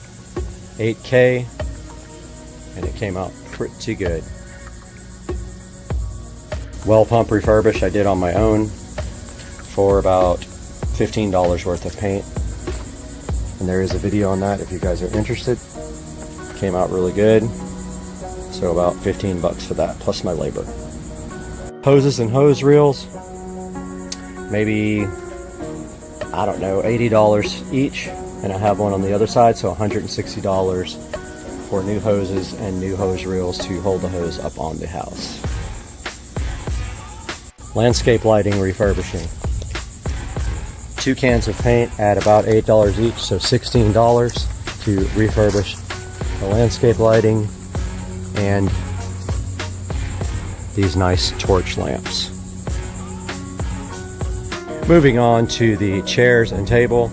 $8K, and it came out pretty good. Well pump refurbish I did on my own for about $15 worth of paint. And there is a video on that if you guys are interested. Came out really good. So about 15 bucks for that, plus my labor. Hoses and hose reels, maybe, I don't know, $80 each. And I have one on the other side, so $160 for new hoses and new hose reels to hold the hose up on the house. Landscape lighting refurbishing. 2 cans of paint at about $8 each, so $16 to refurbish the landscape lighting and these nice torch lamps. Moving on to the chairs and table.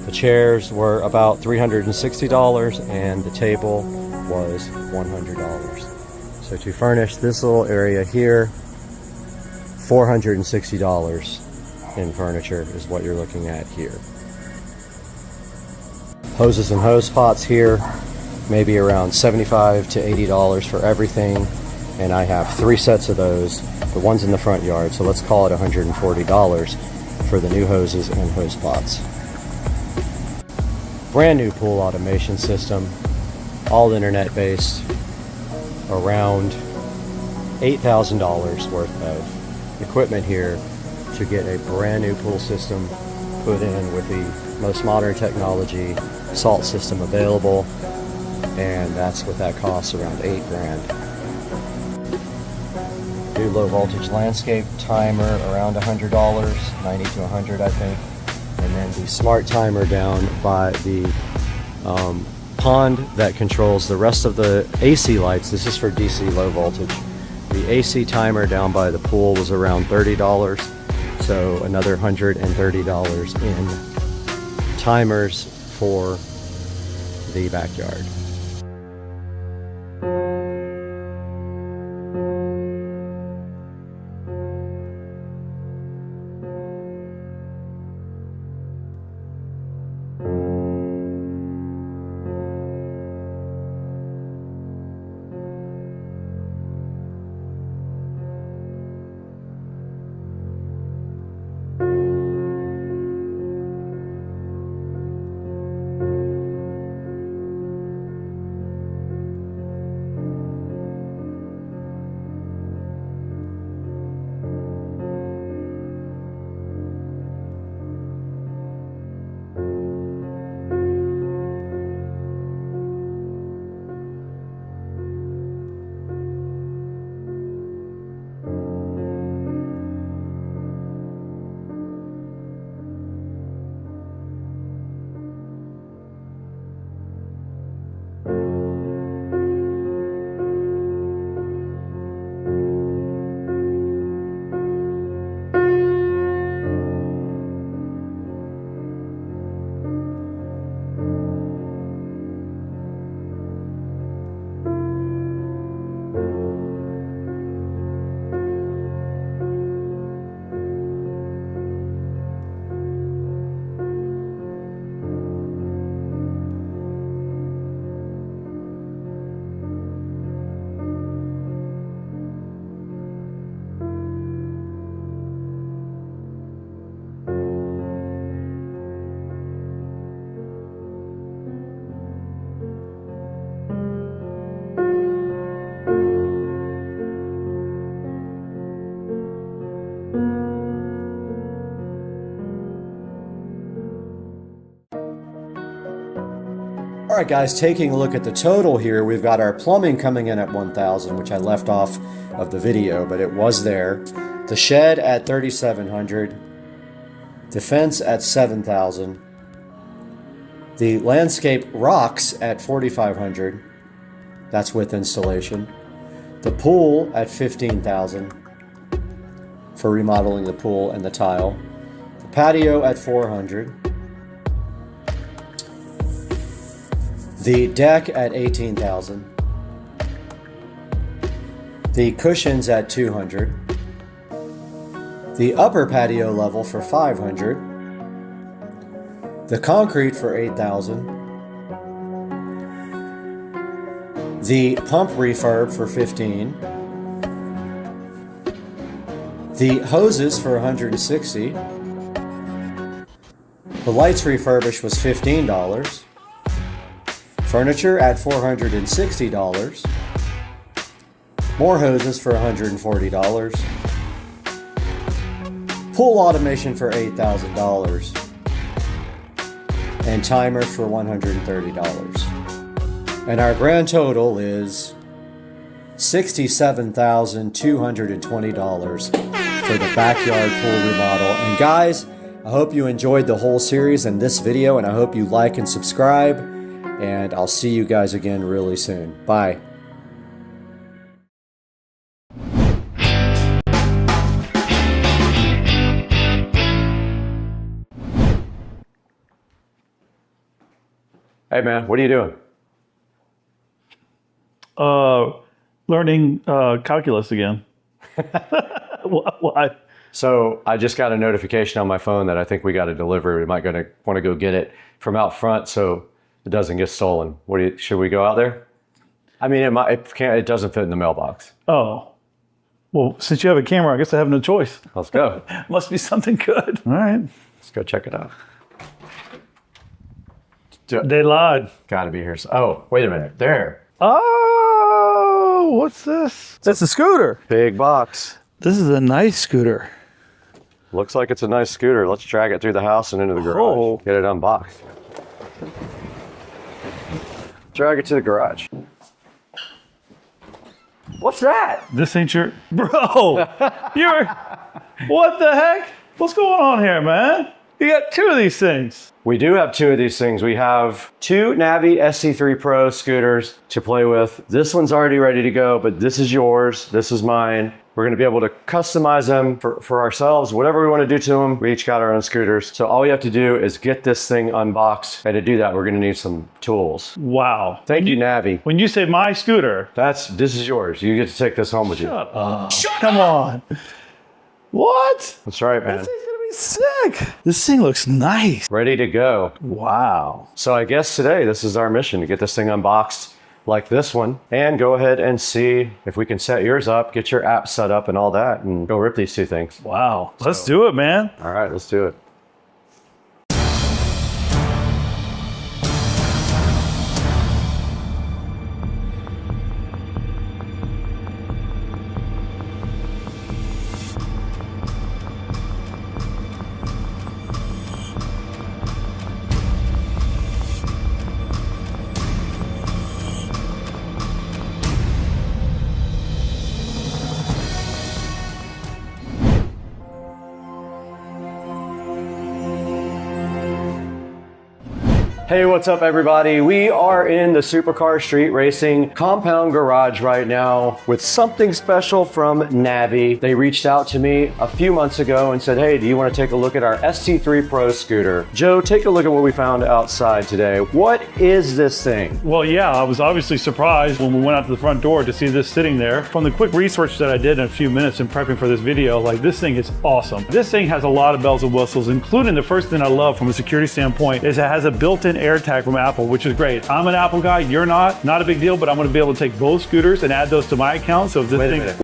The chairs were about $360 and the table was $100. So to furnish this little area here, $460 in furniture is what you're looking at here. Hoses and hose pots here, maybe around $75 to $80 for everything, and I have 3 sets of those, the ones in the front yard, so let's call it $140. for the new hoses and hose pots. Brand new pool automation system, all internet based, around $8,000 worth of equipment here to get a brand new pool system put in with the most modern technology salt system available, and that's what that costs, around $8,000. New low voltage landscape timer around $100, 90 to 100 I think, and then the smart timer down by the pond that controls the rest of the AC lights. This is for DC low voltage. The AC timer down by the pool was around $30, so another $130 in timers for the backyard. Alright guys, taking a look at the total here, we've got our plumbing coming in at 1,000, which I left off of the video, but it was there. The shed at 3,700. The fence at 7,000. The landscape rocks at 4,500. That's with installation. The pool at 15,000 for remodeling the pool and the tile. The patio at 400. The deck at 18,000. The cushions at 200. The upper patio level for 500. The concrete for 8,000. The pump refurb for 15. The hoses for 160. The lights refurbished was $15. Furniture at $460. More hoses for $140. Pool automation for $8,000. And timers for $130. And our grand total is $67,220 for the backyard pool remodel. And guys, I hope you enjoyed the whole series and this video, and I hope you like and subscribe. And I'll see you guys again really soon. Bye. Hey man, what are you doing? Learning calculus again. Why? So I just got a notification on my phone that I think we got a delivery. We might want to go get it from out front so it doesn't get stolen. Should we go out there? I mean, it doesn't fit in the mailbox. Oh, Well, since you have a camera, I guess I have no choice. Let's go. Must be something good. All right. Let's go check it out. They lied. Gotta be here. Oh, wait a minute. There. Oh, what's this? That's a scooter. Big box. This is a nice scooter. Looks like it's a nice scooter. Let's drag it through the house and into the garage. Oh. Get it unboxed. Drag it to the garage. What's that? This ain't your... Bro! You're... What the heck? What's going on here, man? You got 2 of these things. We do have 2 of these things. We have 2 Navi SC3 Pro scooters to play with. This one's already ready to go, but this is yours. This is mine. We're gonna be able to customize them for ourselves, whatever we wanna do to them. We each got our own scooters. So all we have to do is get this thing unboxed. And to do that, we're gonna need some tools. Wow. Thank you, Navi. When you say my scooter... This is yours. You get to take this home with you. Shut up. Come on. What? That's right, man. This thing's gonna be sick. This thing looks nice. Ready to go. Wow. So I guess today, this is our mission, to get this thing unboxed like this one, and go ahead and see if we can set yours up, get your app set up and all that, and go rip these 2 things. Wow. Let's do it, man. All right, let's do it. Hey, what's up everybody? We are in the Supercar Street Racing compound garage right now with something special from Navi. They reached out to me a few months ago and said, hey, do you want to take a look at our ST3 Pro scooter? Joe, take a look at what we found outside today. What is this thing? Well, yeah, I was obviously surprised when we went out to the front door to see this sitting there. From the quick research that I did in a few minutes in prepping for this video, like, this thing is awesome. This thing has a lot of bells and whistles, including the first thing I love from a security standpoint is it has a built-in AirTag from Apple, which is great. I'm an Apple guy, you're not a big deal, but I'm gonna be able to take both scooters and add those to my account. So if this thing...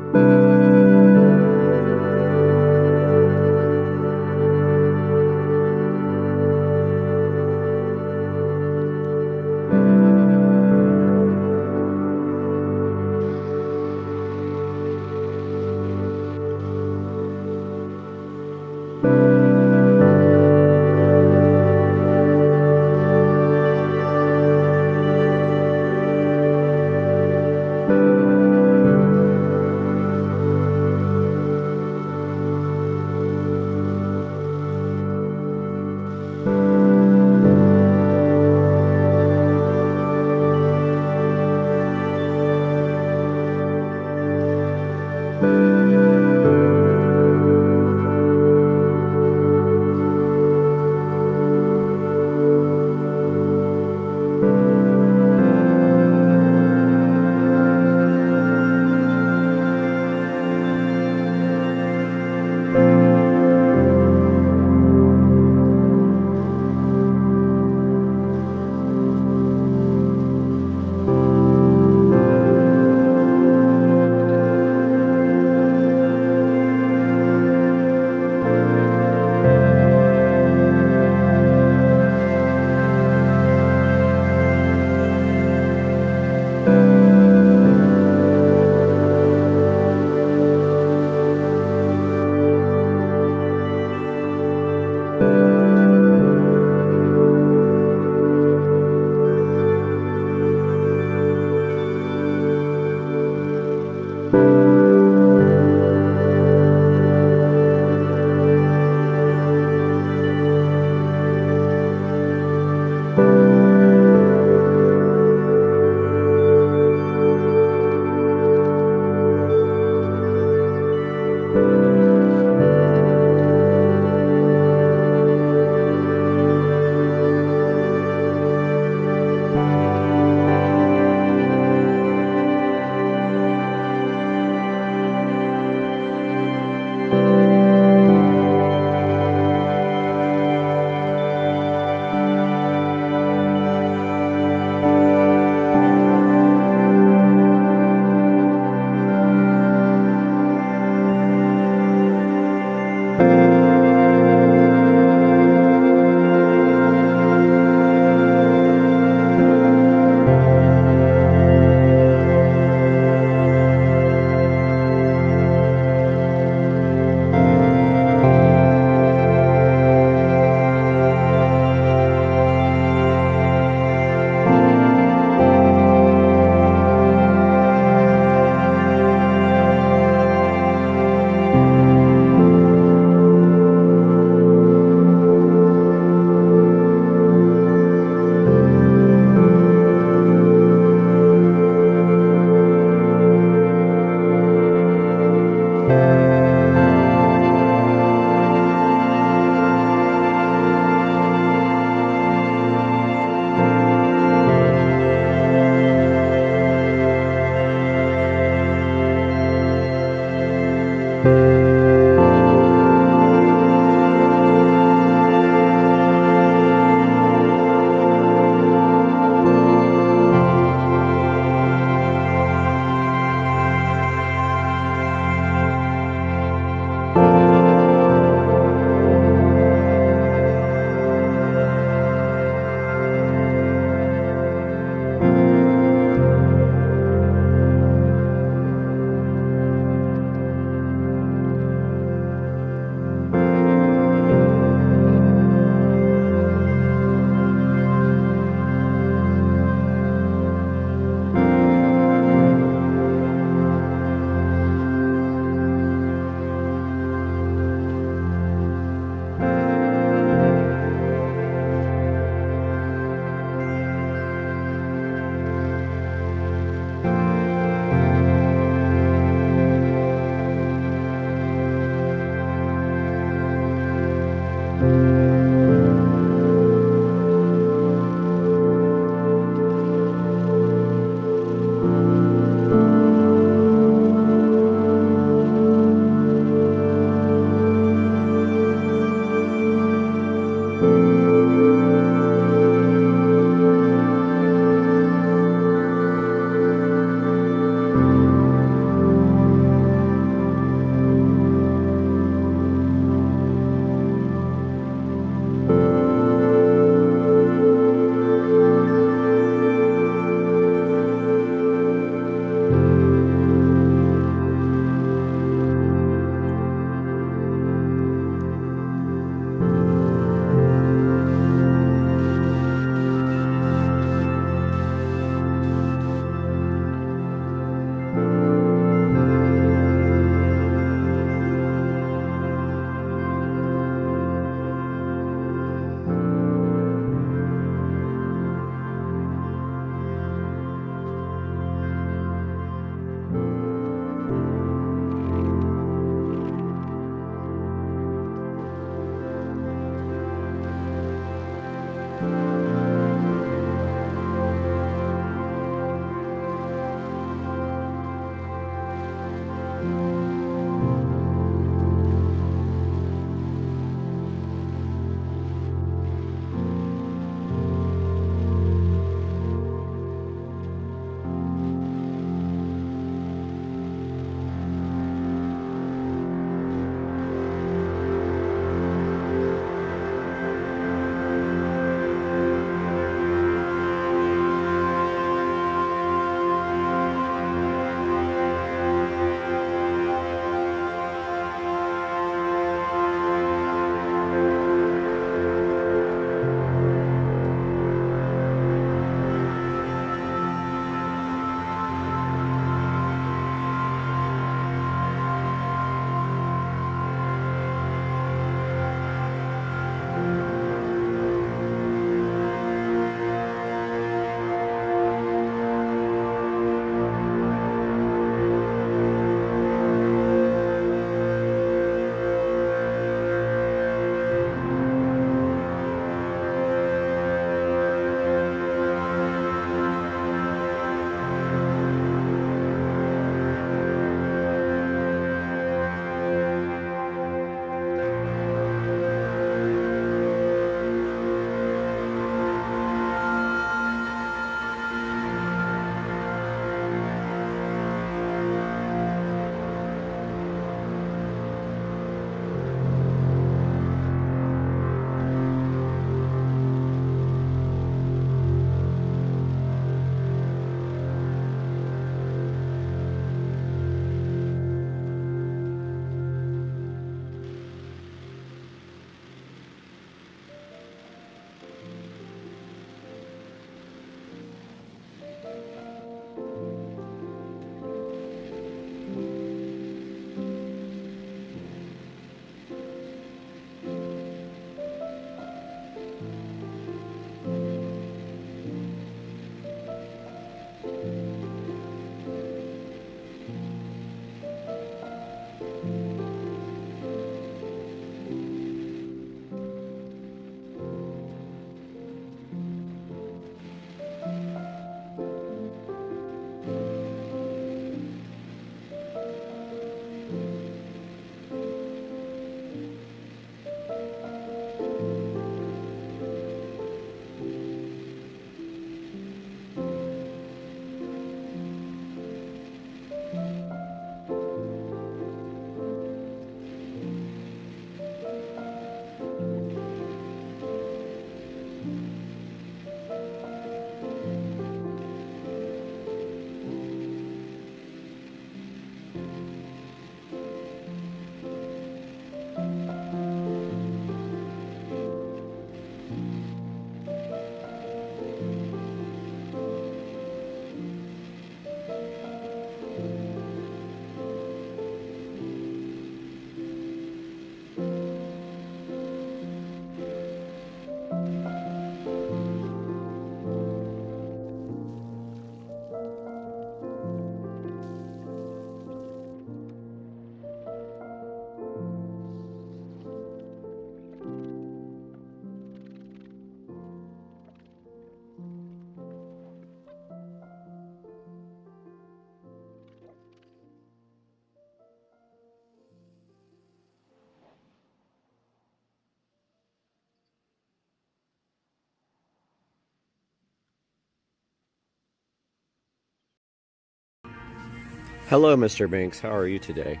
Hello, Mr. Binks. How are you today?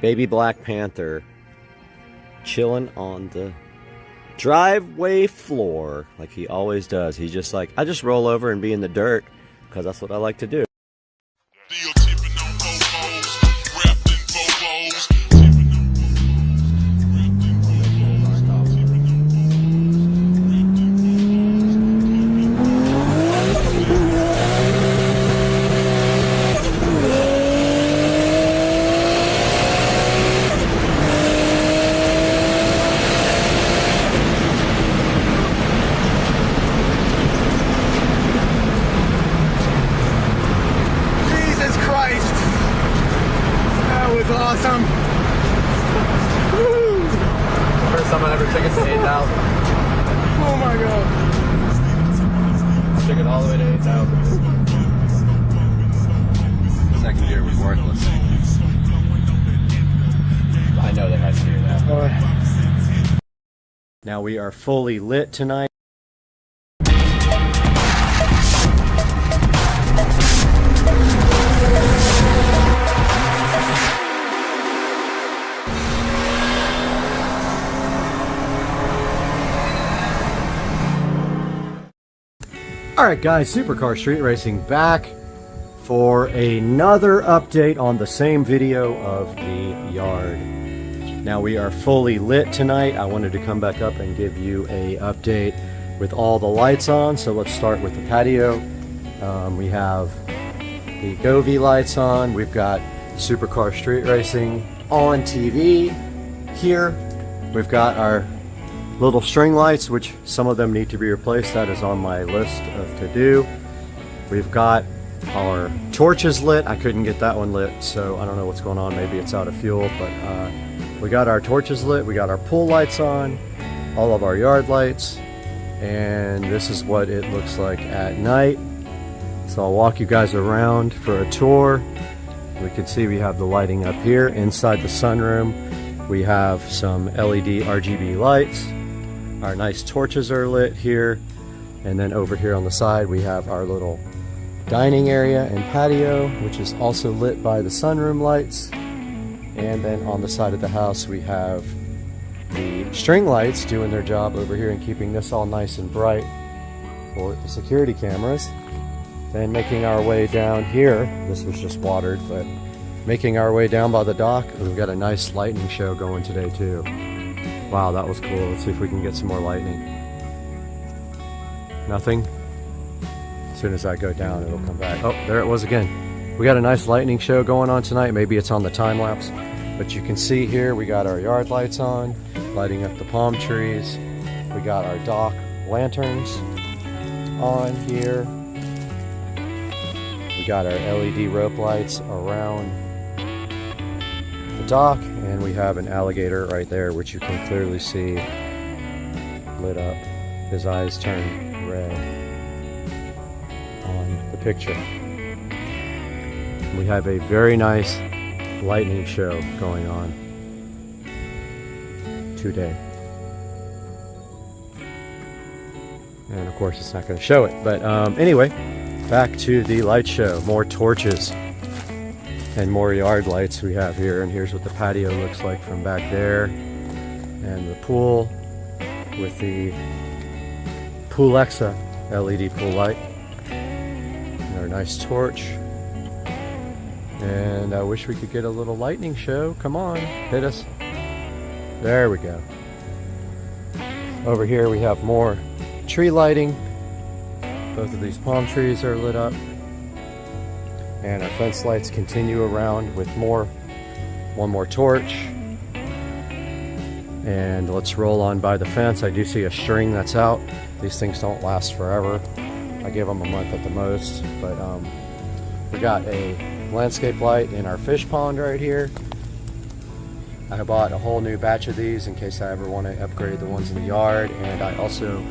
Baby Black Panther chilling on the driveway floor like he always does. He's just like, I just roll over and be in the dirt because that's what I like to do. Awesome. Woo. First time I ever took it to 8,000. Oh my god. Took it all the way to 8,000. Second gear was worthless. I know they had to do that. Now we are fully lit tonight. Alright guys, Supercar Street Racing back for another update on the same video of the yard. Now we are fully lit tonight. I wanted to come back up and give you a update with all the lights on. So let's start with the patio. We have the Govee lights on. We've got Supercar Street Racing on TV here. We've got our little string lights, which some of them need to be replaced. That is on my list of to do. We've got our torches lit. I couldn't get that one lit, so I don't know what's going on. Maybe it's out of fuel, but we got our torches lit. We got our pool lights on, all of our yard lights, and this is what it looks like at night. So I'll walk you guys around for a tour. We can see we have the lighting up here inside the sunroom. We have some LED RGB lights. Our nice torches are lit here, and then over here on the side we have our little dining area and patio, which is also lit by the sunroom lights. And then on the side of the house we have the string lights doing their job over here and keeping this all nice and bright for the security cameras. Then making our way down here, this was just watered, but making our way down by the dock, we've got a nice lightning show going today too. Wow, that was cool. Let's see if we can get some more lightning. Nothing? As soon as I go down, it'll come back. Oh, there it was again. We got a nice lightning show going on tonight. Maybe it's on the time lapse. But you can see here, we got our yard lights on, lighting up the palm trees. We got our dock lanterns on here. We got our LED rope lights around the dock, and we have an alligator right there, which you can clearly see lit up. His eyes turn red on the picture. We have a very nice lightning show going on today. And of course it's not going to show it, but anyway, back to the light show. More torches and more yard lights we have here, and here's what the patio looks like from back there, and the pool with the Poolexa LED pool light, and our nice torch. And I wish we could get a little lightning show. Come on, hit us. There we go. Over here we have more tree lighting. Both of these palm trees are lit up. And our fence lights continue around with one more torch. And let's roll on by the fence. I do see a string that's out. These things don't last forever. I give them a month at the most. But we got a landscape light in our fish pond right here. I bought a whole new batch of these in case I ever want to upgrade the ones in the yard. And I also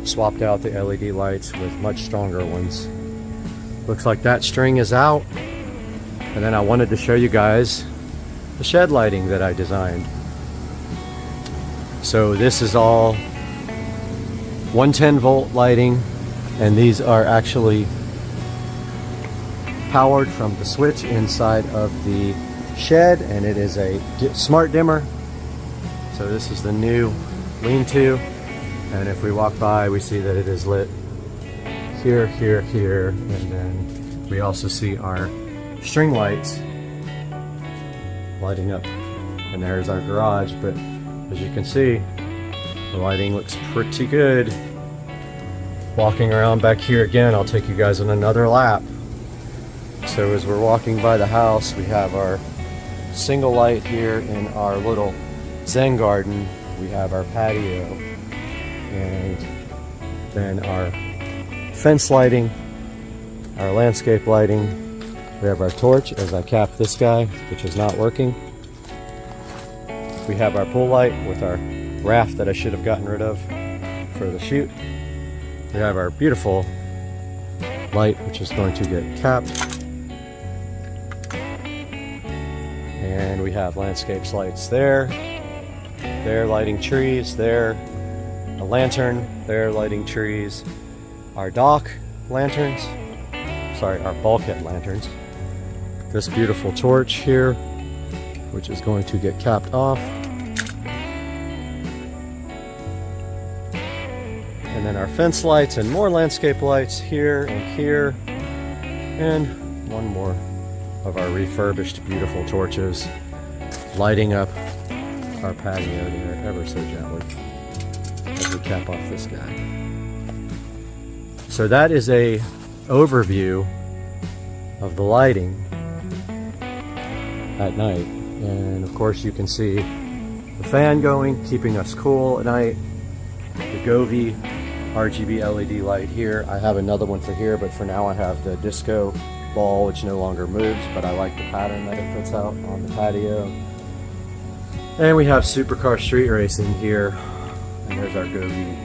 swapped out the LED lights with much stronger ones. Looks like that string is out. And then I wanted to show you guys the shed lighting that I designed. So this is all 110 volt lighting, and these are actually powered from the switch inside of the shed, and it is a smart dimmer. So this is the new lean-to, and if we walk by, we see that it is lit here, here, here, and then we also see our string lights lighting up. And there's our garage, but as you can see, the lighting looks pretty good. Walking around back here again, I'll take you guys on another lap. So as we're walking by the house, we have our single light here in our little Zen garden. We have our patio, and then our fence lighting, our landscape lighting. We have our torch as I cap this guy, which is not working. We have our pool light with our raft that I should have gotten rid of for the shoot. We have our beautiful light, which is going to get capped. And we have landscapes lights there. There lighting trees, there a lantern, there lighting trees. Our dock lanterns, sorry, our bulkhead lanterns. This beautiful torch here, which is going to get capped off. And then our fence lights and more landscape lights here and here. And one more of our refurbished beautiful torches lighting up our patio there ever so gently as we cap off this guy. So that is a overview of the lighting at night. And of course you can see the fan going, keeping us cool at night. The Govee RGB LED light here. I have another one for here, but for now I have the disco ball, which no longer moves, but I like the pattern that it puts out on the patio. And we have supercar street racing here, and there's our Govee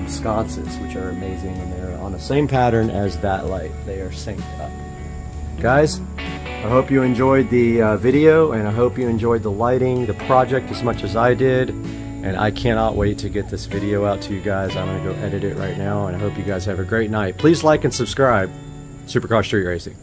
sconces, which are amazing, and they're on the same pattern as that light. They are synced up. Guys, I hope you enjoyed the video, and I hope you enjoyed the lighting, the project as much as I did. And I cannot wait to get this video out to you guys. I'm gonna go edit it right now, and I hope you guys have a great night. Please like and subscribe. Supercar Street Racing.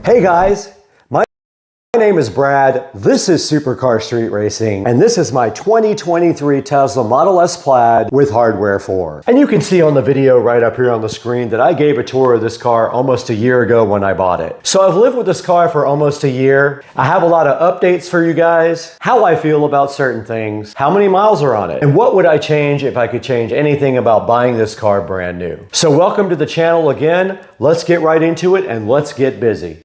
Hey guys, my name is Brad, this is Supercar Street Racing, and this is my 2023 Tesla Model S Plaid with Hardware 4. And you can see on the video right up here on the screen that I gave a tour of this car almost a year ago when I bought it. So I've lived with this car for almost a year. I have a lot of updates for you guys, how I feel about certain things, how many miles are on it, and what would I change if I could change anything about buying this car brand new. So welcome to the channel again. Let's get right into it and let's get busy.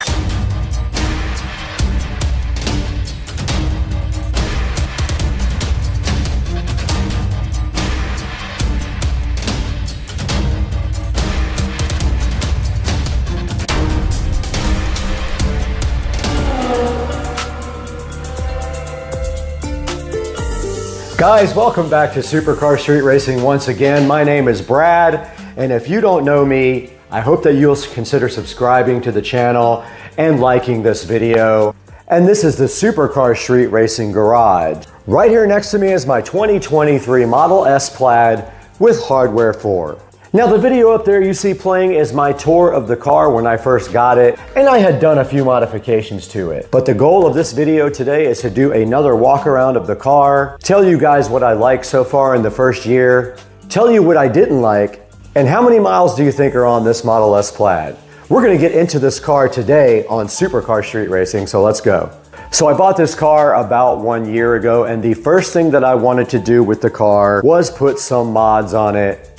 Guys, welcome back to Supercar Street Racing once again. My name is Brad, and if you don't know me, I hope that you'll consider subscribing to the channel and liking this video. And this is the Supercar Street Racing Garage. Right here next to me is my 2023 Model S Plaid with Hardware 4. Now the video up there you see playing is my tour of the car when I first got it, and I had done a few modifications to it. But the goal of this video today is to do another walk around of the car, tell you guys what I like so far in the first year, tell you what I didn't like, and how many miles do you think are on this Model S Plaid? We're gonna get into this car today on Supercar Street Racing, so let's go. So I bought this car about 1 year ago, and the first thing that I wanted to do with the car was put some mods on it.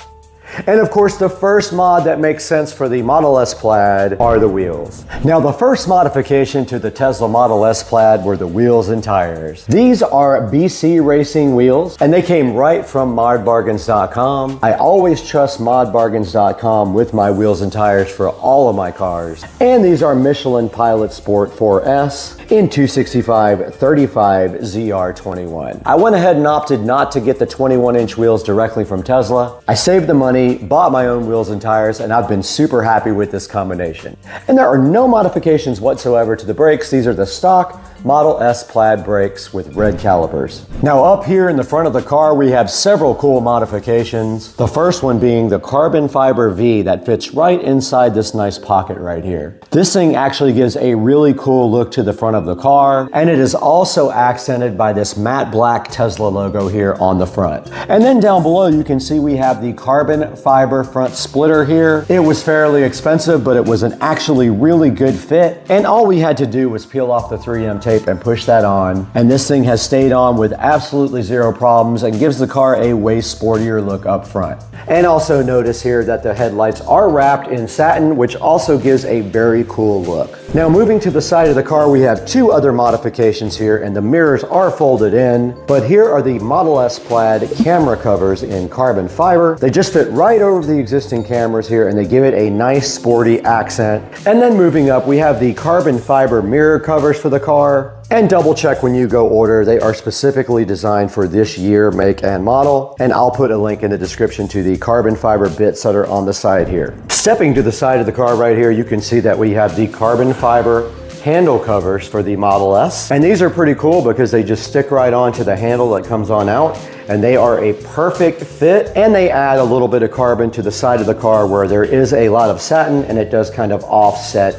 And of course, the first mod that makes sense for the Model S Plaid are the wheels. Now, the first modification to the Tesla Model S Plaid were the wheels and tires. These are BC Racing wheels, and they came right from modbargains.com. I always trust modbargains.com with my wheels and tires for all of my cars. And these are Michelin Pilot Sport 4S in 265/35 ZR21. I went ahead and opted not to get the 21-inch wheels directly from Tesla. I saved the money, bought my own wheels and tires, and I've been super happy with this combination. And there are no modifications whatsoever to the brakes. These are the stock Model S Plaid brakes with red calipers. Now up here in the front of the car we have several cool modifications. The first one being the carbon fiber V that fits right inside this nice pocket right here. This thing actually gives a really cool look to the front of the car, and it is also accented by this matte black Tesla logo here on the front. And then down below you can see we have the carbon fiber front splitter here. It was fairly expensive, but it was an actually really good fit, and all we had to do was peel off the 3M tape and push that on, and this thing has stayed on with absolutely zero problems and gives the car a way sportier look up front. And also notice here that the headlights are wrapped in satin, which also gives a very cool look. Now moving to the side of the car, we have two other modifications here, and the mirrors are folded in, but here are the Model S Plaid camera covers in carbon fiber. They just fit right over the existing cameras here, and they give it a nice sporty accent. And then moving up, we have the carbon fiber mirror covers for the car. And double check when you go order, they are specifically designed for this year, make, and model. And I'll put a link in the description to the carbon fiber bits that are on the side here. Stepping to the side of the car right here, you can see that we have the carbon fiber handle covers for the Model S. And these are pretty cool because they just stick right onto the handle that comes on out, and they are a perfect fit, and they add a little bit of carbon to the side of the car where there is a lot of satin, and it does kind of offset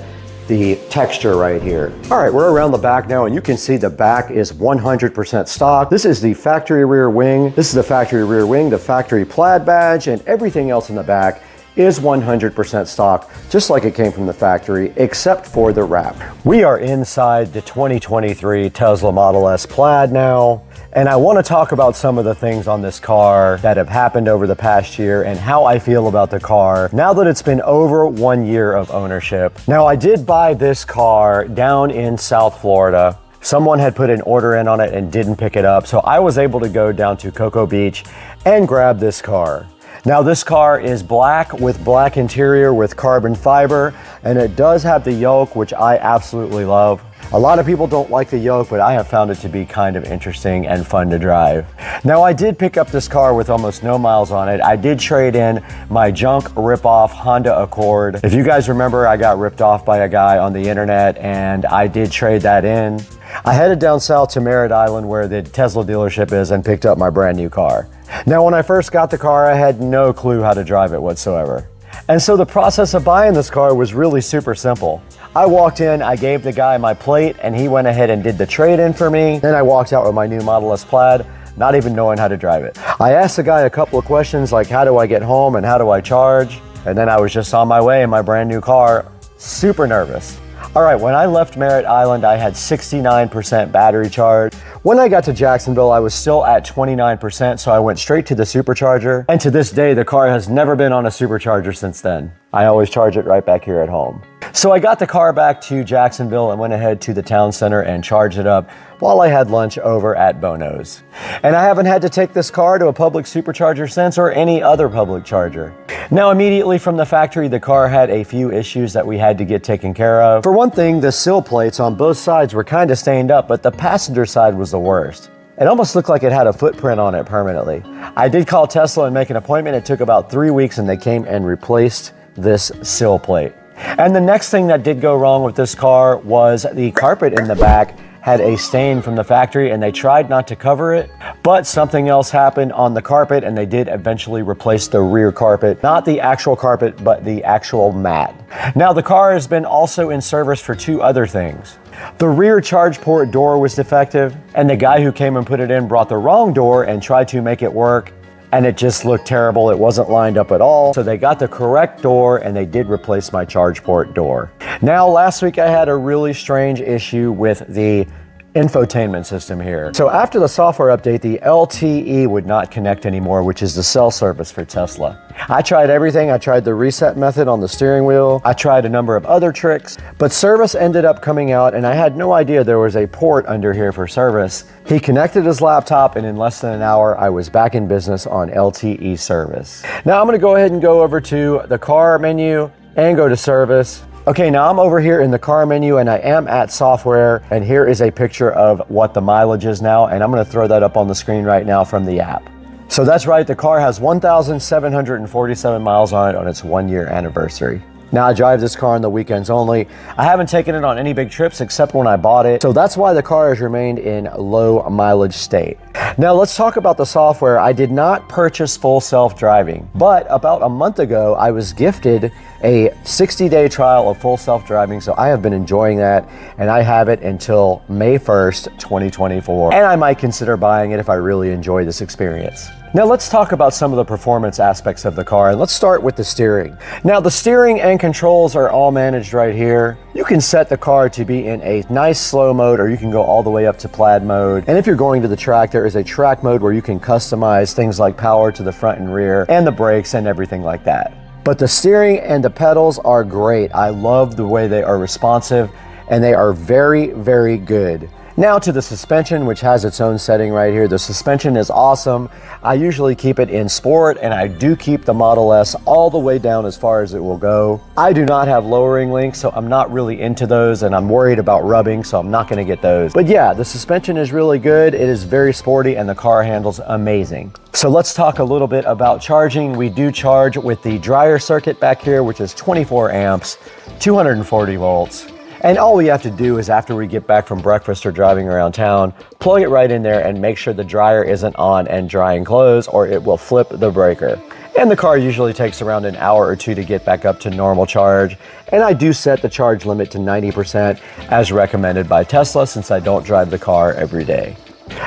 the texture right here. All right, we're around the back now, and you can see the back is 100% stock. This is the factory rear wing. This is the factory rear wing, the factory Plaid badge, and everything else in the back is 100% stock, just like it came from the factory, except for the wrap. We are inside the 2023 Tesla Model S Plaid now, and I want to talk about some of the things on this car that have happened over the past year and how I feel about the car now that it's been over 1 year of ownership. Now, I did buy this car down in South Florida. Someone had put an order in on it and didn't pick it up, so I was able to go down to Cocoa Beach and grab this car. Now this car is black with black interior with carbon fiber, and it does have the yoke, which I absolutely love. A lot of people don't like the yoke, but I have found it to be kind of interesting and fun to drive. Now I did pick up this car with almost no miles on it. I did trade in my junk rip-off Honda Accord. If you guys remember, I got ripped off by a guy on the internet, and I did trade that in. I headed down south to Merritt Island where the Tesla dealership is and picked up my brand new car. Now when I first got the car, I had no clue how to drive it whatsoever. And so the process of buying this car was really super simple. I walked in, I gave the guy my plate, and he went ahead and did the trade-in for me. Then I walked out with my new Model S Plaid, not even knowing how to drive it. I asked the guy a couple of questions like, how do I get home and how do I charge? And then I was just on my way in my brand new car, super nervous. All right, when I left Merritt Island, I had 69% battery charge. When I got to Jacksonville, I was still at 29%, so I went straight to the supercharger. And to this day, the car has never been on a supercharger since then. I always charge it right back here at home. So I got the car back to Jacksonville and went ahead to the town center and charged it up while I had lunch over at Bono's. And I haven't had to take this car to a public supercharger since, or any other public charger. Now, immediately from the factory, the car had a few issues that we had to get taken care of. For one thing, the sill plates on both sides were kind of stained up, but the passenger side was the worst. It almost looked like it had a footprint on it permanently. I did call Tesla and make an appointment. It took about 3 weeks and they came and replaced this sill plate. And the next thing that did go wrong with this car was the carpet in the back had a stain from the factory, and they tried not to cover it, but something else happened on the carpet and they did eventually replace the rear carpet, not the actual carpet, but the actual mat. Now the car has been also in service for 2 other things. The rear charge port door was defective, and the guy who came and put it in brought the wrong door and tried to make it work, and it just looked terrible. It wasn't lined up at all. So they got the correct door and they did replace my charge port door. Now, last week I had a really strange issue with the infotainment system here. So after the software update, the LTE would not connect anymore, which is the cell service for Tesla. I tried everything. I tried the reset method on the steering wheel. I tried a number of other tricks, but service ended up coming out and I had no idea there was a port under here for service. He connected his laptop and in less than an hour, I was back in business on LTE service. Now I'm gonna go ahead and go over to the car menu and go to service. Okay, now I'm over here in the car menu and I am at software, and here is a picture of what the mileage is now, and I'm gonna throw that up on the screen right now from the app. So that's right, the car has 1,747 miles on it on its 1-year anniversary. Now I drive this car on the weekends only. I haven't taken it on any big trips except when I bought it. So that's why the car has remained in low mileage state. Now let's talk about the software. I did not purchase full self-driving, but about a month ago, I was gifted a 60-day trial of full self-driving. So I have been enjoying that, and I have it until May 1st, 2024. And I might consider buying it if I really enjoy this experience. Now let's talk about some of the performance aspects of the car, and let's start with the steering. Now the steering and controls are all managed right here. You can set the car to be in a nice slow mode, or you can go all the way up to plaid mode. And if you're going to the track, there is a track mode where you can customize things like power to the front and rear and the brakes and everything like that. But the steering and the pedals are great. I love the way they are responsive, and they are very, very good. Now to the suspension, which has its own setting right here. The suspension is awesome. I usually keep it in sport, and I do keep the Model S all the way down as far as it will go. I do not have lowering links, so I'm not really into those, and I'm worried about rubbing, so I'm not gonna get those. But yeah, the suspension is really good. It is very sporty, and the car handles amazing. So let's talk a little bit about charging. We do charge with the dryer circuit back here, which is 24 amps, 240 volts. And all we have to do is, after we get back from breakfast or driving around town, plug it right in there and make sure the dryer isn't on and drying clothes, or it will flip the breaker. And the car usually takes around an hour or 2 to get back up to normal charge. And I do set the charge limit to 90% as recommended by Tesla, since I don't drive the car every day.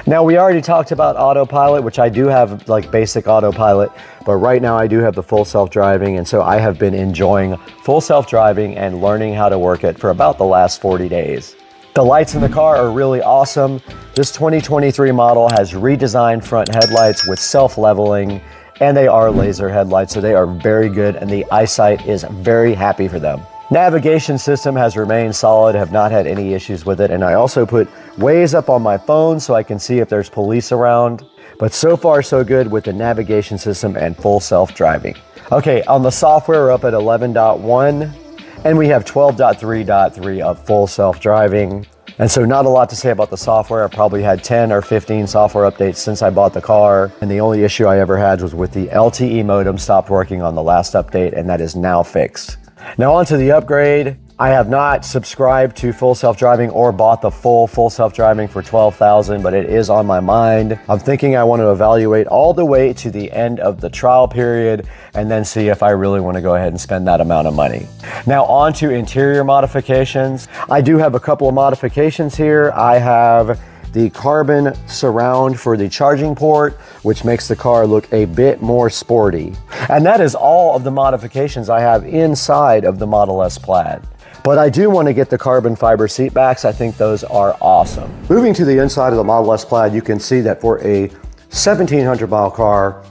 Now, we already talked about autopilot, which I do have like basic autopilot, but right now I do have the full self-driving, and so I have been enjoying full self-driving and learning how to work it for about the last 40 days. The lights in the car are really awesome. This 2023 model has redesigned front headlights with self-leveling, and they are laser headlights, so they are very good, and the eyesight is very happy for them. Navigation system has remained solid, have not had any issues with it, and I also put Waze up on my phone so I can see if there's police around. But so far so good with the navigation system and full self-driving. Okay, on the software we're up at 11.1, and we have 12.3.3 of full self-driving. And so not a lot to say about the software. I probably had 10 or 15 software updates since I bought the car, and the only issue I ever had was with the LTE modem stopped working on the last update, and that is now fixed. Now onto the upgrade. I have not subscribed to full self-driving or bought the full self-driving for $12,000, but it is on my mind. I'm thinking I want to evaluate all the way to the end of the trial period and then see if I really want to go ahead and spend that amount of money. Now on to interior modifications. I do have a couple of modifications here. I have the carbon surround for the charging port, which makes the car look a bit more sporty. And that is all of the modifications I have inside of the Model S Plaid. But I do want to get the carbon fiber seat backs. I think those are awesome. Moving to the inside of the Model S Plaid, you can see that for a 1,700 mile car,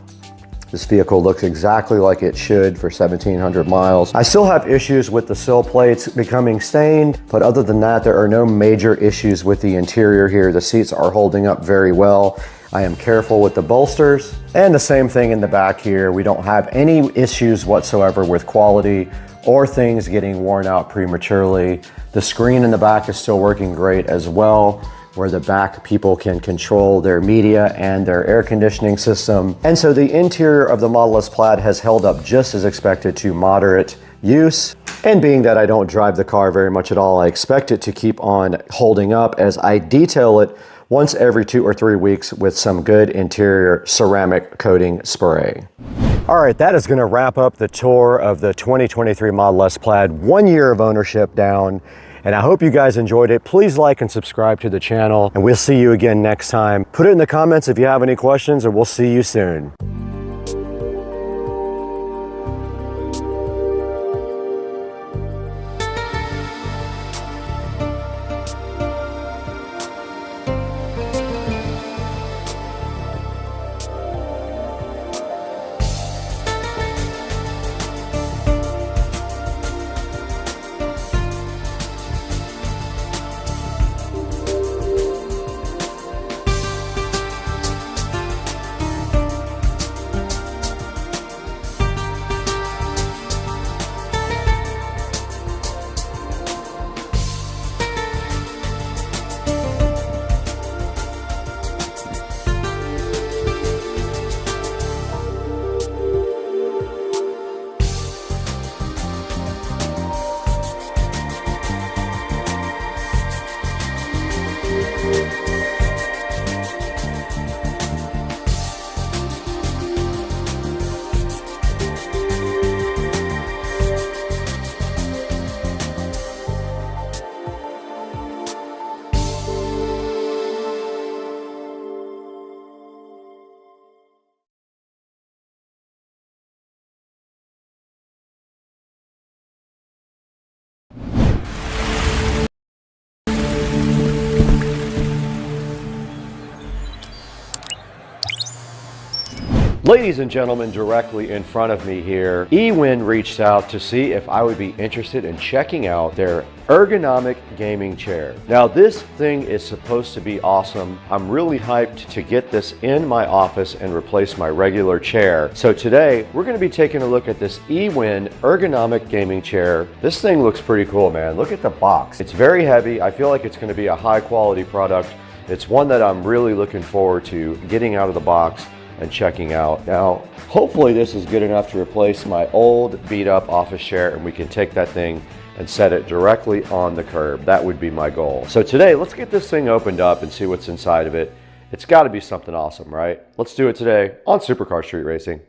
this vehicle looks exactly like it should for 1,700 miles. I still have issues with the sill plates becoming stained, but other than that, there are no major issues with the interior here. The seats are holding up very well. I am careful with the bolsters, and the same thing in the back here. We don't have any issues whatsoever with quality or things getting worn out prematurely. The screen in the back is still working great as well, where the back people can control their media and their air conditioning system. And so the interior of the Model S Plaid has held up just as expected to moderate use. And being that I don't drive the car very much at all, I expect it to keep on holding up as I detail it once every 2 or 3 weeks with some good interior ceramic coating spray. All right, that is gonna wrap up the tour of the 2023 Model S Plaid, 1 year of ownership down. And I hope you guys enjoyed it. Please like and subscribe to the channel, and we'll see you again next time. Put it in the comments if you have any questions, and we'll see you soon. Ladies and gentlemen, directly in front of me here, eWin reached out to see if I would be interested in checking out their ergonomic gaming chair. Now this thing is supposed to be awesome. I'm really hyped to get this in my office and replace my regular chair. So today we're going to be taking a look at this eWin ergonomic gaming chair. This thing looks pretty cool, man. Look at the box. It's very heavy. I feel like it's going to be a high quality product. It's one that I'm really looking forward to getting out of the box and checking out. Now, hopefully this is good enough to replace my old beat up office chair and we can take that thing and set it directly on the curb. That would be my goal. So today, let's get this thing opened up and see what's inside of it. It's gotta be something awesome, right? Let's do it today on Supercar Street Racing.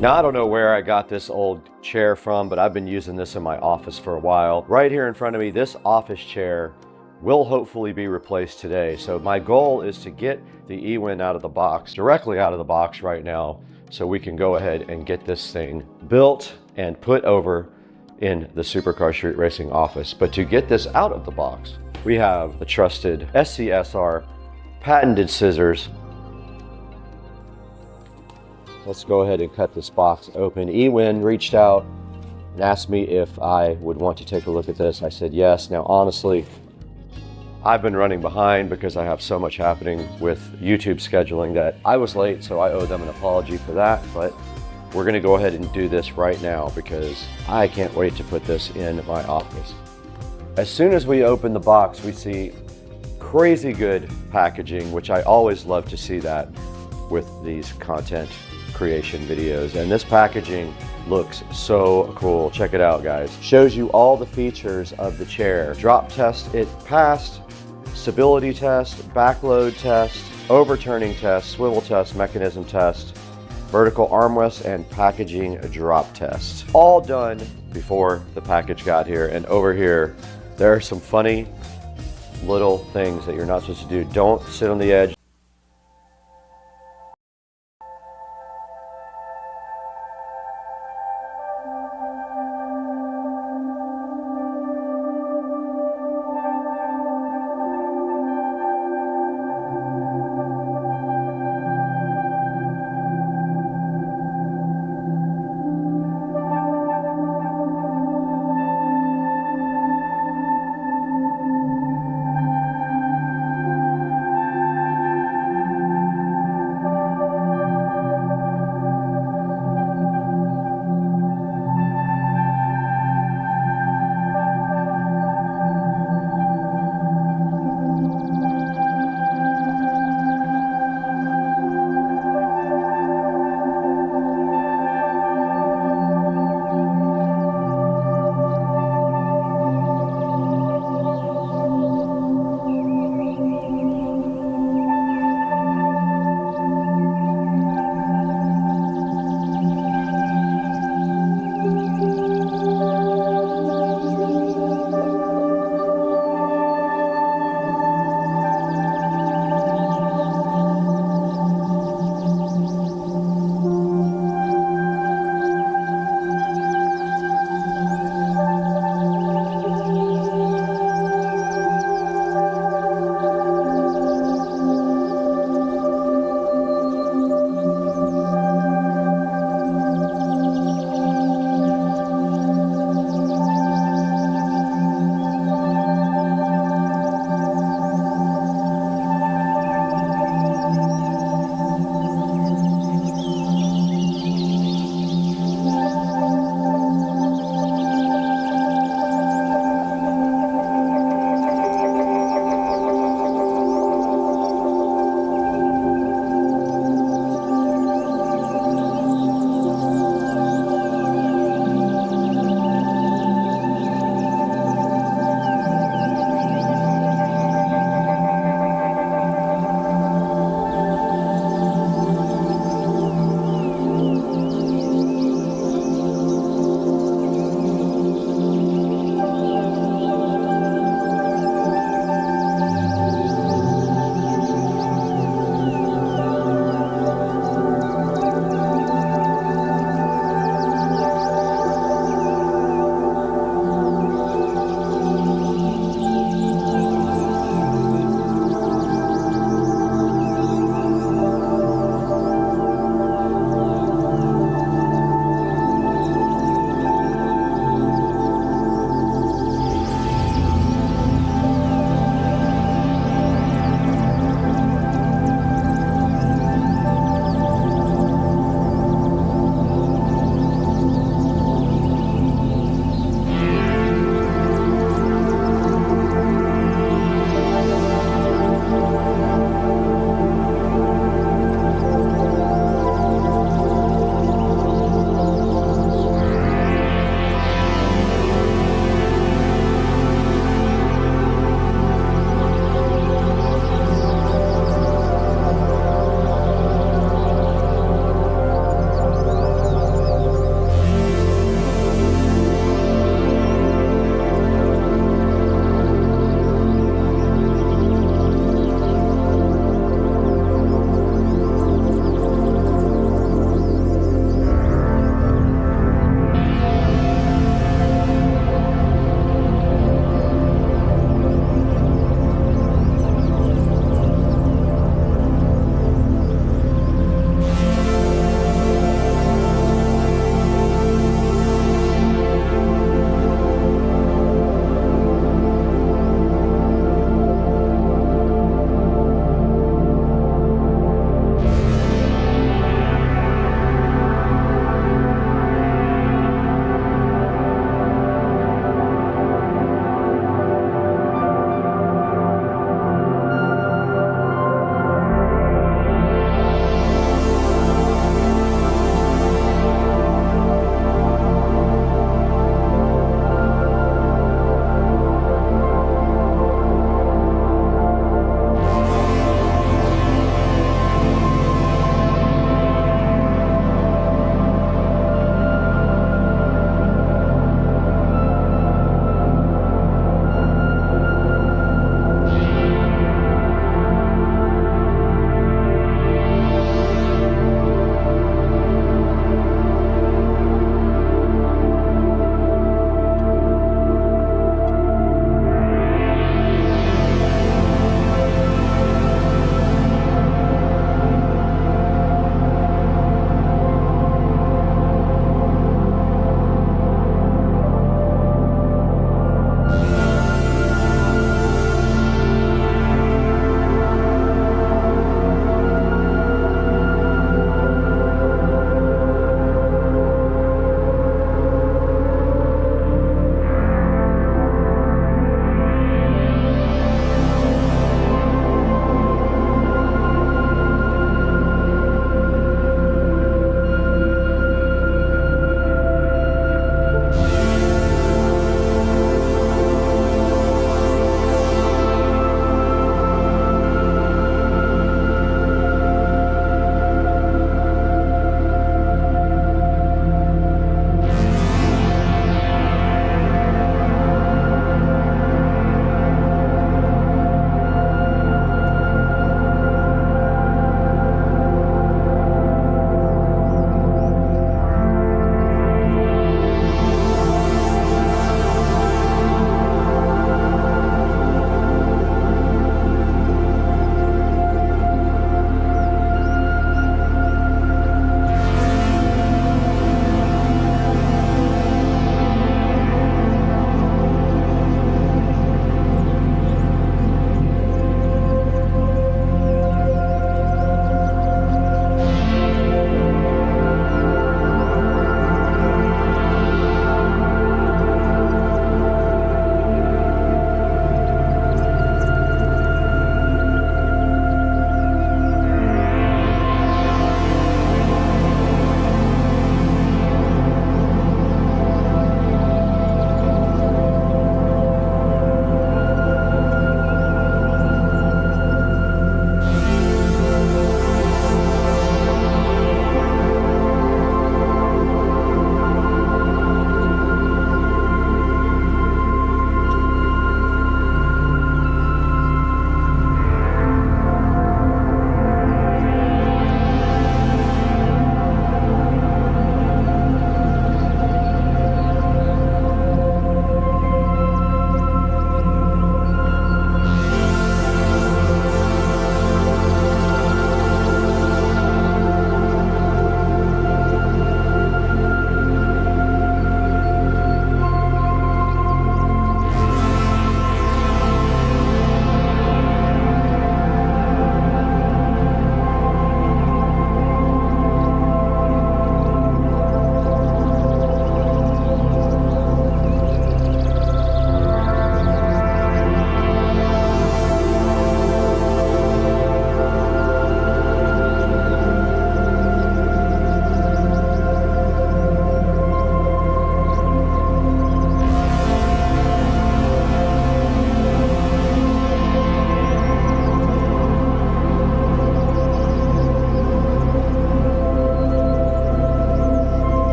Now, I don't know where I got this old chair from, but I've been using this in my office for a while. Right here in front of me, this office chair will hopefully be replaced today. So my goal is to get the eWin out of the box, directly out of the box right now, so we can go ahead and get this thing built and put over in the Supercar Street Racing office. But to get this out of the box, we have the trusted SCSR patented scissors. Let's go ahead and cut this box open. Ewin reached out and asked me if I would want to take a look at this. I said yes. Now, honestly, I've been running behind because I have so much happening with YouTube scheduling that I was late, so I owe them an apology for that. But we're gonna go ahead and do this right now because I can't wait to put this in my office. As soon as we open the box, we see crazy good packaging, which I always love to see that with these content creation videos. And this packaging looks so cool. Check it out, guys. Shows you all the features of the chair. Drop test, it passed. Stability test, backload test, overturning test, swivel test, mechanism test, vertical armrest, and packaging drop test. All done before the package got here. And over here, there are some funny little things that you're not supposed to do. Don't sit on the edge.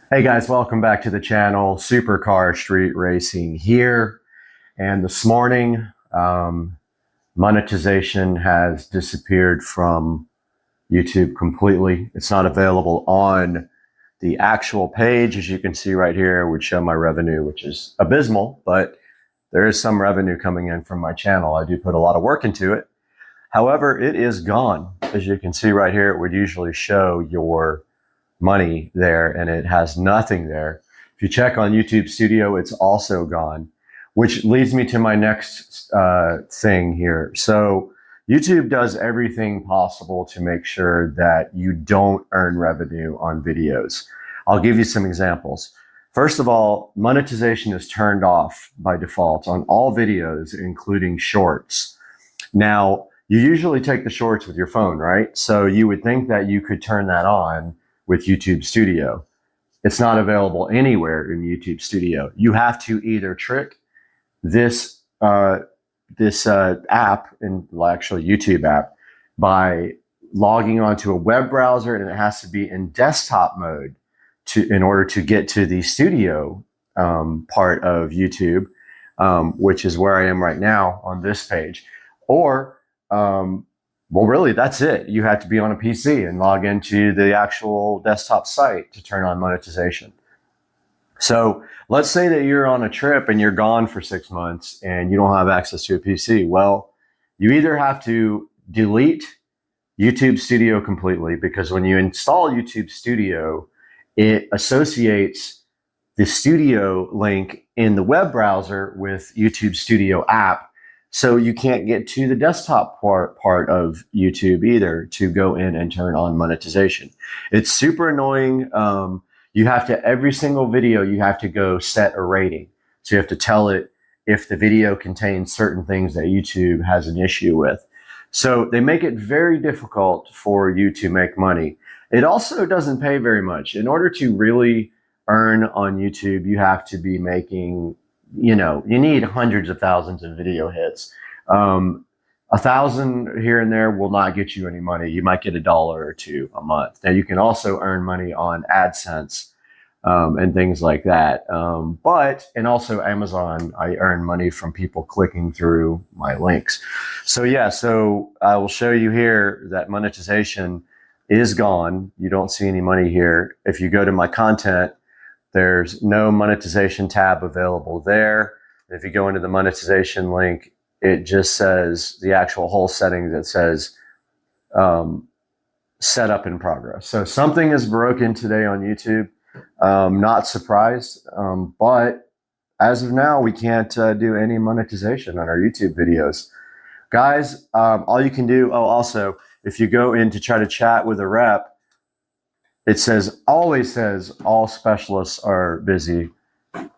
Hey guys, welcome back to the channel. Supercar Street Racing here. And this morning, monetization has disappeared from YouTube completely. It's not available on the actual page. As you can see right here, it would show my revenue, which is abysmal, but there is some revenue coming in from my channel. I do put a lot of work into it. However, it is gone. As you can see right here, it would usually show your money there, and it has nothing there. If you check on YouTube Studio, it's also gone, which leads me to my next thing here. So YouTube does everything possible to make sure that you don't earn revenue on videos. I'll give you some examples. First of all, monetization is turned off by default on all videos, including shorts. Now, you usually take the shorts with your phone, right? So you would think that you could turn that on with YouTube Studio. It's not available anywhere in YouTube Studio. You have to either trick this app, and actually YouTube app, by logging onto a web browser, and it has to be in desktop mode in order to get to the studio part of YouTube, which is where I am right now on this page. Or well, really, that's it. You have to be on a PC and log into the actual desktop site to turn on monetization. So let's say that you're on a trip and you're gone for 6 months and you don't have access to a PC. Well, you either have to delete YouTube Studio completely, because when you install YouTube Studio, it associates the studio link in the web browser with YouTube Studio app. So you can't get to the desktop part of YouTube either to go in and turn on monetization. It's super annoying. You have to, every single video, you have to go set a rating. So you have to tell it if the video contains certain things that YouTube has an issue with. So they make it very difficult for you to make money. It also doesn't pay very much. In order to really earn on YouTube, you have to be making, you need hundreds of thousands of video hits. 1,000 here and there will not get you any money. You might get $1 or $2 a month. Now you can also earn money on AdSense and things like that. And also Amazon, I earn money from people clicking through my links. So yeah, so I will show you here that monetization is gone. You don't see any money here. If you go to my content, there's no monetization tab available there. If you go into the monetization link, it just says the actual whole setting that says set up in progress. So something is broken today on YouTube. Not surprised, but as of now, we can't do any monetization on our YouTube videos. Guys, all you can do, also, if you go in to try to chat with a rep, it always says all specialists are busy.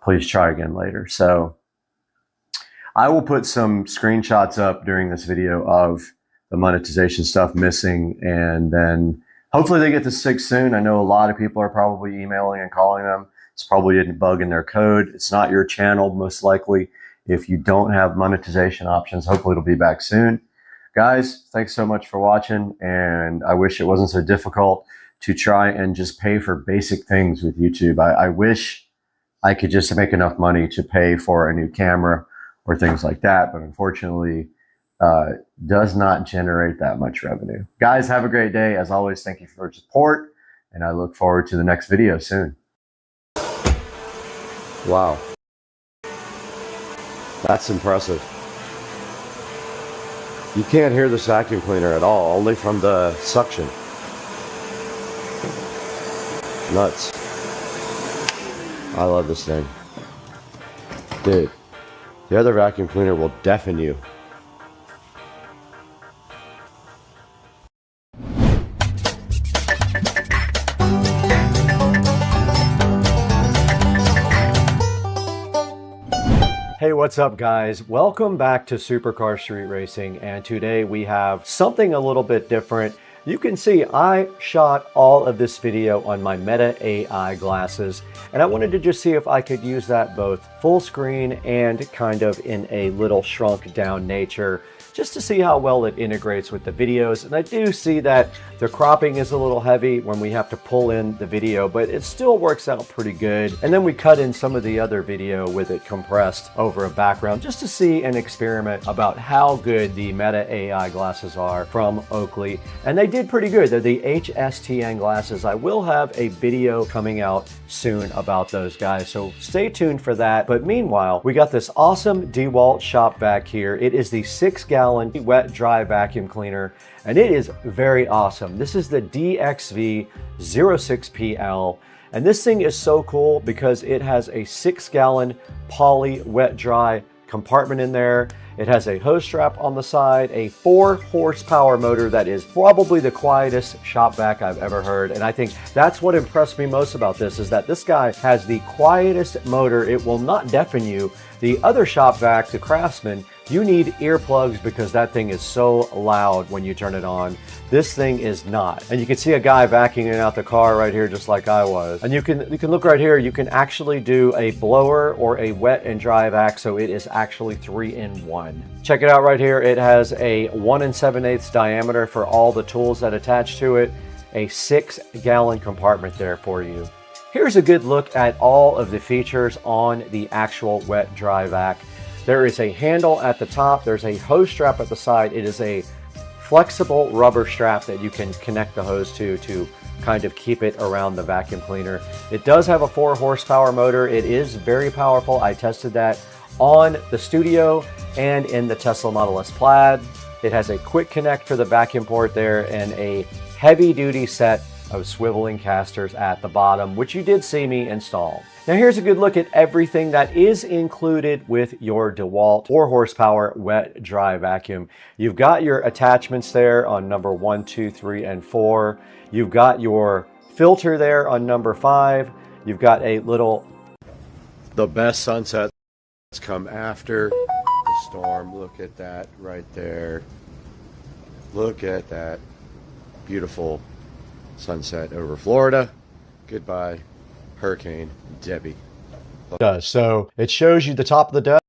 Please try again later. So I will put some screenshots up during this video of the monetization stuff missing, and then hopefully they get this fixed soon. I know a lot of people are probably emailing and calling them. It's probably a bug in their code. It's not your channel, most likely. If you don't have monetization options, hopefully it'll be back soon. Guys, thanks so much for watching, and I wish it wasn't so difficult to try and just pay for basic things with YouTube. I wish I could just make enough money to pay for a new camera or things like that, but unfortunately, does not generate that much revenue. Guys, have a great day. As always, thank you for your support, and I look forward to the next video soon. Wow. That's impressive. You can't hear this vacuum cleaner at all, only from the suction. Nuts. I love this thing. Dude, the other vacuum cleaner will deafen you. Hey, what's up guys? Welcome back to Supercar Street Racing, and today we have something a little bit different. You can see I shot all of this video on my Meta AI glasses, and I wanted to just see if I could use that both full screen and kind of in a little shrunk down nature just to see how well it integrates with the videos. And I do see that the cropping is a little heavy when we have to pull in the video, but it still works out pretty good. And then we cut in some of the other video with it compressed over a background just to see and experiment about how good the Meta AI glasses are from Oakley. And they did pretty good. They're the HSTN glasses. I will have a video coming out soon about those guys, so stay tuned for that. But meanwhile, we got this awesome DeWalt shop vac here. It is the 6-gallon wet dry vacuum cleaner, and it is very awesome. This is the DXV06PL, and this thing is so cool because it has a 6-gallon poly wet dry compartment in there. It has a hose strap on the side, a 4-horsepower motor that is probably the quietest shop vac I've ever heard. And I think that's what impressed me most about this, is that this guy has the quietest motor. It will not deafen you. The other shop vac, the Craftsman, you need earplugs because that thing is so loud when you turn it on. This thing is not. And you can see a guy vacuuming out the car right here just like I was. And you can look right here, you can actually do a blower or a wet and dry vac, so it is actually 3-in-1. Check it out right here. It has a 1 7/8 diameter for all the tools that attach to it, a 6-gallon compartment there for you. Here's a good look at all of the features on the actual wet dry vac. There is a handle at the top. There's a hose strap at the side. It is a flexible rubber strap that you can connect the hose to kind of keep it around the vacuum cleaner. It does have a 4-horsepower motor. It is very powerful. I tested that on the Studio and in the Tesla Model S Plaid. It has a quick connect for the vacuum port there and a heavy-duty set of swiveling casters at the bottom, which you did see me install. Now here's a good look at everything that is included with your DeWalt 4-horsepower wet dry vacuum. You've got your attachments there on number 1, 2, 3, and 4. You've got your filter there on number 5. You've got a little... The best sunsets come after the storm. Look at that right there. Look at that beautiful sunset over Florida. Goodbye, Hurricane Debbie. So it shows you the top of the desk.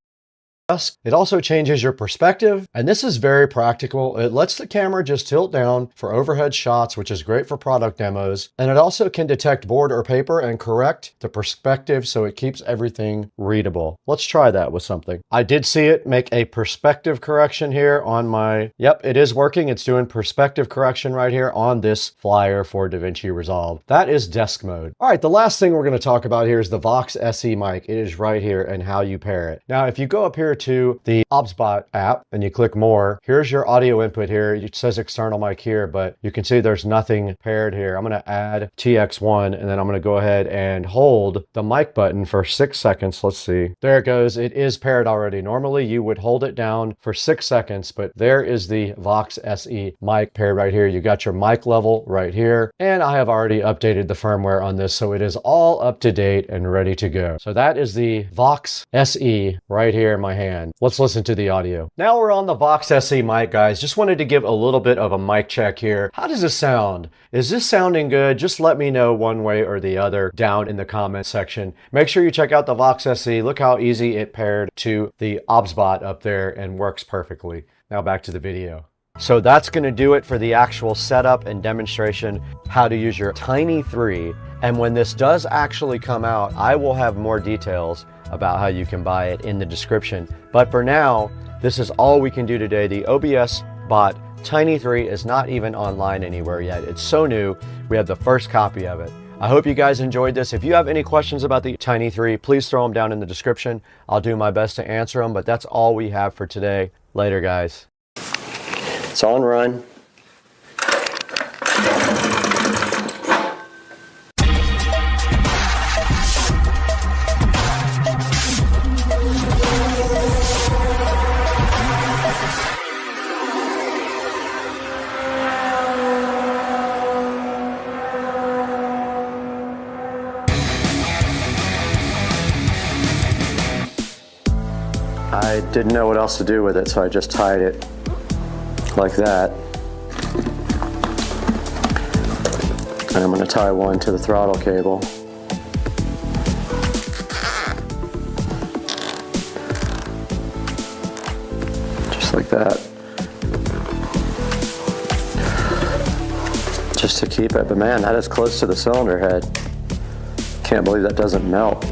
It also changes your perspective, and this is very practical. It lets the camera just tilt down for overhead shots, which is great for product demos. And it also can detect board or paper and correct the perspective so it keeps everything readable. Let's try that with something. I did see it make a perspective correction here on my... Yep, it is working. It's doing perspective correction right here on this flyer for DaVinci Resolve. That is desk mode. All right, the last thing we're going to talk about here is the Vox SE mic. It is right here and how you pair it. Now, if you go up here to the OBSBot app and you click more, here's your audio input here. It says external mic here, but you can see there's nothing paired here. I'm going to add TX1 and then I'm going to go ahead and hold the mic button for 6 seconds. Let's see. There it goes. It is paired already. Normally you would hold it down for 6 seconds, but there is the Vox SE mic paired right here. You got your mic level right here. And I have already updated the firmware on this, so it is all up to date and ready to go. So that is the Vox SE right here in my hand. Let's listen to the audio. Now we're on the Vox SE mic, guys. Just wanted to give a little bit of a mic check here. How does this sound? Is this sounding good? Just let me know one way or the other down in the comment section. Make sure you check out the Vox SE. Look how easy it paired to the OBSBot up there and works perfectly. Now back to the video. So that's going to do it for the actual setup and demonstration, how to use your Tiny 3. And when this does actually come out, I will have more details about how you can buy it in the description. But for now, this is all we can do today. The OBS bot Tiny 3 is not even online anywhere yet. It's so new. We have the first copy of it. I hope you guys enjoyed this. If you have any questions about the Tiny 3, please throw them down in the description. I'll do my best to answer them, but that's all we have for today. Later, guys. It's on run. I didn't know what else to do with it, so I just tied it like that. And I'm going to tie one to the throttle cable. Just like that. just to keep it. But man, that is close to the cylinder head. Can't believe that doesn't melt.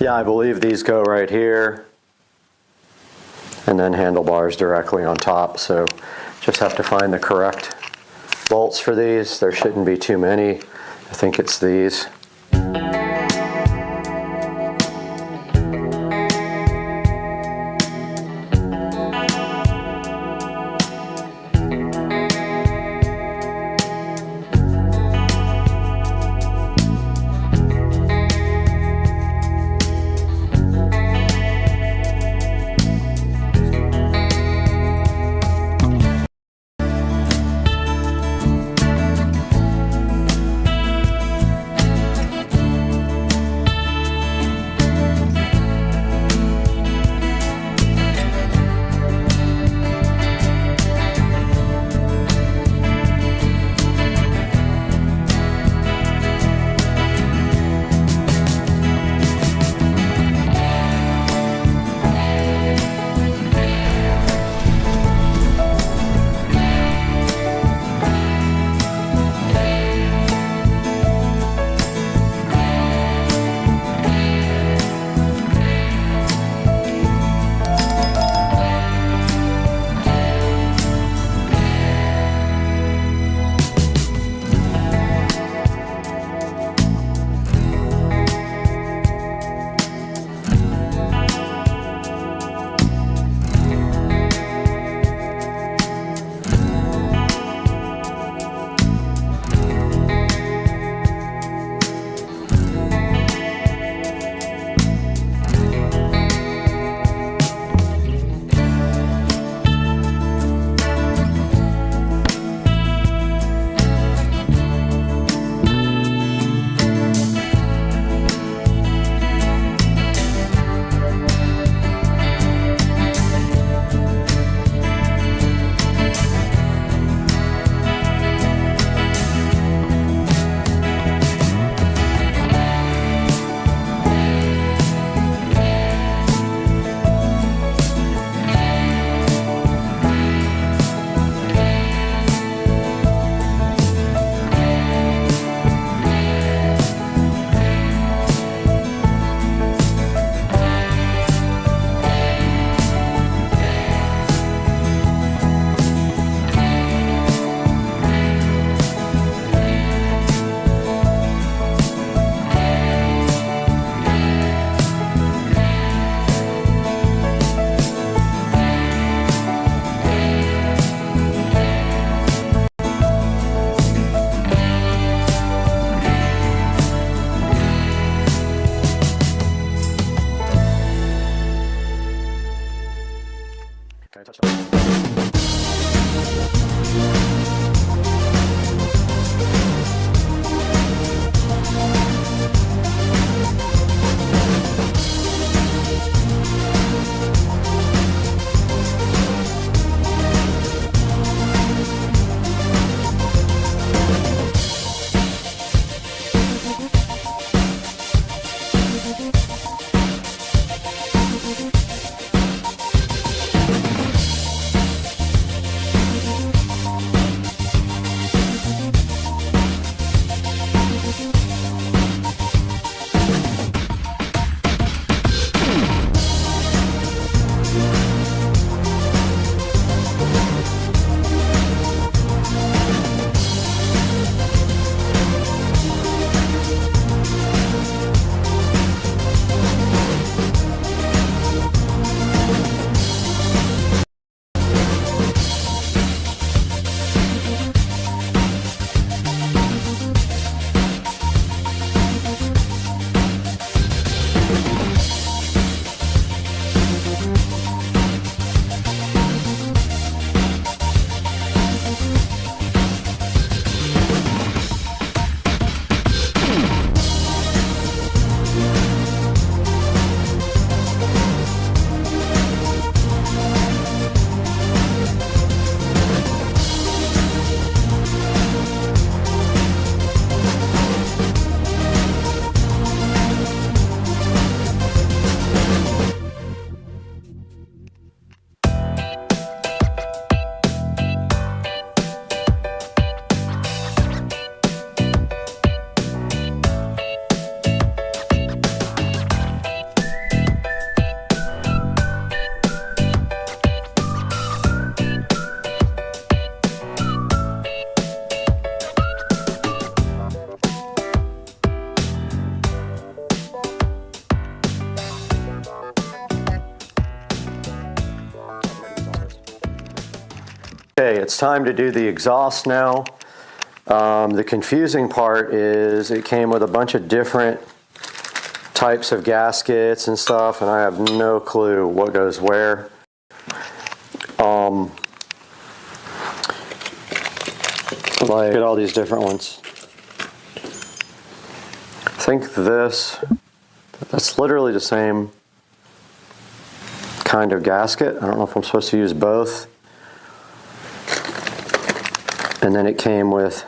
Yeah, I believe these go right here, and then handlebars directly on top. So just have to find the correct bolts for these. There shouldn't be too many. I think it's these. Okay, it's time to do the exhaust now. The confusing part is it came with a bunch of different types of gaskets and stuff, and I have no clue what goes where. Like, look at all these different ones. I think that's literally the same kind of gasket. I don't know if I'm supposed to use both. And then it came with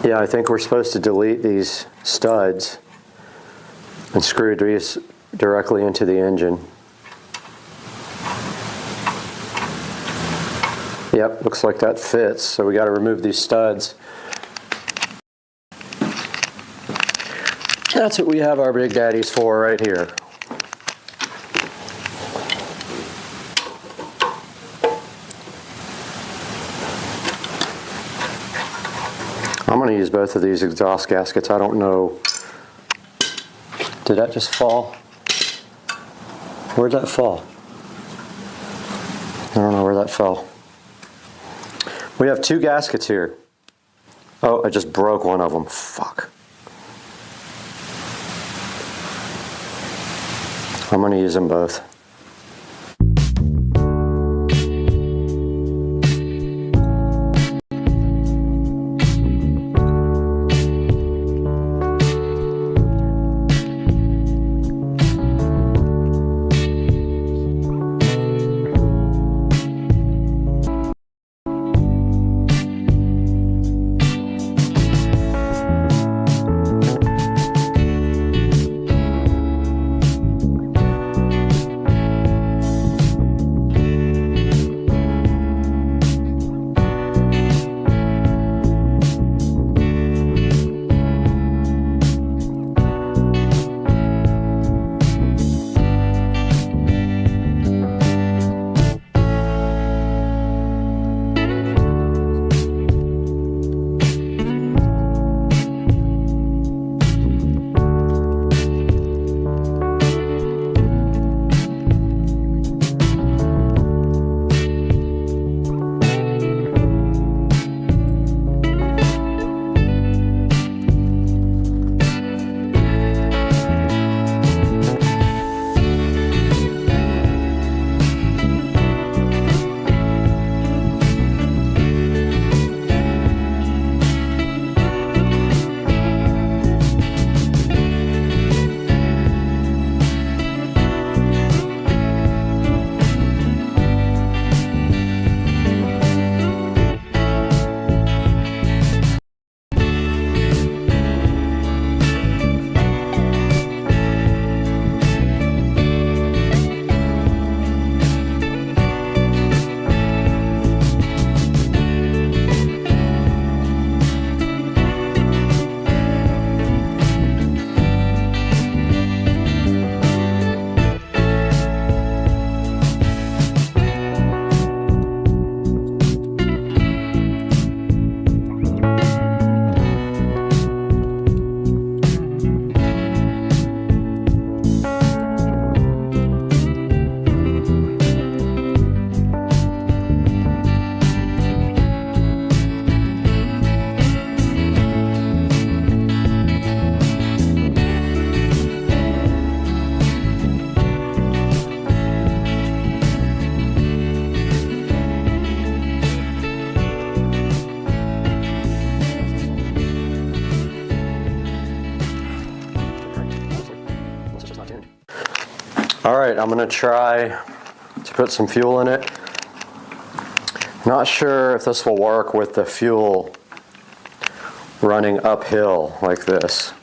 yeah, I think we're supposed to delete these studs and screw these directly into the engine. Yep, looks like that fits, so we got to remove these studs. That's what we have our Big Daddies for right here. I'm going to use both of these exhaust gaskets. I don't know. Did that just fall? Where'd that fall? I don't know where that fell. We have two gaskets here. Oh, I just broke one of them. Fuck. I'm going to use them both. All right, I'm gonna try to put some fuel in it. Not sure if this will work with the fuel running uphill like this.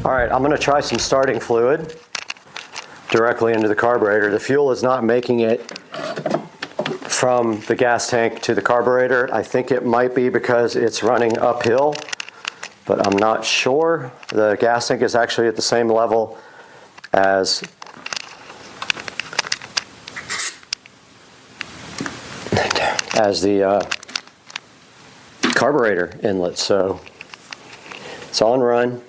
All right, I'm going to try some starting fluid directly into the carburetor. The fuel is not making it from the gas tank to the carburetor. I think it might be because it's running uphill, but I'm not sure. The gas tank is actually at the same level as the carburetor inlet, so it's on run.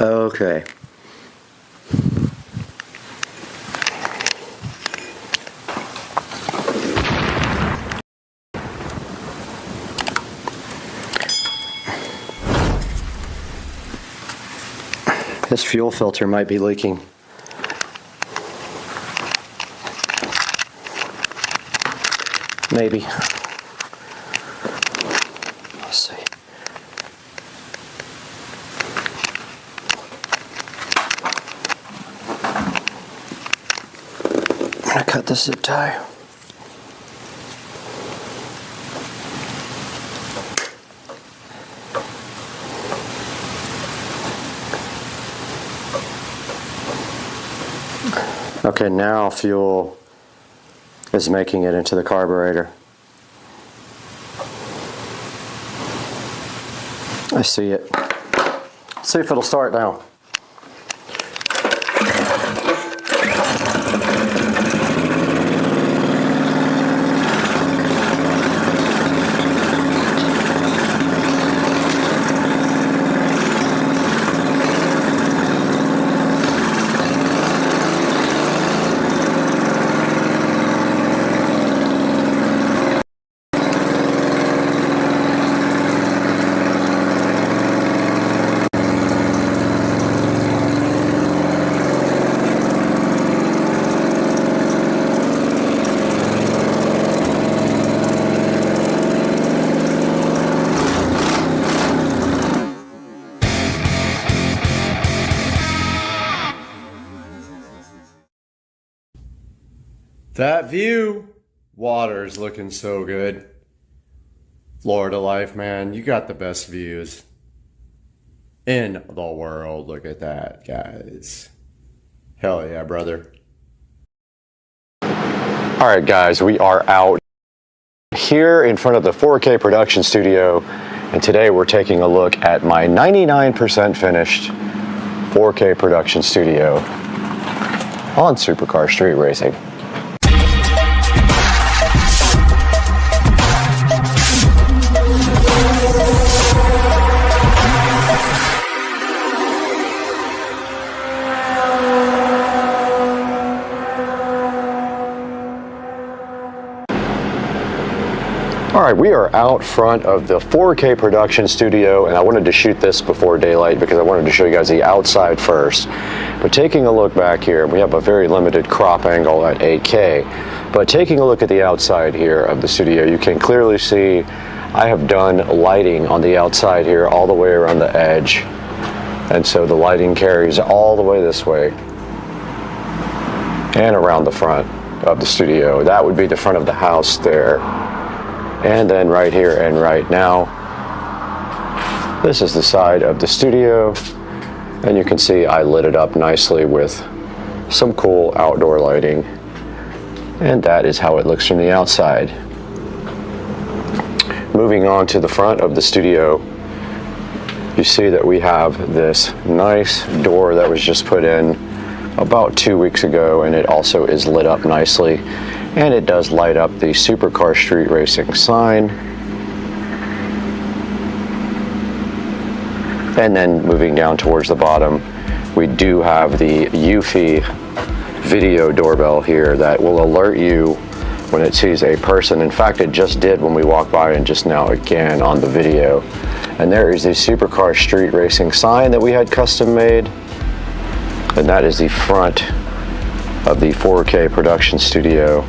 Okay. This fuel filter might be leaking. Maybe. Let's see. I'm going to cut this zip tie. Okay, now fuel is making it into the carburetor. I see it. Let's see if it'll start now. That view. Water's looking so good. Florida life, man. You got the best views in the world. Look at that, guys. Hell yeah, brother. All right, guys, we are out here in front of the 4K production studio, and today we're taking a look at my 99% finished 4K production studio on Supercar Street Racing. All right, we are out front of the 4K production studio, and I wanted to shoot this before daylight because I wanted to show you guys the outside first. But taking a look back here, we have a very limited crop angle at 8K. But taking a look at the outside here of the studio, you can clearly see I have done lighting on the outside here all the way around the edge. And so the lighting carries all the way this way and around the front of the studio. That would be the front of the house there. And then right here and right now, this is the side of the studio, and you can see I lit it up nicely with some cool outdoor lighting, and that is how it looks from the outside. Moving on to the front of the studio, you see that we have this nice door that was just put in about 2 weeks ago, and it also is lit up nicely. And it does light up the Supercar Street Racing sign. And then moving down towards the bottom, we do have the Eufy video doorbell here that will alert you when it sees a person. In fact, it just did when we walked by, and just now again on the video. And there is the Supercar Street Racing sign that we had custom made. And that is the front of the 4K production studio,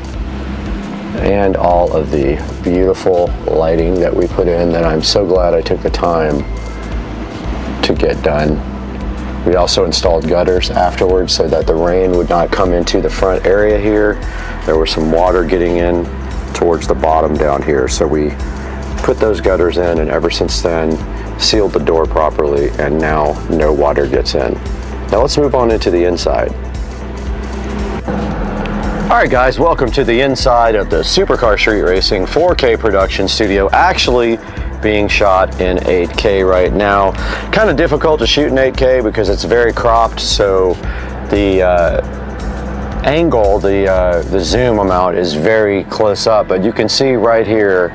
and all of the beautiful lighting that we put in that I'm so glad I took the time to get done. We also installed gutters afterwards so that the rain would not come into the front area here. There was some water getting in towards the bottom down here, so we put those gutters in, and ever since then sealed the door properly, and now no water gets in. Now let's move on into the inside. All right, guys, welcome to the inside of the Supercar Street Racing 4K production studio, actually being shot in 8K right now. Kind of difficult to shoot in 8K because it's very cropped, so the angle, the zoom amount is very close up, but you can see right here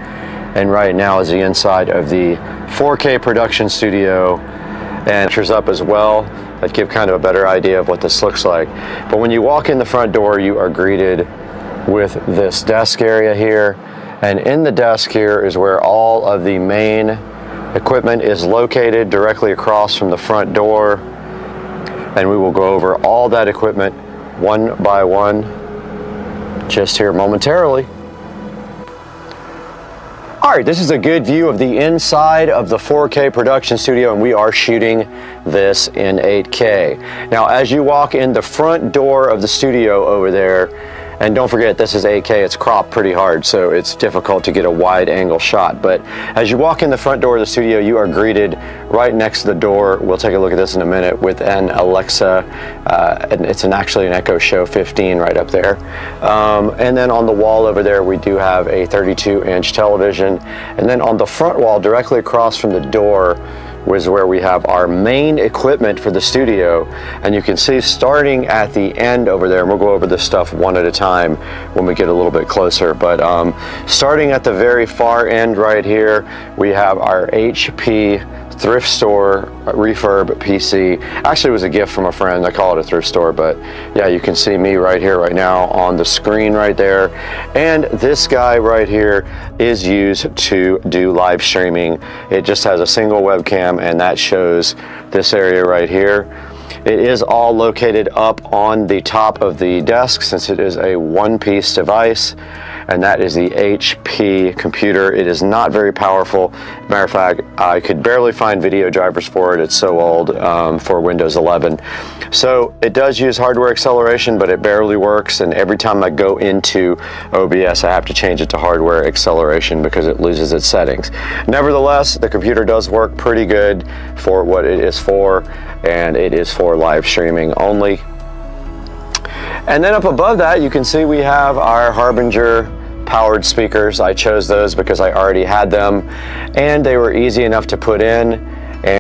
and right now is the inside of the 4K production studio, and pictures up as well that give kind of a better idea of what this looks like. But when you walk in the front door, you are greeted with this desk area here, and in the desk here is where all of the main equipment is located, directly across from the front door, and we will go over all that equipment one by one just here momentarily. All right, this is a good view of the inside of the 4K production studio, and we are shooting this in 8K. Now, as you walk in the front door of the studio over there, and don't forget, this is 8K, it's cropped pretty hard, so it's difficult to get a wide angle shot. But as you walk in the front door of the studio, you are greeted right next to the door. We'll take a look at this in a minute with an Alexa, and it's actually an Echo Show 15 right up there. And then on the wall over there, we do have a 32-inch television. And then on the front wall, directly across from the door, was where we have our main equipment for the studio, and you can see starting at the end over there, and we'll go over this stuff one at a time when we get a little bit closer, but starting at the very far end right here, we have our HP thrift store refurb PC. Actually, it was a gift from a friend. I call it a thrift store, but yeah, you can see me right here right now on the screen right there. And this guy right here is used to do live streaming. It just has a single webcam, and that shows this area right here. It is all located up on the top of the desk since it is a one-piece device, and that is the HP computer. It is not very powerful. Matter of fact, I could barely find video drivers for it. It's so old for Windows 11. So it does use hardware acceleration, but it barely works, and every time I go into OBS, I have to change it to hardware acceleration because it loses its settings. Nevertheless, the computer does work pretty good for what it is for, and it is for live streaming only. And then up above that, you can see we have our Harbinger powered speakers. I chose those because I already had them and they were easy enough to put in.